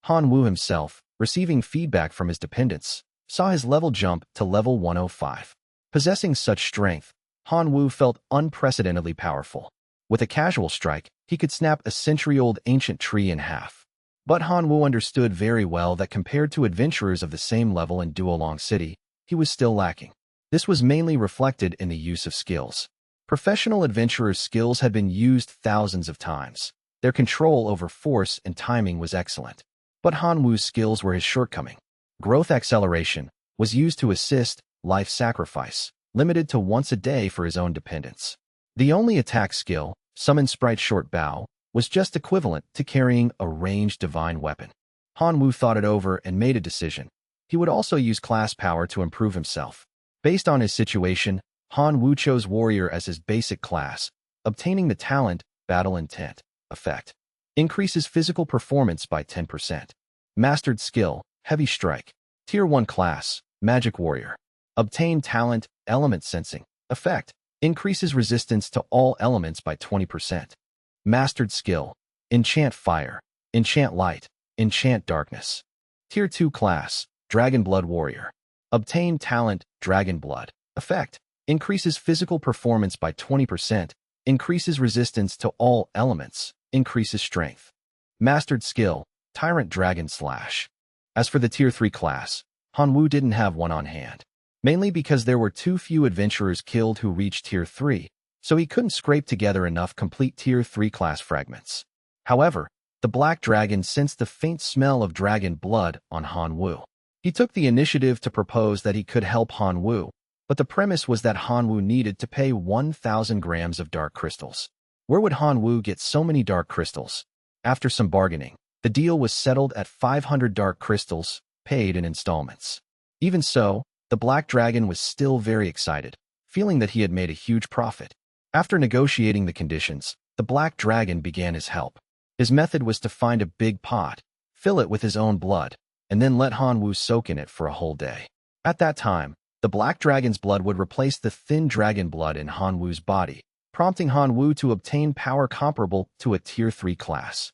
Hanwoo himself, receiving feedback from his dependents, saw his level jump to level 105. Possessing such strength, Hanwoo felt unprecedentedly powerful. With a casual strike, he could snap a century-old ancient tree in half. But Hanwoo understood very well that compared to adventurers of the same level in Duolong City, he was still lacking. This was mainly reflected in the use of skills. Professional adventurers' skills had been used thousands of times. Their control over force and timing was excellent. But Hanwoo's skills were his shortcoming. Growth acceleration was used to assist life sacrifice, limited to once a day for his own dependents. The only attack skill, Summon Sprite Short Bow, was just equivalent to carrying a ranged divine weapon. Hanwoo thought it over and made a decision. He would also use class power to improve himself. Based on his situation, Hanwoo chose Warrior as his basic class, obtaining the talent Battle Intent effect. Increases physical performance by 10%. Mastered skill, Heavy Strike. Tier 1 class, Magic Warrior. Obtain talent Element Sensing effect. Increases resistance to all elements by 20%. Mastered skill, Enchant Fire, Enchant Light, Enchant Darkness. Tier 2 class, Dragon Blood Warrior. Obtain talent Dragon Blood effect. Increases physical performance by 20%, increases resistance to all elements, increases strength. Mastered skill, Tyrant Dragon Slash. As for the Tier 3 class, Hanwoo didn't have one on hand, mainly because there were too few adventurers killed who reached Tier 3, so he couldn't scrape together enough complete Tier 3 class fragments. However, the Black Dragon sensed the faint smell of dragon blood on Hanwoo. He took the initiative to propose that he could help Hanwoo, but the premise was that Hanwoo needed to pay 1,000 grams of dark crystals. Where would Hanwoo get so many dark crystals? After some bargaining, the deal was settled at 500 dark crystals, paid in installments. Even so, the Black Dragon was still very excited, feeling that he had made a huge profit. After negotiating the conditions, the Black Dragon began his help. His method was to find a big pot, fill it with his own blood, and then let Hanwoo soak in it for a whole day. At that time, the Black Dragon's blood would replace the thin dragon blood in Hanwoo's body, prompting Hanwoo to obtain power comparable to a Tier 3 class.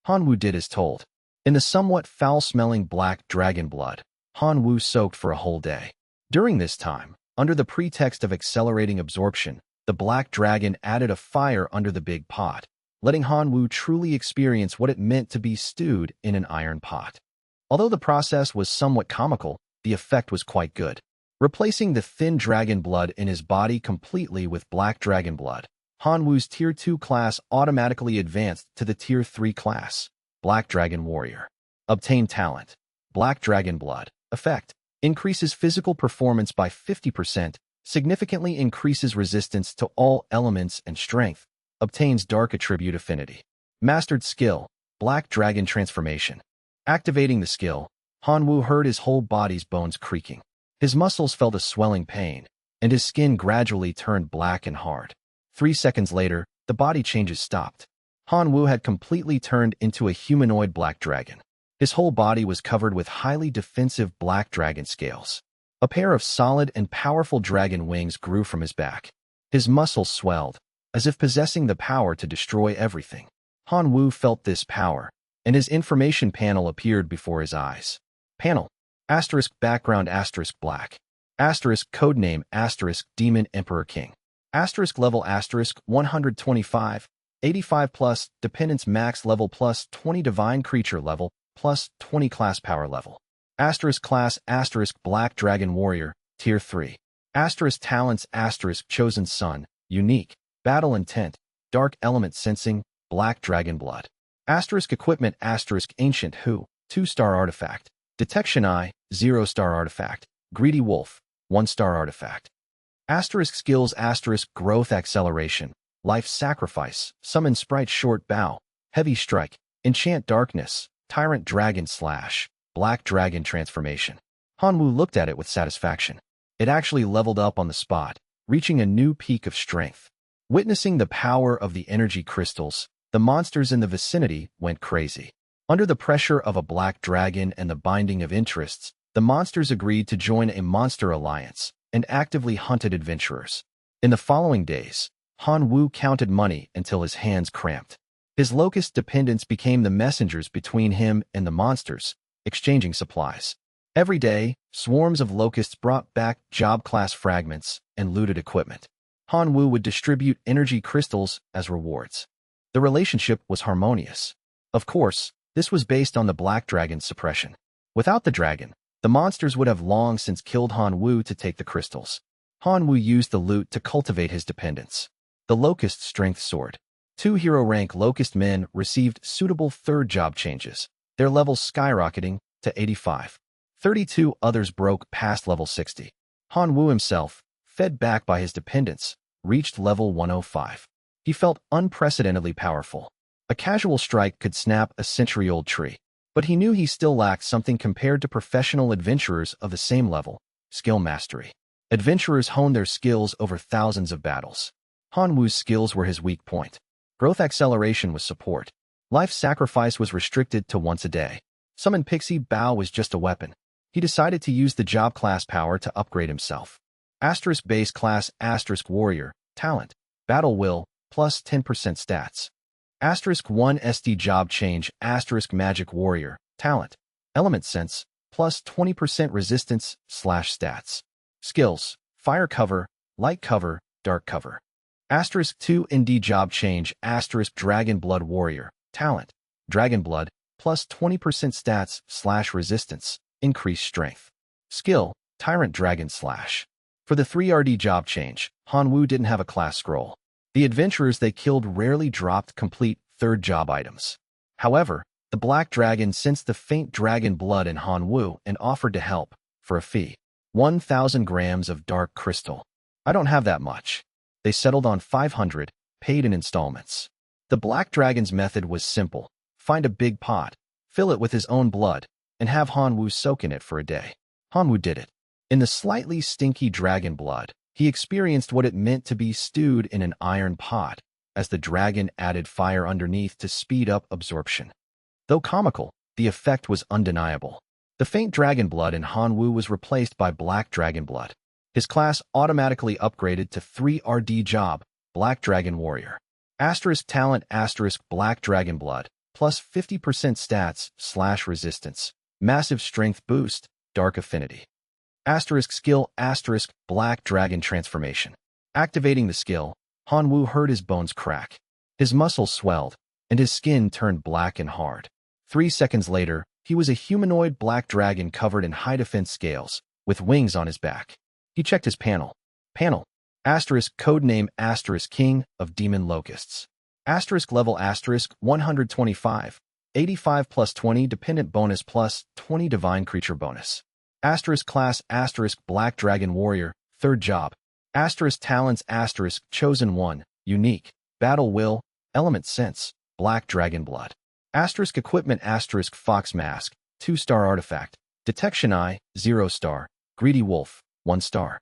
Hanwoo did as told. In the somewhat foul-smelling black dragon blood, Hanwoo soaked for a whole day. During this time, under the pretext of accelerating absorption, the Black Dragon added a fire under the big pot, letting Hanwoo truly experience what it meant to be stewed in an iron pot. Although the process was somewhat comical, the effect was quite good. Replacing the thin dragon blood in his body completely with black dragon blood, Hanwoo's Tier 2 class automatically advanced to the Tier 3 class, Black Dragon Warrior. Obtain talent, Black Dragon Blood effect. Increases physical performance by 50%, significantly increases resistance to all elements and strength, obtains dark attribute affinity. Mastered skill, Black Dragon Transformation. Activating the skill, Hanwoo heard his whole body's bones creaking. His muscles felt a swelling pain, and his skin gradually turned black and hard. 3 seconds later, the body changes stopped. Hanwoo had completely turned into a humanoid black dragon. His whole body was covered with highly defensive black dragon scales. A pair of solid and powerful dragon wings grew from his back. His muscles swelled, as if possessing the power to destroy everything. Hanwoo felt this power, and his information panel appeared before his eyes. Panel. Background black. Codename Demon Emperor King. Level 125, 85 plus, dependence max level plus 20 divine creature level plus 20 class power level. Class Black Dragon Warrior, Tier 3. Talents Chosen Son, Unique, Battle Intent, Dark Element Sensing, Black Dragon Blood. Equipment Ancient Who, 2-star Artifact. Detection Eye, 0-star Artifact. Greedy Wolf, 1-star Artifact. Skills Growth Acceleration, Life Sacrifice, Summon Sprite Short Bow, Heavy Strike, Enchant Darkness, Tyrant Dragon Slash, Black Dragon Transformation. Hanwoo looked at it with satisfaction. It actually leveled up on the spot, reaching a new peak of strength. Witnessing the power of the energy crystals, the monsters in the vicinity went crazy. Under the pressure of a black dragon and the binding of interests, the monsters agreed to join a monster alliance and actively hunted adventurers. In the following days, Hanwoo counted money until his hands cramped. His locust dependents became the messengers between him and the monsters, exchanging supplies. Every day, swarms of locusts brought back job class fragments and looted equipment. Hanwoo would distribute energy crystals as rewards. The relationship was harmonious. Of course, this was based on the black dragon's suppression. Without the dragon, the monsters would have long since killed Hanwoo to take the crystals. Hanwoo used the loot to cultivate his dependence. The Locust Strength Sword. 2 hero rank Locust men received suitable third job changes, their levels skyrocketing to 85. 32 others broke past level 60. Hanwoo himself, fed back by his dependents, reached level 105. He felt unprecedentedly powerful. A casual strike could snap a century-old tree, but he knew he still lacked something compared to professional adventurers of the same level: skill mastery. Adventurers honed their skills over thousands of battles. Hanwoo's skills were his weak point. Growth acceleration was support. Life sacrifice was restricted to once a day. Summon Pixie Bow was just a weapon. He decided to use the job class power to upgrade himself. Base class Warrior, Talent, Battle Will, plus 10% stats. 1 SD Job Change Magic Warrior, Talent, Element Sense, plus 20% resistance / stats. Skills, Fire Cover, Light Cover, Dark Cover. 2 ND Job Change Dragon Blood Warrior, Talent, Dragon Blood, plus 20% stats / resistance, increased strength. Skill, Tyrant Dragon Slash. For the 3 RD job change, Hanwoo didn't have a class scroll. The adventurers they killed rarely dropped complete third job items. However, the Black Dragon sensed the faint dragon blood in Hanwoo and offered to help, for a fee. 1,000 grams of dark crystal. I don't have that much. They settled on 500, paid in installments. The Black Dragon's method was simple: find a big pot, fill it with his own blood, and have Hanwoo soak in it for a day. Hanwoo did it. In the slightly stinky dragon blood, he experienced what it meant to be stewed in an iron pot, as the dragon added fire underneath to speed up absorption. Though comical, the effect was undeniable. The faint dragon blood in Hanwoo was replaced by black dragon blood. His class automatically upgraded to 3 RD job, Black Dragon Warrior. Talent Black Dragon Blood, plus 50% stats / resistance. Massive strength boost, dark affinity. Skill Black Dragon Transformation. Activating the skill, Hanwoo heard his bones crack. His muscles swelled, and his skin turned black and hard. 3 seconds later, he was a humanoid black dragon covered in high defense scales, with wings on his back. He checked his panel. Codename King of Demon Locusts. Level 125, 85 plus 20 dependent bonus plus 20 divine creature bonus. Class Black Dragon Warrior, third job, Talents * chosen one, unique, battle will, element sense, black dragon blood. Equipment * fox mask, 2-star artifact, detection eye, 0-star, greedy wolf, 1-star.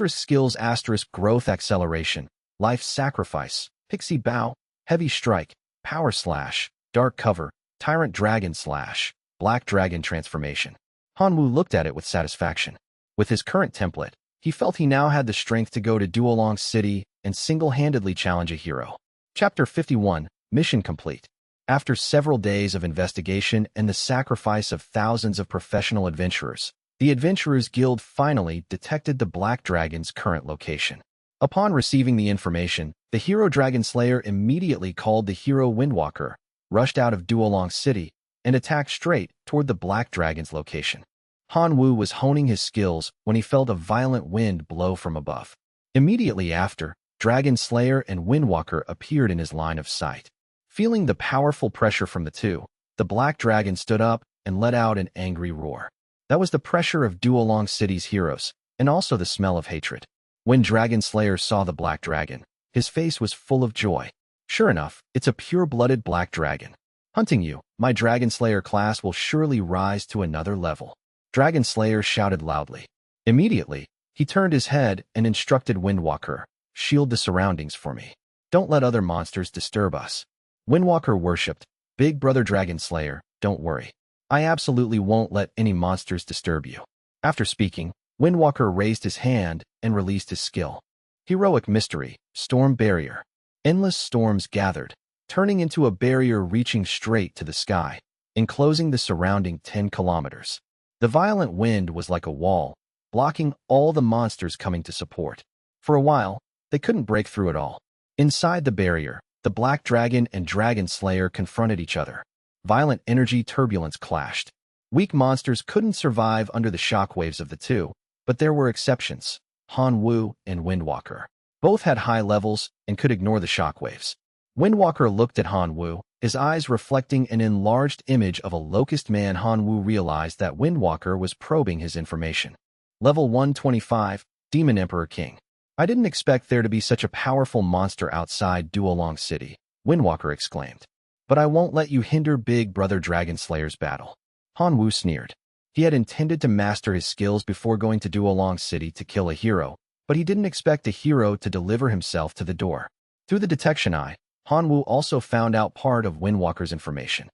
Skills * growth acceleration, life sacrifice, pixie bow, heavy strike, power slash, dark cover, tyrant dragon slash, black dragon transformation. Hanwoo looked at it with satisfaction. With his current template, he felt he now had the strength to go to Duolong City and single-handedly challenge a hero. Chapter 51, Mission Complete. After several days of investigation and the sacrifice of thousands of professional adventurers, the Adventurers Guild finally detected the Black Dragon's current location. Upon receiving the information, the hero Dragon Slayer immediately called the hero Windwalker, rushed out of Duolong City, and attacked straight toward the Black Dragon's location. Hanwoo was honing his skills when he felt a violent wind blow from above. Immediately after, Dragon Slayer and Windwalker appeared in his line of sight. Feeling the powerful pressure from the two, the Black Dragon stood up and let out an angry roar. That was the pressure of Duolong City's heroes, and also the smell of hatred. When Dragon Slayer saw the Black Dragon, his face was full of joy. Sure enough, it's a pure-blooded Black Dragon. Hunting you, my Dragon Slayer class will surely rise to another level. Dragon Slayer shouted loudly. Immediately, he turned his head and instructed Windwalker, shield the surroundings for me. Don't let other monsters disturb us. Windwalker worshipped, Big Brother Dragon Slayer, don't worry. I absolutely won't let any monsters disturb you. After speaking, Windwalker raised his hand and released his skill. Heroic Mystery, Storm Barrier. Endless storms gathered, turning into a barrier reaching straight to the sky, enclosing the surrounding 10 kilometers. The violent wind was like a wall, blocking all the monsters coming to support. For a while, they couldn't break through it all. Inside the barrier, the Black Dragon and Dragon Slayer confronted each other. Violent energy turbulence clashed. Weak monsters couldn't survive under the shockwaves of the two, but there were exceptions. Hanwoo and Windwalker. Both had high levels and could ignore the shockwaves. Windwalker looked at Hanwoo, his eyes reflecting an enlarged image of a locust man. Hanwoo realized that Windwalker was probing his information. Level 125, Demon Emperor King. I didn't expect there to be such a powerful monster outside Duolong City, Windwalker exclaimed. But I won't let you hinder Big Brother Dragon Slayer's battle. Hanwoo sneered. He had intended to master his skills before going to Duolong City to kill a hero, but he didn't expect a hero to deliver himself to the door. Through the detection eye, Hanwoo also found out part of Windwalker's information.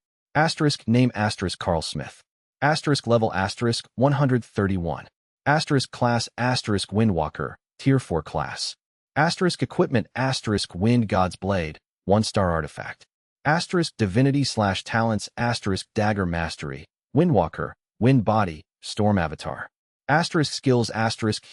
Name Carl Smith. Level 131. Class Windwalker, Tier 4 class. Equipment Wind God's Blade, 1-star artifact. Divinity/talents Dagger Mastery, Windwalker, Wind Body, Storm Avatar. Skills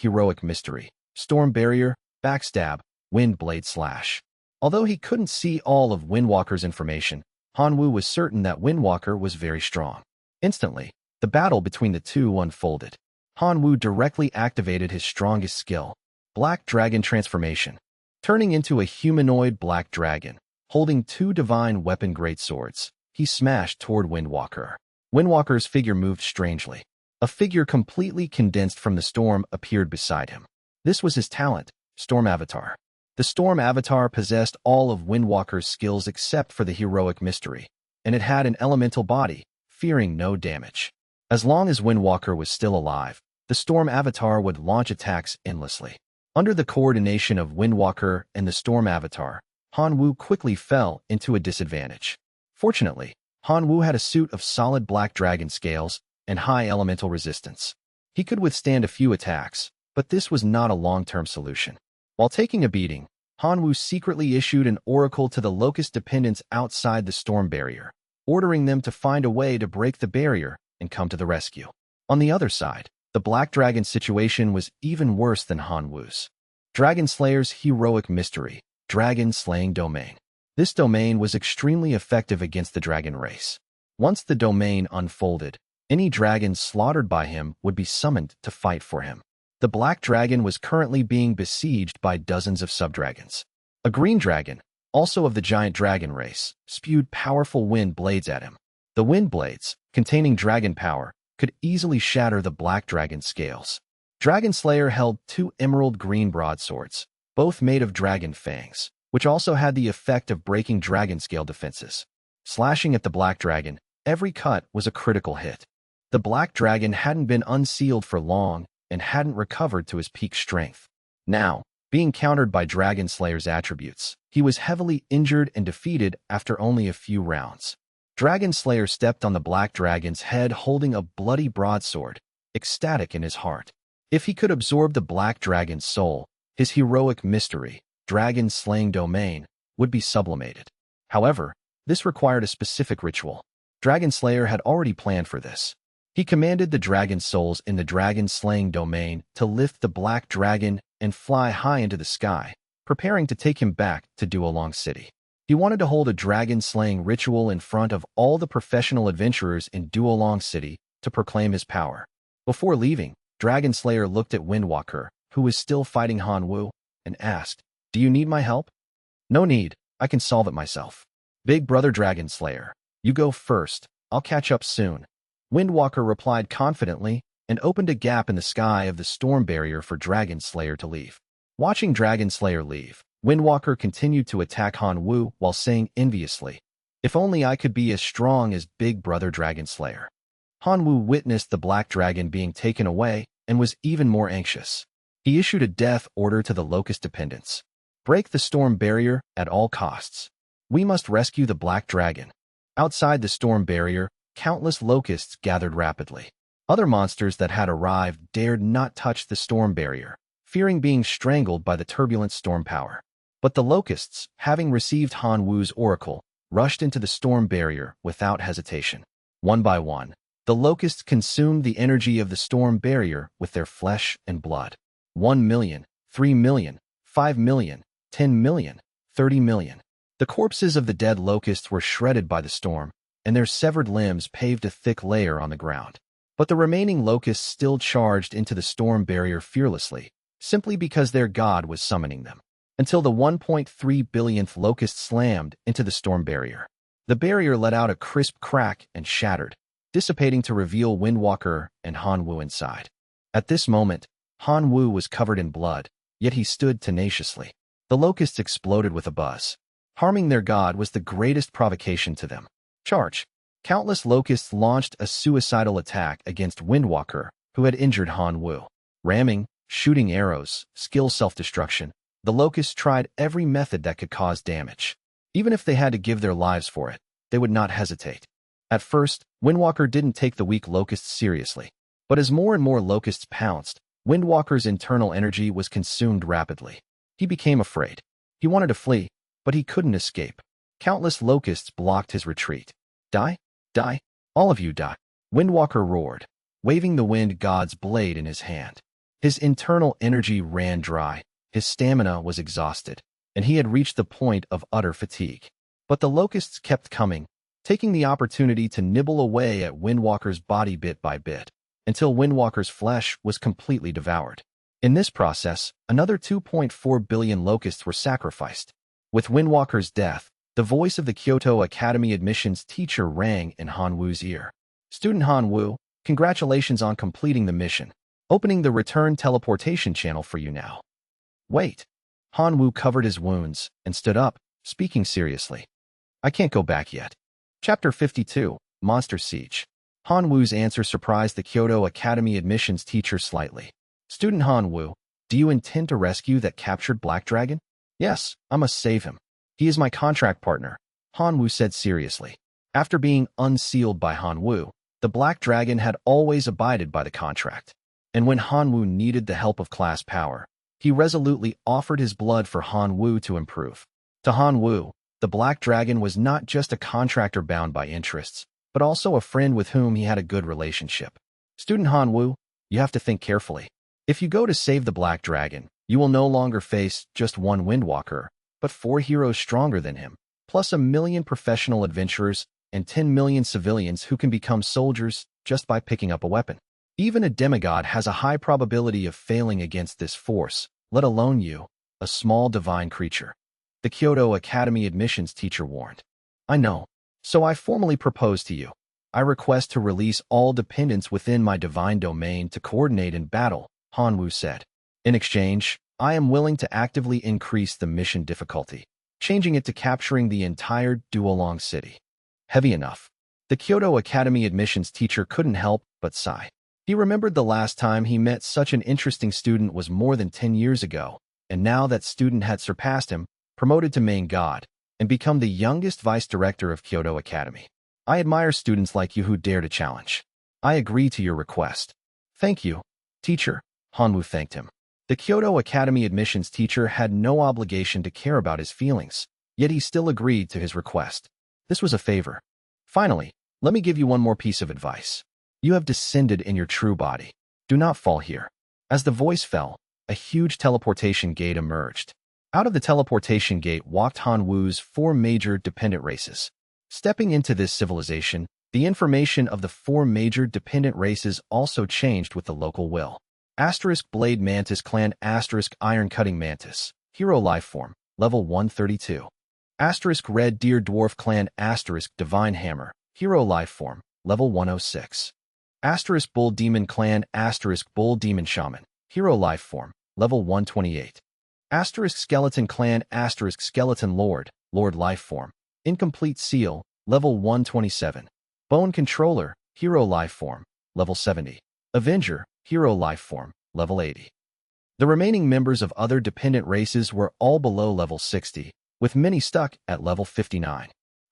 Heroic Mystery, Storm Barrier, Backstab, Wind Blade Slash. Although he couldn't see all of Windwalker's information, Hanwoo was certain that Windwalker was very strong. Instantly, the battle between the two unfolded. Hanwoo directly activated his strongest skill, Black Dragon Transformation, turning into a humanoid Black Dragon. Holding 2 divine weapon greatswords, he smashed toward Windwalker. Windwalker's figure moved strangely. A figure completely condensed from the storm appeared beside him. This was his talent, Storm Avatar. The Storm Avatar possessed all of Windwalker's skills except for the Heroic Mystery, and it had an elemental body, fearing no damage. As long as Windwalker was still alive, the Storm Avatar would launch attacks endlessly. Under the coordination of Windwalker and the Storm Avatar, Hanwoo quickly fell into a disadvantage. Fortunately, Hanwoo had a suit of solid Black Dragon scales and high elemental resistance. He could withstand a few attacks, but this was not a long-term solution. While taking a beating, Hanwoo secretly issued an oracle to the locust dependents outside the storm barrier, ordering them to find a way to break the barrier and come to the rescue. On the other side, the Black Dragon situation was even worse than Hanwoo's. Dragon Slayer's Heroic Mystery, Dragon Slaying Domain. This domain was extremely effective against the dragon race. Once the domain unfolded, any dragon slaughtered by him would be summoned to fight for him. The Black Dragon was currently being besieged by dozens of subdragons. A green dragon, also of the giant dragon race, spewed powerful wind blades at him. The wind blades, containing dragon power, could easily shatter the Black Dragon's scales. Dragon Slayer held 2 emerald green broadswords, both made of dragon fangs, which also had the effect of breaking dragon scale defenses. Slashing at the black dragon, every cut was a critical hit. The black dragon hadn't been unsealed for long and hadn't recovered to his peak strength. Now, being countered by Dragon Slayer's attributes, he was heavily injured and defeated after only a few rounds. Dragon Slayer stepped on the black dragon's head holding a bloody broadsword, ecstatic in his heart. If he could absorb the black dragon's soul, his heroic mystery, dragon-slaying domain, would be sublimated. However, this required a specific ritual. Dragon Slayer had already planned for this. He commanded the dragon souls in the dragon-slaying domain to lift the black dragon and fly high into the sky, preparing to take him back to Duolong City. He wanted to hold a dragon-slaying ritual in front of all the professional adventurers in Duolong City to proclaim his power. Before leaving, Dragon Slayer looked at Windwalker, who was still fighting Hanwoo, and asked, "Do you need my help?" "No need, I can solve it myself." "Big brother Dragon Slayer, you go first, I'll catch up soon." Windwalker replied confidently and opened a gap in the sky of the storm barrier for Dragon Slayer to leave. Watching Dragon Slayer leave, Windwalker continued to attack Hanwoo while saying enviously, "If only I could be as strong as Big Brother Dragon Slayer." Hanwoo witnessed the black dragon being taken away and was even more anxious. He issued a death order to the Locust dependents. "Break the storm barrier at all costs. We must rescue the black dragon." Outside the storm barrier, countless locusts gathered rapidly. Other monsters that had arrived dared not touch the storm barrier, fearing being strangled by the turbulent storm power. But the locusts, having received Hanwoo's oracle, rushed into the storm barrier without hesitation. One by one, the locusts consumed the energy of the storm barrier with their flesh and blood. 1 million, 3 million, 5 million, 10 million, 30 million. The corpses of the dead locusts were shredded by the storm, and their severed limbs paved a thick layer on the ground. But the remaining locusts still charged into the storm barrier fearlessly, simply because their god was summoning them, until the 1.3 billionth locust slammed into the storm barrier. The barrier let out a crisp crack and shattered, dissipating to reveal Windwalker and Hanwoo inside. At this moment, Hanwoo was covered in blood, yet he stood tenaciously. The locusts exploded with a buzz. Harming their god was the greatest provocation to them. Charge! Countless locusts launched a suicidal attack against Windwalker, who had injured Hanwoo. Ramming, shooting arrows, skill self-destruction, the locusts tried every method that could cause damage. Even if they had to give their lives for it, they would not hesitate. At first, Windwalker didn't take the weak locusts seriously. But as more and more locusts pounced, Windwalker's internal energy was consumed rapidly. He became afraid. He wanted to flee, but he couldn't escape. Countless locusts blocked his retreat. "Die! Die! All of you die!" Windwalker roared, waving the wind god's blade in his hand. His internal energy ran dry, his stamina was exhausted, and he had reached the point of utter fatigue. But the locusts kept coming, taking the opportunity to nibble away at Windwalker's body bit by bit, until Windwalker's flesh was completely devoured. In this process, another 2.4 billion locusts were sacrificed. With Windwalker's death, the voice of the Kyoto Academy admissions teacher rang in Hanwoo's ear. "Student Hanwoo, congratulations on completing the mission. Opening the return teleportation channel for you now." "Wait." Hanwoo covered his wounds and stood up, speaking seriously. "I can't go back yet." Chapter 52, Monster Siege. Hanwoo's answer surprised the Kyoto Academy admissions teacher slightly. "Student Hanwoo, do you intend to rescue that captured black dragon?" "Yes, I must save him. He is my contract partner," Hanwoo said seriously. After being unsealed by Hanwoo, the black dragon had always abided by the contract. And when Hanwoo needed the help of class power, he resolutely offered his blood for Hanwoo to improve. To Hanwoo, the black dragon was not just a contractor bound by interests, but also a friend with whom he had a good relationship. "Student Hanwoo, you have to think carefully. If you go to save the black dragon, you will no longer face just one Windwalker, but 4 heroes stronger than him, plus 1 million professional adventurers and 10 million civilians who can become soldiers just by picking up a weapon. Even a demigod has a high probability of failing against this force, let alone you, a small divine creature," the Kyoto Academy admissions teacher warned. "I know. So I formally propose to you. I request to release all dependents within my divine domain to coordinate in battle Hanwoo said. In exchange, I am willing to actively increase the mission difficulty, changing it to capturing the entire Duolong city. Heavy enough. The Kyoto Academy admissions teacher couldn't help but sigh. He remembered the last time he met such an interesting student was more than 10 years ago, and now that student had surpassed him, promoted to main god, and become the youngest vice director of Kyoto Academy. I admire students like you who dare to challenge. I agree to your request. Thank you, teacher. Hanwoo thanked him. The Kyoto Academy admissions teacher had no obligation to care about his feelings, yet he still agreed to his request. This was a favor. Finally, let me give you one more piece of advice. You have descended in your true body. Do not fall here. As the voice fell, a huge teleportation gate emerged. Out of the teleportation gate walked Hanwoo's 4 major dependent races. Stepping into this civilization, the information of the 4 major dependent races also changed with the local will. Asterisk Blade Mantis Clan Asterisk Iron Cutting Mantis, Hero Life Form, Level 132. Asterisk Red Deer Dwarf Clan Asterisk Divine Hammer, Hero Life Form, Level 106. Asterisk Bull Demon Clan Asterisk Bull Demon Shaman, Hero Life Form, Level 128. Asterisk Skeleton Clan Asterisk Skeleton Lord, Lord Life Form, Incomplete Seal, Level 127. Bone Controller, Hero Life Form, Level 70. Avenger, Hero Life Form, Level 80. The remaining members of other dependent races were all below Level 60, with many stuck at Level 59.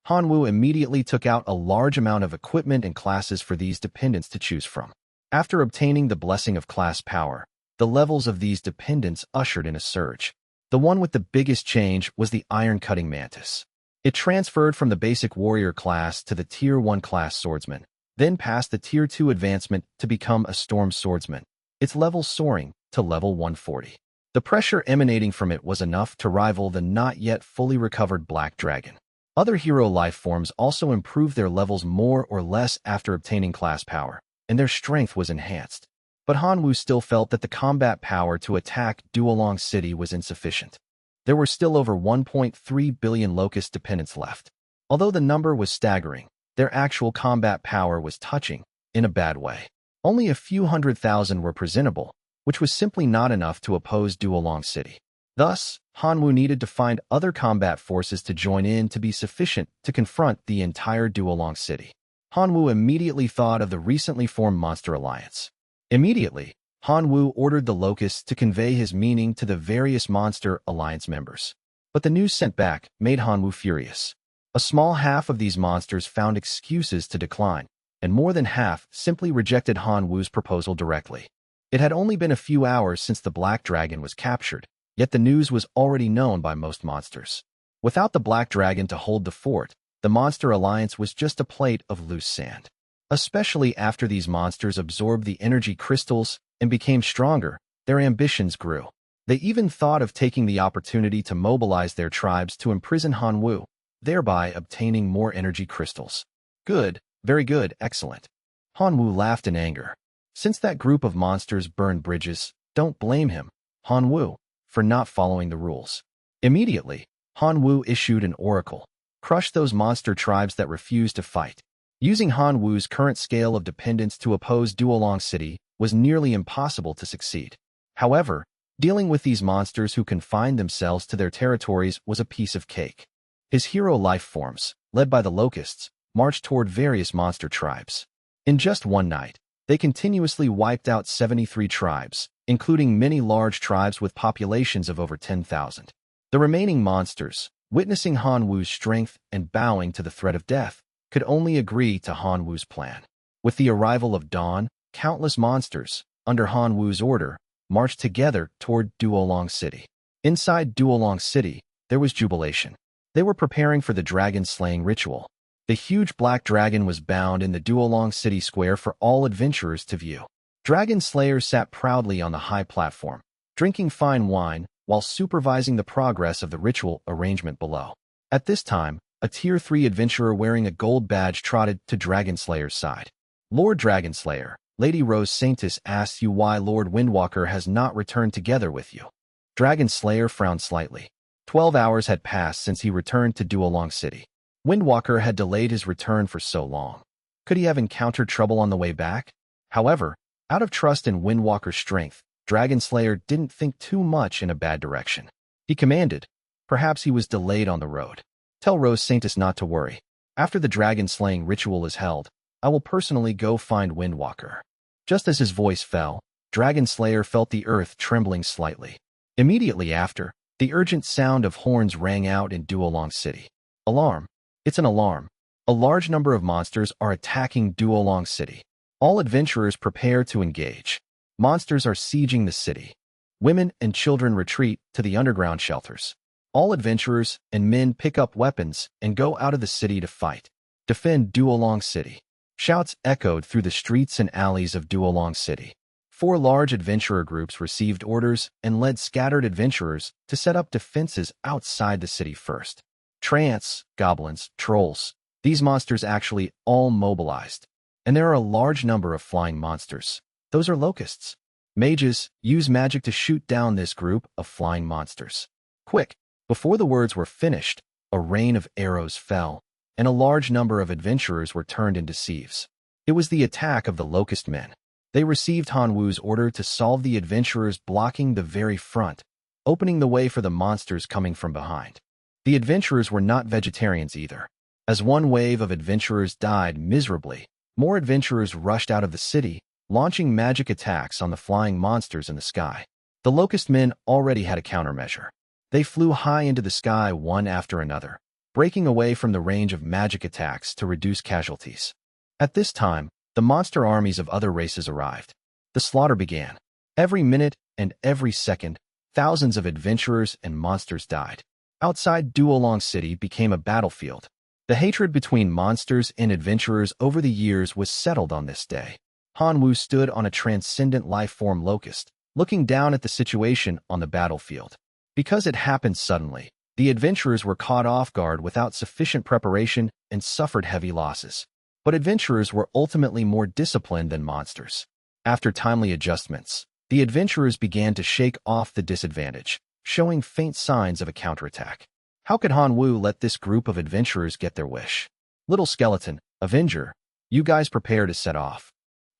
Hanwoo immediately took out a large amount of equipment and classes for these dependents to choose from. After obtaining the blessing of class power, the levels of these dependents ushered in a surge. The one with the biggest change was the Iron Cutting Mantis. It transferred from the basic warrior class to the Tier 1 class swordsman, then passed the Tier 2 advancement to become a storm swordsman, its level soaring to level 140. The pressure emanating from it was enough to rival the not yet fully recovered Black Dragon. Other hero life forms also improved their levels more or less after obtaining class power, and their strength was enhanced. But Hanwoo still felt that the combat power to attack Duolong City was insufficient. There were still over 1.3 billion locust dependents left. Although the number was staggering, their actual combat power was touching, in a bad way. Only a few 100,000 were presentable, which was simply not enough to oppose Duolong City. Thus, Hanwoo needed to find other combat forces to join in to be sufficient to confront the entire Duolong City. Hanwoo immediately thought of the recently formed Monster Alliance. Immediately, Hanwoo ordered the Locusts to convey his meaning to the various Monster Alliance members. But the news sent back made Hanwoo furious. A small half of these monsters found excuses to decline, and more than half simply rejected Hanwoo's proposal directly. It had only been a few hours since the Black Dragon was captured, yet the news was already known by most monsters. Without the Black Dragon to hold the fort, the Monster Alliance was just a plate of loose sand. Especially after these monsters absorbed the energy crystals and became stronger, their ambitions grew. They even thought of taking the opportunity to mobilize their tribes to imprison Hanwoo, thereby obtaining more energy crystals. Good, very good, excellent. Hanwoo laughed in anger. Since that group of monsters burned bridges, don't blame him, Hanwoo, for not following the rules. Immediately, Hanwoo issued an oracle. Crush those monster tribes that refuse to fight. Using Hanwoo's current scale of dependence to oppose Duolong City was nearly impossible to succeed. However, dealing with these monsters who confined themselves to their territories was a piece of cake. His hero life forms, led by the Locusts, marched toward various monster tribes. In just one night, they continuously wiped out 73 tribes, including many large tribes with populations of over 10,000. The remaining monsters, witnessing Hanwoo's strength and bowing to the threat of death, could only agree to Hanwoo's plan. With the arrival of dawn, countless monsters, under Hanwoo's order, marched together toward Duolong City. Inside Duolong City, there was jubilation. They were preparing for the dragon-slaying ritual. The huge black dragon was bound in the Duolong City square for all adventurers to view. Dragon slayers sat proudly on the high platform, drinking fine wine while supervising the progress of the ritual arrangement below. At this time, a Tier 3 adventurer wearing a gold badge trotted to Dragon Slayer's side. Lord Dragon Slayer, Lady Rose Saintis asks you why Lord Windwalker has not returned together with you. Dragon Slayer frowned slightly. 12 hours had passed since he returned to Duolong City. Windwalker had delayed his return for so long. Could he have encountered trouble on the way back? However, out of trust in Windwalker's strength, Dragon Slayer didn't think too much in a bad direction. He commanded. Perhaps he was delayed on the road. Tell Rose Saintis not to worry. After the dragon-slaying ritual is held, I will personally go find Windwalker. Just as his voice fell, Dragon Slayer felt the earth trembling slightly. Immediately after, the urgent sound of horns rang out in Duolong City. Alarm. It's an alarm. A large number of monsters are attacking Duolong City. All adventurers prepare to engage. Monsters are sieging the city. Women and children retreat to the underground shelters. All adventurers and men pick up weapons and go out of the city to fight. Defend Duolong City. Shouts echoed through the streets and alleys of Duolong City. 4 large adventurer groups received orders and led scattered adventurers to set up defenses outside the city first. Trance, goblins, trolls. These monsters actually all mobilized. And there are a large number of flying monsters. Those are locusts. Mages use magic to shoot down this group of flying monsters. Quick! Before the words were finished, a rain of arrows fell, and a large number of adventurers were turned into sieves. It was the attack of the Locust Men. They received Han Wu's order to solve the adventurers blocking the very front, opening the way for the monsters coming from behind. The adventurers were not vegetarians either. As one wave of adventurers died miserably, more adventurers rushed out of the city, launching magic attacks on the flying monsters in the sky. The Locust Men already had a countermeasure. They flew high into the sky one after another, breaking away from the range of magic attacks to reduce casualties. At this time, the monster armies of other races arrived. The slaughter began. Every minute and every second, thousands of adventurers and monsters died. Outside Duolong City became a battlefield. The hatred between monsters and adventurers over the years was settled on this day. Han Wu stood on a transcendent life-form locust, looking down at the situation on the battlefield. Because it happened suddenly, the adventurers were caught off guard without sufficient preparation and suffered heavy losses. But adventurers were ultimately more disciplined than monsters. After timely adjustments, the adventurers began to shake off the disadvantage, showing faint signs of a counterattack. How could Han Wu let this group of adventurers get their wish? Little Skeleton, Avenger, you guys prepare to set off.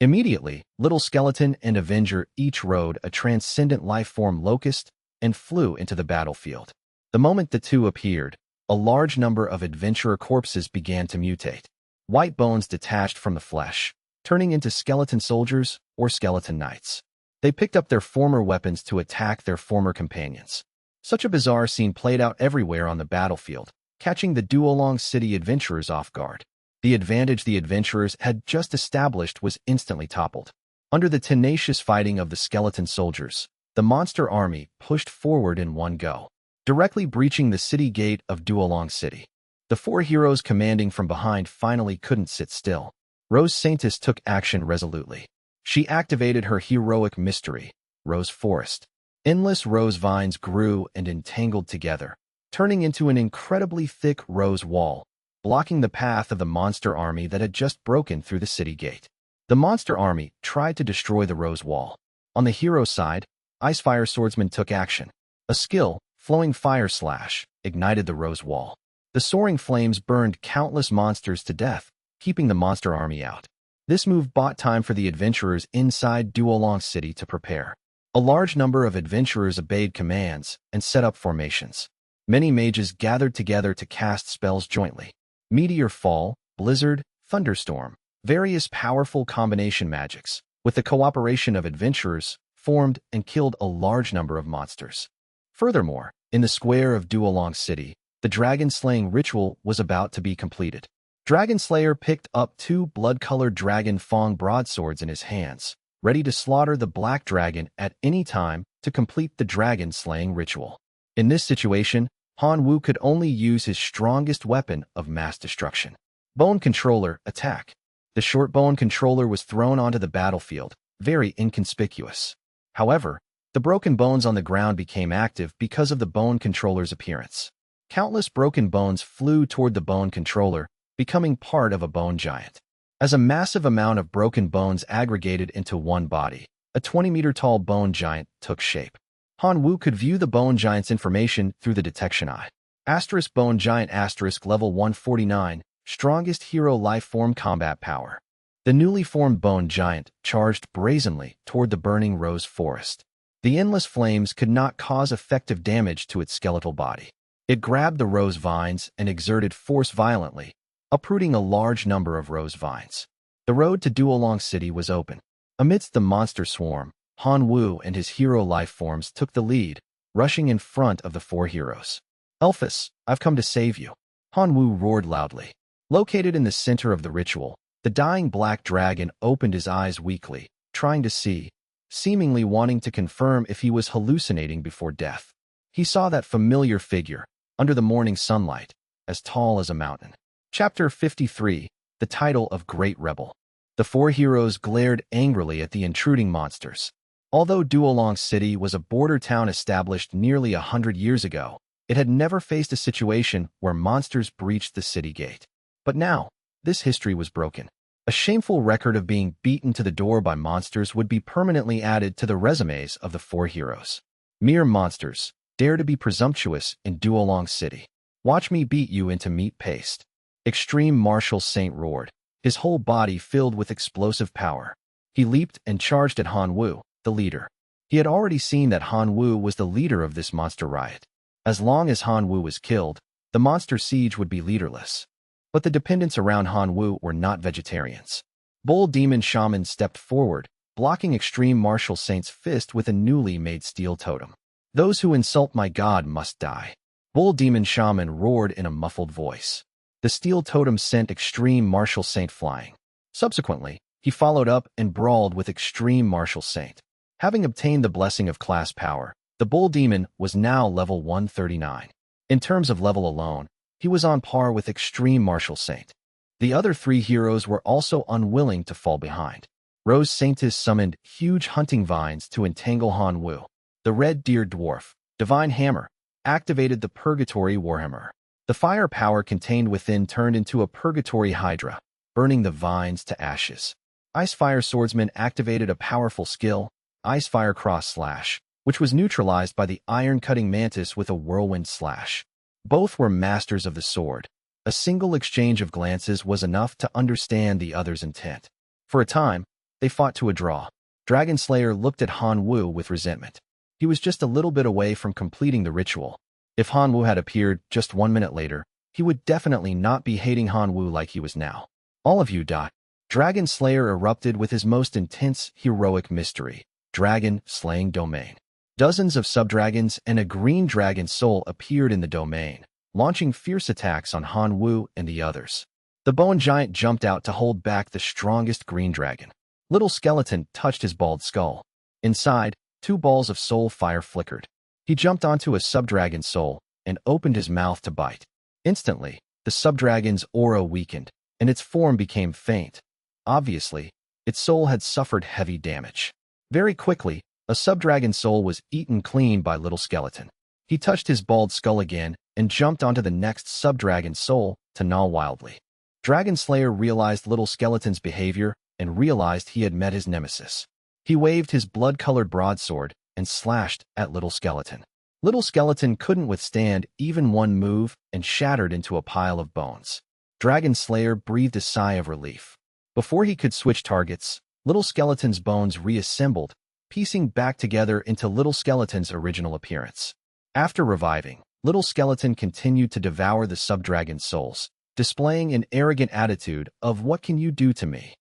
Immediately, Little Skeleton and Avenger each rode a transcendent life-form locust and flew into the battlefield. The moment the two appeared, a large number of adventurer corpses began to mutate. White bones detached from the flesh, turning into skeleton soldiers or skeleton knights. They picked up their former weapons to attack their former companions. Such a bizarre scene played out everywhere on the battlefield, catching the Duolong City adventurers off guard. The advantage the adventurers had just established was instantly toppled. Under the tenacious fighting of the skeleton soldiers, the monster army pushed forward in one go, directly breaching the city gate of Duolong City. The 4 heroes commanding from behind finally couldn't sit still. Rose Saintis took action resolutely. She activated her heroic mystery, Rose Forest. Endless rose vines grew and entangled together, turning into an incredibly thick rose wall, blocking the path of the monster army that had just broken through the city gate. The monster army tried to destroy the rose wall. On the hero side, Icefire Swordsman took action. A skill, Flowing Fire Slash, ignited the rose wall. The soaring flames burned countless monsters to death, keeping the monster army out. This move bought time for the adventurers inside Duolong City to prepare. A large number of adventurers obeyed commands and set up formations. Many mages gathered together to cast spells jointly. Meteor Fall, Blizzard, Thunderstorm, various powerful combination magics, with the cooperation of adventurers, formed and killed a large number of monsters. Furthermore, in the square of Duolong City, the dragon-slaying ritual was about to be completed. Dragon Slayer picked up 2 blood-colored dragon fang broadswords in his hands, ready to slaughter the black dragon at any time to complete the dragon-slaying ritual. In this situation, Han Wu could only use his strongest weapon of mass destruction. Bone Controller, attack. The short bone controller was thrown onto the battlefield, very inconspicuous. However, the broken bones on the ground became active because of the bone controller's appearance. Countless broken bones flew toward the bone controller, becoming part of a bone giant. As a massive amount of broken bones aggregated into one body, a 20-meter-tall bone giant took shape. Han Wu could view the bone giant's information through the detection eye. Asterisk Bone Giant Asterisk Level 149, Strongest Hero Life Form Combat Power. The newly formed bone giant charged brazenly toward the burning rose forest. The endless flames could not cause effective damage to its skeletal body. It grabbed the rose vines and exerted force violently, uprooting a large number of rose vines. The road to Duolong City was open. Amidst the monster swarm, Han Wu and his hero life forms took the lead, rushing in front of the four heroes. "Elphus, I've come to save you," Han Wu roared loudly. Located in the center of the ritual, the dying black dragon opened his eyes weakly, trying to see, seemingly wanting to confirm if he was hallucinating before death. He saw that familiar figure, under the morning sunlight, as tall as a mountain. Chapter 53, the title of Great Rebel. The four heroes glared angrily at the intruding monsters. Although Duolong City was a border town established nearly 100 years ago, it had never faced a situation where monsters breached the city gate. But now, this history was broken. A shameful record of being beaten to the door by monsters would be permanently added to the resumes of the four heroes. Mere monsters, dare to be presumptuous in Duolong City. Watch me beat you into meat paste. Extreme Martial Saint roared, his whole body filled with explosive power. He leaped and charged at Han Wu, the leader. He had already seen that Han Wu was the leader of this monster riot. As long as Han Wu was killed, the monster siege would be leaderless. But the dependents around Han Wu were not vegetarians. Bull Demon Shaman stepped forward, blocking Extreme Martial Saint's fist with a newly made steel totem. "Those who insult my god must die." Bull Demon Shaman roared in a muffled voice. The steel totem sent Extreme Martial Saint flying. Subsequently, he followed up and brawled with Extreme Martial Saint. Having obtained the blessing of class power, the Bull Demon was now level 139. In terms of level alone, he was on par with Extreme Martial Saint. The other three heroes were also unwilling to fall behind. Rose Saintess summoned huge hunting vines to entangle Han Wu. The Red Deer Dwarf, Divine Hammer, activated the Purgatory Warhammer. The fire power contained within turned into a Purgatory Hydra, burning the vines to ashes. Icefire Swordsman activated a powerful skill, Icefire Cross Slash, which was neutralized by the Iron-Cutting Mantis with a Whirlwind Slash. Both were masters of the sword. A single exchange of glances was enough to understand the other's intent. For a time, they fought to a draw. Dragon Slayer looked at Han Wu with resentment. He was just a little bit away from completing the ritual. If Han Wu had appeared just 1 minute later, he would definitely not be hating Han Wu like he was now. "All of you die." Dragon Slayer erupted with his most intense, heroic mystery, Dragon Slaying Domain. Dozens of subdragons and a green dragon soul appeared in the domain, launching fierce attacks on Han Wu and the others. The bone giant jumped out to hold back the strongest green dragon. Little Skeleton touched his bald skull. Inside, 2 balls of soul fire flickered. He jumped onto a subdragon soul and opened his mouth to bite. Instantly, the subdragon's aura weakened, and its form became faint. Obviously, its soul had suffered heavy damage. Very quickly, a subdragon soul was eaten clean by Little Skeleton. He touched his bald skull again and jumped onto the next subdragon soul to gnaw wildly. Dragon Slayer realized Little Skeleton's behavior and realized he had met his nemesis. He waved his blood-colored broadsword and slashed at Little Skeleton. Little Skeleton couldn't withstand even one move and shattered into a pile of bones. Dragon Slayer breathed a sigh of relief. Before he could switch targets, Little Skeleton's bones reassembled, piecing back together into Little Skeleton's original appearance. After reviving, Little Skeleton continued to devour the subdragon souls, displaying an arrogant attitude of "What can you do to me?"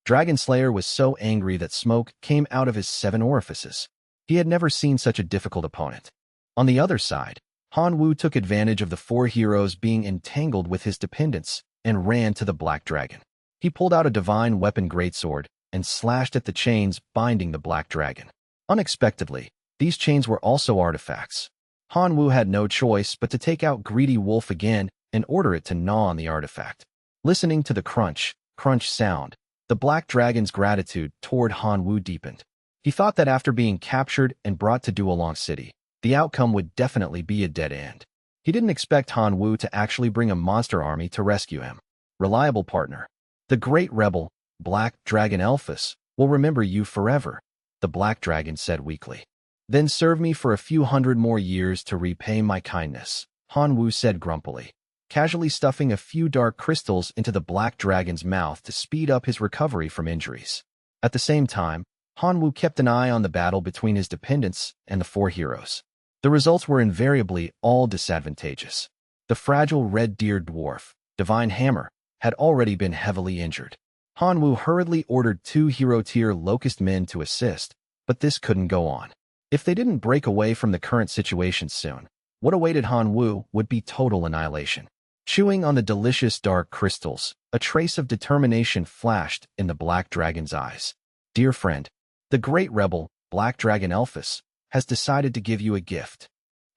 Dragon Slayer was so angry that smoke came out of his 7 orifices. He had never seen such a difficult opponent. On the other side, Han Wu took advantage of the 4 heroes being entangled with his dependents and ran to the Black Dragon. He pulled out a divine weapon greatsword and slashed at the chains binding the Black Dragon. Unexpectedly, these chains were also artifacts. Han Wu had no choice but to take out Greedy Wolf again and order it to gnaw on the artifact. Listening to the crunch sound, the Black Dragon's gratitude toward Han Wu deepened. He thought that after being captured and brought to Duolong City, the outcome would definitely be a dead end. He didn't expect Han Wu to actually bring a monster army to rescue him. Reliable partner. The great rebel, Black Dragon Elphus, will remember you forever, the Black Dragon said weakly. Then serve me for a few hundred more years to repay my kindness, Han Wu said grumpily, casually stuffing a few dark crystals into the Black Dragon's mouth to speed up his recovery from injuries. At the same time, Hanwoo kept an eye on the battle between his dependents and the four heroes. The results were invariably all disadvantageous. The fragile red-deered dwarf, Divine Hammer, had already been heavily injured. Hanwoo hurriedly ordered 2 hero-tier locust men to assist, but this couldn't go on. If they didn't break away from the current situation soon, what awaited Hanwoo would be total annihilation. Chewing on the delicious dark crystals, a trace of determination flashed in the Black Dragon's eyes. Dear friend, the great rebel, Black Dragon Elphus, has decided to give you a gift.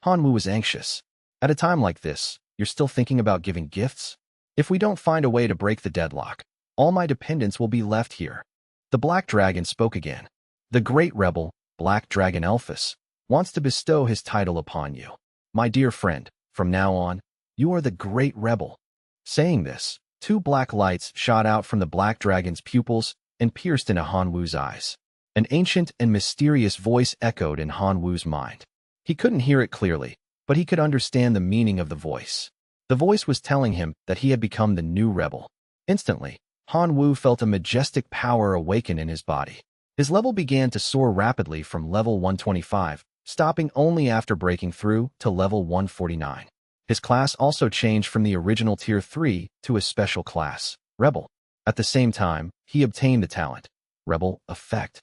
Hanwoo was anxious. At a time like this, you're still thinking about giving gifts? If we don't find a way to break the deadlock, all my dependents will be left here. The Black Dragon spoke again. The great rebel, Black Dragon Elphus, wants to bestow his title upon you. My dear friend, from now on, you are the great rebel. Saying this, 2 black lights shot out from the Black Dragon's pupils and pierced into Hanwoo's eyes. An ancient and mysterious voice echoed in Hanwoo's mind. He couldn't hear it clearly, but he could understand the meaning of the voice. The voice was telling him that he had become the new rebel. Instantly, Hanwoo felt a majestic power awaken in his body. His level began to soar rapidly from level 125, stopping only after breaking through to level 149. His class also changed from the original Tier 3 to a special class, Rebel. At the same time, he obtained the talent, Rebel Effect.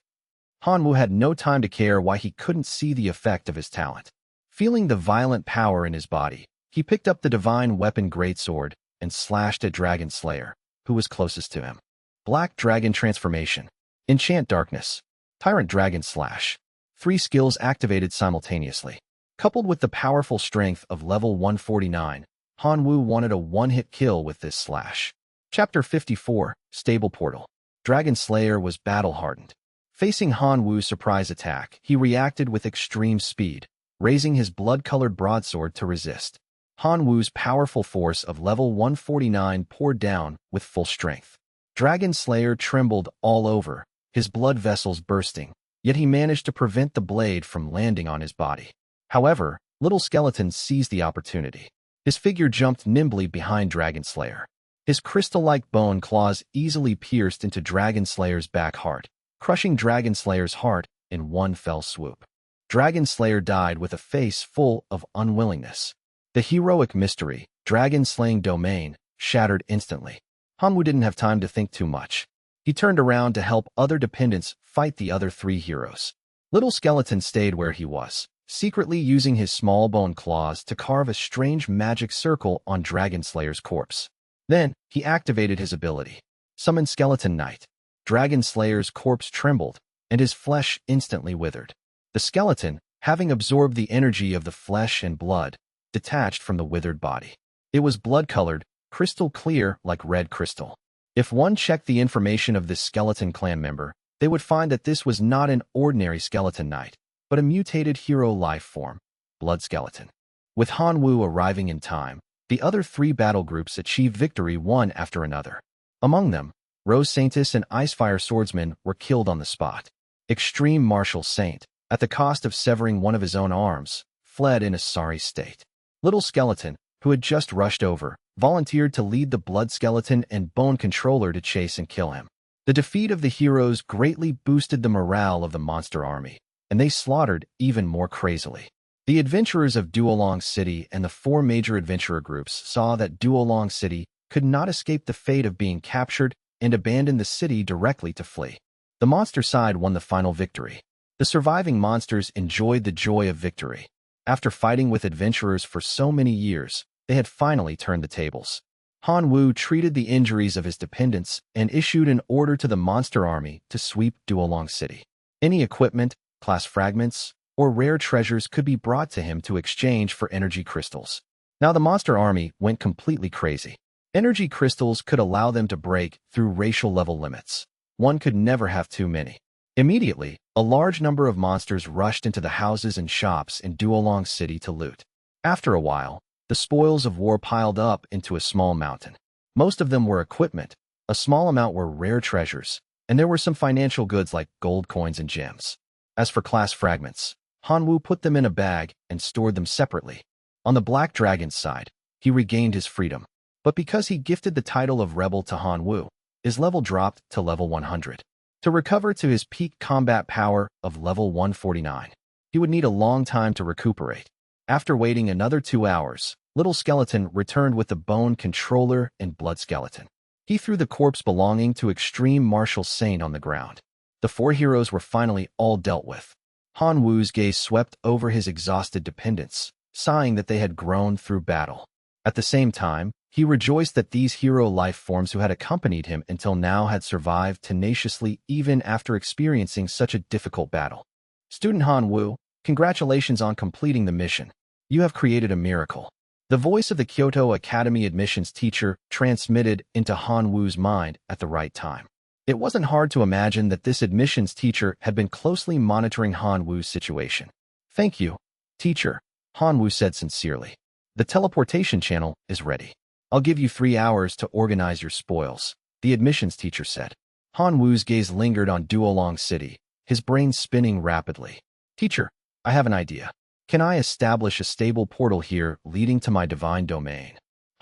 Hanwoo had no time to care why he couldn't see the effect of his talent. Feeling the violent power in his body, he picked up the divine weapon Greatsword and slashed at Dragon Slayer, who was closest to him. Black Dragon Transformation, Enchant Darkness, Tyrant Dragon Slash. 3 skills activated simultaneously. Coupled with the powerful strength of level 149, Hanwoo wanted a one-hit kill with this slash. Chapter 54, Stable Portal. Dragon Slayer was battle-hardened. Facing Hanwoo's surprise attack, he reacted with extreme speed, raising his blood-colored broadsword to resist. Hanwoo's powerful force of level 149 poured down with full strength. Dragon Slayer trembled all over, his blood vessels bursting, yet he managed to prevent the blade from landing on his body. However, Little Skeleton seized the opportunity. His figure jumped nimbly behind Dragon Slayer. His crystal-like bone claws easily pierced into Dragon Slayer's back heart, crushing Dragon Slayer's heart in one fell swoop. Dragon Slayer died with a face full of unwillingness. The heroic mystery, Dragon-Slaying Domain, shattered instantly. Hanwoo didn't have time to think too much. He turned around to help other dependents fight the other 3 heroes. Little Skeleton stayed where he was, secretly using his small bone claws to carve a strange magic circle on Dragon Slayer's corpse. Then, he activated his ability. Summon Skeleton Knight. Dragon Slayer's corpse trembled, and his flesh instantly withered. The skeleton, having absorbed the energy of the flesh and blood, detached from the withered body. It was blood-colored, crystal clear like red crystal. If one checked the information of this skeleton clan member, they would find that this was not an ordinary skeleton knight, but a mutated hero life form, Blood Skeleton. With Hanwoo arriving in time, the other 3 battle groups achieved victory one after another. Among them, Rose Saintess and Icefire Swordsman were killed on the spot. Extreme Martial Saint, at the cost of severing one of his own arms, fled in a sorry state. Little Skeleton, who had just rushed over, volunteered to lead the Blood Skeleton and Bone Controller to chase and kill him. The defeat of the heroes greatly boosted the morale of the monster army, and they slaughtered even more crazily. The adventurers of Duolong City and the 4 major adventurer groups saw that Duolong City could not escape the fate of being captured and abandoned the city directly to flee. The monster side won the final victory. The surviving monsters enjoyed the joy of victory. After fighting with adventurers for so many years, they had finally turned the tables. Hanwoo treated the injuries of his dependents and issued an order to the monster army to sweep Duolong City. Any equipment, class fragments, or rare treasures could be brought to him to exchange for energy crystals. Now the monster army went completely crazy. Energy crystals could allow them to break through racial level limits. One could never have too many. Immediately, a large number of monsters rushed into the houses and shops in Duolong City to loot. After a while, the spoils of war piled up into a small mountain. Most of them were equipment, a small amount were rare treasures, and there were some financial goods like gold coins and gems. As for class fragments, Hanwoo put them in a bag and stored them separately. On the Black Dragon's side, he regained his freedom. But because he gifted the title of Rebel to Hanwoo, his level dropped to level 100. To recover to his peak combat power of level 149, he would need a long time to recuperate. After waiting another 2 hours, Little Skeleton returned with the Bone Controller and Blood Skeleton. He threw the corpse belonging to Extreme Martial Saint on the ground. The 4 heroes were finally all dealt with. Han Wu's gaze swept over his exhausted dependents, sighing that they had grown through battle. At the same time, he rejoiced that these hero life forms who had accompanied him until now had survived tenaciously even after experiencing such a difficult battle. Student Han Wu, congratulations on completing the mission. You have created a miracle. The voice of the Kyoto Academy admissions teacher transmitted into Han Wu's mind at the right time. It wasn't hard to imagine that this admissions teacher had been closely monitoring Han Wu's situation. Thank you, teacher, Han Wu said sincerely. The teleportation channel is ready. I'll give you 3 hours to organize your spoils, the admissions teacher said. Han Wu's gaze lingered on Duolong City, his brain spinning rapidly. Teacher, I have an idea. Can I establish a stable portal here leading to my divine domain?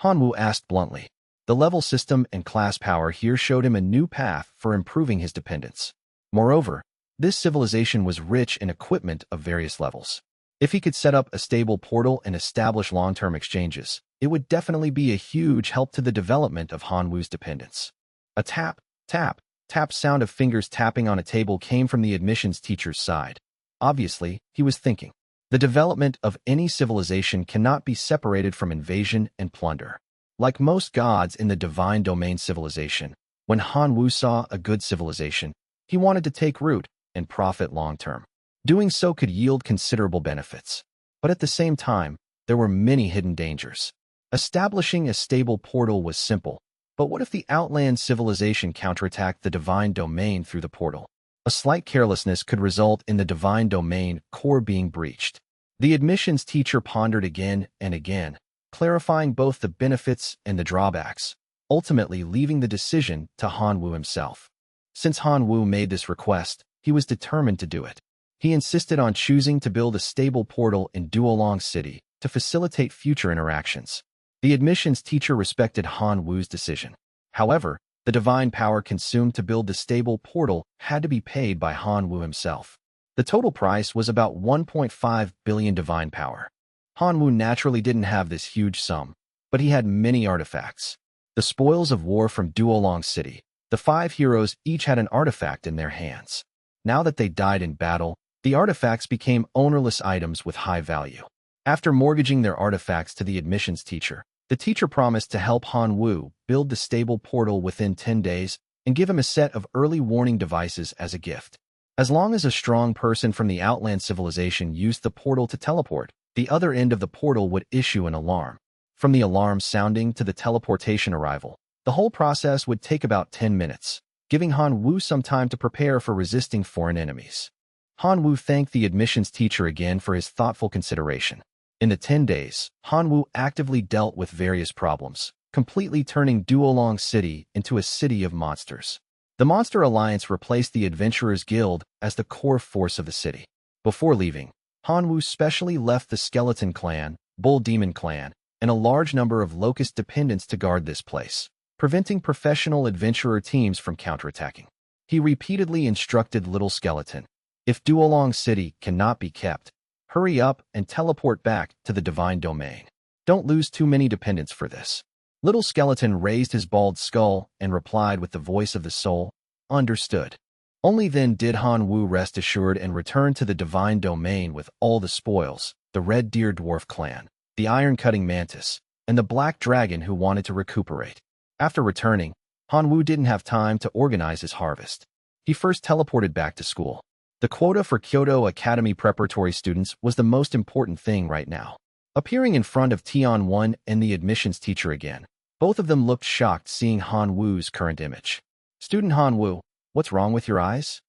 Han Wu asked bluntly. The level system and class power here showed him a new path for improving his dependence. Moreover, this civilization was rich in equipment of various levels. If he could set up a stable portal and establish long-term exchanges, it would definitely be a huge help to the development of Han Wu's dependence. A tap, tap, tap sound of fingers tapping on a table came from the admissions teacher's side. Obviously, he was thinking. The development of any civilization cannot be separated from invasion and plunder. Like most gods in the divine domain civilization, when Han Wu saw a good civilization, he wanted to take root and profit long-term. Doing so could yield considerable benefits. But at the same time, there were many hidden dangers. Establishing a stable portal was simple, but what if the outland civilization counterattacked the divine domain through the portal? A slight carelessness could result in the divine domain core being breached. The admissions teacher pondered again and again, clarifying both the benefits and the drawbacks, ultimately leaving the decision to Han Wu himself. Since Han Wu made this request, he was determined to do it. He insisted on choosing to build a stable portal in Duolong City to facilitate future interactions. The admissions teacher respected Han Wu's decision. However, the divine power consumed to build the stable portal had to be paid by Han Wu himself. The total price was about 1.5 billion divine power. Han Wu naturally didn't have this huge sum, but he had many artifacts. The spoils of war from Duolong City, the 5 heroes each had an artifact in their hands. Now that they died in battle, the artifacts became ownerless items with high value. After mortgaging their artifacts to the admissions teacher, the teacher promised to help Han Wu build the stable portal within 10 days and give him a set of early warning devices as a gift. As long as a strong person from the outland civilization used the portal to teleport, the other end of the portal would issue an alarm. From the alarm sounding to the teleportation arrival, the whole process would take about 10 minutes, giving Han Wu some time to prepare for resisting foreign enemies. Han Wu thanked the admissions teacher again for his thoughtful consideration. In the 10 days, Han Wu actively dealt with various problems, completely turning Duolong City into a city of monsters. The Monster Alliance replaced the Adventurers Guild as the core force of the city. Before leaving, Han Wu specially left the Skeleton Clan, Bull Demon Clan, and a large number of Locust dependents to guard this place, preventing professional adventurer teams from counterattacking. He repeatedly instructed Little Skeleton, if Duolong City cannot be kept, hurry up and teleport back to the divine domain. Don't lose too many dependents for this. Little Skeleton raised his bald skull and replied with the voice of the soul, understood. Only then did Han Wu rest assured and return to the divine domain with all the spoils, the Red Deer Dwarf Clan, the Iron-Cutting Mantis, and the Black Dragon who wanted to recuperate. After returning, Han Wu didn't have time to organize his harvest. He first teleported back to school. The quota for Kyoto Academy preparatory students was the most important thing right now. Appearing in front of Tian Wen and the admissions teacher again, both of them looked shocked seeing Han Wu's current image. Student Han Wu, what's wrong with your eyes?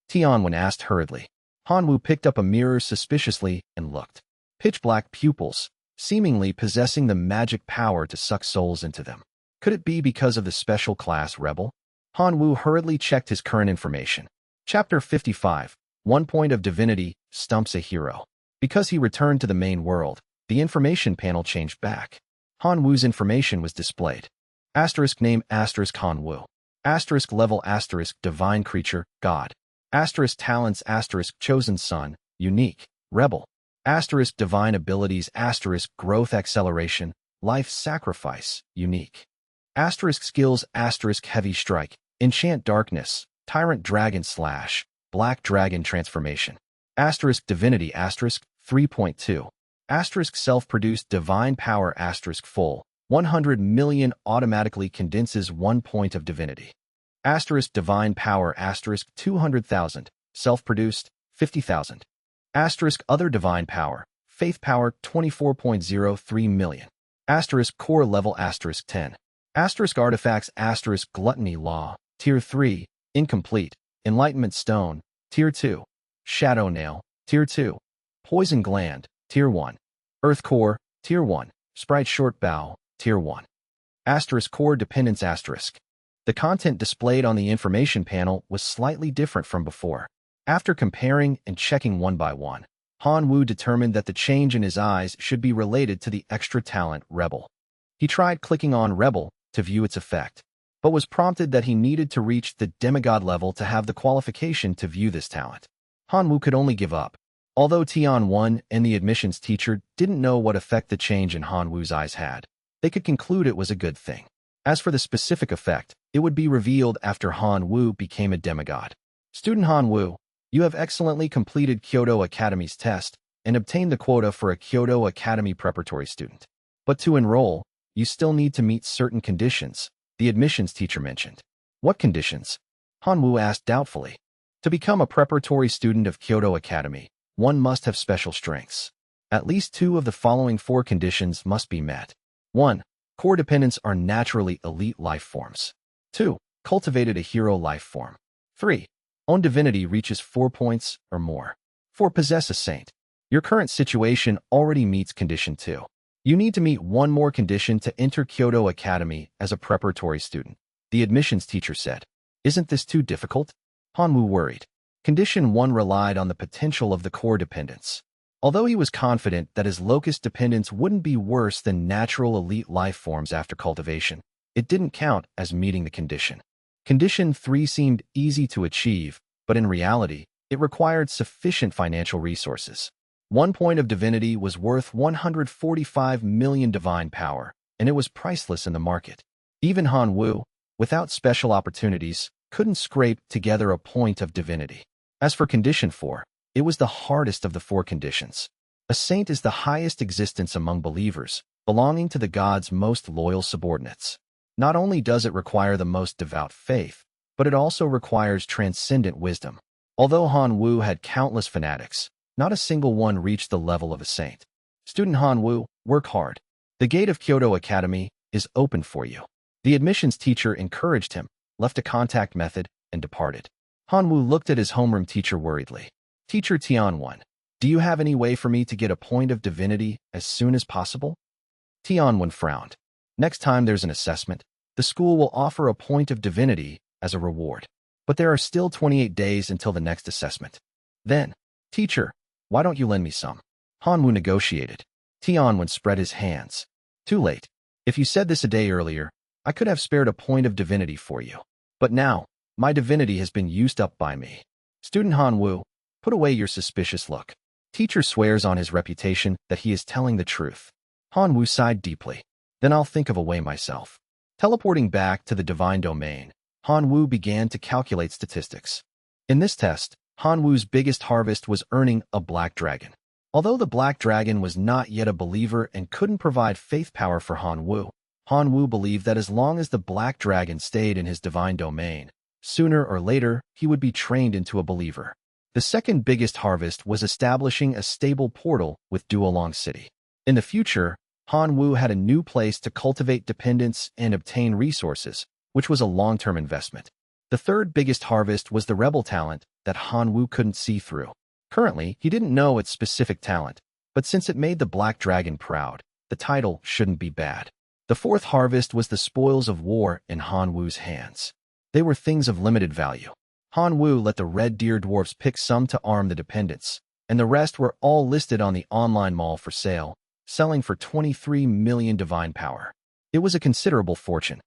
Tian Wen asked hurriedly. Han Wu picked up a mirror suspiciously and looked. Pitch-black pupils, seemingly possessing the magic power to suck souls into them. Could it be because of the special class rebel? Han Wu hurriedly checked his current information. Chapter 55. 1 point of divinity stumps a hero. Because he returned to the main world, the information panel changed back. Han Wu's information was displayed. Asterisk name asterisk Han Wu. Asterisk level asterisk divine creature, god. Asterisk talents asterisk chosen son, unique, rebel. Asterisk divine abilities asterisk growth acceleration, life sacrifice, unique. Asterisk skills asterisk heavy strike, enchant darkness, tyrant dragon slash, black dragon transformation. Asterisk divinity asterisk 3.2. Asterisk self-produced divine power asterisk full, 100 million automatically condenses 1 point of divinity. Asterisk divine power asterisk 200,000, self-produced 50,000. Asterisk other divine power, faith power 24.03 million. Asterisk core level asterisk 10. Asterisk artifacts asterisk gluttony law, tier 3, incomplete, enlightenment stone, tier 2. Shadow nail, tier 2. Poison gland, tier 1. Earth core, tier 1. Sprite short bow, tier 1. Asterisk core dependence asterisk. The content displayed on the information panel was slightly different from before. After comparing and checking one by one, Han Wu determined that the change in his eyes should be related to the extra talent Rebel. He tried clicking on Rebel to view its effect, but was prompted that he needed to reach the demigod level to have the qualification to view this talent. Han Wu could only give up. Although Tian 1 and the admissions teacher didn't know what effect the change in Han Wu's eyes had, they could conclude it was a good thing. As for the specific effect, it would be revealed after Han Wu became a demigod. Student Han Wu, you have excellently completed Kyoto Academy's test and obtained the quota for a Kyoto Academy preparatory student. But to enroll, you still need to meet certain conditions, the admissions teacher mentioned. What conditions? Han Wu asked doubtfully. To become a preparatory student of Kyoto Academy, one must have special strengths. At least 2 of the following 4 conditions must be met. 1. Core dependents are naturally elite life forms. 2. Cultivated a hero life form. 3. Own divinity reaches 4 points or more. 4. Possess a saint. Your current situation already meets condition 2. You need to meet 1 more condition to enter Kyoto Academy as a preparatory student, the admissions teacher said. Isn't this too difficult? Han Wu worried. Condition 1 relied on the potential of the core dependence. Although he was confident that his locus dependence wouldn't be worse than natural elite life forms after cultivation, it didn't count as meeting the condition. Condition 3 seemed easy to achieve, but in reality, it required sufficient financial resources. 1 point of divinity was worth 145 million divine power, and it was priceless in the market. Even Han Wu, without special opportunities, couldn't scrape together a point of divinity. As for condition 4, it was the hardest of the 4 conditions. A saint is the highest existence among believers, belonging to the god's most loyal subordinates. Not only does it require the most devout faith, but it also requires transcendent wisdom. Although Han Wu had countless fanatics, not a single one reached the level of a saint. Student Han Wu, work hard. The gate of Kyoto Academy is open for you. The admissions teacher encouraged him, left a contact method, and departed. Han Wu looked at his homeroom teacher worriedly. Teacher Tian 1, do you have any way for me to get a point of divinity as soon as possible? Tian 1 frowned. Next time there's an assessment, the school will offer a point of divinity as a reward. But there are still 28 days until the next assessment. Then, teacher, why don't you lend me some? Han Wu negotiated. Tian 1 spread his hands. Too late. If you said this a day earlier, I could have spared a point of divinity for you. But now, my divinity has been used up by me. Student Han Wu, put away your suspicious look. Teacher swears on his reputation that he is telling the truth. Han Wu sighed deeply. Then I'll think of a way myself. Teleporting back to the divine domain, Han Wu began to calculate statistics. In this test, Han Wu's biggest harvest was earning a black dragon. Although the black dragon was not yet a believer and couldn't provide faith power for Han Wu believed that as long as the black dragon stayed in his divine domain, sooner or later he would be trained into a believer. The second biggest harvest was establishing a stable portal with Duolong City. In the future, Han Wu had a new place to cultivate dependence and obtain resources, which was a long-term investment. The third biggest harvest was the rebel talent that Han Wu couldn't see through. Currently, he didn't know its specific talent, but since it made the Black Dragon proud, the title shouldn't be bad. The fourth harvest was the spoils of war in Han Wu's hands. They were things of limited value. Han Wu let the Red Deer Dwarfs pick some to arm the dependents, and the rest were all listed on the online mall for sale, selling for 23 million divine power. It was a considerable fortune.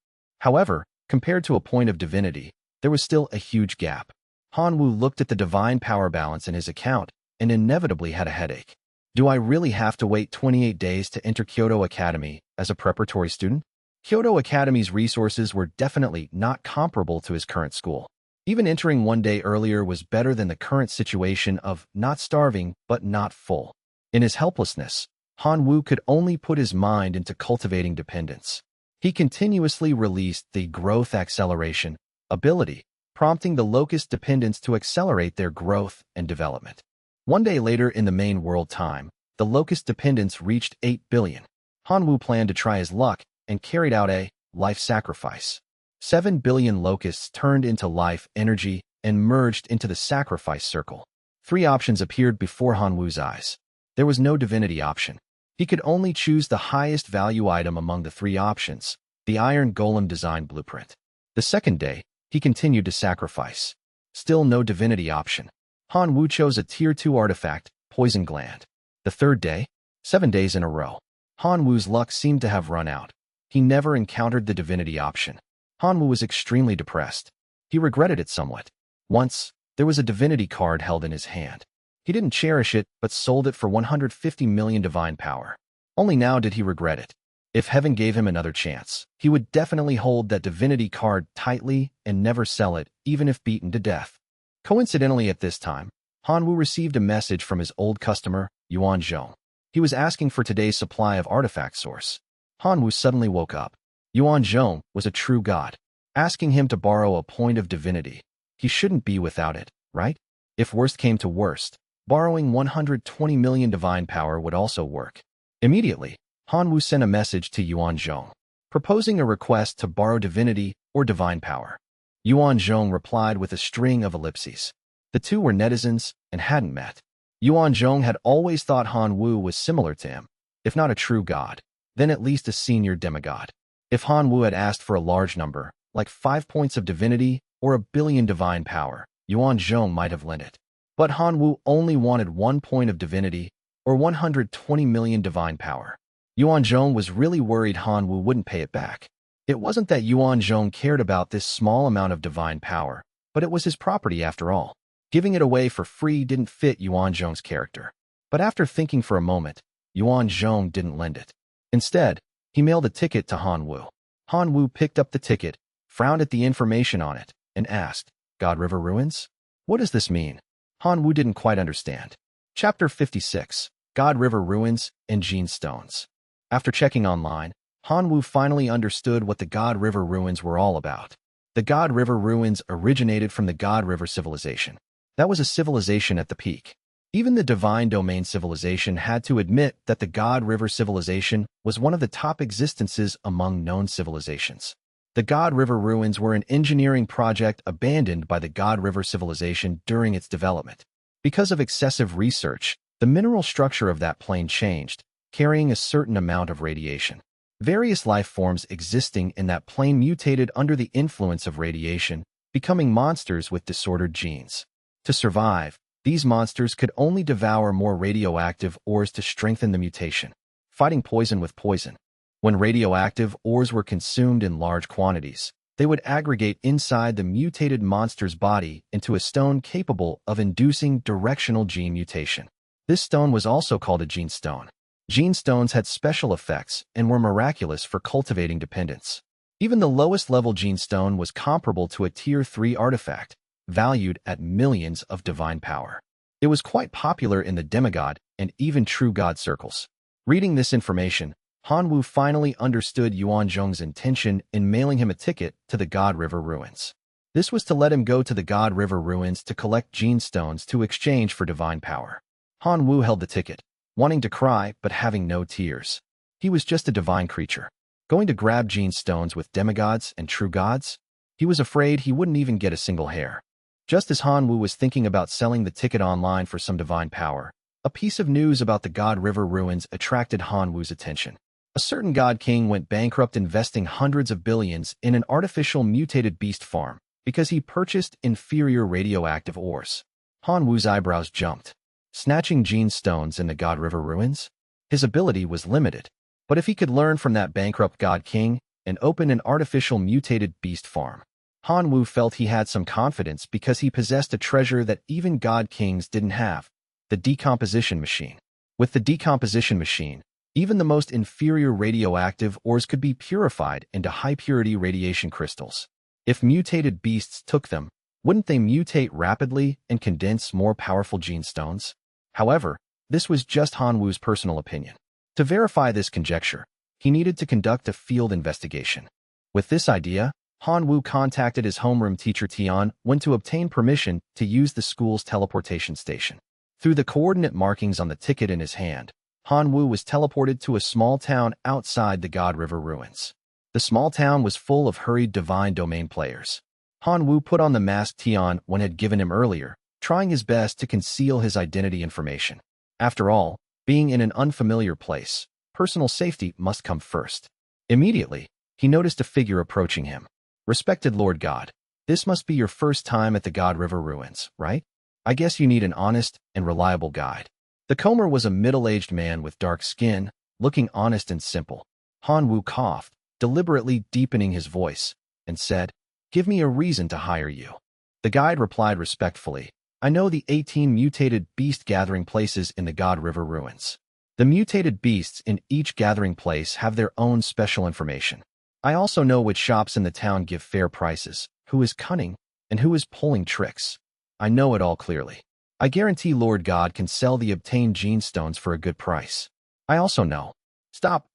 However, Compared to a point of divinity, there was still a huge gap. Han Wu looked at the divine power balance in his account and inevitably had a headache. Do I really have to wait 28 days to enter Kyoto Academy as a preparatory student? Kyoto Academy's resources were definitely not comparable to his current school. Even entering one day earlier was better than the current situation of not starving but not full. In his helplessness, Han Wu could only put his mind into cultivating dependence. He continuously released the growth acceleration ability, prompting the locust dependents to accelerate their growth and development. One day later in the main world time, the locust dependents reached 8 billion. Han Wu planned to try his luck and carried out a life sacrifice. 7 billion locusts turned into life energy and merged into the sacrifice circle. 3 options appeared before Han Wu's eyes. There was no divinity option. He could only choose the highest value item among the 3 options, the iron golem design blueprint. The second day, he continued to sacrifice. Still no divinity option. Han Wu chose a Tier 2 artifact, Poison Gland. The third day, 7 days in a row, Han Wu's luck seemed to have run out. He never encountered the divinity option. Han Wu was extremely depressed. He regretted it somewhat. Once, there was a divinity card held in his hand. He didn't cherish it, but sold it for 150 million divine power. Only now did he regret it. If heaven gave him another chance, he would definitely hold that divinity card tightly and never sell it, even if beaten to death. Coincidentally at this time, Han Wu received a message from his old customer, Yuan Zhong. He was asking for today's supply of artifact source. Han Wu suddenly woke up. Yuan Zhong was a true god, asking him to borrow a point of divinity. He shouldn't be without it, right? If worst came to worst, borrowing 120 million divine power would also work. Immediately, Han Wu sent a message to Yuan Zhong, proposing a request to borrow divinity or divine power. Yuan Zhong replied with a string of ellipses. The two were netizens and hadn't met. Yuan Zhong had always thought Han Wu was similar to him, if not a true god, then at least a senior demigod. If Han Wu had asked for a large number, like 5 points of divinity or 1 billion divine power, Yuan Zhong might have lent it. But Han Wu only wanted 1 point of divinity or 120 million divine power. Yuan Zhong was really worried Han Wu wouldn't pay it back. It wasn't that Yuan Zhong cared about this small amount of divine power, but it was his property after all. Giving it away for free didn't fit Yuan Zhong's character. But after thinking for a moment, Yuan Zhong didn't lend it. Instead, he mailed a ticket to Han Wu. Han Wu picked up the ticket, frowned at the information on it, and asked, God River Ruins? What does this mean? Han Wu didn't quite understand. Chapter 56, God River Ruins and Gene Stones. After checking online, Han Wu finally understood what the God River Ruins were all about. The God River Ruins originated from the God River civilization. That was a civilization at the peak. Even the Divine Domain civilization had to admit that the God River civilization was one of the top existences among known civilizations. The God River Ruins were an engineering project abandoned by the God River civilization during its development. Because of excessive research, the mineral structure of that plane changed, carrying a certain amount of radiation. Various life forms existing in that plane mutated under the influence of radiation, becoming monsters with disordered genes. To survive, these monsters could only devour more radioactive ores to strengthen the mutation, fighting poison with poison. When radioactive ores were consumed in large quantities, they would aggregate inside the mutated monster's body into a stone capable of inducing directional gene mutation. This stone was also called a gene stone. Gene stones had special effects and were miraculous for cultivating dependence. Even the lowest level gene stone was comparable to a Tier 3 artifact, valued at millions of divine power. It was quite popular in the demigod and even true god circles. Reading this information, Han Wu finally understood Yuan Zhong's intention in mailing him a ticket to the God River Ruins. This was to let him go to the God River Ruins to collect gene stones to exchange for divine power. Han Wu held the ticket, wanting to cry but having no tears. He was just a divine creature. Going to grab gene stones with demigods and true gods? He was afraid he wouldn't even get a single hair. Just as Han Wu was thinking about selling the ticket online for some divine power, a piece of news about the God River Ruins attracted Han Wu's attention. A certain god king went bankrupt investing hundreds of billions in an artificial mutated beast farm because he purchased inferior radioactive ores. Han Wu's eyebrows jumped. Snatching gene stones in the God River Ruins? His ability was limited, but if he could learn from that bankrupt god king, and open an artificial mutated beast farm. Hanwoo felt he had some confidence because he possessed a treasure that even God Kings didn't have, the decomposition machine. With the decomposition machine, even the most inferior radioactive ores could be purified into high-purity radiation crystals. If mutated beasts took them, wouldn't they mutate rapidly and condense more powerful gene stones? However, this was just Hanwoo's personal opinion. To verify this conjecture, he needed to conduct a field investigation. With this idea, Hanwoo contacted his homeroom teacher Tian when to obtain permission to use the school's teleportation station. Through the coordinate markings on the ticket in his hand, Hanwoo was teleported to a small town outside the God River ruins. The small town was full of hurried divine domain players. Hanwoo put on the mask Tian had given him earlier, trying his best to conceal his identity information. After all, being in an unfamiliar place, personal safety must come first. Immediately, he noticed a figure approaching him. "Respected Lord God, this must be your first time at the God River ruins, right? I guess you need an honest and reliable guide." The comer was a middle-aged man with dark skin, looking honest and simple. Hanwoo coughed, deliberately deepening his voice, and said, "Give me a reason to hire you." The guide replied respectfully, "I know the 18 mutated beast gathering places in the God River ruins. The mutated beasts in each gathering place have their own special information. I also know which shops in the town give fair prices, who is cunning, and who is pulling tricks. I know it all clearly. I guarantee Lord God can sell the obtained gene stones for a good price. I also know—" Stop.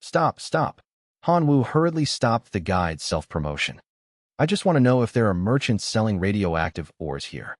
Hanwoo hurriedly stopped the guide's self-promotion. "I just want to know if there are merchants selling radioactive ores here."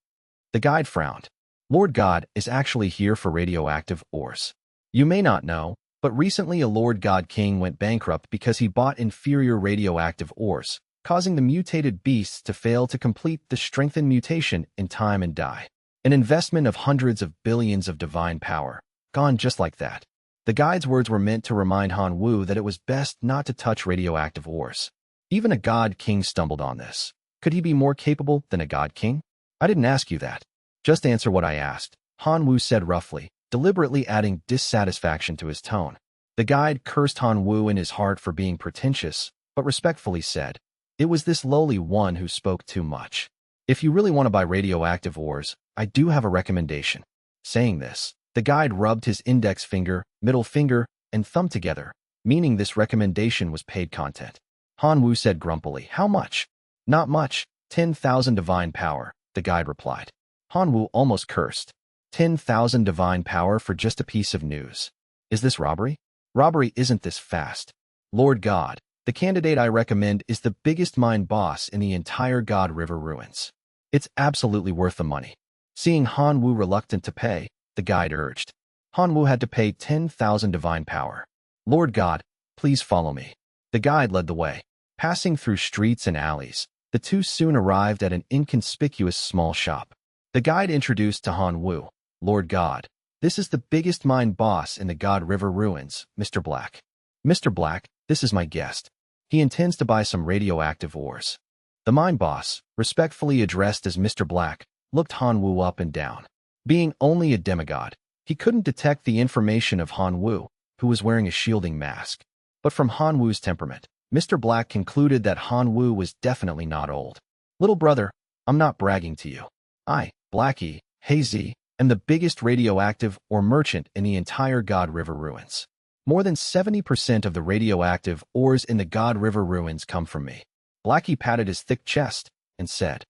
The guide frowned. "Lord God is actually here for radioactive ores. You may not know, but recently a Lord God King went bankrupt because he bought inferior radioactive ores, causing the mutated beasts to fail to complete the strengthened mutation in time and die. An investment of hundreds of billions of divine power, gone just like that." The guide's words were meant to remind Hanwoo that it was best not to touch radioactive ores. Even a God King stumbled on this. Could he be more capable than a God King? "I didn't ask you that. Just answer what I asked," Hanwoo said roughly, deliberately adding dissatisfaction to his tone. The guide cursed Hanwoo in his heart for being pretentious, but respectfully said, "It was this lowly one who spoke too much. If you really want to buy radioactive ores, I do have a recommendation." Saying this, the guide rubbed his index finger, middle finger, and thumb together, meaning this recommendation was paid content. Hanwoo said grumpily, "How much?" "Not much, 10,000 divine power," the guide replied. Hanwoo almost cursed. 10,000 divine power for just a piece of news. Is this robbery? Robbery isn't this fast. Lord God, the candidate I recommend is the biggest mine boss in the entire God River ruins. It's absolutely worth the money. Seeing Hanwoo reluctant to pay, the guide urged. Hanwoo had to pay 10,000 divine power. "Lord God, please follow me." The guide led the way. Passing through streets and alleys, the two soon arrived at an inconspicuous small shop. The guide introduced to Hanwoo, "Lord God, this is the biggest mine boss in the God River ruins, Mr. Black. Mr. Black, this is my guest. He intends to buy some radioactive ores." The mine boss, respectfully addressed as Mr. Black, looked Hanwoo up and down. Being only a demigod, he couldn't detect the information of Hanwoo, who was wearing a shielding mask. But from Hanwoo's temperament, Mr. Black concluded that Hanwoo was definitely not old. "Little brother, I'm not bragging to you. I, Blackie, Hazy, am the biggest radioactive ore merchant in the entire God River ruins. More than 70% of the radioactive ores in the God River ruins come from me." Blackie patted his thick chest and said.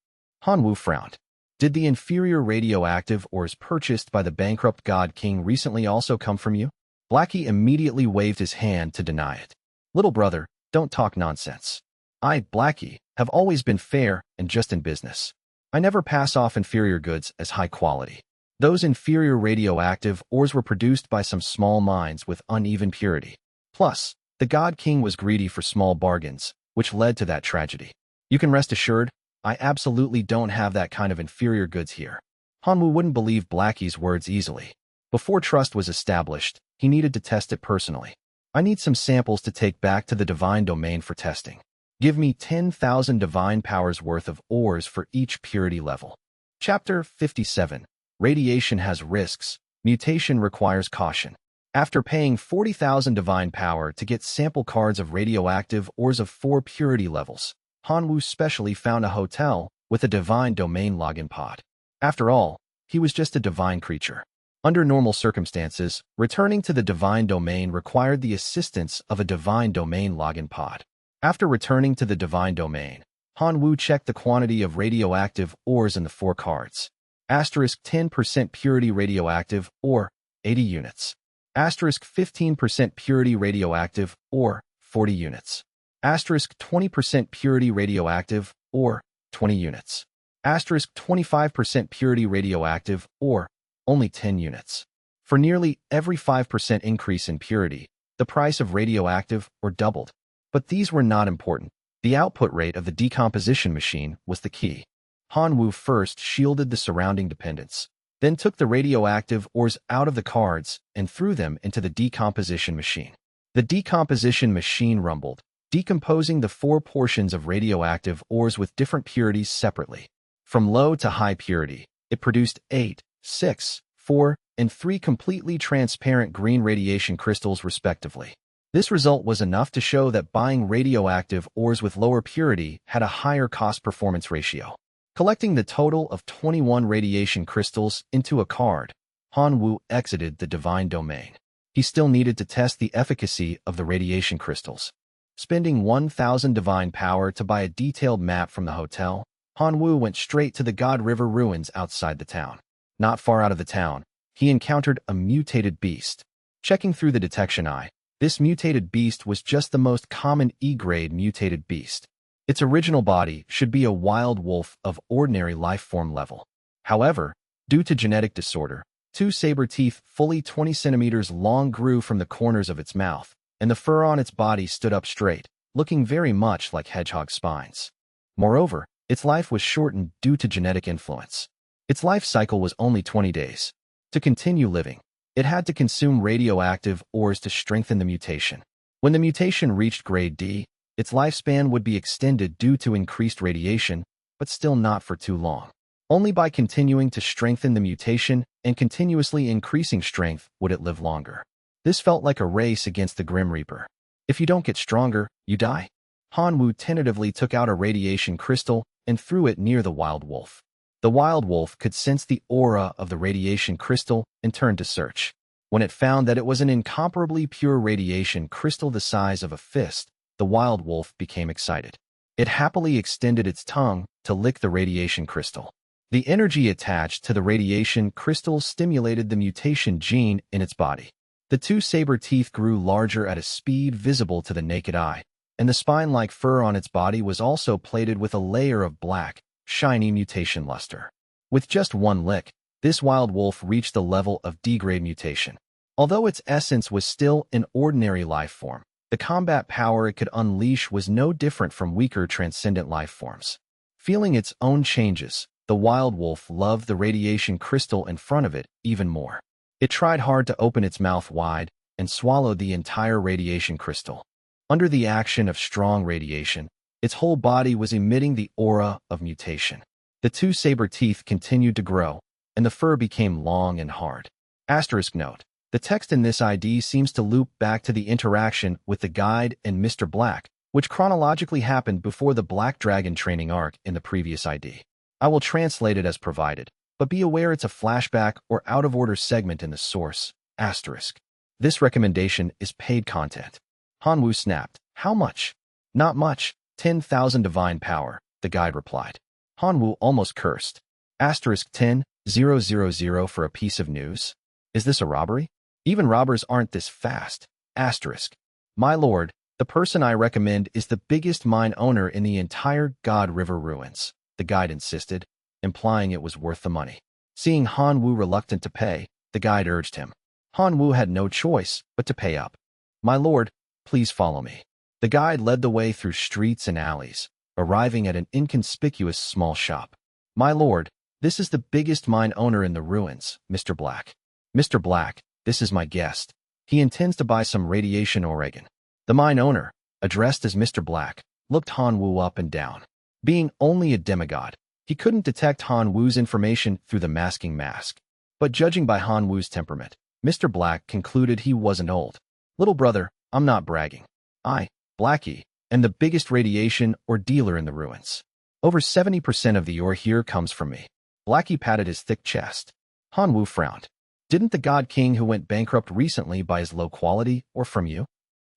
Hanwoo frowned. "Did the inferior radioactive ores purchased by the bankrupt God King recently also come from you?" Blackie immediately waved his hand to deny it. "Little brother, don't talk nonsense. I, Blackie, have always been fair and just in business. I never pass off inferior goods as high quality. Those inferior radioactive ores were produced by some small mines with uneven purity. Plus, the God King was greedy for small bargains, which led to that tragedy. You can rest assured, I absolutely don't have that kind of inferior goods here." Hanwoo wouldn't believe Blackie's words easily. Before trust was established, he needed to test it personally. "I need some samples to take back to the divine domain for testing. Give me 10,000 divine powers worth of ores for each purity level." Chapter 57. Radiation has risks. Mutation requires caution. After paying 40,000 divine power to get sample cards of radioactive ores of 4 purity levels, Hanwoo specially found a hotel with a divine domain login pod. After all, he was just a divine creature. Under normal circumstances, returning to the divine domain required the assistance of a divine domain login pod. After returning to the divine domain, Hanwoo checked the quantity of radioactive ores in the 4 cards. Asterisk 10% purity radioactive, or 80 units. Asterisk 15% purity radioactive, or 40 units. Asterisk 20% purity radioactive, or 20 units. Asterisk 25% purity radioactive, or only 10 units. For nearly every 5% increase in purity, the price of radioactive ore doubled. But these were not important. The output rate of the decomposition machine was the key. Hanwoo first shielded the surrounding dependents, then took the radioactive ores out of the cards and threw them into the decomposition machine. The decomposition machine rumbled, decomposing the 4 portions of radioactive ores with different purities separately. From low to high purity, it produced 8, 6, 4, and 3 completely transparent green radiation crystals respectively. This result was enough to show that buying radioactive ores with lower purity had a higher cost-performance ratio. Collecting the total of 21 radiation crystals into a card, Hanwoo exited the divine domain. He still needed to test the efficacy of the radiation crystals. Spending 1,000 divine power to buy a detailed map from the hotel, Hanwoo went straight to the God River ruins outside the town. Not far out of the town, he encountered a mutated beast. Checking through the detection eye, this mutated beast was just the most common E-grade mutated beast. Its original body should be a wild wolf of ordinary life form level. However, due to genetic disorder, 2 saber teeth fully 20 centimeters long grew from the corners of its mouth, and the fur on its body stood up straight, looking very much like hedgehog spines. Moreover, its life was shortened due to genetic influence. Its life cycle was only 20 days. To continue living, it had to consume radioactive ores to strengthen the mutation. When the mutation reached grade D, its lifespan would be extended due to increased radiation, but still not for too long. Only by continuing to strengthen the mutation and continuously increasing strength would it live longer. This felt like a race against the Grim Reaper. If you don't get stronger, you die. Hanwoo tentatively took out a radiation crystal and threw it near the wild wolf. The wild wolf could sense the aura of the radiation crystal and turned to search. When it found that it was an incomparably pure radiation crystal the size of a fist, the wild wolf became excited. It happily extended its tongue to lick the radiation crystal. The energy attached to the radiation crystal stimulated the mutation gene in its body. The 2 saber teeth grew larger at a speed visible to the naked eye, and the spine-like fur on its body was also plated with a layer of black, shiny mutation luster. With just one lick, this wild wolf reached the level of D-grade mutation. Although its essence was still an ordinary life form, the combat power it could unleash was no different from weaker transcendent life forms. Feeling its own changes, the wild wolf loved the radiation crystal in front of it even more. It tried hard to open its mouth wide and swallowed the entire radiation crystal. Under the action of strong radiation, its whole body was emitting the aura of mutation. The 2 saber teeth continued to grow, and the fur became long and hard. Asterisk note: the text in this ID seems to loop back to the interaction with the guide and Mr. Black, which chronologically happened before the Black Dragon training arc in the previous ID. I will translate it as provided, but be aware it's a flashback or out-of-order segment in the source. Asterisk. This recommendation is paid content. Hanwoo snapped. How much? Not much. 10,000 divine power, the guide replied. Hanwoo almost cursed. Asterisk 10,000 for a piece of news? Is this a robbery? Even robbers aren't this fast. Asterisk. My lord, the person I recommend is the biggest mine owner in the entire God River ruins, the guide insisted, implying it was worth the money. Seeing Hanwoo reluctant to pay, the guide urged him. Hanwoo had no choice but to pay up. My lord, please follow me. The guide led the way through streets and alleys, arriving at an inconspicuous small shop. My lord, this is the biggest mine owner in the ruins, Mr. Black. Mr. Black, this is my guest. He intends to buy some radiation Oregon. The mine owner, addressed as Mr. Black, looked Hanwoo up and down. Being only a demigod, he couldn't detect Hanwoo's information through the masking mask. But judging by Hanwoo's temperament, Mr. Black concluded he wasn't old. Little brother, I'm not bragging. I, Blackie, am the biggest radiation or dealer in the ruins. Over 70% of the ore here comes from me. Blackie patted his thick chest. Hanwoo frowned. Didn't the God King who went bankrupt recently buy his low quality, or from you?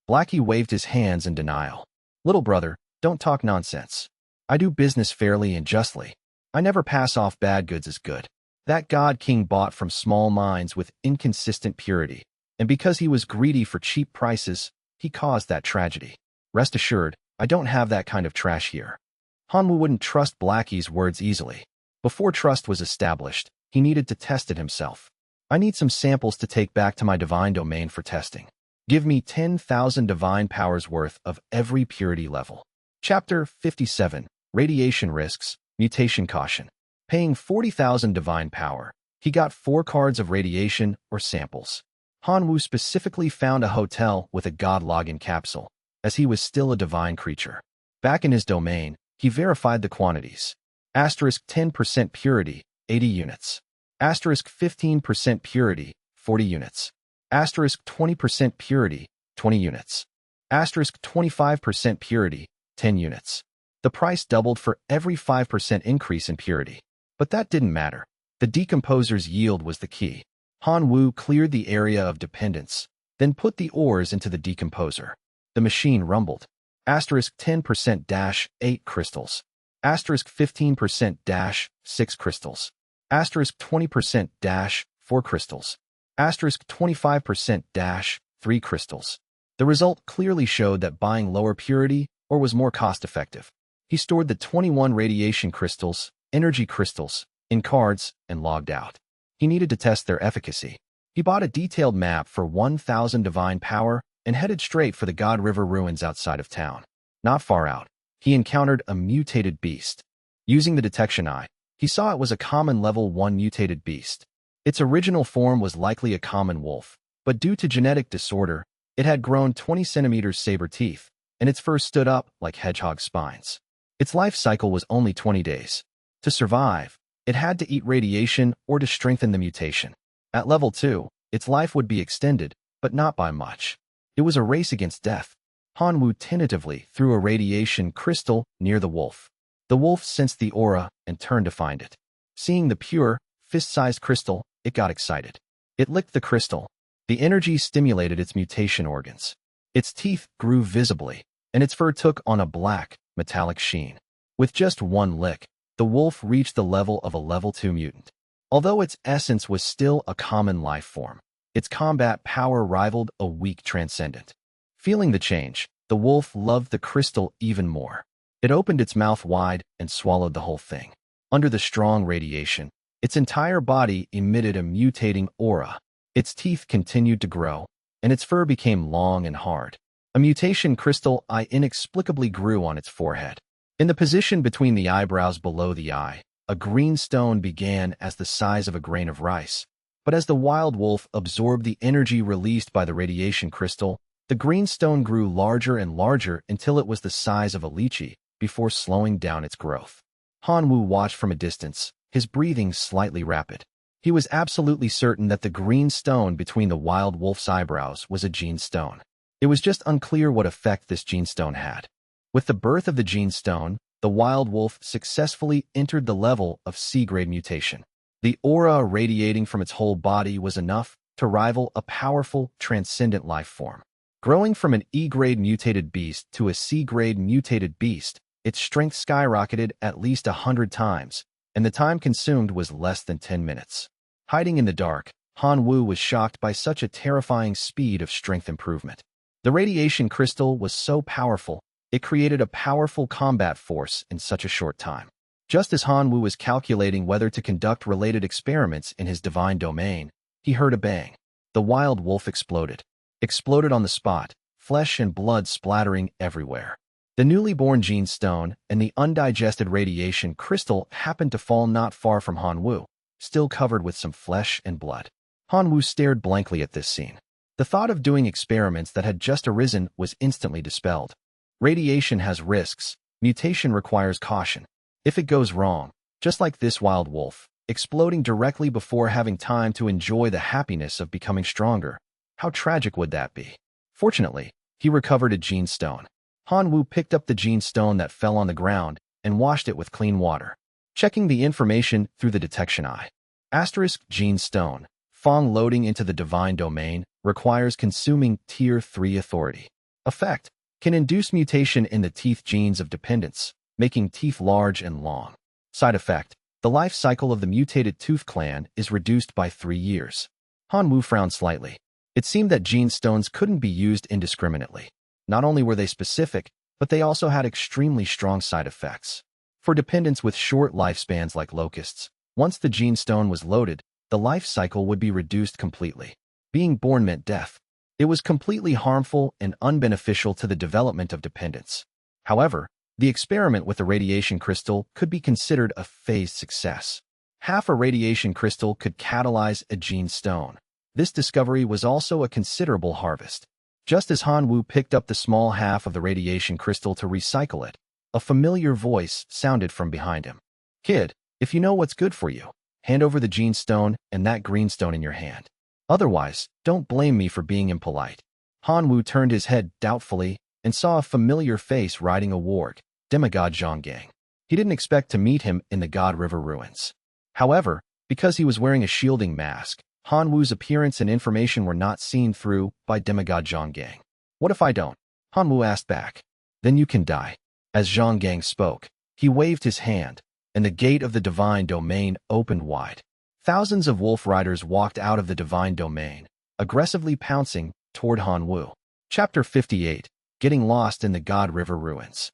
Blackie waved his hands in denial. Little brother, don't talk nonsense. I do business fairly and justly. I never pass off bad goods as good. That God King bought from small mines with inconsistent purity, and because he was greedy for cheap prices, he caused that tragedy. Rest assured, I don't have that kind of trash here. Hanwoo wouldn't trust Blackie's words easily. Before trust was established, he needed to test it himself. I need some samples to take back to my divine domain for testing. Give me 10,000 divine powers worth of every purity level. Chapter 57, Radiation Risks, Mutation Caution. Paying 40,000 divine power, he got 4 cards of radiation or samples. Hanwoo specifically found a hotel with a god login capsule, as he was still a divine creature. Back in his domain, he verified the quantities. Asterisk 10% purity, 80 units. Asterisk 15% purity, 40 units. Asterisk 20% purity, 20 units. Asterisk 25% purity, 10 units. The price doubled for every 5% increase in purity. But that didn't matter. The decomposer's yield was the key. Hanwoo cleared the area of dependence, then put the ores into the decomposer. The machine rumbled. Asterisk 10%-8 crystals. Asterisk 15%-6 crystals. Asterisk 20%-4 crystals. Asterisk 25%-3 crystals. The result clearly showed that buying lower purity or was more cost-effective. He stored the 21 radiation crystals, energy crystals, in cards and logged out. He needed to test their efficacy. He bought a detailed map for 1,000 divine power and headed straight for the God River ruins outside of town. Not far out, he encountered a mutated beast. Using the detection eye, he saw it was a common level 1 mutated beast. Its original form was likely a common wolf, but due to genetic disorder, it had grown 20 centimeters saber teeth, and its fur stood up like hedgehog spines. Its life cycle was only 20 days. To survive, it had to eat radiation or to strengthen the mutation. At level 2, its life would be extended, but not by much. It was a race against death. Hanwoo tentatively threw a radiation crystal near the wolf. The wolf sensed the aura and turned to find it. Seeing the pure, fist-sized crystal, it got excited. It licked the crystal. The energy stimulated its mutation organs. Its teeth grew visibly, and its fur took on a black, metallic sheen. With just one lick, the wolf reached the level of a level 2 mutant. Although its essence was still a common life form, its combat power rivaled a weak transcendent. Feeling the change, the wolf loved the crystal even more. It opened its mouth wide and swallowed the whole thing. Under the strong radiation, its entire body emitted a mutating aura. Its teeth continued to grow, and its fur became long and hard. A mutation crystal eye inexplicably grew on its forehead. In the position between the eyebrows below the eye, a green stone began as the size of a grain of rice. But as the wild wolf absorbed the energy released by the radiation crystal, the green stone grew larger and larger until it was the size of a lychee, before slowing down its growth. Hanwoo watched from a distance, his breathing slightly rapid. He was absolutely certain that the green stone between the wild wolf's eyebrows was a gene stone. It was just unclear what effect this gene stone had. With the birth of the gene stone, the wild wolf successfully entered the level of C-grade mutation. The aura radiating from its whole body was enough to rival a powerful, transcendent life form. Growing from an E-grade mutated beast to a C-grade mutated beast, its strength skyrocketed at least 100 times, and the time consumed was less than 10 minutes. Hiding in the dark, Hanwoo was shocked by such a terrifying speed of strength improvement. The radiation crystal was so powerful, it created a powerful combat force in such a short time. Just as Hanwoo was calculating whether to conduct related experiments in his divine domain, he heard a bang. The wild wolf exploded. Exploded on the spot, flesh and blood splattering everywhere. The newly born gene stone and the undigested radiation crystal happened to fall not far from Hanwoo, still covered with some flesh and blood. Hanwoo stared blankly at this scene. The thought of doing experiments that had just arisen was instantly dispelled. Radiation has risks. Mutation requires caution. If it goes wrong, just like this wild wolf, exploding directly before having time to enjoy the happiness of becoming stronger. How tragic would that be? Fortunately, he recovered a gene stone. Hanwoo picked up the gene stone that fell on the ground and washed it with clean water, checking the information through the detection eye. Asterisk gene stone. Fong loading into the divine domain requires consuming Tier 3 authority. Effect: can induce mutation in the teeth genes of dependence, making teeth large and long. Side effect: the life cycle of the mutated tooth clan is reduced by 3 years. Hanwoo frowned slightly. It seemed that gene stones couldn't be used indiscriminately. Not only were they specific, but they also had extremely strong side effects. For dependents with short lifespans like locusts, once the gene stone was loaded, the life cycle would be reduced completely. Being born meant death. It was completely harmful and unbeneficial to the development of dependence. However, the experiment with the radiation crystal could be considered a phased success. Half a radiation crystal could catalyze a gene stone. This discovery was also a considerable harvest. Just as Hanwoo picked up the small half of the radiation crystal to recycle it, a familiar voice sounded from behind him. "Kid, if you know what's good for you, hand over the gene stone and that green stone in your hand. Otherwise, don't blame me for being impolite." Hanwoo turned his head doubtfully and saw a familiar face riding a warg, demigod Zhonggang. He didn't expect to meet him in the God River ruins. However, because he was wearing a shielding mask, Hanwoo's appearance and information were not seen through by demigod Zhonggang. "What if I don't?" Hanwoo asked back. "Then you can die." As Zhonggang spoke, he waved his hand, and the gate of the divine domain opened wide. Thousands of wolf riders walked out of the divine domain, aggressively pouncing toward Hanwoo. Chapter 58, Getting Lost in the God River Ruins.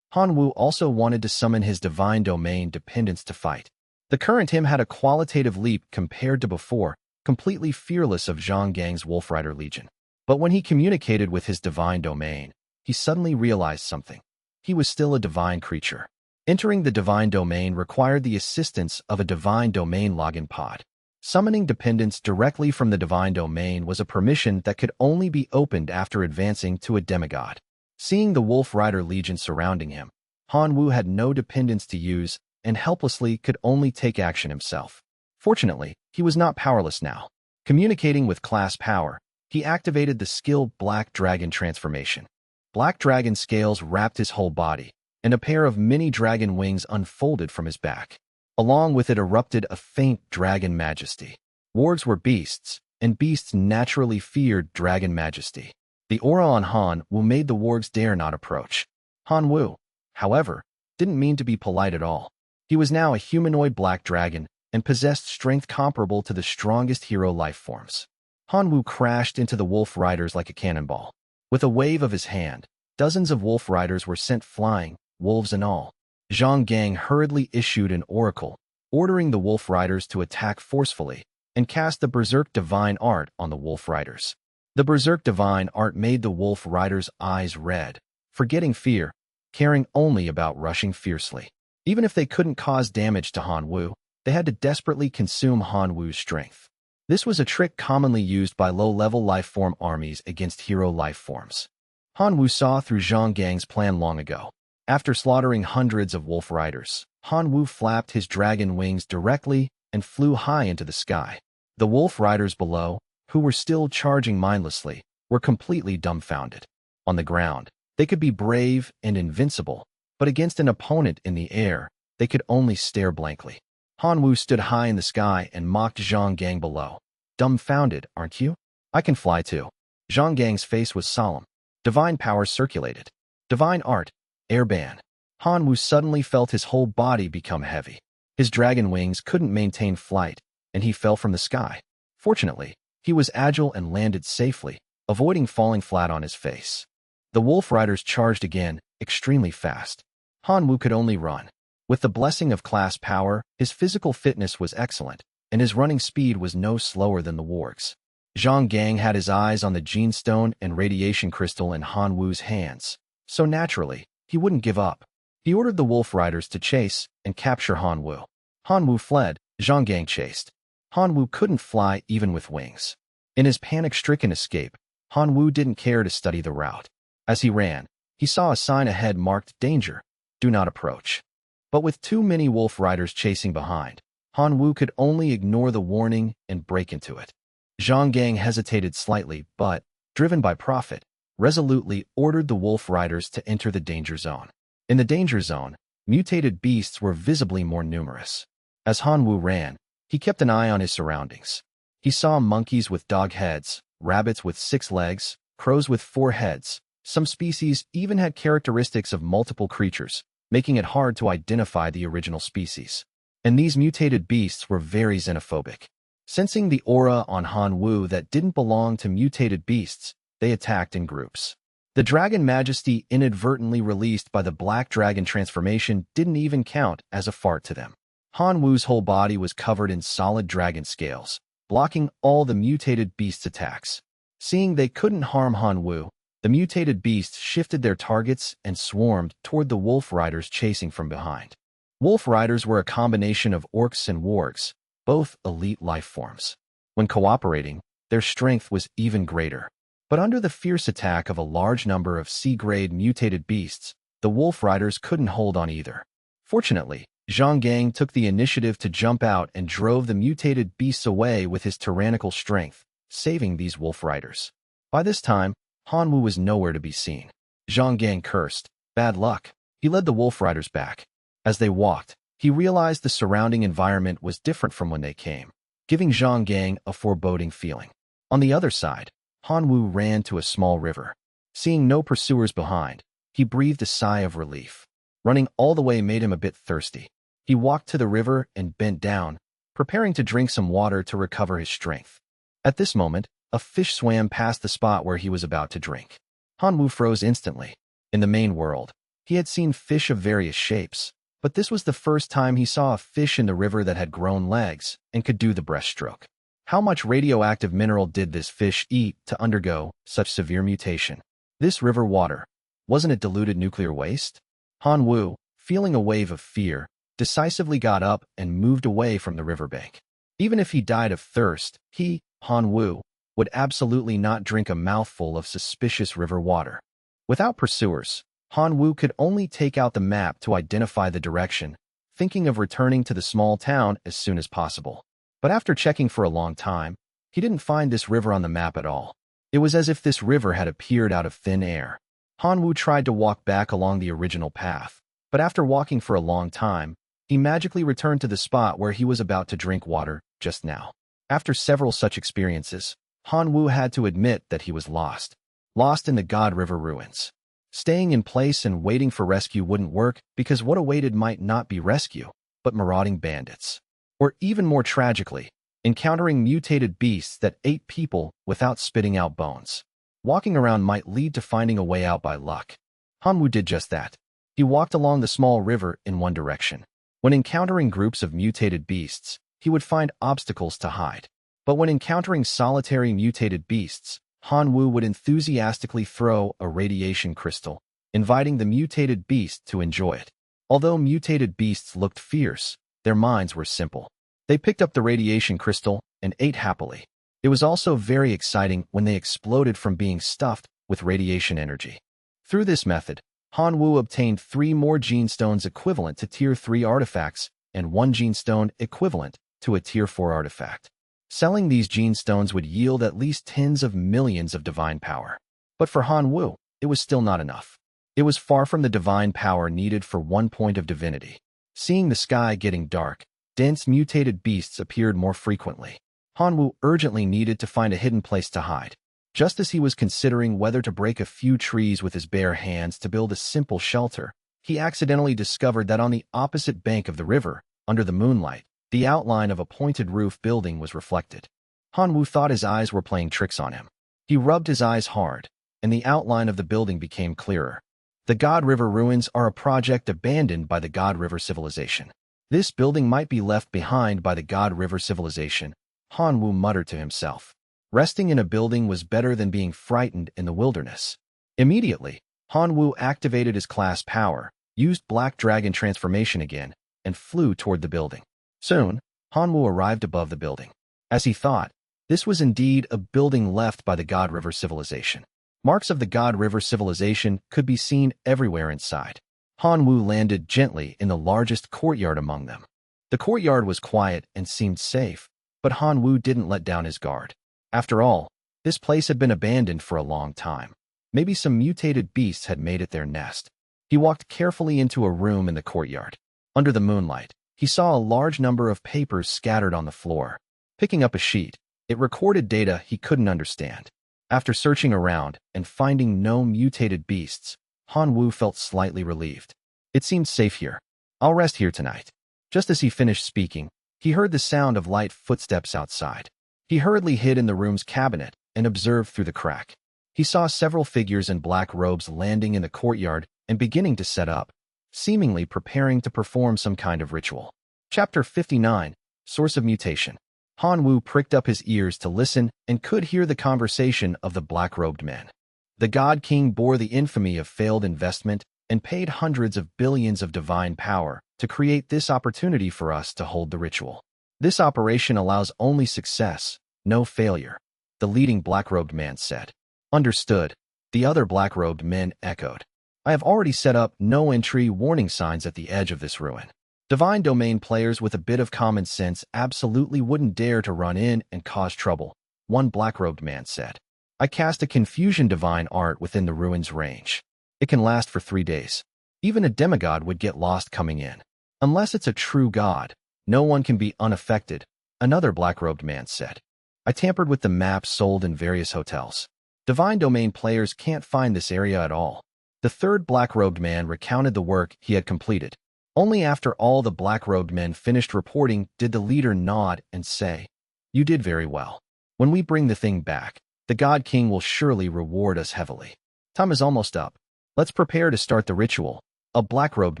Hanwoo also wanted to summon his divine domain dependents to fight. The current him had a qualitative leap compared to before, completely fearless of Zhonggang's Wolf Rider Legion. But when he communicated with his divine domain, he suddenly realized something. He was still a divine creature. Entering the divine domain required the assistance of a divine domain login pod. Summoning dependents directly from the divine domain was a permission that could only be opened after advancing to a demigod. Seeing the Wolf Rider Legion surrounding him, Hanwoo had no dependents to use and helplessly could only take action himself. Fortunately, he was not powerless now. Communicating with class power, he activated the skill Black Dragon Transformation. Black Dragon scales wrapped his whole body, and a pair of mini dragon wings unfolded from his back. Along with it erupted a faint dragon majesty. Wargs were beasts, and beasts naturally feared dragon majesty. The aura on Hanwoo made the wargs dare not approach. Hanwoo, however, didn't mean to be polite at all. He was now a humanoid black dragon and possessed strength comparable to the strongest hero life forms. Hanwoo crashed into the wolf riders like a cannonball. With a wave of his hand, dozens of wolf riders were sent flying, wolves and all. Zhonggang hurriedly issued an oracle, ordering the wolf riders to attack forcefully and cast the Berserk Divine Art on the wolf riders. The Berserk Divine Art made the wolf riders' eyes red, forgetting fear, caring only about rushing fiercely. Even if they couldn't cause damage to Hanwoo, they had to desperately consume Hanwoo's strength. This was a trick commonly used by low-level life form armies against hero life forms. Hanwoo saw through Zhonggang's plan long ago. After slaughtering hundreds of wolf riders, Hanwoo flapped his dragon wings directly and flew high into the sky. The wolf riders below, who were still charging mindlessly, were completely dumbfounded. On the ground, they could be brave and invincible, but against an opponent in the air, they could only stare blankly. Hanwoo stood high in the sky and mocked Zhonggang below. "Dumbfounded, aren't you? I can fly too." Zhonggang's face was solemn. Divine power circulated. Divine art, airban. Hanwoo suddenly felt his whole body become heavy. His dragon wings couldn't maintain flight, and he fell from the sky. Fortunately, he was agile and landed safely, avoiding falling flat on his face. The wolf riders charged again, extremely fast. Hanwoo could only run. With the blessing of class power, his physical fitness was excellent, and his running speed was no slower than the wargs. Zhonggang had his eyes on the gene stone and radiation crystal in Hanwoo's hands, so naturally, he wouldn't give up. He ordered the wolf riders to chase and capture Hanwoo. Hanwoo fled, Zhonggang chased. Hanwoo couldn't fly even with wings. In his panic-stricken escape, Hanwoo didn't care to study the route. As he ran, he saw a sign ahead marked "Danger, do not approach." But with too many wolf riders chasing behind, Han Wu could only ignore the warning and break into it. Zhang Gang hesitated slightly, but, driven by profit, resolutely ordered the wolf riders to enter the danger zone. In the danger zone, mutated beasts were visibly more numerous. As Han Wu ran, he kept an eye on his surroundings. He saw monkeys with dog heads, rabbits with 6 legs, crows with 4 heads. Some species even had characteristics of multiple creatures, making it hard to identify the original species. And these mutated beasts were very xenophobic. Sensing the aura on Han Wu that didn't belong to mutated beasts, they attacked in groups. The dragon majesty inadvertently released by the black dragon transformation didn't even count as a fart to them. Han Wu's whole body was covered in solid dragon scales, blocking all the mutated beasts' attacks. Seeing they couldn't harm Han Wu, the mutated beasts shifted their targets and swarmed toward the wolf riders chasing from behind. Wolf riders were a combination of orcs and wargs, both elite life forms. When cooperating, their strength was even greater. But under the fierce attack of a large number of C-grade mutated beasts, the wolf riders couldn't hold on either. Fortunately, Zhang Gang took the initiative to jump out and drove the mutated beasts away with his tyrannical strength, saving these wolf riders. By this time, Han Wu was nowhere to be seen. Zhang Gang cursed. Bad luck. He led the wolf riders back. As they walked, he realized the surrounding environment was different from when they came, giving Zhang Gang a foreboding feeling. On the other side, Han Wu ran to a small river. Seeing no pursuers behind, he breathed a sigh of relief. Running all the way made him a bit thirsty. He walked to the river and bent down, preparing to drink some water to recover his strength. At this moment, a fish swam past the spot where he was about to drink. Han Wu froze instantly. In the main world, he had seen fish of various shapes, but this was the first time he saw a fish in the river that had grown legs and could do the breaststroke. How much radioactive mineral did this fish eat to undergo such severe mutation? This river water, wasn't it diluted nuclear waste? Han Wu, feeling a wave of fear, decisively got up and moved away from the riverbank. Even if he died of thirst, he, Han Wu, would absolutely not drink a mouthful of suspicious river water. Without pursuers, Han Wu could only take out the map to identify the direction, thinking of returning to the small town as soon as possible. But after checking for a long time, he didn't find this river on the map at all. It was as if this river had appeared out of thin air. Han Wu tried to walk back along the original path, but after walking for a long time, he magically returned to the spot where he was about to drink water just now. After several such experiences, Han Wu had to admit that he was lost. Lost in the God River ruins. Staying in place and waiting for rescue wouldn't work because what awaited might not be rescue, but marauding bandits. Or even more tragically, encountering mutated beasts that ate people without spitting out bones. Walking around might lead to finding a way out by luck. Han Wu did just that. He walked along the small river in one direction. When encountering groups of mutated beasts, he would find obstacles to hide. But when encountering solitary mutated beasts, Han Wu would enthusiastically throw a radiation crystal, inviting the mutated beast to enjoy it. Although mutated beasts looked fierce, their minds were simple. They picked up the radiation crystal and ate happily. It was also very exciting when they exploded from being stuffed with radiation energy. Through this method, Han Wu obtained 3 more gene stones equivalent to Tier 3 artifacts and 1 gene stone equivalent to a Tier 4 artifact. Selling these gene stones would yield at least tens of millions of divine power. But for Han Wu, it was still not enough. It was far from the divine power needed for 1 point of divinity. Seeing the sky getting dark, dense mutated beasts appeared more frequently. Han Wu urgently needed to find a hidden place to hide. Just as he was considering whether to break a few trees with his bare hands to build a simple shelter, he accidentally discovered that on the opposite bank of the river, under the moonlight, the outline of a pointed roof building was reflected. Han Wu thought his eyes were playing tricks on him. He rubbed his eyes hard, and the outline of the building became clearer. The God River ruins are a project abandoned by the God River civilization. This building might be left behind by the God River civilization, Han Wu muttered to himself. Resting in a building was better than being frightened in the wilderness. Immediately, Han Wu activated his class power, used Black Dragon transformation again, and flew toward the building. Soon, Han Wu arrived above the building. As he thought, this was indeed a building left by the God River civilization. Marks of the God River civilization could be seen everywhere inside. Han Wu landed gently in the largest courtyard among them. The courtyard was quiet and seemed safe, but Han Wu didn't let down his guard. After all, this place had been abandoned for a long time. Maybe some mutated beasts had made it their nest. He walked carefully into a room in the courtyard. Under the moonlight, he saw a large number of papers scattered on the floor. Picking up a sheet, it recorded data he couldn't understand. After searching around and finding no mutated beasts, Han Wu felt slightly relieved. It seemed safe here. I'll rest here tonight. Just as he finished speaking, he heard the sound of light footsteps outside. He hurriedly hid in the room's cabinet and observed through the crack. He saw several figures in black robes landing in the courtyard and beginning to set up, seemingly preparing to perform some kind of ritual. Chapter 59, Source of Mutation. Han Wu pricked up his ears to listen and could hear the conversation of the black-robed men. The God King bore the infamy of failed investment and paid hundreds of billions of divine power to create this opportunity for us to hold the ritual. This operation allows only success, no failure, the leading black-robed man said. Understood, the other black-robed men echoed. I have already set up no entry warning signs at the edge of this ruin. Divine Domain players with a bit of common sense absolutely wouldn't dare to run in and cause trouble, one black-robed man said. I cast a Confusion Divine Art within the ruin's range. It can last for 3 days. Even a demigod would get lost coming in. Unless it's a true god, no one can be unaffected, another black-robed man said. I tampered with the maps sold in various hotels. Divine Domain players can't find this area at all. The third black-robed man recounted the work he had completed. Only after all the black-robed men finished reporting did the leader nod and say, You did very well. When we bring the thing back, the God King will surely reward us heavily. Time is almost up. Let's prepare to start the ritual, a black-robed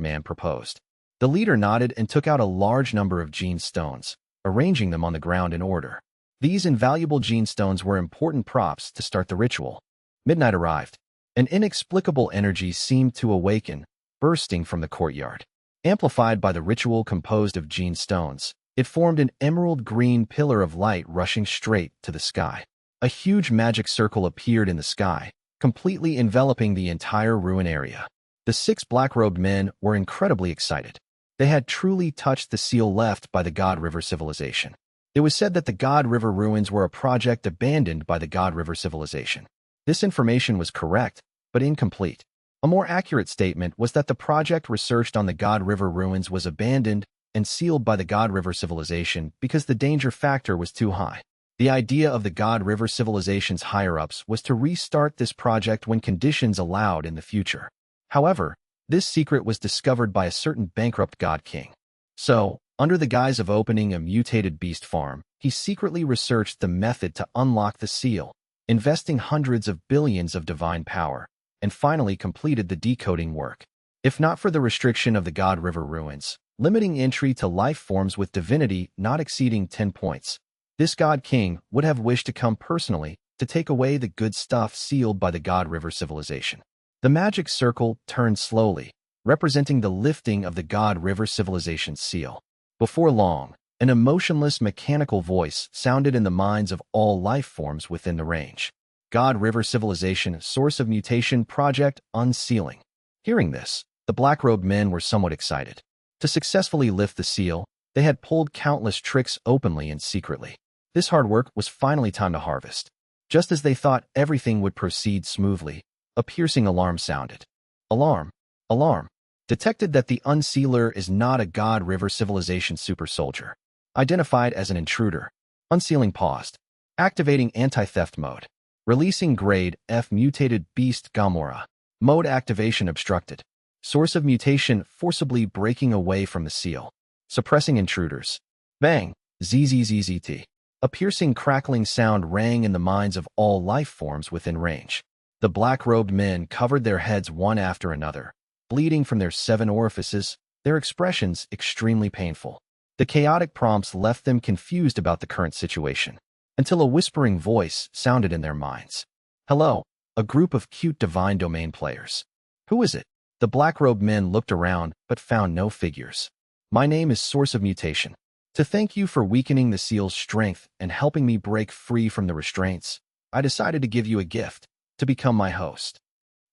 man proposed. The leader nodded and took out a large number of gene stones, arranging them on the ground in order. These invaluable gene stones were important props to start the ritual. Midnight arrived. An inexplicable energy seemed to awaken, bursting from the courtyard. Amplified by the ritual composed of gene stones, it formed an emerald green pillar of light rushing straight to the sky. A huge magic circle appeared in the sky, completely enveloping the entire ruin area. The 6 black-robed men were incredibly excited. They had truly touched the seal left by the God River civilization. It was said that the God River ruins were a project abandoned by the God River civilization. This information was correct, but incomplete. A more accurate statement was that the project researched on the God River ruins was abandoned and sealed by the God River civilization because the danger factor was too high. The idea of the God River civilization's higher-ups was to restart this project when conditions allowed in the future. However, this secret was discovered by a certain bankrupt God King. So, under the guise of opening a mutated beast farm, he secretly researched the method to unlock the seal, investing hundreds of billions of divine power, and finally completed the decoding work. If not for the restriction of the God River ruins, limiting entry to life forms with divinity not exceeding 10 points, this God King would have wished to come personally to take away the good stuff sealed by the God River civilization. The magic circle turned slowly, representing the lifting of the God River civilization's seal. Before long, an emotionless mechanical voice sounded in the minds of all life forms within the range. God River Civilization Source of Mutation Project Unsealing. Hearing this, the black-robed men were somewhat excited. To successfully lift the seal, they had pulled countless tricks openly and secretly. This hard work was finally time to harvest. Just as they thought everything would proceed smoothly, a piercing alarm sounded. Alarm! Alarm! Detected that the unsealer is not a God River Civilization super soldier. Identified as an intruder. Unsealing paused. Activating anti-theft mode. Releasing grade F mutated beast Gamora. Mode activation obstructed. Source of mutation forcibly breaking away from the seal. Suppressing intruders. Bang! ZZZZT. A piercing crackling sound rang in the minds of all life forms within range. The black-robed men covered their heads one after another, bleeding from their 7 orifices, their expressions extremely painful. The chaotic prompts left them confused about the current situation, until a whispering voice sounded in their minds. Hello, a group of cute Divine Domain players. Who is it? The black-robed men looked around but found no figures. My name is Source of Mutation. To thank you for weakening the seal's strength and helping me break free from the restraints, I decided to give you a gift, to become my host.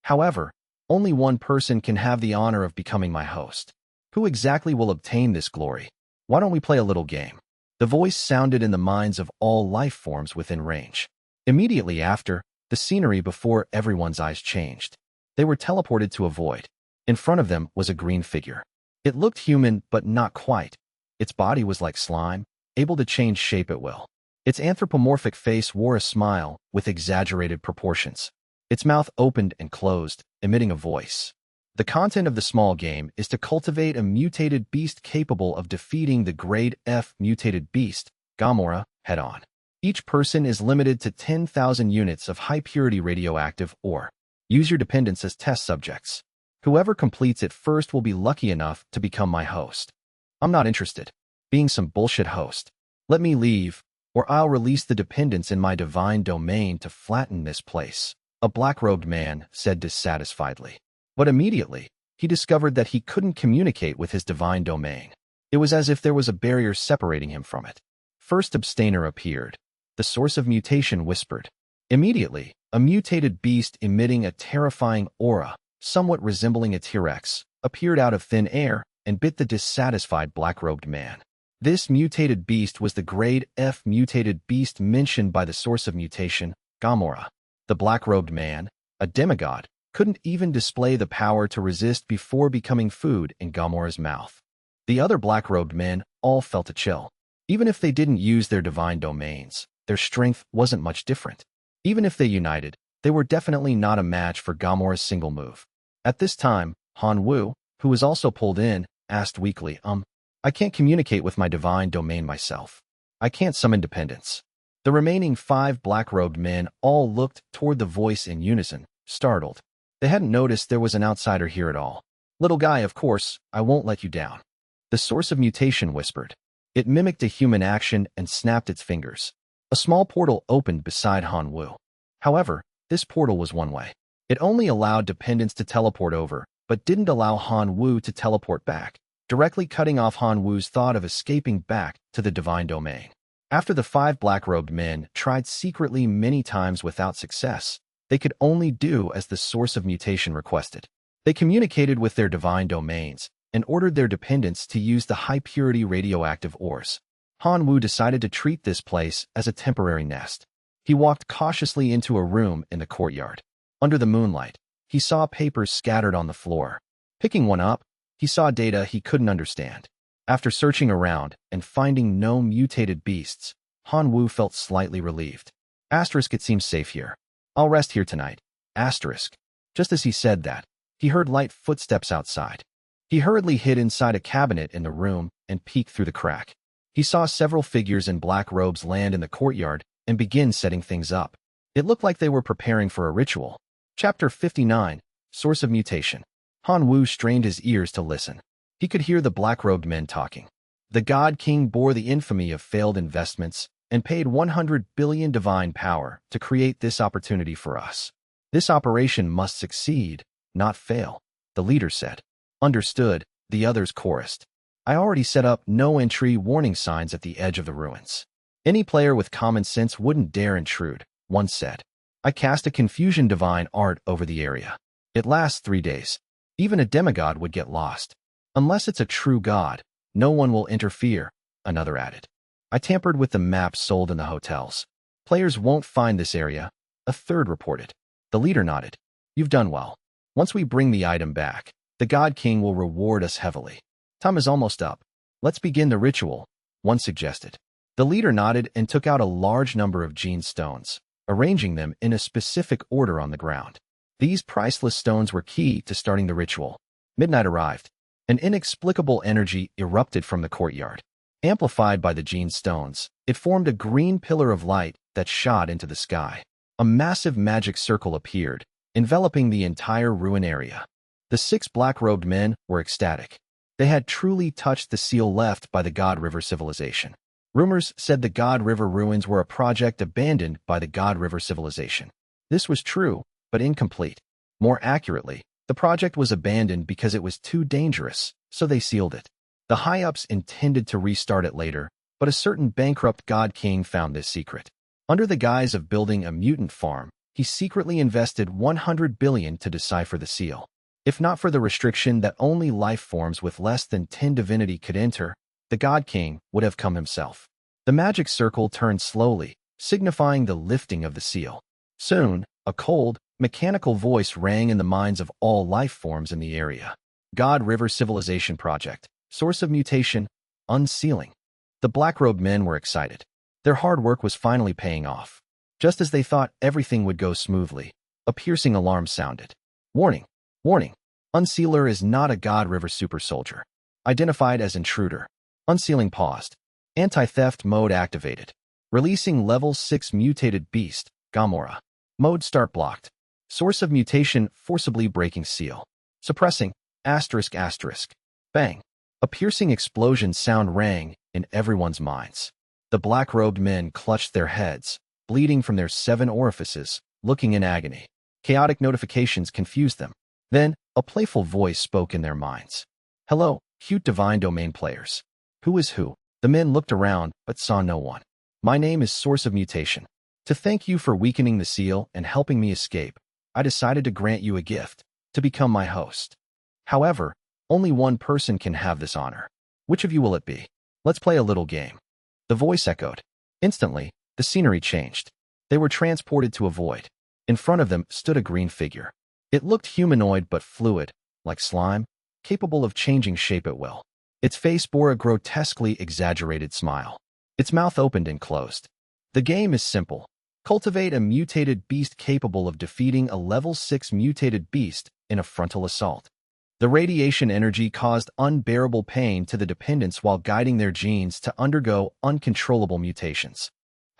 However, only one person can have the honor of becoming my host. Who exactly will obtain this glory? Why don't we play a little game? The voice sounded in the minds of all life forms within range. Immediately after, the scenery before everyone's eyes changed. They were teleported to a void. In front of them was a green figure. It looked human, but not quite. Its body was like slime, able to change shape at will. Its anthropomorphic face wore a smile with exaggerated proportions. Its mouth opened and closed, emitting a voice. The content of the small game is to cultivate a mutated beast capable of defeating the grade F mutated beast, Gamora, head-on. Each person is limited to 10,000 units of high-purity radioactive ore. Use your dependents as test subjects. Whoever completes it first will be lucky enough to become my host. I'm not interested. Being some bullshit host. Let me leave, or I'll release the dependents in my divine domain to flatten this place, a black-robed man said dissatisfiedly. But immediately, he discovered that he couldn't communicate with his divine domain. It was as if there was a barrier separating him from it. First abstainer appeared. The source of mutation whispered. Immediately, a mutated beast emitting a terrifying aura, somewhat resembling a T-Rex, appeared out of thin air and bit the dissatisfied black-robed man. This mutated beast was the grade F mutated beast mentioned by the source of mutation, Gamora. The black-robed man, a demigod, couldn't even display the power to resist before becoming food in Gamora's mouth. The other black-robed men all felt a chill. Even if they didn't use their divine domains, their strength wasn't much different. Even if they united, they were definitely not a match for Gamora's single move. At this time, Han Wu, who was also pulled in, asked weakly, I can't communicate with my divine domain myself. I can't summon dependents. The remaining 5 black-robed men all looked toward the voice in unison, startled. They hadn't noticed there was an outsider here at all. Little guy, of course, I won't let you down. The source of mutation whispered. It mimicked a human action and snapped its fingers. A small portal opened beside Han Wu. However, this portal was one way. It only allowed dependents to teleport over, but didn't allow Han Wu to teleport back, directly cutting off Han Wu's thought of escaping back to the divine domain. After the 5 black-robed men tried secretly many times without success, they could only do as the source of mutation requested. They communicated with their divine domains and ordered their dependents to use the high-purity radioactive ores. Han Wu decided to treat this place as a temporary nest. He walked cautiously into a room in the courtyard. Under the moonlight, he saw papers scattered on the floor. Picking one up, he saw data he couldn't understand. After searching around and finding no mutated beasts, Han Wu felt slightly relieved. It seems safe here. I'll rest here tonight. Just as he said that, he heard light footsteps outside. He hurriedly hid inside a cabinet in the room and peeked through the crack. He saw several figures in black robes land in the courtyard and begin setting things up. It looked like they were preparing for a ritual. Chapter 59, Source of Mutation. Han Wu strained his ears to listen. He could hear the black-robed men talking. The God King bore the infamy of failed investments and paid 100 billion divine power to create this opportunity for us. This operation must succeed, not fail, the leader said. Understood, the others chorused. I already set up no entry warning signs at the edge of the ruins. Any player with common sense wouldn't dare intrude, one said. I cast a confusion divine art over the area. It lasts 3 days. Even a demigod would get lost. Unless it's a true god, no one will interfere, another added. I tampered with the maps sold in the hotels. Players won't find this area, a third reported. The leader nodded. You've done well. Once we bring the item back, the God King will reward us heavily. Time is almost up. Let's begin the ritual, one suggested. The leader nodded and took out a large number of gene stones, arranging them in a specific order on the ground. These priceless stones were key to starting the ritual. Midnight arrived. An inexplicable energy erupted from the courtyard. Amplified by the gene stones, it formed a green pillar of light that shot into the sky. A massive magic circle appeared, enveloping the entire ruin area. The 6 black-robed men were ecstatic. They had truly touched the seal left by the God River civilization. Rumors said the God River ruins were a project abandoned by the God River civilization. This was true, but incomplete. More accurately, the project was abandoned because it was too dangerous, so they sealed it. The high-ups intended to restart it later, but a certain bankrupt God King found this secret. Under the guise of building a mutant farm, he secretly invested 100 billion to decipher the seal. If not for the restriction that only life forms with less than 10 divinity could enter, the God King would have come himself. The magic circle turned slowly, signifying the lifting of the seal. Soon, a cold, mechanical voice rang in the minds of all life forms in the area. God River Civilization Project. Source of mutation, unsealing. The black-robed men were excited. Their hard work was finally paying off. Just as they thought everything would go smoothly, a piercing alarm sounded. Warning! Warning! Unsealer is not a God River super soldier. Identified as intruder. Unsealing paused. Anti-theft mode activated. Releasing level 6 mutated beast, Gamora. Mode start blocked. Source of mutation forcibly breaking seal. Suppressing, ***. Bang. A piercing explosion sound rang in everyone's minds. The black-robed men clutched their heads, bleeding from their 7 orifices, looking in agony. Chaotic notifications confused them. Then, a playful voice spoke in their minds. Hello, cute divine domain players. Who is who? The men looked around, but saw no one. My name is Source of Mutation. To thank you for weakening the seal and helping me escape, I decided to grant you a gift, to become my host. However, only one person can have this honor. Which of you will it be? Let's play a little game. The voice echoed. Instantly, the scenery changed. They were transported to a void. In front of them stood a green figure. It looked humanoid but fluid, like slime, capable of changing shape at will. Its face bore a grotesquely exaggerated smile. Its mouth opened and closed. The game is simple. Cultivate a mutated beast capable of defeating a level 6 mutated beast in a frontal assault. The radiation energy caused unbearable pain to the dependents while guiding their genes to undergo uncontrollable mutations.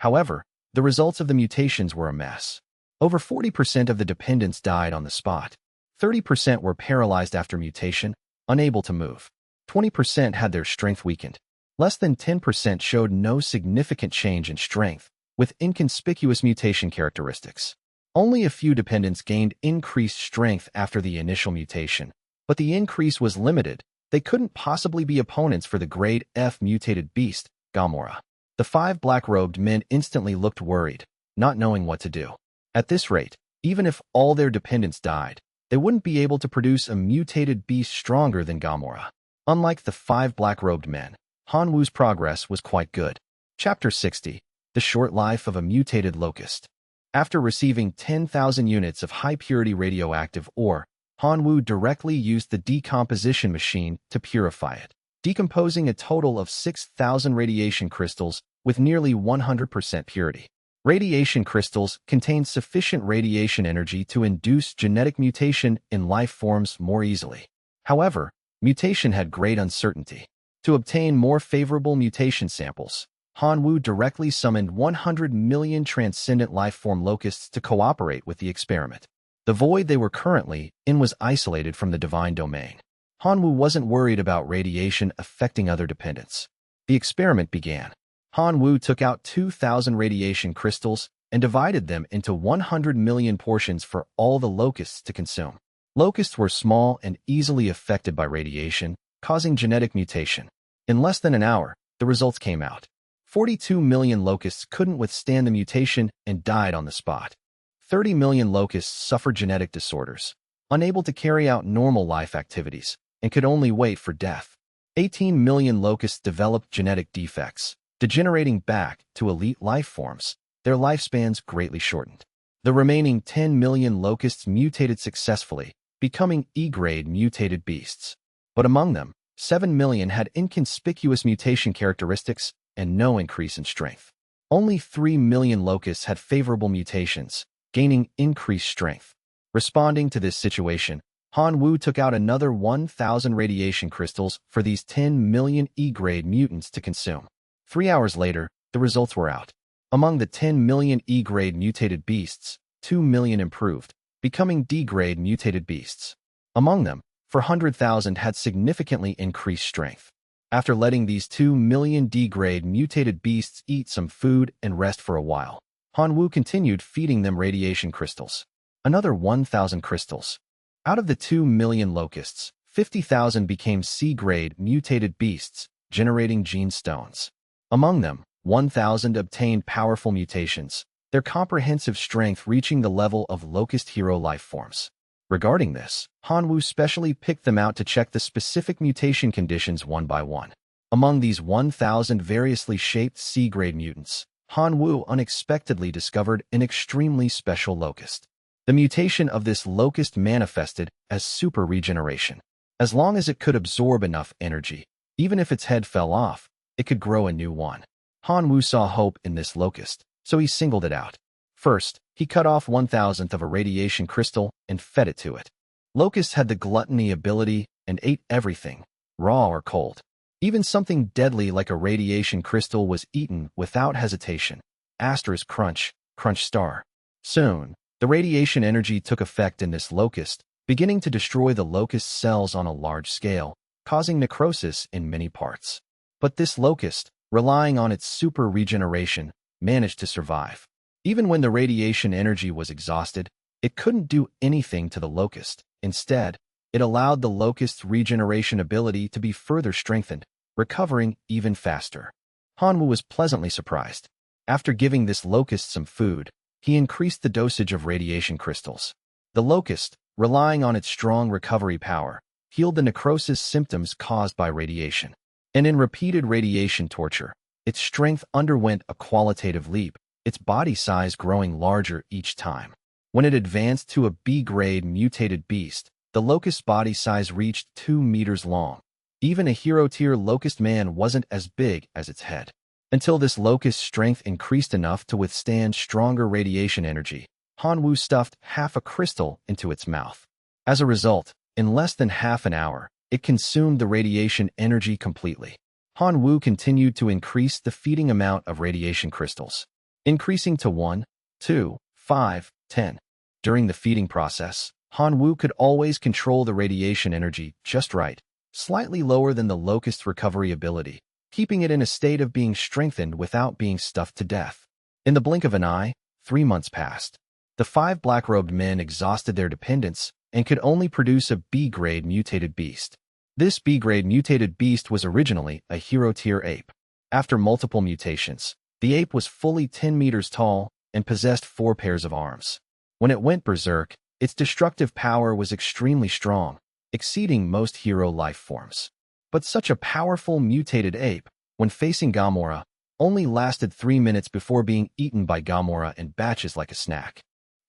However, the results of the mutations were a mess. Over 40% of the dependents died on the spot. 30% were paralyzed after mutation, unable to move. 20% had their strength weakened. Less than 10% showed no significant change in strength, with inconspicuous mutation characteristics. Only a few dependents gained increased strength after the initial mutation, but the increase was limited. They couldn't possibly be opponents for the grade F mutated beast, Gamora. The 5 black-robed men instantly looked worried, not knowing what to do. At this rate, even if all their dependents died, they wouldn't be able to produce a mutated beast stronger than Gamora. Unlike the 5 black-robed men, Hanwoo's progress was quite good. Chapter 60. The Short Life of a Mutated Locust. After receiving 10,000 units of high-purity radioactive ore, Hanwoo directly used the decomposition machine to purify it, decomposing a total of 6,000 radiation crystals with nearly 100% purity. Radiation crystals contain sufficient radiation energy to induce genetic mutation in life forms more easily. However, mutation had great uncertainty. To obtain more favorable mutation samples, Hanwoo directly summoned 100 million transcendent life-form locusts to cooperate with the experiment. The void they were currently in was isolated from the divine domain. Hanwoo wasn't worried about radiation affecting other dependents. The experiment began. Hanwoo took out 2,000 radiation crystals and divided them into 100 million portions for all the locusts to consume. Locusts were small and easily affected by radiation, causing genetic mutation. In less than an hour, the results came out. 42 million locusts couldn't withstand the mutation and died on the spot. 30 million locusts suffered genetic disorders, unable to carry out normal life activities, and could only wait for death. 18 million locusts developed genetic defects, degenerating back to elite life forms, their lifespans greatly shortened. The remaining 10 million locusts mutated successfully, becoming E-grade mutated beasts. But among them, 7 million had inconspicuous mutation characteristics and no increase in strength. Only 3 million locusts had favorable mutations, gaining increased strength. Responding to this situation, Hanwoo took out another 1,000 radiation crystals for these 10 million E-grade mutants to consume. 3 hours later, the results were out. Among the 10 million E-grade mutated beasts, 2 million improved, becoming D-grade mutated beasts. Among them, 400,000 had significantly increased strength. After letting these 2 million D-grade mutated beasts eat some food and rest for a while, Hanwoo continued feeding them radiation crystals. Another 1,000 crystals. Out of the 2 million locusts, 50,000 became C-grade mutated beasts, generating gene stones. Among them, 1,000 obtained powerful mutations, their comprehensive strength reaching the level of locust hero life forms. Regarding this, Hanwoo specially picked them out to check the specific mutation conditions one by one. Among these 1,000 variously shaped C-grade mutants, Hanwoo unexpectedly discovered an extremely special locust. The mutation of this locust manifested as super regeneration. As long as it could absorb enough energy, even if its head fell off, it could grow a new one. Hanwoo saw hope in this locust, so he singled it out. First, he cut off 1,000th of a radiation crystal and fed it to it. Locusts had the gluttony ability and ate everything, raw or cold. Even something deadly like a radiation crystal was eaten without hesitation. Asterisk crunch, crunch star. Soon, the radiation energy took effect in this locust, beginning to destroy the locust's cells on a large scale, causing necrosis in many parts. But this locust, relying on its super regeneration, managed to survive. Even when the radiation energy was exhausted, it couldn't do anything to the locust. Instead, it allowed the locust's regeneration ability to be further strengthened, recovering even faster. Hanwoo was pleasantly surprised. After giving this locust some food, he increased the dosage of radiation crystals. The locust, relying on its strong recovery power, healed the necrosis symptoms caused by radiation. And in repeated radiation torture, its strength underwent a qualitative leap, its body size growing larger each time. When it advanced to a B-grade mutated beast, the locust's body size reached 2 meters long. Even a hero-tier locust man wasn't as big as its head. Until this locust's strength increased enough to withstand stronger radiation energy, Hanwoo stuffed half a crystal into its mouth. As a result, in less than half an hour, it consumed the radiation energy completely. Hanwoo continued to increase the feeding amount of radiation crystals, increasing to 1, 2, 5, 10. During the feeding process, Hanwoo could always control the radiation energy just right, slightly lower than the locust's recovery ability, keeping it in a state of being strengthened without being stuffed to death. In the blink of an eye, 3 months passed. The 5 black-robed men exhausted their dependence and could only produce a B-grade mutated beast. This B-grade mutated beast was originally a hero-tier ape. After multiple mutations, the ape was fully 10 meters tall and possessed 4 pairs of arms. When it went berserk, its destructive power was extremely strong, exceeding most hero life forms. But such a powerful mutated ape, when facing Gamora, only lasted 3 minutes before being eaten by Gamora in batches like a snack.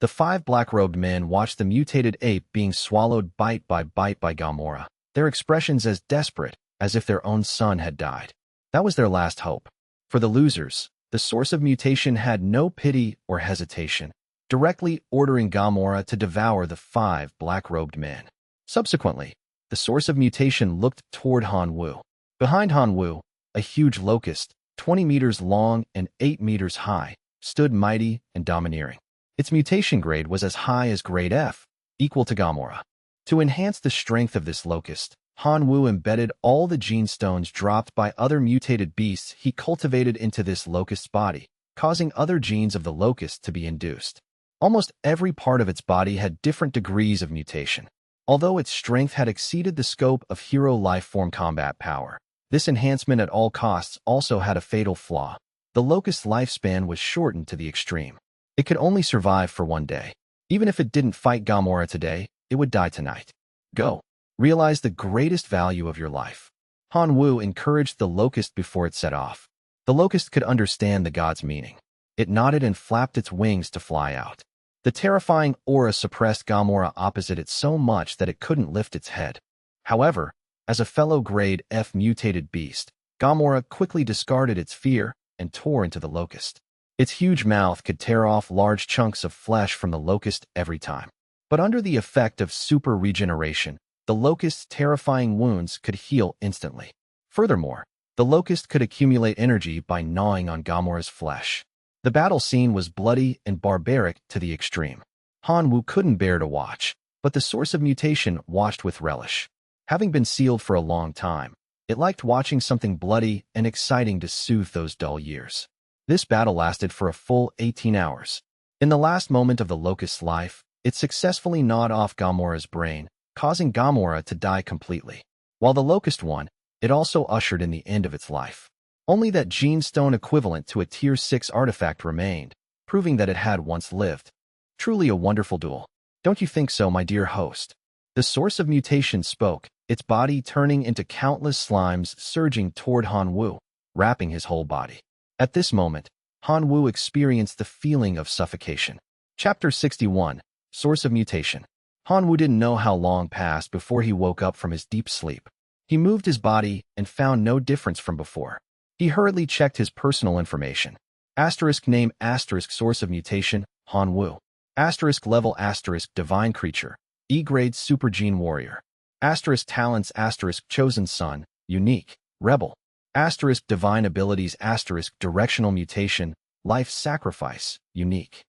The 5 black-robed men watched the mutated ape being swallowed bite by Gamora, their expressions as desperate as if their own son had died. That was their last hope. For the losers, the source of mutation had no pity or hesitation, directly ordering Gamora to devour the 5 black-robed men. Subsequently, the source of mutation looked toward Hanwoo. Behind Hanwoo, a huge locust, 20 meters long and 8 meters high, stood mighty and domineering. Its mutation grade was as high as grade F, equal to Gamora. To enhance the strength of this locust, Hanwoo embedded all the gene stones dropped by other mutated beasts he cultivated into this locust's body, causing other genes of the locust to be induced. Almost every part of its body had different degrees of mutation. Although its strength had exceeded the scope of hero life form combat power, this enhancement at all costs also had a fatal flaw. The locust's lifespan was shortened to the extreme. It could only survive for 1 day. Even if it didn't fight Gamora today, it would die tonight. Go. Realize the greatest value of your life. Hanwoo encouraged the locust before it set off. The locust could understand the god's meaning. It nodded and flapped its wings to fly out. The terrifying aura suppressed Gamora opposite it so much that it couldn't lift its head. However, as a fellow grade F mutated beast, Gamora quickly discarded its fear and tore into the locust. Its huge mouth could tear off large chunks of flesh from the locust every time. But under the effect of super regeneration, the locust's terrifying wounds could heal instantly. Furthermore, the locust could accumulate energy by gnawing on Gamora's flesh. The battle scene was bloody and barbaric to the extreme. Hanwoo couldn't bear to watch, but the source of mutation watched with relish. Having been sealed for a long time, it liked watching something bloody and exciting to soothe those dull years. This battle lasted for a full 18 hours. In the last moment of the locust's life, it successfully gnawed off Gamora's brain, causing Gamora to die completely. While the locust won, it also ushered in the end of its life. Only that gene stone equivalent to a Tier 6 artifact remained, proving that it had once lived. Truly a wonderful duel. Don't you think so, my dear host? The source of mutation spoke, its body turning into countless slimes surging toward Han Wu, wrapping his whole body. At this moment, Han Wu experienced the feeling of suffocation. Chapter 61, Source of Mutation. Han Wu didn't know how long passed before he woke up from his deep sleep. He moved his body and found no difference from before. He hurriedly checked his personal information. Asterisk name asterisk source of mutation, Han Wu. Asterisk level asterisk divine creature, E-grade super gene warrior. Asterisk talents asterisk chosen son, unique, rebel. Asterisk divine abilities asterisk directional mutation, life sacrifice, unique.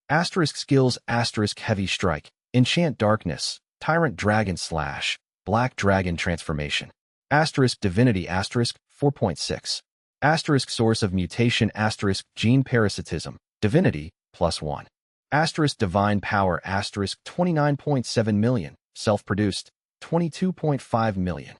Asterisk skills asterisk heavy strike, enchant darkness, tyrant dragon slash, black dragon transformation. Asterisk divinity asterisk 4.6. Asterisk source of mutation asterisk gene parasitism, divinity, +1. Asterisk divine power asterisk 29.7 million, self-produced, 22.5 million.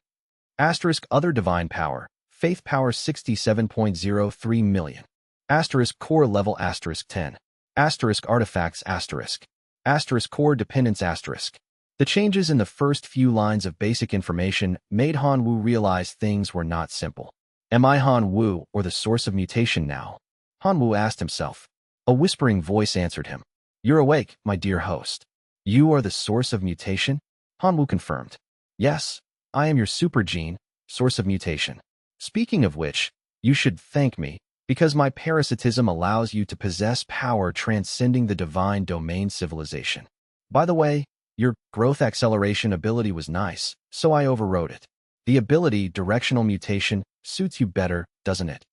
Asterisk other divine power, faith power 67.03 million. Asterisk core level asterisk 10. Asterisk artifacts asterisk. Asterisk core dependence asterisk. The changes in the first few lines of basic information made Han Wu realize things were not simple. Am I Han Wu or the source of mutation now? Han Wu asked himself. A whispering voice answered him. You're awake, my dear host. You are the source of mutation? Han Wu confirmed. Yes, I am your super gene, source of mutation. Speaking of which, you should thank me, because my parasitism allows you to possess power transcending the divine domain civilization. By the way, your growth acceleration ability was nice, so I overrode it. The ability directional mutation suits you better, doesn't it?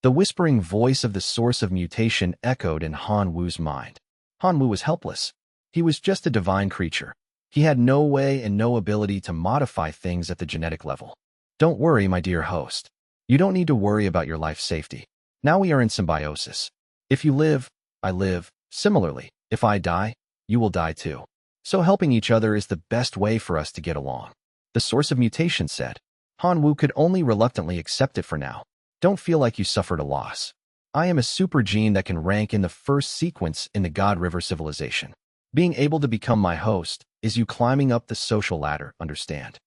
The whispering voice of the source of mutation echoed in Han Wu's mind. Han Wu was helpless. He was just a divine creature. He had no way and no ability to modify things at the genetic level. Don't worry, my dear host. You don't need to worry about your life safety. Now we are in symbiosis. If you live, I live. Similarly, if I die, you will die too. So helping each other is the best way for us to get along. The source of mutation said. Han Wu could only reluctantly accept it for now. Don't feel like you suffered a loss. I am a super gene that can rank in the first sequence in the God River civilization. Being able to become my host is you climbing up the social ladder, understand?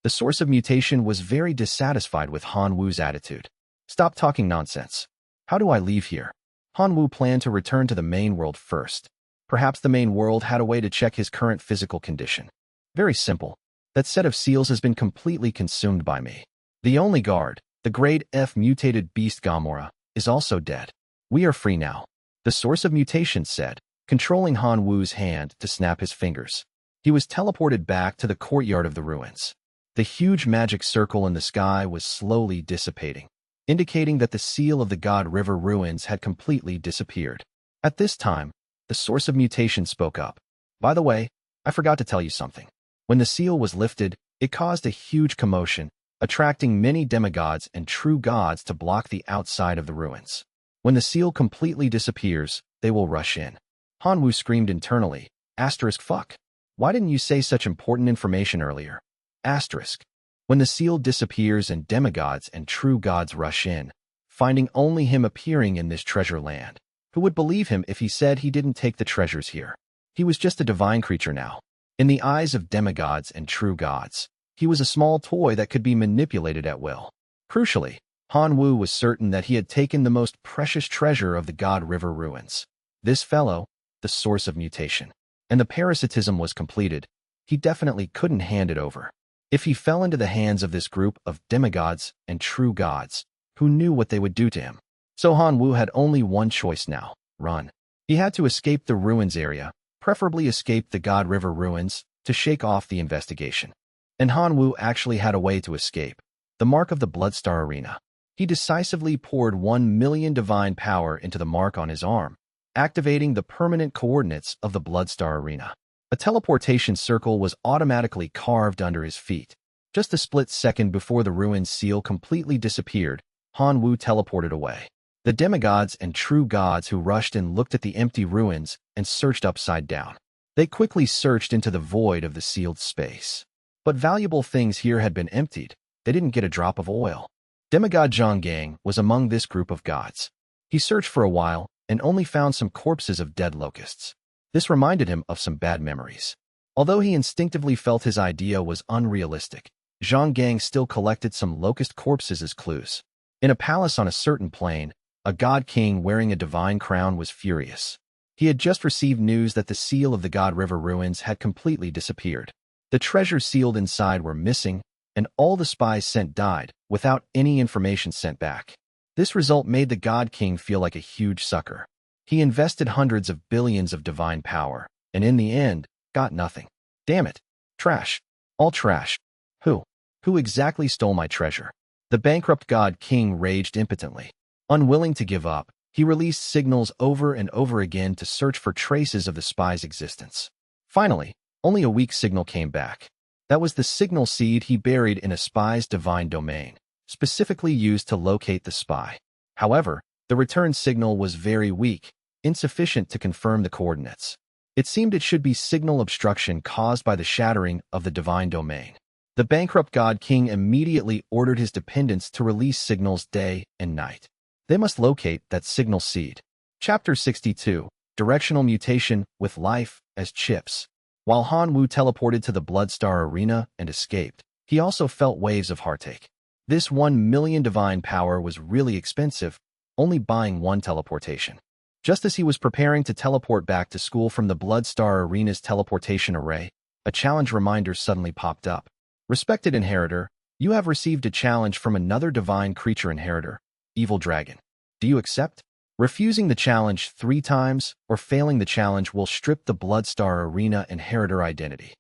The source of mutation was very dissatisfied with Han Wu's attitude. Stop talking nonsense. How do I leave here? Han Wu planned to return to the main world first. Perhaps the main world had a way to check his current physical condition. Very simple. That set of seals has been completely consumed by me. The only guard, the grade F mutated beast Gamora, is also dead. We are free now. The source of mutation said, controlling Han Wu's hand to snap his fingers. He was teleported back to the courtyard of the ruins. The huge magic circle in the sky was slowly dissipating, indicating that the seal of the God River ruins had completely disappeared. At this time, the source of mutation spoke up. By the way, I forgot to tell you something. When the seal was lifted, it caused a huge commotion, attracting many demigods and true gods to block the outside of the ruins. When the seal completely disappears, they will rush in. Han Wu screamed internally, fuck. Why didn't you say such important information earlier? When the seal disappears and demigods and true gods rush in, finding only him appearing in this treasure land. Who would believe him if he said he didn't take the treasures here? He was just a divine creature now. In the eyes of demigods and true gods, he was a small toy that could be manipulated at will. Crucially, Han Wu was certain that he had taken the most precious treasure of the God River ruins. This fellow, the source of mutation. And the parasitism was completed. He definitely couldn't hand it over. If he fell into the hands of this group of demigods and true gods, who knew what they would do to him? So Han Wu had only one choice now, run. He had to escape the ruins area, preferably escape the God River ruins, to shake off the investigation. And Han Wu actually had a way to escape. The mark of the Bloodstar Arena. He decisively poured 1 million divine power into the mark on his arm, activating the permanent coordinates of the Bloodstar Arena. A teleportation circle was automatically carved under his feet. Just a split second before the ruin's seal completely disappeared, Han Wu teleported away. The demigods and true gods who rushed in looked at the empty ruins and searched upside down. They quickly searched into the void of the sealed space. But valuable things here had been emptied. They didn't get a drop of oil. Demigod Zhonggang was among this group of gods. He searched for a while and only found some corpses of dead locusts. This reminded him of some bad memories. Although he instinctively felt his idea was unrealistic, Zhang Gang still collected some locust corpses as clues. In a palace on a certain plain, a god king wearing a divine crown was furious. He had just received news that the seal of the God River ruins had completely disappeared. The treasures sealed inside were missing, and all the spies sent died, without any information sent back. This result made the God King feel like a huge sucker. He invested hundreds of billions of divine power, and in the end, got nothing. Damn it. Trash. All trash. Who? Who exactly stole my treasure? The bankrupt God King raged impotently. Unwilling to give up, he released signals over and over again to search for traces of the spy's existence. Finally, only a weak signal came back. That was the signal seed he buried in a spy's divine domain, specifically used to locate the spy. However, the return signal was very weak, insufficient to confirm the coordinates. It seemed it should be signal obstruction caused by the shattering of the divine domain. The bankrupt God King immediately ordered his dependents to release signals day and night. They must locate that signal seed. Chapter 62, Directional Mutation with Life as Chips. While Han Wu teleported to the Bloodstar Arena and escaped, he also felt waves of heartache. This 1 million divine power was really expensive, only buying one teleportation. Just as he was preparing to teleport back to school from the Bloodstar Arena's teleportation array, a challenge reminder suddenly popped up. Respected Inheritor, you have received a challenge from another divine creature inheritor, Evil Dragon. Do you accept? Refusing the challenge 3 times or failing the challenge will strip the Bloodstar Arena inheritor identity.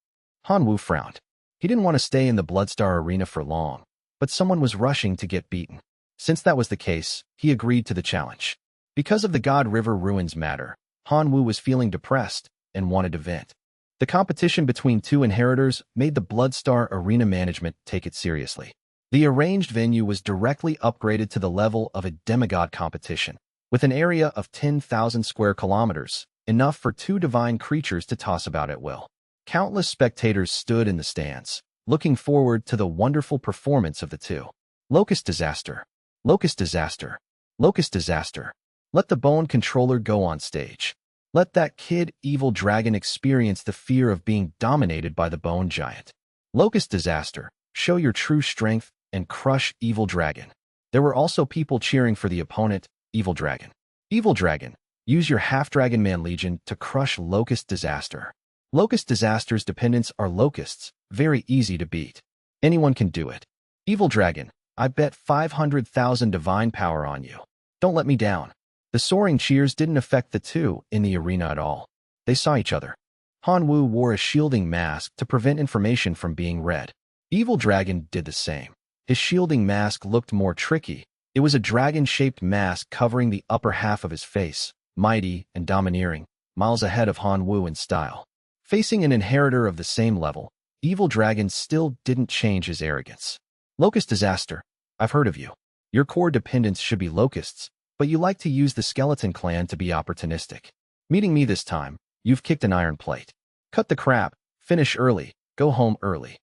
Han Wu frowned. He didn't want to stay in the Bloodstar Arena for long, but someone was rushing to get beaten. Since that was the case, he agreed to the challenge. Because of the God River ruins matter, Han Wu was feeling depressed and wanted to vent. The competition between 2 inheritors made the Bloodstar Arena management take it seriously. The arranged venue was directly upgraded to the level of a demigod competition, with an area of 10,000 square kilometers, enough for 2 divine creatures to toss about at will. Countless spectators stood in the stands, looking forward to the wonderful performance of the 2. Locust Disaster. Locust Disaster. Locust Disaster. Let the Bone Controller go on stage. Let that kid Evil Dragon experience the fear of being dominated by the Bone Giant. Locust Disaster. Show your true strength and crush Evil Dragon. There were also people cheering for the opponent, Evil Dragon. Evil Dragon, use your Half-Dragon Man Legion to crush Locust Disaster. Locust Disaster's dependents are locusts, very easy to beat. Anyone can do it. Evil Dragon, I bet 500,000 divine power on you. Don't let me down. The soaring cheers didn't affect the 2 in the arena at all. They saw each other. Han Wu wore a shielding mask to prevent information from being read. Evil Dragon did the same. His shielding mask looked more tricky. It was a dragon-shaped mask covering the upper half of his face, mighty and domineering, miles ahead of Han Wu in style. Facing an inheritor of the same level, Evil Dragon still didn't change his arrogance. Locust Disaster, I've heard of you. Your core dependents should be locusts, but you like to use the skeleton clan to be opportunistic. Meeting me this time, you've kicked an iron plate. Cut the crap, finish early, go home early.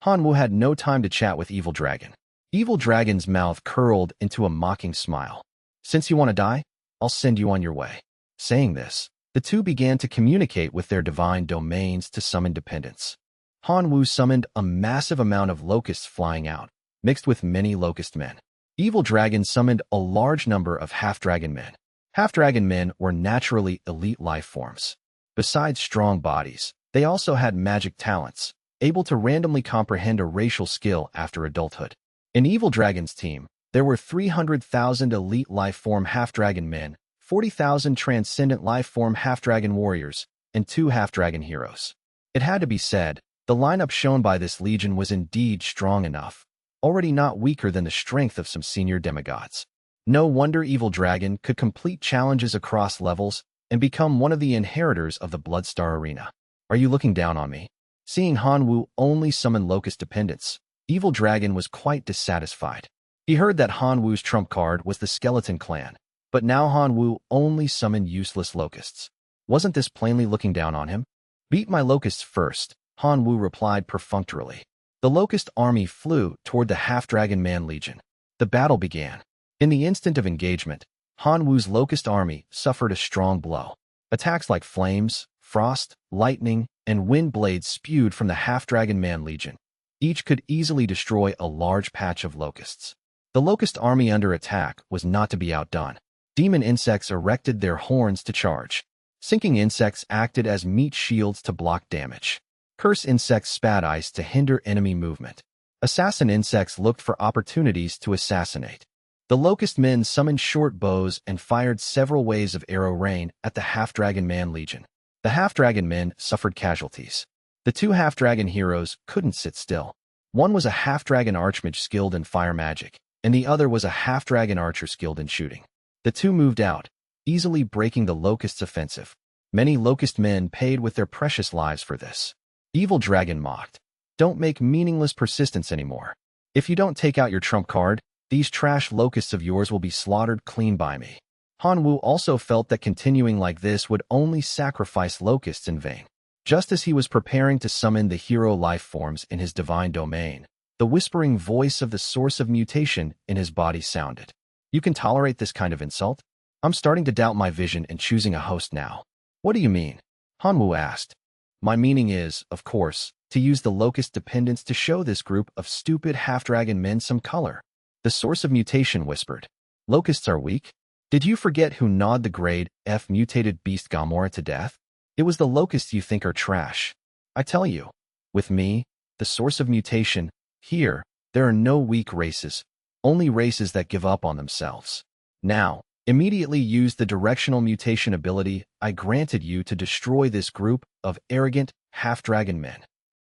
Han Wu had no time to chat with Evil Dragon. Evil Dragon's mouth curled into a mocking smile. Since you want to die, I'll send you on your way. Saying this, the 2 began to communicate with their divine domains to summon dependents. Han Wu summoned a massive amount of locusts flying out, mixed with many locust men. Evil Dragon summoned a large number of half-dragon men. Half-dragon men were naturally elite life forms. Besides strong bodies, they also had magic talents, able to randomly comprehend a racial skill after adulthood. In Evil Dragon's team, there were 300,000 elite life-form half-dragon men, 40,000 transcendent life-form half-dragon warriors, and 2 half-dragon heroes. It had to be said, the lineup shown by this legion was indeed strong enough, already not weaker than the strength of some senior demigods. No wonder Evil Dragon could complete challenges across levels and become one of the inheritors of the Bloodstar Arena. Are you looking down on me? Seeing Han Wu only summon locust dependents, Evil Dragon was quite dissatisfied. He heard that Han Wu's trump card was the Skeleton Clan, but now Han Wu only summoned useless locusts. Wasn't this plainly looking down on him? Beat my locusts first, Han Wu replied perfunctorily. The locust army flew toward the Half-Dragon Man Legion. The battle began. In the instant of engagement, Han Wu's locust army suffered a strong blow. Attacks like flames, frost, lightning, and wind blades spewed from the half-dragon man legion. Each could easily destroy a large patch of locusts. The locust army under attack was not to be outdone. Demon insects erected their horns to charge. Sinking insects acted as meat shields to block damage. Curse insects spat ice to hinder enemy movement. Assassin insects looked for opportunities to assassinate. The locust men summoned short bows and fired several waves of arrow rain at the half-dragon man legion. The half-dragon men suffered casualties. The two half-dragon heroes couldn't sit still. One was a half-dragon archmage skilled in fire magic, and the other was a half-dragon archer skilled in shooting. The two moved out, easily breaking the locust's offensive. Many locust men paid with their precious lives for this. Evil Dragon mocked, "Don't make meaningless persistence anymore. If you don't take out your trump card, these trash locusts of yours will be slaughtered clean by me." Hanwoo also felt that continuing like this would only sacrifice locusts in vain. Just as he was preparing to summon the hero life forms in his divine domain, the whispering voice of the source of mutation in his body sounded. "You can tolerate this kind of insult? I'm starting to doubt my vision in choosing a host now." "What do you mean?" Hanwoo asked. "My meaning is, of course, to use the locust dependence to show this group of stupid half-dragon men some color." The source of mutation whispered. "Locusts are weak? Did you forget who gnawed the grade F mutated beast Gamora to death? It was the locusts you think are trash. I tell you, with me, the source of mutation, here, there are no weak races, only races that give up on themselves. Now, immediately use the directional mutation ability I granted you to destroy this group of arrogant, half-dragon men."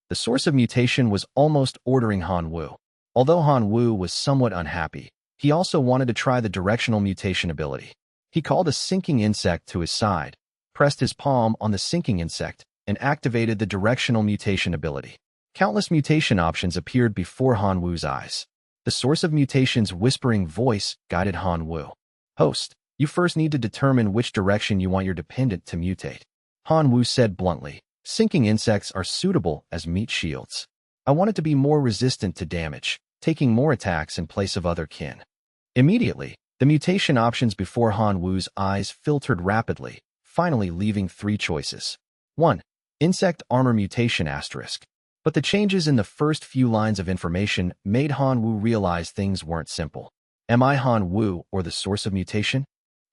The source of mutation was almost ordering Hanwoo. Although Hanwoo was somewhat unhappy, he also wanted to try the directional mutation ability. He called a sinking insect to his side, pressed his palm on the sinking insect, and activated the directional mutation ability. Countless mutation options appeared before Hanwoo's eyes. The source of mutation's whispering voice guided Hanwoo. "Host, you first need to determine which direction you want your dependent to mutate." Hanwoo said bluntly, "Sinking insects are suitable as meat shields. I want it to be more resistant to damage, taking more attacks in place of other kin." Immediately, the mutation options before Hanwoo's eyes filtered rapidly, finally leaving three choices. 1. Insect armor mutation asterisk. But the changes in the first few lines of information made Hanwoo realize things weren't simple. Am I Hanwoo or the source of mutation?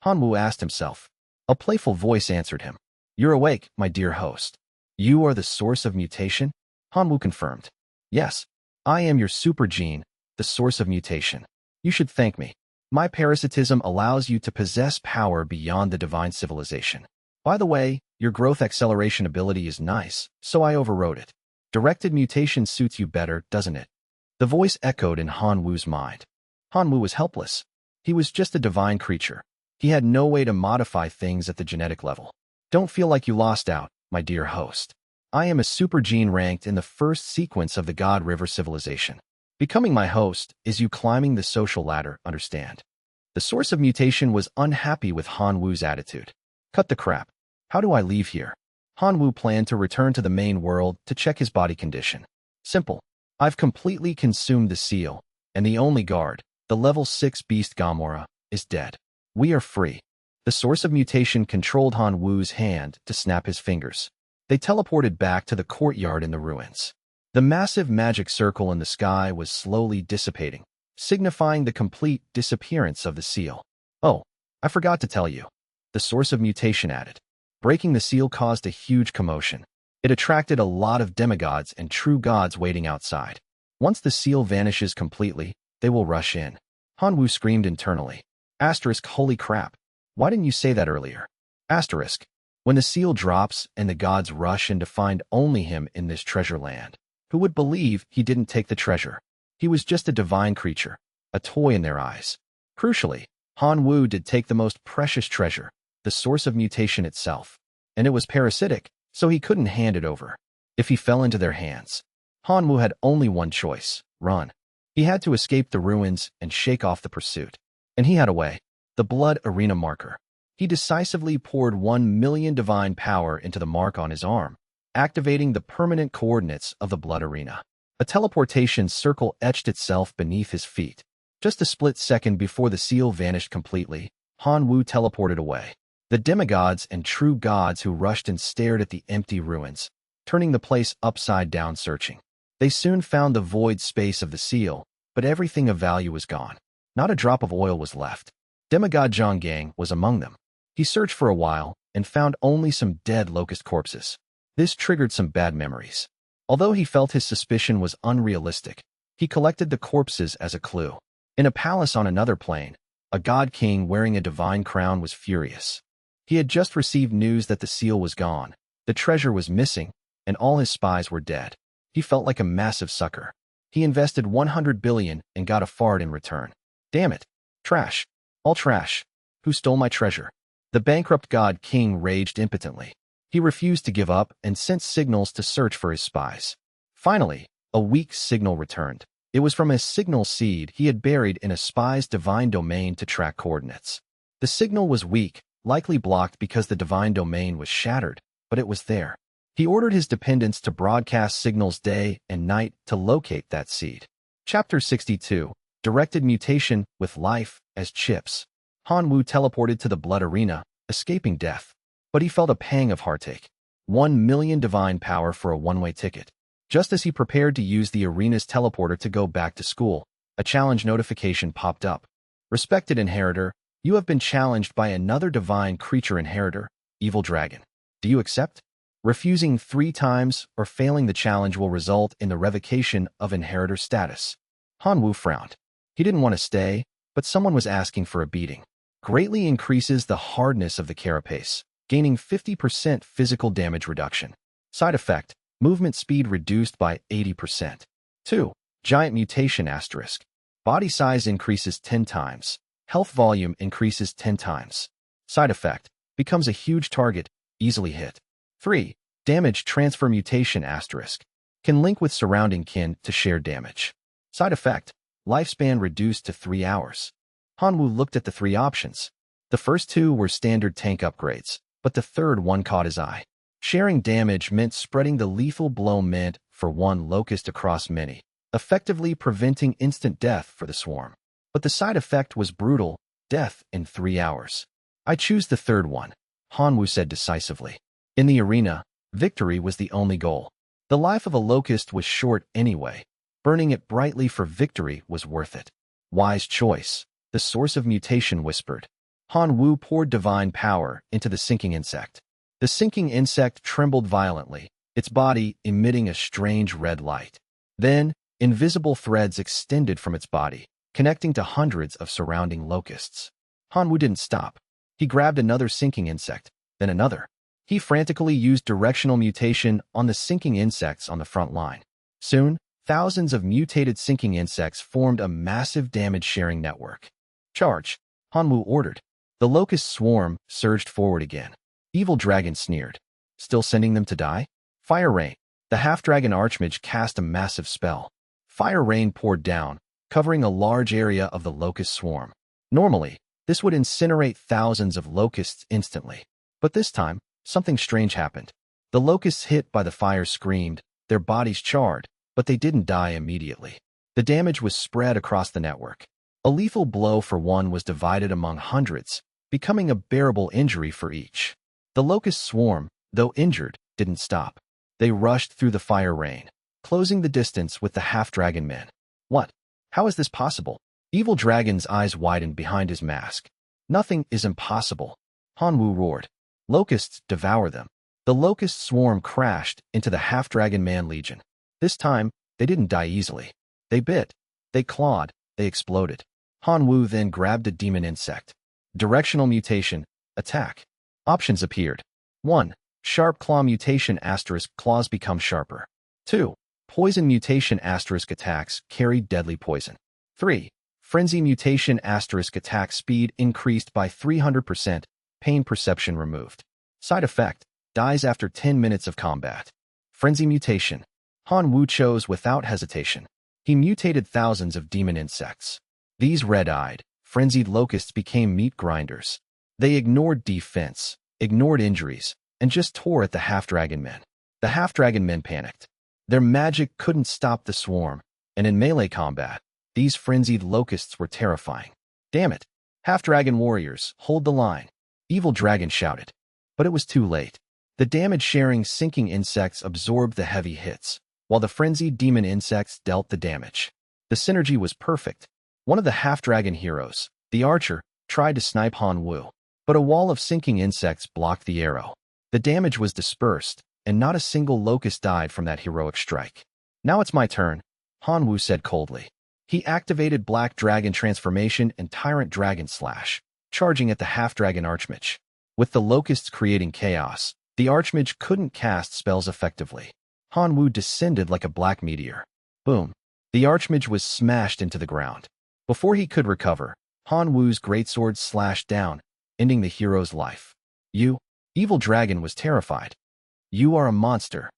Hanwoo asked himself. A playful voice answered him. You're awake, my dear host. You are the source of mutation? Hanwoo confirmed. Yes, I am your super gene, the source of mutation. You should thank me. My parasitism allows you to possess power beyond the divine civilization. By the way, your growth acceleration ability is nice, so I overrode it. Directed mutation suits you better, doesn't it? The voice echoed in Hanwoo's mind. Hanwoo was helpless. He was just a divine creature. He had no way to modify things at the genetic level. Don't feel like you lost out, my dear host. I am a super gene ranked in the first sequence of the God River civilization. Becoming my host is you climbing the social ladder, understand? The source of mutation was unhappy with Hanwoo's attitude. Cut the crap. How do I leave here? Hanwoo planned to return to the main world to check his body condition. Simple. I've completely consumed the seal, and the only guard, the level 6 beast Gamora, is dead. We are free. The source of mutation controlled Hanwoo's hand to snap his fingers. They teleported back to the courtyard in the ruins. The massive magic circle in the sky was slowly dissipating, signifying the complete disappearance of the seal. Oh, I forgot to tell you. The source of mutation added. Breaking the seal caused a huge commotion. It attracted a lot of demigods and true gods waiting outside. Once the seal vanishes completely, they will rush in. Hanwoo screamed internally. Asterisk, holy crap. Why didn't you say that earlier? Asterisk. When the seal drops and the gods rush in to find only him in this treasure land, who would believe he didn't take the treasure? He was just a divine creature, a toy in their eyes. Crucially, Hanwoo did take the most precious treasure, the source of mutation itself, and it was parasitic, so he couldn't hand it over. If he fell into their hands, Hanwoo had only one choice, run. He had to escape the ruins and shake off the pursuit. And he had a way, the blood arena marker. He decisively poured 1 million divine power into the mark on his arm, activating the permanent coordinates of the blood arena. A teleportation circle etched itself beneath his feet. Just a split second before the seal vanished completely, Hanwoo teleported away. The demigods and true gods who rushed and stared at the empty ruins, turning the place upside down searching. They soon found the void space of the seal, but everything of value was gone. Not a drop of oil was left. Demigod Zhonggang was among them. He searched for a while and found only some dead locust corpses. This triggered some bad memories. Although he felt his suspicion was unrealistic, he collected the corpses as a clue. In a palace on another plane, a god king wearing a divine crown was furious. He had just received news that the seal was gone, the treasure was missing, and all his spies were dead. He felt like a massive sucker. He invested 100 billion and got a fart in return. Damn it. Trash. All trash. Who stole my treasure? The bankrupt god king raged impotently. He refused to give up and sent signals to search for his spies. Finally, a weak signal returned. It was from a signal seed he had buried in a spy's divine domain to track coordinates. The signal was weak, likely blocked because the divine domain was shattered, but it was there. He ordered his dependents to broadcast signals day and night to locate that seed. Chapter 62, Directed Mutation with Life as Chips. Han Wu teleported to the blood arena, escaping death. But he felt a pang of heartache. 1 million divine power for a one-way ticket. Just as he prepared to use the arena's teleporter to go back to school, a challenge notification popped up. Respected inheritor, you have been challenged by another divine creature inheritor, Evil Dragon. Do you accept? Refusing 3 times or failing the challenge will result in the revocation of inheritor status. Han Wu frowned. He didn't want to stay, but someone was asking for a beating. Greatly increases the hardness of the carapace, gaining 50% physical damage reduction. Side effect, movement speed reduced by 80%. 2. Giant mutation asterisk. Body size increases 10 times. Health volume increases 10 times. Side effect, becomes a huge target, easily hit. 3. Damage transfer mutation asterisk. Can link with surrounding kin to share damage. Side effect, lifespan reduced to 3 hours. Han Wu looked at the 3 options. The first 2 were standard tank upgrades, but the third one caught his eye. Sharing damage meant spreading the lethal blow meant for one locust across many, effectively preventing instant death for the swarm. But the side effect was brutal, death in 3 hours. I choose the third one, Han Wu said decisively. In the arena, victory was the only goal. The life of a locust was short anyway. Burning it brightly for victory was worth it. Wise choice, the source of mutation whispered. Han Wu poured divine power into the sinking insect. The sinking insect trembled violently, its body emitting a strange red light. Then, invisible threads extended from its body, connecting to hundreds of surrounding locusts. Han Wu didn't stop. He grabbed another sinking insect, then another. He frantically used directional mutation on the sinking insects on the front line. Soon, thousands of mutated sinking insects formed a massive damage-sharing network. Charge, Han Wu ordered. The locust swarm surged forward again. Evil Dragon sneered. Still sending them to die? Fire Rain. The half-dragon archmage cast a massive spell. Fire Rain poured down, covering a large area of the locust swarm. Normally, this would incinerate thousands of locusts instantly. But this time, something strange happened. The locusts hit by the fire screamed, their bodies charred, but they didn't die immediately. The damage was spread across the network. A lethal blow for one was divided among hundreds, becoming a bearable injury for each. The locust swarm, though injured, didn't stop. They rushed through the fire rain, closing the distance with the half-dragon men. What? How is this possible? Evil Dragon's eyes widened behind his mask. Nothing is impossible. Han Wu roared. Locusts devour them. The locust swarm crashed into the half-dragon man legion. This time, they didn't die easily. They bit. They clawed. They exploded. Han Wu then grabbed a demon insect. Directional mutation. Attack. Options appeared. 1. Sharp claw mutation asterisk claws become sharper. 2. Poison mutation asterisk attacks carry deadly poison. 3. Frenzy mutation asterisk attack speed increased by 300%. Pain perception removed. Side effect, dies after 10 minutes of combat. Frenzy mutation. Han Wu chose without hesitation. He mutated thousands of demon insects. These red-eyed, frenzied locusts became meat grinders. They ignored defense, ignored injuries, and just tore at the half-dragon men. The half-dragon men panicked. Their magic couldn't stop the swarm, and in melee combat, these frenzied locusts were terrifying. Damn it! Half-dragon warriors, hold the line. Evil Dragon shouted. But it was too late. The damage-sharing sinking insects absorbed the heavy hits, while the frenzied demon insects dealt the damage. The synergy was perfect. One of the half-dragon heroes, the archer, tried to snipe Han Wu, but a wall of sinking insects blocked the arrow. The damage was dispersed, and not a single locust died from that heroic strike. Now it's my turn, Han Wu said coldly. He activated Black Dragon Transformation and Tyrant Dragon Slash, charging at the half-dragon Archmage. With the locusts creating chaos, the Archmage couldn't cast spells effectively. Han Wu descended like a black meteor. Boom. The Archmage was smashed into the ground. Before he could recover, Han Wu's greatsword slashed down, ending the hero's life. You, Evil Dragon, was terrified. You are a monster.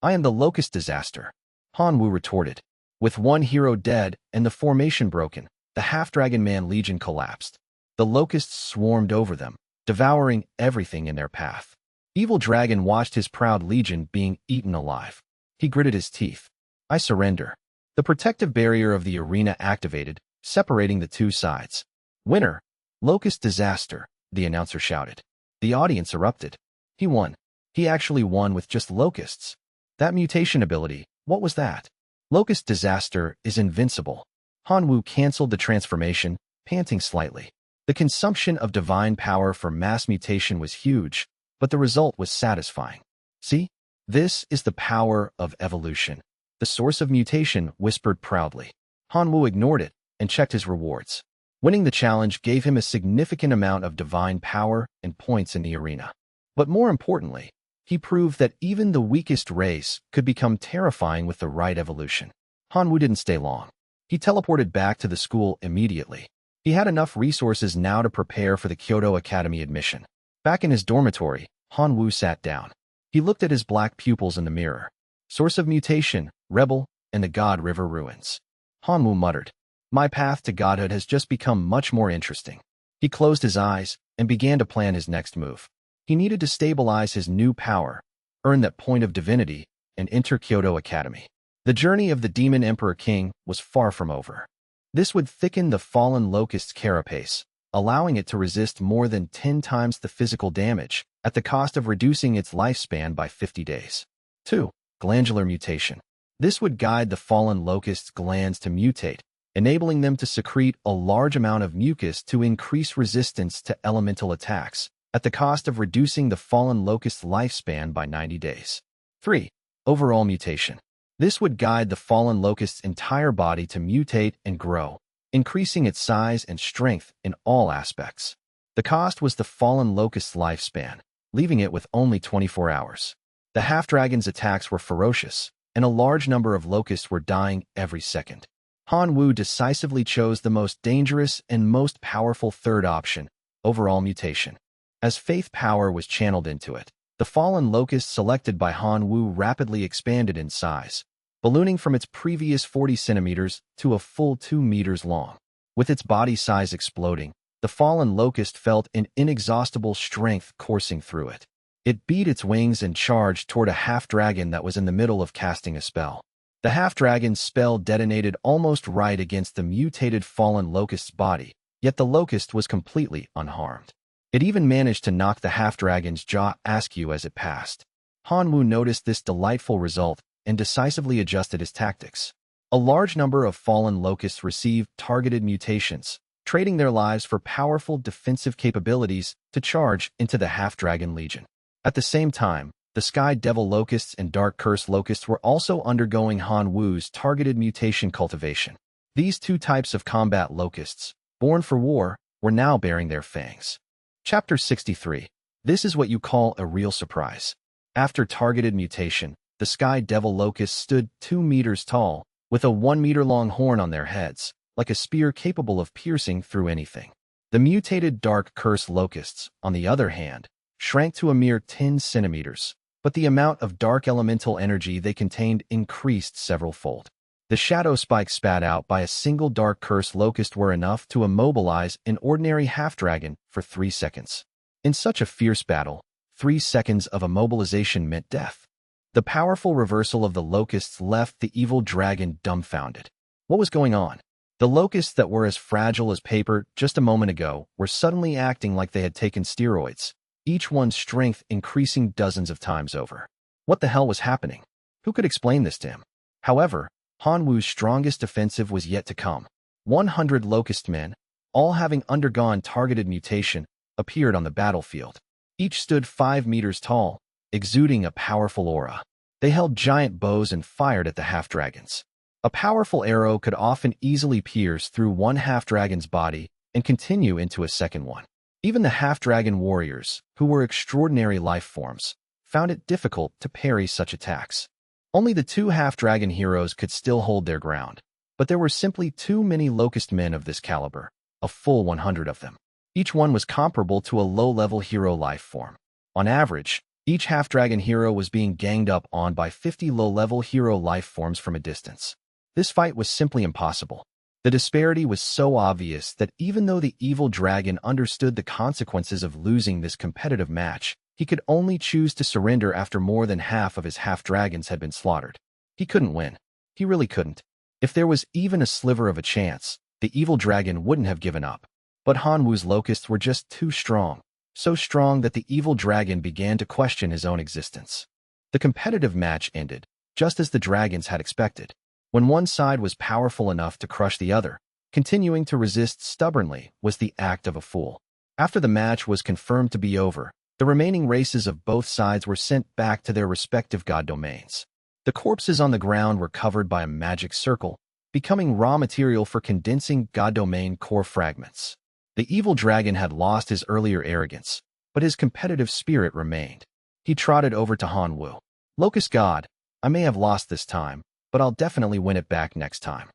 I am the Locust Disaster, Han Wu retorted. With one hero dead and the formation broken, the Half-Dragon Man Legion collapsed. The locusts swarmed over them, devouring everything in their path. Evil Dragon watched his proud legion being eaten alive. He gritted his teeth. I surrender. The protective barrier of the arena activated, separating the two sides. Winner, Locust Disaster, the announcer shouted. The audience erupted. He won. He actually won with just locusts. That mutation ability, what was that? Locust Disaster is invincible. Han Wu canceled the transformation, panting slightly. The consumption of divine power for mass mutation was huge, but the result was satisfying. See? This is the power of evolution. The source of mutation whispered proudly. Han Wu ignored it and checked his rewards. Winning the challenge gave him a significant amount of divine power and points in the arena. But more importantly, he proved that even the weakest race could become terrifying with the right evolution. Han Wu didn't stay long. He teleported back to the school immediately. He had enough resources now to prepare for the Kyoto Academy admission. Back in his dormitory, Han Wu sat down. He looked at his black pupils in the mirror. Source of mutation, rebel, and the God River ruins. Han Wu muttered. My path to godhood has just become much more interesting. He closed his eyes and began to plan his next move. He needed to stabilize his new power, earn that point of divinity, and enter Kyoto Academy. The journey of the Demon Emperor King was far from over. This would thicken the fallen locust's carapace, allowing it to resist more than 10 times the physical damage, at the cost of reducing its lifespan by 50 days. 2. Glandular mutation. This would guide the fallen locust's glands to mutate, enabling them to secrete a large amount of mucus to increase resistance to elemental attacks, at the cost of reducing the fallen locust's lifespan by 90 days. 3. Overall mutation. This would guide the fallen locust's entire body to mutate and grow, increasing its size and strength in all aspects. The cost was the fallen locust's lifespan, leaving it with only 24 hours. The half-dragon's attacks were ferocious, and a large number of locusts were dying every second. Han Wu decisively chose the most dangerous and most powerful third option, overall mutation. As faith power was channeled into it, the fallen locust selected by Han Wu rapidly expanded in size, ballooning from its previous 40 centimeters to a full 2 meters long. With its body size exploding, the fallen locust felt an inexhaustible strength coursing through it. It beat its wings and charged toward a half-dragon that was in the middle of casting a spell. The half-dragon's spell detonated almost right against the mutated fallen locust's body, yet the locust was completely unharmed. It even managed to knock the half-dragon's jaw askew as it passed. Han Wu noticed this delightful result and decisively adjusted his tactics. A large number of fallen locusts received targeted mutations, trading their lives for powerful defensive capabilities to charge into the half-dragon legion. At the same time, the Sky Devil locusts and Dark Curse locusts were also undergoing Han Wu's targeted mutation cultivation. These two types of combat locusts, born for war, were now bearing their fangs. Chapter 63. This is what you call a real surprise. After targeted mutation, the Sky Devil locusts stood 2 meters tall, with a 1-meter-long horn on their heads, like a spear capable of piercing through anything. The mutated Dark Curse locusts, on the other hand, shrank to a mere 10 centimeters, but the amount of dark elemental energy they contained increased several-fold. The shadow spikes spat out by a single Dark Curse locust were enough to immobilize an ordinary half-dragon for 3 seconds. In such a fierce battle, 3 seconds of immobilization meant death. The powerful reversal of the locusts left the evil dragon dumbfounded. What was going on? The locusts that were as fragile as paper just a moment ago were suddenly acting like they had taken steroids, each one's strength increasing dozens of times over. What the hell was happening? Who could explain this to him? However, Hanwoo's strongest offensive was yet to come. 100 locust men, all having undergone targeted mutation, appeared on the battlefield. Each stood 5 meters tall, exuding a powerful aura. They held giant bows and fired at the half-dragons. A powerful arrow could often easily pierce through one half-dragon's body and continue into a second one. Even the half-dragon warriors, who were extraordinary life forms, found it difficult to parry such attacks. Only the 2 half-dragon heroes could still hold their ground, but there were simply too many locust men of this caliber, a full 100 of them. Each one was comparable to a low-level hero life form. On average, each half-dragon hero was being ganged up on by 50 low-level hero life forms from a distance. This fight was simply impossible. The disparity was so obvious that even though the evil dragon understood the consequences of losing this competitive match, he could only choose to surrender after more than half of his half-dragons had been slaughtered. He couldn't win. He really couldn't. If there was even a sliver of a chance, the evil dragon wouldn't have given up. But Hanwoo's locusts were just too strong, so strong that the evil dragon began to question his own existence. The competitive match ended, just as the dragons had expected. When one side was powerful enough to crush the other, continuing to resist stubbornly was the act of a fool. After the match was confirmed to be over, the remaining races of both sides were sent back to their respective god domains. The corpses on the ground were covered by a magic circle, becoming raw material for condensing god domain core fragments. The evil dragon had lost his earlier arrogance, but his competitive spirit remained. He trotted over to Hanwoo. "Locust God, I may have lost this time, but I'll definitely win it back next time."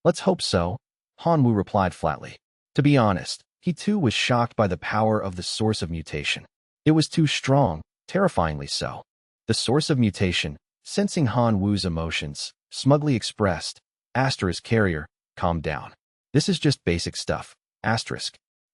"Let's hope so," Hanwoo replied flatly. To be honest, he too was shocked by the power of the source of mutation. It was too strong, terrifyingly so. The source of mutation, sensing Hanwoo's emotions, smugly expressed, "Carrier, calm down. This is just basic stuff.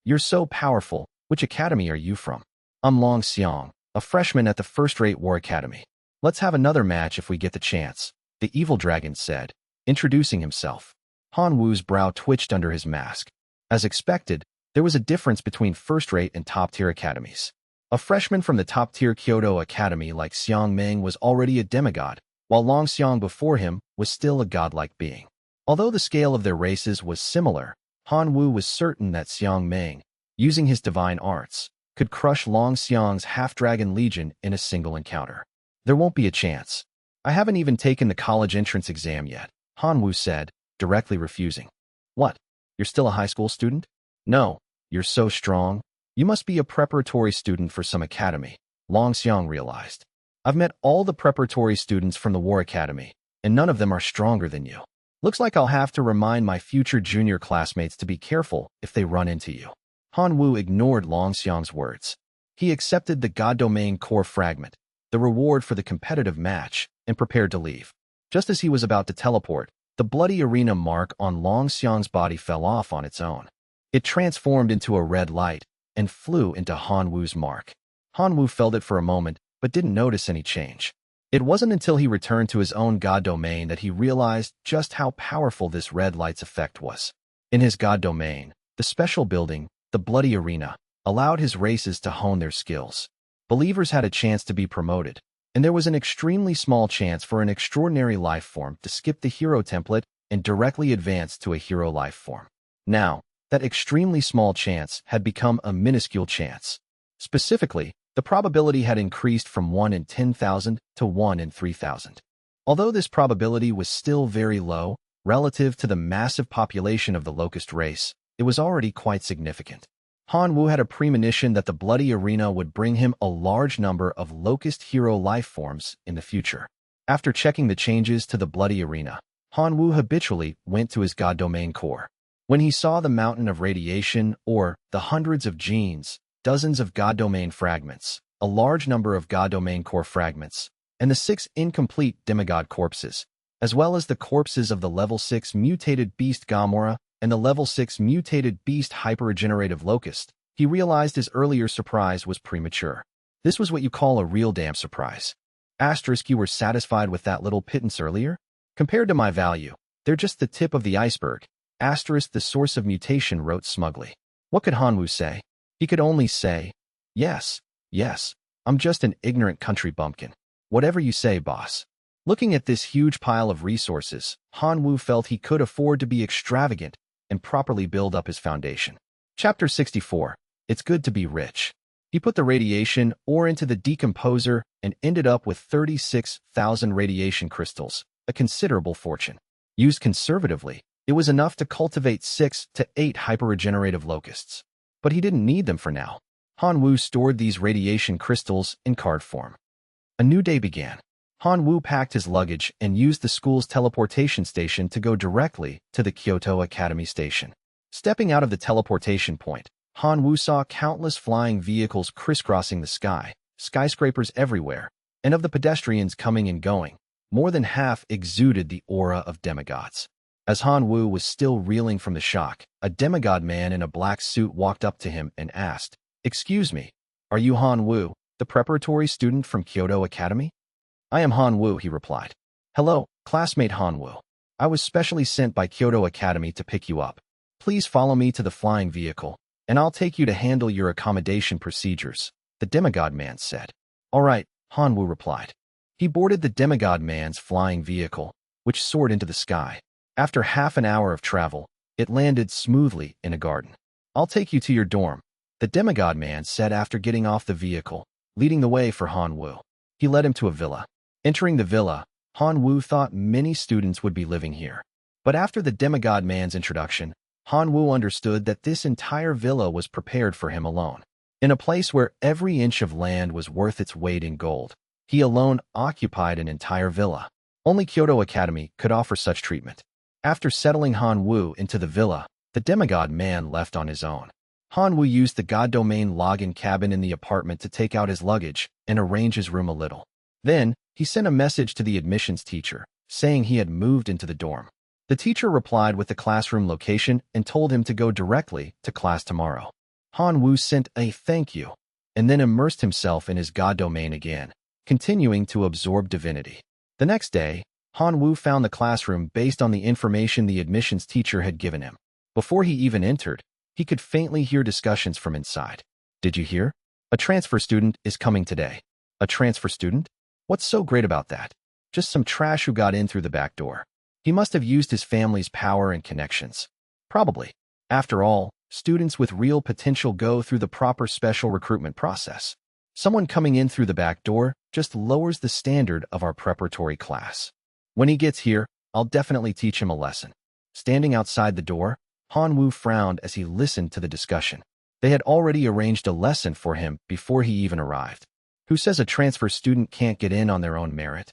You're so powerful. Which academy are you from?" "I'm Long Xiong, a freshman at the first-rate war academy." "Let's have another match if we get the chance," the evil dragon said, introducing himself. Hanwoo's brow twitched under his mask. As expected, there was a difference between first-rate and top-tier academies. A freshman from the top-tier Kyoto Academy like Xiang Meng was already a demigod, while Long Xiong before him was still a godlike being. Although the scale of their races was similar, Hanwoo was certain that Xiang Meng, using his divine arts, could crush Long Xiong's half-dragon legion in a single encounter. "There won't be a chance. I haven't even taken the college entrance exam yet," Hanwoo said, directly refusing. "What? You're still a high school student?" "No, you're so strong. You must be a preparatory student for some academy," Long Xiong realized. "I've met all the preparatory students from the War Academy, and none of them are stronger than you. Looks like I'll have to remind my future junior classmates to be careful if they run into you." Hanwoo ignored Long Xiong's words. He accepted the God Domain core fragment, the reward for the competitive match, and prepared to leave. Just as he was about to teleport, the bloody arena mark on Long Xiong's body fell off on its own. It transformed into a red light and flew into Hanwoo's mark. Hanwoo felt it for a moment, but didn't notice any change. It wasn't until he returned to his own god domain that he realized just how powerful this red light's effect was. In his god domain, the special building, the bloody arena, allowed his races to hone their skills. Believers had a chance to be promoted, and there was an extremely small chance for an extraordinary life form to skip the hero template and directly advance to a hero life form. Now, that extremely small chance had become a minuscule chance. Specifically, the probability had increased from 1 in 10,000 to 1 in 3,000. Although this probability was still very low, relative to the massive population of the locust race, it was already quite significant. Hanwoo had a premonition that the bloody arena would bring him a large number of locust hero life forms in the future. After checking the changes to the bloody arena, Hanwoo habitually went to his god domain core. When he saw the mountain of radiation, or the hundreds of genes, dozens of god domain fragments, a large number of god domain core fragments, and the 6 incomplete demigod corpses, as well as the corpses of the level 6 mutated beast Gamora and the level 6 mutated beast hyperregenerative locust, he realized his earlier surprise was premature. This was what you call a real damn surprise. You were satisfied with that little pittance earlier? Compared to my value, they're just the tip of the iceberg, Asterisk the source of mutation wrote smugly. What could Hanwoo say? He could only say, yes, yes, I'm just an ignorant country bumpkin. Whatever you say, boss. Looking at this huge pile of resources, Hanwoo felt he could afford to be extravagant and properly build up his foundation. Chapter 64. It's good to be rich. He put the radiation ore into the decomposer and ended up with 36,000 radiation crystals, a considerable fortune. Used conservatively, it was enough to cultivate 6 to 8 hyperregenerative locusts. But he didn't need them for now. Hanwoo stored these radiation crystals in card form. A new day began. Hanwoo packed his luggage and used the school's teleportation station to go directly to the Kyoto Academy station. Stepping out of the teleportation point, Hanwoo saw countless flying vehicles crisscrossing the sky, skyscrapers everywhere, and of the pedestrians coming and going, more than half exuded the aura of demigods. As Hanwoo was still reeling from the shock, a demigod man in a black suit walked up to him and asked, "Excuse me, are you Hanwoo, the preparatory student from Kyoto Academy?" "I am Hanwoo," he replied. "Hello, classmate Hanwoo. I was specially sent by Kyoto Academy to pick you up. Please follow me to the flying vehicle, and I'll take you to handle your accommodation procedures," the demigod man said. "All right," Hanwoo replied. He boarded the demigod man's flying vehicle, which soared into the sky. After half an hour of travel, it landed smoothly in a garden. "I'll take you to your dorm," the demigod man said after getting off the vehicle, leading the way for Hanwoo. He led him to a villa. Entering the villa, Hanwoo thought many students would be living here. But after the demigod man's introduction, Hanwoo understood that this entire villa was prepared for him alone. In a place where every inch of land was worth its weight in gold, he alone occupied an entire villa. Only Kyoto Academy could offer such treatment. After settling Hanwoo into the villa, the demigod man left on his own. Hanwoo used the god domain login cabin in the apartment to take out his luggage and arrange his room a little. Then, he sent a message to the admissions teacher, saying he had moved into the dorm. The teacher replied with the classroom location and told him to go directly to class tomorrow. Hanwoo sent a thank you, and then immersed himself in his god domain again, continuing to absorb divinity. The next day, Hanwoo found the classroom based on the information the admissions teacher had given him. Before he even entered, he could faintly hear discussions from inside. "Did you hear? A transfer student is coming today." "A transfer student? What's so great about that?" "Just some trash who got in through the back door. He must have used his family's power and connections." "Probably. After all, students with real potential go through the proper special recruitment process. Someone coming in through the back door just lowers the standard of our preparatory class. When he gets here, I'll definitely teach him a lesson." Standing outside the door, Hanwoo frowned as he listened to the discussion. They had already arranged a lesson for him before he even arrived. Who says a transfer student can't get in on their own merit?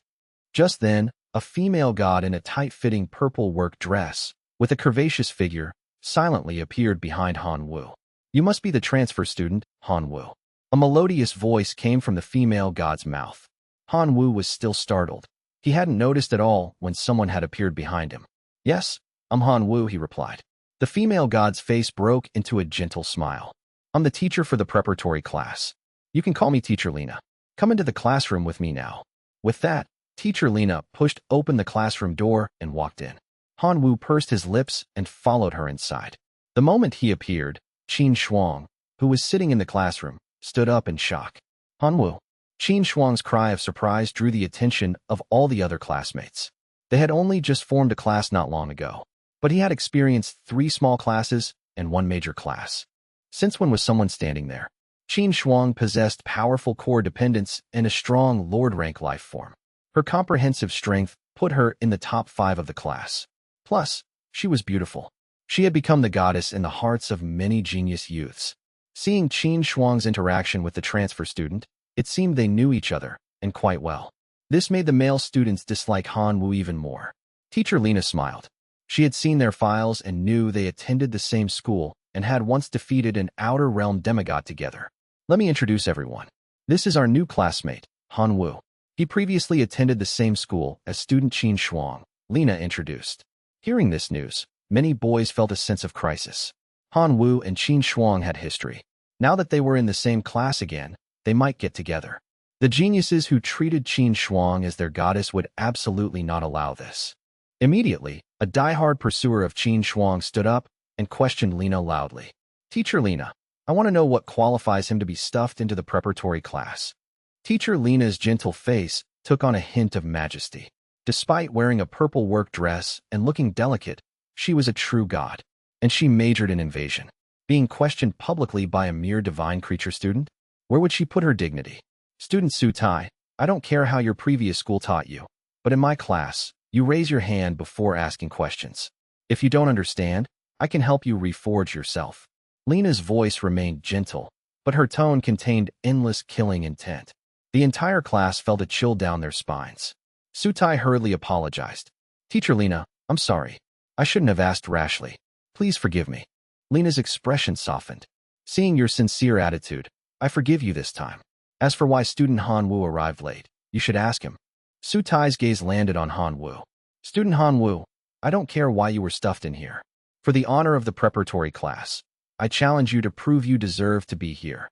Just then, a female god in a tight-fitting purple work dress, with a curvaceous figure, silently appeared behind Hanwoo. "You must be the transfer student, Hanwoo." A melodious voice came from the female god's mouth. Hanwoo was still startled. He hadn't noticed at all when someone had appeared behind him. "Yes, I'm Hanwoo," he replied. The female god's face broke into a gentle smile. "I'm the teacher for the preparatory class. You can call me Teacher Lena. Come into the classroom with me now." With that, Teacher Lena pushed open the classroom door and walked in. Hanwoo pursed his lips and followed her inside. The moment he appeared, Qin Shuang, who was sitting in the classroom, stood up in shock. "Hanwoo." Qin Shuang's cry of surprise drew the attention of all the other classmates. They had only just formed a class not long ago, but he had experienced 3 small classes and 1 major class. Since when was someone standing there? Qin Shuang possessed powerful core dependence and a strong Lord rank life form. Her comprehensive strength put her in the top 5 of the class. Plus, she was beautiful. She had become the goddess in the hearts of many genius youths. Seeing Qin Shuang's interaction with the transfer student, it seemed they knew each other, and quite well. This made the male students dislike Hanwoo even more. Teacher Lena smiled. She had seen their files and knew they attended the same school and had once defeated an outer realm demigod together. "Let me introduce everyone. This is our new classmate, Hanwoo. He previously attended the same school as student Qin Shuang," Lena introduced. Hearing this news, many boys felt a sense of crisis. Hanwoo and Qin Shuang had history. Now that they were in the same class again, they might get together. The geniuses who treated Qin Shuang as their goddess would absolutely not allow this. Immediately, a A die-hard pursuer of Qin Shuang stood up and questioned Lena loudly. Teacher Lena, I want to know what qualifies him to be stuffed into the preparatory class. Teacher Lena's gentle face took on a hint of majesty. Despite wearing a purple work dress and looking delicate, she was a true god, and she majored in invasion. Being questioned publicly by a mere divine creature student? Where would she put her dignity? Student Su Tai, I don't care how your previous school taught you, but in my class, you raise your hand before asking questions. If you don't understand, I can help you reforge yourself. Lena's voice remained gentle, but her tone contained endless killing intent. The entire class felt a chill down their spines. Su Tai hurriedly apologized. Teacher Lena, I'm sorry. I shouldn't have asked rashly. Please forgive me. Lena's expression softened. Seeing your sincere attitude, I forgive you this time. As for why student Han Wu arrived late, you should ask him. Su Tai's gaze landed on Han Wu. Student Han Wu, I don't care why you were stuffed in here. For the honor of the preparatory class, I challenge you to prove you deserve to be here.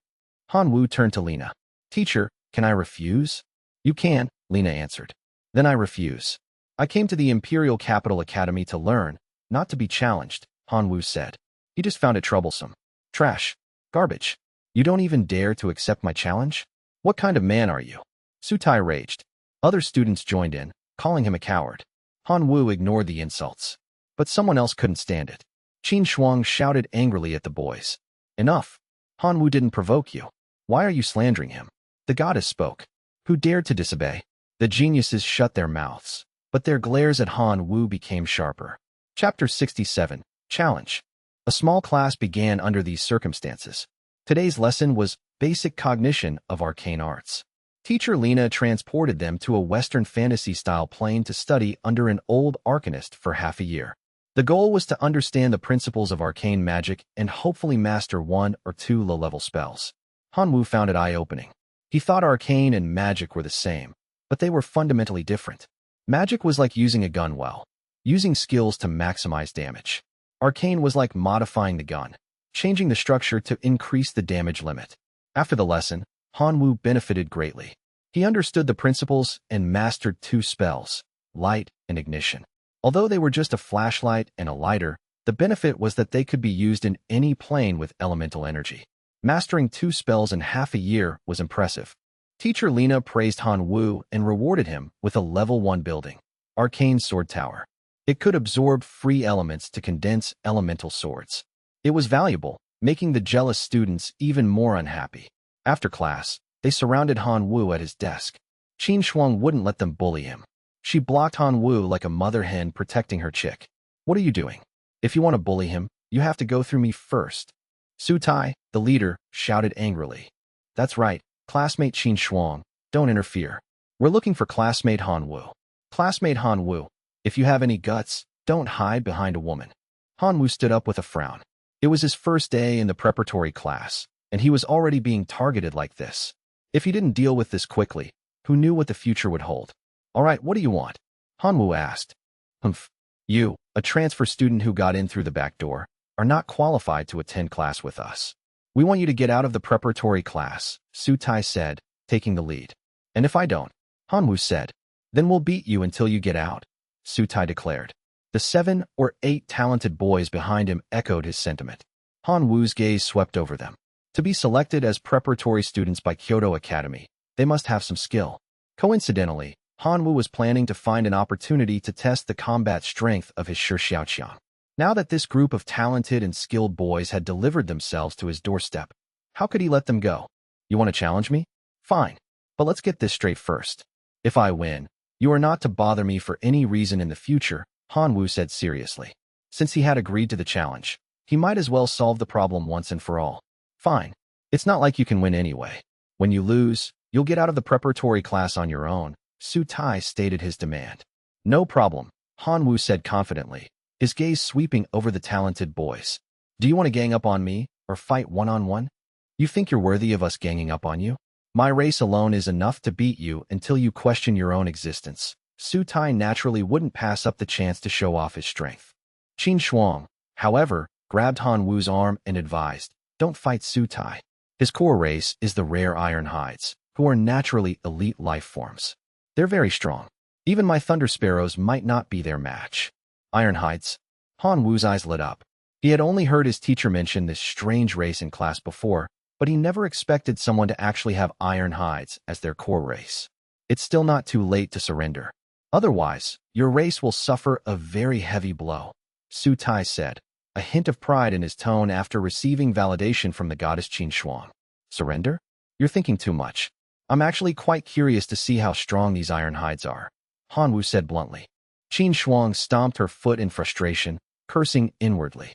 Han Wu turned to Lena. Teacher, can I refuse? You can, Lena answered. Then I refuse. I came to the Imperial Capital Academy to learn, not to be challenged, Han Wu said. He just found it troublesome. Trash. Garbage. You don't even dare to accept my challenge? What kind of man are you? Su Tai raged. Other students joined in, calling him a coward. Han Wu ignored the insults. But someone else couldn't stand it. Qin Shuang shouted angrily at the boys. Enough. Han Wu didn't provoke you. Why are you slandering him? The goddess spoke. Who dared to disobey? The geniuses shut their mouths, but their glares at Han Wu became sharper. Chapter 67, Challenge. A small class began under these circumstances. Today's lesson was Basic Cognition of Arcane Arts. Teacher Lena transported them to a Western fantasy-style plane to study under an old arcanist for half a year. The goal was to understand the principles of arcane magic and hopefully master one or two low-level spells. Han Wu found it eye-opening. He thought arcane and magic were the same, but they were fundamentally different. Magic was like using a gun well, using skills to maximize damage. Arcane was like modifying the gun, changing the structure to increase the damage limit. After the lesson, Han Wu benefited greatly. He understood the principles and mastered two spells, light and ignition. Although they were just a flashlight and a lighter, the benefit was that they could be used in any plane with elemental energy. Mastering two spells in half a year was impressive. Teacher Lena praised Han Wu and rewarded him with a level 1 building, Arcane Sword Tower. It could absorb free elements to condense elemental swords. It was valuable, making the jealous students even more unhappy. After class, they surrounded Han Wu at his desk. Qin Shuang wouldn't let them bully him. She blocked Han Wu like a mother hen protecting her chick. What are you doing? If you want to bully him, you have to go through me first. Su Tai, the leader, shouted angrily. That's right, classmate Qin Shuang, don't interfere. We're looking for classmate Han Wu. Classmate Han Wu, if you have any guts, don't hide behind a woman. Han Wu stood up with a frown. It was his first day in the preparatory class, and he was already being targeted like this. If he didn't deal with this quickly, who knew what the future would hold? All right, what do you want? Han Wu asked. Humph. You, a transfer student who got in through the back door, are not qualified to attend class with us. We want you to get out of the preparatory class, Su Tai said, taking the lead. And if I don't, Han Wu said, then we'll beat you until you get out, Su Tai declared. The 7 or 8 talented boys behind him echoed his sentiment. Han Wu's gaze swept over them. To be selected as preparatory students by Kyoto Academy, they must have some skill. Coincidentally, Han Wu was planning to find an opportunity to test the combat strength of his Shi Xiaoqiang. Now that this group of talented and skilled boys had delivered themselves to his doorstep, how could he let them go? You want to challenge me? Fine. But let's get this straight first. If I win, you are not to bother me for any reason in the future, Han Wu said seriously. Since he had agreed to the challenge, he might as well solve the problem once and for all. Fine. It's not like you can win anyway. When you lose, you'll get out of the preparatory class on your own, Su Tai stated his demand. No problem, Han Wu said confidently, his gaze sweeping over the talented boys. Do you want to gang up on me, or fight one-on-one? You think you're worthy of us ganging up on you? My race alone is enough to beat you until you question your own existence. Su Tai naturally wouldn't pass up the chance to show off his strength. Qin Shuang, however, grabbed Han Wu's arm and advised, don't fight Su Tai. His core race is the rare Ironhides, who are naturally elite life forms. They're very strong. Even my Thunder Sparrows might not be their match. Iron Heights. Han Wu's eyes lit up. He had only heard his teacher mention this strange race in class before, but he never expected someone to actually have iron hides as their core race. It's still not too late to surrender. Otherwise, your race will suffer a very heavy blow, Su Tai said, a hint of pride in his tone after receiving validation from the goddess Qin Shuang. Surrender? You're thinking too much. I'm actually quite curious to see how strong these iron hides are, Han Wu said bluntly. Qin Shuang stomped her foot in frustration, cursing inwardly.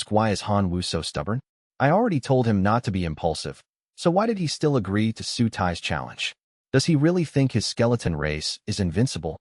Why is Han Wu so stubborn? I already told him not to be impulsive, so why did he still agree to Su Tai's challenge? Does he really think his skeleton race is invincible?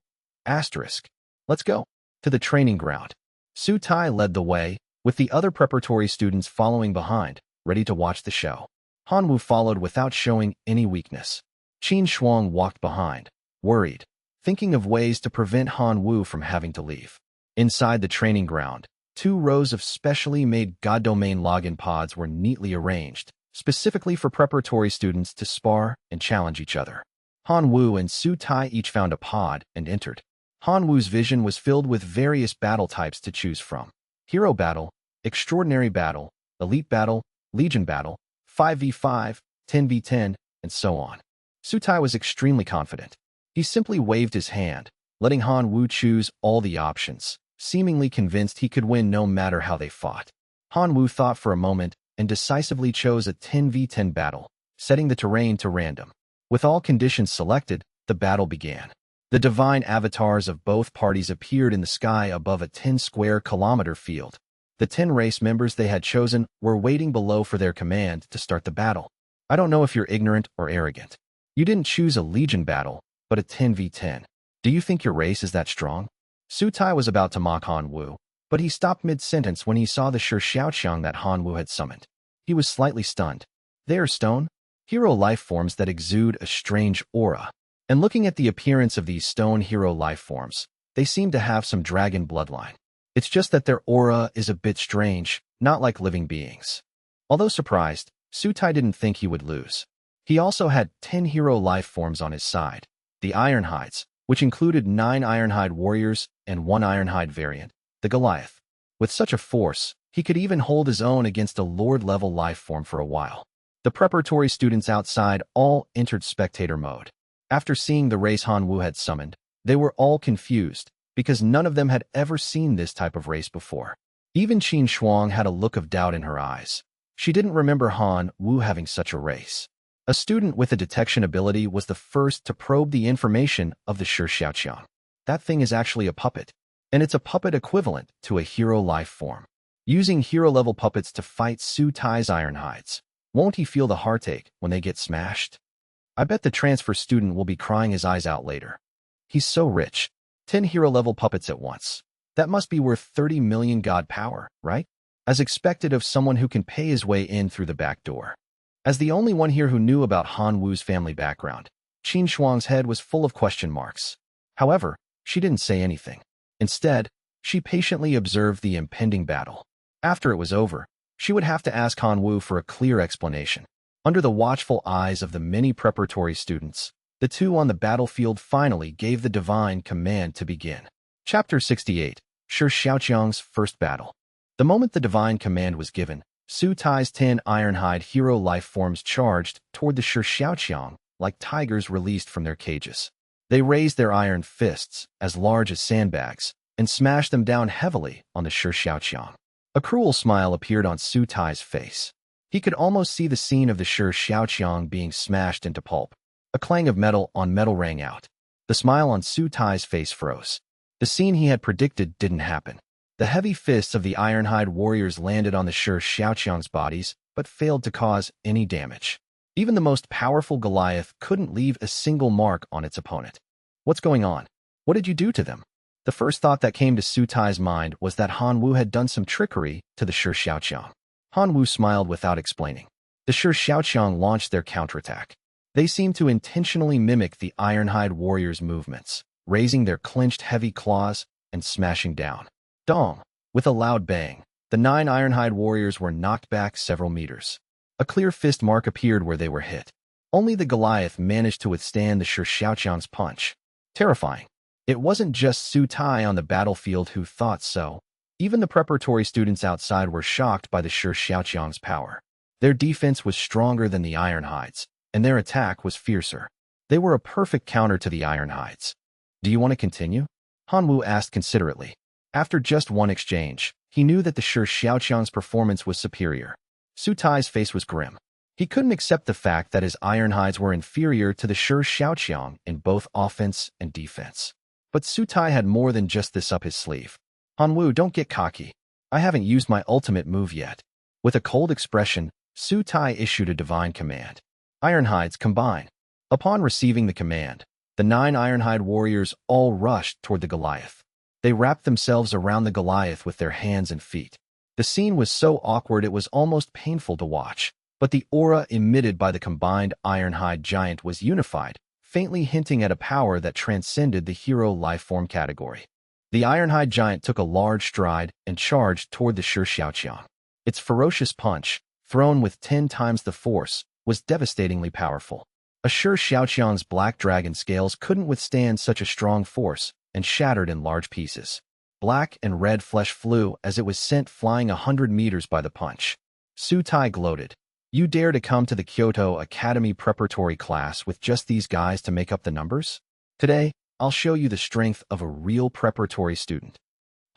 Let's go. To the training ground. Su Tai led the way, with the other preparatory students following behind, ready to watch the show. Han Wu followed without showing any weakness. Qin Shuang walked behind, worried, thinking of ways to prevent Han Wu from having to leave. Inside the training ground, 2 rows of specially made God Domain login pods were neatly arranged, specifically for preparatory students to spar and challenge each other. Han Wu and Su Tai each found a pod and entered. Han Wu's vision was filled with various battle types to choose from. Hero Battle, Extraordinary Battle, Elite Battle, Legion Battle, 5v5, 10v10, and so on. Su Tai was extremely confident. He simply waved his hand, letting Han Wu choose all the options, seemingly convinced he could win no matter how they fought. Han Wu thought for a moment and decisively chose a 10v10 battle, setting the terrain to random. With all conditions selected, the battle began. The divine avatars of both parties appeared in the sky above a 10-square-kilometer field. The 10 race members they had chosen were waiting below for their command to start the battle. I don't know if you're ignorant or arrogant. You didn't choose a Legion battle, but a 10v10. Do you think your race is that strong? Su Tai was about to mock Han Wu, but he stopped mid-sentence when he saw the Shi Xiaoqiang that Han Wu had summoned. He was slightly stunned. They are stone, hero life forms that exude a strange aura. And looking at the appearance of these stone hero life forms, they seem to have some dragon bloodline. It's just that their aura is a bit strange, not like living beings. Although surprised, Su Tai didn't think he would lose. He also had 10 hero life forms on his side. The Ironhides, which included 9 Ironhide warriors and 1 Ironhide variant, the Goliath. With such a force, he could even hold his own against a Lord-level life form for a while. The preparatory students outside all entered spectator mode. After seeing the race Han Wu had summoned, they were all confused, because none of them had ever seen this type of race before. Even Qin Shuang had a look of doubt in her eyes. She didn't remember Han Wu having such a race. A student with a detection ability was the first to probe the information of the Shi Xiaoqiang. That thing is actually a puppet, and it's a puppet equivalent to a hero life form. Using hero-level puppets to fight Su Tai's Ironhides. Won't he feel the heartache when they get smashed? I bet the transfer student will be crying his eyes out later. He's so rich. 10 hero-level puppets at once. That must be worth 30 million god power, right? As expected of someone who can pay his way in through the back door. As the only one here who knew about Han Wu's family background, Qin Shuang's head was full of question marks. However, she didn't say anything. Instead, she patiently observed the impending battle. After it was over, she would have to ask Han Wu for a clear explanation. Under the watchful eyes of the many preparatory students, the 2 on the battlefield finally gave the divine command to begin. Chapter 68, Shi Xiaoqiang's First Battle. The moment the divine command was given, Su Tai's 10 Ironhide hero life forms charged toward the Shi Xiaoqiang like tigers released from their cages. They raised their iron fists, as large as sandbags, and smashed them down heavily on the Shi Xiaoqiang. A cruel smile appeared on Su Tai's face. He could almost see the scene of the Shi Xiaoqiang being smashed into pulp. A clang of metal on metal rang out. The smile on Su Tai's face froze. The scene he had predicted didn't happen. The heavy fists of the Ironhide warriors landed on the Shi Xiaoqiang's bodies, but failed to cause any damage. Even the most powerful Goliath couldn't leave a single mark on its opponent. What's going on? What did you do to them? The first thought that came to Su Tai's mind was that Han Wu had done some trickery to the Shi Xiaoqiang. Han Wu smiled without explaining. The Shi Xiaoqiang launched their counterattack. They seemed to intentionally mimic the Ironhide warriors' movements, raising their clenched heavy claws and smashing down. Dong! With a loud bang, the 9 Ironhide warriors were knocked back several meters. A clear fist mark appeared where they were hit. Only the Goliath managed to withstand the Shi Xiaoqiang's punch. Terrifying. It wasn't just Su Tai on the battlefield who thought so. Even the preparatory students outside were shocked by the Shi Xiaoqiang's power. Their defense was stronger than the Ironhides, and their attack was fiercer. They were a perfect counter to the Ironhides. Do you want to continue? Hanwu asked considerately. After just one exchange, he knew that the Shi Xiaoqiang's performance was superior. Su Tai's face was grim. He couldn't accept the fact that his Ironhides were inferior to the Shi Xiaoqiang in both offense and defense. But Su Tai had more than just this up his sleeve. Hanwu, don't get cocky. I haven't used my ultimate move yet. With a cold expression, Su Tai issued a divine command. Ironhides combine. Upon receiving the command, the 9 Ironhide warriors all rushed toward the Goliath. They wrapped themselves around the Goliath with their hands and feet. The scene was so awkward it was almost painful to watch, but the aura emitted by the combined Ironhide giant was unified, faintly hinting at a power that transcended the hero life form category. The Ironhide giant took a large stride and charged toward the Shi Xiaoqiang. Its ferocious punch, thrown with 10 times the force, was devastatingly powerful. A Shi Xiaoqiang's black dragon scales couldn't withstand such a strong force and shattered in large pieces. Black and red flesh flew as it was sent flying 100 meters by the punch. Su Tai gloated. You dare to come to the Kyoto Academy preparatory class with just these guys to make up the numbers? Today, I'll show you the strength of a real preparatory student.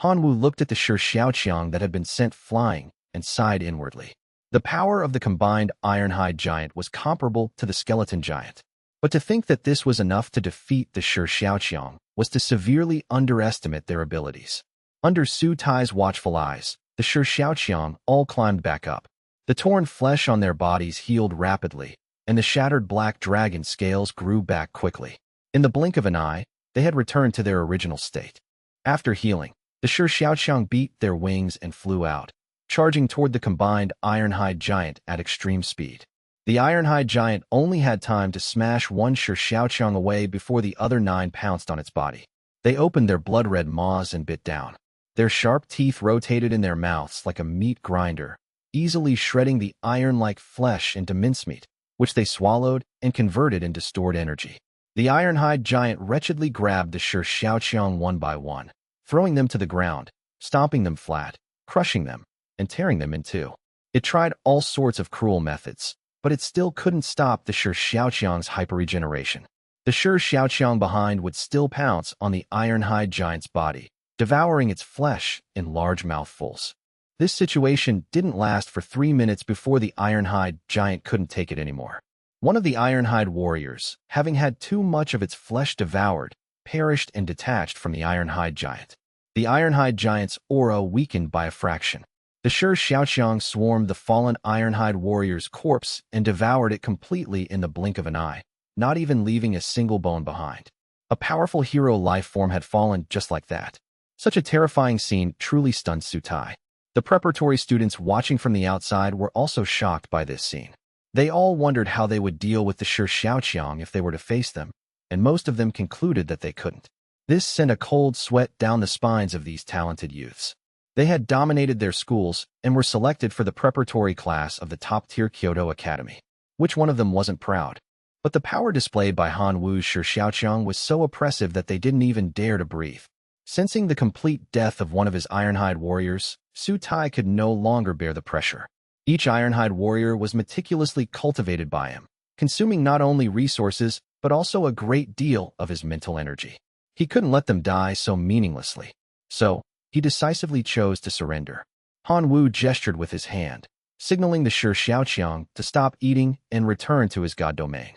Hanwu looked at the Shi Xiaoqiang that had been sent flying and sighed inwardly. The power of the combined Ironhide giant was comparable to the skeleton giant. But to think that this was enough to defeat the Shi Xiaoqiang was to severely underestimate their abilities. Under Su Tai's watchful eyes, the Shi Xiaoqiang all climbed back up. The torn flesh on their bodies healed rapidly, and the shattered black dragon scales grew back quickly. In the blink of an eye, they had returned to their original state. After healing, the Shi Xiaoqiang beat their wings and flew out, charging toward the combined Ironhide giant at extreme speed. The Ironhide giant only had time to smash one Shi Xiaoqiang away before the other 9 pounced on its body. They opened their blood-red maws and bit down. Their sharp teeth rotated in their mouths like a meat grinder, easily shredding the iron-like flesh into mincemeat, which they swallowed and converted into stored energy. The Ironhide giant wretchedly grabbed the Shi Xiaoqiang one by one, throwing them to the ground, stomping them flat, crushing them, and tearing them in two. It tried all sorts of cruel methods, but it still couldn't stop the Shi Xiaoqiang's hyperregeneration. The Shi Xiaoqiang behind would still pounce on the Ironhide giant's body, devouring its flesh in large mouthfuls. This situation didn't last for 3 minutes before the Ironhide giant couldn't take it anymore. One of the Ironhide warriors, having had too much of its flesh devoured, perished and detached from the Ironhide giant. The Ironhide giant's aura weakened by a fraction. The Shi Xiaoqiang swarmed the fallen Ironhide warrior's corpse and devoured it completely in the blink of an eye, not even leaving a single bone behind. A powerful hero life form had fallen just like that. Such a terrifying scene truly stunned Su Tai. The preparatory students watching from the outside were also shocked by this scene. They all wondered how they would deal with the Shi Xiaoqiang if they were to face them, and most of them concluded that they couldn't. This sent a cold sweat down the spines of these talented youths. They had dominated their schools and were selected for the preparatory class of the top-tier Kyoto Academy. Which one of them wasn't proud? But the power displayed by Han Wu's Shi Xiaoqiang was so oppressive that they didn't even dare to breathe. Sensing the complete death of one of his Ironhide warriors, Su Tai could no longer bear the pressure. Each Ironhide warrior was meticulously cultivated by him, consuming not only resources, but also a great deal of his mental energy. He couldn't let them die so meaninglessly. So, he decisively chose to surrender. Han Wu gestured with his hand, signaling the Shi Xiaoqiang to stop eating and return to his god domain.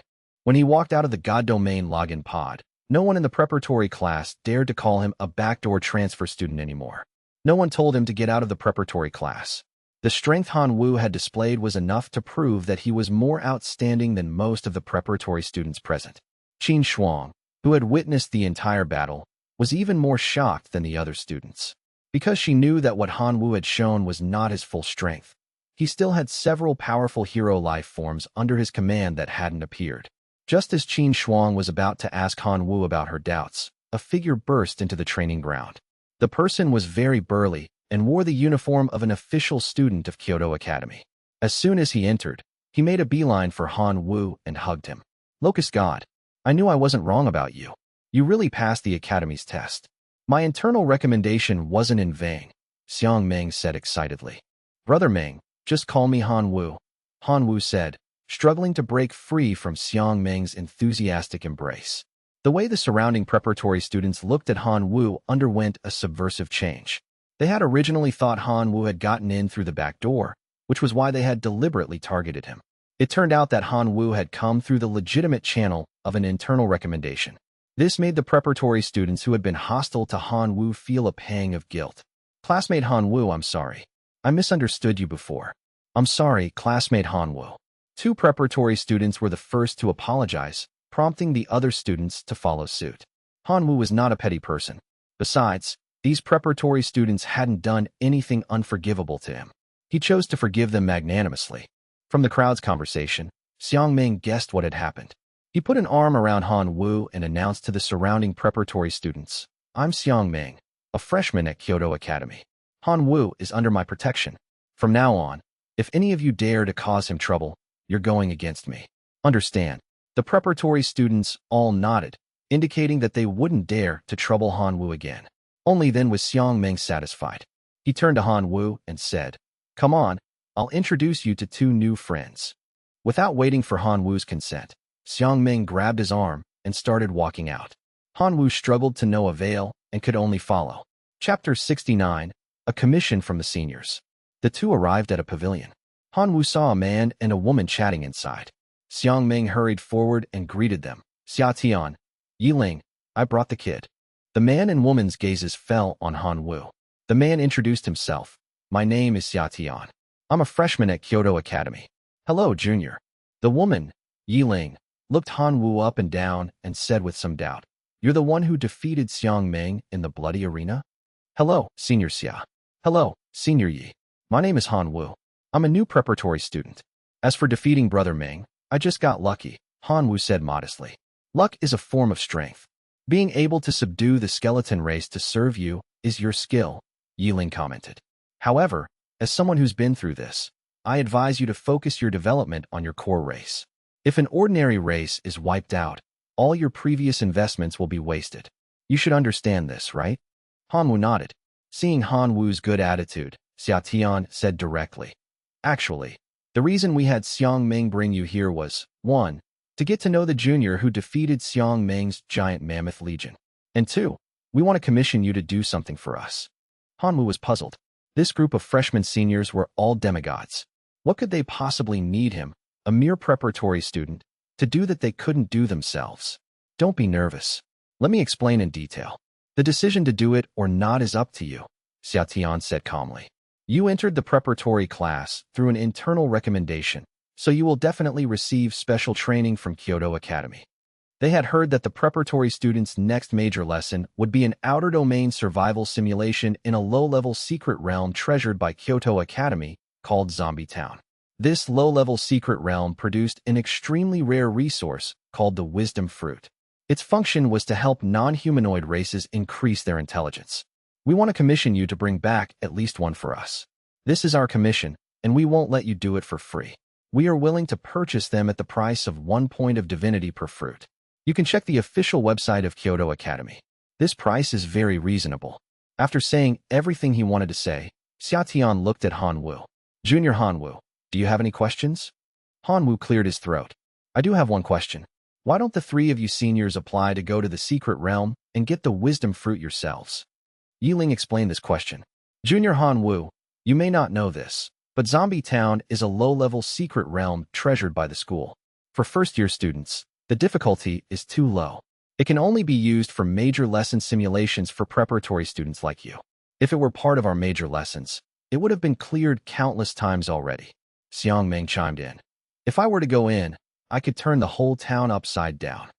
When he walked out of the god domain login pod, no one in the preparatory class dared to call him a backdoor transfer student anymore. No one told him to get out of the preparatory class. The strength Han Wu had displayed was enough to prove that he was more outstanding than most of the preparatory students present. Qin Shuang, who had witnessed the entire battle, was even more shocked than the other students. Because she knew that what Han Wu had shown was not his full strength, he still had several powerful hero life forms under his command that hadn't appeared. Just as Qin Shuang was about to ask Han Wu about her doubts, a figure burst into the training ground. The person was very burly and wore the uniform of an official student of Kyoto Academy. As soon as he entered, he made a beeline for Han Wu and hugged him. Locust God, I knew I wasn't wrong about you. You really passed the Academy's test. My internal recommendation wasn't in vain, Xiang Meng said excitedly. Brother Meng, just call me Han Wu, Han Wu said, struggling to break free from Xiang Meng's enthusiastic embrace. The way the surrounding preparatory students looked at Han Wu underwent a subversive change. They had originally thought Han Wu had gotten in through the back door, which was why they had deliberately targeted him. It turned out that Han Wu had come through the legitimate channel of an internal recommendation. This made the preparatory students who had been hostile to Han Wu feel a pang of guilt. Classmate Han Wu, I'm sorry. I misunderstood you before. I'm sorry, classmate Han Wu. Two preparatory students were the first to apologize, prompting the other students to follow suit. Han Wu was not a petty person. Besides, these preparatory students hadn't done anything unforgivable to him. He chose to forgive them magnanimously. From the crowd's conversation, Xiang Ming guessed what had happened. He put an arm around Han Wu and announced to the surrounding preparatory students, I'm Xiang Ming, a freshman at Kyoto Academy. Han Wu is under my protection. From now on, if any of you dare to cause him trouble, you're going against me. Understand? The preparatory students all nodded, indicating that they wouldn't dare to trouble Han Wu again. Only then was Xiang Ming satisfied. He turned to Han Wu and said, Come on, I'll introduce you to two new friends. Without waiting for Han Wu's consent, Xiang Ming grabbed his arm and started walking out. Han Wu struggled to no avail and could only follow. Chapter 69, A Commission from the Seniors. The two arrived at a pavilion. Han Wu saw a man and a woman chatting inside. Xiang Ming hurried forward and greeted them. Xia Tian, Yi Ling, I brought the kid. The man and woman's gazes fell on Han Wu. The man introduced himself. My name is Xia Tian. I'm a freshman at Kyoto Academy. Hello, junior. The woman, Yi Ling, looked Han Wu up and down and said with some doubt, You're the one who defeated Xiang Ming in the bloody arena? Hello, Senior Xia. Hello, Senior Yi. My name is Han Wu. I'm a new preparatory student. As for defeating Brother Ming, I just got lucky, Han Wu said modestly. Luck is a form of strength. Being able to subdue the skeleton race to serve you is your skill, Yi Ling commented. However, as someone who's been through this, I advise you to focus your development on your core race. If an ordinary race is wiped out, all your previous investments will be wasted. You should understand this, right? Han Wu nodded. Seeing Han Wu's good attitude, Xia Tian said directly. Actually, the reason we had Xiang Ming bring you here was, 1. To get to know the junior who defeated Xiang Ming's giant mammoth legion. And 2. We want to commission you to do something for us. Han Wu was puzzled. This group of freshman seniors were all demigods. What could they possibly need him, a mere preparatory student, to do that they couldn't do themselves? Don't be nervous. Let me explain in detail. The decision to do it or not is up to you, Xia Tian said calmly. You entered the preparatory class through an internal recommendation, so you will definitely receive special training from Kyoto Academy. They had heard that the preparatory students' next major lesson would be an outer domain survival simulation in a low-level secret realm treasured by Kyoto Academy called Zombie Town. This low-level secret realm produced an extremely rare resource called the Wisdom Fruit. Its function was to help non-humanoid races increase their intelligence. We want to commission you to bring back at least one for us. This is our commission, and we won't let you do it for free. We are willing to purchase them at the price of 1 point of divinity per fruit. You can check the official website of Kyoto Academy. This price is very reasonable. After saying everything he wanted to say, Xia Tian looked at Han Wu. Junior Han Wu, do you have any questions? Han Wu cleared his throat. I do have one question. Why don't the three of you seniors apply to go to the secret realm and get the wisdom fruit yourselves? Yi Ling explained this question. Junior Han Wu, you may not know this, but Zombie Town is a low-level secret realm treasured by the school. For first-year students, the difficulty is too low. It can only be used for major lesson simulations for preparatory students like you. If it were part of our major lessons, it would have been cleared countless times already. Xiang Ming chimed in. If I were to go in, I could turn the whole town upside down.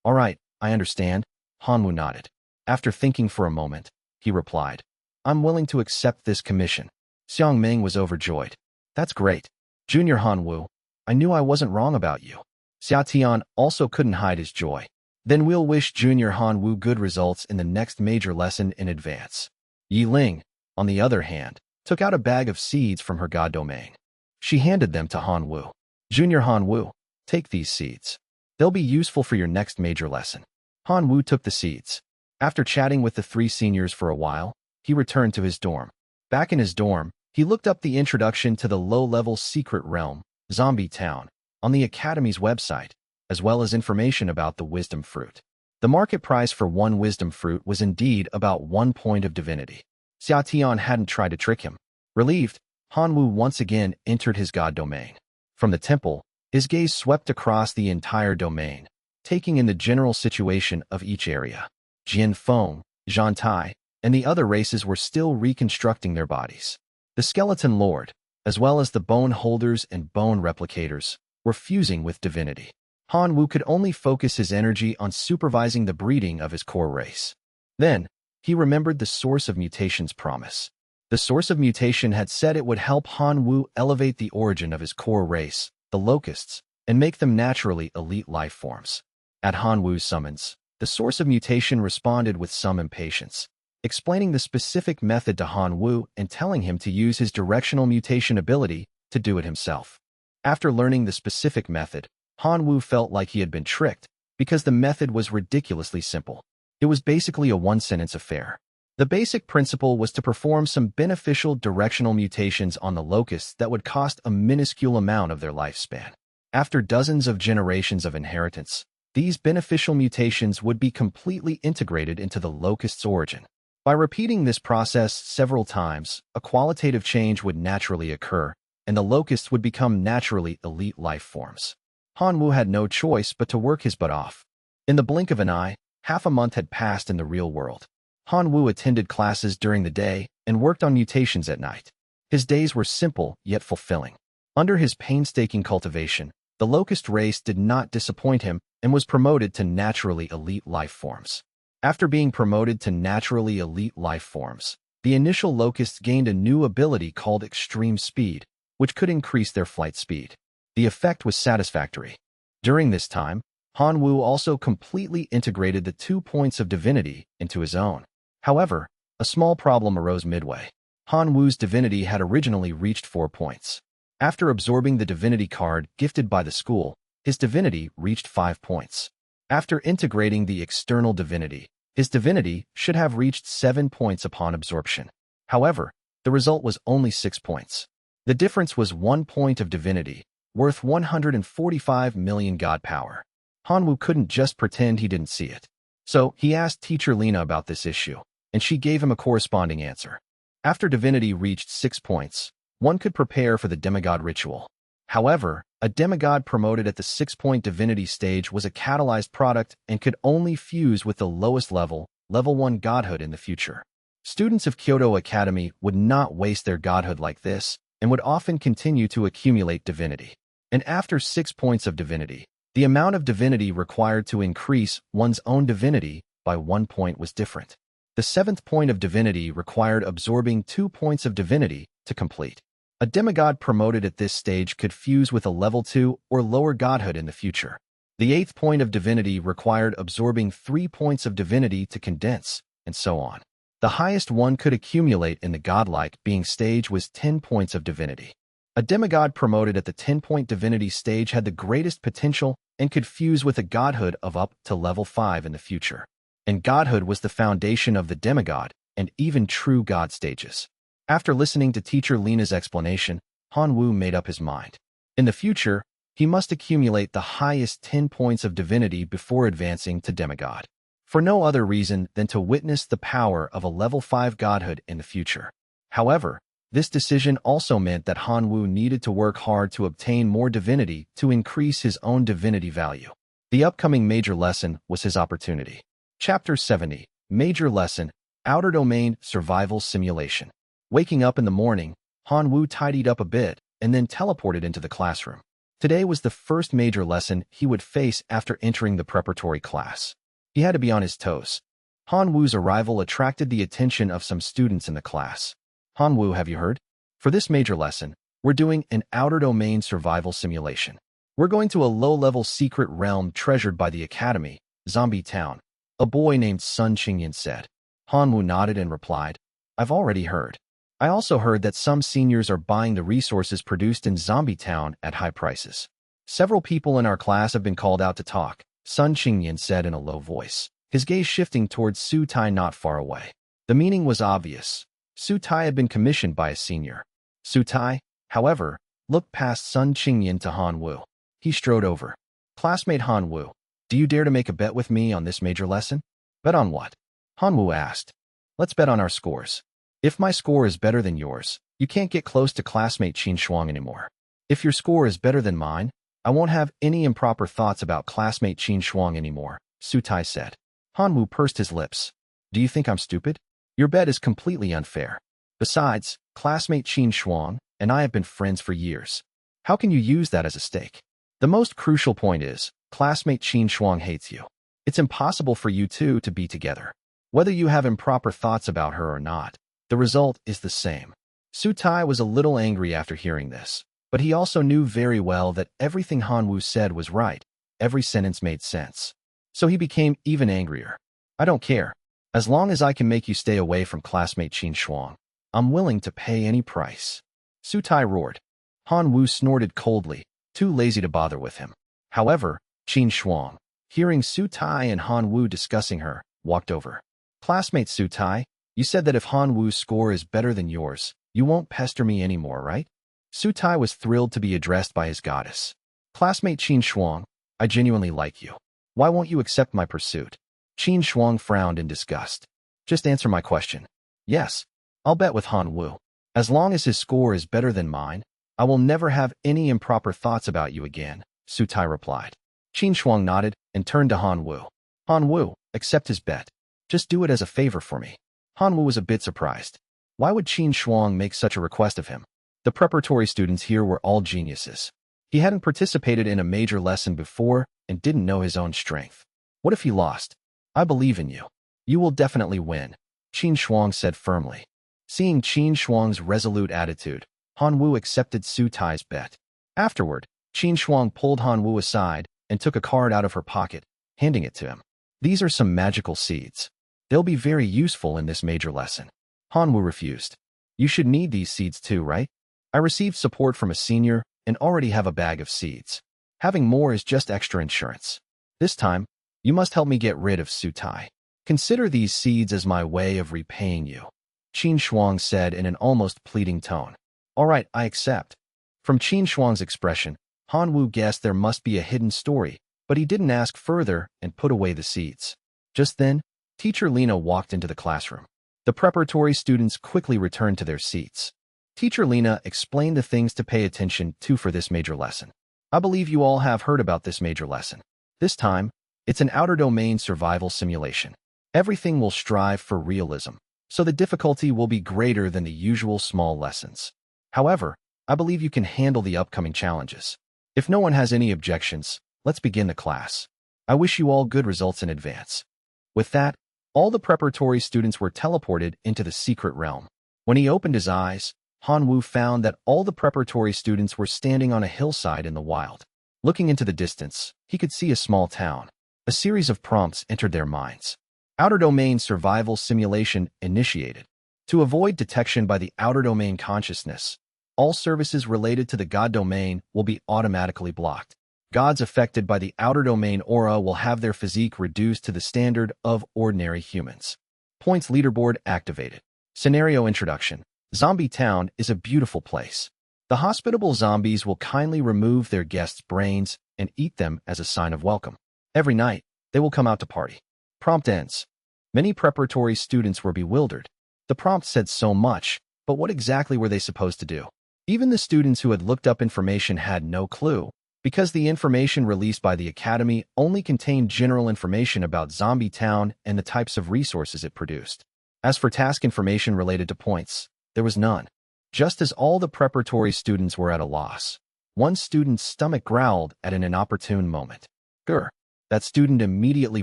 All right, I understand. Han Wu nodded. After thinking for a moment, he replied, I'm willing to accept this commission. Xiang Ming was overjoyed. That's great. Junior Han Wu, I knew I wasn't wrong about you. Xia Tian also couldn't hide his joy. Then we'll wish Junior Han Wu good results in the next major lesson in advance. Yi Ling, on the other hand, took out a bag of seeds from her god domain. She handed them to Han Wu. Junior Han Wu, take these seeds. They'll be useful for your next major lesson. Han Wu took the seats. After chatting with the three seniors for a while, he returned to his dorm. Back in his dorm, he looked up the introduction to the low-level secret realm, Zombie Town, on the Academy's website, as well as information about the wisdom fruit. The market price for one wisdom fruit was indeed about 1 point of divinity. Xia Tian hadn't tried to trick him. Relieved, Han Wu once again entered his god domain. From the temple, his gaze swept across the entire domain, taking in the general situation of each area. Jian Feng, Zhan Tai, and the other races were still reconstructing their bodies. The Skeleton Lord, as well as the bone holders and bone replicators, were fusing with divinity. Han Wu could only focus his energy on supervising the breeding of his core race. Then, he remembered the Source of Mutation's promise. The Source of Mutation had said it would help Han Wu elevate the origin of his core race, the Locusts, and make them naturally elite life forms. At Han Wu's summons, the Source of Mutation responded with some impatience, explaining the specific method to Han Wu and telling him to use his directional mutation ability to do it himself. After learning the specific method, Han Wu felt like he had been tricked because the method was ridiculously simple. It was basically a one-sentence affair. The basic principle was to perform some beneficial directional mutations on the locusts that would cost a minuscule amount of their lifespan. After dozens of generations of inheritance, these beneficial mutations would be completely integrated into the locust's origin. By repeating this process several times, a qualitative change would naturally occur, and the locusts would become naturally elite life forms. Han Wu had no choice but to work his butt off. In the blink of an eye, half a month had passed in the real world. Han Wu attended classes during the day and worked on mutations at night. His days were simple yet fulfilling. Under his painstaking cultivation, the locust race did not disappoint him and was promoted to naturally elite life forms. After being promoted to naturally elite life forms, the initial locusts gained a new ability called extreme speed, which could increase their flight speed. The effect was satisfactory. During this time, Han Wu also completely integrated the 2 points of divinity into his own. However, a small problem arose midway. Han Wu's divinity had originally reached 4 points. After absorbing the divinity card gifted by the school, his divinity reached 5 points. After integrating the external divinity, his divinity should have reached 7 points upon absorption. However, the result was only 6 points. The difference was 1 point of divinity, worth 145 million god power. Han Wu couldn't just pretend he didn't see it. So, he asked teacher Lena about this issue, and she gave him a corresponding answer. After divinity reached 6 points, one could prepare for the demigod ritual. However, a demigod promoted at the 6-point divinity stage was a catalyzed product and could only fuse with the lowest level, level 1 godhood in the future. Students of Kyoto Academy would not waste their godhood like this and would often continue to accumulate divinity. And after 6 points of divinity, the amount of divinity required to increase one's own divinity by 1 point was different. The 7th point of divinity required absorbing 2 points of divinity to complete. A demigod promoted at this stage could fuse with a level 2 or lower godhood in the future. The 8th point of divinity required absorbing 3 points of divinity to condense, and so on. The highest one could accumulate in the godlike being stage was 10 points of divinity. A demigod promoted at the 10-point divinity stage had the greatest potential and could fuse with a godhood of up to level 5 in the future. And godhood was the foundation of the demigod and even true god stages. After listening to teacher Lena's explanation, Han Wu made up his mind. In the future, he must accumulate the highest 10 points of divinity before advancing to demigod, for no other reason than to witness the power of a level 5 godhood in the future. However, this decision also meant that Han Wu needed to work hard to obtain more divinity to increase his own divinity value. The upcoming major lesson was his opportunity. Chapter 70, Major Lesson, Outer Domain Survival Simulation. Waking up in the morning, Han Wu tidied up a bit and then teleported into the classroom. Today was the first major lesson he would face after entering the preparatory class. He had to be on his toes. Han Wu's arrival attracted the attention of some students in the class. Han Wu, have you heard? For this major lesson, we're doing an outer domain survival simulation. We're going to a low-level secret realm treasured by the Academy, Zombie Town, a boy named Sun Qingyan said. Han Wu nodded and replied, I've already heard. I also heard that some seniors are buying the resources produced in Zombie Town at high prices. Several people in our class have been called out to talk, Sun Qingyan said in a low voice. his gaze shifting towards Su Tai not far away. The meaning was obvious. Su Tai had been commissioned by a senior. Su Tai, however, looked past Sun Qingyan to Han Wu. He strode over. Classmate Han Wu, do you dare to make a bet with me on this major lesson? Bet on what? Han Wu asked. Let's bet on our scores. If my score is better than yours, you can't get close to classmate Qin Shuang anymore. If your score is better than mine, I won't have any improper thoughts about classmate Qin Shuang anymore, Su Tai said. Han Wu pursed his lips. Do you think I'm stupid? Your bet is completely unfair. Besides, classmate Qin Shuang and I have been friends for years. How can you use that as a stake? The most crucial point is, classmate Qin Shuang hates you. It's impossible for you two to be together. Whether you have improper thoughts about her or not, the result is the same. Su Tai was a little angry after hearing this, but he also knew very well that everything Han Wu said was right. Every sentence made sense. So he became even angrier. I don't care. As long as I can make you stay away from classmate Qin Shuang, I'm willing to pay any price. Su Tai roared. Han Wu snorted coldly, too lazy to bother with him. However, Qin Shuang, hearing Su Tai and Han Wu discussing her, walked over. Classmate Su Tai, you said that if Han Wu's score is better than yours, you won't pester me anymore, right? Su Tai was thrilled to be addressed by his goddess. Classmate Qin Shuang, I genuinely like you. Why won't you accept my pursuit? Qin Shuang frowned in disgust. Just answer my question. Yes, I'll bet with Han Wu. As long as his score is better than mine, I will never have any improper thoughts about you again, Su Tai replied. Qin Shuang nodded and turned to Han Wu. Han Wu, accept his bet. Just do it as a favor for me. Han Wu was a bit surprised. Why would Qin Shuang make such a request of him? The preparatory students here were all geniuses. He hadn't participated in a major lesson before and didn't know his own strength. What if he lost? I believe in you. You will definitely win, Qin Shuang said firmly. Seeing Qin Shuang's resolute attitude, Han Wu accepted Su Tai's bet. Afterward, Qin Shuang pulled Han Wu aside and took a card out of her pocket, handing it to him. These are some magical seeds. They'll be very useful in this major lesson. Han Wu refused. You should need these seeds too, right? I received support from a senior and already have a bag of seeds. Having more is just extra insurance. This time, you must help me get rid of Su Tai. Consider these seeds as my way of repaying you, Qin Shuang said in an almost pleading tone. All right, I accept. From Qin Shuang's expression, Han Wu guessed there must be a hidden story, but he didn't ask further and put away the seeds. Just then, Teacher Lena walked into the classroom. The preparatory students quickly returned to their seats. Teacher Lena explained the things to pay attention to for this major lesson. I believe you all have heard about this major lesson. This time, it's an outer domain survival simulation. Everything will strive for realism, so the difficulty will be greater than the usual small lessons. However, I believe you can handle the upcoming challenges. If no one has any objections, let's begin the class. I wish you all good results in advance. With that, all the preparatory students were teleported into the secret realm. When he opened his eyes, Han Wu found that all the preparatory students were standing on a hillside in the wild. Looking into the distance, he could see a small town. A series of prompts entered their minds. Outer domain survival simulation initiated. To avoid detection by the outer domain consciousness, all services related to the God domain will be automatically blocked. Gods affected by the outer domain aura will have their physique reduced to the standard of ordinary humans. Points leaderboard activated. Scenario introduction. Zombie Town is a beautiful place. The hospitable zombies will kindly remove their guests' brains and eat them as a sign of welcome. Every night, they will come out to party. Prompt ends. Many preparatory students were bewildered. The prompt said so much, but what exactly were they supposed to do? Even the students who had looked up information had no clue, because the information released by the Academy only contained general information about Zombie Town and the types of resources it produced. As for task information related to points, there was none. Just as all the preparatory students were at a loss, one student's stomach growled at an inopportune moment. Grr. That student immediately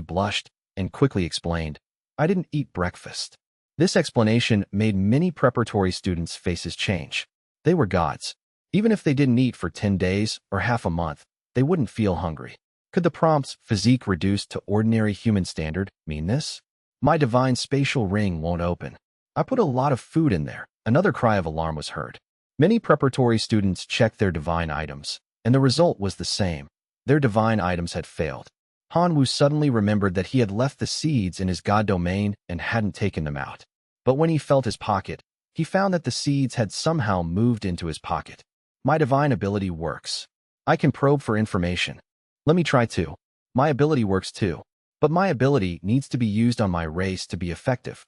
blushed and quickly explained, I didn't eat breakfast. This explanation made many preparatory students' faces change. They were gods. Even if they didn't eat for 10 days or half a month, they wouldn't feel hungry. Could the prompt's physique reduced to ordinary human standard mean this? My divine spatial ring won't open. I put a lot of food in there. Another cry of alarm was heard. Many preparatory students checked their divine items, and the result was the same. Their divine items had failed. Hanwoo suddenly remembered that he had left the seeds in his god domain and hadn't taken them out. But when he felt his pocket, he found that the seeds had somehow moved into his pocket. My divine ability works. I can probe for information. Let me try too. My ability works too. But my ability needs to be used on my race to be effective.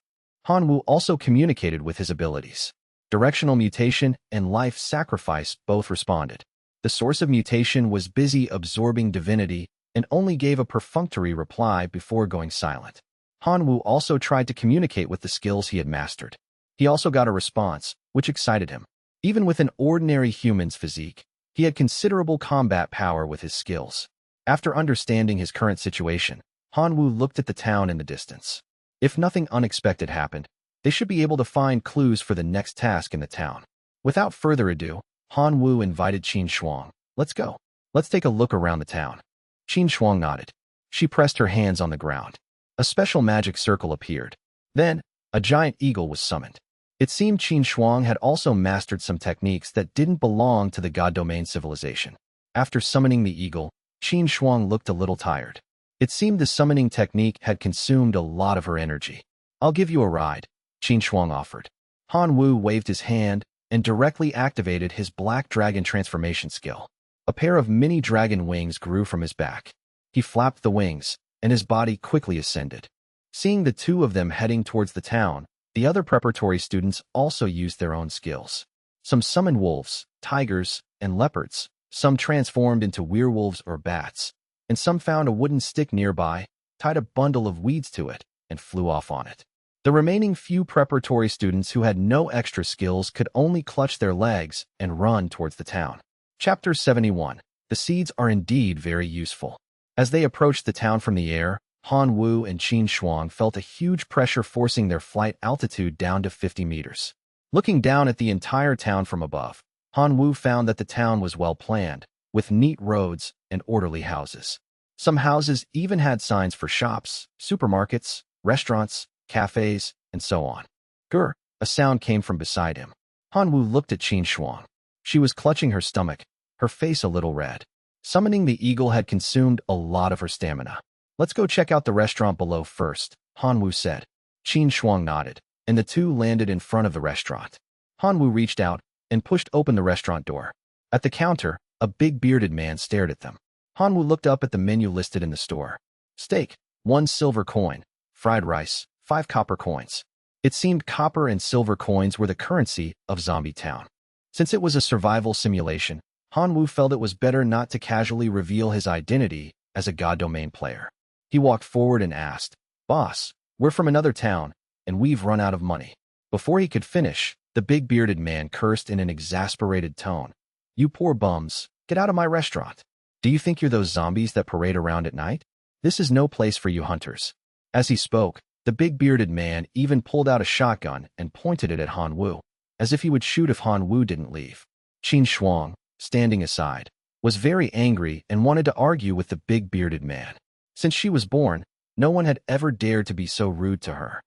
Hanwoo also communicated with his abilities. Directional mutation and life sacrifice both responded. The source of mutation was busy absorbing divinity and only gave a perfunctory reply before going silent. Hanwoo also tried to communicate with the skills he had mastered. He also got a response, which excited him. Even with an ordinary human's physique, he had considerable combat power with his skills. After understanding his current situation, Hanwoo looked at the town in the distance. If nothing unexpected happened, they should be able to find clues for the next task in the town. Without further ado, Hanwoo invited Qin Shuang. Let's go. Let's take a look around the town. Qin Shuang nodded. She pressed her hands on the ground. A special magic circle appeared. Then, a giant eagle was summoned. It seemed Qin Shuang had also mastered some techniques that didn't belong to the God Domain civilization. After summoning the eagle, Qin Shuang looked a little tired. It seemed the summoning technique had consumed a lot of her energy. I'll give you a ride, Qin Shuang offered. Hanwoo waved his hand and directly activated his black dragon transformation skill. A pair of mini dragon wings grew from his back. He flapped the wings, and his body quickly ascended. Seeing the two of them heading towards the town, the other preparatory students also used their own skills. Some summoned wolves, tigers, and leopards. Some transformed into werewolves or bats, and some found a wooden stick nearby, tied a bundle of weeds to it, and flew off on it. The remaining few preparatory students who had no extra skills could only clutch their legs and run towards the town. Chapter 71. The seeds are indeed very useful. As they approached the town from the air, Hanwoo and Qin Shuang felt a huge pressure forcing their flight altitude down to 50 meters. Looking down at the entire town from above, Hanwoo found that the town was well planned, with neat roads and orderly houses. Some houses even had signs for shops, supermarkets, restaurants, cafes, and so on. Grr, a sound came from beside him. Hanwoo looked at Qin Shuang. She was clutching her stomach, her face a little red. Summoning the eagle had consumed a lot of her stamina. Let's go check out the restaurant below first, Hanwoo said. Qin Shuang nodded, and the two landed in front of the restaurant. Hanwoo reached out and pushed open the restaurant door. At the counter, a big bearded man stared at them. Hanwoo looked up at the menu listed in the store. Steak, 1 silver coin. Fried rice, 5 copper coins. It seemed copper and silver coins were the currency of Zombie Town. Since it was a survival simulation, Hanwoo felt it was better not to casually reveal his identity as a God Domain player. He walked forward and asked, "Boss, we're from another town, and we've run out of money." Before he could finish, the big bearded man cursed in an exasperated tone. "You poor bums, get out of my restaurant. Do you think you're those zombies that parade around at night? This is no place for you hunters." As he spoke, the big bearded man even pulled out a shotgun and pointed it at Hanwoo, as if he would shoot if Hanwoo didn't leave. Qin Shuang, standing aside, was very angry and wanted to argue with the big bearded man. Since she was born, no one had ever dared to be so rude to her.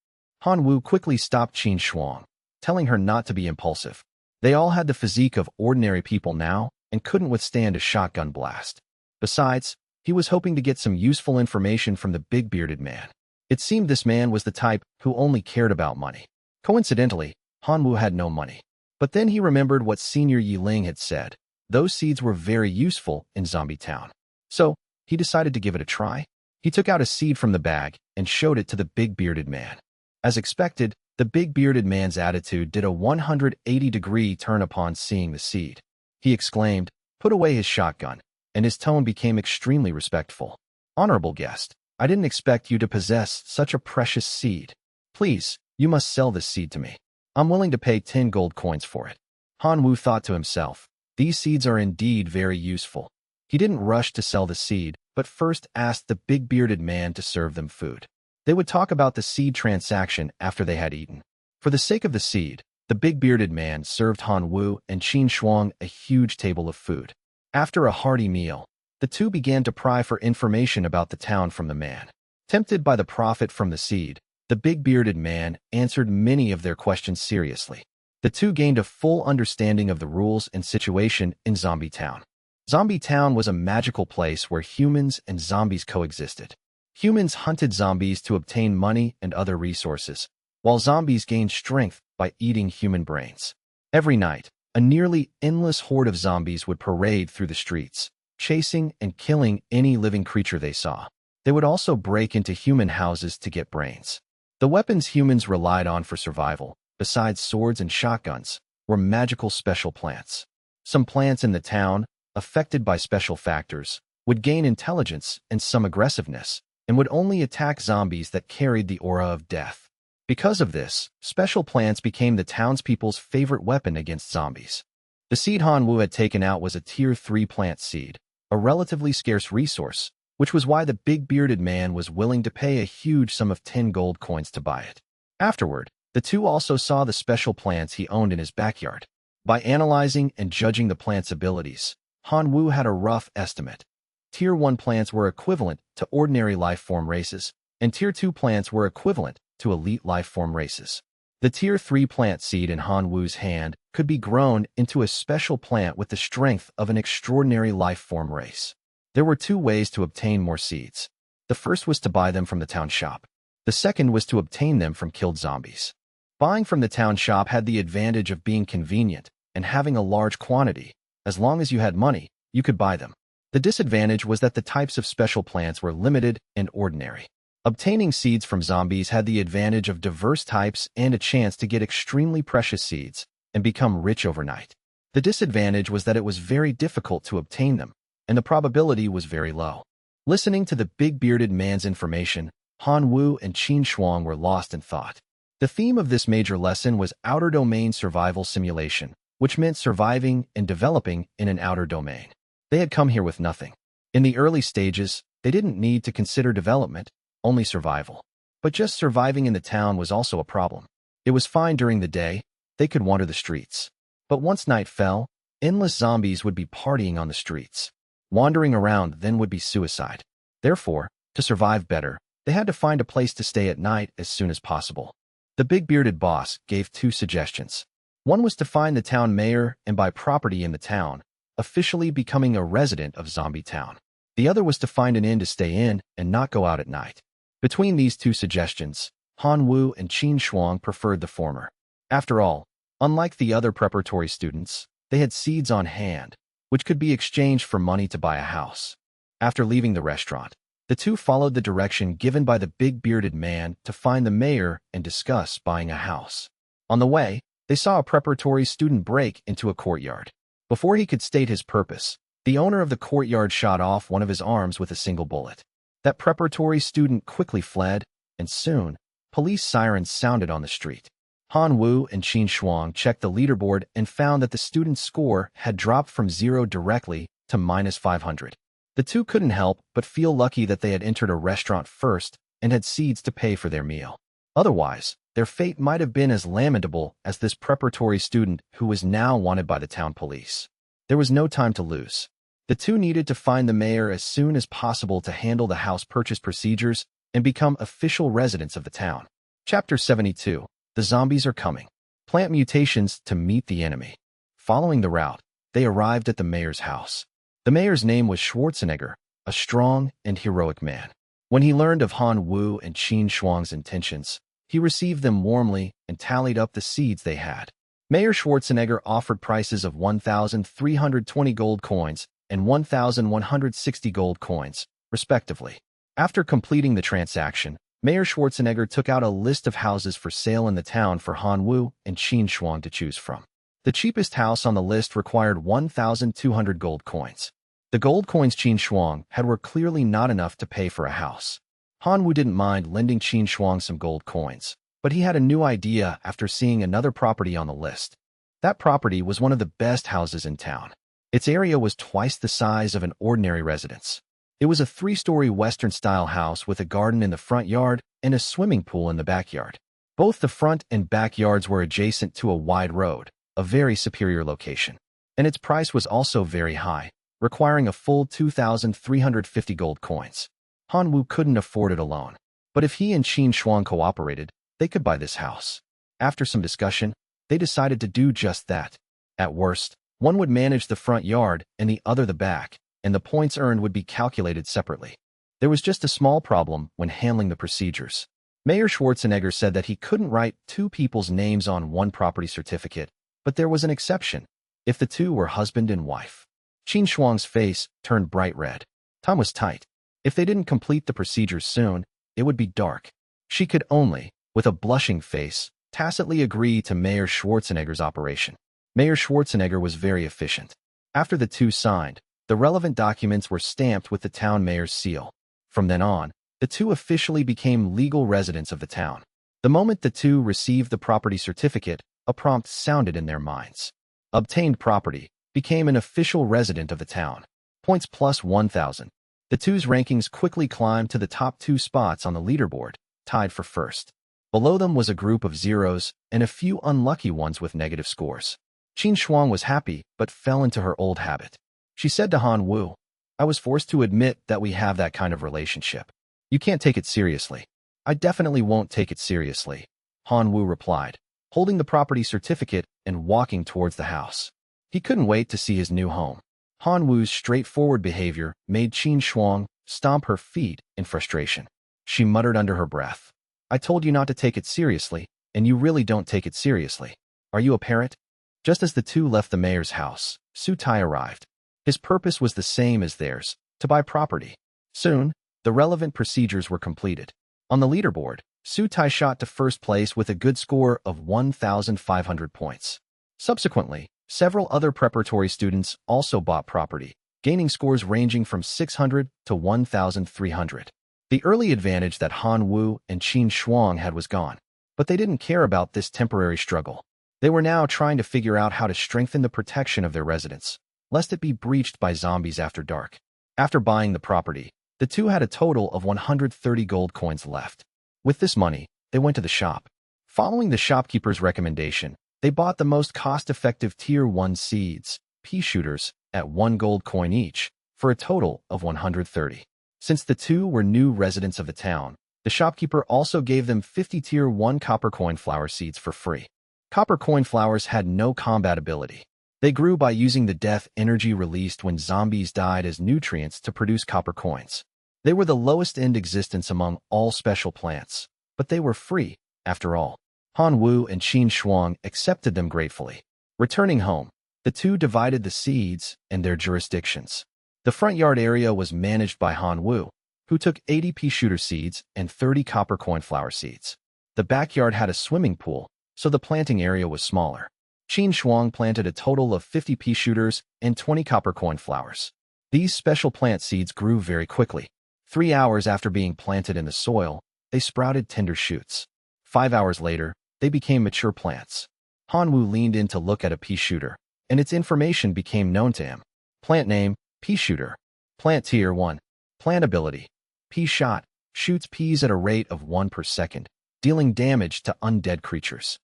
Hanwoo quickly stopped Qin Shuang, telling her not to be impulsive. They all had the physique of ordinary people now and couldn't withstand a shotgun blast. Besides, he was hoping to get some useful information from the big bearded man. It seemed this man was the type who only cared about money. Coincidentally, Hanwoo had no money. But then he remembered what Senior Yiling had said. Those seeds were very useful in Zombie Town. So, he decided to give it a try. He took out a seed from the bag and showed it to the big bearded man. As expected, the big bearded man's attitude did a 180-degree turn upon seeing the seed. He exclaimed, "Put away his shotgun," and his tone became extremely respectful. "Honorable guest, I didn't expect you to possess such a precious seed. Please, you must sell this seed to me. I'm willing to pay 10 gold coins for it." Hanwoo thought to himself, these seeds are indeed very useful. He didn't rush to sell the seed, but first asked the big bearded man to serve them food. They would talk about the seed transaction after they had eaten. For the sake of the seed, the big bearded man served Hanwoo and Qin Shuang a huge table of food. After a hearty meal, the two began to pry for information about the town from the man. Tempted by the profit from the seed, the big bearded man answered many of their questions seriously. The two gained a full understanding of the rules and situation in Zombie Town. Zombie Town was a magical place where humans and zombies coexisted. Humans hunted zombies to obtain money and other resources, while zombies gained strength by eating human brains. Every night, a nearly endless horde of zombies would parade through the streets, chasing and killing any living creature they saw. They would also break into human houses to get brains. The weapons humans relied on for survival, besides swords and shotguns, were magical special plants. Some plants in the town, affected by special factors, would gain intelligence and some aggressiveness, and would only attack zombies that carried the aura of death. Because of this, special plants became the townspeople's favorite weapon against zombies. The seed Han Wu had taken out was a Tier 3 plant seed, a relatively scarce resource, which was why the big bearded man was willing to pay a huge sum of 10 gold coins to buy it. Afterward, the two also saw the special plants he owned in his backyard. By analyzing and judging the plant's abilities, Han Wu had a rough estimate. Tier 1 plants were equivalent to ordinary life-form races, and Tier 2 plants were equivalent to elite life-form races. The Tier 3 plant seed in Han Wu's hand could be grown into a special plant with the strength of an extraordinary life-form race. There were two ways to obtain more seeds. The first was to buy them from the town shop. The second was to obtain them from killed zombies. Buying from the town shop had the advantage of being convenient and having a large quantity. As long as you had money, you could buy them. The disadvantage was that the types of special plants were limited and ordinary. Obtaining seeds from zombies had the advantage of diverse types and a chance to get extremely precious seeds and become rich overnight. The disadvantage was that it was very difficult to obtain them, and the probability was very low. Listening to the big bearded man's information, Han Wu and Qin Shuang were lost in thought. The theme of this major lesson was outer domain survival simulation, which meant surviving and developing in an outer domain. They had come here with nothing. In the early stages, they didn't need to consider development, only survival. But just surviving in the town was also a problem. It was fine during the day, they could wander the streets. But once night fell, endless zombies would be partying on the streets. Wandering around then would be suicide. Therefore, to survive better, they had to find a place to stay at night as soon as possible. The big bearded boss gave two suggestions. One was to find the town mayor and buy property in the town, officially becoming a resident of Zombie Town. The other was to find an inn to stay in and not go out at night. Between these two suggestions, Han Wu and Qin Shuang preferred the former. After all, unlike the other preparatory students, they had seeds on hand, which could be exchanged for money to buy a house. After leaving the restaurant, the two followed the direction given by the big bearded man to find the mayor and discuss buying a house. On the way, they saw a preparatory student break into a courtyard. Before he could state his purpose, the owner of the courtyard shot off one of his arms with a single bullet. That preparatory student quickly fled, and soon, police sirens sounded on the street. Han Wu and Qin Shuang checked the leaderboard and found that the student's score had dropped from 0 directly to -500. The two couldn't help but feel lucky that they had entered a restaurant first and had seeds to pay for their meal. Otherwise, their fate might have been as lamentable as this preparatory student who was now wanted by the town police. There was no time to lose. The two needed to find the mayor as soon as possible to handle the house purchase procedures and become official residents of the town. Chapter 72. The Zombies Are Coming. Plant mutations to meet the enemy. Following the route, they arrived at the mayor's house. The mayor's name was Schwarzenegger, a strong and heroic man. When he learned of Han Wu and Qin Shuang's intentions, he received them warmly and tallied up the seeds they had. Mayor Schwarzenegger offered prices of 1,320 gold coins and 1,160 gold coins, respectively. After completing the transaction, Mayor Schwarzenegger took out a list of houses for sale in the town for Han Wu and Qin Shuang to choose from. The cheapest house on the list required 1,200 gold coins. The gold coins Qin Shuang had were clearly not enough to pay for a house. Han Wu didn't mind lending Qin Shuang some gold coins, but he had a new idea after seeing another property on the list. That property was one of the best houses in town. Its area was twice the size of an ordinary residence. It was a 3-story Western-style house with a garden in the front yard and a swimming pool in the backyard. Both the front and backyards were adjacent to a wide road, a very superior location. And its price was also very high, requiring a full 2,350 gold coins. Han Wu couldn't afford it alone, but if he and Qin Shuang cooperated, they could buy this house. After some discussion, they decided to do just that. At worst, One would manage the front yard and the other the back, and the points earned would be calculated separately. There was just a small problem when handling the procedures. Mayor Schwarzenegger said that he couldn't write two people's names on one property certificate, but there was an exception, if the two were husband and wife. Qin Shuang's face turned bright red. Time was tight. If they didn't complete the procedures soon, it would be dark. She could only, with a blushing face, tacitly agree to Mayor Schwarzenegger's operation. Mayor Schwarzenegger was very efficient. After the two signed, the relevant documents were stamped with the town mayor's seal. From then on, the two officially became legal residents of the town. The moment the two received the property certificate, a prompt sounded in their minds. Obtained property, became an official resident of the town. Points plus 1,000. The two's rankings quickly climbed to the top 2 spots on the leaderboard, tied for first. Below them was a group of zeros and a few unlucky ones with negative scores. Qin Shuang was happy but fell into her old habit. She said to Han Wu, "I was forced to admit that we have that kind of relationship. You can't take it seriously." "I definitely won't take it seriously," Han Wu replied, holding the property certificate and walking towards the house. He couldn't wait to see his new home. Han Wu's straightforward behavior made Qin Shuang stomp her feet in frustration. She muttered under her breath, "I told you not to take it seriously, and you really don't take it seriously. Are you a parrot?" Just as the two left the mayor's house, Su Tai arrived. His purpose was the same as theirs, to buy property. Soon, the relevant procedures were completed. On the leaderboard, Su Tai shot to first place with a good score of 1,500 points. Subsequently, several other preparatory students also bought property, gaining scores ranging from 600 to 1,300. The early advantage that Han Wu and Qin Shuang had was gone, but they didn't care about this temporary struggle. They were now trying to figure out how to strengthen the protection of their residence, lest it be breached by zombies after dark. After buying the property, the two had a total of 130 gold coins left. With this money, they went to the shop. Following the shopkeeper's recommendation, they bought the most cost-effective Tier 1 seeds, pea shooters, at 1 gold coin each, for a total of 130. Since the two were new residents of the town, the shopkeeper also gave them 50 Tier 1 copper coin flower seeds for free. Copper coin flowers had no combat ability. They grew by using the death energy released when zombies died as nutrients to produce copper coins. They were the lowest end existence among all special plants, but they were free, after all. Han Wu and Qin Shuang accepted them gratefully. Returning home, the two divided the seeds and their jurisdictions. The front yard area was managed by Han Wu, who took 80 pea shooter seeds and 30 copper coin flower seeds. The backyard had a swimming pool, so the planting area was smaller. Qin Shuang planted a total of 50 pea shooters and 20 copper coin flowers. These special plant seeds grew very quickly. 3 hours after being planted in the soil, they sprouted tender shoots. 5 hours later, they became mature plants. Han Wu leaned in to look at a pea shooter, and its information became known to him. Plant name, pea shooter. Plant tier 1. Plant ability. Pea shot, shoots peas at a rate of 1 per second, dealing damage to undead creatures.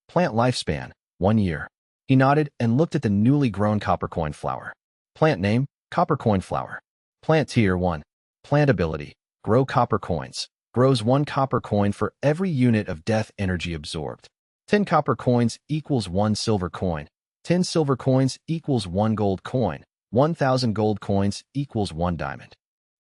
Plant lifespan, 1 year. He nodded and looked at the newly grown copper coin flower. Plant name, copper coin flower. Plant tier 1. Plant ability, grow copper coins. Grows 1 copper coin for every unit of death energy absorbed. 10 copper coins equals 1 silver coin. 10 silver coins equals 1 gold coin. 1,000 gold coins equals 1 diamond.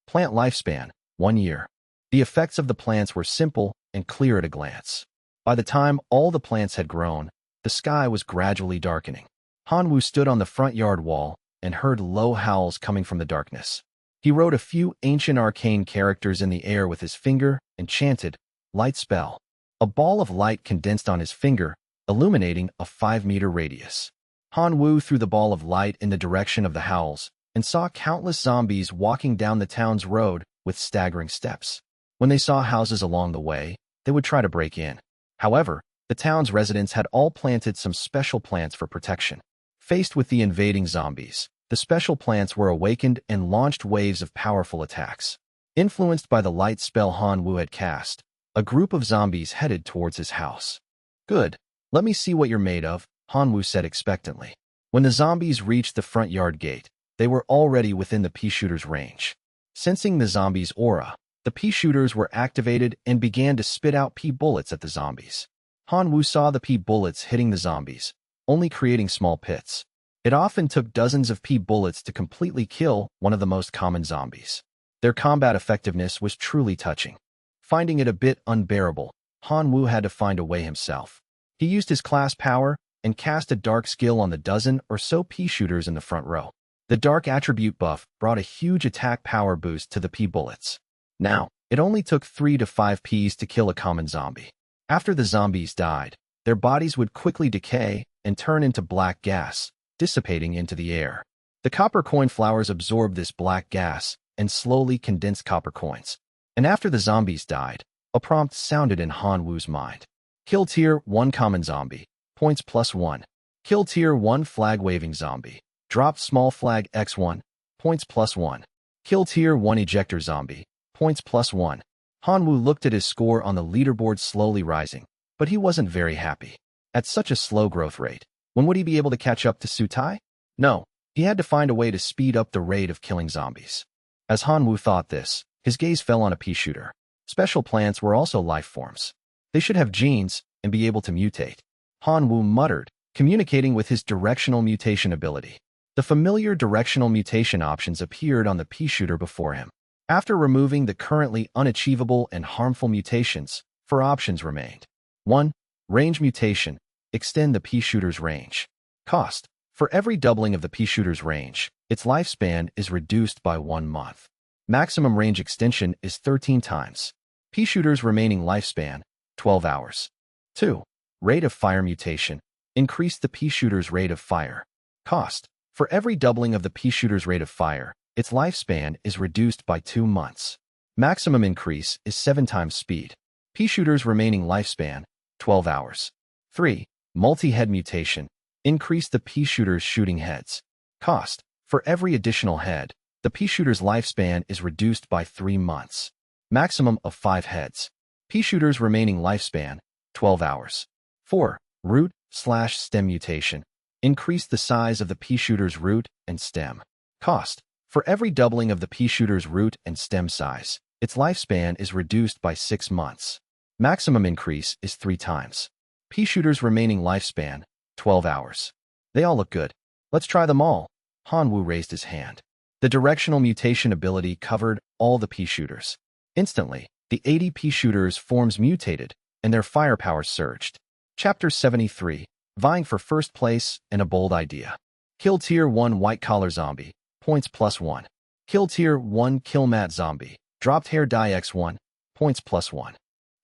Plant lifespan, 1 year. The effects of the plants were simple and clear at a glance. By the time all the plants had grown, the sky was gradually darkening. Han Wu stood on the front yard wall and heard low howls coming from the darkness. He wrote a few ancient arcane characters in the air with his finger and chanted, "Light spell." A ball of light condensed on his finger, illuminating a 5-meter radius. Han Wu threw the ball of light in the direction of the howls and saw countless zombies walking down the town's road with staggering steps. When they saw houses along the way, they would try to break in. However, the town's residents had all planted some special plants for protection. Faced with the invading zombies, the special plants were awakened and launched waves of powerful attacks. Influenced by the light spell Han Wu had cast, a group of zombies headed towards his house. "Good. Let me see what you're made of," Han Wu said expectantly. When the zombies reached the front yard gate, they were already within the pea shooter's range. Sensing the zombies' aura, the pea shooters were activated and began to spit out pea bullets at the zombies. Han Wu saw the pea bullets hitting the zombies, only creating small pits. It often took dozens of P bullets to completely kill one of the most common zombies. Their combat effectiveness was truly touching. Finding it a bit unbearable, Han Wu had to find a way himself. He used his class power and cast a dark skill on the dozen or so P shooters in the front row. The dark attribute buff brought a huge attack power boost to the P bullets. Now, it only took 3 to 5 Ps to kill a common zombie. After the zombies died, their bodies would quickly decay and turn into black gas, dissipating into the air. The copper coin flowers absorbed this black gas and slowly condensed copper coins. And after the zombies died, a prompt sounded in Han Wu's mind. Kill Tier 1 common zombie, points +1. Kill Tier 1 flag-waving zombie, drop small flag X1, points +1. Kill Tier 1 ejector zombie, points +1. Han Wu looked at his score on the leaderboard slowly rising, but he wasn't very happy. At such a slow growth rate, when would he be able to catch up to Su Tai? No, he had to find a way to speed up the rate of killing zombies. As Han Wu thought this, his gaze fell on a pea shooter. Special plants were also life forms. They should have genes and be able to mutate. Han Wu muttered, communicating with his directional mutation ability. The familiar directional mutation options appeared on the pea shooter before him. After removing the currently unachievable and harmful mutations, 4 options remained. 1. Range mutation. Extend the pea shooter's range. Cost. For every doubling of the pea shooter's range, its lifespan is reduced by 1 month. Maximum range extension is 13 times. Pea shooter's remaining lifespan, 12 hours. 2. Rate of fire mutation. Increase the pea shooter's rate of fire. Cost. For every doubling of the pea shooter's rate of fire, its lifespan is reduced by 2 months. Maximum increase is 7 times speed. Pea shooter's remaining lifespan, 12 hours. 3. Multi-head mutation. Increase the pea shooter's shooting heads. Cost. For every additional head, the pea shooter's lifespan is reduced by 3 months. Maximum of 5 heads. Pea shooter's remaining lifespan, 12 hours. 4. Root/stem mutation. Increase the size of the pea shooter's root and stem. Cost. For every doubling of the pea shooter's root and stem size, its lifespan is reduced by 6 months. Maximum increase is 3 times. Pea shooter's remaining lifespan, 12 hours. They all look good. Let's try them all. Han Wu raised his hand. The directional mutation ability covered all the pea shooters. Instantly, the 80 pea shooters' forms mutated, and their firepower surged. Chapter 73. Vying for first place and a bold idea. Kill Tier 1 white-collar zombie, points +1. Kill Tier 1 kill mat zombie, dropped hair die X1, points +1.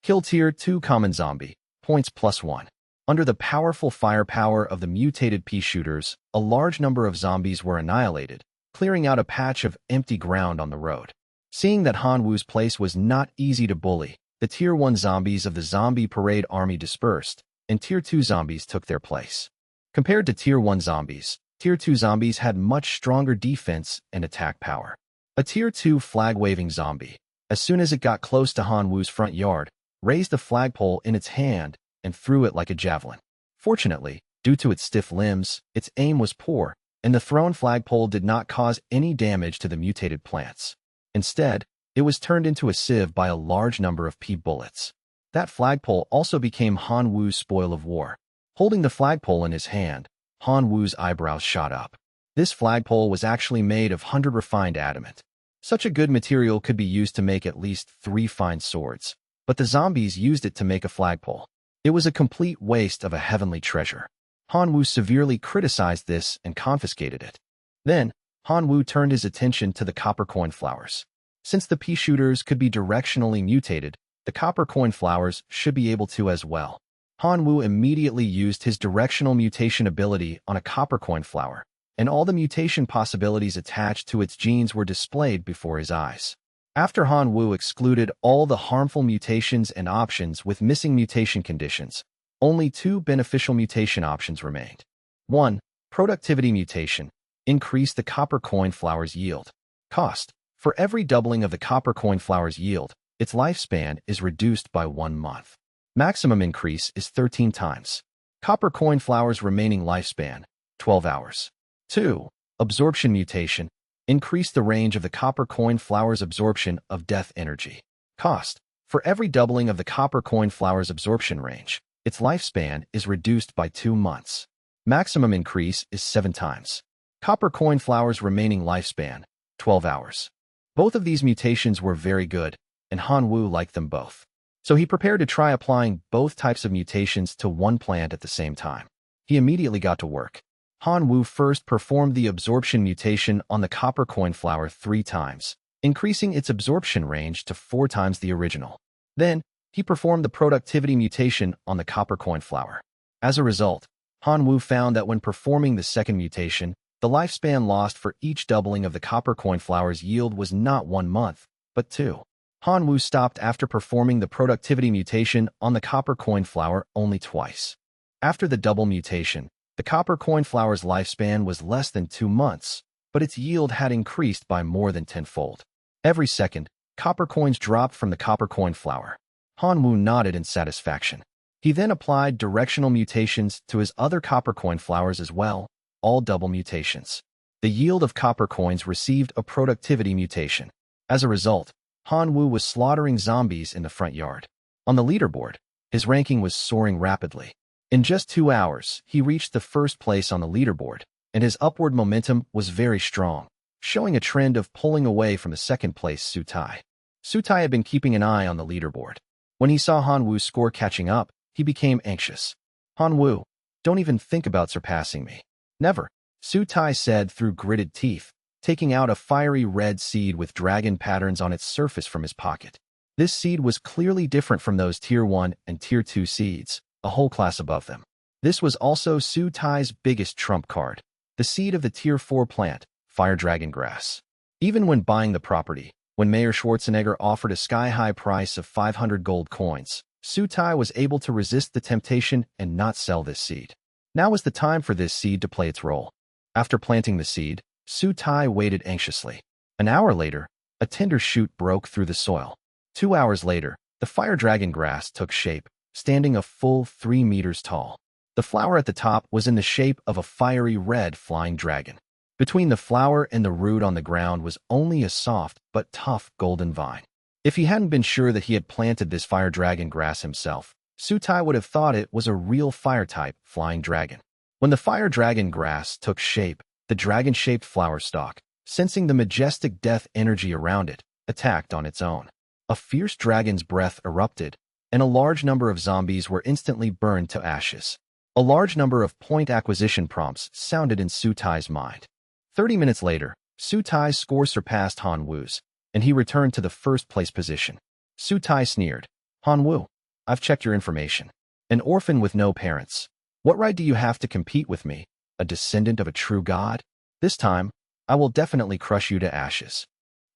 Kill Tier 2 common zombie, points +1. Under the powerful firepower of the mutated pea shooters, a large number of zombies were annihilated, clearing out a patch of empty ground on the road. Seeing that Han Wu's place was not easy to bully, the Tier 1 zombies of the zombie parade army dispersed, and Tier 2 zombies took their place. Compared to Tier 1 zombies, Tier 2 zombies had much stronger defense and attack power. A Tier 2 flag-waving zombie, as soon as it got close to Han Wu's front yard, raised a flagpole in its hand and threw it like a javelin. Fortunately, due to its stiff limbs, its aim was poor, and the thrown flagpole did not cause any damage to the mutated plants. Instead, it was turned into a sieve by a large number of pea bullets. That flagpole also became Han Wu's spoil of war. Holding the flagpole in his hand, Han Wu's eyebrows shot up. This flagpole was actually made of 100 refined adamant. Such a good material could be used to make at least 3 fine swords, but the zombies used it to make a flagpole. It was a complete waste of a heavenly treasure. Han Wu severely criticized this and confiscated it. Then, Han Wu turned his attention to the copper coin flowers. Since the pea shooters could be directionally mutated, the copper coin flowers should be able to as well. Han Wu immediately used his directional mutation ability on a copper coin flower, and all the mutation possibilities attached to its genes were displayed before his eyes. After Han Wu excluded all the harmful mutations and options with missing mutation conditions, only 2 beneficial mutation options remained. 1. Productivity mutation. Increase the copper coin flower's yield. Cost. For every doubling of the copper coin flower's yield, its lifespan is reduced by 1 month. Maximum increase is 13 times. Copper coin flower's remaining lifespan, 12 hours. 2. Absorption mutation. Increase the range of the copper coin flower's absorption of death energy. Cost. For every doubling of the copper coin flower's absorption range, its lifespan is reduced by 2 months. Maximum increase is 7 times. Copper coin flower's remaining lifespan, 12 hours. Both of these mutations were very good, and Han Wu liked them both. So he prepared to try applying both types of mutations to one plant at the same time. He immediately got to work. Han Wu first performed the absorption mutation on the copper coin flower 3 times, increasing its absorption range to 4 times the original. Then, he performed the productivity mutation on the copper coin flower. As a result, Han Wu found that when performing the second mutation, the lifespan lost for each doubling of the copper coin flower's yield was not 1 month, but 2. Han Wu stopped after performing the productivity mutation on the copper coin flower only twice. After the double mutation, the copper coin flower's lifespan was less than 2 months, but its yield had increased by more than tenfold. Every second, copper coins dropped from the copper coin flower. Han Wu nodded in satisfaction. He then applied directional mutations to his other copper coin flowers as well, all double mutations. The yield of copper coins received a productivity mutation. As a result, Han Wu was slaughtering zombies in the front yard. On the leaderboard, his ranking was soaring rapidly. In just 2 hours, he reached the first place on the leaderboard, and his upward momentum was very strong, showing a trend of pulling away from the second place Su Tai. Su Tai had been keeping an eye on the leaderboard. When he saw Han Wu's score catching up, he became anxious. Han Wu, don't even think about surpassing me. Never, Su Tai said through gritted teeth, taking out a fiery red seed with dragon patterns on its surface from his pocket. This seed was clearly different from those Tier 1 and Tier 2 seeds, a whole class above them. This was also Su Tai's biggest trump card, the seed of the Tier 4 plant, Fire Dragon Grass. Even when buying the property, when Mayor Schwarzenegger offered a sky-high price of 500 gold coins, Su Tai was able to resist the temptation and not sell this seed. Now was the time for this seed to play its role. After planting the seed, Su Tai waited anxiously. An hour later, a tender shoot broke through the soil. 2 hours later, the fire dragon grass took shape, standing a full 3 meters tall. The flower at the top was in the shape of a fiery red flying dragon. Between the flower and the root on the ground was only a soft but tough golden vine. If he hadn't been sure that he had planted this fire dragon grass himself, Su Tai would have thought it was a real fire-type flying dragon. When the fire dragon grass took shape, the dragon-shaped flower stalk, sensing the majestic death energy around it, attacked on its own. A fierce dragon's breath erupted, and a large number of zombies were instantly burned to ashes. A large number of point acquisition prompts sounded in Su Tai's mind. 30 minutes later, Su Tai's score surpassed Han Wu's, and he returned to the first-place position. Su Tai sneered. Han Wu, I've checked your information. An orphan with no parents. What right do you have to compete with me, a descendant of a true god? This time, I will definitely crush you to ashes.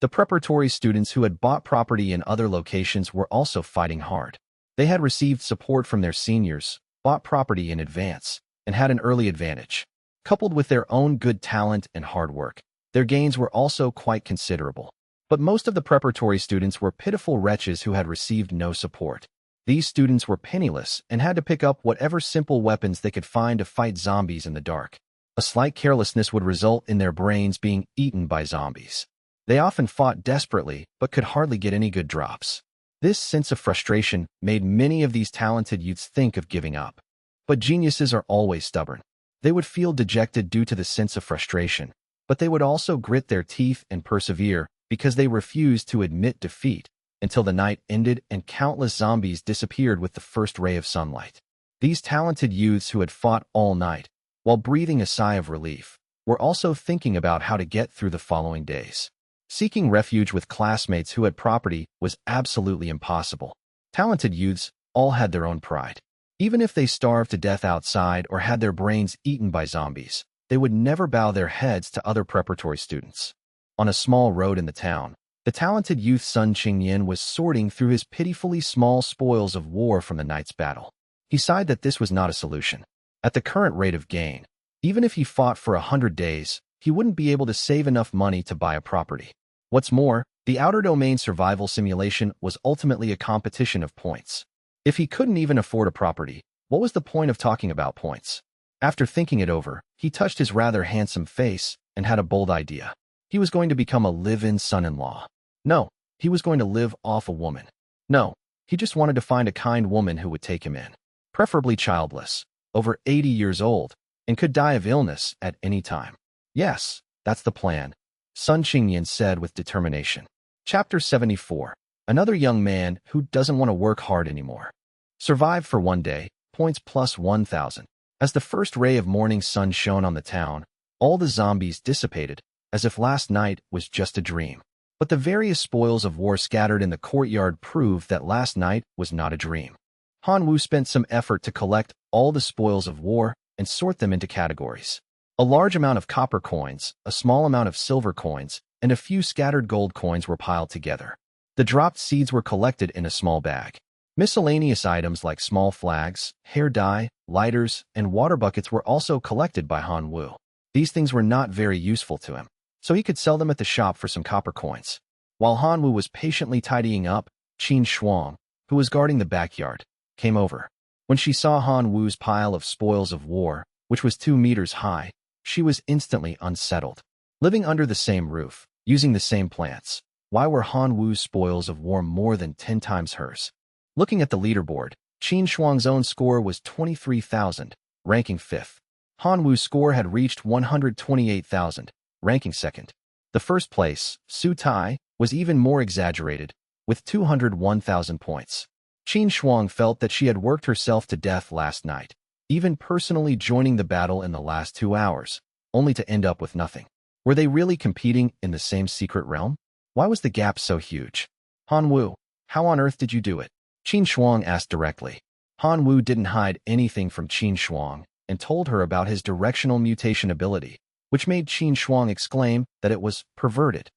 The preparatory students who had bought property in other locations were also fighting hard. They had received support from their seniors, bought property in advance, and had an early advantage. Coupled with their own good talent and hard work, their gains were also quite considerable. But most of the preparatory students were pitiful wretches who had received no support. These students were penniless and had to pick up whatever simple weapons they could find to fight zombies in the dark. A slight carelessness would result in their brains being eaten by zombies. They often fought desperately but could hardly get any good drops. This sense of frustration made many of these talented youths think of giving up. But geniuses are always stubborn. They would feel dejected due to the sense of frustration, but they would also grit their teeth and persevere because they refused to admit defeat until the night ended and countless zombies disappeared with the first ray of sunlight. These talented youths who had fought all night, while breathing a sigh of relief, were also thinking about how to get through the following days. Seeking refuge with classmates who had property was absolutely impossible. Talented youths all had their own pride. Even if they starved to death outside or had their brains eaten by zombies, they would never bow their heads to other preparatory students. On a small road in the town, the talented youth Sun Qingyan was sorting through his pitifully small spoils of war from the night's battle. He sighed that this was not a solution. At the current rate of gain, even if he fought for 100 days, he wouldn't be able to save enough money to buy a property. What's more, the outer domain survival simulation was ultimately a competition of points. If he couldn't even afford a property, what was the point of talking about points? After thinking it over, he touched his rather handsome face and had a bold idea. He was going to become a live-in son-in-law. No, he was going to live off a woman. No, he just wanted to find a kind woman who would take him in. Preferably childless, over 80 years old, and could die of illness at any time. Yes, that's the plan, Sun Qingyan said with determination. Chapter 74. Another young man who doesn't want to work hard anymore. Survived for one day, points plus 1,000. As the first ray of morning sun shone on the town, all the zombies dissipated, as if last night was just a dream. But the various spoils of war scattered in the courtyard proved that last night was not a dream. Han Wu spent some effort to collect all the spoils of war and sort them into categories. A large amount of copper coins, a small amount of silver coins, and a few scattered gold coins were piled together. The dropped seeds were collected in a small bag. Miscellaneous items like small flags, hair dye, lighters, and water buckets were also collected by Han Wu. These things were not very useful to him, so he could sell them at the shop for some copper coins. While Han Wu was patiently tidying up, Qin Shuang, who was guarding the backyard, came over. When she saw Han Wu's pile of spoils of war, which was 2 meters high, she was instantly unsettled. Living under the same roof, using the same plants, why were Han Wu's spoils of war more than 10 times hers? Looking at the leaderboard, Qin Shuang's own score was 23,000, ranking 5th. Han Wu's score had reached 128,000, ranking 2nd. The first place, Su Tai, was even more exaggerated, with 201,000 points. Qin Shuang felt that she had worked herself to death last night, even personally joining the battle in the last 2 hours, only to end up with nothing. Were they really competing in the same secret realm? Why was the gap so huge? Han Wu, how on earth did you do it? Qin Shuang asked directly. Han Wu didn't hide anything from Qin Shuang and told her about his directional mutation ability, which made Qin Shuang exclaim that it was perverted.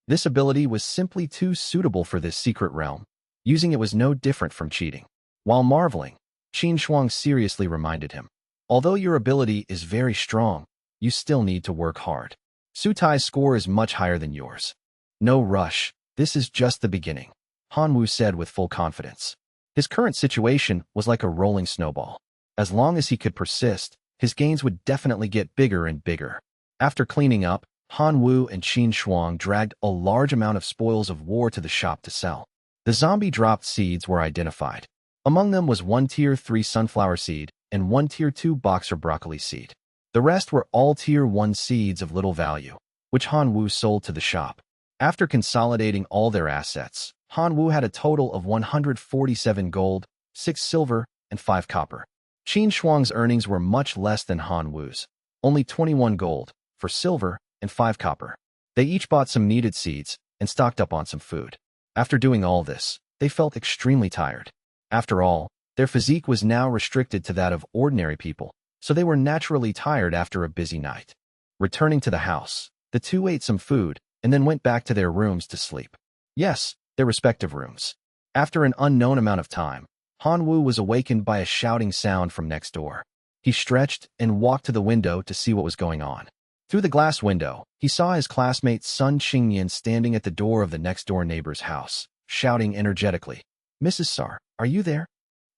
This ability was simply too suitable for this secret realm. Using it was no different from cheating. While marveling, Qin Shuang seriously reminded him, although your ability is very strong, you still need to work hard. Su Tai's score is much higher than yours. No rush, this is just the beginning, Han Wu said with full confidence. His current situation was like a rolling snowball. As long as he could persist, his gains would definitely get bigger and bigger. After cleaning up, Han Wu and Qin Shuang dragged a large amount of spoils of war to the shop to sell. The zombie dropped seeds were identified. Among them was 1 tier 3 sunflower seed and 1 tier 2 boxer broccoli seed. The rest were all tier 1 seeds of little value, which Han Wu sold to the shop. After consolidating all their assets, Han Wu had a total of 147 gold, 6 silver, and 5 copper. Qin Shuang's earnings were much less than Han Wu's, only 21 gold, 4 silver, and 5 copper. They each bought some needed seeds and stocked up on some food. After doing all this, they felt extremely tired. After all, their physique was now restricted to that of ordinary people, so they were naturally tired after a busy night. Returning to the house, the two ate some food and then went back to their rooms to sleep. Yes, their respective rooms. After an unknown amount of time, Han Wu was awakened by a shouting sound from next door. He stretched and walked to the window to see what was going on. Through the glass window, he saw his classmate Sun Qingyan standing at the door of the next-door neighbor's house, shouting energetically, "Mrs. Sar, are you there?"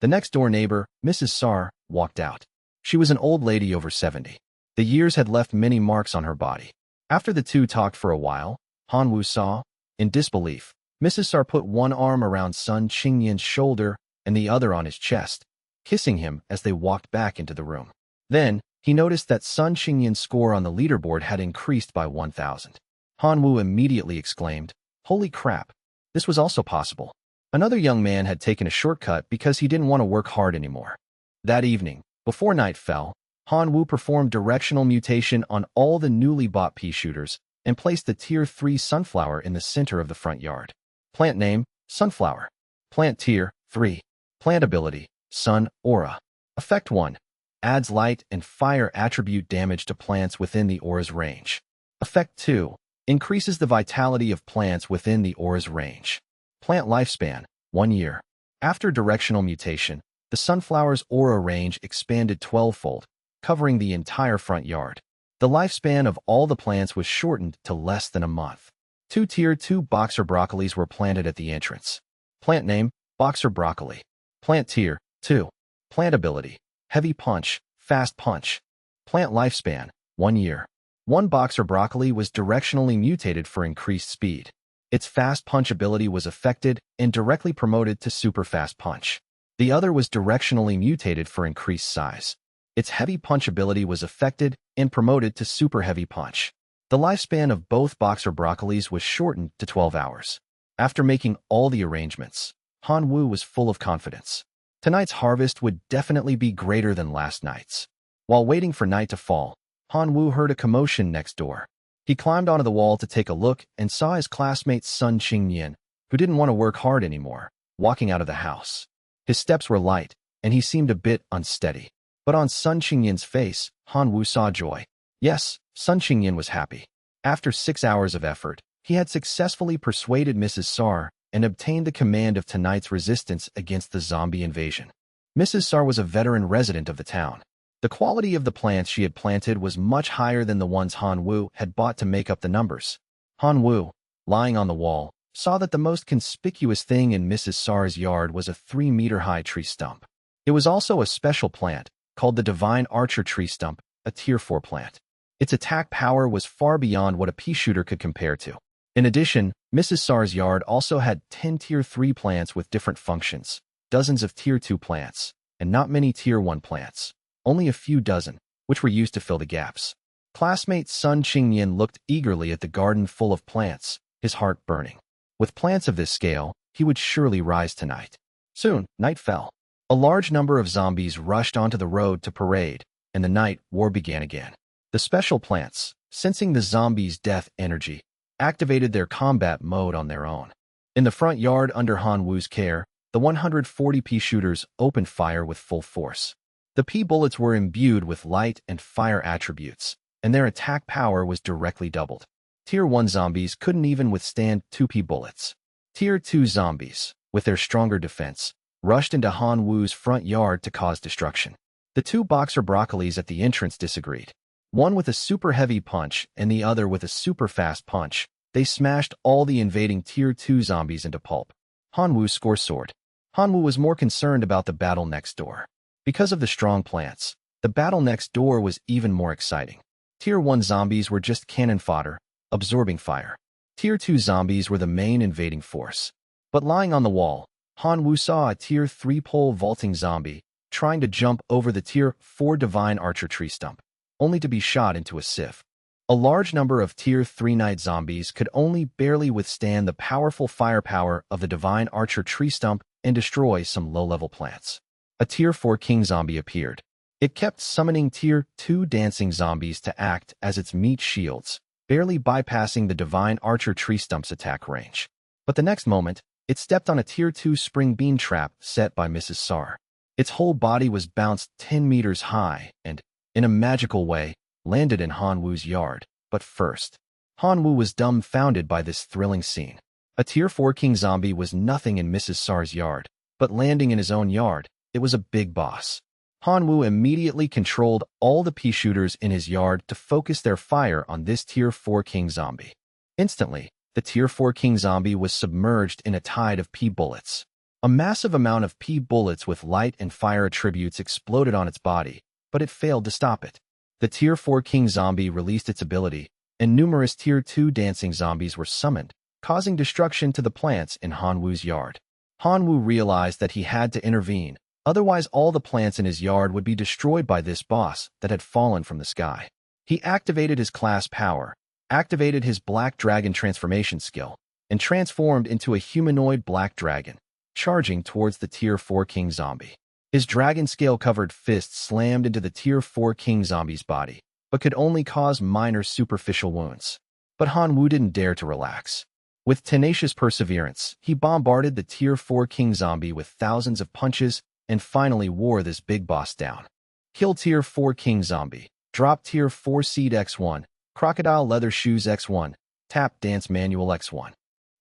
The next-door neighbor, Mrs. Sar, walked out. She was an old lady over 70. The years had left many marks on her body. After the two talked for a while, Han Wu saw, in disbelief, Mrs. Sar put one arm around Sun Qingyan's shoulder and the other on his chest, kissing him as they walked back into the room. Then, he noticed that Sun Qingyan's score on the leaderboard had increased by 1,000. Han Wu immediately exclaimed, "Holy crap! This was also possible." Another young man had taken a shortcut because he didn't want to work hard anymore. That evening, before night fell, Han Wu performed directional mutation on all the newly bought pea shooters and placed the tier 3 sunflower in the center of the front yard. Plant name, sunflower. Plant tier, 3. Plant ability, sun aura. Effect 1. Adds light and fire attribute damage to plants within the aura's range. Effect 2. Increases the vitality of plants within the aura's range. Plant lifespan, 1 year. After directional mutation, the sunflower's aura range expanded 12-fold, covering the entire front yard. The lifespan of all the plants was shortened to less than a month. 2 tier 2 boxer broccolis were planted at the entrance. Plant name, boxer broccoli. Plant tier, 2. Plant ability, heavy punch, fast punch. Plant lifespan, 1 year. One boxer broccoli was directionally mutated for increased speed. Its fast punch ability was affected and directly promoted to super fast punch. The other was directionally mutated for increased size. Its heavy punch ability was affected and promoted to super heavy punch. The lifespan of both boxer broccolis was shortened to 12 hours. After making all the arrangements, Han Wu was full of confidence. Tonight's harvest would definitely be greater than last night's. While waiting for night to fall, Han Wu heard a commotion next door. He climbed onto the wall to take a look and saw his classmate Sun Qingyan, who didn't want to work hard anymore, walking out of the house. His steps were light, and he seemed a bit unsteady. But on Sun Qingyan's face, Han Wu saw joy. Yes, Sun Qingyan was happy. After 6 hours of effort, he had successfully persuaded Mrs. Sar and obtained the command of tonight's resistance against the zombie invasion. Mrs. Sar was a veteran resident of the town. The quality of the plants she had planted was much higher than the ones Han Wu had bought to make up the numbers. Han Wu, lying on the wall, saw that the most conspicuous thing in Mrs. Sar's yard was a 3-meter-high tree stump. It was also a special plant, called the Divine Archer Tree Stump, a Tier 4 plant. Its attack power was far beyond what a pea shooter could compare to. In addition, Mrs. Sar's yard also had 10 Tier 3 plants with different functions, dozens of Tier 2 plants, and not many Tier 1 plants, only a few dozen, which were used to fill the gaps. Classmate Sun Qingyan looked eagerly at the garden full of plants, his heart burning. With plants of this scale, he would surely rise tonight. Soon, night fell. A large number of zombies rushed onto the road to parade, and the night war began again. The special plants, sensing the zombies' death energy, activated their combat mode on their own. In the front yard under Han Wu's care, the 140 pea shooters opened fire with full force. The pea bullets were imbued with light and fire attributes, and their attack power was directly doubled. Tier 1 zombies couldn't even withstand 2 pea bullets. Tier 2 zombies, with their stronger defense, rushed into Han Wu's front yard to cause destruction. The 2 boxer broccolis at the entrance disagreed. One with a super heavy punch and the other with a super fast punch, they smashed all the invading Tier 2 zombies into pulp. Han Wu score soared. Han Wu was more concerned about the battle next door. Because of the strong plants, the battle next door was even more exciting. Tier 1 zombies were just cannon fodder, absorbing fire. Tier 2 zombies were the main invading force. But lying on the wall, Han Wu saw a Tier 3 pole vaulting zombie trying to jump over the Tier 4 Divine Archer tree stump, only to be shot into a sieve. A large number of Tier 3 night zombies could only barely withstand the powerful firepower of the Divine Archer tree stump and destroy some low-level plants. A Tier 4 king zombie appeared. It kept summoning Tier 2 dancing zombies to act as its meat shields, barely bypassing the Divine Archer tree stump's attack range. But the next moment, it stepped on a Tier 2 spring bean trap set by Mrs. Sar. Its whole body was bounced 10 meters high and, in a magical way, landed in Han Wu's yard. But first, Han Wu was dumbfounded by this thrilling scene. A Tier 4 king zombie was nothing in Mrs. Sar's yard, but landing in his own yard, it was a big boss. Han Wu immediately controlled all the pea shooters in his yard to focus their fire on this Tier 4 king zombie. Instantly, the Tier 4 king zombie was submerged in a tide of pea bullets. A massive amount of pea bullets with light and fire attributes exploded on its body, but it failed to stop it. The Tier 4 king zombie released its ability, and numerous Tier 2 dancing zombies were summoned, causing destruction to the plants in Han Wu's yard. Han Wu realized that he had to intervene, otherwise all the plants in his yard would be destroyed by this boss that had fallen from the sky. He activated his class power, activated his Black Dragon transformation skill, and transformed into a humanoid black dragon, charging towards the Tier 4 king zombie. His dragon scale-covered fist slammed into the Tier 4 king zombie's body, but could only cause minor superficial wounds. But Han Wu didn't dare to relax. With tenacious perseverance, he bombarded the Tier 4 king zombie with thousands of punches and finally wore this big boss down. Kill Tier 4 king zombie. Drop Tier 4 seed X1. Crocodile leather shoes X1. Tap dance manual X1.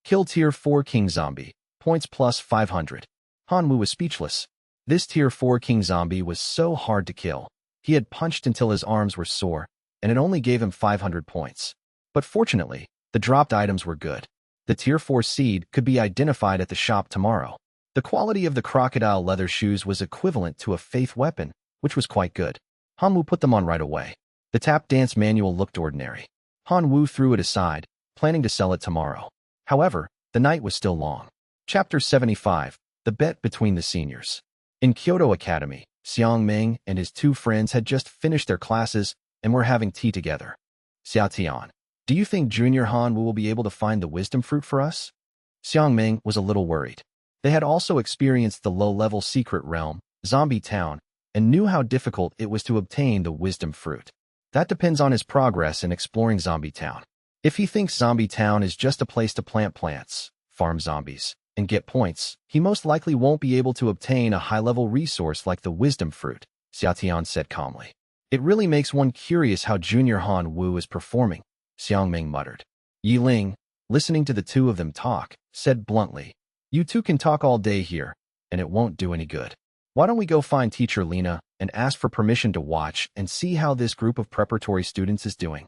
Kill Tier 4 king zombie. Points plus 500. Han Wu was speechless. This Tier 4 king zombie was so hard to kill. He had punched until his arms were sore, and it only gave him 500 points. But fortunately, the dropped items were good. The Tier 4 seed could be identified at the shop tomorrow. The quality of the crocodile leather shoes was equivalent to a faith weapon, which was quite good. Han Wu put them on right away. The tap dance manual looked ordinary. Han Wu threw it aside, planning to sell it tomorrow. However, the night was still long. Chapter 75, The Bet Between the Seniors. In Kyoto Academy, Xiang Ming and his two friends had just finished their classes and were having tea together. Xiaotian, do you think Junior Han will be able to find the wisdom fruit for us? Xiang Ming was a little worried. They had also experienced the low-level secret realm, Zombie Town, and knew how difficult it was to obtain the wisdom fruit. That depends on his progress in exploring Zombie Town. If he thinks Zombie Town is just a place to plant plants, farm zombies, and get points, he most likely won't be able to obtain a high-level resource like the wisdom fruit, Xiaotian said calmly. It really makes one curious how Junior Han Wu is performing, Xiang Ming muttered. Yi Ling, listening to the two of them talk, said bluntly, you two can talk all day here, and it won't do any good. Why don't we go find Teacher Lena and ask for permission to watch and see how this group of preparatory students is doing?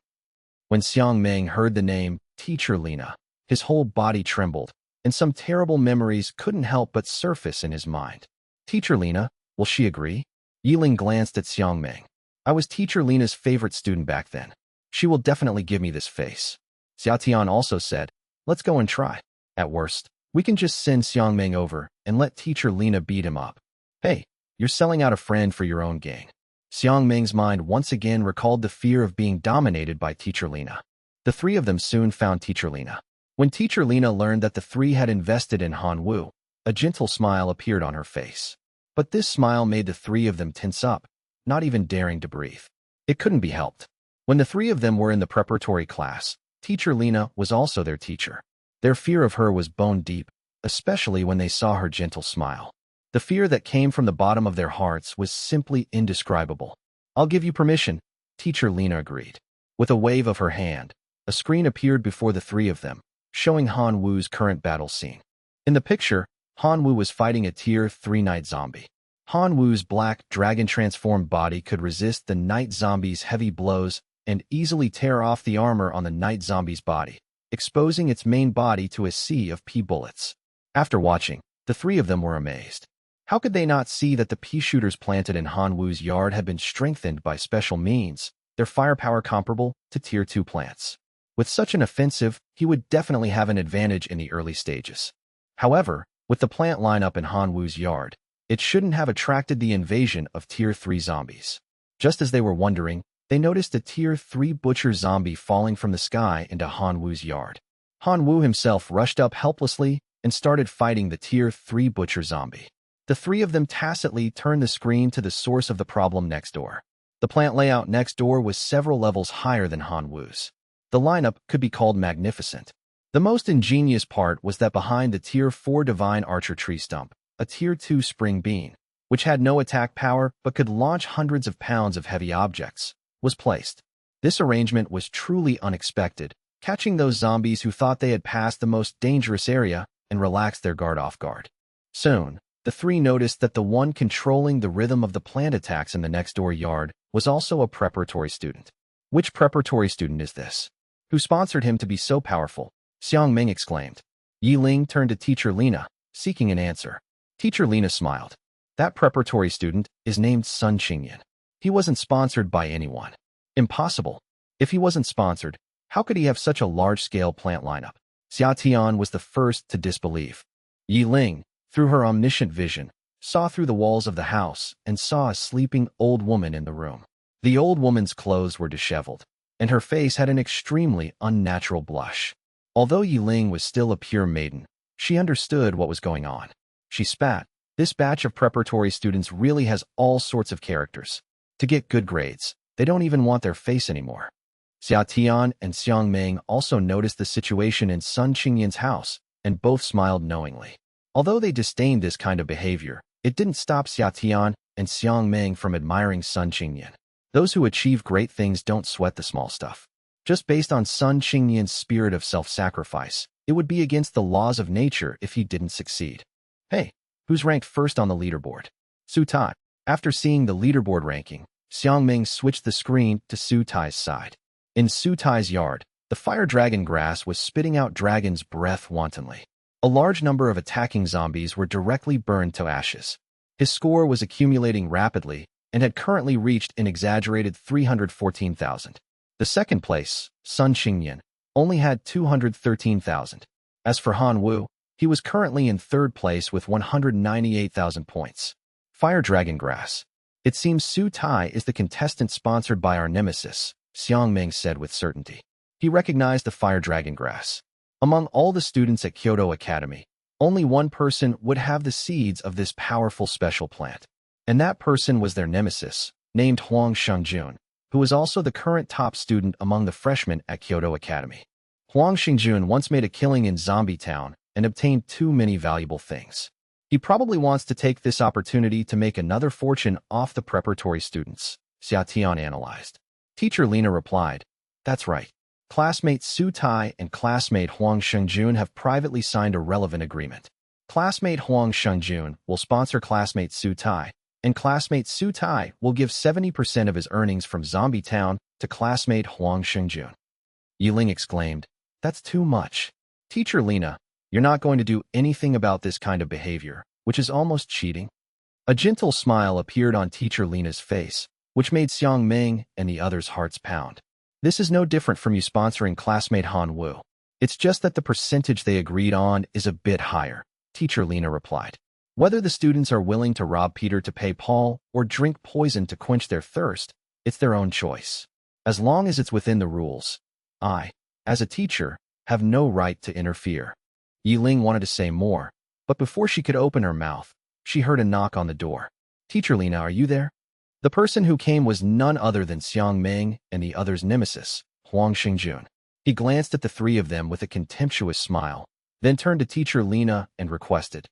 When Xiang Ming heard the name Teacher Lena, his whole body trembled, and some terrible memories couldn't help but surface in his mind. Teacher Lena, will she agree? Yiling glanced at Xiang Ming. I was Teacher Lena's favorite student back then. She will definitely give me this face. Xiaotian also said, let's go and try. At worst, we can just send Xiang Ming over and let Teacher Lena beat him up. Hey, you're selling out a friend for your own gain. Xiang Ming's mind once again recalled the fear of being dominated by Teacher Lena. The three of them soon found Teacher Lena. When Teacher Lena learned that the three had invested in Han Wu, a gentle smile appeared on her face. But this smile made the three of them tense up, not even daring to breathe. It couldn't be helped. When the three of them were in the preparatory class, Teacher Lena was also their teacher. Their fear of her was bone deep, especially when they saw her gentle smile. The fear that came from the bottom of their hearts was simply indescribable. I'll give you permission, Teacher Lena agreed. With a wave of her hand, a screen appeared before the three of them, showing Han Wu's current battle scene. In the picture, Han Wu was fighting a Tier 3 night zombie. Han Wu's black, dragon-transformed body could resist the night zombie's heavy blows and easily tear off the armor on the night zombie's body, exposing its main body to a sea of pea bullets. After watching, the three of them were amazed. How could they not see that the pea shooters planted in Han Wu's yard had been strengthened by special means, their firepower comparable to Tier 2 plants? With such an offensive, he would definitely have an advantage in the early stages. However, with the plant lineup in Han Wu's yard, it shouldn't have attracted the invasion of Tier 3 zombies. Just as they were wondering, they noticed a Tier 3 butcher zombie falling from the sky into Han Wu's yard. Han Wu himself rushed up helplessly and started fighting the Tier 3 butcher zombie. The three of them tacitly turned the screen to the source of the problem next door. The plant layout next door was several levels higher than Han Wu's. The lineup could be called magnificent. The most ingenious part was that behind the Tier 4 Divine Archer tree stump, a Tier 2 Spring Bean, which had no attack power but could launch hundreds of pounds of heavy objects, was placed. This arrangement was truly unexpected, catching those zombies who thought they had passed the most dangerous area and relaxed their guard off guard. Soon, the three noticed that the one controlling the rhythm of the plant attacks in the next-door yard was also a preparatory student. Which preparatory student is this? Who sponsored him to be so powerful? Xiang Ming exclaimed. Yi Ling turned to Teacher Lena, seeking an answer. Teacher Lena smiled. That preparatory student is named Sun Qingyan. He wasn't sponsored by anyone. Impossible. If he wasn't sponsored, how could he have such a large-scale plant lineup? Xia Tian was the first to disbelieve. Yi Ling, through her omniscient vision, saw through the walls of the house and saw a sleeping old woman in the room. The old woman's clothes were disheveled, and her face had an extremely unnatural blush. Although Yi Ling was still a pure maiden, she understood what was going on. She spat. This batch of preparatory students really has all sorts of characters. To get good grades, they don't even want their face anymore. Xia Tian and Xiang Ming also noticed the situation in Sun Qingyan's house, and both smiled knowingly. Although they disdained this kind of behavior, it didn't stop Xia Tian and Xiang Ming from admiring Sun Qingyan. Those who achieve great things don't sweat the small stuff. Just based on Sun Qingyan's spirit of self-sacrifice, it would be against the laws of nature if he didn't succeed. Hey, who's ranked first on the leaderboard? Su Tai. After seeing the leaderboard ranking, Xiang Ming switched the screen to Su Tai's side. In Su Tai's yard, the fire dragon grass was spitting out dragon's breath wantonly. A large number of attacking zombies were directly burned to ashes. His score was accumulating rapidly and had currently reached an exaggerated 314,000. The second place, Sun Qingyan, only had 213,000. As for Han Wu, he was currently in third place with 198,000 points. Fire Dragon Grass. It seems Su Tai is the contestant sponsored by our nemesis, Xiang Ming said with certainty. He recognized the fire dragon grass. Among all the students at Kyoto Academy, only one person would have the seeds of this powerful special plant. And that person was their nemesis, named Huang Shengjun, who was also the current top student among the freshmen at Kyoto Academy. Huang Shengjun once made a killing in Zombie Town and obtained too many valuable things. He probably wants to take this opportunity to make another fortune off the preparatory students, Xia Tian analyzed. Teacher Lina replied, "That's right. Classmate Su Tai and classmate Huang Shengjun have privately signed a relevant agreement. Classmate Huang Shengjun will sponsor classmate Su Tai, and classmate Su Tai will give 70% of his earnings from Zombie Town to classmate Huang Shengjun." Yiling exclaimed, "That's too much. Teacher Lina, you're not going to do anything about this kind of behavior, which is almost cheating?" A gentle smile appeared on Teacher Lina's face, which made Xiang Ming and the others' hearts pound. "This is no different from you sponsoring classmate Han Wu. It's just that the percentage they agreed on is a bit higher," Teacher Lina replied. "Whether the students are willing to rob Peter to pay Paul or drink poison to quench their thirst, it's their own choice. As long as it's within the rules, I, as a teacher, have no right to interfere." Yiling wanted to say more, but before she could open her mouth, she heard a knock on the door. "Teacher Lina, are you there?" The person who came was none other than Xiang Ming and the other's nemesis, Huang Shengjun. He glanced at the three of them with a contemptuous smile, then turned to Teacher Lina and requested,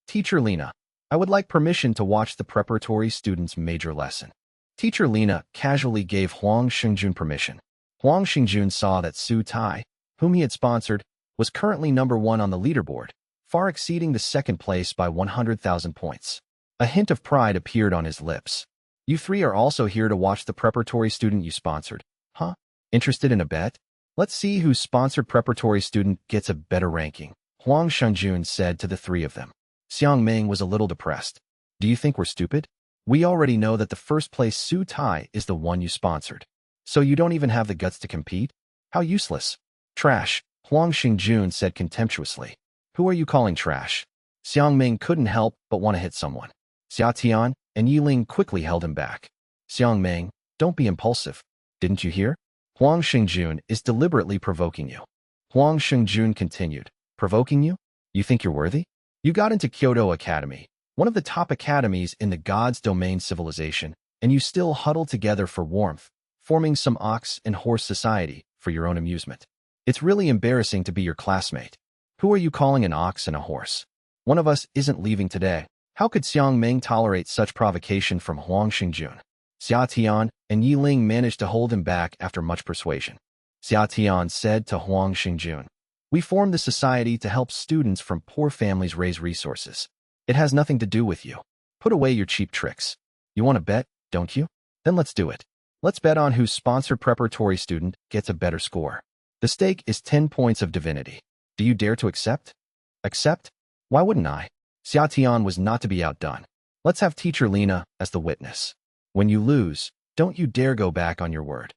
"Teacher Lina, I would like permission to watch the preparatory students' major lesson." Teacher Lina casually gave Huang Shengjun permission. Huang Shengjun saw that Su Tai, whom he had sponsored, was currently number 1 on the leaderboard, far exceeding the second place by 100,000 points. A hint of pride appeared on his lips. "You three are also here to watch the preparatory student you sponsored, huh? Interested in a bet? Let's see whose sponsored preparatory student gets a better ranking," Huang Shengjun said to the three of them. Xiang Ming was a little depressed. "Do you think we're stupid? We already know that the first place Su Tai is the one you sponsored. So you don't even have the guts to compete? How useless." "Trash," Huang Shengjun said contemptuously. "Who are you calling trash?" Xiang Ming couldn't help but want to hit someone. Xia Tian and Yiling quickly held him back. "Xiang Ming, don't be impulsive. Didn't you hear? Huang Shengjun is deliberately provoking you." Huang Shengjun continued, "Provoking you? You think you're worthy? You got into Kyoto Academy, one of the top academies in the God's domain civilization, and you still huddle together for warmth, forming some ox and horse society for your own amusement. It's really embarrassing to be your classmate. Who are you calling an ox and a horse? One of us isn't leaving today." How could Xiang Ming tolerate such provocation from Huang Shengjun? Xia Tian and Yiling managed to hold him back after much persuasion. Xia Tian said to Huang Shengjun, "We formed the society to help students from poor families raise resources. It has nothing to do with you. Put away your cheap tricks. You want to bet, don't you? Then let's do it. Let's bet on whose sponsored preparatory student gets a better score. The stake is 10 points of divinity. Do you dare to accept?" "Accept? Why wouldn't I?" Xia Tian was not to be outdone. "Let's have Teacher Lina as the witness. When you lose, don't you dare go back on your word."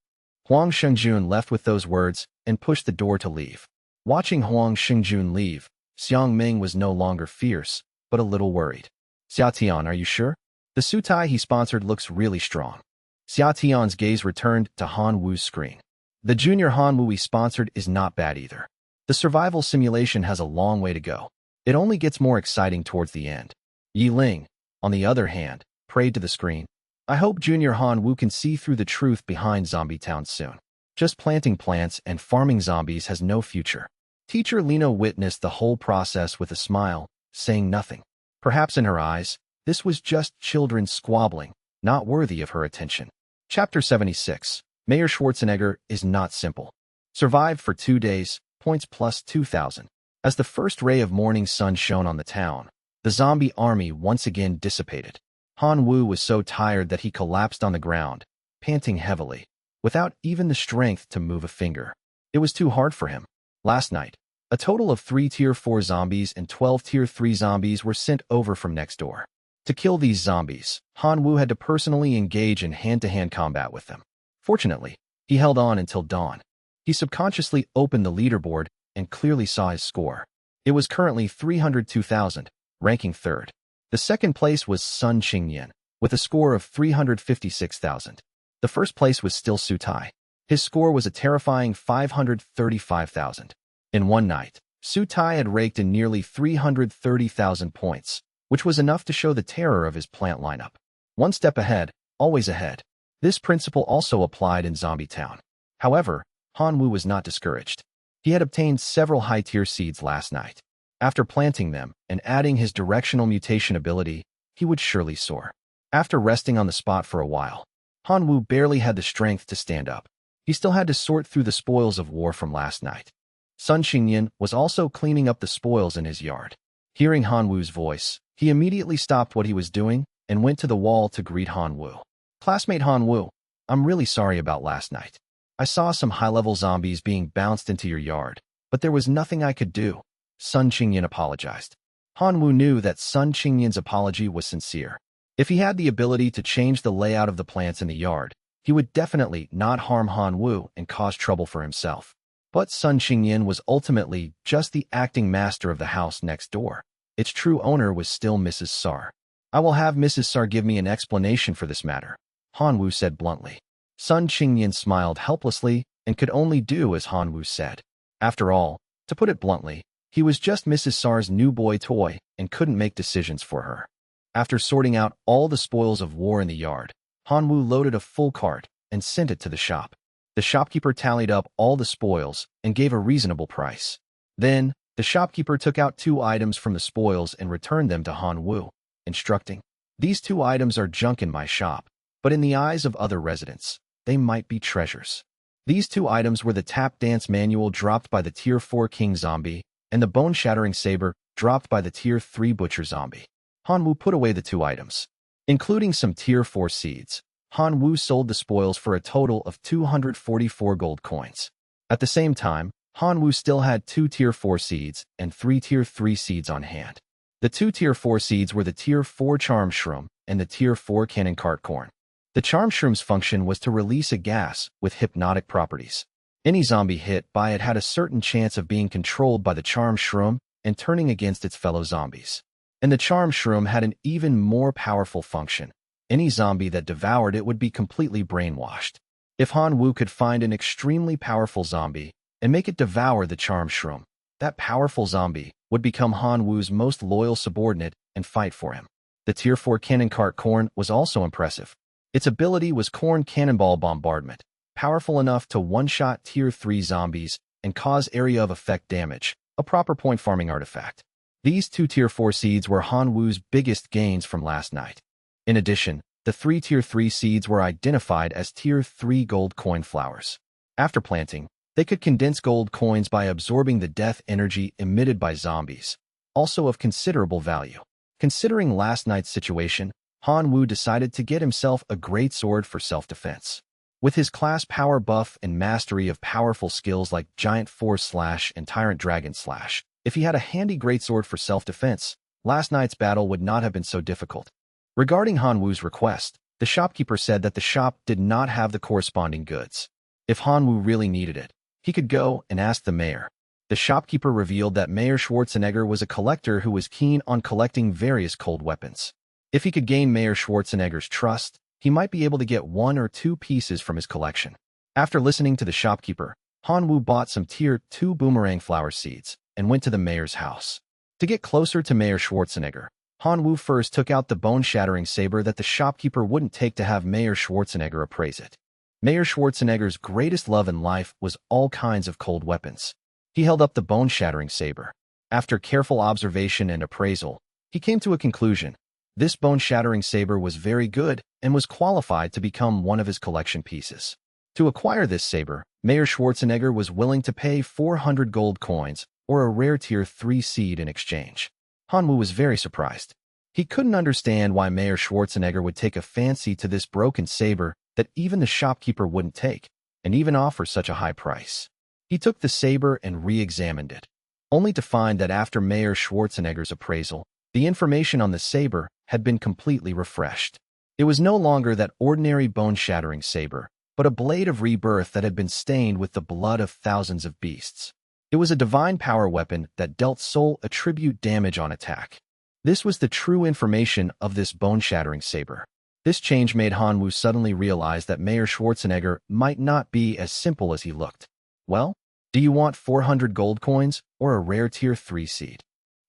Huang Shengjun left with those words and pushed the door to leave. Watching Huang Shengjun leave, Xiang Ming was no longer fierce, but a little worried. "Xia Tian, are you sure? The Su Tai he sponsored looks really strong." Xia Tian's gaze returned to Han Wu's screen. "The junior Han Wu he sponsored is not bad either. The survival simulation has a long way to go. It only gets more exciting towards the end." Yiling, on the other hand, prayed to the screen, "I hope Junior Han Wu can see through the truth behind Zombie Town soon. Just planting plants and farming zombies has no future." Teacher Lina witnessed the whole process with a smile, saying nothing. Perhaps in her eyes, this was just children squabbling, not worthy of her attention. Chapter 76. Mayor Schwarzenegger is not simple. Survived for 2 days, points plus 2,000. As the first ray of morning sun shone on the town, the zombie army once again dissipated. Han Wu was so tired that he collapsed on the ground, panting heavily, without even the strength to move a finger. It was too hard for him. Last night, a total of 3 Tier 4 zombies and 12 Tier 3 zombies were sent over from next door. To kill these zombies, Han Wu had to personally engage in hand-to-hand combat with them. Fortunately, he held on until dawn. He subconsciously opened the leaderboard and clearly saw his score. It was currently 302,000, ranking 3rd. The second place was Sun Qingyan, with a score of 356,000. The first place was still Sutai. His score was a terrifying 535,000. In one night, Sutai had raked in nearly 330,000 points, which was enough to show the terror of his plant lineup. One step ahead, always ahead. This principle also applied in Zombie Town. However, Hanwoo was not discouraged. He had obtained several high-tier seeds last night. After planting them and adding his directional mutation ability, he would surely soar. After resting on the spot for a while, Hanwoo barely had the strength to stand up. He still had to sort through the spoils of war from last night. Sun Xingyan was also cleaning up the spoils in his yard. Hearing Hanwoo's voice, he immediately stopped what he was doing and went to the wall to greet Hanwoo. Classmate Hanwoo, I'm really sorry about last night. I saw some high-level zombies being bounced into your yard, but there was nothing I could do. Sun Xingyan apologized. Hanwoo knew that Sun Xingyan's apology was sincere. If he had the ability to change the layout of the plants in the yard, he would definitely not harm Hanwoo and cause trouble for himself. But Sun Xingyan was ultimately just the acting master of the house next door. Its true owner was still Mrs. Sar. I will have Mrs. Sar give me an explanation for this matter, Hanwoo said bluntly. Sun Xingyan smiled helplessly and could only do as Hanwoo said. After all, to put it bluntly, he was just Mrs. Sar's new boy toy and couldn't make decisions for her. After sorting out all the spoils of war in the yard, Hanwoo loaded a full cart and sent it to the shop. The shopkeeper tallied up all the spoils and gave a reasonable price. Then, the shopkeeper took out 2 items from the spoils and returned them to Hanwoo, instructing, "These 2 items are junk in my shop, but in the eyes of other residents, they might be treasures." These 2 items were the tap dance manual dropped by the Tier 4 King Zombie and the bone-shattering saber dropped by the Tier 3 Butcher Zombie. Hanwoo put away the 2 items. Including some Tier 4 seeds, Hanwoo sold the spoils for a total of 244 gold coins. At the same time, Hanwoo still had 2 Tier 4 seeds and 3 Tier 3 seeds on hand. The 2 Tier 4 seeds were the Tier 4 Charm Shroom and the Tier 4 Cannon Cart Corn. The Charm Shroom's function was to release a gas with hypnotic properties. Any zombie hit by it had a certain chance of being controlled by the Charm Shroom and turning against its fellow zombies. And the Charm Shroom had an even more powerful function. Any zombie that devoured it would be completely brainwashed. If Hanwoo could find an extremely powerful zombie and make it devour the Charm Shroom, that powerful zombie would become Hanwoo's most loyal subordinate and fight for him. The Tier 4 Cannon Cart Corn was also impressive. Its ability was Corn Cannonball Bombardment, powerful enough to one-shot Tier 3 zombies and cause area of effect damage, a proper point farming artifact. These 2 Tier 4 seeds were Hanwoo's biggest gains from last night. In addition, the 3 Tier 3 seeds were identified as Tier 3 gold coin flowers. After planting, they could condense gold coins by absorbing the death energy emitted by zombies, also of considerable value. Considering last night's situation, Hanwoo decided to get himself a great sword for self-defense. With his class power buff and mastery of powerful skills like Giant Force Slash and Tyrant Dragon Slash, if he had a handy greatsword for self-defense, last night's battle would not have been so difficult. Regarding Hanwoo's request, the shopkeeper said that the shop did not have the corresponding goods. If Hanwoo really needed it, he could go and ask the mayor. The shopkeeper revealed that Mayor Schwarzenegger was a collector who was keen on collecting various cold weapons. If he could gain Mayor Schwarzenegger's trust, he might be able to get 1 or 2 pieces from his collection. After listening to the shopkeeper, Hanwoo bought some Tier 2 boomerang flower seeds and went to the mayor's house. To get closer to Mayor Schwarzenegger, Hanwoo first took out the bone-shattering saber that the shopkeeper wouldn't take to have Mayor Schwarzenegger appraise it. Mayor Schwarzenegger's greatest love in life was all kinds of cold weapons. He held up the bone-shattering saber. After careful observation and appraisal, he came to a conclusion. This bone-shattering saber was very good and was qualified to become one of his collection pieces. To acquire this saber, Mayor Schwarzenegger was willing to pay 400 gold coins or a rare Tier 3 seed in exchange. Hanwoo was very surprised. He couldn't understand why Mayor Schwarzenegger would take a fancy to this broken saber that even the shopkeeper wouldn't take, and even offer such a high price. He took the saber and re-examined it, only to find that after Mayor Schwarzenegger's appraisal, the information on the saber had been completely refreshed. It was no longer that ordinary bone-shattering saber, but a blade of rebirth that had been stained with the blood of thousands of beasts. It was a divine power weapon that dealt soul attribute damage on attack. This was the true information of this bone-shattering saber. This change made Hanwoo suddenly realize that Mayor Schwarzenegger might not be as simple as he looked. Well, do you want 400 gold coins or a rare tier 3 seed?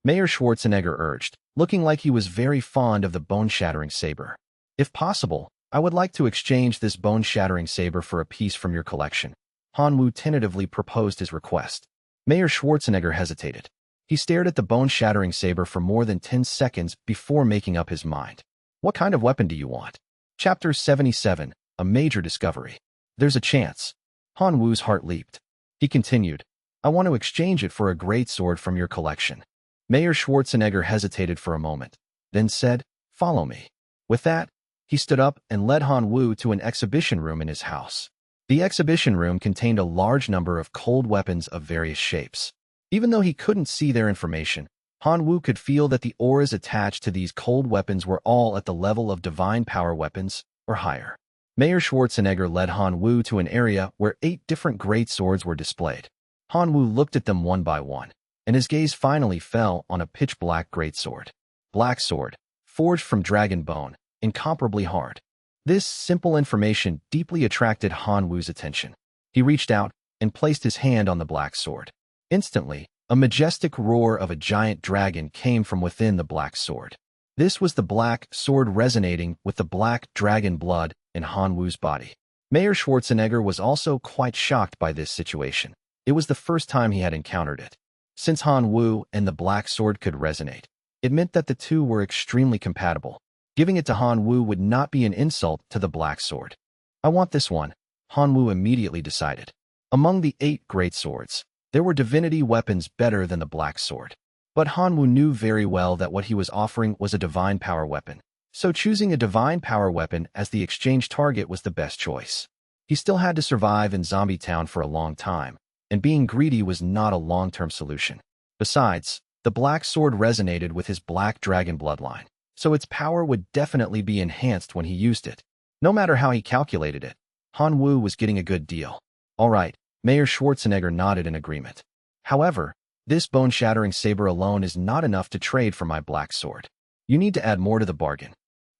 Mayor Schwarzenegger urged, looking like he was very fond of the bone-shattering saber. If possible, I would like to exchange this bone-shattering saber for a piece from your collection. Hanwoo tentatively proposed his request. Mayor Schwarzenegger hesitated. He stared at the bone-shattering saber for more than 10 seconds before making up his mind. What kind of weapon do you want? Chapter 77, A Major Discovery. There's a chance. Hanwoo's heart leaped. He continued, I want to exchange it for a great sword from your collection. Mayor Schwarzenegger hesitated for a moment, then said, Follow me. With that, he stood up and led Hanwoo to an exhibition room in his house. The exhibition room contained a large number of cold weapons of various shapes. Even though he couldn't see their information, Hanwoo could feel that the auras attached to these cold weapons were all at the level of divine power weapons, or higher. Mayor Schwarzenegger led Hanwoo to an area where 8 different great swords were displayed. Hanwoo looked at them one by one, and his gaze finally fell on a pitch-black greatsword. Black sword, forged from dragon bone, incomparably hard. This simple information deeply attracted Hanwoo's attention. He reached out and placed his hand on the black sword. Instantly, a majestic roar of a giant dragon came from within the black sword. This was the black sword resonating with the black dragon blood in Hanwoo's body. Mayor Schwarzenegger was also quite shocked by this situation. It was the first time he had encountered it. Since Hanwoo and the black sword could resonate, it meant that the two were extremely compatible. Giving it to Hanwoo would not be an insult to the black sword. I want this one, Hanwoo immediately decided. Among the 8 great swords, there were divinity weapons better than the black sword. But Hanwoo knew very well that what he was offering was a divine power weapon, so choosing a divine power weapon as the exchange target was the best choice. He still had to survive in Zombie Town for a long time, and being greedy was not a long-term solution. Besides, the black sword resonated with his black dragon bloodline, so its power would definitely be enhanced when he used it. No matter how he calculated it, Hanwoo was getting a good deal. All right, Mayor Schwarzenegger nodded in agreement. However, this bone-shattering saber alone is not enough to trade for my black sword. You need to add more to the bargain.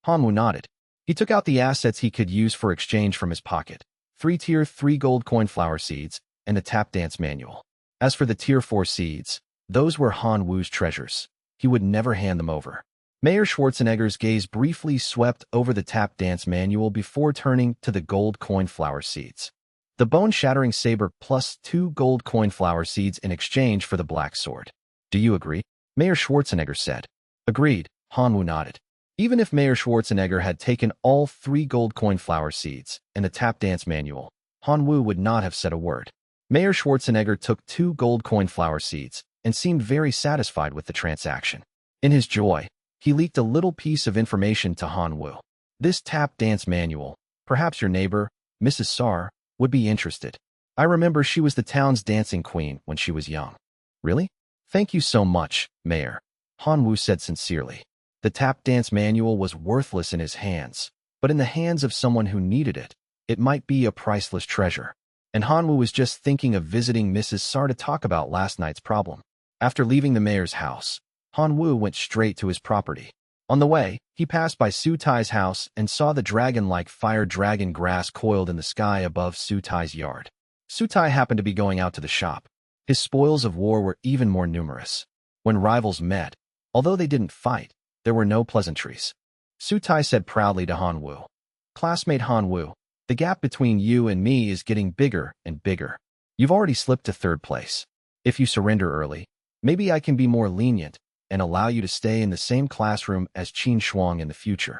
Hanwoo nodded. He took out the assets he could use for exchange from his pocket, 3 tier 3 gold coin flower seeds, and a tap dance manual. As for the tier 4 seeds, those were Hanwoo's treasures. He would never hand them over. Mayor Schwarzenegger's gaze briefly swept over the tap dance manual before turning to the gold coin flower seeds. The bone-shattering saber plus 2 gold coin flower seeds in exchange for the black sword. Do you agree? Mayor Schwarzenegger said. Agreed, Hanwoo nodded. Even if Mayor Schwarzenegger had taken all 3 gold coin flower seeds and the tap dance manual, Hanwoo would not have said a word. Mayor Schwarzenegger took 2 gold coin flower seeds and seemed very satisfied with the transaction. In his joy, he leaked a little piece of information to Hanwoo. This tap dance manual, perhaps your neighbor, Mrs. Sar, would be interested. I remember she was the town's dancing queen when she was young. Really? Thank you so much, Mayor, Hanwoo said sincerely. The tap dance manual was worthless in his hands, but in the hands of someone who needed it, it might be a priceless treasure. And Hanwoo was just thinking of visiting Mrs. Sar to talk about last night's problem. After leaving the mayor's house, Hanwoo went straight to his property. On the way, he passed by Sutai's house and saw the dragon-like fire dragon grass coiled in the sky above Sutai's yard. Sutai happened to be going out to the shop. His spoils of war were even more numerous. When rivals met, although they didn't fight, there were no pleasantries. Sutai said proudly to Hanwoo, Classmate Hanwoo, the gap between you and me is getting bigger and bigger. You've already slipped to 3rd place. If you surrender early, maybe I can be more lenient and allow you to stay in the same classroom as Qin Shuang in the future.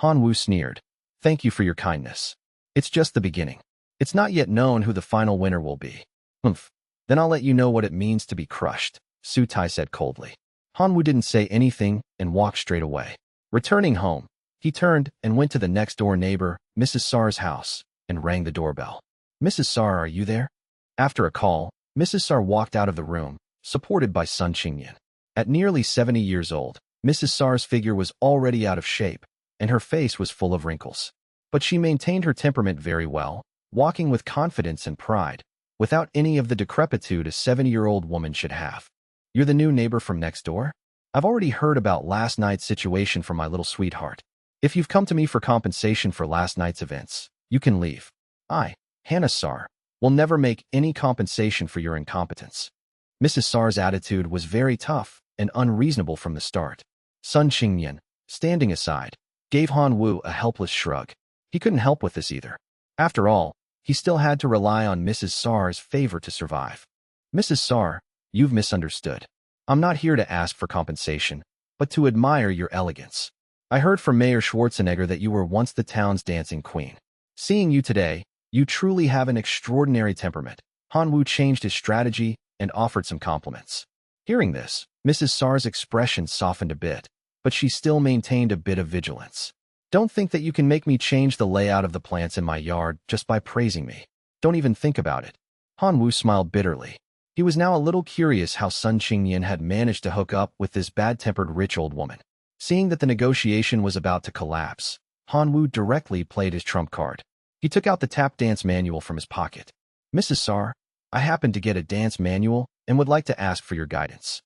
Hanwoo sneered. Thank you for your kindness. It's just the beginning. It's not yet known who the final winner will be. Humph. Then I'll let you know what it means to be crushed, Sutai said coldly. Hanwoo didn't say anything and walked straight away. Returning home, he turned and went to the next-door neighbor, Mrs. Sar's house, and rang the doorbell. Mrs. Sar, are you there? After a call, Mrs. Sar walked out of the room, supported by Sun Qingyan. At nearly 70 years old, Mrs. Sar's figure was already out of shape, and her face was full of wrinkles. But she maintained her temperament very well, walking with confidence and pride, without any of the decrepitude a 70-year-old woman should have. You're the new neighbor from next door? I've already heard about last night's situation from my little sweetheart. If you've come to me for compensation for last night's events, you can leave. I, Hannah Sar, will never make any compensation for your incompetence. Mrs. Sar's attitude was very tough and unreasonable from the start. Sun Qingyan, standing aside, gave Han Wu a helpless shrug. He couldn't help with this either. After all, he still had to rely on Mrs. Sar's favor to survive. Mrs. Sar, you've misunderstood. I'm not here to ask for compensation, but to admire your elegance. I heard from Mayor Schwarzenegger that you were once the town's dancing queen. Seeing you today, you truly have an extraordinary temperament. Han Wu changed his strategy and offered some compliments. Hearing this, Mrs. Sar's expression softened a bit, but she still maintained a bit of vigilance. Don't think that you can make me change the layout of the plants in my yard just by praising me. Don't even think about it. Han Wu smiled bitterly. He was now a little curious how Sun Qingyan had managed to hook up with this bad-tempered rich old woman. Seeing that the negotiation was about to collapse, Han Wu directly played his trump card. He took out the tap dance manual from his pocket. Mrs. Sar, I happened to get a dance manual and would like to ask for your guidance.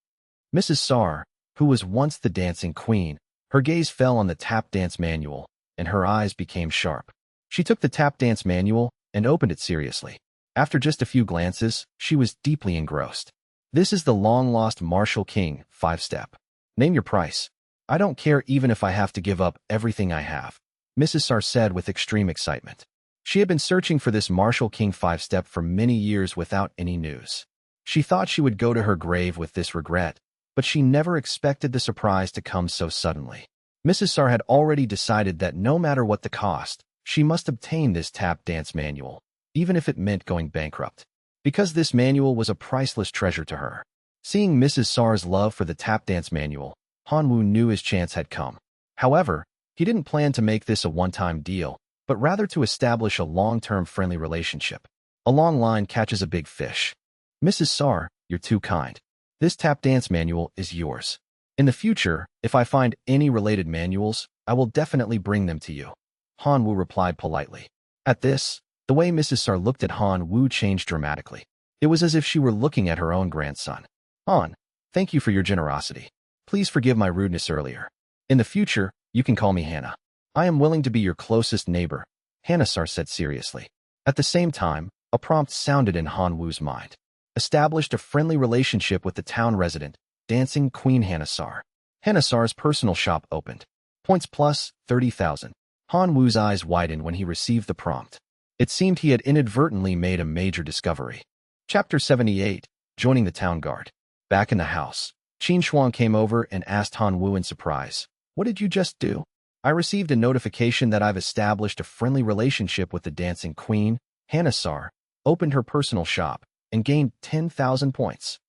Mrs. Sar, who was once the dancing queen, her gaze fell on the tap dance manual, and her eyes became sharp. She took the tap dance manual and opened it seriously. After just a few glances, she was deeply engrossed. This is the long-lost Martial King 5-step. Name your price. I don't care even if I have to give up everything I have, Mrs. Sar said with extreme excitement. She had been searching for this Martial King 5-step for many years without any news. She thought she would go to her grave with this regret, but she never expected the surprise to come so suddenly. Mrs. Sar had already decided that no matter what the cost, she must obtain this tap dance manual, even if it meant going bankrupt, because this manual was a priceless treasure to her. Seeing Mrs. Sar's love for the tap dance manual, Han Wu knew his chance had come. However, he didn't plan to make this a one-time deal, but rather to establish a long-term friendly relationship. A long line catches a big fish. Mrs. Sar, you're too kind. This tap dance manual is yours. In the future, if I find any related manuals, I will definitely bring them to you. Han Wu replied politely. At this, the way Mrs. Sar looked at Han Wu changed dramatically. It was as if she were looking at her own grandson. Han, thank you for your generosity. Please forgive my rudeness earlier. In the future, you can call me Hannah. I am willing to be your closest neighbor, Hannah Sar said seriously. At the same time, a prompt sounded in Han Wu's mind. Established a friendly relationship with the town resident, dancing Queen Hannah Sar. Hannah Sar's personal shop opened. Points plus 30,000. Han Wu's eyes widened when he received the prompt. It seemed he had inadvertently made a major discovery. Chapter 78, Joining the Town Guard. Back in the house, Qin Shuang came over and asked Han Wu in surprise, "What did you just do?" "I received a notification that I've established a friendly relationship with the dancing queen, Hannah Sar, opened her personal shop, and gained 10,000 points."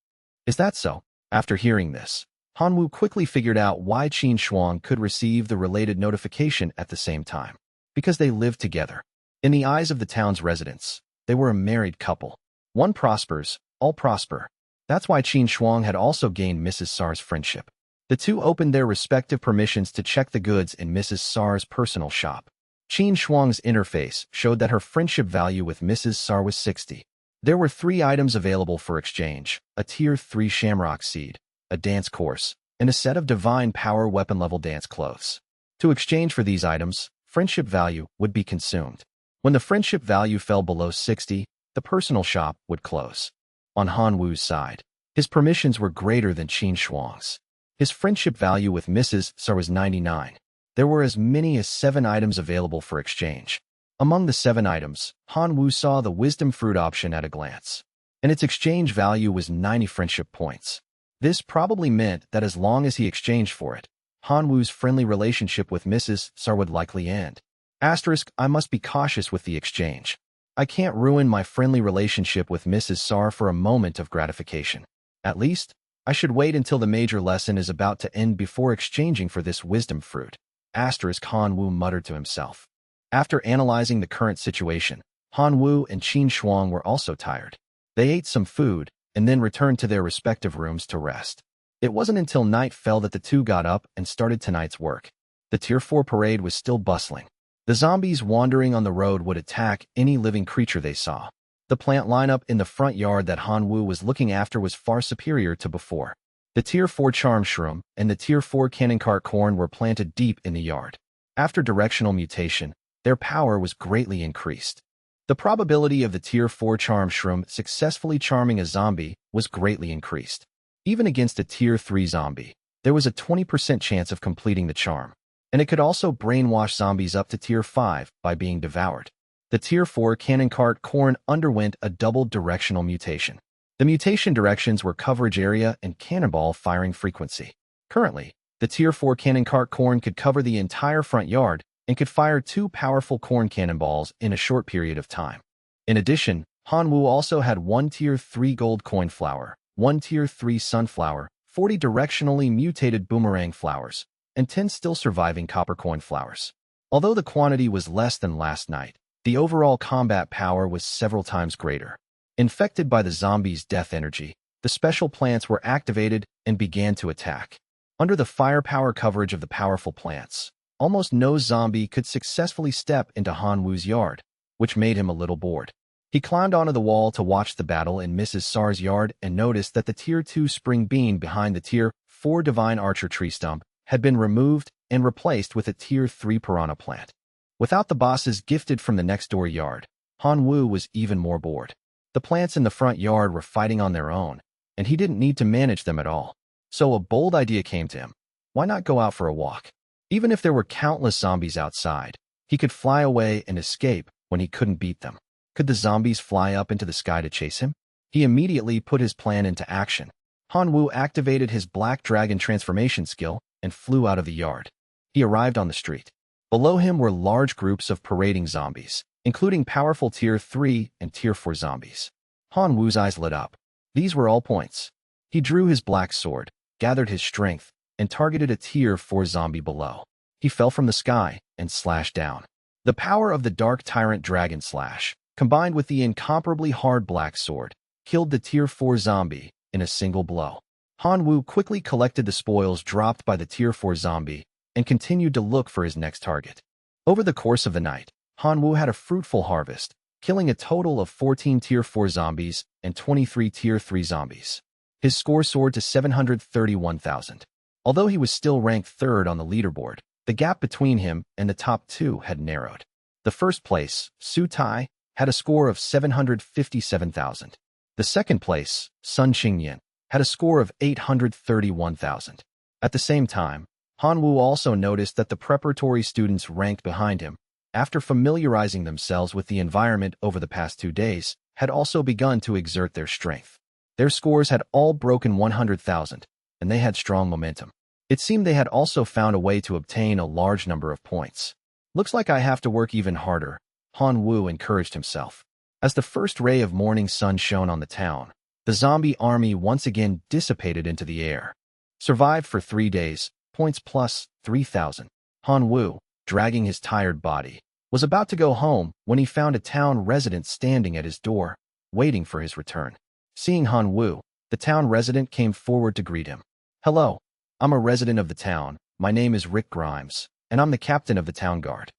"Is that so?" After hearing this, Han Wu quickly figured out why Qin Shuang could receive the related notification at the same time. Because they lived together. In the eyes of the town's residents, they were a married couple. One prospers, all prosper. That's why Qin Shuang had also gained Mrs. Sar's friendship. The two opened their respective permissions to check the goods in Mrs. Sar's personal shop. Qin Shuang's interface showed that her friendship value with Mrs. Sar was 60. There were 3 items available for exchange: a Tier 3 Shamrock Seed, a dance course, and a set of Divine Power weapon-level dance clothes. To exchange for these items, friendship value would be consumed. When the friendship value fell below 60, the personal shop would close. On Han Wu's side, his permissions were greater than Qin Shuang's. His friendship value with Mrs. Sar was 99. There were as many as 7 items available for exchange. Among the 7 items, Han Wu saw the Wisdom Fruit option at a glance, and its exchange value was 90 friendship points. This probably meant that as long as he exchanged for it, Han Wu's friendly relationship with Mrs. Sar would likely end. Asterisk, I must be cautious with the exchange. I can't ruin my friendly relationship with Mrs. Sar for a moment of gratification. At least, I should wait until the major lesson is about to end before exchanging for this wisdom fruit. Asterisk, Han Wu muttered to himself. After analyzing the current situation, Han Wu and Qin Shuang were also tired. They ate some food and then returned to their respective rooms to rest. It wasn't until night fell that the two got up and started tonight's work. The Tier 4 parade was still bustling. The zombies wandering on the road would attack any living creature they saw. The plant lineup in the front yard that Han Wu was looking after was far superior to before. The Tier 4 charm shroom and the Tier 4 cannon cart corn were planted deep in the yard. After directional mutation, their power was greatly increased. The probability of the Tier 4 charm shroom successfully charming a zombie was greatly increased. Even against a Tier 3 zombie, there was a 20% chance of completing the charm, and it could also brainwash zombies up to Tier 5 by being devoured. The Tier 4 cannon cart corn underwent a double directional mutation. The mutation directions were coverage area and cannonball firing frequency. Currently, the Tier 4 cannon cart corn could cover the entire front yard and could fire 2 powerful corn cannonballs in a short period of time. In addition, Hanwoo also had 1 Tier 3 gold coin flower, 1 Tier 3 sunflower, 40 directionally mutated boomerang flowers, and 10 still surviving copper coin flowers. Although the quantity was less than last night, the overall combat power was several times greater. Infected by the zombies' death energy, the special plants were activated and began to attack. Under the firepower coverage of the powerful plants, almost no zombie could successfully step into Hanwoo's yard, which made him a little bored. He climbed onto the wall to watch the battle in Mrs. Sar's yard and noticed that the Tier 2 spring bean behind the Tier 4 divine archer tree stump had been removed and replaced with a Tier 3 piranha plant. Without the bosses gifted from the next door yard, Hanwoo was even more bored. The plants in the front yard were fighting on their own, and he didn't need to manage them at all. So a bold idea came to him. Why not go out for a walk? Even if there were countless zombies outside, he could fly away and escape when he couldn't beat them. Could the zombies fly up into the sky to chase him? He immediately put his plan into action. Hanwoo activated his black dragon transformation skill and flew out of the yard. He arrived on the street. Below him were large groups of parading zombies, including powerful Tier 3 and Tier 4 zombies. Hanwoo's eyes lit up. These were all points. He drew his black sword, gathered his strength, and targeted a Tier 4 zombie below. He fell from the sky and slashed down. The power of the Dark Tyrant Dragon Slash, combined with the incomparably hard black sword, killed the Tier 4 zombie in a single blow. Hanwoo quickly collected the spoils dropped by the Tier 4 zombie and continued to look for his next target. Over the course of the night, Hanwoo had a fruitful harvest, killing a total of 14 Tier 4 zombies and 23 Tier 3 zombies. His score soared to 731,000. Although he was still ranked 3rd on the leaderboard, the gap between him and the top 2 had narrowed. The first place, Su Tai, had a score of 757,000. The second place, Sun Qingyan, had a score of 831,000. At the same time, Hanwoo also noticed that the preparatory students ranked behind him, after familiarizing themselves with the environment over the past 2 days, had also begun to exert their strength. Their scores had all broken 100,000, and they had strong momentum. It seemed they had also found a way to obtain a large number of points. Looks like I have to work even harder, Hanwoo encouraged himself. As the first ray of morning sun shone on the town, the zombie army once again dissipated into the air. Survived for 3 days, points plus 3,000. Hanwoo, dragging his tired body, was about to go home when he found a town resident standing at his door, waiting for his return. Seeing Hanwoo, the town resident came forward to greet him. Hello, I'm a resident of the town. My name is Rick Grimes, and I'm the captain of the town guard.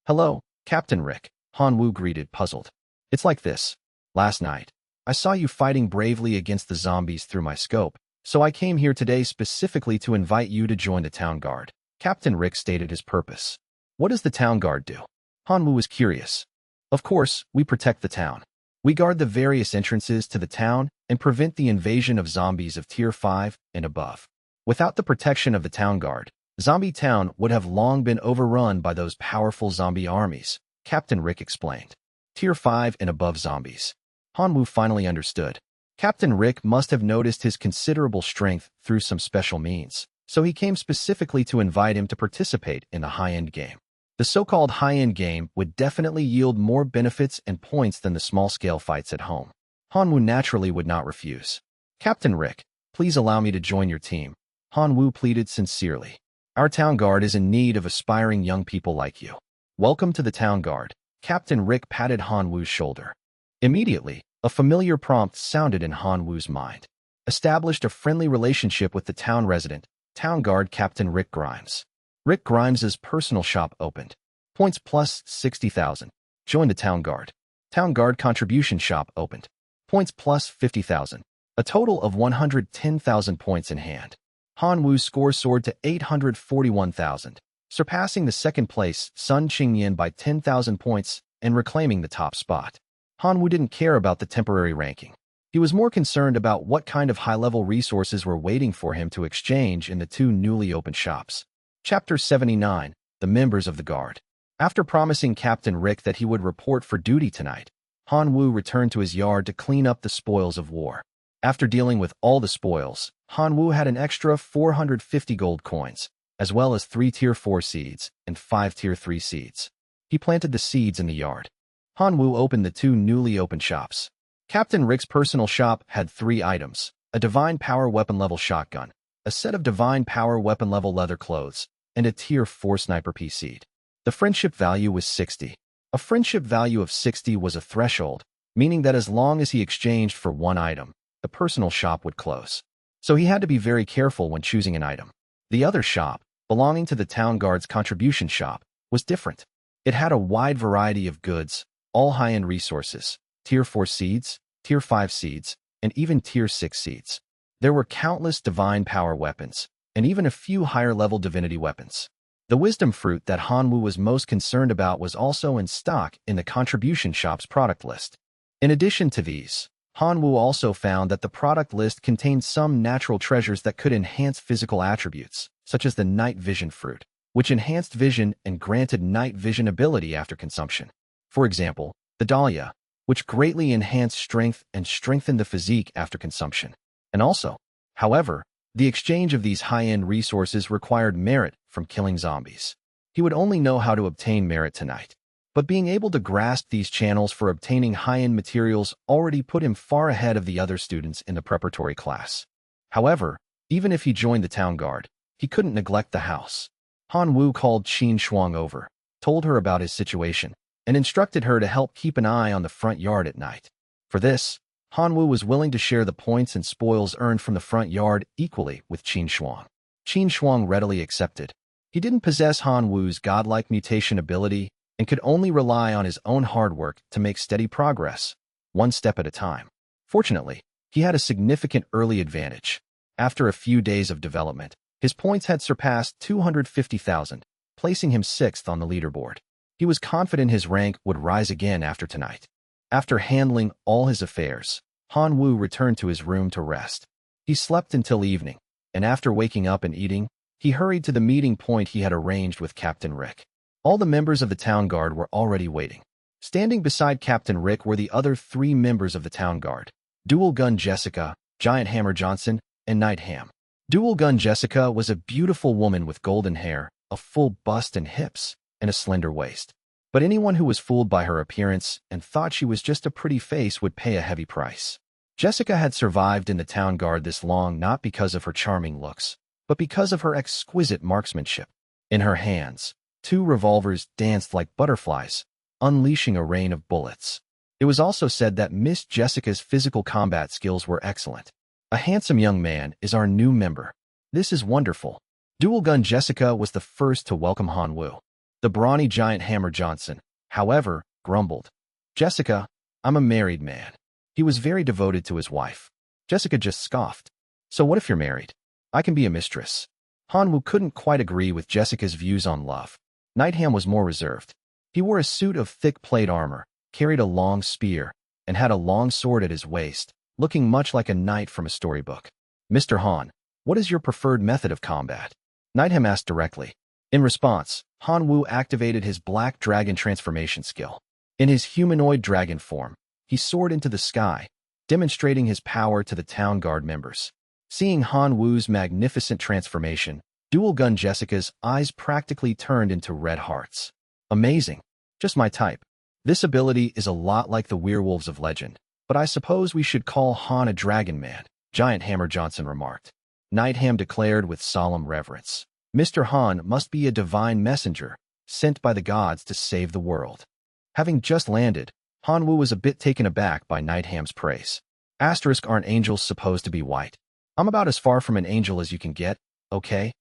Hello, Captain Rick, Hanwoo greeted, puzzled. It's like this. Last night, I saw you fighting bravely against the zombies through my scope, so I came here today specifically to invite you to join the town guard. Captain Rick stated his purpose. What does the town guard do? Hanwoo was curious. Of course, we protect the town. We guard the various entrances to the town and prevent the invasion of zombies of Tier 5 and above. Without the protection of the town guard, Zombie Town would have long been overrun by those powerful zombie armies, Captain Rick explained. Tier 5 and above zombies. Hanwoo finally understood. Captain Rick must have noticed his considerable strength through some special means, so he came specifically to invite him to participate in the high-end game. The so-called high-end game would definitely yield more benefits and points than the small-scale fights at home. Hanwoo naturally would not refuse. Captain Rick, please allow me to join your team, Hanwoo pleaded sincerely. Our town guard is in need of aspiring young people like you. Welcome to the town guard. Captain Rick patted Hanwoo's shoulder. Immediately, a familiar prompt sounded in Hanwoo's mind. Established a friendly relationship with the town resident, town guard Captain Rick Grimes. Rick Grimes's personal shop opened. Points plus 60,000. Join the town guard. Town guard contribution shop opened. Points plus 50,000. A total of 110,000 points in hand. Hanwoo's score soared to 841,000. surpassing the second place Sun Qingyan by 10,000 points and reclaiming the top spot. Han Wu didn't care about the temporary ranking. He was more concerned about what kind of high-level resources were waiting for him to exchange in the two newly opened shops. Chapter 79, The Members of the Guard. After promising Captain Rick that he would report for duty tonight, Han Wu returned to his yard to clean up the spoils of war. After dealing with all the spoils, Han Wu had an extra 450 gold coins, as well as 3 Tier 4 seeds and 5 Tier 3 seeds. He planted the seeds in the yard. Han Wu opened the two newly opened shops. Captain Rick's personal shop had 3 items: a Divine Power weapon level shotgun, a set of Divine Power weapon level leather clothes, and a Tier 4 sniper PC. The friendship value was 60. A friendship value of 60 was a threshold, meaning that as long as he exchanged for one item, the personal shop would close. So he had to be very careful when choosing an item. The other shop, belonging to the town guard's contribution shop, was different. It had a wide variety of goods, all high-end resources, Tier 4 seeds, Tier 5 seeds, and even Tier 6 seeds. There were countless Divine Power weapons, and even a few higher-level divinity weapons. The wisdom fruit that Han Wu was most concerned about was also in stock in the contribution shop's product list. In addition to these, Han Wu also found that the product list contained some natural treasures that could enhance physical attributes, such as the night vision fruit, which enhanced vision and granted night vision ability after consumption. For example, the dahlia, which greatly enhanced strength and strengthened the physique after consumption. And also, however, the exchange of these high-end resources required merit from killing zombies. He would only know how to obtain merit tonight. But being able to grasp these channels for obtaining high-end materials already put him far ahead of the other students in the preparatory class. However, even if he joined the town guard, he couldn't neglect the house. Han Wu called Qin Shuang over, told her about his situation, and instructed her to help keep an eye on the front yard at night. For this, Han Wu was willing to share the points and spoils earned from the front yard equally with Qin Shuang. Qin Shuang readily accepted. He didn't possess Han Wu's godlike mutation ability and could only rely on his own hard work to make steady progress, one step at a time. Fortunately, he had a significant early advantage. After a few days of development, his points had surpassed 250,000, placing him 6th on the leaderboard. He was confident his rank would rise again after tonight. After handling all his affairs, Han Wu returned to his room to rest. He slept until evening, and after waking up and eating, he hurried to the meeting point he had arranged with Captain Rick. All the members of the town guard were already waiting. Standing beside Captain Rick were the other 3 members of the town guard: Dual Gun Jessica, Giant Hammer Johnson, and Night Ham. Dual Gun Jessica was a beautiful woman with golden hair, a full bust and hips, and a slender waist. But anyone who was fooled by her appearance and thought she was just a pretty face would pay a heavy price. Jessica had survived in the town guard this long not because of her charming looks, but because of her exquisite marksmanship. In her hands, 2 revolvers danced like butterflies, unleashing a rain of bullets. It was also said that Miss Jessica's physical combat skills were excellent. A handsome young man is our new member. This is wonderful. Dual Gun Jessica was the first to welcome Han Wu. The brawny Giant Hammer Johnson, however, grumbled. "Jessica, I'm a married man." He was very devoted to his wife. Jessica just scoffed. "So what if you're married? I can be a mistress." Han Wu couldn't quite agree with Jessica's views on love. Nightham was more reserved. He wore a suit of thick plate armor, carried a long spear, and had a long sword at his waist, looking much like a knight from a storybook. "Mr. Han, what is your preferred method of combat?" Nightham asked directly. In response, Han Wu activated his Black Dragon transformation skill. In his humanoid dragon form, he soared into the sky, demonstrating his power to the town guard members. Seeing Han Wu's magnificent transformation, Dual Gun Jessica's eyes practically turned into red hearts. "Amazing. Just my type. This ability is a lot like the werewolves of legend, but I suppose we should call Han a dragon man," Giant Hammer Johnson remarked. Nightham declared with solemn reverence, "Mr. Han must be a divine messenger, sent by the gods to save the world." Having just landed, Han Wu was a bit taken aback by Nightham's praise. "Aren't angels supposed to be white? I'm about as far from an angel as you can get, okay?"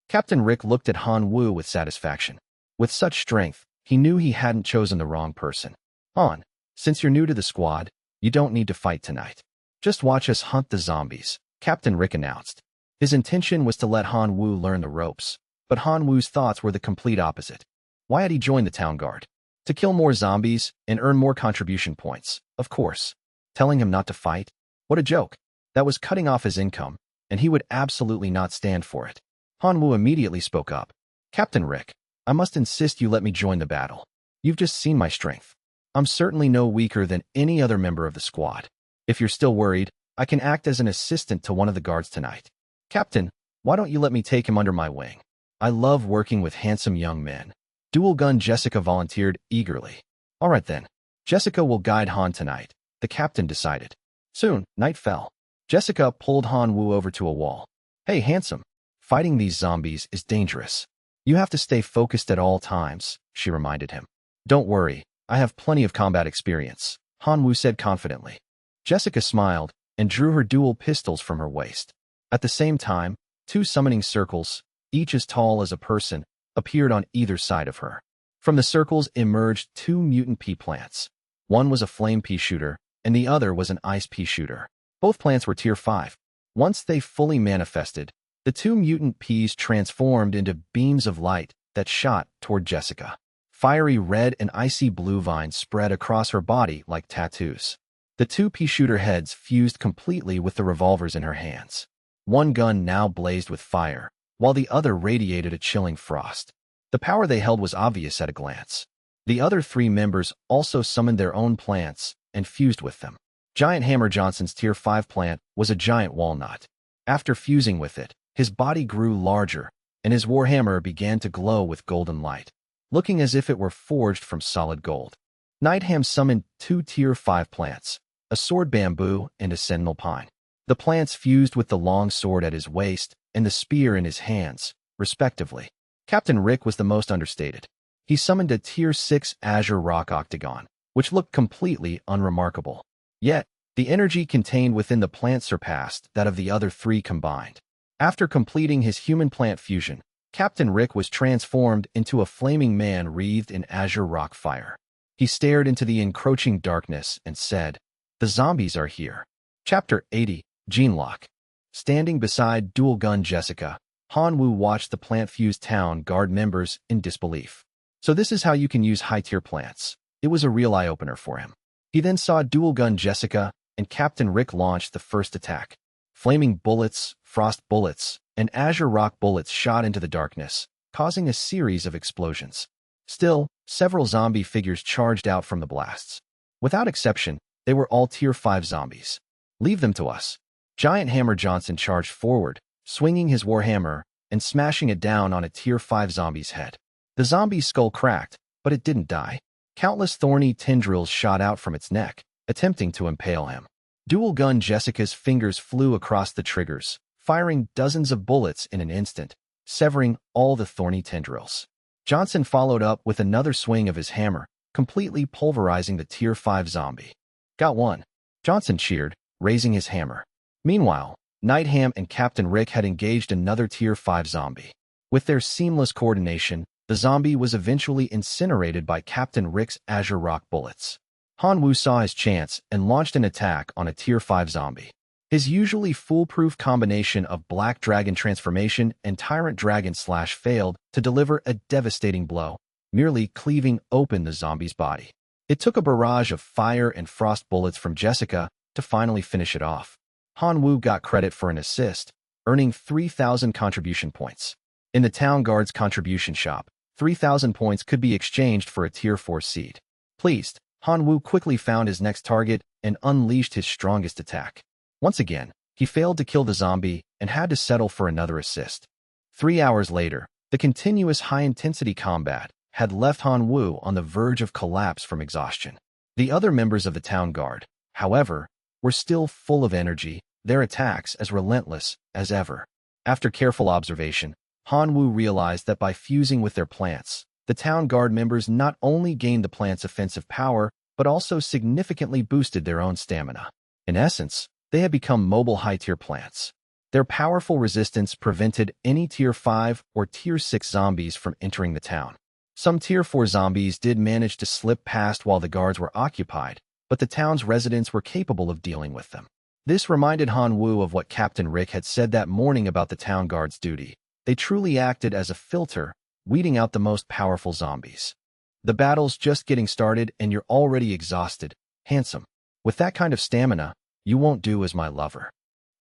Captain Rick looked at Han Wu with satisfaction. With such strength, he knew he hadn't chosen the wrong person. "Han, since you're new to the squad, you don't need to fight tonight. Just watch us hunt the zombies," Captain Rick announced. His intention was to let Han Wu learn the ropes. But Han Wu's thoughts were the complete opposite. Why had he joined the town guard? To kill more zombies and earn more contribution points, of course. Telling him not to fight? What a joke. That was cutting off his income, and he would absolutely not stand for it. Han Wu immediately spoke up. Captain Rick, I must insist you let me join the battle. You've just seen my strength. I'm certainly no weaker than any other member of the squad. If you're still worried, I can act as an assistant to one of the guards tonight. Captain, why don't you let me take him under my wing? I love working with handsome young men. Dual Gun Jessica volunteered eagerly. All right then. Jessica will guide Han tonight, the captain decided. Soon, night fell. Jessica pulled Han Wu over to a wall. Hey, handsome. Fighting these zombies is dangerous. You have to stay focused at all times, she reminded him. Don't worry, I have plenty of combat experience, Han Wu said confidently. Jessica smiled and drew her dual pistols from her waist. At the same time, 2 summoning circles, each as tall as a person, appeared on either side of her. From the circles emerged 2 mutant pea plants. One was a flame pea shooter, and the other was an ice pea shooter. Both plants were tier 5. Once they fully manifested, the 2 mutant peas transformed into beams of light that shot toward Jessica. Fiery red and icy blue vines spread across her body like tattoos. The 2 pea shooter heads fused completely with the revolvers in her hands. One gun now blazed with fire, while the other radiated a chilling frost. The power they held was obvious at a glance. The other 3 members also summoned their own plants and fused with them. Giant Hammer Johnson's tier 5 plant was a giant walnut. After fusing with it, his body grew larger, and his warhammer began to glow with golden light, looking as if it were forged from solid gold. Nightham summoned 2 tier 5 plants, a sword bamboo and a sentinel pine. The plants fused with the long sword at his waist and the spear in his hands, respectively. Captain Rick was the most understated. He summoned a tier 6 azure rock octagon, which looked completely unremarkable. Yet, the energy contained within the plant surpassed that of the other 3 combined. After completing his human-plant fusion, Captain Rick was transformed into a flaming man wreathed in azure rock fire. He stared into the encroaching darkness and said, "The zombies are here." Chapter 80, Genlock. Standing beside Dual Gun Jessica, Han Wu watched the plant-fused town guard members in disbelief. So this is how you can use high-tier plants. It was a real eye-opener for him. He then saw Dual Gun Jessica and Captain Rick launch the first attack. Flaming bullets, frost bullets, and azure rock bullets shot into the darkness, causing a series of explosions. Still, several zombie figures charged out from the blasts. Without exception, they were all tier 5 zombies. Leave them to us. Giant Hammer Johnson charged forward, swinging his warhammer and smashing it down on a tier 5 zombie's head. The zombie's skull cracked, but it didn't die. Countless thorny tendrils shot out from its neck, attempting to impale him. Dual Gun Jessica's fingers flew across the triggers, firing dozens of bullets in an instant, severing all the thorny tendrils. Johnson followed up with another swing of his hammer, completely pulverizing the tier 5 zombie. Got one. Johnson cheered, raising his hammer. Meanwhile, Nightham and Captain Rick had engaged another tier 5 zombie. With their seamless coordination, the zombie was eventually incinerated by Captain Rick's azure rock bullets. Han Wu saw his chance and launched an attack on a tier 5 zombie. His usually foolproof combination of Black Dragon Transformation and Tyrant Dragon Slash failed to deliver a devastating blow, merely cleaving open the zombie's body. It took a barrage of fire and frost bullets from Jessica to finally finish it off. Han Wu got credit for an assist, earning 3,000 contribution points. In the town guard's contribution shop, 3,000 points could be exchanged for a tier 4 seed. Pleased, Han Wu quickly found his next target and unleashed his strongest attack. Once again, he failed to kill the zombie and had to settle for another assist. 3 hours later, the continuous high-intensity combat had left Han Wu on the verge of collapse from exhaustion. The other members of the town guard, however, were still full of energy, their attacks as relentless as ever. After careful observation, Han Wu realized that by fusing with their plants, the town guard members not only gained the plant's offensive power, but also significantly boosted their own stamina. In essence, they had become mobile high-tier plants. Their powerful resistance prevented any tier 5 or tier 6 zombies from entering the town. Some tier 4 zombies did manage to slip past while the guards were occupied, but the town's residents were capable of dealing with them. This reminded Han Wu of what Captain Rick had said that morning about the town guard's duty. They truly acted as a filter, weeding out the most powerful zombies. The battle's just getting started and you're already exhausted. Handsome. With that kind of stamina, you won't do as my lover.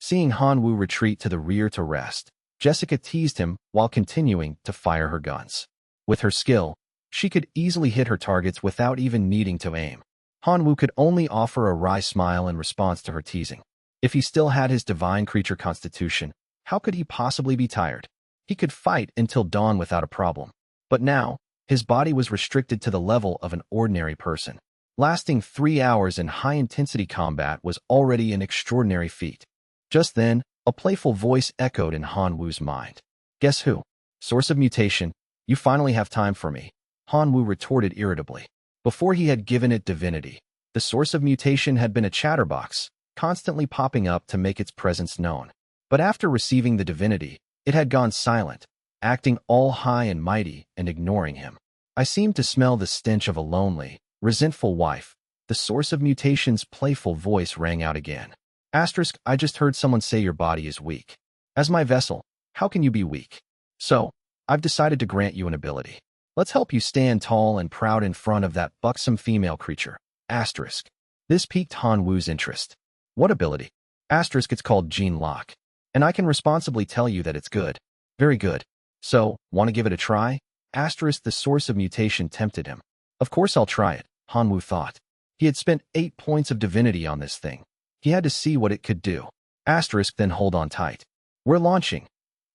Seeing Hanwoo retreat to the rear to rest, Jessica teased him while continuing to fire her guns. With her skill, she could easily hit her targets without even needing to aim. Hanwoo could only offer a wry smile in response to her teasing. If he still had his divine creature constitution, how could he possibly be tired? He could fight until dawn without a problem. But now, his body was restricted to the level of an ordinary person. Lasting 3 hours in high-intensity combat was already an extraordinary feat. Just then, a playful voice echoed in Hanwoo's mind. Guess who? Source of mutation, you finally have time for me, Hanwoo retorted irritably. Before he had given it divinity, the source of mutation had been a chatterbox, constantly popping up to make its presence known. But after receiving the divinity, it had gone silent, acting all high and mighty and ignoring him. I seemed to smell the stench of a lonely, resentful wife. The source of mutation's playful voice rang out again. Asterisk, I just heard someone say your body is weak. As my vessel, how can you be weak? So, I've decided to grant you an ability. Let's help you stand tall and proud in front of that buxom female creature. Asterisk. This piqued Hanwoo's interest. What ability? Asterisk, it's called Gene Lock. And I can responsibly tell you that it's good. Very good. So, want to give it a try? Asterisk, the source of mutation tempted him. Of course I'll try it, Hanwoo thought. He had spent 8 points of divinity on this thing. He had to see what it could do. Asterisk, then hold on tight. We're launching.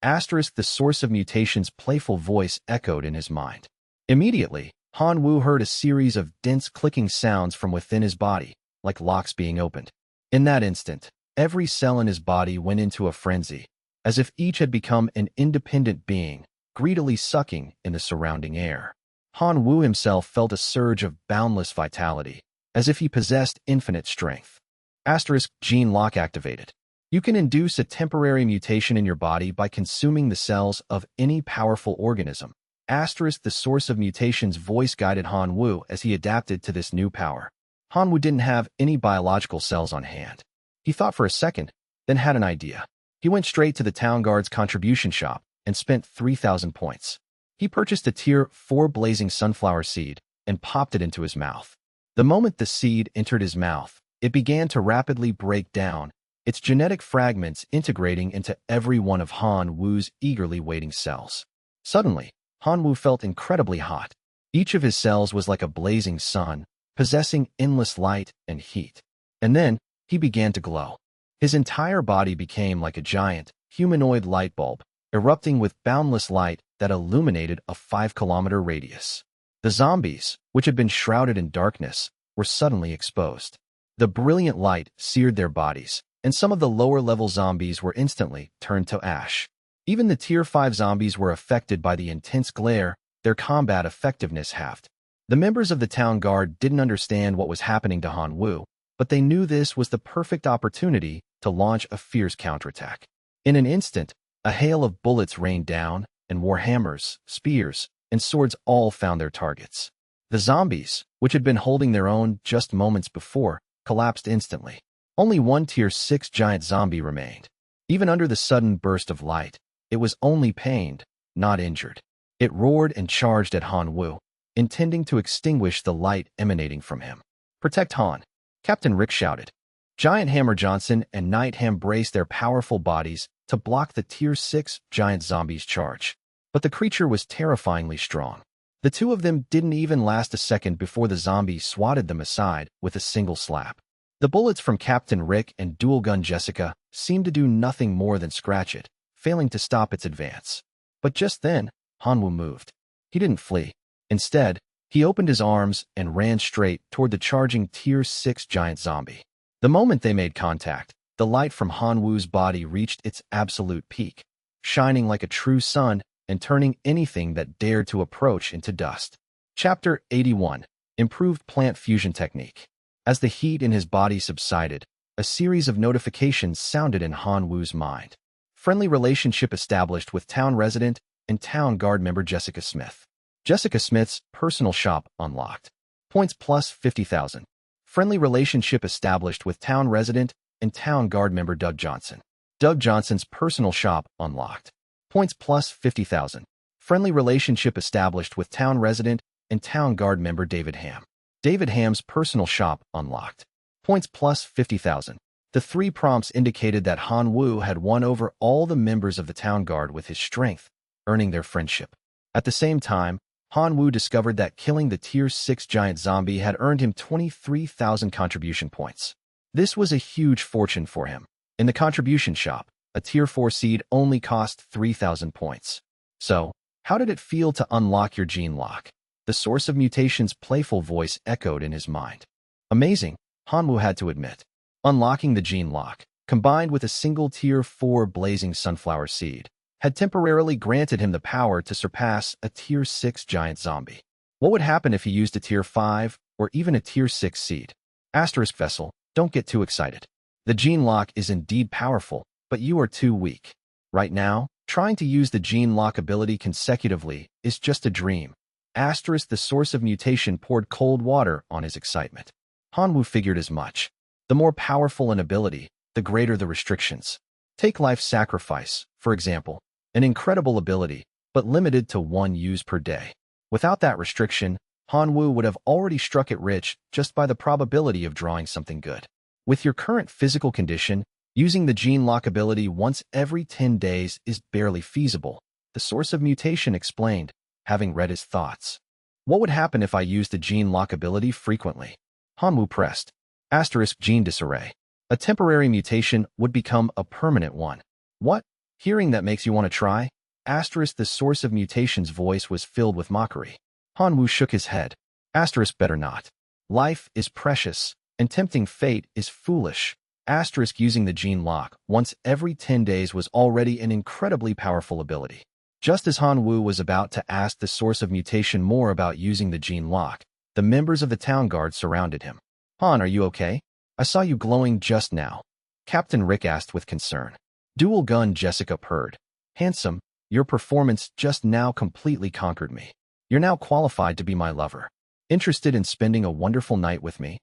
Asterisk, the source of mutation's playful voice echoed in his mind. Immediately, Hanwoo heard a series of dense clicking sounds from within his body, like locks being opened. In that instant, every cell in his body went into a frenzy, as if each had become an independent being, greedily sucking in the surrounding air. Hanwoo himself felt a surge of boundless vitality, as if he possessed infinite strength. Asterisk, Gene Lock activated. You can induce a temporary mutation in your body by consuming the cells of any powerful organism. Asterisk, the source of mutation's voice guided Hanwoo as he adapted to this new power. Hanwoo didn't have any biological cells on hand. He thought for a second, then had an idea. He went straight to the town guard's contribution shop and spent 3,000 points. He purchased a Tier 4 blazing sunflower seed and popped it into his mouth. The moment the seed entered his mouth, it began to rapidly break down, its genetic fragments integrating into every one of Hanwoo's eagerly waiting cells. Suddenly, Hanwoo felt incredibly hot. Each of his cells was like a blazing sun, possessing endless light and heat. And then, he began to glow. His entire body became like a giant, humanoid light bulb, erupting with boundless light that illuminated a 5-kilometer radius. The zombies, which had been shrouded in darkness, were suddenly exposed. The brilliant light seared their bodies, and some of the lower-level zombies were instantly turned to ash. Even the Tier 5 zombies were affected by the intense glare, their combat effectiveness halved. The members of the town guard didn't understand what was happening to Hanwoo, but they knew this was the perfect opportunity to launch a fierce counterattack. In an instant, a hail of bullets rained down, and warhammers, spears, and swords all found their targets. The zombies, which had been holding their own just moments before, collapsed instantly. Only one Tier 6 giant zombie remained. Even under the sudden burst of light, it was only pained, not injured. It roared and charged at Hanwoo, intending to extinguish the light emanating from him. Protect Han, Captain Rick shouted. Giant Hammer Johnson and Night Ham braced their powerful bodies to block the Tier 6 giant zombie's charge. But the creature was terrifyingly strong. The two of them didn't even last a second before the zombie swatted them aside with a single slap. The bullets from Captain Rick and Dual Gun Jessica seemed to do nothing more than scratch it, failing to stop its advance. But just then, Hanwoo moved. He didn't flee. Instead, he opened his arms and ran straight toward the charging Tier 6 giant zombie. The moment they made contact, the light from Hanwoo's body reached its absolute peak, shining like a true sun and turning anything that dared to approach into dust. Chapter 81. Improved Plant Fusion Technique. As the heat in his body subsided, a series of notifications sounded in Hanwoo's mind. Friendly relationship established with town resident and town guard member Jessica Smith. Jessica Smith's personal shop unlocked. Points plus 50,000. Friendly relationship established with town resident and town guard member Doug Johnson. Doug Johnson's personal shop unlocked. Points plus 50,000. Friendly relationship established with town resident and town guard member David Ham. David Ham's personal shop unlocked. Points plus 50,000. The 3 prompts indicated that Han Wu had won over all the members of the town guard with his strength, earning their friendship. At the same time, Han Wu discovered that killing the Tier 6 giant zombie had earned him 23,000 contribution points. This was a huge fortune for him. In the contribution shop, a Tier 4 seed only cost 3,000 points. So, how did it feel to unlock your gene lock? The source of mutation's playful voice echoed in his mind. Amazing, Han Wu had to admit. Unlocking the gene lock, combined with a single Tier 4 blazing sunflower seed, had temporarily granted him the power to surpass a Tier 6 giant zombie. What would happen if he used a Tier 5 or even a Tier 6 seed? Asterisk vessel, don't get too excited. The gene lock is indeed powerful, but you are too weak. Right now, trying to use the gene lock ability consecutively is just a dream. Asterisk the source of mutation poured cold water on his excitement. Han Wu figured as much. The more powerful an ability, the greater the restrictions. Take life sacrifice, for example. An incredible ability, but limited to 1 use per day. Without that restriction, Han Wu would have already struck it rich just by the probability of drawing something good. With your current physical condition, using the gene lock ability once every 10 days is barely feasible, the source of mutation explained, having read his thoughts. What would happen if I used the gene lock ability frequently? Han Wu pressed. Asterisk gene disarray. A temporary mutation would become a permanent one. What? Hearing that makes you want to try? Asterisk the source of mutation's voice was filled with mockery. Han Wu shook his head. Asterisk better not. Life is precious, and tempting fate is foolish. Asterisk using the gene lock once every 10 days was already an incredibly powerful ability. Just as Han Wu was about to ask the source of mutation more about using the gene lock, the members of the town guard surrounded him. Han, are you okay? I saw you glowing just now. Captain Rick asked with concern. Dual Gun Jessica purred. Handsome, your performance just now completely conquered me. You're now qualified to be my lover. Interested in spending a wonderful night with me?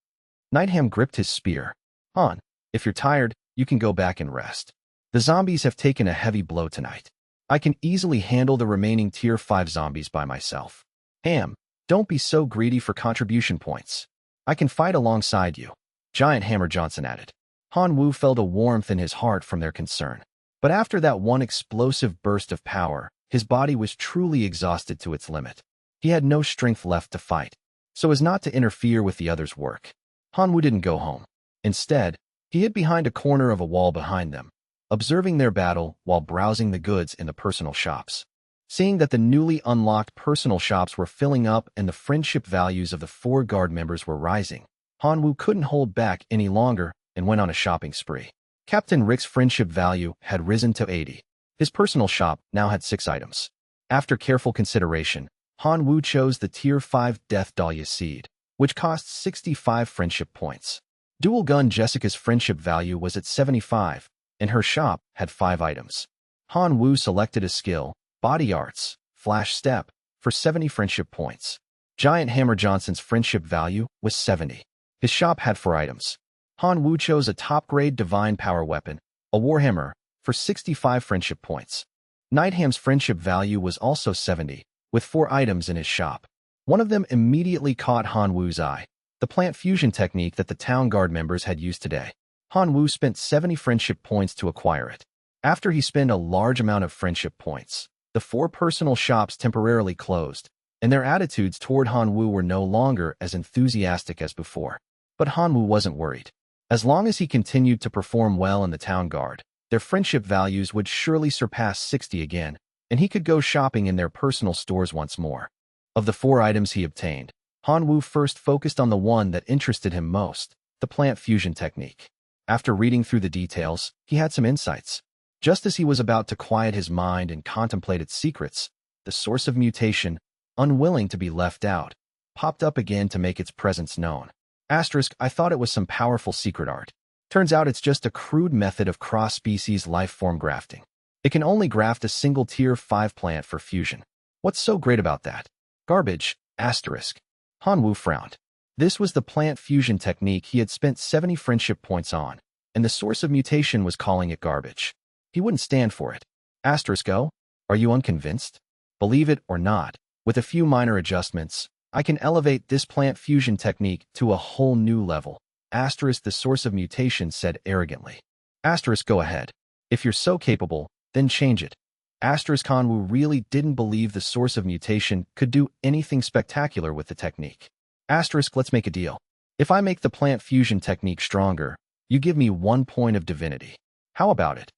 Nightham gripped his spear. Han, if you're tired, you can go back and rest. The zombies have taken a heavy blow tonight. I can easily handle the remaining Tier 5 zombies by myself. Ham, don't be so greedy for contribution points. I can fight alongside you. Giant Hammer Johnson added. Han Wu felt a warmth in his heart from their concern. But after that one explosive burst of power, his body was truly exhausted to its limit. He had no strength left to fight, so as not to interfere with the others' work. Han Wu didn't go home. Instead, he hid behind a corner of a wall behind them, observing their battle while browsing the goods in the personal shops. Seeing that the newly unlocked personal shops were filling up and the friendship values of the 4 guard members were rising, Han Wu couldn't hold back any longer and went on a shopping spree. Captain Rick's friendship value had risen to 80. His personal shop now had 6 items. After careful consideration, Han Wu chose the Tier 5 Death Dahlia seed, which cost 65 friendship points. Dual Gun Jessica's friendship value was at 75, and her shop had 5 items. Han Wu selected a skill, Body Arts, Flash Step, for 70 friendship points. Giant Hammer Johnson's friendship value was 70. His shop had 4 items. Han Wu chose a top-grade Divine Power weapon, a Warhammer, for 65 friendship points. Nightham's friendship value was also 70, with 4 items in his shop. One of them immediately caught Han Wu's eye, the plant fusion technique that the town guard members had used today. Han Wu spent 70 friendship points to acquire it. After he spent a large amount of friendship points, the 4 personal shops temporarily closed, and their attitudes toward Han Wu were no longer as enthusiastic as before. But Han Wu wasn't worried. As long as he continued to perform well in the town guard, their friendship values would surely surpass 60 again, and he could go shopping in their personal stores once more. Of the 4 items he obtained, Han Wu first focused on the one that interested him most, the plant fusion technique. After reading through the details, he had some insights. Just as he was about to quiet his mind and contemplate its secrets, the source of mutation, unwilling to be left out, popped up again to make its presence known. Asterisk, I thought it was some powerful secret art. Turns out it's just a crude method of cross-species life-form grafting. It can only graft a single Tier 5 plant for fusion. What's so great about that? Garbage, asterisk. Han Wu frowned. This was the plant fusion technique he had spent 70 friendship points on, and the source of mutation was calling it garbage. He wouldn't stand for it. Asterisk O? Are you unconvinced? Believe it or not, with a few minor adjustments, I can elevate this plant fusion technique to a whole new level. Asterisk the source of mutation said arrogantly. Asterisk go ahead. If you're so capable, then change it. Asterisk Hanwoo really didn't believe the source of mutation could do anything spectacular with the technique. Asterisk let's make a deal. If I make the plant fusion technique stronger, you give me 1 point of divinity. How about it?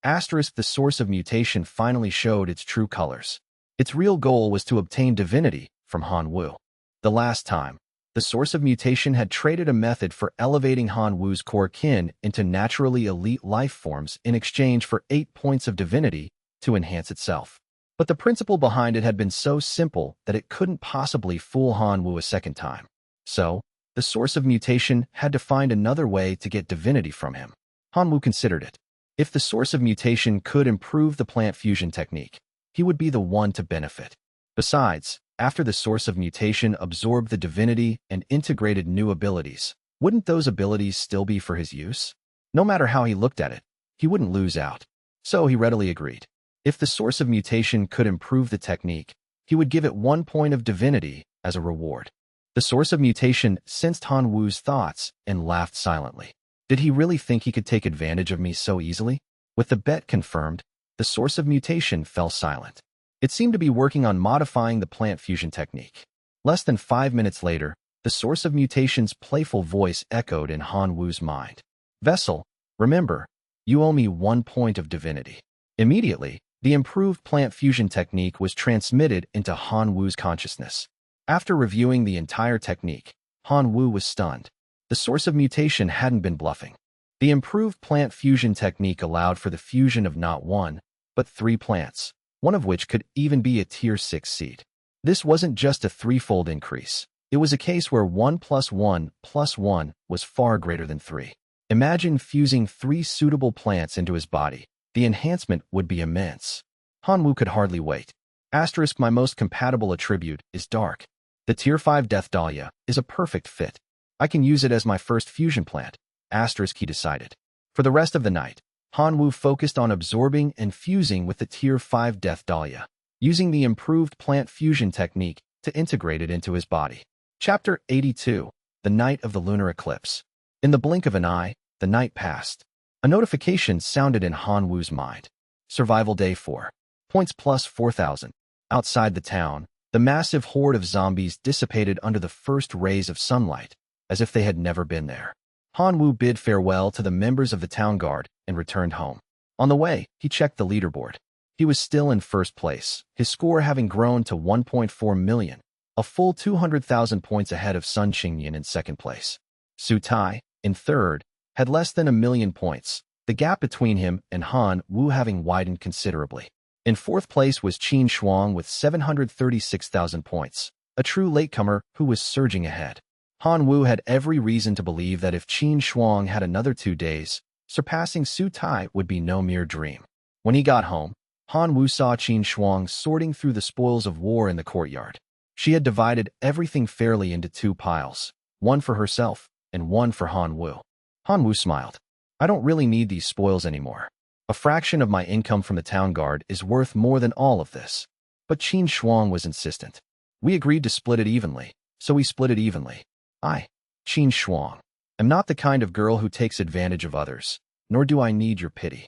Asterisk the source of mutation finally showed its true colors. Its real goal was to obtain divinity from Hanwoo. The last time, the source of mutation had traded a method for elevating Hanwoo's core kin into naturally elite life forms in exchange for 8 points of divinity to enhance itself. But the principle behind it had been so simple that it couldn't possibly fool Hanwoo a second time. So, the source of mutation had to find another way to get divinity from him. Hanwoo considered it. If the source of mutation could improve the plant fusion technique, he would be the one to benefit. Besides, after the source of mutation absorbed the divinity and integrated new abilities, wouldn't those abilities still be for his use? No matter how he looked at it, he wouldn't lose out. So he readily agreed. If the source of mutation could improve the technique, he would give it 1 point of divinity as a reward. The source of mutation sensed Hanwoo's thoughts and laughed silently. Did he really think he could take advantage of me so easily? With the bet confirmed, the source of mutation fell silent. It seemed to be working on modifying the plant fusion technique. Less than 5 minutes later, the source of mutation's playful voice echoed in Hanwoo's mind. Vessel, remember, you owe me 1 point of divinity. Immediately, the improved plant fusion technique was transmitted into Hanwoo's consciousness. After reviewing the entire technique, Hanwoo was stunned. The source of mutation hadn't been bluffing. The improved plant fusion technique allowed for the fusion of not 1, but 3 plants, one of which could even be a tier 6 seed. This wasn't just a threefold increase. It was a case where 1 + 1 + 1 was far greater than 3. Imagine fusing 3 suitable plants into his body. The enhancement would be immense. Hanwoo could hardly wait. Asterisk my most compatible attribute is dark. The tier 5 Death Dahlia is a perfect fit. I can use it as my first fusion plant. Asterisk he decided. For the rest of the night, Hanwoo focused on absorbing and fusing with the tier 5 Death Dahlia, using the improved plant fusion technique to integrate it into his body. Chapter 82, The Night of the Lunar Eclipse. In the blink of an eye, the night passed. A notification sounded in Hanwoo's mind. Survival Day 4. Points plus 4,000. Outside the town, the massive horde of zombies dissipated under the first rays of sunlight, as if they had never been there. Hanwoo bid farewell to the members of the town guard and returned home. On the way, he checked the leaderboard. He was still in first place, his score having grown to 1.4 million, a full 200,000 points ahead of Sun Qingyan in second place. Su Tai, in third, had less than 1 million points, the gap between him and Hanwoo having widened considerably. In fourth place was Qin Shuang with 736,000 points, a true latecomer who was surging ahead. Hanwoo had every reason to believe that if Qin Shuang had another 2 days, surpassing Su Tai would be no mere dream. When he got home, Hanwoo saw Qin Shuang sorting through the spoils of war in the courtyard. She had divided everything fairly into 2 piles, one for herself and one for Hanwoo. Hanwoo smiled. I don't really need these spoils anymore. A fraction of my income from the town guard is worth more than all of this. But Qin Shuang was insistent. We agreed to split it evenly, so we split it evenly. I, Qin Shuang, am not the kind of girl who takes advantage of others, nor do I need your pity.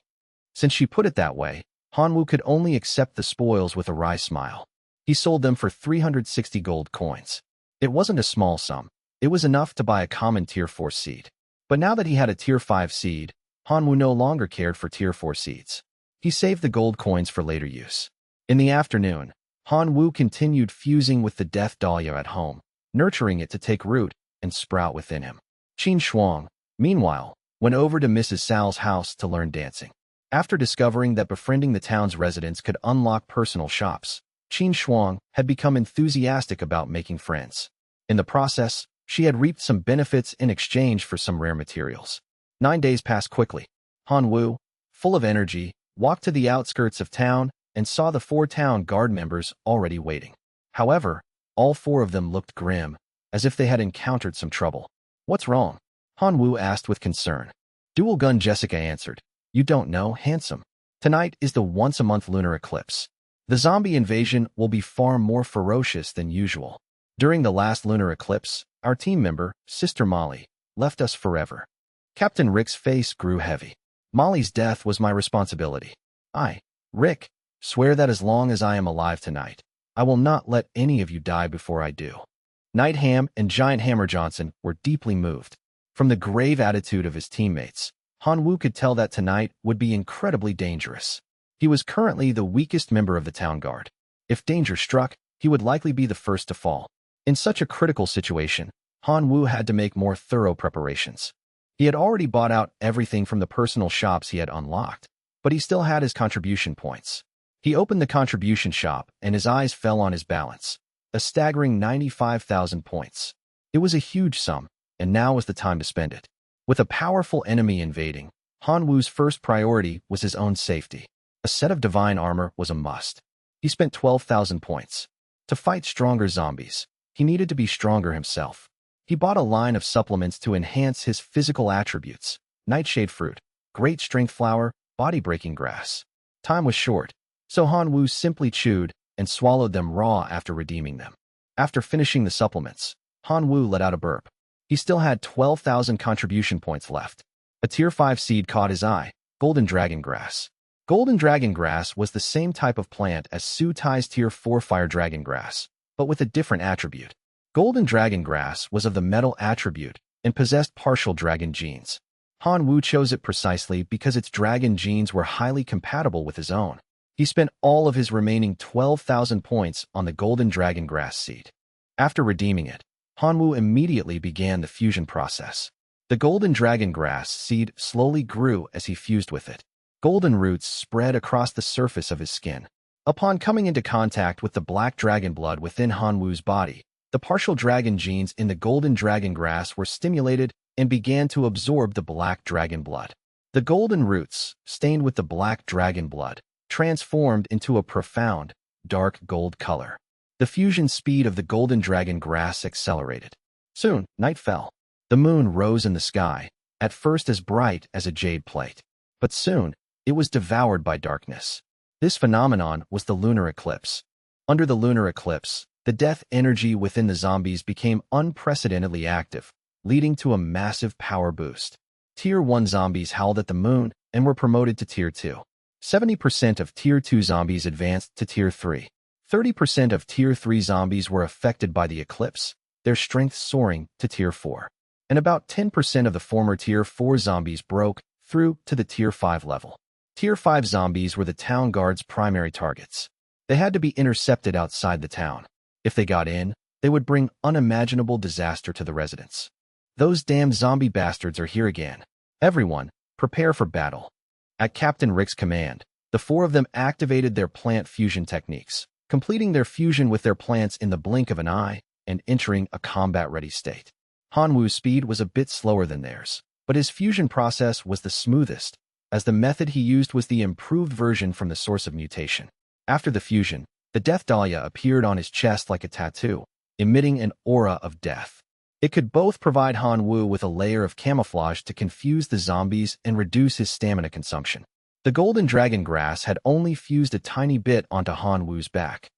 Since she put it that way, Hanwoo could only accept the spoils with a wry smile. He sold them for 360 gold coins. It wasn't a small sum. It was enough to buy a common tier 4 seed. But now that he had a tier 5 seed, Hanwoo no longer cared for tier 4 seeds. He saved the gold coins for later use. In the afternoon, Hanwoo continued fusing with the Death Dahlia at home, nurturing it to take root and sprout within him. Qin Shuang, meanwhile, went over to Mrs. Sal's house to learn dancing. After discovering that befriending the town's residents could unlock personal shops, Qin Shuang had become enthusiastic about making friends. In the process, she had reaped some benefits in exchange for some rare materials. 9 days passed quickly. Hanwoo, full of energy, walked to the outskirts of town and saw the 4 town guard members already waiting. However, all 4 of them looked grim, as if they had encountered some trouble. What's wrong? Hanwoo asked with concern. Dual Gun Jessica answered. You don't know, handsome. Tonight is the once-a-month lunar eclipse. The zombie invasion will be far more ferocious than usual. During the last lunar eclipse, our team member, Sister Molly, left us forever. Captain Rick's face grew heavy. Molly's death was my responsibility. Rick, swear that as long as I am alive tonight, I will not let any of you die before I do. Night Ham and Giant Hammer Johnson were deeply moved. From the grave attitude of his teammates, Han-woo could tell that tonight would be incredibly dangerous. He was currently the weakest member of the town guard. If danger struck, he would likely be the first to fall. In such a critical situation, Han-woo had to make more thorough preparations. He had already bought out everything from the personal shops he had unlocked, but he still had his contribution points. He opened the contribution shop and his eyes fell on his balance, a staggering 95,000 points. It was a huge sum, and now was the time to spend it. With a powerful enemy invading, Han-woo's first priority was his own safety. A set of divine armor was a must. He spent 12,000 points. To fight stronger zombies, he needed to be stronger himself. He bought a line of supplements to enhance his physical attributes: nightshade fruit, great strength flower, body-breaking grass. Time was short, so Han-woo simply chewed and swallowed them raw after redeeming them. After finishing the supplements, Han-woo let out a burp. He still had 12,000 contribution points left. A tier 5 seed caught his eye: golden dragon grass. Golden dragon grass was the same type of plant as Su Tai's tier 4 fire dragon grass, but with a different attribute. Golden dragon grass was of the metal attribute and possessed partial dragon genes. Han-woo chose it precisely because its dragon genes were highly compatible with his own. He spent all of his remaining 12,000 points on the golden dragon grass seed. After redeeming it, Han-woo immediately began the fusion process. The golden dragon grass seed slowly grew as he fused with it. Golden roots spread across the surface of his skin. Upon coming into contact with the black dragon blood within Han-woo's body, the partial dragon genes in the golden dragon grass were stimulated and began to absorb the black dragon blood. The golden roots, stained with the black dragon blood, transformed into a profound, dark gold color. The fusion speed of the golden dragon grass accelerated. Soon, night fell. The moon rose in the sky, at first as bright as a jade plate. But soon, it was devoured by darkness. This phenomenon was the lunar eclipse. Under the lunar eclipse, the death energy within the zombies became unprecedentedly active, leading to a massive power boost. Tier 1 zombies howled at the moon and were promoted to Tier 2. 70% of Tier 2 zombies advanced to Tier 3. 30% of Tier 3 zombies were affected by the eclipse, their strength soaring to Tier 4. And about 10% of the former Tier 4 zombies broke through to the Tier 5 level. Tier 5 zombies were the town guard's primary targets. They had to be intercepted outside the town. If they got in, they would bring unimaginable disaster to the residents. Those damn zombie bastards are here again. Everyone, prepare for battle. At Captain Rick's command, the 4 of them activated their plant fusion techniques, completing their fusion with their plants in the blink of an eye and entering a combat-ready state. Han-woo's speed was a bit slower than theirs, but his fusion process was the smoothest, as the method he used was the improved version from the source of mutation. After the fusion, the Death Dahlia appeared on his chest like a tattoo, emitting an aura of death. It could both provide Han-woo with a layer of camouflage to confuse the zombies and reduce his stamina consumption. The golden dragon grass had only fused a tiny bit onto Han-woo's back,